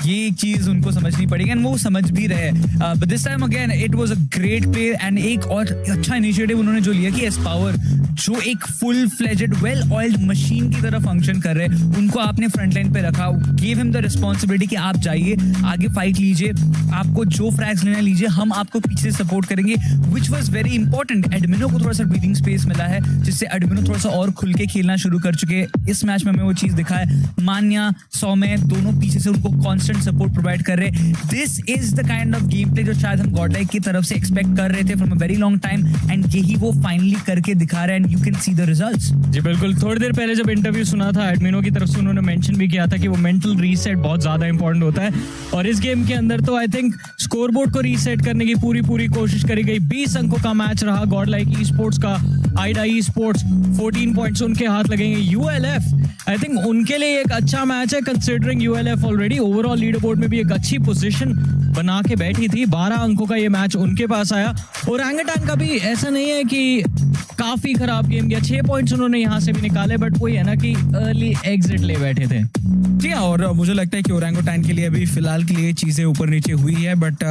ये एक चीज उनको समझनी पड़ेगी एंड वो समझ भी रहे। But this time again it was a great play and एक और अच्छा इनिशिएटिव उन्होंने जो लिया कि एस्पावर जो एक full fledged well oiled machine की तरह फंक्शन कर रहे हैं, उनको आपने फ्रंट लाइन पे रखा, गिव हिम द रिस्पॉन्सिबिलिटी कि आप जाइए आगे फाइट लीजिए, आपको जो फ्रैग्स लेना लीजिए, हम आपको पीछे सपोर्ट करेंगे, विच वाज वेरी इंपॉर्टेंट। एडमिनो को थोड़ा सा ब्रीदिंग स्पेस मिला है जिससे एडमिनो थोड़ा सा और खुल के खेलना शुरू कर चुके हैं। इस मैच में हमें वो चीज दिखा है, मान्या सौम्य दोनों पीछे से उनको कांस्टेंट सपोर्ट प्रोवाइड कर रहे हैं। This is the kind of game play जो शायद हम गॉडलाइक की तरफ से एक्सपेक्ट कर रहे थे from a very long time and यही वो फाइनली करके दिखा रहे हैं and you can see the results. जी बिल्कुल, थोड़ी देर पहले जब इंटरव्यू सुना था एडमिनो की तरफ से उन्होंने मेंशन भी किया था कि वो मेंटल रीसेट बहुत ज्यादा इंपॉर्टेंट होता है और इस गेम के अंदर तो आई थिंक स्कोरबोर्ड को रीसेट करने की पूरी कोशिश करी गई। 20 अंकों का मैच रहा गॉडलाइक ई स्पोर्ट्स का, आइडा ई स्पोर्ट्स 14 पॉइंट्स उनके हाथ लगेंगे। यूएलएफ आई थिंक उनके लिए एक अच्छा मैच है considering ULF already overall leader board में भी एक अच्छी पोजीशन बना के बैठी थी। 12 अंकों का ये मैच उनके पास आया और ओरंगुटान का भी ऐसा नहीं है कि काफी खराब गेम गया, 6 पॉइंट्स उन्होंने यहाँ से भी निकाले बट वही है ना कि अर्ली एग्जिट ले बैठे थे। जी हाँ, और मुझे लगता है कि ओरंगुटान के लिए अभी फिलहाल के लिए चीजें ऊपर नीचे हुई है but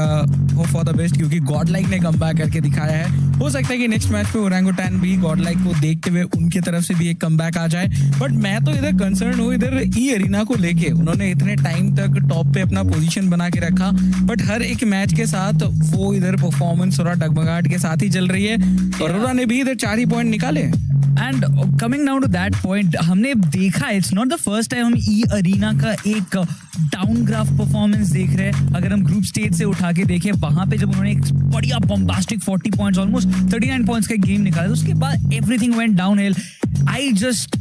hope for the best क्योंकि गॉडलाइक ने कमबैक करके दिखाया है। हो सकता है कि नेक्स्ट मैच में ओरंगुटान भी गॉडलाइक को देखते हुए उनकी तरफ से भी एक कमबैक आ जाए। बट मैं तो इधर कंसर्न हूँ इधर ई अरीना को लेके, उन्होंने इतने टाइम तक टॉप पे अपना पोजीशन बना के रखा बट हर एक मैच के साथ वो इधर परफॉर्मेंस थोड़ा डगमगाहट के साथ ही चल रही है। अरोरा ने भी इधर 4 ही पॉइंट निकाले। And coming down to that point, हमने देखा it's not the first time हम ई अरीना का एक डाउन ग्राफ परफॉर्मेंस देख रहे हैं। अगर हम ग्रुप स्टेज से उठा के देखें वहां पे जब उन्होंने एक बढ़िया बॉम्बास्टिक 40 पॉइंट्स ऑलमोस्ट 39 पॉइंट्स का गेम निकाला, उसके बाद everything went down hill. I just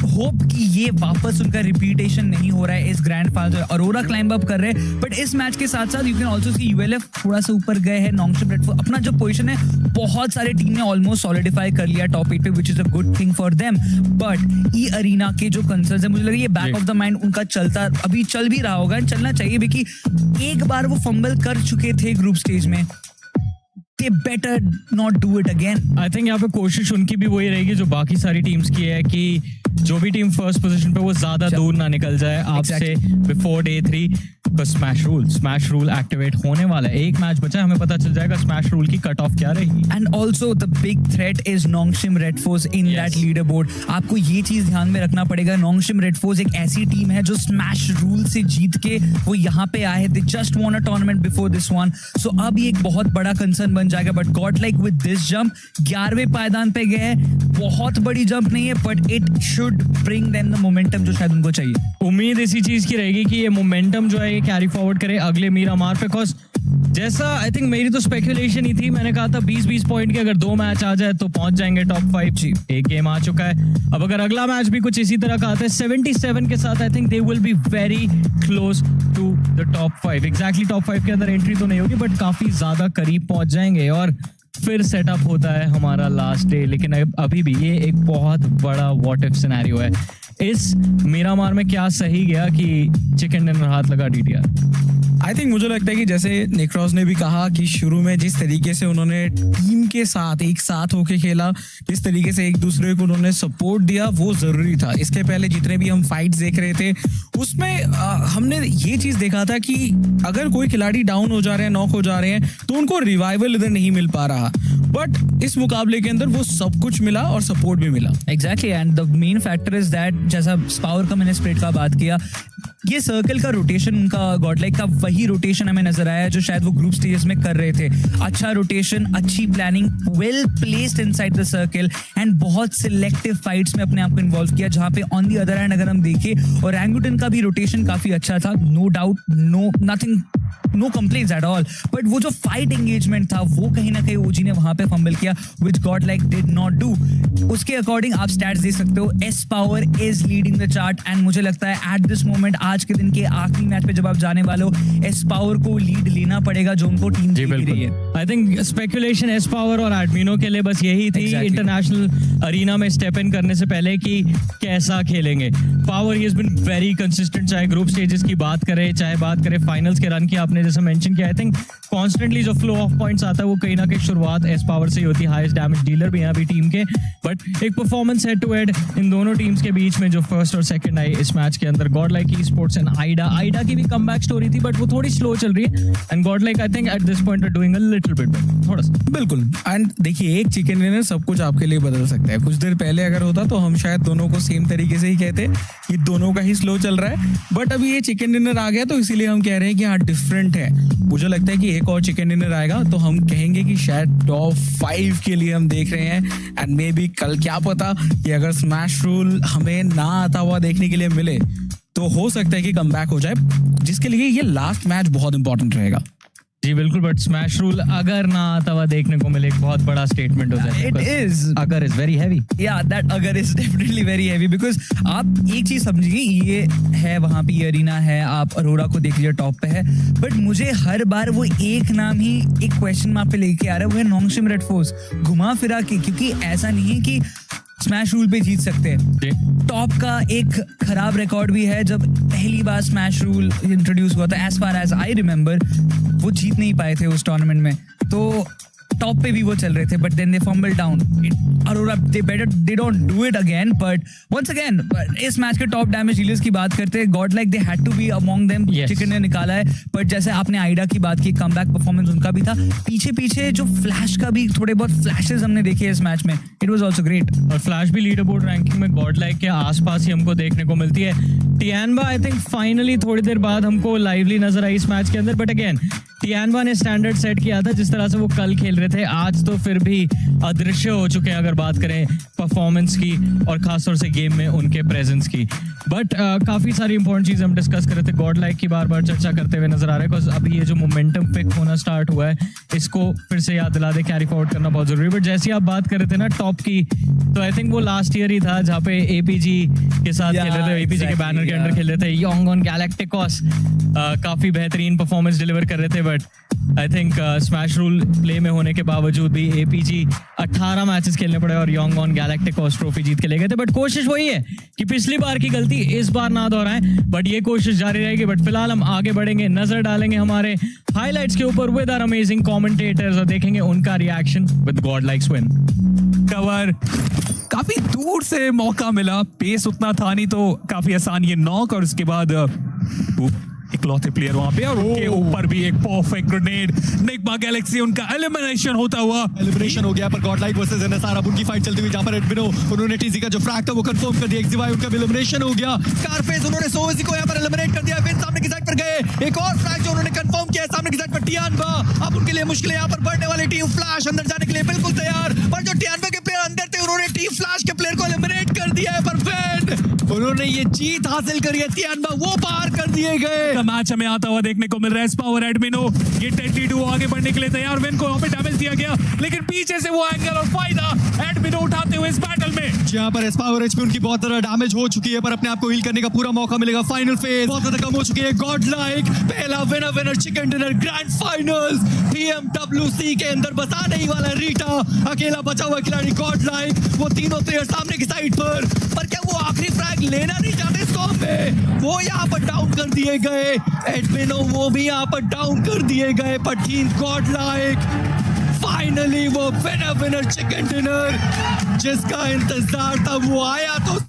hope कि ये वापस उनका रिपीटेशन नहीं हो रहा है इस grand final. Arora climb up कर रहे हैं बट इस मैच के साथ साथ यू कैन आल्सो सी यूएलएफ थोड़ा सा ऊपर गए हैं। नॉन्गशिप रेडफोर्ड अपना जो पोजीशन है बहुत सारे टीम ने ऑलमोस्ट सॉलिडिफाई कर लिया टॉप 8 पे which is a good thing for them. But E arena के जो कंसर्न्स है मुझे लग रहा है ये बैक ऑफ द माइंड उनका चलता अभी चल भी रहा होगा, चलना चाहिए भी कि एक बार वो फंबल कर चुके थे ग्रुप स्टेज में, they better not do it again. I think यहाँ पे कोशिश उनकी भी वही रहेगी जो बाकी सारी टीम्स की है कि जो भी टीम फर्स्ट पोजीशन पे वो ज्यादा दूर ना निकल जाए आपसे बिफोर डे 3। तो स्मैश रूल एक्टिवेट होने वाला है, एक मैच बचा है, हमें पता चल जाएगा स्मैश रूल की कट ऑफ क्या रहेगी। And also the big threat is Nongshim Red Force in that leader board. आपको ये चीज ध्यान में रखना पड़ेगा, नॉन्गशिम रेडफोर्स एक ऐसी टीम है जो स्मैश रूल से जीत के वो यहाँ पे आए, they just won a tournament before this one. So अब ये एक बहुत बड़ा कंसर्न बन जाएगा। But Godlike with this jump 11वें पायदान पे गए, बहुत बड़ी जंप नहीं है but it should bring them the momentum जो शायद उनको चाहिए। उम्मीद इसी चीज की रहेगी कि ये मोमेंटम जो है ये कैरी फॉरवर्ड करे अगले मीरामार पे। बिकॉज जैसा आई थिंक मेरी तो स्पेकुलेशन ही थी, मैंने कहा था 20-20 पॉइंट के अगर 2 मैच आ जाए तो पहुंच जाएंगे टॉप 5। जी एक गेम आ चुका है, अब अगर अगला मैच भी कुछ इसी तरह का आता है 77 के साथ, I think they will be very close to the top 5। Exactly top 5 के अंदर एंट्री तो नहीं होगी बट काफी ज्यादा करीब पहुंच जाएंगे और फिर सेटअप होता है हमारा लास्ट डे। लेकिन अभी भी ये एक बहुत बड़ा व्हाट इफ सिनेरियो है। इस मीरामार में क्या सही गया कि चिकन डिनर हाथ लगा डीटीआर? आई थिंक मुझे लगता है कि जैसे नेक्रॉस ने भी कहा कि शुरू में जिस तरीके से उन्होंने टीम के साथ एक साथ होके खेला, जिस तरीके से एक दूसरे को उन्होंने सपोर्ट दिया वो जरूरी था। इसके पहले जितने भी हम फाइट्स देख रहे थे उसमें हमने ये चीज देखा था कि अगर कोई खिलाड़ी डाउन हो जा रहे हैं, नॉक हो जा रहे हैं तो उनको रिवाइवल इधर नहीं मिल पा रहा। बट इस मुकाबले के अंदर वो सब कुछ मिला और सपोर्ट भी मिला। Exactly and the main factor is that जैसा स्पावर का मैंने स्प्लिट का बात किया, ये सर्कल का रोटेशन उनका गॉडलाइक का वही रोटेशन हमें नजर आया जो शायद वो ग्रुप स्टेजेस में कर रहे थे। अच्छा रोटेशन, अच्छी planning, well placed inside the circle and बहुत सिलेक्टिव फाइट्स में अपने आप को इन्वॉल्व किया। जहां पे ऑन दी अदर हैंड अगर हम देखें ओरंगुटान का भी रोटेशन काफी अच्छा था, no doubt, no complaints at all. But वो जो फाइट एंगेजमेंट था वो कहीं ना कहीं ओजी ने वहां पे फंबल किया which Godlike did not do. उसके अकॉर्डिंग आप स्टैट्स दे सकते हो, S power is leading the chart and मुझे लगता है एट दिस मोमेंट आज के दिन के आखिरी मैच पे जब आप जाने वाले हो एस पावर को लीड लेना पड़ेगा जो उनको टीम दे रही है। I think speculation S power और एडमिनो के लिए बस यही थी इंटरनेशनल अरीना में स्टेप इन करने से पहले कि कैसा खेलेंगे। पावर ही हैज बीन वेरी कंसिस्टेंट, चाहे ग्रुप स्टेजेस की बात करें चाहे बात करें फाइनल्स के रन की। आपने जैसे मेंशन किया, आई थिंक कॉन्स्टेंटली जो फ्लो ऑफ पॉइंट्स आता है वो कहीं ना कहीं शुरुआत एस पावर से ही होती है, हाईएस्ट डैमेज डीलर भी यहाँ भी टीम के, बट एक performance head to head in दोनों टीम्स के बीच में जो फर्स्ट और सेकंड आई इस मैच के अंदर, God like esports and Aida की भी कमबैक स्टोरी थी बट वो थोड़ी स्लो चल रही है, and God like I think at this point are doing a little bit better, थोड़ा सा। बिल्कुल, एंड देखिए एक चिकन डिनर सब कुछ आपके लिए बदल सकता है। कुछ देर पहले अगर होता तो हम शायद दोनों को सेम तरीके से ही कहते कि दोनों का ही स्लो चल रहा है, बट अभी ये चिकन डिनर आ गया तो इसीलिए हम कह रहे हैं कि हाँ डिफरेंट है। मुझे लगता है कि एक और चिकन डिनर आएगा तो हम कहेंगे कि शायद टॉप 5 के लिए हम देख रहे हैं, एंड मे बी कल क्या पता कि अगर स्मैश रूल हमें ना आता हुआ देखने के लिए मिले तो हो सकता है कि कमबैक हो जाए, जिसके लिए ये लास्ट मैच बहुत इंपॉर्टेंट रहेगा। जी बिल्कुल, बट स्मैश रूल अगर ना आता हुआ देखने को मिले एक बहुत बड़ा स्टेटमेंट हो जाए। It is. अगर is very heavy. Yeah, that अगर is definitely very heavy because आप एक चीज समझिए, ये है वहाँ पे अरीना है, आप अरोरा को देख लीजिए टॉप पे है, बट मुझे हर बार वो एक नाम ही एक क्वेश्चन मार्क पे लेके आ रहा है, वो है नोंगशिम रेड फोर्स, घुमा फिरा के, क्योंकि ऐसा नहीं है कि स्मैश रूल पे जीत सकते हैं। टॉप का एक खराब रिकॉर्ड भी है, जब पहली बार स्मैश रूल इंट्रोड्यूस हुआ था, as far as I remember वो जीत नहीं पाए थे उस टूर्नामेंट में, तो टॉप पे भी वो चल रहे थे, but then they fumble down. Aurora they don't do it again, but once again इस मैच के टॉप डैमेज डीलर्स की बात करते हैं, god like they had to be among them, chicken ने निकाला है, बट जैसे आपने आइडा की बात की, कमबैक परफॉर्मेंस उनका भी था, पीछे जो फ्लैश का भी थोड़े बहुत फ्लैशेस हमने देखे इस मैच में, इट वाज आल्सो ग्रेट। और फ्लैश भी लीडर बोर्ड रैंकिंग में गॉड लाइक के आसपास ही हमको देखने को मिलती है। टियानबा आई थिंक फाइनली थोड़ी देर बाद हमको लाइवली नजर आई इस मैच के अंदर, बट अगेन टियानबा ने स्टैंडर्ड सेट किया था जिस तरह से वो कल खेल रहे थे, आज तो फिर भी अदृश्य हो चुके हैं अगर बात करें परफॉर्मेंस की और खासतौर से गेम में उनके प्रेजेंस की। बट काफी सारी इंपॉर्टेंट चीज हम डिस्कस कर रहे थे, गॉड लाइक की बार बार चर्चा करते हुए नजर आ रहा है, बिकॉज अभी ये जो मोमेंटम पिक होना स्टार्ट हुआ है इसको फिर से याद दिला दे, कैरी फॉरवर्ड करना बहुत जरूरी है। बट जैसे आप बात कर रहे थे ना टॉप की, तो आई थिंक वो लास्ट ईयर ही था जहाँ पे एपीजी के साथ खेल रहे थे, एपीजी के बैनर के अंडर खेल रहे थे, योंग ऑन गैलेक्टिकॉस काफी बेहतरीन परफॉर्मेंस डिलीवर कर रहे थे, but I think smash rule play में होने के बावजूद भी एपीजी 18 मैचेस खेलने पड़े और योंग ऑन गैलेक्टिकॉस ट्रॉफी जीत के ले गए थे। बट कोशिश वही है कि पिछली बार की गलती इस बार ना दोहराएं, बट ये कोशिश जारी रहेगी। बट फिलहाल हम आगे बढ़ेंगे, नजर डालेंगे हमारे हाइलाइट्स के ऊपर विद आवर अमेजिंग कमेंटेटर्स और देखेंगे उनका reaction with God likes win. Cover काफी दूर से मौका मिला, पेस उतना था नहीं तो काफी आसान ये नॉक, और उसके बाद इकलौते प्लेयर वहां पे, और उनके ऊपर भी एक परफेक्ट ग्रेनेड। निग्मा गैलेक्सी उनका एलिमिनेशन होता हुआ, एलिमिनेशन हो गया पर गॉड लाइक वर्सेस एनएसआर, अब उनकी फाइट चलती हुई जहां पर एडमिनो उन्होंने टीजी का जो फ्रैग था वो कंफर्म कर दिया, एक्सवाई उनका एलिमिनेशन हो गया, स्कारफेस उन्होंने सोवेसी को यहां पर एलिमिनेट कर दिया, फिर सामने की साइड पर गए, एक और फ्रैग जो उन्होंने कंफर्म किया सामने की साइड पर टियानबा, अब उनके लिए मुश्किल है यहां पर बढ़ने वाली टीम फ्लैश अंदर जाने के लिए बिल्कुल तैयार, पर जो टियानबा के प्लेयर अंदर थे उन्होंने टीम फ्लैश के प्लेयर को एलिमिनेट कर दिया है, पर फिर उन्होंने ये जीत हासिल करी है, टियानबा वो पार कर दिए गए। मैच हमें आता हुआ देखने को मिल रहा है, पावर एडमिनो ये 10-2 आगे बढ़ने के लिए तैयार, विन को वहां पे डैमेज दिया गया, लेकिन पीछे से वो एंगल और फायदा एडमिनो उठाते हुए इस बैटल में, जहां पर एस्पावर एचपी उनकी बहुत ज्यादा डैमेज हो चुकी है, पर अपने आप को हील करने का पूरा मौका मिलेगा। फाइनल फेज बहुत ज्यादा कम हो चुकी है, गॉड लाइक पहला winner chicken dinner grand finals PMWC के अंदर बसा नहीं वाला रीटा, अकेला बचा हुआ खिलाड़ी गॉड लाइक, वो तीनों प्लेयर सामने की साइड पर क्या वो आखिरी फ्रैग लेना नहीं चाहते स्कॉम में, वो यहाँ पर डाउन कर दिए गए, एडमिनो वो भी यहाँ पर डाउन कर दिए गए, पर टीम गॉड लाइक फाइनली वो विनर चिकन डिनर जिसका इंतजार था वो आया। तो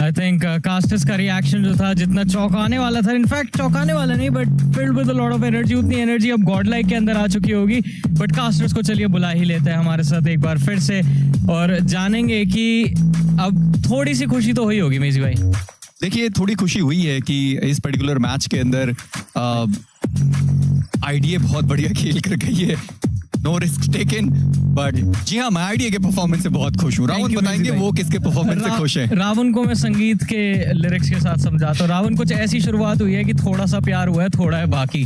आई थिंक कास्टर्स का रिएक्शन जो था जितना चौंकाने वाला था, इनफैक्ट चौंकाने वाला नहीं but filled with a lot of energy, उतनी एनर्जी अब गॉड लाइक के अंदर आ चुकी होगी। बट कास्टर्स को चलिए बुला ही लेते हैं हमारे साथ एक बार फिर से और जानेंगे कि अब थोड़ी सी खुशी तो हुई होगी मेजी भाई। देखिए थोड़ी खुशी हुई है कि इस पर्टिकुलर मैच के अंदर आईडीए बहुत बढ़िया खेल कर गई है, नो रिस्क टेकन, बट जी हाँ मैं आईडीए के परफॉर्मेंस से बहुत खुश हूँ। रावण बताएंगे वो किसके परफॉर्मेंस से खुश है। रावण को मैं संगीत के लिरिक्स के साथ समझाता हूँ। रावण कुछ ऐसी शुरुआत हुई है कि थोड़ा सा प्यार हुआ है, थोड़ा है बाकी,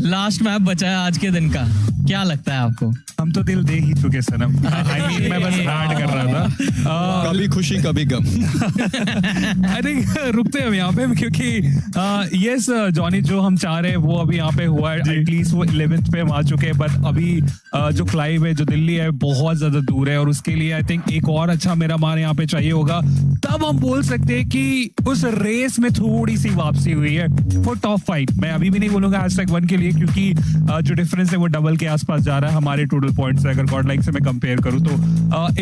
लास्ट मैच बचा है आज के दिन का, क्या लगता है आपको? हम तो दिल दे ही चुके सनम। आई मीन मैं बस ऐड कर रहा था। कभी खुशी कभी गम। आई थिंक रुकते हैं हम यहाँ पे, क्योंकि यस जॉनी जो हम चाह रहे हैं वो अभी यहाँ पे हुआ है। एटलीस्ट वो 11th पे हम आ चुके हैं, बट अभी जो क्लाइव है, जो दिल्ली है, बहुत ज्यादा दूर है और उसके लिए आई थिंक एक और अच्छा मेरा मान यहाँ पे चाहिए होगा। तब हम बोल सकते हैं कि उस रेस में थोड़ी सी वापसी हुई है फॉर टॉप 5। मैं अभी भी नहीं बोलूंगा #1 के लिए, क्योंकि जो डिफरेंस है वो डबल के आसपास जा रहा है हमारे टोटल पॉइंट्स से, अगर गॉड लाइक से मैं कंपेयर करूं तो।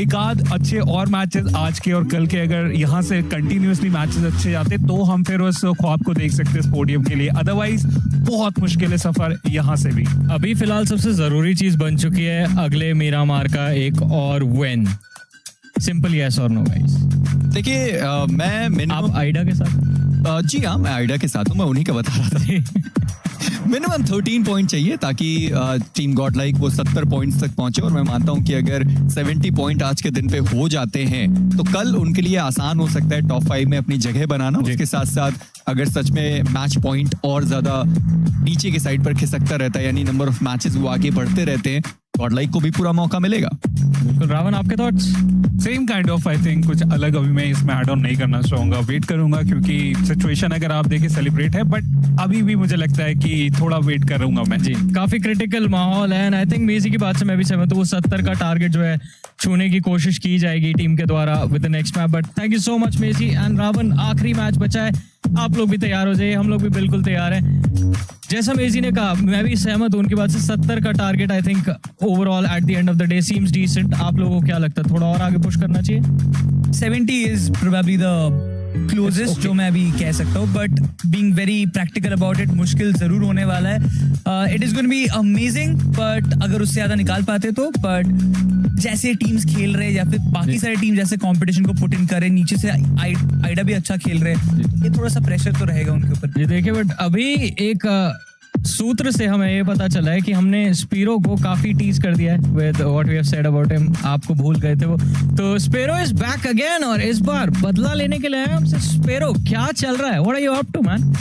एक आध अच्छे और मैचेस आज के और कल के अगर यहाँ से कंटिन्यूअसली मैचेस अच्छे जाते तो हम फिर उस ख्वाब को देख सकते हैं पोडियम के लिए। अदरवाइज बहुत मुश्किल है सफर यहाँ से भी। अभी फिलहाल सबसे जरूरी चीज बन चुकी है अगले मीरामार का एक और विन। सिंपल यस और नो गाइस। देखिए आप आइडा के साथ? जी हाँ, मैं आइडा के साथ हूँ, मैं उन्हीं का बता रहा था। मिनिमम 13 पॉइंट चाहिए ताकि टीम गॉड लाइक वो 70 पॉइंट्स तक पहुंचे, और मैं मानता हूं कि अगर 70 पॉइंट आज के दिन पे हो जाते हैं तो कल उनके लिए आसान हो सकता है टॉप 5 में अपनी जगह बनाना। उसके साथ साथ अगर सच में मैच पॉइंट और ज्यादा नीचे के साइड पर खिसकता रहता है, यानी नंबर ऑफ मैचेस वो आगे बढ़ते रहते हैं, गॉड लाइक को भी पूरा मौका मिलेगा। बिल्कुल। रावण, आपके thoughts? Same kind of I think कुछ अलग अभी मैं इसमें ऐड ऑन नहीं करना चाहूंगा, वेट करूंगा, क्योंकि सिचुएशन अगर आप देखें सेलिब्रेट है, बट अभी भी मुझे लगता है कि थोड़ा वेट करूंगा मैं। जी, काफी क्रिटिकल माहौल है एंड आई थिंक मेसी की बात से मैं भी सहमत हूं। वो 70 का टारगेट जो है छूने की कोशिश की जाएगी टीम के द्वारा with the next match. But thank you so much Messi and Ravan. आखिरी मैच बचा है, आप लोग भी तैयार हो जाइए, हम लोग भी बिल्कुल तैयार हैं। जैसा मेसी ने कहा, मैं भी सहमत हूं उनकी बात से। 70 का target I think overall at the end of the day seems decent. आप लोगों को क्या लगता है, थोड़ा और आगे पुश करना चाहिए? 70 is probably the closest जो मैं अभी कह सकता हूँ, but being very practical about it, मुश्किल जरूर होने वाला है। It is going to be amazing, but अगर उससे ज्यादा निकाल पाते तो, but जैसे टीम्स खेल रहे या फिर बाकी सारे टीम जैसे कंपटीशन को पुट इन कर रहे, नीचे से आइडा भी अच्छा खेल रहे, ये थोड़ा सा प्रेशर तो रहेगा उनके ऊपर। ये देखिए, बट अभी एक सूत्र से हमें ये पता चला है कि हमने स्पीरो को काफी टीज कर दिया है with what we have said about him. आपको भूल गए थे वो, तो स्पीरो इज बैक अगेन और इस बार बदला लेने के लिए आया हमसे। स्पीरो, क्या चल रहा है? What are you up to man?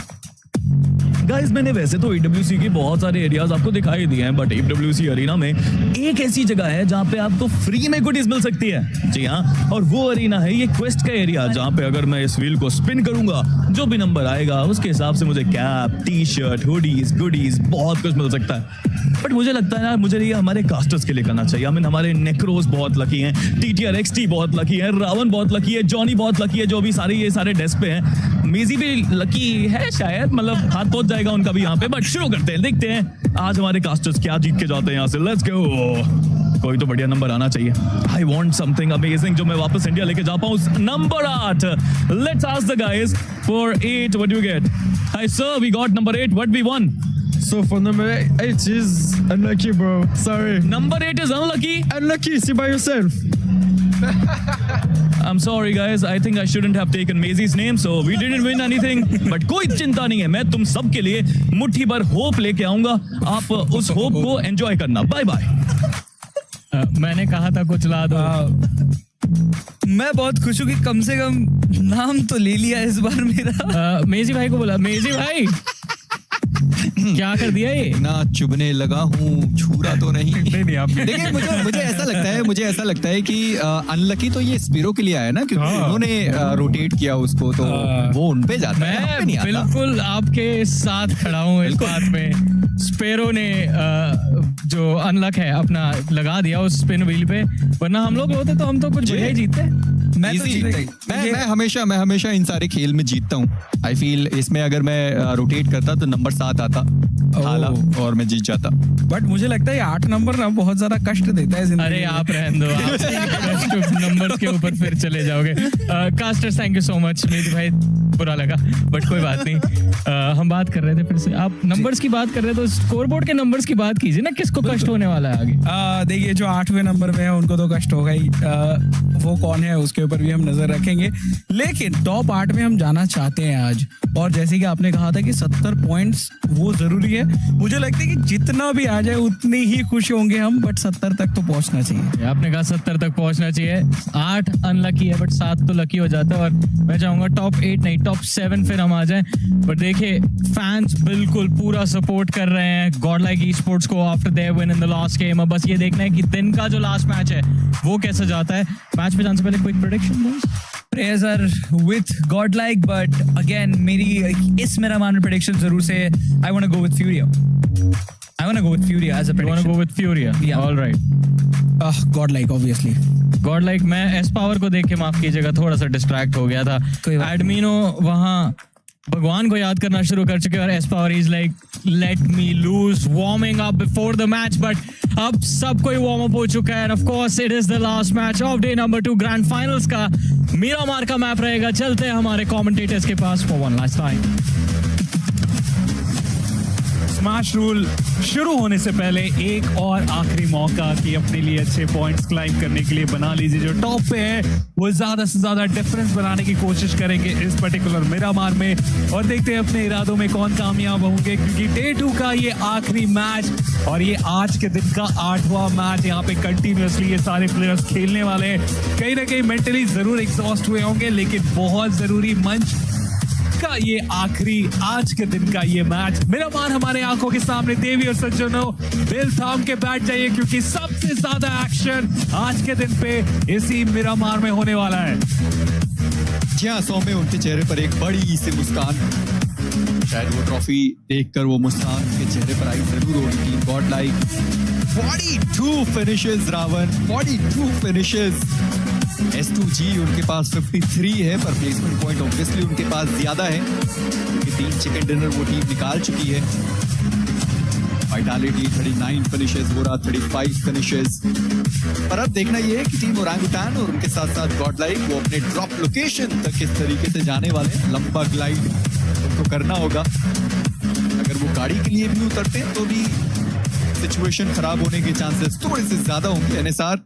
Guys, मैंने वैसे तो EWC के बहुत सारे एरियाज आपको दिखाई दिए हैं, बट EWC अरीना में एक ऐसी जगह है जहां पे आपको फ्री में गुडीज मिल सकती है। जी हाँ, और वो अरीना है ये क्वेस्ट का एरिया, जहां पे अगर मैं इस व्हील को स्पिन करूंगा, जो भी नंबर आएगा उसके हिसाब से मुझे कैप, टी-शर्ट, हुडीज, गुडीज बहुत कुछ मिल सकता है। बट मुझे लगता है यार, मुझे ये हमारे कास्टर्स के लिए करना चाहिए। I mean, हमारे नेक्रोस बहुत लकी हैं, TTR XT बहुत लकी है, रावण बहुत लकी है, जॉनी बहुत लकी है, जो भी ये सारे डेस्क पे हैं। मेजी भी लकी है शायद, मतलब हाथ पहुंच जाएगा उनका भी यहाँ पे। बट शुरू करते हैं, देखते हैं आज हमारे कास्टर्स क्या जीत के जाते हैं यहाँ से। Let's go. कोई तो बढ़िया नंबर आना चाहिए। आई वांट समथिंग अमेजिंग जो मैं वापस इंडिया लेके जा पाऊं। Number 8। Let's ask the guys for 8 what do you get? Hi sir, we got number 8. What we won? So for number 8 is unlucky, bro. Sorry. Number 8 is unlucky? Unlucky, see by yourself. I'm sorry guys, I think I shouldn't have taken Maisie's name, so we didn't win anything. But कोई चिंता नहीं है, मैं तुम सब के लिए मुट्ठी भर होप लेके आऊंगा। आप उस होप को एंजॉय करना। Bye bye. मैंने कहा था कुछ ला दो। मैं बहुत खुश हूँ कि कम से कम नाम तो ले लिया इस बार मेरा। मेजी भाई को बोला, मेजी भाई क्या कर दिया ये? ना चुभने लगा हूँ, छूरा तो नहीं। देखिए, मुझे ऐसा लगता है कि अनलकी तो ये स्पीरो के लिए आया ना, क्योंकि उन्होंने रोटेट किया उसको, तो वो उन पे जाता है। मैं बिल्कुल आपके साथ खड़ा हूँ इस बात में। स्पीरो ने जो अनलक है अपना लगा दिया उस स्पिन व्हील पे, वरना हम लोग होते तो हम तो कुछ बढ़िया ही जीतते। मैं हमेशा इन सारे खेल में जीतता हूँ। आई फील इसमें अगर मैं रोटेट करता तो नंबर 7 आता और मैं जीत जाता। बट मुझे लगता है 8 नंबर ना बहुत ज्यादा कष्ट देता है जिंदगी। अरे आप रहने दो, आप नंबर्स के ऊपर फिर चले जाओगे। Casters, thank you so much. मेरी भाई बुरा लगा, बट कोई बात नहीं। हम बात कर रहे थे फिर से, आप नंबर्स की बात कर रहे थे, तो स्कोरबोर्ड के नंबर्स की बात कीजिए ना, किसको कष्ट होने वाला है आगे? देखिए, जो 8वें नंबर पे है उनको तो कष्ट होगा ही। वो कौन है उसके ऊपर भी हम नजर रखेंगे, लेकिन टॉप 8 में हम जाना चाहते हैं आज। और जैसे कि आपने कहा था कि 70 पॉइंट्स वो जरूरी है, मुझे लगता है कि जितना भी आ जाए उतनी ही खुश होंगे हम, बट 70 तक तो पहुंचना चाहिए। आपने कहा 70 तक पहुंचना चाहिए। 8 अनलकी है, बट 7 तो लकी हो जाता है। और मैं चाहूंगा टॉप 8 नहीं, टॉप टॉप 7 फिर हम आ जाएं। पर देखिए फैंस बिल्कुल पूरा सपोर्ट कर रहे हैं गॉड लाइक ई स्पोर्ट्स को after their win in the last game. अब बस ये देखना है कि दिन का जो लास्ट मैच है वो कैसा जाता है। मैच पे जाने से पहले quick prediction boys. Prayers are with godlike, but again मेरी मान में prediction जरूर से I want to go with Furia. I want to go with Furia as a prediction. You want to go with Furia? Yeah. All right. Godlike obviously. Godlike मैं S power को देख के माफ कीजिएगा थोड़ा सा डिस्ट्रैक्ट हो गया था। एडमिनो वहाँ भगवान को याद करना शुरू कर चुके हैं और S power is like let me lose warming up before the match. But अब सब कोई वार्म अप हो चुका है and of course it is the last match of day number 2 grand finals का। मीरामार का मैप रहेगा। चलते हैं हमारे कमेंटेटर्स के पास for one last time. Smash rule शुरू होने से पहले एक और आखिरी मौका कि अपने लिए अच्छे पॉइंट्स क्लाइम करने के लिए बना लीजिए। जो टॉप पे है वो ज्यादा से ज्यादा डिफरेंस बनाने की कोशिश करेंगे इस पर्टिकुलर मिरामार में और देखते हैं अपने इरादों में कौन कामयाब होंगे क्योंकि डे 2 का ये आखिरी मैच और ये आज के दिन का 8वां मैच। यहाँ पे कंटिन्यूअसली ये सारे प्लेयर्स खेलने वाले हैं। कहीं ना कहीं मेंटली जरूर एग्जॉस्ट हुए होंगे लेकिन बहुत जरूरी मंच का ये आखिरी आज के दिन का ये मैच। मिरामार हमारे आंखों के सामने। देवी और सज्जनों दिल थाम के बैठ जाइए क्योंकि सबसे ज्यादा एक्शन आज के दिन पे इसी मिरामार में होने वाला है। क्या सौम्य उनके चेहरे पर एक बड़ी सी मुस्कान, शायद वो ट्रॉफी देखकर वो मुस्कान उनके चेहरे पर आई जरूर होगी। Team god like 42 finishes Ravan, 42 finishes. S2G उनके पास 53 है पर प्लेसमेंट पॉइंट ऑब्वियसली उनके पास ज्यादा है क्योंकि 3 चिकन डिनर वो टीम निकाल चुकी है। वाइटालिटी 39 फिनिशेस, वो रहा 35 फिनिशेस। पर अब देखना ये है कि टीम ओरांगुटान और उनके साथ साथ गॉड लाइक वो अपने ड्रॉप लोकेशन तक किस तरीके से जाने वाले हैं। लंबा ग्लाइड उनको करना होगा। अगर वो गाड़ी के लिए भी उतरते हैं तो भी सिचुएशन खराब होने के चांसेस थोड़े से ज्यादा होंगे। एनएसआर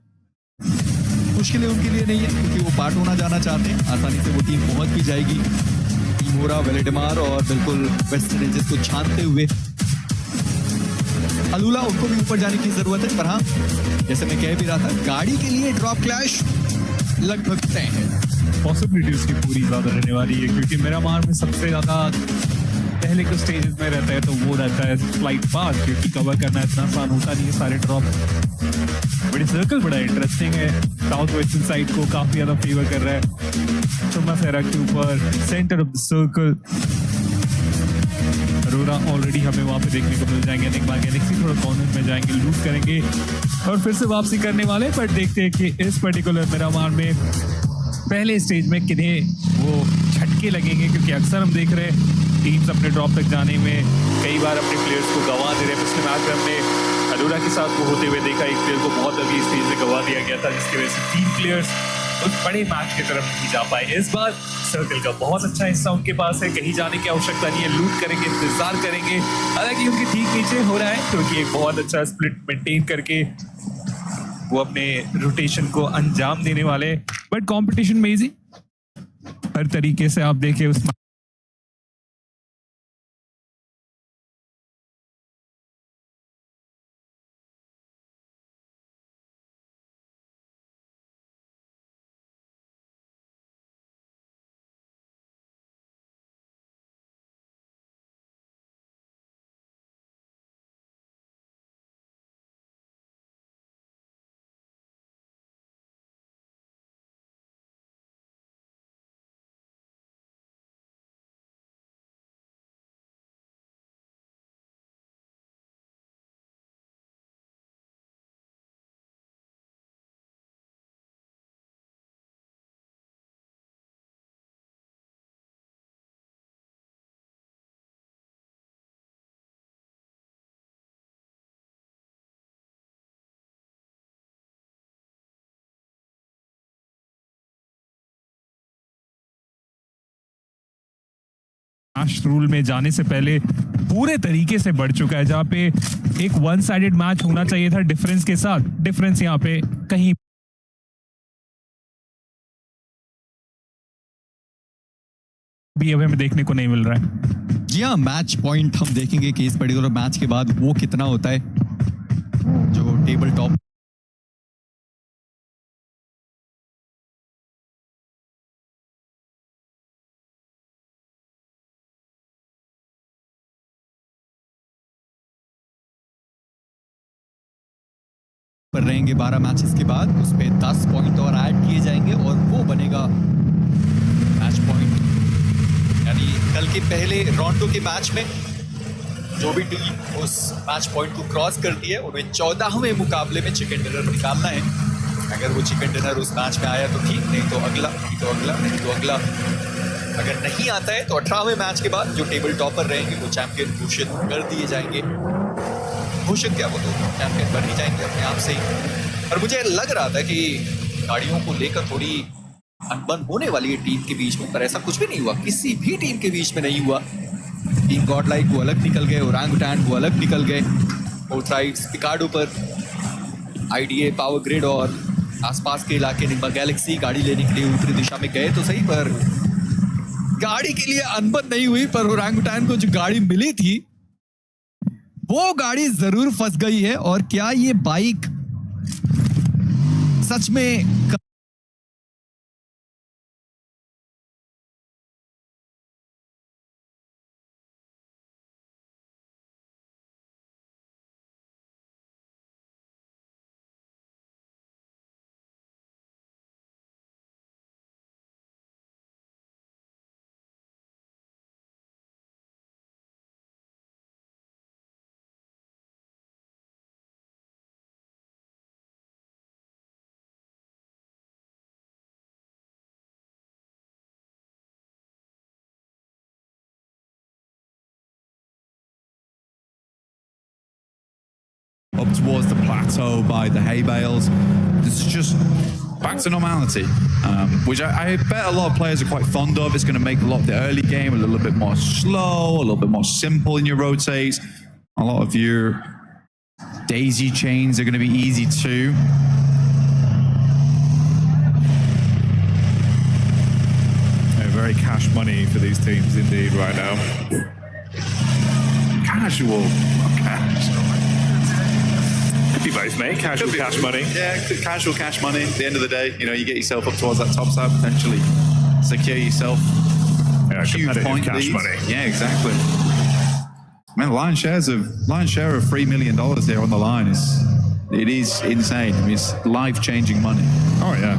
मुश्किलें उनके लिए नहीं है क्योंकि वो पार्ट होना जाना चाहते हैं। आसानी से वो टीम पहुंच भी जाएगी। टीमोरा, वेलेडिमार और बिल्कुल वेस्ट रेंजर्स को छानते हुए अलूला उनको भी ऊपर जाने की जरूरत है। पर हाँ जैसे मैं कह भी रहा था गाड़ी के लिए ड्रॉप क्लैश लगभग तय है। पॉसिबिलिटी उसकी पूरी ज्यादा रहने वाली है क्योंकि मिरामार में सबसे ज्यादा पहले के स्टेजेस में रहता है तो वो रहता है फ्लाइट पाथ क्योंकि कवर करना इतना आसान होता नहीं है सारे ड्रॉप। बड़ी सर्कल बड़ा इंटरेस्टिंग है। साउथ वेस्टर्न साइड को काफी ज्यादा फेवर कर रहा है। चुम्मा फेरा के ऊपर centre of the circle. Arora already हमें वहां पे देखने को मिल जाएंगे। गैलेक्सी थोड़ा कॉर्नर में जाएंगे, लूट करेंगे और फिर से वापसी करने वाले। पर देखते हैं कि इस पर्टिकुलर मिरामार में पहले स्टेज में किन्हें वो झटके लगेंगे क्योंकि अक्सर हम देख रहे हैं टीम्स अपने ड्रॉप तक जाने में कई बार अपने प्लेयर्स को गंवा दे रहे हैं। पिछले मैच में हमने अरोरा के साथ वो होते हुए देखा, एक प्लेयर को बहुत अभी स्टेज में गंवा दिया गया था जिसकी वजह से 3 प्लेयर्स उस बड़े मैच की तरफ नहीं जा पाए। इस बार सर्कल का बहुत अच्छा हिस्सा उनके पास है, कहीं जाने की आवश्यकता नहीं है। लूट करेंगे, इंतजार करेंगे। हालांकि उनके ठीक नीचे हो रहा है क्योंकि एक बहुत अच्छा स्प्लिट मेंटेन करके वो अपने रोटेशन को अंजाम देने वाले। बट कंपटीशन में इजी हर तरीके से आप देखें उस स्मैश रूल में जाने से पहले पूरे तरीके से बढ़ चुका है। जहां पे एक वन साइडेड मैच होना चाहिए था डिफरेंस के साथ, डिफरेंस यहाँ पे कहीं भी अब हमें देखने को नहीं मिल रहा है। जी हाँ, मैच पॉइंट हम देखेंगे कि इस पर्टिकुलर मैच के बाद वो कितना होता है जो टेबल टॉप पर रहेंगे 12 मैचेस के बाद, उस पे 10 पॉइंट और ऐड किए जाएंगे और वो बनेगा मैच पॉइंट। यानी कल के पहले राउंडों के मैच में जो भी टीम उस मैच पॉइंट को क्रॉस करती है उन्हें 14वें मुकाबले में चिकन डिनर निकालना है। अगर वो चिकन डिनर उस मैच में आया तो ठीक, नहीं तो अगला, नहीं तो अगला, नहीं तो अगला। अगर नहीं आता है तो 18वें मैच के बाद जो टेबल टॉपर रहेंगे वो चैंपियन घोषित कर दिए जाएंगे। घोषित क्या, वो तो चैंपियन बन ही जाएंगे अपने आप से ही। और मुझे लग रहा था कि गाड़ियों को लेकर थोड़ी अनबन होने वाली है टीम के बीच में, पर ऐसा कुछ भी नहीं हुआ, किसी भी टीम के बीच में नहीं हुआ। टीम गॉडलाइक वो अलग निकल गए, ओरंगुटैन वो अलग निकल गए, बोथ साइड्स पिकाडो पर आईडीए, पावर ग्रिड और आसपास के इलाके निम्बा गैलेक्सी गाड़ी लेने के लिए उत्तरी दिशा में गए तो सही, पर गाड़ी के लिए अनबन नहीं हुई। पर ओरंगुटैन को जो गाड़ी मिली थी वो गाड़ी जरूर फंस गई है। और क्या ये बाइक सच में up towards the plateau by the hay bales. It's just back to normality, which I bet a lot of players are quite fond of. It's going to make a lot of the early game a little bit more slow, a little bit more simple in your rotates. A lot of your daisy chains are going to be easy too. Very cash money for these teams indeed right now. Casual, not cash. Could be both, mate. Casual cash money. Yeah, casual cash money. At the end of the day, you know, you get yourself up towards that top side, potentially secure yourself. Yeah, huge point cash leads. money. Yeah, exactly. Man, lion's share of $3 million here on the line it is insane. I mean, it's life-changing money. Oh yeah.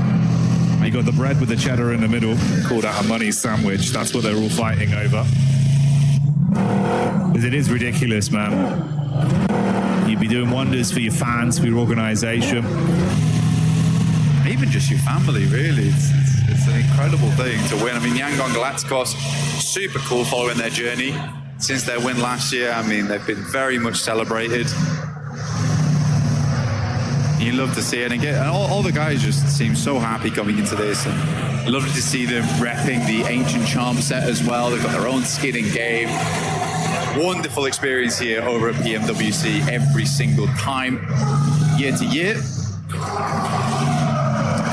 You got the bread with the cheddar in the middle, called out a money sandwich. That's what they're all fighting over. Because it is ridiculous, man. You'd be doing wonders for your fans, for your organization. Even just your family, really. It's an incredible thing to win. I mean, Yangon Galacticos, super cool following their journey. Since their win last year, I mean, they've been very much celebrated. You love to see it, and all the guys just seem so happy coming into this, and lovely to see them repping the Ancient Charm set as well. They've got their own skin in game. Wonderful experience here over at PMWC every single time, year to year.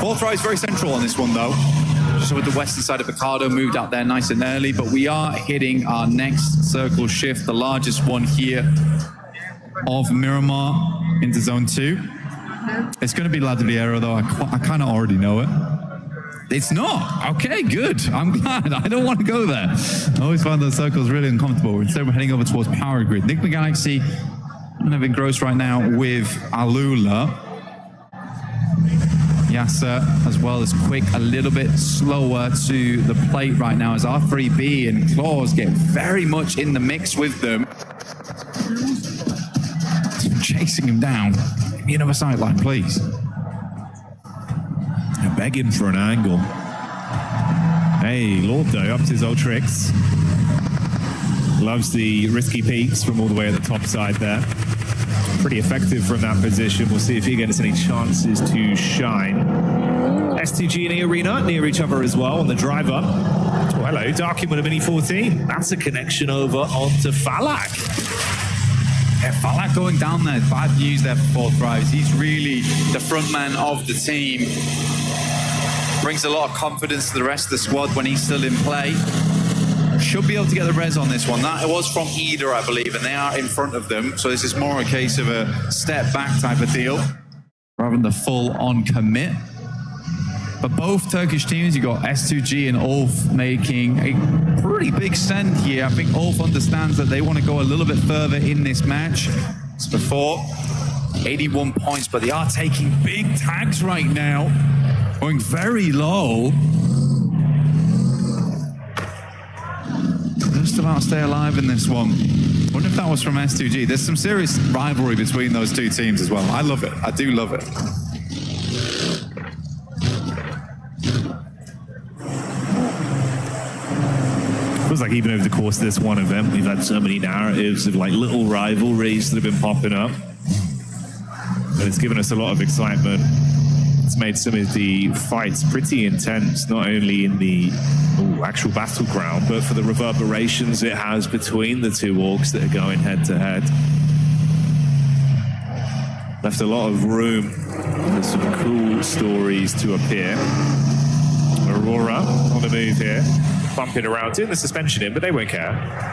Fourth try is very central on this one though. Just with the western side of Picardo moved out there nice and early, but we are hitting our next circle shift, the largest one here of Miramar into zone 2. It's going to be Ladriero though. I kind of already know it. It's not. Okay, good. I'm glad. I don't want to go there. I always find those circles really uncomfortable. Instead, we're heading over towards Power Grid. Nick Galaxy, I'm having gross right now with Alula. Yasser, as well as Quick, a little bit slower to the plate right now as R3B and Claws get very much in the mix with them. Chasing him down. Give me another sideline, please. They're begging for an angle. Hey, Lord though, up to his old tricks. Loves the risky peaks from all the way at the top side there. Pretty effective from that position. We'll see if he gets any chances to shine. STG and E Arena near each other as well on the drive up. Oh, hello, Darkin with a Mini 14. That's a connection over onto Falak. Yeah, Falak going down there. Bad news there for Fourth Rise. He's really the front man of the team. Brings a lot of confidence to the rest of the squad when he's still in play. Should be able to get the res on this one. That was from Eder, I believe, and they are in front of them. So this is more a case of a step back type of deal rather than the full-on commit. But both Turkish teams, you got S2G and Ulf making a pretty big stand here. I think Ulf understands that they want to go a little bit further in this match. As before, 81 points, but they are taking big tags right now. Going very low. Just about to stay alive in this one. Wonder if that was from S2G. There's some serious rivalry between those two teams as well. I love it. I do love it. Feels like even over the course of this one event, we've had so many narratives of like little rivalries that have been popping up. And it's given us a lot of excitement. It's made some of the fights pretty intense, not only in the actual battleground, but for the reverberations it has between the two orgs that are going head to head. Left a lot of room for some cool stories to appear. Aurora on the move here, bumping around, doing the suspension in, but they won't care.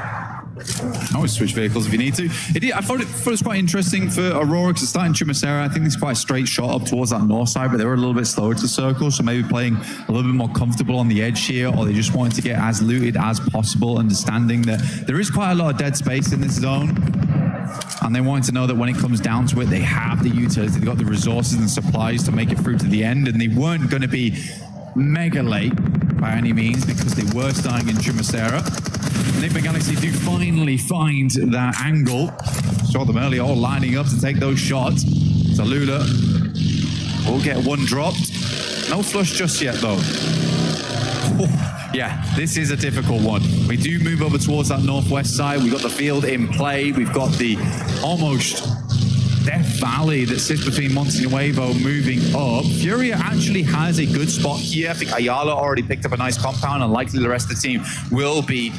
Always switch vehicles if you need to. I thought it was quite interesting for Aurora because it's starting Chumacera. I think it's quite a straight shot up towards that north side, but they were a little bit slower to the circle, so maybe playing a little bit more comfortable on the edge here, or they just wanted to get as looted as possible, understanding that there is quite a lot of dead space in this zone. And they wanted to know that when it comes down to it, they have the utility, they've got the resources and supplies to make it through to the end, and they weren't going to be mega late by any means because they were starting in Chumacera. Enigma Galaxy do finally find that angle. Saw them earlier all lining up to take those shots. Zalula will get one dropped. No flush just yet though. Yeah, this is a difficult one. We do move over towards that northwest side. We've got the field in play. We've got the almost Death Valley that sits between Monte Nuevo moving up. Furia actually has a good spot here. I think Ayala already picked up a nice compound, and likely the rest of the team will be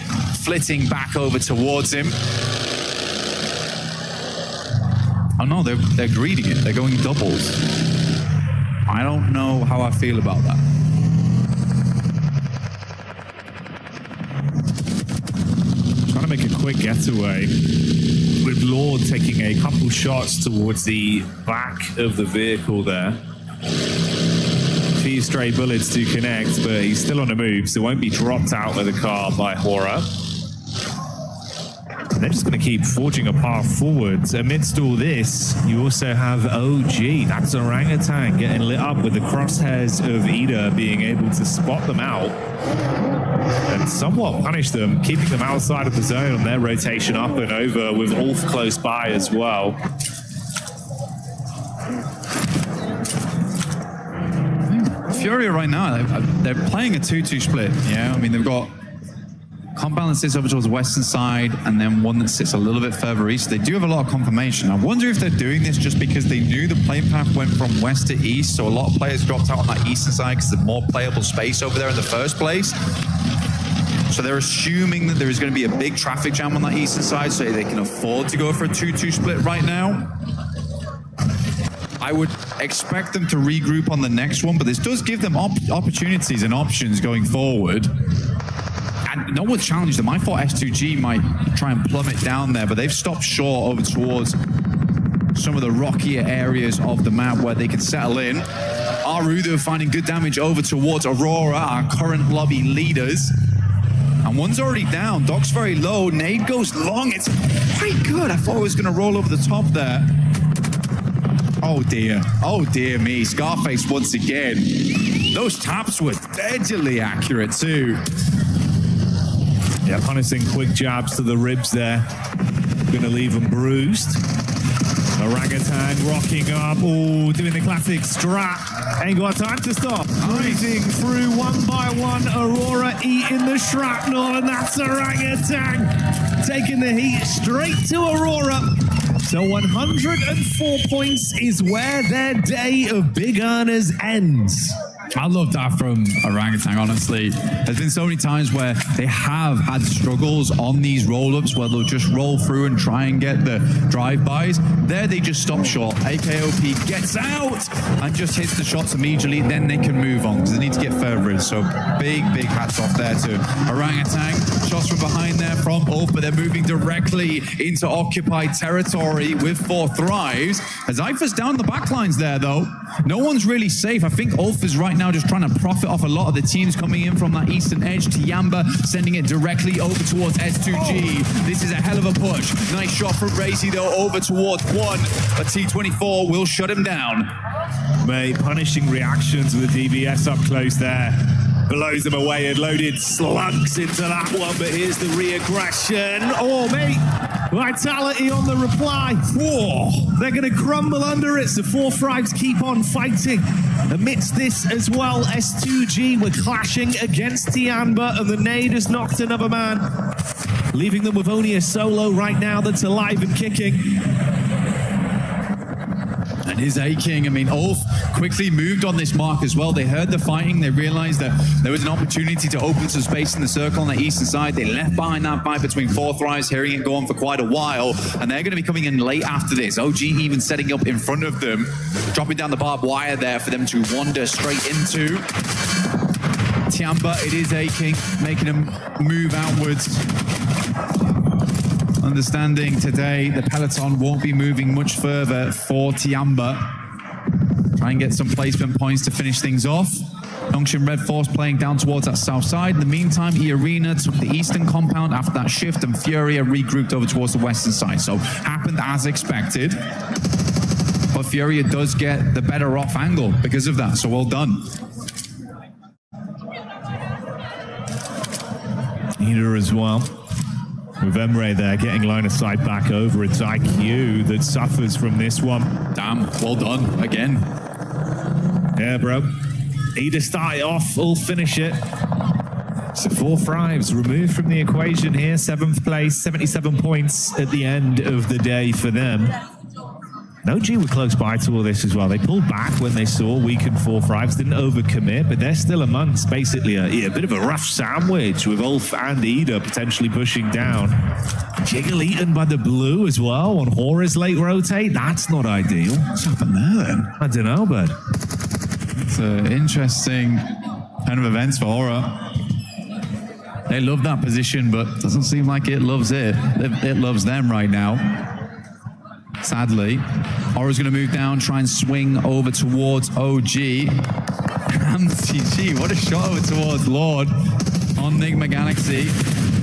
flitting back over towards him. Oh no, they're greeting it. They're going doubles. I don't know how I feel about that. Trying to make a quick getaway, with Lord taking a couple shots towards the back of the vehicle there. A few stray bullets to connect, but he's still on the move, so won't be dropped out of the car by Hora. They're just going to keep forging a path forwards. Amidst all this, you also have OG, that's Orangutan, getting lit up with the crosshairs of Ida being able to spot them out and somewhat punish them, keeping them outside of the zone on their rotation up and over, with Ulf close by as well. Furia right now, they're playing a 2-2 split. Yeah, I mean, they've got compound that sits over towards the western side and then one that sits a little bit further east. They do have a lot of confirmation. I wonder if they're doing this just because they knew the playing path went from west to east, so a lot of players dropped out on that eastern side because there's more playable space over there in the first place. So they're assuming that there is going to be a big traffic jam on that eastern side, so they can afford to go for a 2-2 split right now. I would expect them to regroup on the next one, but this does give them opportunities and options going forward. And no one's challenged them. I thought S2G might try and plummet down there, but they've stopped short over towards some of the rockier areas of the map where they can settle in. Arudo finding good damage over towards Aurora, our current lobby leaders. And one's already down. Doc's very low. Nade goes long. It's quite good. I thought it was going to roll over the top there. Oh dear. Oh dear me. Scarface once again. Those taps were deadly accurate too. Yeah, punishing quick jabs to the ribs there. Gonna leave them bruised. Orangutan rocking up. Oh, doing the classic strat. Ain't got time to stop. Breezing through one by one. Aurora eating the shrapnel, and that's Orangutan taking the heat straight to Aurora. So 104 points is where their day of big earners ends. I love that from Orangutan, honestly. There's been so many times where they have had struggles on these roll-ups where they'll just roll through and try and get the drive-bys. There they just stop short. AKOP gets out and just hits the shots immediately. Then they can move on because they need to get further in. So big hats off there to Orangutan. Shots from behind there from Ulf, but they're moving directly into occupied territory with 4 thrives. As Ipha's down the backlines there, though. No one's really safe. I think Ulf is right right now just trying to profit off a lot of the teams coming in from that eastern edge. Tiamba sending it directly over towards S2G. This is a hell of a push. Nice shot from Racy though over towards 1, but T24 will shut him down. Mate, punishing reactions with the DBS up close there. Blows them away and loaded slugs into that one, but here's the re-aggression. Oh, mate, Vitality on the reply. Whoa, they're going to crumble under it, so 4 Frags keep on fighting. Amidst this as well, S2G were clashing against Tianba, and the nade has knocked another man, leaving them with only a solo right now that's alive and kicking. And his A-King, I mean, Ulf quickly moved on this mark as well. They heard the fighting. They realized that there was an opportunity to open some space in the circle on the eastern side. They left behind that fight between 4 Thrives, hearing it go on for quite a while. And they're going to be coming in late after this. OG even setting up in front of them, dropping down the barbed wire there for them to wander straight into. Tiamba, it is A-King, making him move outwards. Understanding today the peloton won't be moving much further for Tiamba. Try and get some placement points to finish things off. Yongshin Red Force playing down towards that south side. In the meantime, E-Arena took the eastern compound after that shift, and Furia regrouped over towards the western side. So happened as expected. But Furia does get the better off angle because of that, so well done. Ida as well. With Emre there getting line of sight back over. It's IQ that suffers from this one. Damn, well done again. Yeah, bro. Ida start it off, all finish it. So 4 Thrives removed from the equation here. 7th place, 77 points at the end of the day for them. OG were close by to all this as well. They pulled back when they saw weakened 4 Thrives, didn't overcommit, but they're still amongst basically a bit of a rough sandwich with Ulf and Ida potentially pushing down. Jiggle eaten by the blue as well on Horror's late rotate. That's not ideal. What's happened there then? I don't know, bud. It's an interesting kind of events for Aura. They love that position, but doesn't seem like it loves it. It loves them right now. Sadly, Aura's going to move down, try and swing over towards OG. MTG, what a shot over towards Lord on Enigma Galaxy.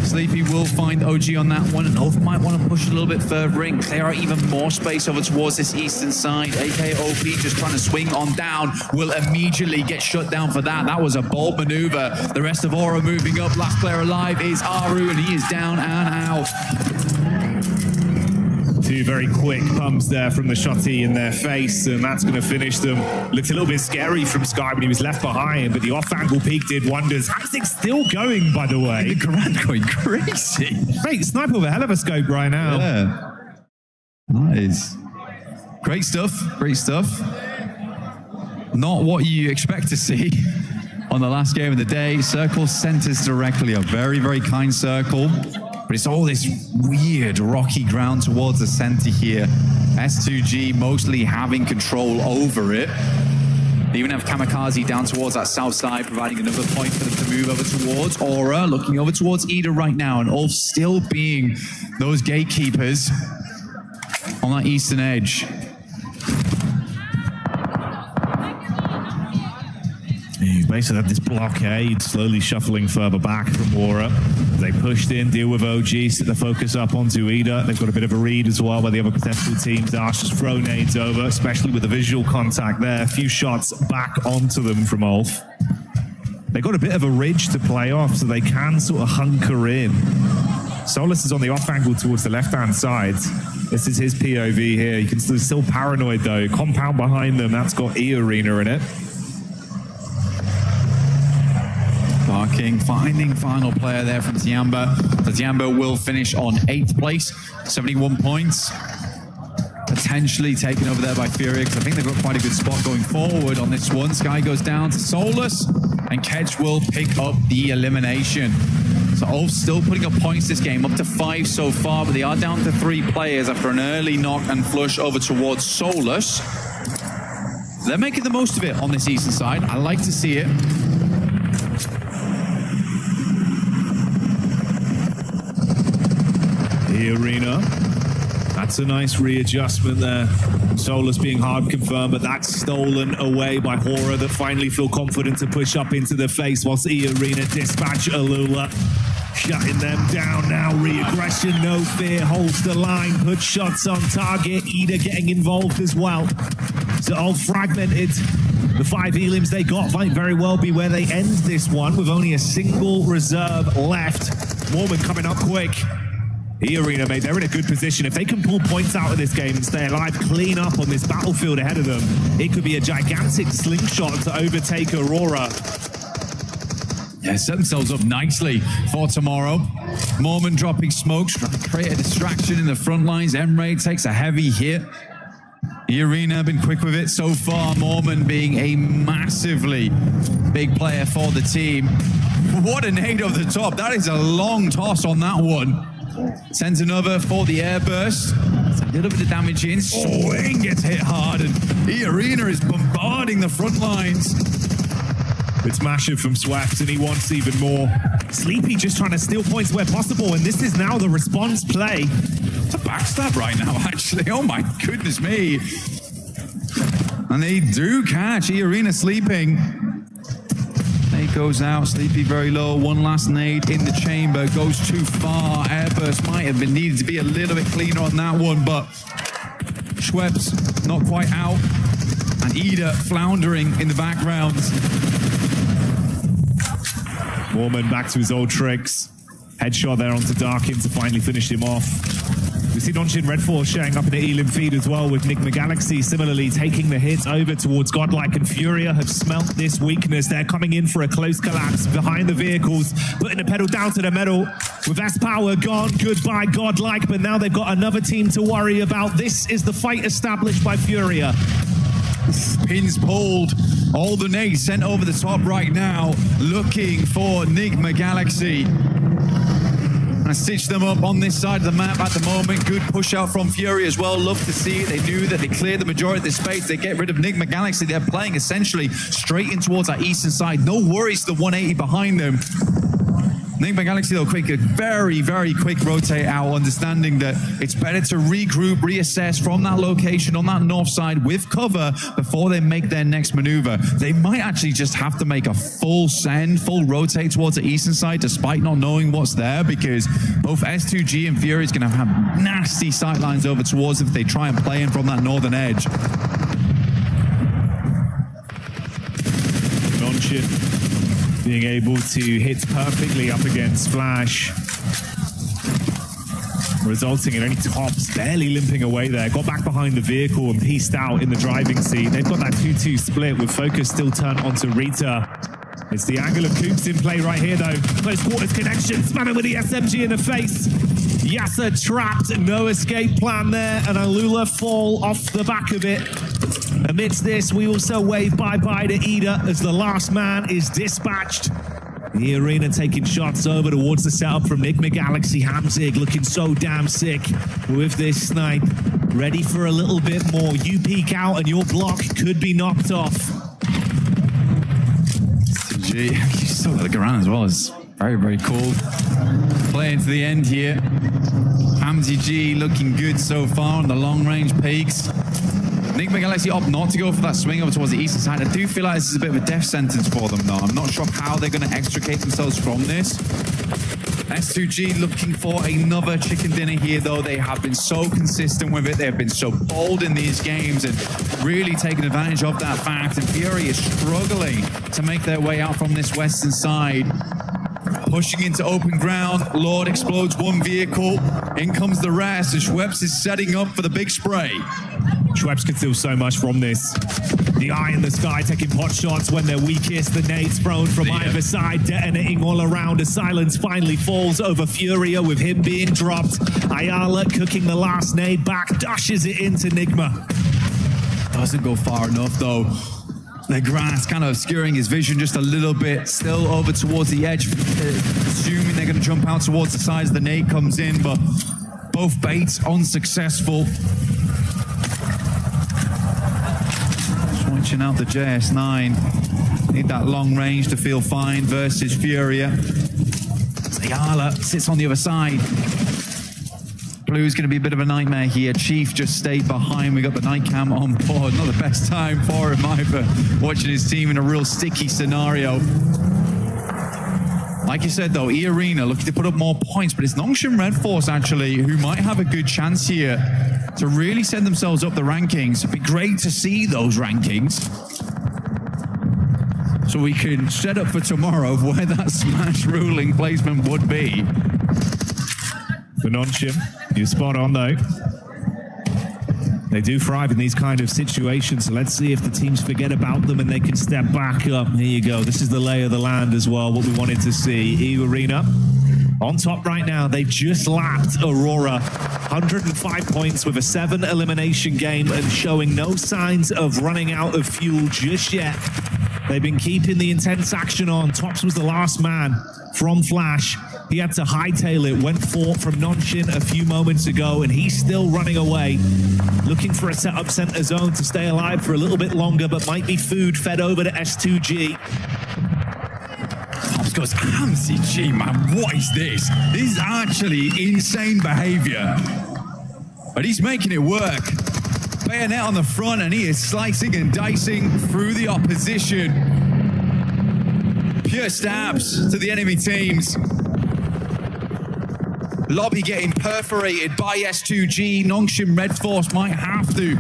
Sleepy will find OG on that one, and Ulf might want to push a little bit further in, clear out even more space over towards this eastern side. AKOP just trying to swing on down, will immediately get shut down for that. That was a bold maneuver. The rest of Aura moving up. Last player alive is Aru, and he is down and out. 2 very quick pumps there from the shotty in their face, and that's going to finish them. Looked a little bit scary from Sky when he was left behind, but the off-angle peak did wonders. Hamstick's still going, by the way. The Garand going crazy. Mate, Sniper with a hell of a scope right now. Yeah. Nice. Great stuff. Great stuff. Not what you expect to see on the last game of the day. Circle centers directly. A very, very kind circle. But it's all this weird rocky ground towards the center here. S2G mostly having control over it. They even have Kamikaze down towards that south side, providing another point for them to move over towards. Aura looking over towards Ida right now, and Ulf still being those gatekeepers on that eastern edge. You basically have this blockade slowly shuffling further back from Aura. They pushed in, deal with OG, set the focus up onto Ida. They've got a bit of a read as well where the other potential teams are. Just throw nades over, especially with the visual contact there. A few shots back onto them from Ulf. They've got a bit of a ridge to play off, so they can sort of hunker in. Solus is on the off angle towards the left-hand side. This is his POV here. You can still paranoid though. Compound behind them, that's got E-Arena in it. Barking, finding final player there from Tiamba. So Tiamba will finish on 8th place, 71 points. Potentially taken over there by Furia, because I think they've got quite a good spot going forward on this one. Sky goes down to Solus, and Kedge will pick up the elimination. So Ulf still putting up points this game, up to 5 so far, but they are down to 3 players after an early knock and flush over towards Solus. They're making the most of it on this eastern side. I like to see it. The Arena. That That's a nice readjustment there. Solus being hard confirmed, but that's stolen away by Hora that finally feel confident to push up into the face whilst E-Arena dispatch Alula. Shutting them down now. Re-aggression, no fear, holds the line, puts shots on target. Ida getting involved as well. So all fragmented. The 5 elims they got might very well be where they end this one with only a single reserve left. Mormon coming up quick. E-Arena, mate, they're in a good position. If they can pull points out of this game and stay alive, clean up on this battlefield ahead of them, it could be a gigantic slingshot to overtake Aurora. Yeah, set themselves up nicely for tomorrow. Mormon dropping smokes, trying to create a distraction in the front lines. Emre takes a heavy hit. E-Arena been quick with it so far. Mormon being a massively big player for the team. What a nade over the top. That is a long toss on that one. Sends another for the airburst. It's a little bit of damage in. Swing gets hit hard, and E-Arena is bombarding the front lines. It's massive from Swaps, and he wants even more. Sleepy just trying to steal points where possible, and this is now the response play. It's a backstab right now, actually. Oh my goodness me. And they do catch E-Arena sleeping. Nade goes out, Sleepy very low. One last nade in the chamber, goes too far. Airburst might have been needed to be a little bit cleaner on that one, but Schweppes not quite out. And Ida floundering in the background. Mormon back to his old tricks. Headshot there onto Darkin to finally finish him off. We see Donchin Red Force showing up in the Elim feed as well, with Nigma Galaxy similarly taking the hits over towards Godlike, and Furia have smelt this weakness. They're coming in for a close collapse behind the vehicles, putting the pedal down to the metal. With S-Power gone, goodbye Godlike, but now they've got another team to worry about. This is the fight established by Furia. Pins pulled, all the nades sent over the top right now, looking for Nigma Galaxy. And stitch them up on this side of the map at the moment. Good push out from Fury as well. Love to see it. They knew that they cleared the majority of this space. They get rid of Nigma Galaxy. They're playing essentially straight in towards our eastern side. No worries, the 180 behind them. Nigma Galaxy, though, quick, a very, very quick rotate out, understanding that it's better to regroup, reassess from that location on that north side with cover before they make their next maneuver. They might actually just have to make a full send, full rotate towards the eastern side, despite not knowing what's there, because both S2G and Fury is going to have nasty sightlines over towards if they try and play in from that northern edge. Donchin being able to hit perfectly up against Flash, resulting in only Tops barely limping away there. Got back behind the vehicle and pieced out in the driving seat. They've got that 2-2 split with focus still turned onto Rita. It's the angle of Coops in play right here though. Close quarters connection, spanner with the SMG in the face. Yasser trapped, no escape plan there, and Alula fall off the back of it. Amidst this, we also wave bye-bye to Ida as the last man is dispatched. The arena taking shots over towards the setup from Nigma Galaxy. Hamzig looking so damn sick with this snipe. Ready for a little bit more. You peek out and your block could be knocked off. STG, you still got the Garan as well. It's very, very cool. Playing to the end here. Hamzy G looking good so far on the long range peaks. Nigma Galaxy opt not to go for that swing over towards the eastern side. I do feel like this is a bit of a death sentence for them though. I'm not sure how they're going to extricate themselves from this. S2G looking for another chicken dinner here though. They have been so consistent with it. They have been so bold in these games and really taking advantage of that fact. And Fury is struggling to make their way out from this western side. Pushing into open ground. Lord explodes one vehicle. In comes the rest. And Schweppes is setting up for the big spray. Schweppes could steal so much from this. The eye in the sky taking pot shots when they're weakest. The nades thrown from either side, detonating all around as silence finally falls over Furia with him being dropped. Ayala cooking the last nade back, dashes it into Nigma. Doesn't go far enough though. The grass kind of obscuring his vision just a little bit. Still over towards the edge, assuming they're going to jump out towards the sides. The nade comes in, but both baits unsuccessful. Switching out the JS9. Need that long range to feel fine versus Furia. Ayala sits on the other side. Blue's going to be a bit of a nightmare here. Chief just stayed behind. We got the night cam on board. Not the best time for him either. Watching his team in a real sticky scenario. Like you said, though, E-Arena looking to put up more points, but it's Nongshim Red Force, actually, who might have a good chance here to really set themselves up the rankings. It'd be great to see those rankings, so we can set up for tomorrow where that Smash ruling placement would be. For Nongshim, you're spot on, though. They do thrive in these kind of situations, so let's see if the teams forget about them and they can step back up. Here you go. This is the lay of the land as well, what we wanted to see. E-Arena on top right now. They've just lapped Aurora. 105 points with a 7 elimination game and showing no signs of running out of fuel just yet. They've been keeping the intense action on. Tops was the last man from Flash. He had to hightail it, went for from Nongshim a few moments ago, and he's still running away, looking for a setup center zone to stay alive for a little bit longer, but might be food fed over to S2G. Pops goes, MCG, man, what is this? This is actually insane behavior. But he's making it work. Bayonet on the front, and he is slicing and dicing through the opposition. Pure stabs to the enemy teams. Lobby getting perforated by S2G. Nongshim Red Force might have to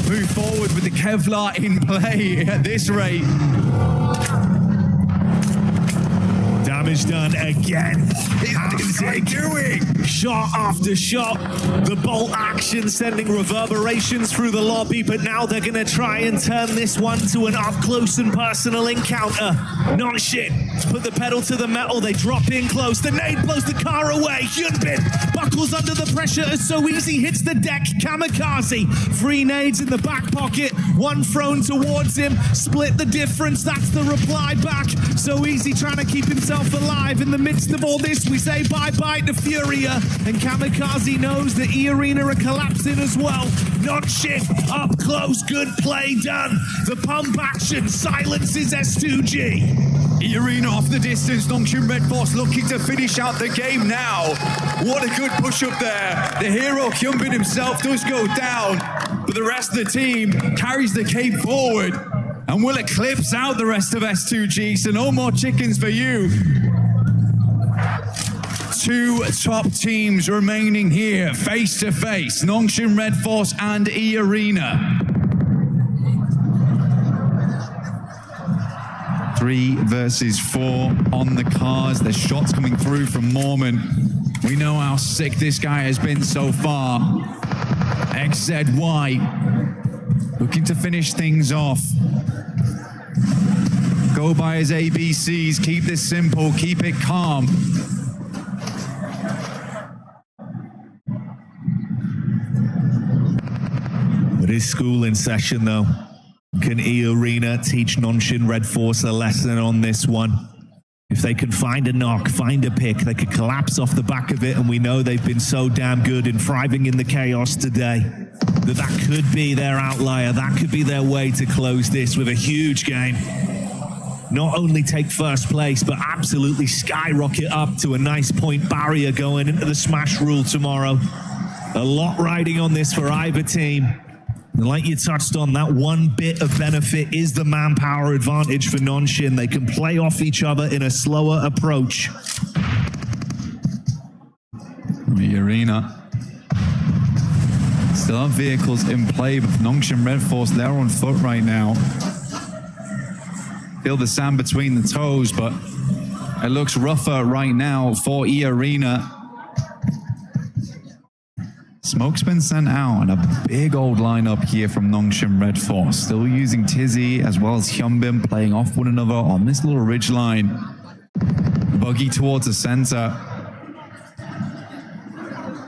move forward with the Kevlar in play at this rate. Damage done again. What is he doing? Shot after shot. The bolt action sending reverberations through the lobby, but now they're going to try and turn this one to an up-close and personal encounter. Nongshim put the pedal to the metal. They drop in close. The nade blows the car away. Hyunbin buckles under the pressure as So Easy hits the deck. Kamikaze. 3 nades in the back pocket. 1 thrown towards him. Split the difference. That's the reply back. So Easy trying to keep himself alive. In the midst of all this, we say bye-bye to Furia. And Kamikaze knows that E-Arena are collapsing as well. Nongshim up close. Good play done. The pump action silences S2G. E-Arena off the distance. Nongshim Red Force looking to finish out the game now. What a good push up there. The hero Hyunbin himself does go down, but the rest of the team carries the cape forward and will eclipse out the rest of S2G. So no more chickens for you. 2 top teams remaining here, face to face. Nongshim Red Force and E-Arena. 3 versus 4 on the cards. There's shots coming through from Mormon. We know how sick this guy has been so far. XZY looking to finish things off. Go by his ABCs. Keep this simple. Keep it calm. It is school in session, though. Can E-Arena teach Nongshim Red Force a lesson on this one? If they can find a knock, find a pick, they could collapse off the back of it, and we know they've been so damn good in thriving in the chaos today. That could be their outlier. That could be their way to close this with a huge game. Not only take first place, but absolutely skyrocket up to a nice point barrier going into the Smash Rule tomorrow. A lot riding on this for either team. And like you touched on, that one bit of benefit is the manpower advantage for Nongshim. They can play off each other in a slower approach. E-Arena still have vehicles in play, but Nongshim Red Force, they're on foot right now. Feel the sand between the toes, but it looks rougher right now for E-Arena. Smoke's been sent out, and a big old lineup here from Nongshim Red Force. Still using Tizzy as well as Hyunbin, playing off one another on this little ridge line. Buggy towards the center.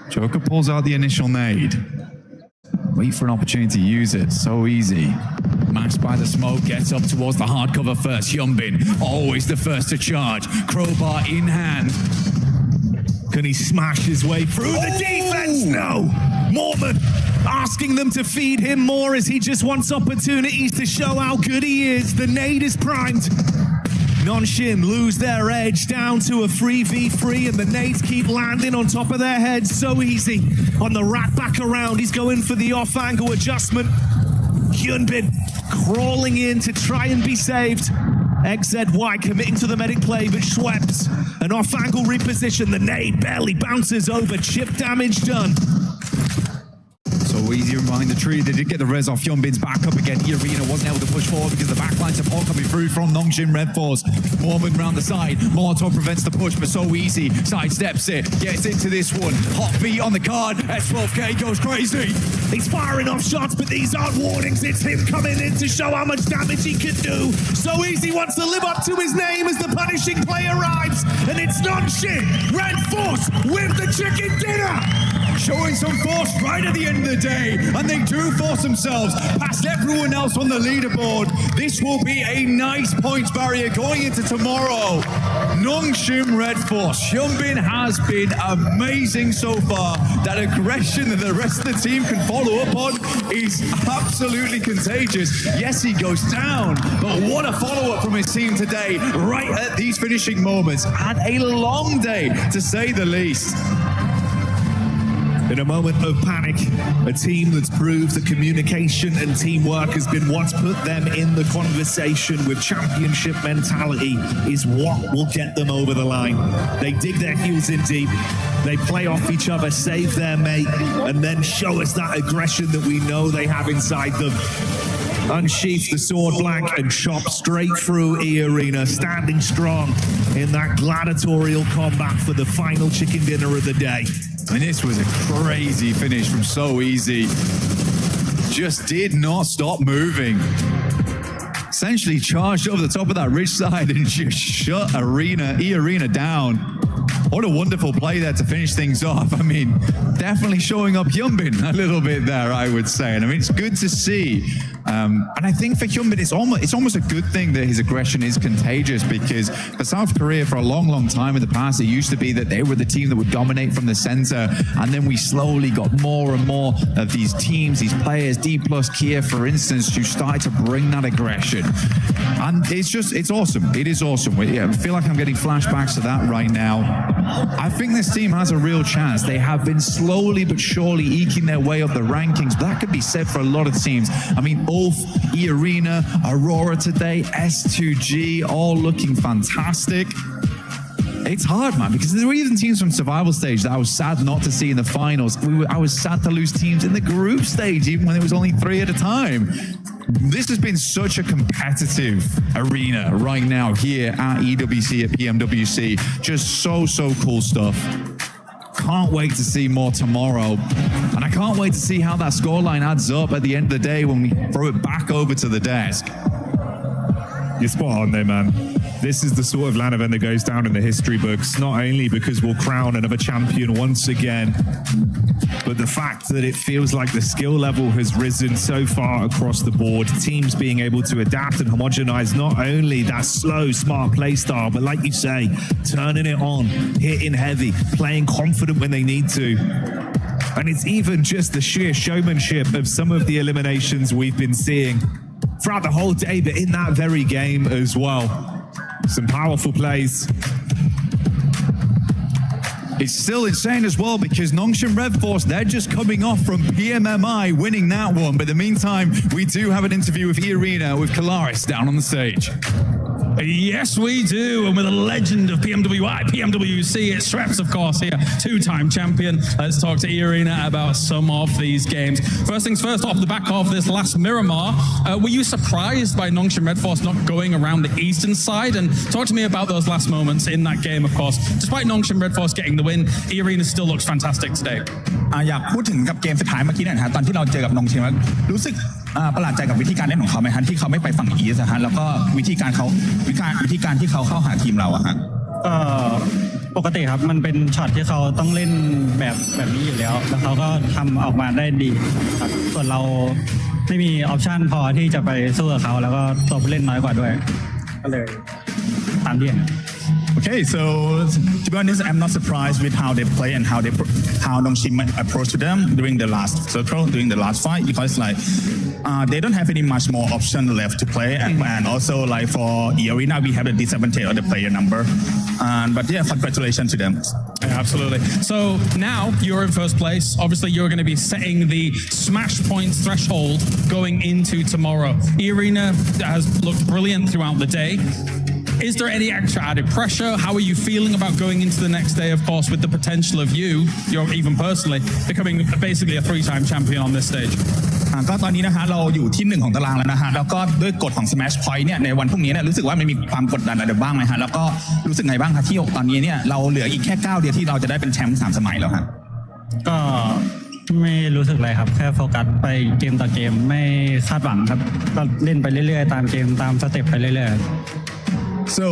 Joker pulls out the initial nade. Wait for an opportunity to use it. So easy. Mashed by the smoke, gets up towards the hardcover first. Hyunbin, always the first to charge. Crowbar in hand. Can he smash his way through the defense? No! Mormon asking them to feed him more as he just wants opportunities to show how good he is. The nade is primed. Non-Shin lose their edge down to a 3v3 and the nades keep landing on top of their heads so easy. On the wrap back around, he's going for the off-angle adjustment. Hyunbin crawling in to try and be saved. XZY committing to the medic play, but Schweppes, an off-angle reposition. The nade barely bounces over. Chip damage done. So easy behind the tree. They did get the res off. Hyunbin's back up again. Arena wasn't able to push forward because the backline support coming through from Nongshim Red Force. Mormon round the side. Molotov prevents the push, but so easy. Sidesteps it. Gets into this one. Hot beat on the card. S12K goes crazy. He's firing off shots, but these aren't warnings. It's him coming in to show how much damage he can do. So easy wants to live up to his name as the punishing play arrives. And it's Nongshim Red Force with the chicken dinner. Showing some force right at the end of the day, and they do force themselves past everyone else on the leaderboard. This will be a nice points barrier going into tomorrow. Nongshim Red Force. Hyunbin has been amazing so far. That aggression that the rest of the team can follow up on is absolutely contagious. Yes, he goes down, but what a follow-up from his team today, right at these finishing moments. Had a long day, to say the least. In a moment of panic, a team that's proved that communication and teamwork has been what's put them in the conversation with championship mentality is what will get them over the line. They dig their heels in deep, they play off each other, save their mate, and then show us that aggression that we know they have inside them. Unsheath the sword blank and chop straight through E-Arena, standing strong in that gladiatorial combat for the final chicken dinner of the day. I mean, this was a crazy finish from So Easy. Just did not stop moving. Essentially charged over the top of that ridge side and just shut E-Arena down. What a wonderful play there to finish things off. I mean, definitely showing up Hyunbin a little bit there, I would say. And I mean, it's good to see. And I think for Hyunbin, it's almost a good thing that his aggression is contagious, because for South Korea, for a long, long time in the past, it used to be that they were the team that would dominate from the center. And then we slowly got more and more of these teams, these players, D+ Kia, for instance, who started to bring that aggression. And it's awesome. It is awesome. I feel like I'm getting flashbacks to that right now. I think this team has a real chance. They have been slowly but surely eking their way up the rankings, but that could be said for a lot of teams. I mean, Ulf, E-Arena, Aurora today, S2G, all looking fantastic. It's hard, man, because there were even teams from survival stage that I was sad not to see in the finals. I was sad to lose teams in the group stage, even when it was only 3 at a time. This has been such a competitive arena right now here at EWC, at PMWC. Just so cool stuff. Can't wait to see more tomorrow. And I can't wait to see how that scoreline adds up at the end of the day when we throw it back over to the desk. You're spot on there, man. This is the sort of LAN event that goes down in the history books, not only because we'll crown another champion once again, but the fact that it feels like the skill level has risen so far across the board, teams being able to adapt and homogenize not only that slow, smart play style, but like you say, turning it on, hitting heavy, playing confident when they need to. And it's even just the sheer showmanship of some of the eliminations we've been seeing throughout the whole day, but in that very game as well. Some powerful plays. It's still insane as well, because Nongshim Red Force, they're just coming off from PMMI winning that one. But in the meantime, we do have an interview with E-Arena with Kalaris down on the stage. Yes, we do. And with a legend of PMWC, it's Schweppes, of course, here, 2-time champion. Let's talk to E-Arena about some of these games. First things first, off the back of this last Miramar, were you surprised by Nongshim Red Force not going around the eastern side? And talk to me about those last moments in that game, of course. Despite Nongshim Red Force getting the win, E-Arena still looks fantastic today. อยากพูดถึงกับเกมสุดท้ายเมื่อกี้นะฮะตอนที่เราเจอกับนงชิมรู้สึกประหลาดใจกับวิธีการเล่นของเขาไหมฮะที่เขาไม่ไปฝั่งอีสต์ฮะแล้วก็วิธีการที่เขาเข้าหาทีมเราอะฮะปกติครับมันเป็นช็อตที่เขาต้องเล่นแบบนี้อยู่แล้วแล้วเขาก็ทำออกมาได้ดีครับส่วนเราไม่มีออปชั่นพอที่จะไปสู้กับเขาแล้วก็ตัวผู้เล่นน้อยกว่าด้วยก็เลยตามที่เห็น Okay, Okay, so to be honest, I'm not surprised with how they play and how Nongshim approached them during the last circle, during the last fight, because like they don't have any much more option left to play, and also like for E-Arena, we have the disadvantage of the player number. But yeah, congratulations to them. Yeah, absolutely. So now you're in first place. Obviously, you're going to be setting the smash points threshold going into tomorrow. E-Arena has looked brilliant throughout the day. Is there any extra added pressure? How are you feeling about going into the next day, of course, with the potential of you're even personally becoming basically a 3-time champion on this stage? ก็ตอนนี้นะฮะเราอยู่ที่1ของตารางแล้วนะฮะแล้วก็ด้วยกฎของ Smash Point เนี่ยในวันพรุ่งนี้เนี่ยรู้สึกว่ามันมีความกดดันอะไรบ้างไหมฮะแล้วก็รู้สึกไงบ้างครับที่ตอนนี้เนี่ยเราเหลืออีกแค่9เดียวที่เราจะได้เป็นแชมป์3 สมัยแล้วครับก็ไม่รู้สึกอะไรครับแค่โฟกัสไปเกมต่อเกมไม่คาดหวังครับก็เล่นไปเรื่อยๆตามเกมตามสเต็ปไปเรื่อยๆ So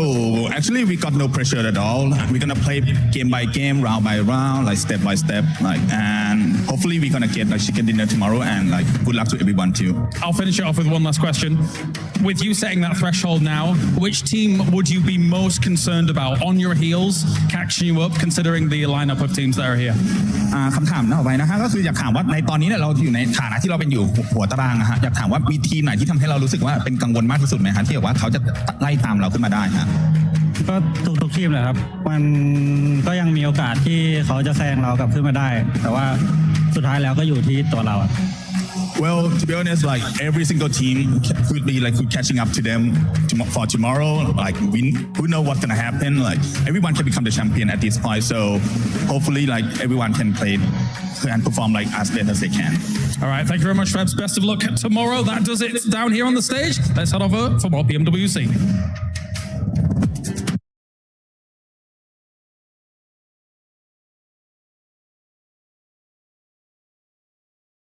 actually we got no pressure at all. We're gonna play game by game, round by round, like step by step, like, and hopefully we're gonna get like chicken dinner tomorrow, and like good luck to everyone too. I'll finish it off with one last question. With you setting that threshold now, which team would you be most concerned about on your heels, catching you up, considering the lineup of teams that are here? คำถามต่อไปนะฮะก็คืออยากถามว่าในตอนนี้เนี่ยเราอยู่ในฐานะที่เราเป็นอยู่หัวตารางนะฮะอยากถามว่ามีทีมไหนที่ทำให้เรารู้สึกว่าเป็นกังวลมากที่สุดไหมฮะที่ว่าเขาจะไล่ตามเราขึ้นมาได้ฮะก็ทุกทีมเลยครับมันก็ยังมีโอกาสที่เขาจะแซงเรากลับขึ้นมาได้แต่ว่าสุดท้ายแล้วก็อยู่ที่ตัวเรา Well, to be honest, like every single team could be like catching up to them for tomorrow. Like who know what's gonna happen? Like everyone can become the champion at this point. So hopefully, like everyone can play and perform like as best as they can. All right, thank you very much, Febs. Best of luck tomorrow. That does it down here on the stage. Let's head over for more PMWC.